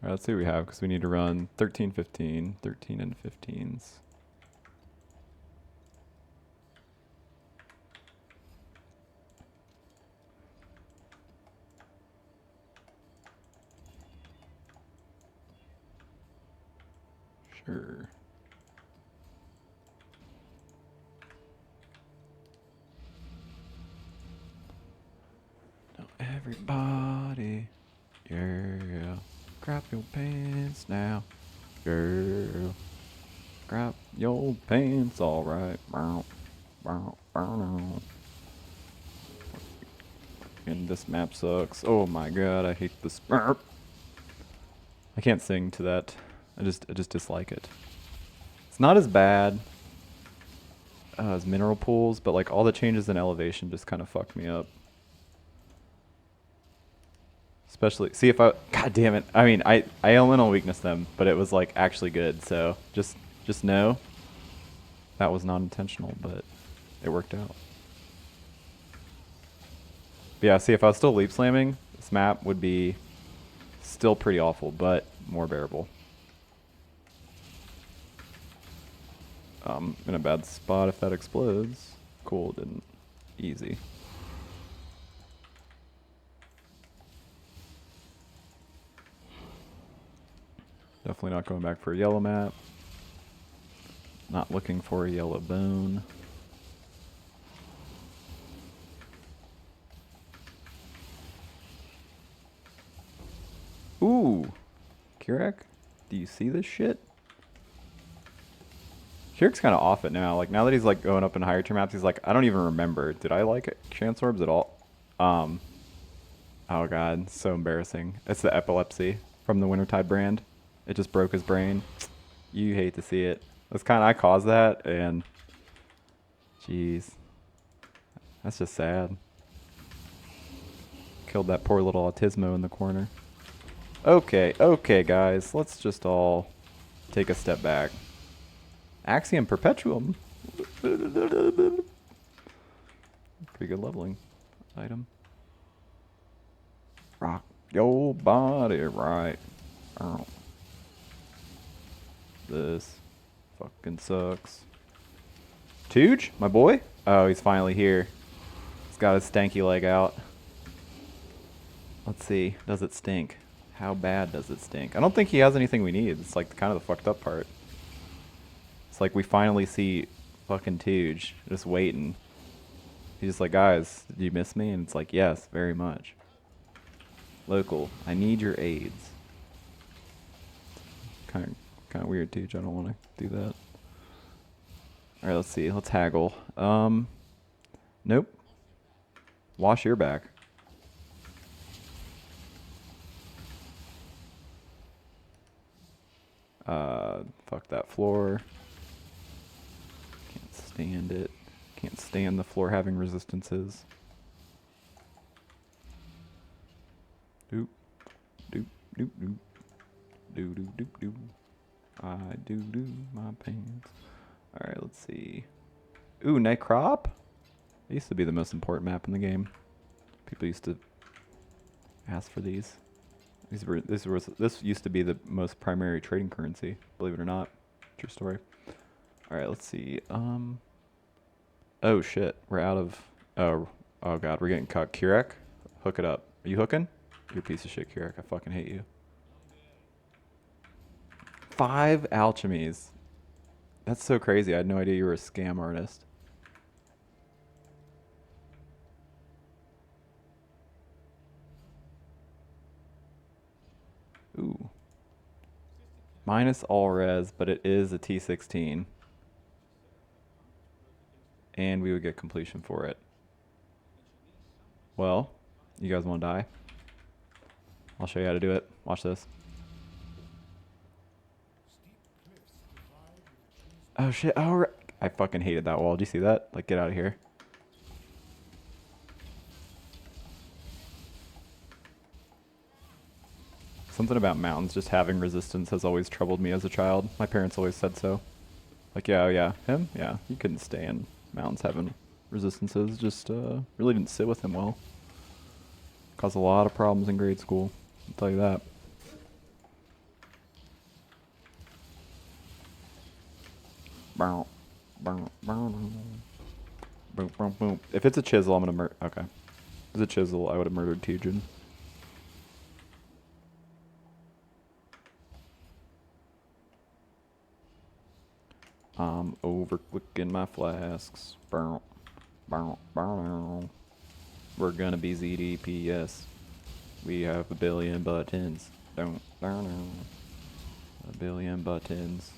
Alright, let's see what we have, because we need to run 13, 15, 13 and 15s. Sure. Now everybody, yeah, grab your pants now, girl. Grab your pants, alright. And this map sucks. Oh my god, I hate this map. I can't sing to that. I just dislike it. It's not as bad as mineral pools, but like all the changes in elevation just kind of fuck me up. Especially, see if I, god damn it. I mean, I elemental weakness them, but it was like actually good. So just know that was not intentional, but it worked out. But yeah, see if I was still leap slamming, this map would be still pretty awful, but more bearable. In a bad spot if that explodes. Cool, didn't. Easy. Definitely not going back for a yellow map. Not looking for a yellow bone. Ooh! Kirak? Do you see this shit? Kirak's kind of off it now. Like, now that he's, like, going up in higher tier maps, he's like, I don't even remember. Did I like it? Chance Orbs at all? Oh god, so embarrassing. It's the epilepsy from the Wintertide brand. It just broke his brain. You hate to see it. That's kind of, I caused that, and jeez. That's just sad. Killed that poor little Autismo in the corner. Okay, guys. Let's just all take a step back. Axiom Perpetuum. Pretty good leveling item. Rock your body right. Oh. This fucking sucks. Tooge, my boy? Oh, he's finally here. He's got his stanky leg out. Let's see. Does it stink? How bad does it stink? I don't think he has anything we need. It's like kind of the fucked up part. It's like we finally see fucking Tooge just waiting. He's just like, guys, did you miss me? And it's like, yes, very much. Local, I need your aids. Kind of weird, Tooge. I don't want to do that. All right, let's see. Let's haggle. Nope. Wash your back. Fuck that floor. Can't stand it. Can't stand the floor having resistances. Doop. Doop. Doop. Doop. Doo doo doop doo. I do my pants. Alright, let's see. Ooh, Necrop? It used to be the most important map in the game. People used to ask for these. This used to be the most primary trading currency, believe it or not. True story. Alright, let's see. Oh shit, we're out of oh god, we're getting caught. Kirak, hook it up. Are you hooking? You're a piece of shit, Kirak. I fucking hate you. 5 alchemies. That's so crazy. I had no idea you were a scam artist. Ooh. Minus all res, but it is a T16. And we would get completion for it. Well, you guys want to die? I'll show you how to do it. Watch this. Oh shit, oh, I fucking hated that wall. Did you see that? Like, get out of here. Something about mountains just having resistance has always troubled me as a child. My parents always said so. Like, yeah, oh yeah, him? Yeah, he couldn't stand mountains having resistances. Just really didn't sit with him well. Caused a lot of problems in grade school, I'll tell you that. Boom, boom, boom, boom, boom, boom. If it's a chisel, I'm gonna murder. Okay. If it's a chisel, I would have murdered Tijin. I'm over clicking my flasks. Bow, bow, bow. We're gonna be ZDPS. We have a billion buttons. Don't, a billion buttons.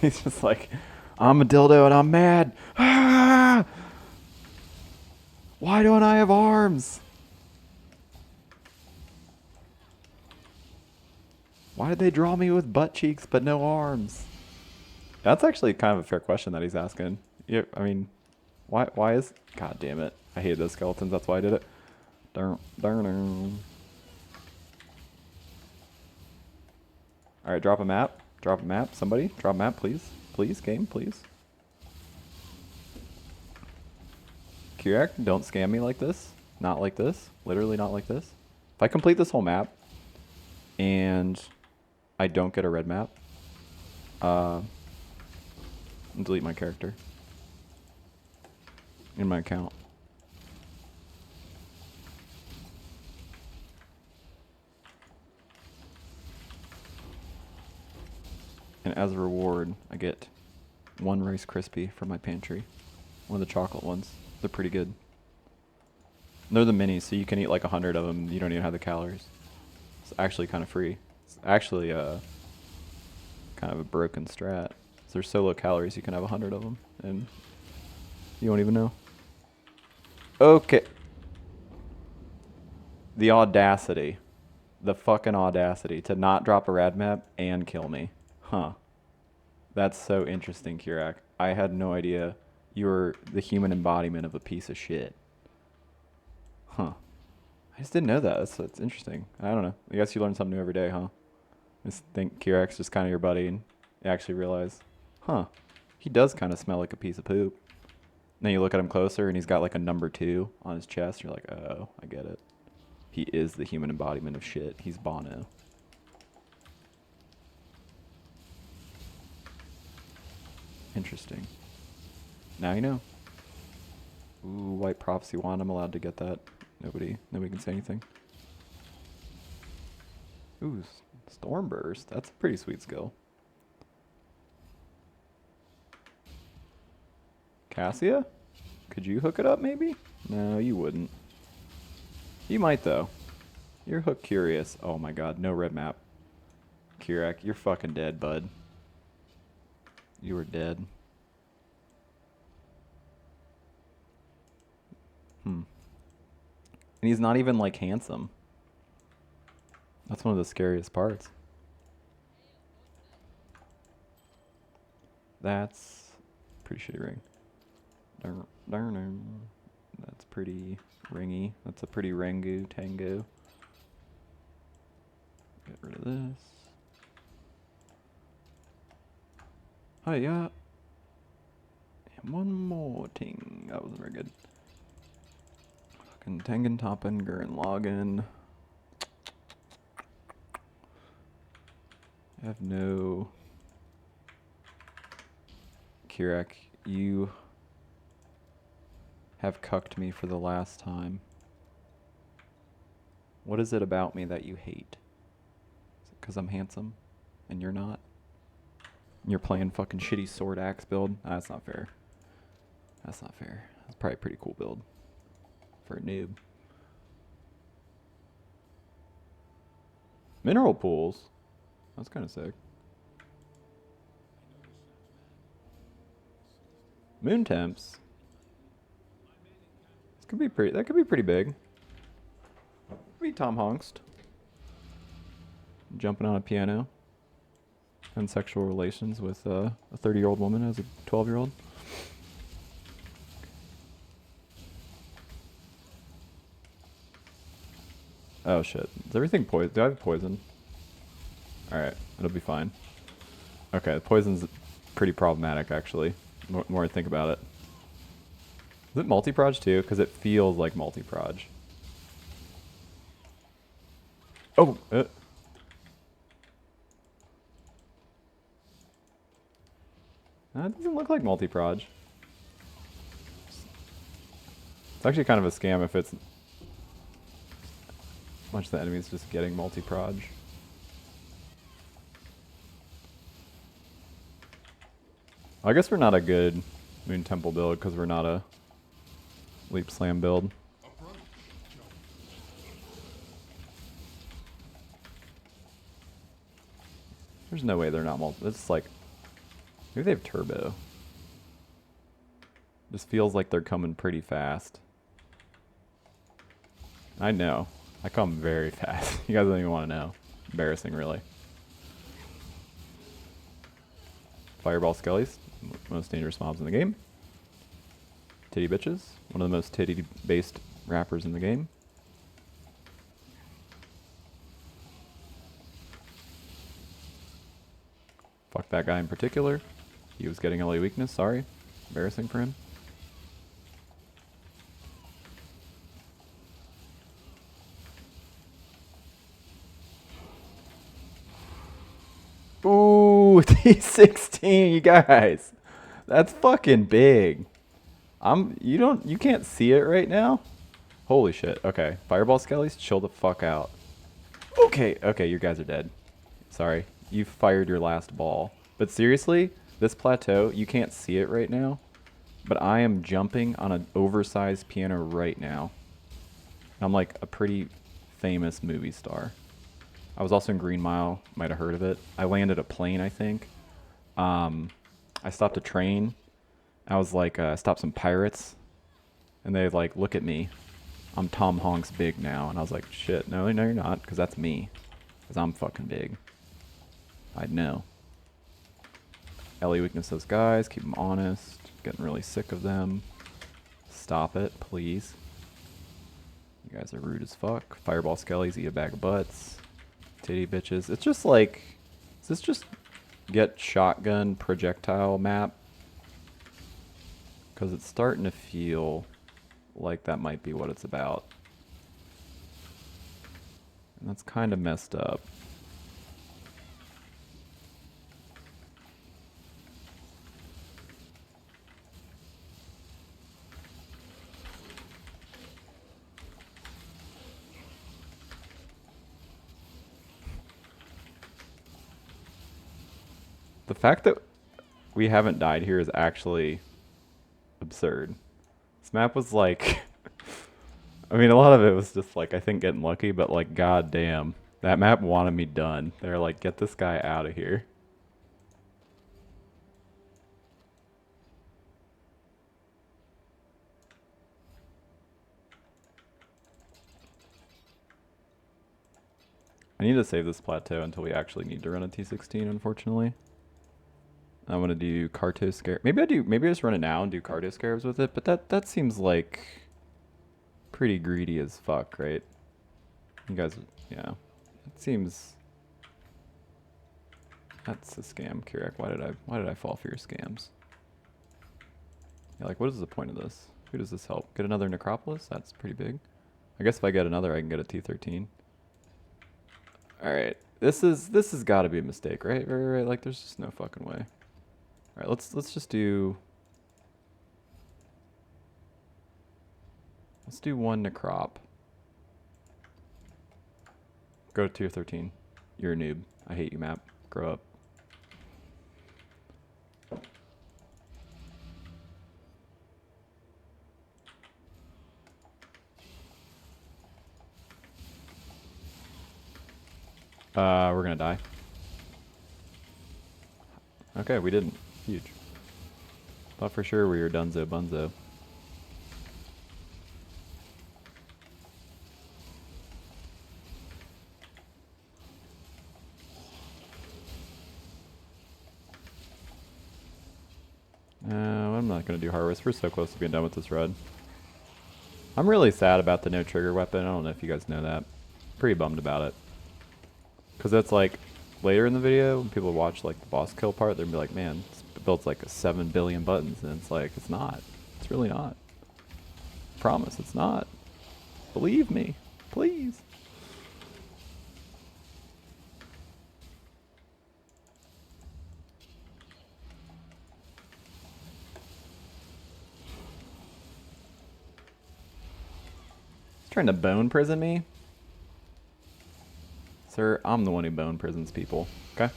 He's just like, I'm a dildo and I'm mad. Ah! Why don't I have arms? Why did they draw me with butt cheeks but no arms? That's actually kind of a fair question that he's asking. Yeah, I mean, why is... God damn it. I hate those skeletons. That's why I did it. Darn. Alright, drop a map. Drop a map. Somebody, drop a map, please. Please, game, please. Kirak, don't scam me like this. Not like this. Literally not like this. If I complete this whole map and I don't get a red map, I'll delete my character in my account. And as a reward, I get 1 Rice Krispie from my pantry. One of the chocolate ones. They're pretty good. They're the minis, so you can eat like 100 of them. You don't even have the calories. It's actually kind of free. It's actually kind of a broken strat. So there's so low calories, you can have 100 of them, and you won't even know. Okay. The audacity. The fucking audacity to not drop a rad map and kill me. Huh. That's so interesting, Kirak. I had no idea you were the human embodiment of a piece of shit. Huh. I just didn't know that. That's interesting. I don't know. I guess you learn something new every day, huh? Just think Kirak's just kind of your buddy and you actually realize, huh, he does kind of smell like a piece of poop. And then you look at him closer and he's got like a number 2 on his chest. You're like, oh, I get it. He is the human embodiment of shit. He's Bono. Interesting. Now you know. Ooh, White Prophecy Wand. I'm allowed to get that. Nobody can say anything. Ooh, Stormburst. That's a pretty sweet skill. Cassia? Could you hook it up maybe? No, you wouldn't. You might though. You're hook curious. Oh my god, no red map. Kirak, you're fucking dead, bud. You were dead. And he's not even like handsome. That's one of the scariest parts. That's pretty shitty ring. That's pretty ringy. That's a pretty Rangu Tango. Get rid of this. Oh yeah. And one more thing. That wasn't very good. Fucking Tengen Toppen, Gurren Lagann. I have no... Kirak, you have cucked me for the last time. What is it about me that you hate? Is it because I'm handsome and you're not? And you're playing fucking shitty sword axe build? Nah, that's not fair. That's not fair. That's probably a pretty cool build for a noob. Mineral pools? That's kind of sick. Moon temps. This could be pretty. That could be pretty big. Could be Tom Hongst jumping on a piano and sexual relations with a 30-year-old woman as a 12-year-old. Oh shit! Is everything poison? Do I have poison? All right, it'll be fine. Okay, the poison's pretty problematic actually. More I think about it. Is it multi-proj too? Because it feels like multi-proj. Oh! That doesn't look like multi-proj. It's actually kind of a scam if it's... much of the enemy's just getting multi-proj. I guess we're not a good Moon Temple build because we're not a Leap Slam build. There's no way they're not multi. It's like maybe they have turbo. Just feels like they're coming pretty fast. I know. I come very fast. You guys don't even want to know. Embarrassing, really. Fireball Skellies, most dangerous mobs in the game. Titty bitches, one of the most titty-based rappers in the game. Fuck that guy in particular. He was getting LA weakness, sorry. Embarrassing for him. Ooh, T16, you guys. That's fucking big. You can't see it right now? Holy shit. Okay. Fireball Skellies, chill the fuck out. Okay, you guys are dead. Sorry. You fired your last ball. But seriously, this plateau, you can't see it right now, but I am jumping on an oversized piano right now. I'm like a pretty famous movie star. I was also in Green Mile, might have heard of it. I landed a plane, I think. I stopped a train. I was like, stopped some pirates, and they like, look at me. I'm Tom Hanks big now. And I was like, shit, no, you're not, because that's me. Because I'm fucking big. I'd know. LA weakness those guys, keep them honest. Getting really sick of them. Stop it, please. You guys are rude as fuck. Fireball Skellies, eat a bag of butts. Titty bitches. It's just like, is this just get shotgun projectile map? Because it's starting to feel like that might be what it's about. And that's kind of messed up. The fact that we haven't died here is actually absurd. This map was like, I mean, a lot of it was just like, I think getting lucky, but like, goddamn, that map wanted me done. They're like, get this guy out of here. I need to save this plateau until we actually need to run a T16, unfortunately. I want to do Carto Scare. Maybe I just run it now and do Carto Scarabs with it, but that seems like pretty greedy as fuck, right? You guys, yeah. It seems that's a scam, Kirek. Why did I fall for your scams? Yeah, like what is the point of this? Who does this help? Get another Necropolis? That's pretty big. I guess if I get another I can get a T13. Alright. This has gotta be a mistake, right? Right. Like there's just no fucking way. Alright, let's just do one Necrop. Go to tier 13. You're a noob. I hate you, map. Grow up. We're gonna die. Okay, we didn't. Huge. Thought for sure we were Dunzo Bunzo. I'm not gonna do Harvest. We're so close to being done with this run. I'm really sad about the no trigger weapon. I don't know if you guys know that. Pretty bummed about it. Cause that's like later in the video when people watch like the boss kill part, they'll be like, man, this builds like 7 billion buttons, and it's like, it's not. It's really not. Promise, it's not. Believe me, please. He's trying to bone prison me. Sir, I'm the one who bone prisons people, okay?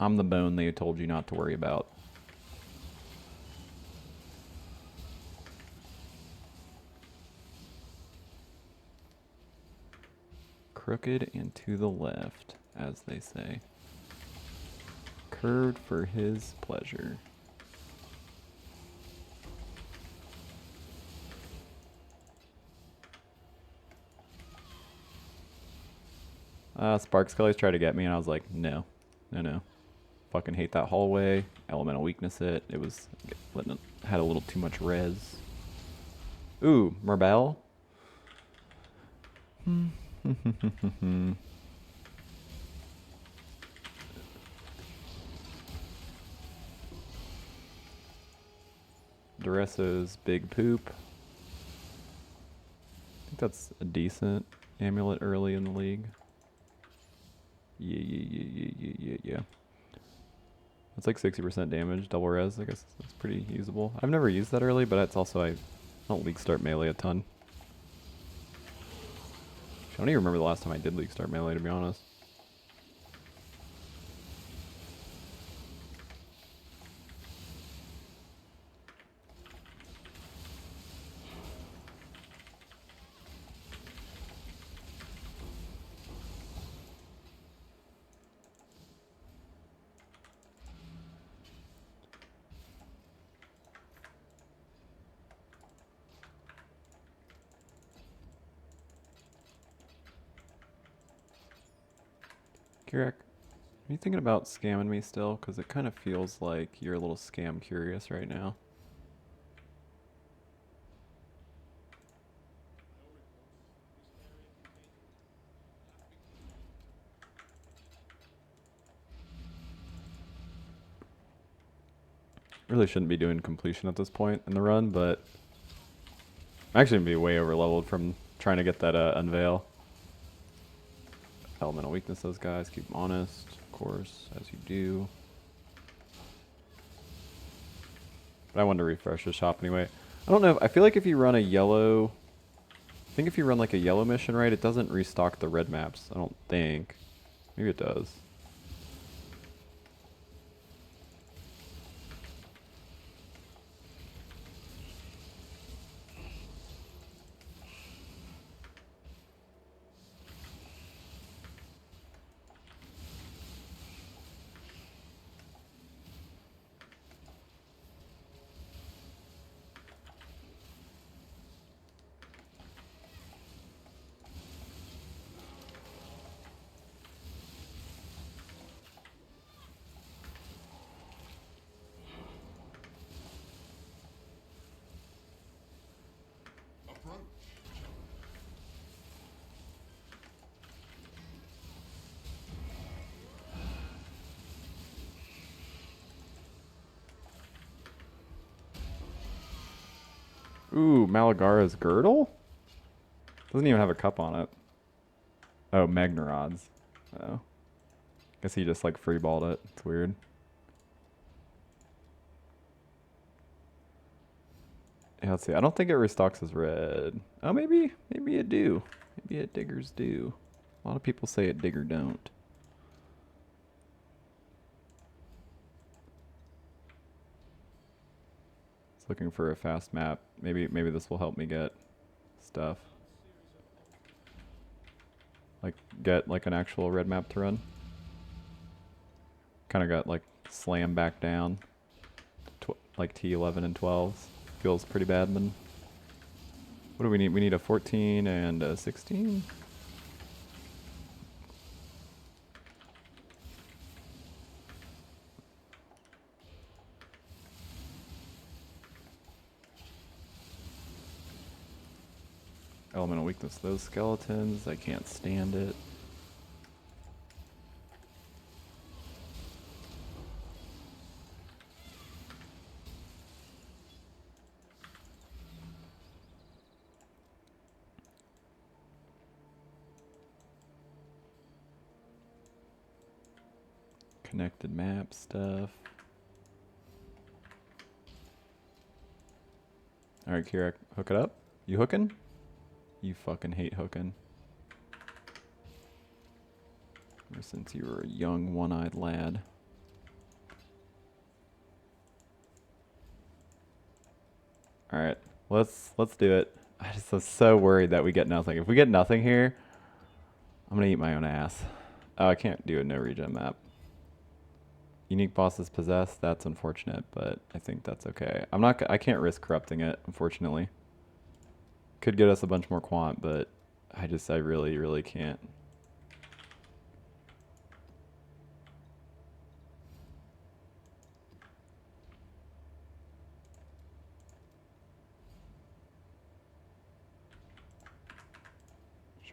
I'm the bone they told you not to worry about. Crooked and to the left, as they say. Curved for his pleasure. Spark Scullies tried to get me, and I was like, no. No, no. Fucking hate that hallway. Elemental weakness it. It was had a little too much res. Ooh, Merbel. Duresso's Big Poop. I think that's a decent amulet early in the league. Yeah. It's like 60% damage, double res. I guess that's pretty usable. I've never used that early, but it's also I don't league start melee a ton. I don't even remember the last time I did league start melee, to be honest. Kirak, are you thinking about scamming me still? Because it kind of feels like you're a little scam curious right now. Really shouldn't be doing completion at this point in the run, but I'm actually going to be way over leveled from trying to get that Unveil. Elemental weakness, those guys. Keep them honest, of course, as you do. But I wanted to refresh the shop anyway. I don't know. I feel like if you run a yellow... I think if you run like a yellow mission, right, it doesn't restock the red maps. I don't think. Maybe it does. Ooh, Malagara's Girdle? Doesn't even have a cup on it. Oh, Magnarod's. Oh. Guess he just like freeballed it. It's weird. Yeah, let's see. I don't think it restocks as red. Oh, maybe it do. Maybe it diggers do. A lot of people say it digger don't. It's looking for a fast map. Maybe this will help me get stuff. Like get like an actual red map to run. Kind of got like slam back down. Like T11 and 12s. Feels pretty bad, man. What do we need? We need a 14 and a 16? Elemental weakness, those skeletons. I can't stand it. Connected map stuff. Alright, Kirak, hook it up. You hooking? You fucking hate hooking. Ever since you were a young, one-eyed lad. Alright, let's do it. I just was so worried that we get nothing. If we get nothing here, I'm gonna eat my own ass. Oh, I can't do a no regen map. Unique bosses possessed, that's unfortunate, but I think that's okay. I can't risk corrupting it, unfortunately. Could get us a bunch more quant, but I really can't.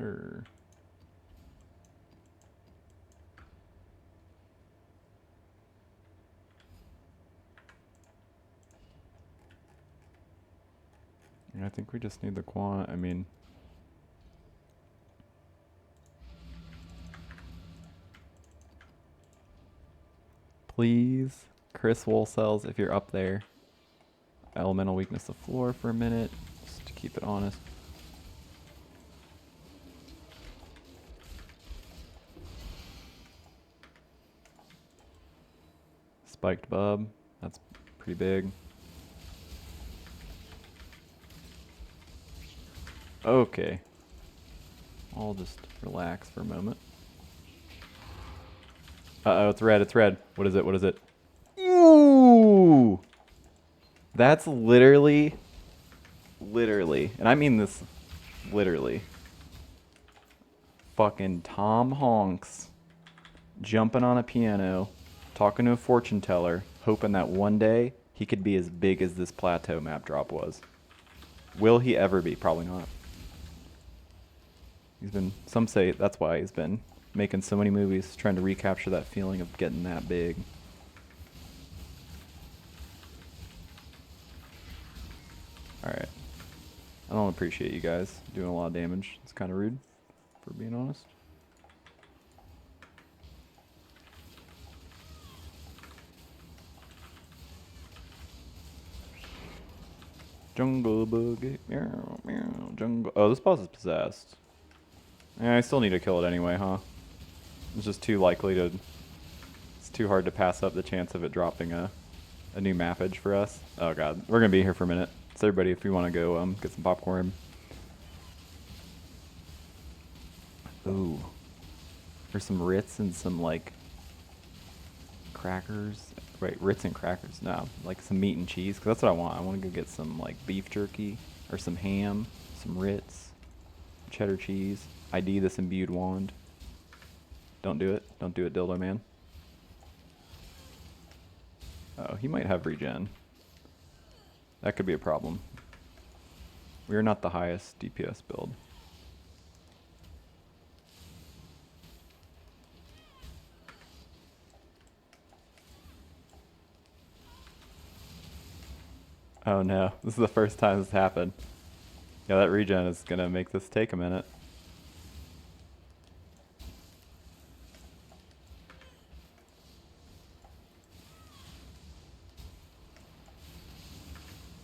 Sure. I think we just need the quant. I mean, please, Chris Woolsells, if you're up there, elemental weakness of floor for a minute, just to keep it honest. Spiked bub, that's pretty big. Okay. I'll just relax for a moment. Uh-oh, it's red, it's red. What is it, what is it? Ooh! That's literally, and I mean this literally, fucking Tom Hanks jumping on a piano, talking to a fortune teller, hoping that one day he could be as big as this plateau map drop was. Will he ever be? Probably not. Some say that's why he's been making so many movies, trying to recapture that feeling of getting that big. Alright. I don't appreciate you guys doing a lot of damage. It's kind of rude, for being honest. Jungle boogie, meow, meow, jungle. Oh, this boss is possessed. Yeah, I still need to kill it anyway, huh? It's just too likely to... It's too hard to pass up the chance of it dropping a new mappage for us. Oh god, we're gonna be here for a minute. So everybody, if you want to go get some popcorn. Ooh. There's some Ritz and some, like, crackers. Right, Ritz and crackers. No, like some meat and cheese, because that's what I want. I want to go get some, like, beef jerky, or some ham, some Ritz, cheddar cheese. ID this imbued wand. Don't do it. Don't do it, dildo man. Oh, he might have regen. That could be a problem. We are not the highest DPS build. Oh no, this is the first time this happened. Yeah, that regen is gonna make this take a minute.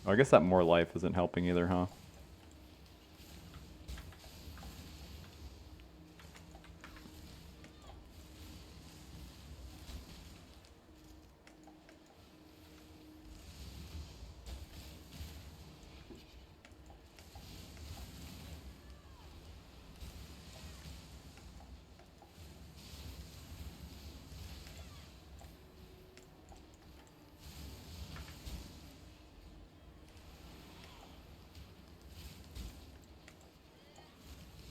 Oh, I guess that more life isn't helping either, huh?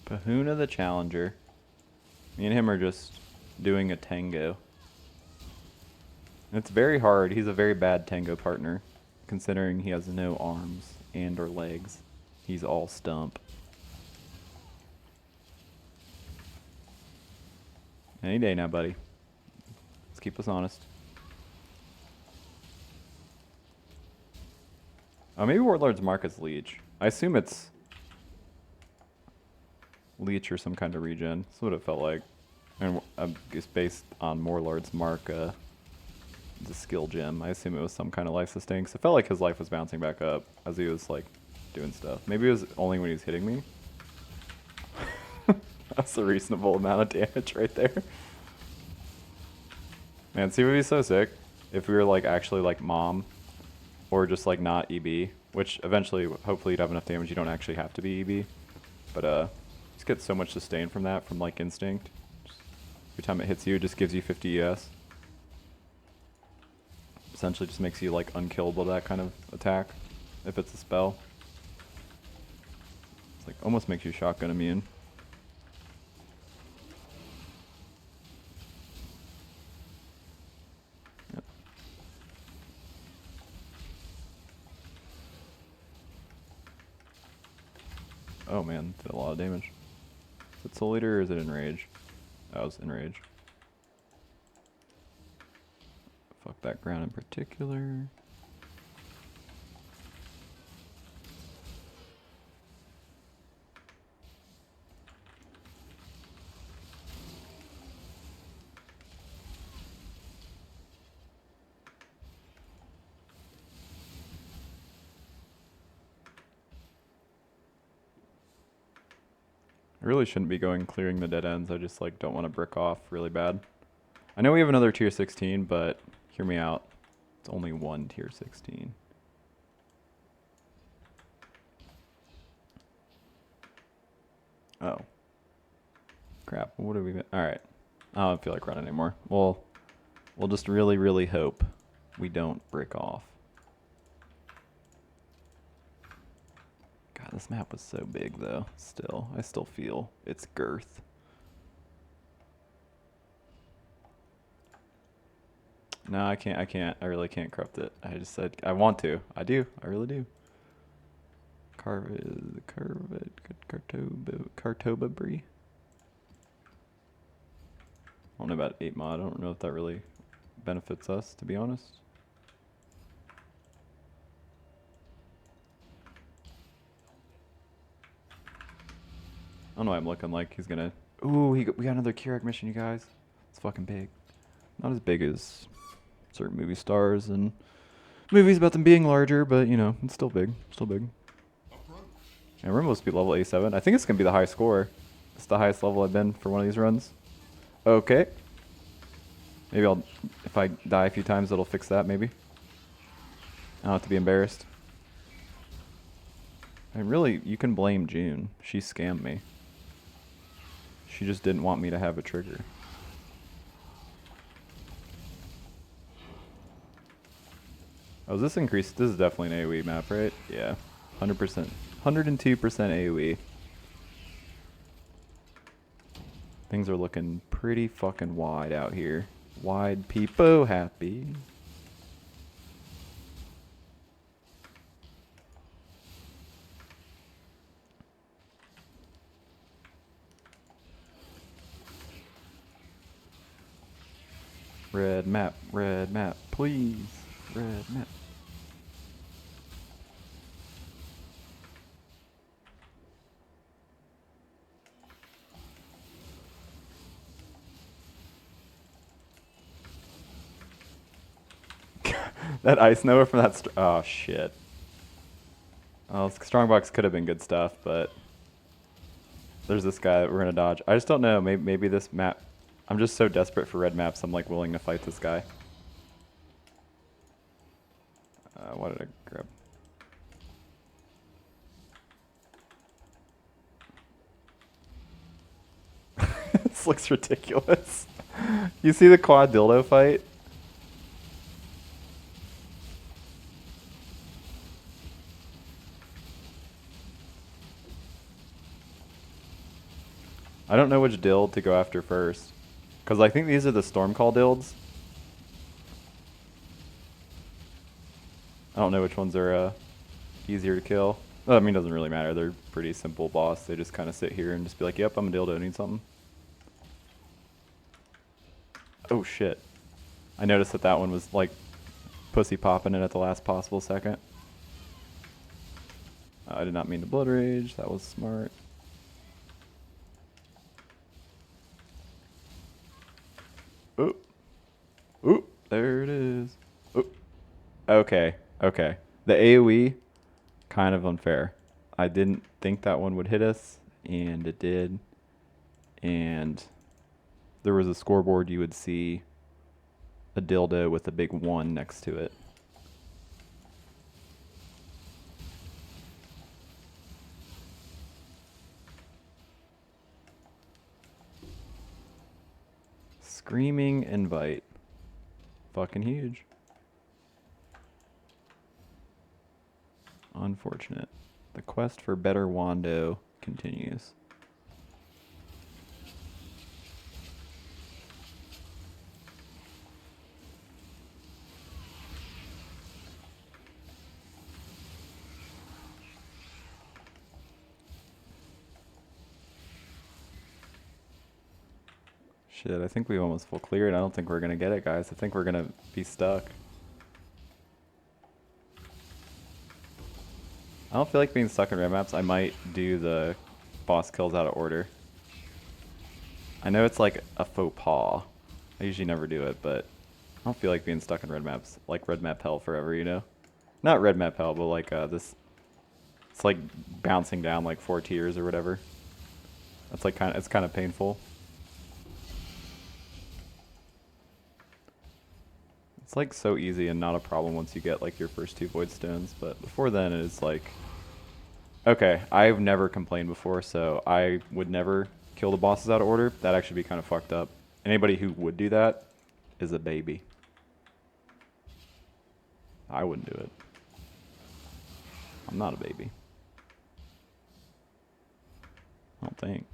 Pahuna the Challenger. Me and him are just doing a tango. It's very hard. He's a very bad tango partner, considering he has no arms and or legs. He's all stump. Any day now, buddy. Let's keep us honest. Oh, maybe Warlord's mark is Leech. I assume it's Leech or some kind of regen. That's what it felt like. And it's based on Warlord's mark, the skill gem. I assume it was some kind of life sustain, because it felt like his life was bouncing back up as he was, like, doing stuff. Maybe it was only when he was hitting me. That's a reasonable amount of damage right there. Man, see, it would be so sick if we were, like, actually, like, Mom, or just, like, not EB, which eventually, hopefully you'd have enough damage you don't actually have to be EB. But, just get so much sustain from that, from, like, Instinct. Just, every time it hits you, it just gives you 50 ES. Essentially just makes you, like, unkillable to that kind of attack, if it's a spell. It's, like, almost makes you shotgun immune. Yep. Oh man, did a lot of damage. it Soul Eater or is it Enrage? Oh, it's Enrage. Fuck that ground in particular. I really shouldn't be going clearing the dead ends. I just like don't want to brick off really bad. I know we have another tier 16, but hear me out. It's only one tier 16. Oh. Crap. What do we... Alright. I don't feel like running anymore. We'll just really, really hope we don't brick off. God, this map was so big though. Still. I still feel its girth. No, I can't. I really can't corrupt it. I just said I want to. I do. I really do. Cartoba Brie. I don't know about 8 mod. I don't know if that really benefits us, to be honest. I don't know what I'm looking like. He's gonna... Ooh, we got another Keurig mission, you guys. It's fucking big. Not as big as certain movie stars and movies about them being larger, but, you know, it's still big. Still big. And we're supposed to be level 87. I think it's going to be the high score. It's the highest level I've been for one of these runs. Okay. Maybe I'll... If I die a few times, it'll fix that, maybe. I don't have to be embarrassed. I mean, really, you can blame June. She scammed me. She just didn't want me to have a trigger. Oh, is this increased? This is definitely an AoE map, right? Yeah. 100%. 102% AoE. Things are looking pretty fucking wide out here. Wide peepo happy. Red map, please. Red map. That ice nova from that... oh, shit. Oh, Strongbox could have been good stuff, but... There's this guy that we're going to dodge. I just don't know. Maybe this map... I'm just so desperate for red maps, I'm like willing to fight this guy. What did I grab? This looks ridiculous. You see the quad dildo fight? I don't know which dild to go after first. Because I think these are the Stormcall dilds. I don't know which ones are easier to kill. Well, I mean, it doesn't really matter. They're pretty simple boss. They just kind of sit here and just be like, yep, I'm a dildo, I need something. Oh, shit. I noticed that that one was, like, pussy popping it at the last possible second. I did not mean to Blood Rage. That was smart. Ooh. Ooh. There it is. Ooh. Okay. Okay. The AoE, kind of unfair. I didn't think that one would hit us, and it did. And there was a scoreboard, you would see a dildo with a big 1 next to it. Screaming invite. Fucking huge. Unfortunate. The quest for better Wando continues. Shit, I think we almost full cleared. I don't think we're gonna get it, guys. I think we're gonna be stuck. I don't feel like being stuck in red maps. I might do the boss kills out of order. I know it's like a faux pas. I usually never do it, but I don't feel like being stuck in red maps. Like red map hell forever, you know? Not red map hell, but like this. It's like bouncing down like 4 tiers or whatever. That's like it's kind of painful. It's like so easy and not a problem once you get like your first 2 void stones, but before then it's like, okay, I've never complained before, so I would never kill the bosses out of order. That'd actually be kind of fucked up. Anybody who would do that is a baby. I wouldn't do it. I'm not a baby. I don't think.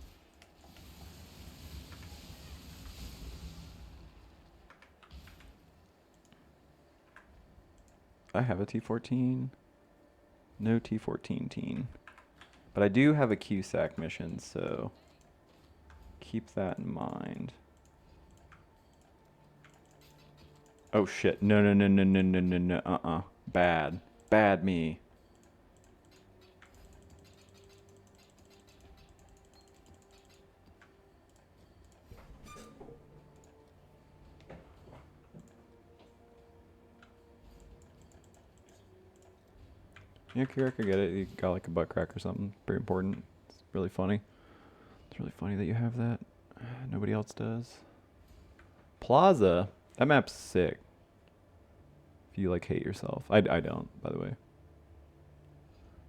I have a T14. No T14 teen. But I do have a QSAC mission, so keep that in mind. Oh shit. No, no, no, no, no, no, no, no. Bad. Bad me. Yeah, Kira could get it. You got like a butt crack or something. Pretty important. It's really funny. It's really funny that you have that. Nobody else does. Plaza. That map's sick. If you like hate yourself. I don't, by the way.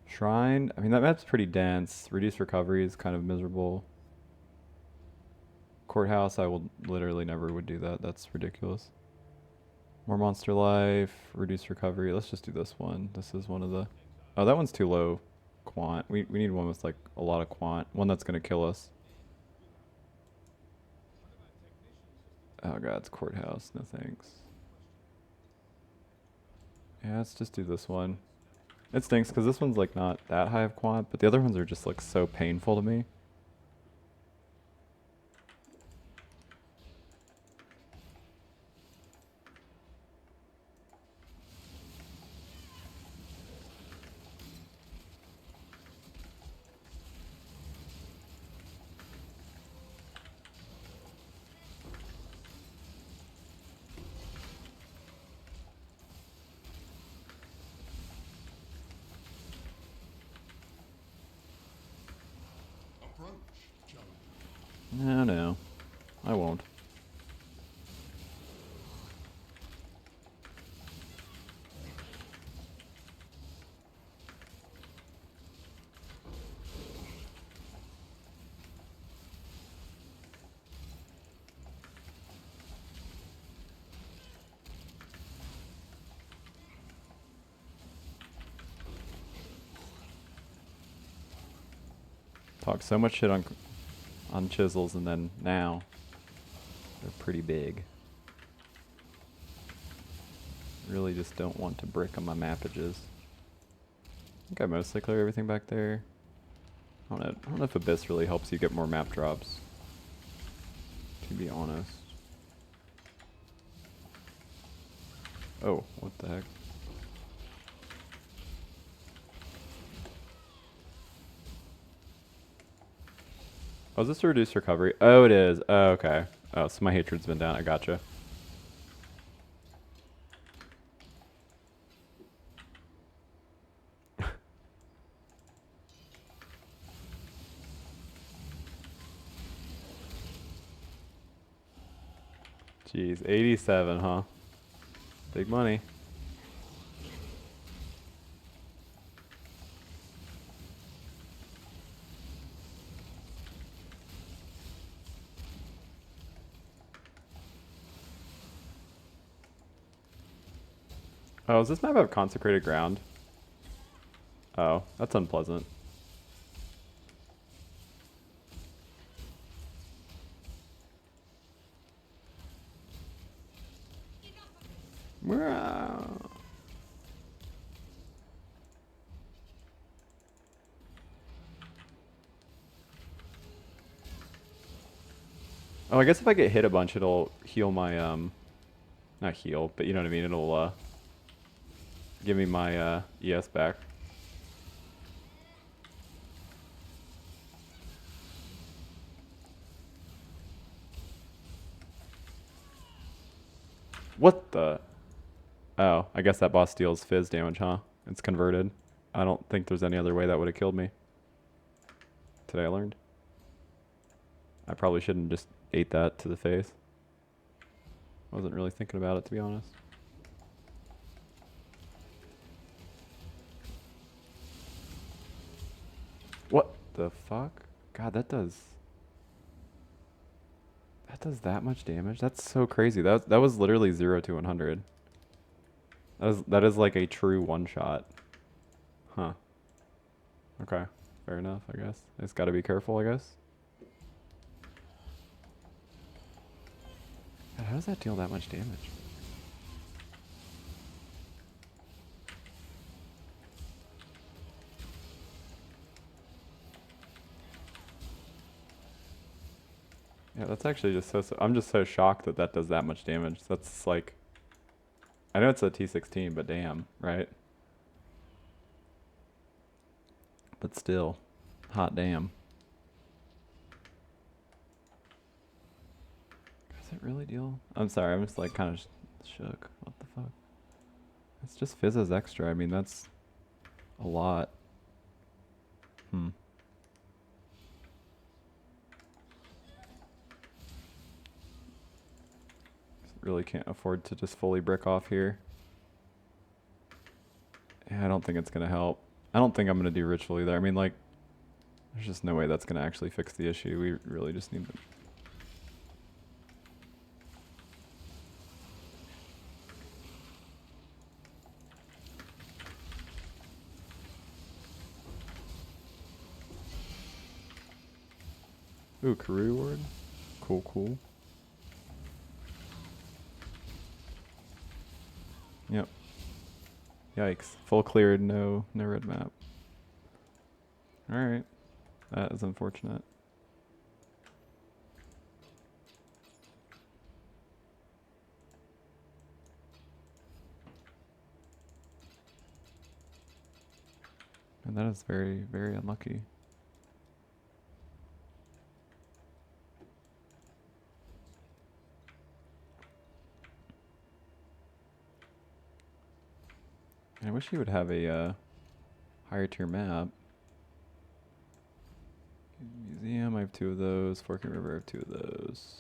Shrine. I mean, that map's pretty dense. Reduced recovery is kind of miserable. Courthouse, I will literally never would do that. That's ridiculous. More monster life. Reduced recovery. Let's just do this one. This is one of the... Oh, that one's too low quant. We need one with like a lot of quant. One that's going to kill us. Oh god, it's courthouse. No thanks. Yeah, let's just do this one. It stinks because this one's like not that high of quant, but the other ones are just like so painful to me. No, no. I won't. Talk so much shit on chisels, and then now they're pretty big. Really just don't want to brick on my mappages. I think I mostly clear everything back there. I don't know if Abyss really helps you get more map drops, to be honest. Oh, what the heck? Oh, is this a reduced recovery? Oh, it is. Oh, okay. Oh, so my hatred's been down. I gotcha. Jeez, 87, huh? Big money. Oh, does this map have consecrated ground? Oh, that's unpleasant. Oh, I guess if I get hit a bunch, it'll heal my, not heal, but you know what I mean, it'll, give me my, ES back. What the? Oh, I guess that boss deals fizz damage, huh? It's converted. I don't think there's any other way that would have killed me. Today I learned. I probably shouldn't just ate that to the face. Wasn't really thinking about it, to be honest. What the fuck? God, that does that much damage? That's so crazy. That was literally 0 to 100. That is like a true one shot. Huh. Okay. Fair enough, I guess. I just gotta be careful, I guess. God, how does that deal that much damage? Yeah, that's actually just so I'm just so shocked that that does that much damage. That's like, I know it's a T16, but damn, right? But still, hot damn. Does it really deal? I'm sorry, I'm just like kind of shook. What the fuck? It's just fizzes extra. I mean, that's a lot. Really can't afford to just fully brick off here. Yeah, I don't think it's gonna help. I don't think I'm gonna do ritual either. I mean, like, there's just no way that's gonna actually fix the issue. We really just need to. Ooh, Karoo ward. Cool, cool. Yep. Yikes. Full cleared, no red map. Alright. That is unfortunate. And that is very, very unlucky. I wish he would have a higher tier map. Museum, I have 2 of those. Forking River, I have 2 of those.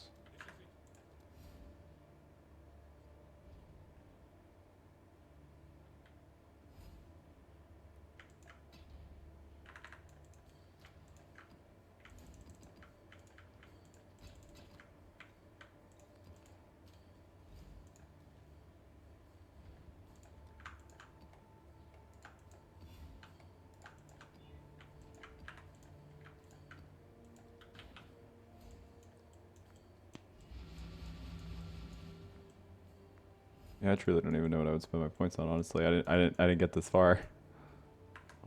Yeah, I truly don't even know what I would spend my points on, honestly. I didn't get this far.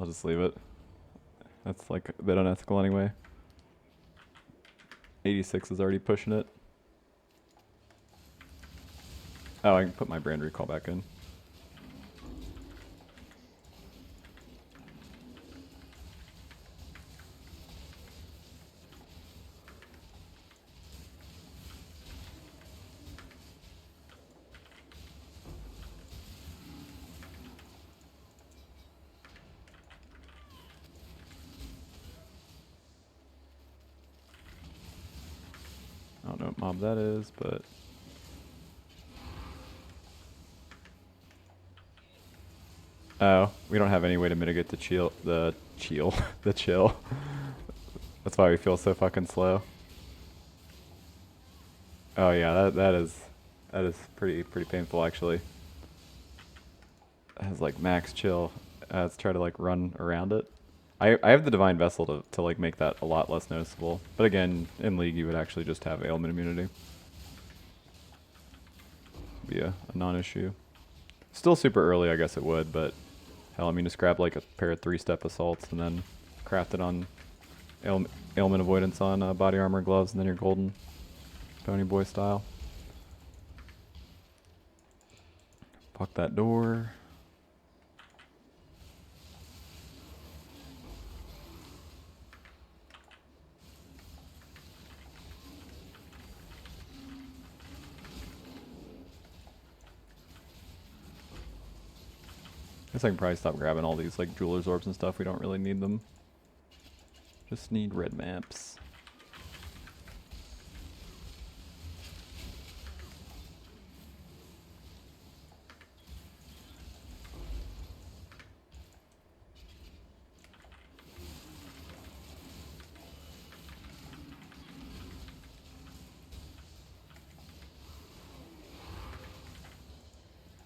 I'll just leave it. That's like a bit unethical anyway. 86 is already pushing it. Oh, I can put my brand recall back in. I don't know what mob that is, but oh, we don't have any way to mitigate the chill. The chill. That's why we feel so fucking slow. Oh yeah, that is pretty painful actually. It has like max chill. Let's try to like run around it. I have the Divine Vessel to like make that a lot less noticeable. But again, in League you would actually just have ailment immunity. Be a non-issue. Still super early, I guess it would, but hell, I mean, just grab like a pair of 3-step assaults and then craft it on ailment avoidance on body armor, gloves, and then you're golden. Pony Boy style. Fuck that door. Guess I can probably stop grabbing all these like jeweler's orbs and stuff. We don't really need them. Just need red maps.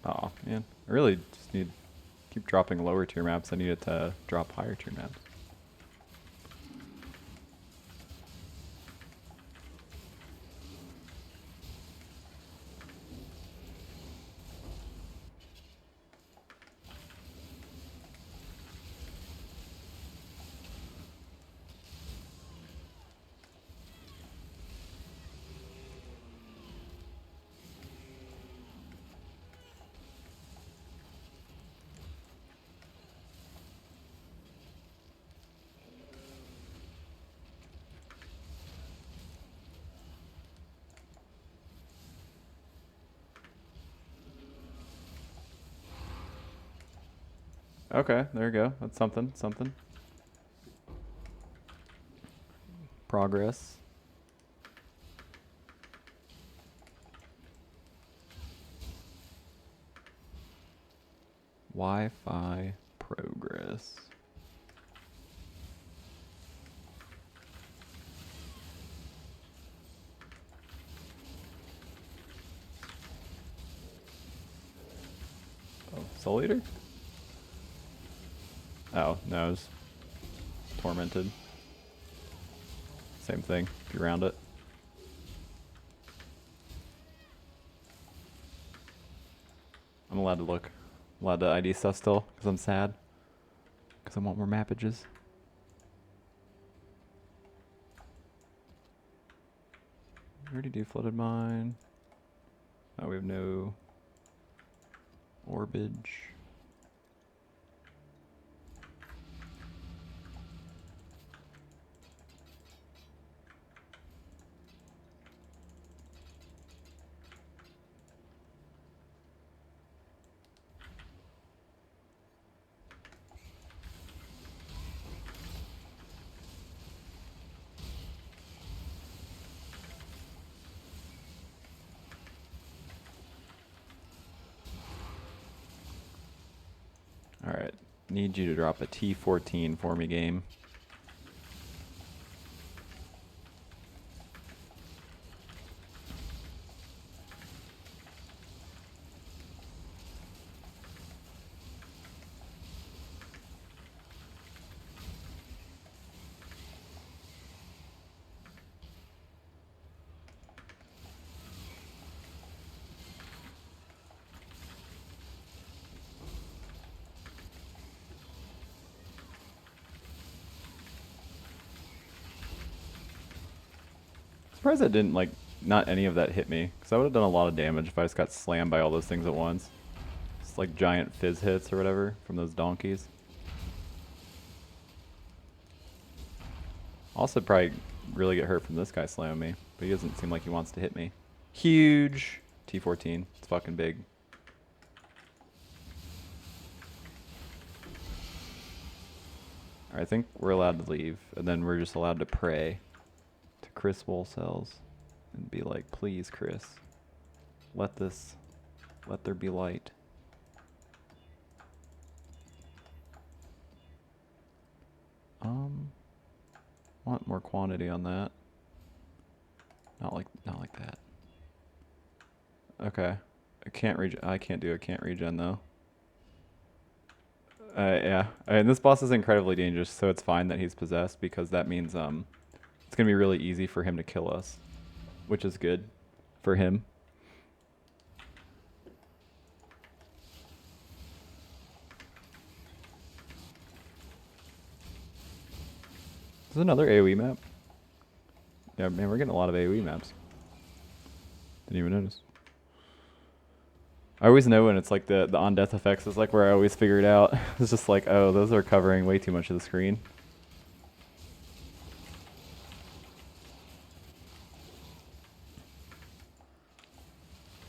Oh man, I really just need keep dropping lower tier maps. I need it to drop higher tier maps. Okay, there you go. That's something, something. Progress. Wi-Fi progress. Oh, Soul Eater? Oh, no, it's tormented. Same thing, if you round it. I'm allowed to look. I'm allowed to ID stuff still, because I'm sad. Because I want more mappages. We already do flooded mine. Oh, we have no orbage. Alright, need you to drop a T14 for me, game. Surprised that didn't, like, not any of that hit me. Because I would have done a lot of damage if I just got slammed by all those things at once. It's like giant fizz hits or whatever from those donkeys. Also probably really get hurt from this guy slamming me. But he doesn't seem like he wants to hit me. Huge T14. It's fucking big. Alright, I think we're allowed to leave. And then we're just allowed to pray to Chris Woolcells and be like, please, Chris, let there be light. Want more quantity on that. Not like that. Okay. I can't regen though. Yeah. And this boss is incredibly dangerous, so it's fine that he's possessed because that means it's gonna be really easy for him to kill us, which is good for him. This is another AoE map. Yeah, man, we're getting a lot of AoE maps. Didn't even notice. I always know when it's like the on death effects is like where I always figure it out. It's just like, oh, those are covering way too much of the screen.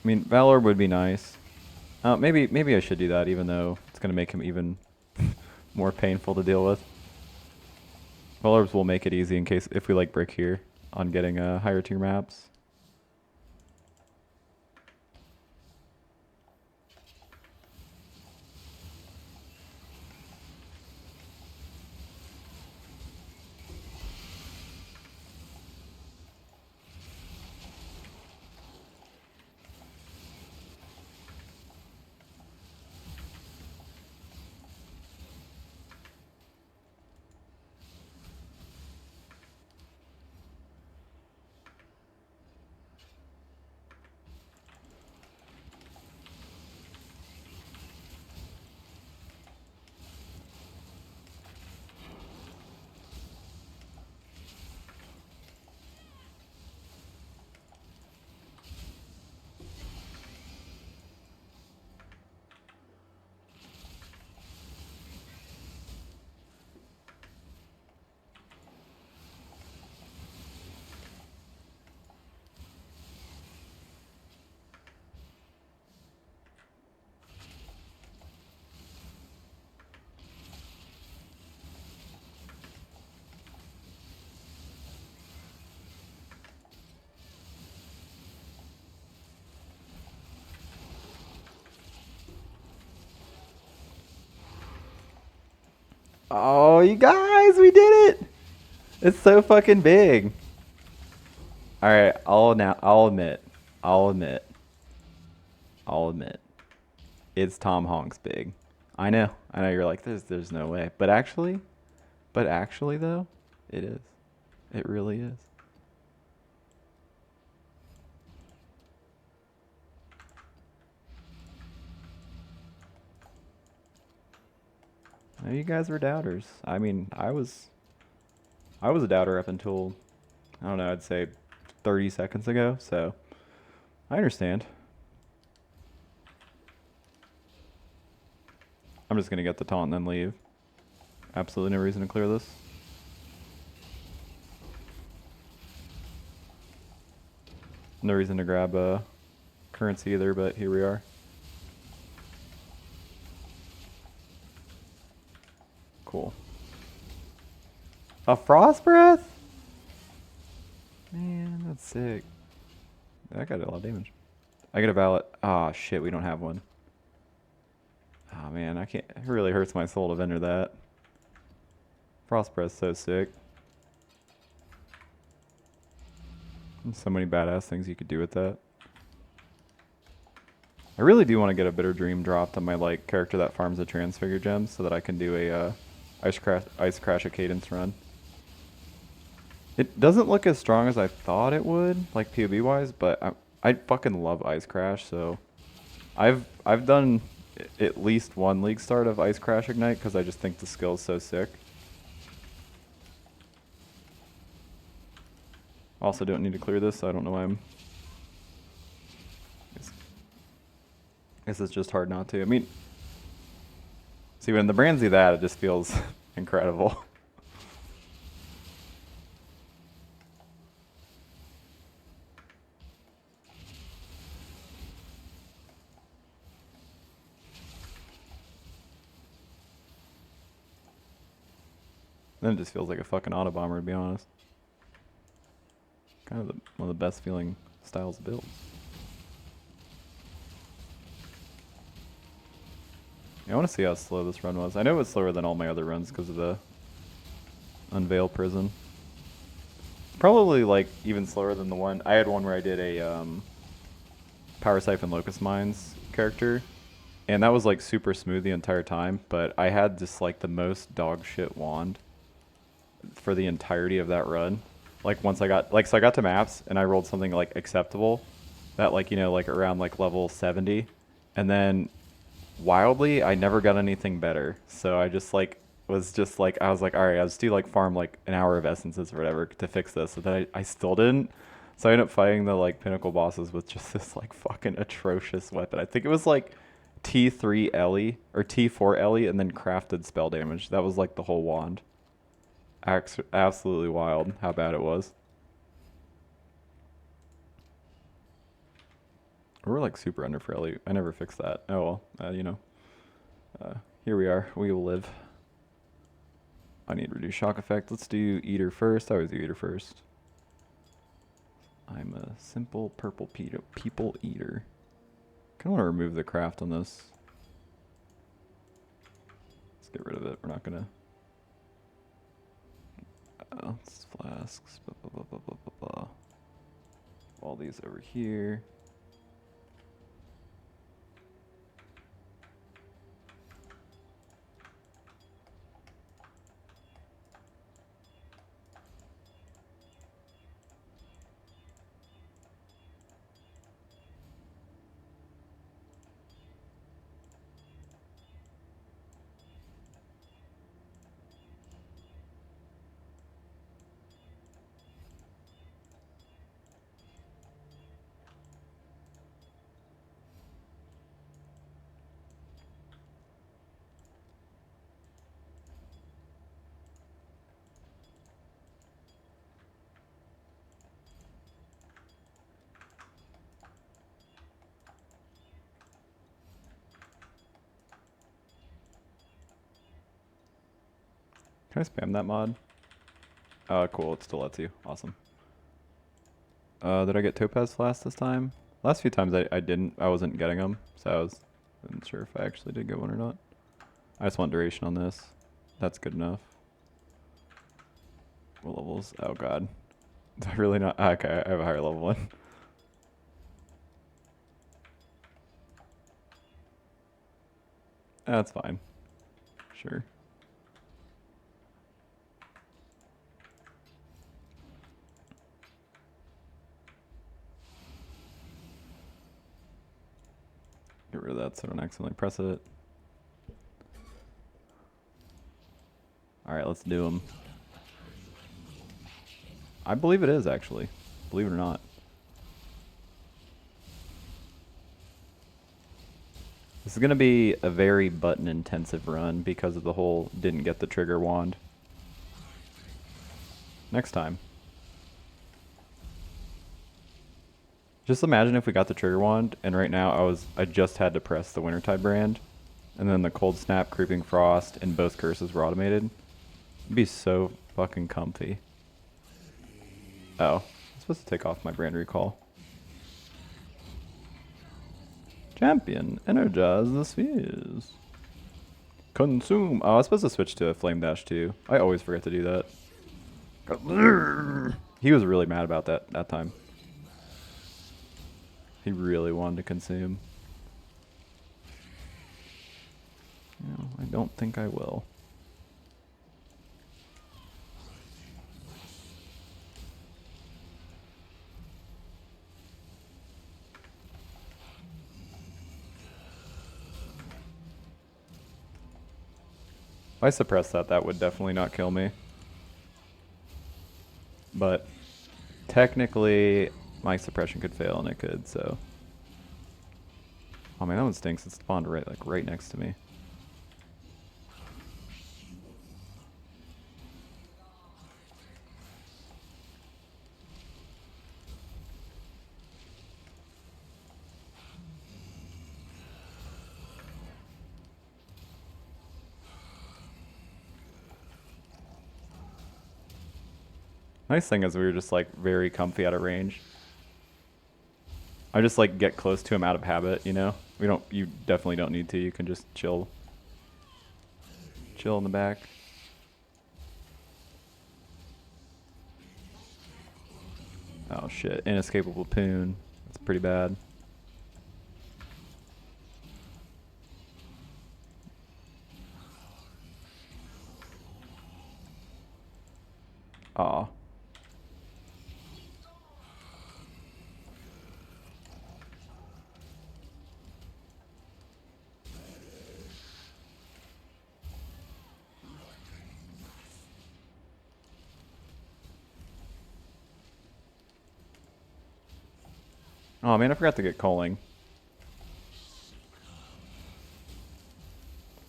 I mean, Valor would be nice. Maybe I should do that, even though it's gonna make him even more painful to deal with. Valors will make it easy in case if we like brick here on getting higher tier maps. Oh, you guys, we did it! It's so fucking big. All right, I'll admit, it's Tom Honks big. I know you're like, there's no way, but actually though, it is. It really is. No, you guys were doubters. I mean, I was a doubter up until, I don't know, I'd say 30 seconds ago, so I understand. I'm just gonna get the taunt and then leave. Absolutely no reason to clear this. No reason to grab currency either, but here we are. Cool. A frost breath? Man, that's sick. That got a lot of damage. I get a vaal. Ah, shit, we don't have one. Oh man, I can't. It really hurts my soul to vendor that. Frost breath's so sick. There's so many badass things you could do with that. I really do want to get a Bitter Dream dropped on my like character that farms the Transfigure gems so that I can do a Ice Crash a cadence run. It doesn't look as strong as I thought it would, like PoB wise, but I fucking love Ice Crash, so I've done at least one league start of Ice Crash Ignite because I just think the skill is so sick. Also don't need to clear this, so I don't know why I'm... Guess it's just hard not to. I mean, see, when the brands do that, it just feels incredible. Then it just feels like a fucking auto bomber, to be honest. Kind of one of the best feeling styles of builds. I want to see how slow this run was. I know it's slower than all my other runs because of the Unveil prison. Probably like even slower than the one. I had one where I did a Power Siphon Locust Mines character, and that was like super smooth the entire time, but I had just like the most dog shit wand for the entirety of that run. Like once I got, like, so I got to maps and I rolled something like acceptable that like, you know, like around like level 70, and then wildly I never got anything better. So I just like was just like, I was like, all right, I'll just do like farm like an hour of essences or whatever to fix this. So then I still didn't. So I ended up fighting the like pinnacle bosses with just this like fucking atrocious weapon. I think it was like T3 Ellie or T4 Ellie and then crafted spell damage. That was like the whole wand. Absolutely wild how bad it was. We're like super under for Ellie. I never fixed that. Oh well, you know. Here we are. We will live. I need to reduce shock effect. Let's do Eater first. I always do Eater first. I'm a simple purple people eater. Kind of want to remove the craft on this. Let's get rid of it. We're not gonna. It's flasks. Blah, blah, blah, blah, blah, blah. All these over here. Can I spam that mod? Cool. It still lets you. Awesome. Did I get Topaz Flask this time? Last few times I didn't. I wasn't getting them, so I wasn't sure if I actually did get one or not. I just want duration on this. That's good enough. What levels? Oh god. Do I really not? Okay, I have a higher level one. That's fine. Sure. Get rid of that so I don't accidentally press it. Alright, let's do them. I believe it is, actually. Believe it or not. This is going to be a very button-intensive run because of the whole didn't get the trigger wand. Next time. Just imagine if we got the trigger wand, and right now I just had to press the Wintertide Brand, and then the Cold Snap, Creeping Frost, and both curses were automated. It'd be so fucking comfy. Oh, I'm supposed to take off my brand recall. Champion, energize the spheres. Consume. Oh, I was supposed to switch to a Flame Dash too. I always forget to do that. He was really mad about that time. He really wanted to consume. No, I don't think I will. If I suppress that, that would definitely not kill me. But technically, my suppression could fail, and it could, so. Oh man, that one stinks. It spawned right next to me. Nice thing is we were just like very comfy out of range. I just like get close to him out of habit, you know? You definitely don't need to. You can just chill. Chill in the back. Oh shit, inescapable poon. That's pretty bad. Aw. Oh man, I forgot to get Culling.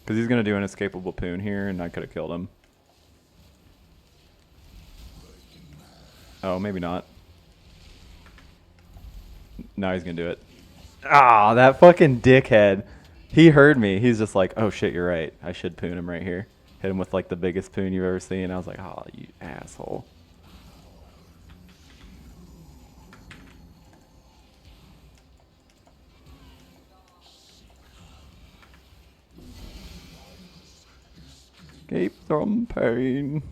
Because he's going to do an escapable poon here, and I could have killed him. Oh, maybe not. No, he's going to do it. Ah, that fucking dickhead. He heard me. He's just like, oh shit, you're right. I should poon him right here. Hit him with like the biggest poon you've ever seen. I was like, oh, you asshole. Escape from pain.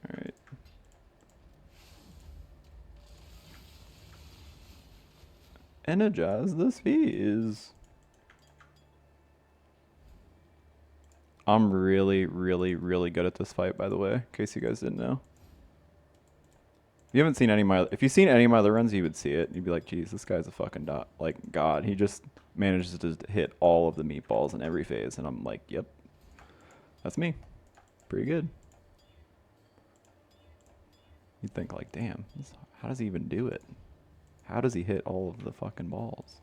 Alright. Energize the spheres. I'm really, really, really good at this fight, by the way, in case you guys didn't know. If you haven't seen any of my, if you've seen any of my other runs, you would see it. You'd be like, geez, this guy's a fucking like god. He just manages to hit all of the meatballs in every phase, and I'm like, yep, that's me. Pretty good. You'd think like, damn, how does he even do it? How does he hit all of the fucking balls?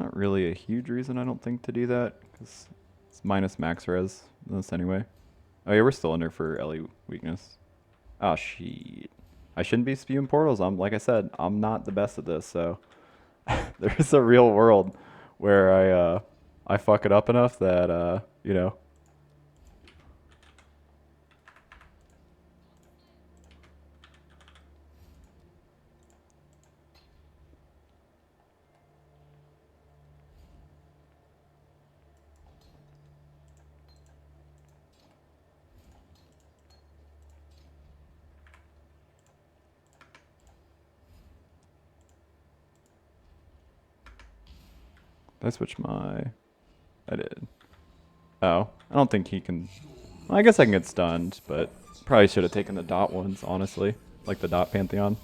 Not really a huge reason, I don't think, to do that, because it's minus max res in this anyway. Oh yeah, we're still under for Ellie weakness. Oh shit. I shouldn't be spewing portals. Like I said, I'm not the best at this, so there's a real world where I fuck it up enough that you know. Did I switch my... I did. Oh, I don't think he can... Well, I guess I can get stunned, but probably should have taken the dot ones, honestly. Like the dot Pantheon.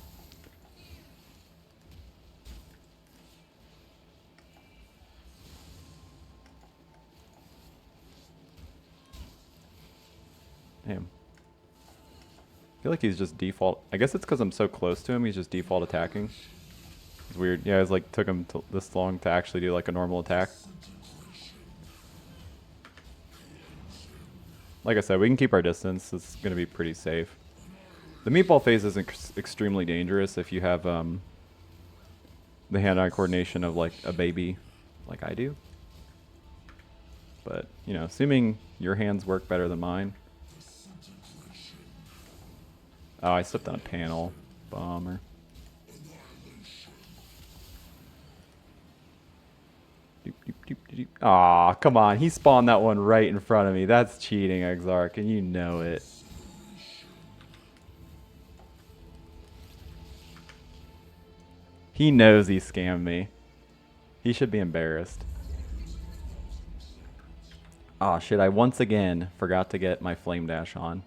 Damn. I feel like he's just default... I guess it's because I'm so close to him, he's just default attacking. It's weird. Yeah, it's like took him this long to actually do like a normal attack. Like I said, we can keep our distance. It's going to be pretty safe. The meatball phase is extremely dangerous if you have the hand-eye coordination of like a baby like I do. But, you know, assuming your hands work better than mine. Oh, I slipped on a panel. Bummer. Aw, come on. He spawned that one right in front of me. That's cheating, Exarch, and you know it. He knows he scammed me. He should be embarrassed. Aw, shit, I once again forgot to get my flame dash on.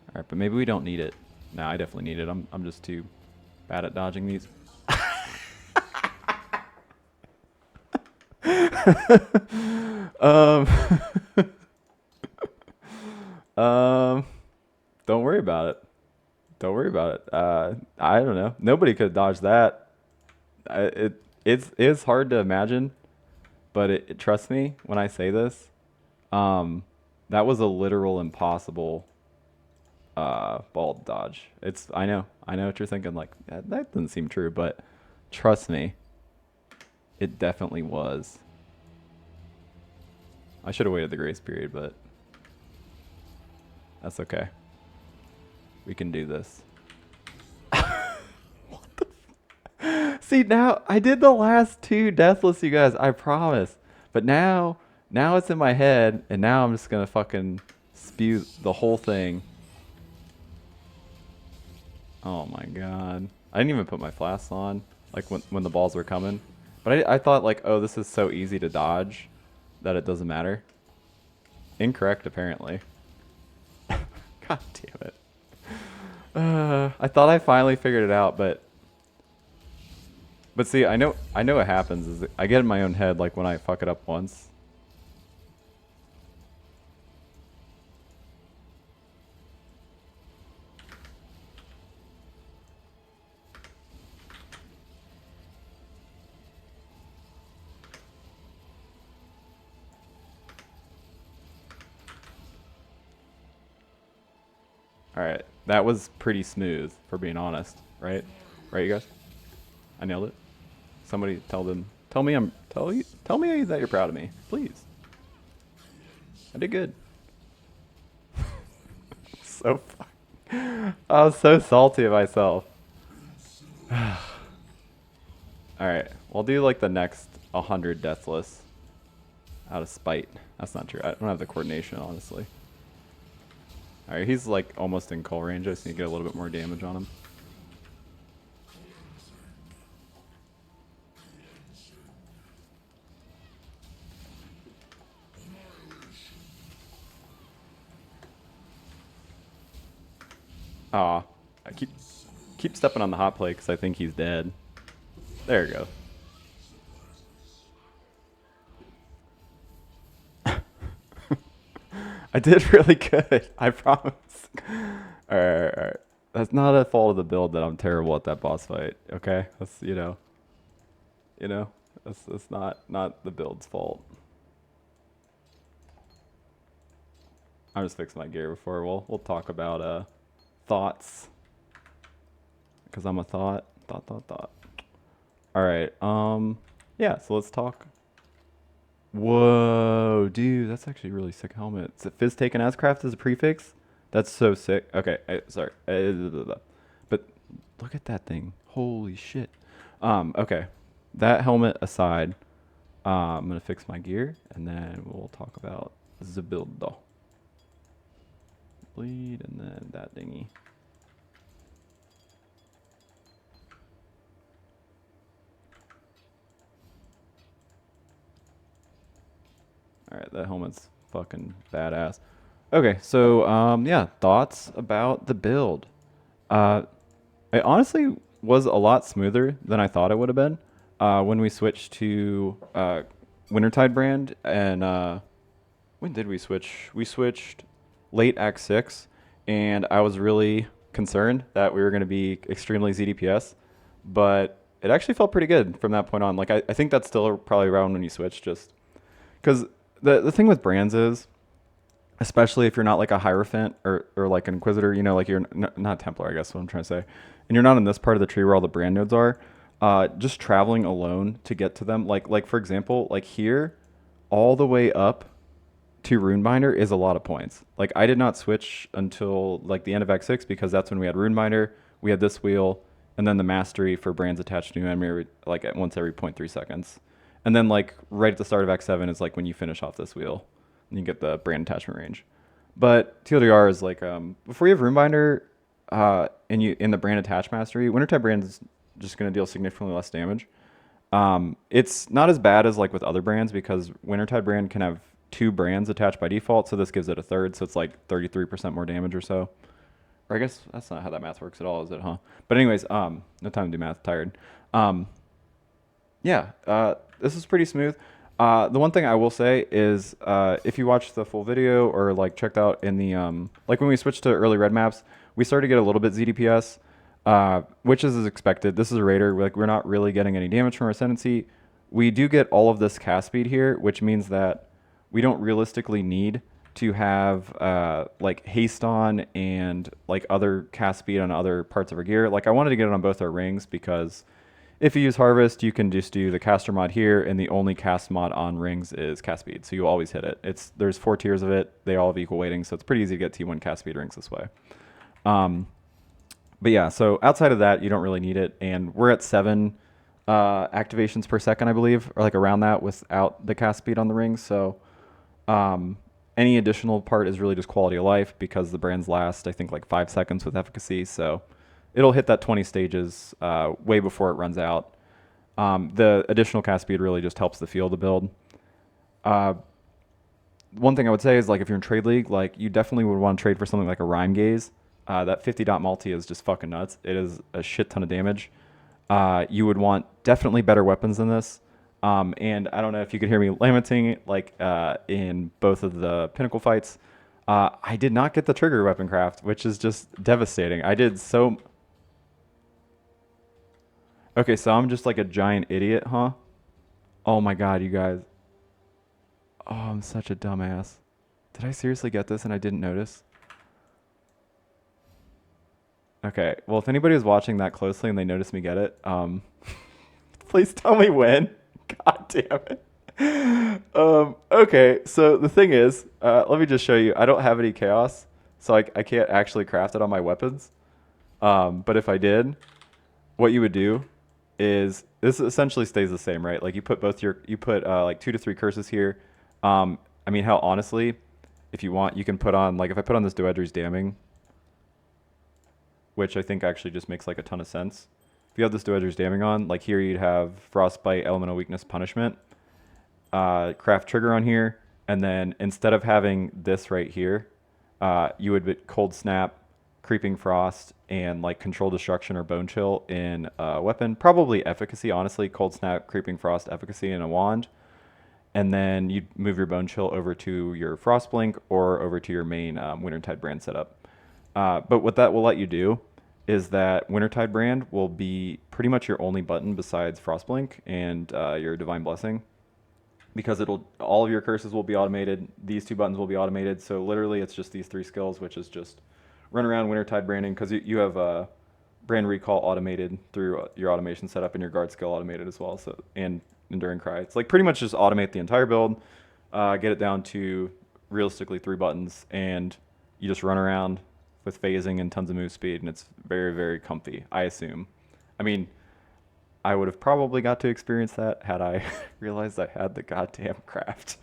Alright, but maybe we don't need it. No, I definitely need it. I'm just too bad at dodging these. Don't worry about it. Don't worry about it. I don't know. Nobody could dodge that. It's hard to imagine, but trust me when I say this. That was a literal impossible ball dodge. I know what you're thinking. Like that doesn't seem true, but trust me, it definitely was. I should have waited the grace period, but that's okay. We can do this. What the See, now, I did the last two deathless, you guys, I promise. But now it's in my head, and now I'm just gonna fucking spew the whole thing. Oh my god. I didn't even put my flasks on, like when the balls were coming. But I thought like, oh, this is so easy to dodge that it doesn't matter. Incorrect, apparently. God damn it. I thought I finally figured it out, but see, I know what happens is I get in my own head like when I fuck it up once. All right, that was pretty smooth, for being honest, right? Right, you guys? I nailed it. Somebody tell me that you're proud of me, please. I did good. So fuck. I was so salty at myself. All right, we'll do like the next 100 deathless out of spite. That's not true. I don't have the coordination, honestly. All right, he's like almost in call range. I just need to get a little bit more damage on him. Aw, I keep stepping on the hot plate because I think he's dead. There you go. I did really good. I promise. All right, all right. That's not a fault of the build that I'm terrible at that boss fight. Okay, that's that's not the build's fault. I'm just fixing my gear before we'll talk about thoughts, because I'm a thought. All right. Yeah. So let's talk. Whoa, dude, that's actually a really sick helmet. Is it Fizz taken as craft as a prefix? That's so sick. Okay, sorry. But look at that thing. Holy shit. Okay. That helmet aside, I'm gonna fix my gear and then we'll talk about the build though. Bleed and then that dingy. Alright, that helmet's fucking badass. Okay, so yeah, thoughts about the build. It honestly was a lot smoother than I thought it would have been when we switched to Wintertide Brand. And when did we switch? We switched late Act 6, and I was really concerned that we were going to be extremely ZDPS, but it actually felt pretty good from that point on. Like, I think that's still probably around when you switch, just because the thing with brands is, especially if you're not like a Hierophant or like an Inquisitor, like you're not Templar, I guess what I'm trying to say, and you're not in this part of the tree where all the brand nodes are, just traveling alone to get to them, like for example, like here, all the way up to Runebinder is a lot of points. Like, I did not switch until like the end of Act 6 because that's when we had Runebinder, we had this wheel, and then the mastery for brands attached to new enemy like at once every 0.3 seconds. And then like right at the start of Act 7 is like when you finish off this wheel and you get the brand attachment range. But TLDR is like before you have Runebinder and you in the brand attach mastery, Wintertide Brand is just going to deal significantly less damage. It's not as bad as like with other brands because Wintertide Brand can have 2 brands attached by default, so this gives it a third, so it's like 33% more damage or so. Or I guess that's not how that math works at all, is it, huh? But anyways, no time to do math, tired. Yeah, this is pretty smooth. The one thing I will say is if you watched the full video or like checked out in the like when we switched to early red maps, we started to get a little bit ZDPS, which is as expected. This is a raider. Like, we're not really getting any damage from our ascendancy. We do get all of this cast speed here, which means that we don't realistically need to have like haste on and like other cast speed on other parts of our gear. Like, I wanted to get it on both our rings because if you use Harvest, you can just do the caster mod here, and the only cast mod on rings is cast speed, so you always hit it. There's 4 tiers of it. They all have equal weighting, so it's pretty easy to get T1 cast speed rings this way. But yeah, so outside of that, you don't really need it, and we're at 7 activations per second, I believe, or like around that without the cast speed on the rings. So any additional part is really just quality of life because the brands last, I think, like 5 seconds with efficacy, so it'll hit that 20 stages way before it runs out. The additional cast speed really just helps the feel of the build. one thing I would say is like if you're in trade league, like you definitely would want to trade for something like a rhyme gaze. That 50 dot multi is just fucking nuts. It is a shit ton of damage. You would want definitely better weapons than this. And I don't know if you could hear me lamenting like in both of the pinnacle fights. I did not get the trigger weapon craft, which is just devastating. I did so. Okay, so I'm just like a giant idiot, huh? Oh my god, you guys. Oh, I'm such a dumbass. Did I seriously get this and I didn't notice? Okay, well, if anybody was watching that closely and they noticed me get it, please tell me when. God damn it. Okay, so the thing is, let me just show you. I don't have any chaos, so I can't actually craft it on my weapons. But if I did, what you would do is this essentially stays the same, right? Like you put like 2 to 3 curses here. I mean, hell, honestly, if you want, you can put on, like if I put on this Doedri's Damning, which I think actually just makes like a ton of sense. If you have this Doedri's Damning on, like here you'd have Frostbite, Elemental Weakness, Punishment, craft trigger on here, and then instead of having this right here, you would put Cold Snap, Creeping Frost, and like Control Destruction or Bone Chill in a weapon. Probably Efficacy, honestly. Cold Snap, Creeping Frost, Efficacy in a wand. And then you'd move your Bone Chill over to your Frostblink or over to your main Wintertide Brand setup. But what that will let you do is that Wintertide Brand will be pretty much your only button besides Frostblink and your Divine Blessing, because all of your curses will be automated. These 2 buttons will be automated. So literally it's just these 3 skills, which is just run around Wintertide Branding, because you have Brand Recall automated through your automation setup and your Guard skill automated as well. So and Enduring Cry. It's like pretty much just automate the entire build, get it down to realistically 3 buttons, and you just run around with phasing and tons of move speed, and it's very, very comfy, I assume. I mean, I would have probably got to experience that had I realized I had the goddamn craft.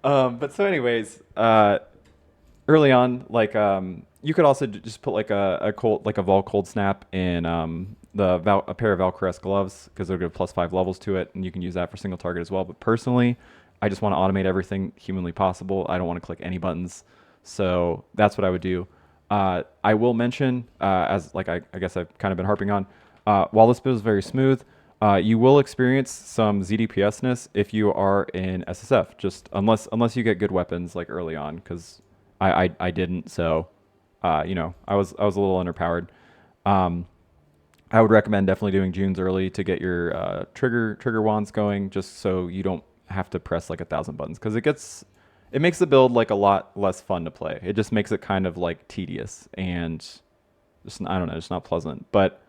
But so anyways, early on, like you could also just put like a vaal cold snap in a pair of Valkyries gloves, because they'll give +5 levels to it, and you can use that for single target as well. But personally, I just want to automate everything humanly possible. I don't want to click any buttons, so that's what I would do. I will mention, as like I guess I've kind of been harping on, while this build is very smooth, you will experience some ZDPS-ness if you are in SSF, just unless you get good weapons like early on, because I didn't, so you know, I was a little underpowered. I would recommend definitely doing Junes early to get your trigger wands going, just so you don't have to press like 1,000 buttons, because it makes the build like a lot less fun to play. It just makes it kind of like tedious and just, I don't know, it's not pleasant. But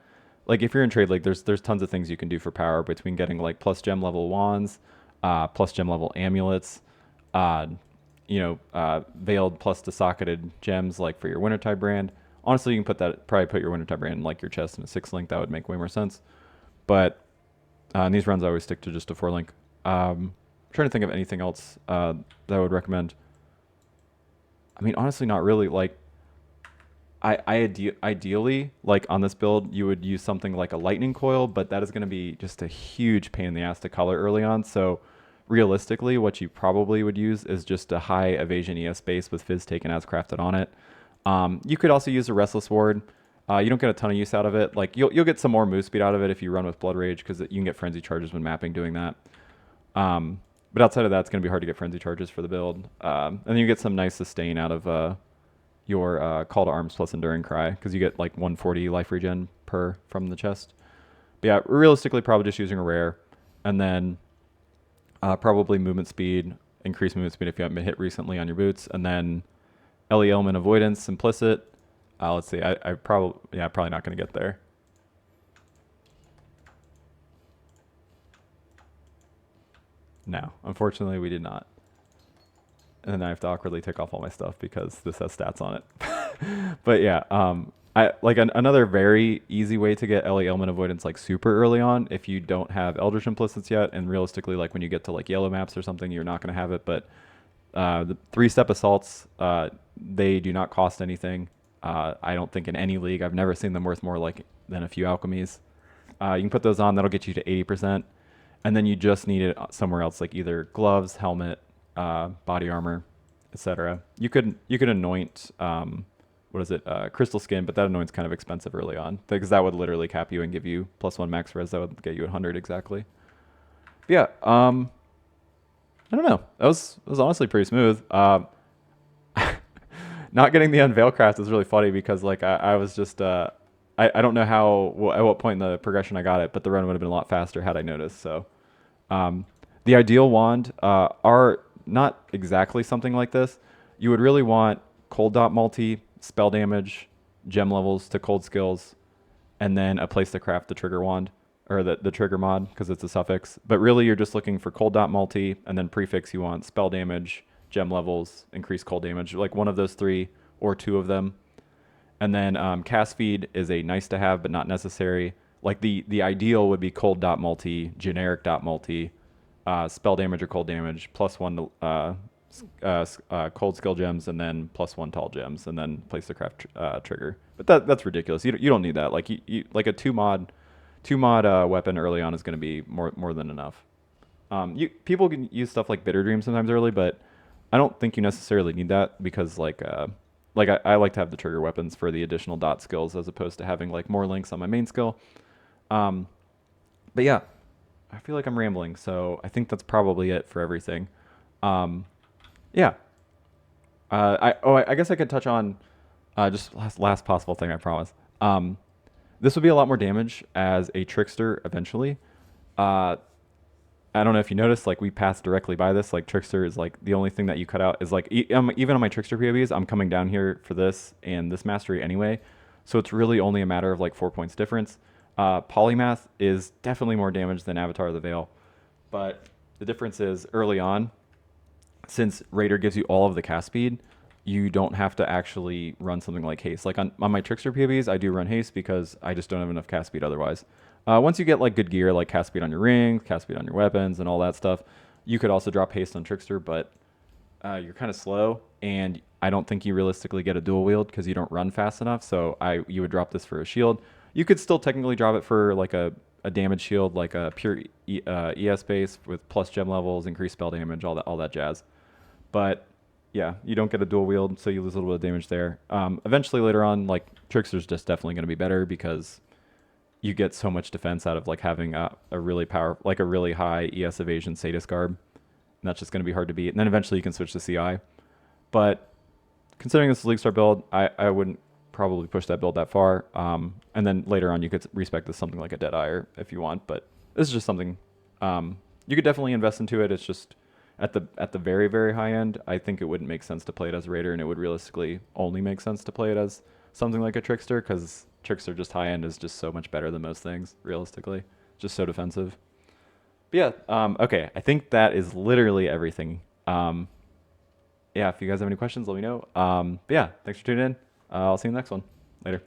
like if you're in trade league, there's tons of things you can do for power, between getting like plus gem level wands, plus gem level amulets, veiled plus desocketed gems like for your Wintertide Brand. Honestly, you can probably put your Wintertide Brand in like your chest in a 6-link. That would make way more sense. But in these runs, I always stick to just a 4-link. Trying to think of anything else that I would recommend. I mean, honestly, not really. Like, ideally, like on this build, you would use something like a lightning coil, but that is going to be just a huge pain in the ass to color early on. So realistically, what you probably would use is just a high evasion ES base with Fizz taken as crafted on it. You could also use a Restless Ward. You don't get a ton of use out of it. Like you'll get some more move speed out of it if you run with Blood Rage, because you can get frenzy charges when mapping doing that. But outside of that, it's going to be hard to get frenzy charges for the build. And then you get some nice sustain out of your Call to Arms plus Enduring Cry, because you get like 140 life regen from the chest. But yeah, realistically, probably just using a rare, and then probably movement speed, increased movement speed if you haven't been hit recently on your boots, and then LE Element Avoidance, Implicit. Let's see, I'm probably not going to get there. No, unfortunately we did not. And then I have to awkwardly take off all my stuff because this has stats on it. But yeah, another very easy way to get LE Element Avoidance like super early on, if you don't have Eldritch Implicits yet, and realistically like when you get to like yellow maps or something, you're not going to have it, but the 3-step assaults, they do not cost anything. I don't think in any league, I've never seen them worth more than a few alchemies. You can put those on, that'll get you to 80%. And then you just need it somewhere else, like either gloves, helmet, body armor. etc. You could anoint what is it, crystal skin, but that anoint's kind of expensive early on because that would literally cap you and give you +1 max res. That would get you 100 exactly. But yeah, I don't know. That was honestly pretty smooth. Not getting the Unveil craft is really funny because like I was just I don't know how at what point in the progression I got it, but the run would have been a lot faster had I noticed. So the ideal wand are not exactly something like this. You would really want cold dot multi, spell damage, gem levels to cold skills, and then a place to craft the trigger wand or the trigger mod because it's a suffix. But really you're just looking for cold dot multi and then prefix you want spell damage, gem levels, increased cold damage, like one of those three or two of them. And then cast feed is a nice to have but not necessary. Like the ideal would be cold dot multi, generic dot multi, spell damage or cold damage, +1 cold skill gems, and then +1 tall gems, and then place the craft trigger. But that's ridiculous. You don't need that. Like you like a two mod weapon early on is going to be more than enough. People can use stuff like Bitter Dream sometimes early, but I don't think you necessarily need that because like I like to have the trigger weapons for the additional dot skills as opposed to having like more links on my main skill. But yeah, I feel like I'm rambling, so I think that's probably it for everything. Yeah. I guess I could touch on just last possible thing, I promise. This would be a lot more damage as a trickster eventually. I don't know if you noticed, like we passed directly by this. Like trickster is like the only thing that you cut out is like even on my trickster PoBs, I'm coming down here for this and this mastery anyway. So it's really only a matter of like 4 points difference. Polymath is definitely more damage than Avatar of the Veil, but the difference is early on, since Raider gives you all of the cast speed, you don't have to actually run something like haste. Like on my trickster PoBs, I do run haste because I just don't have enough cast speed otherwise. Once you get like good gear, like cast speed on your rings, cast speed on your weapons, and all that stuff, you could also drop haste on trickster, but you're kind of slow, and I don't think you realistically get a dual wield because you don't run fast enough. So you would drop this for a shield. You could still technically drop it for like a damage shield, like a pure ES base with plus gem levels, increased spell damage, all that jazz. But yeah, you don't get a dual wield, so you lose a little bit of damage there. Eventually later on, like Trickster's just definitely going to be better because you get so much defense out of like having a really like a really high ES evasion Sadist Garb. And that's just going to be hard to beat. And then eventually you can switch to CI. But considering this is a League Star build, I wouldn't probably push that build that far. And then later on you could respec this something like a Deadeye if you want. But this is just something you could definitely invest into it. It's just at the very, very high end, I think it wouldn't make sense to play it as a Raider, and it would realistically only make sense to play it as something like a Trickster, because Trickster just high end is just so much better than most things, realistically. Just so defensive. But yeah, okay, I think that is literally everything. Yeah, if you guys have any questions, let me know. But yeah, thanks for tuning in. I'll see you in the next one. Later.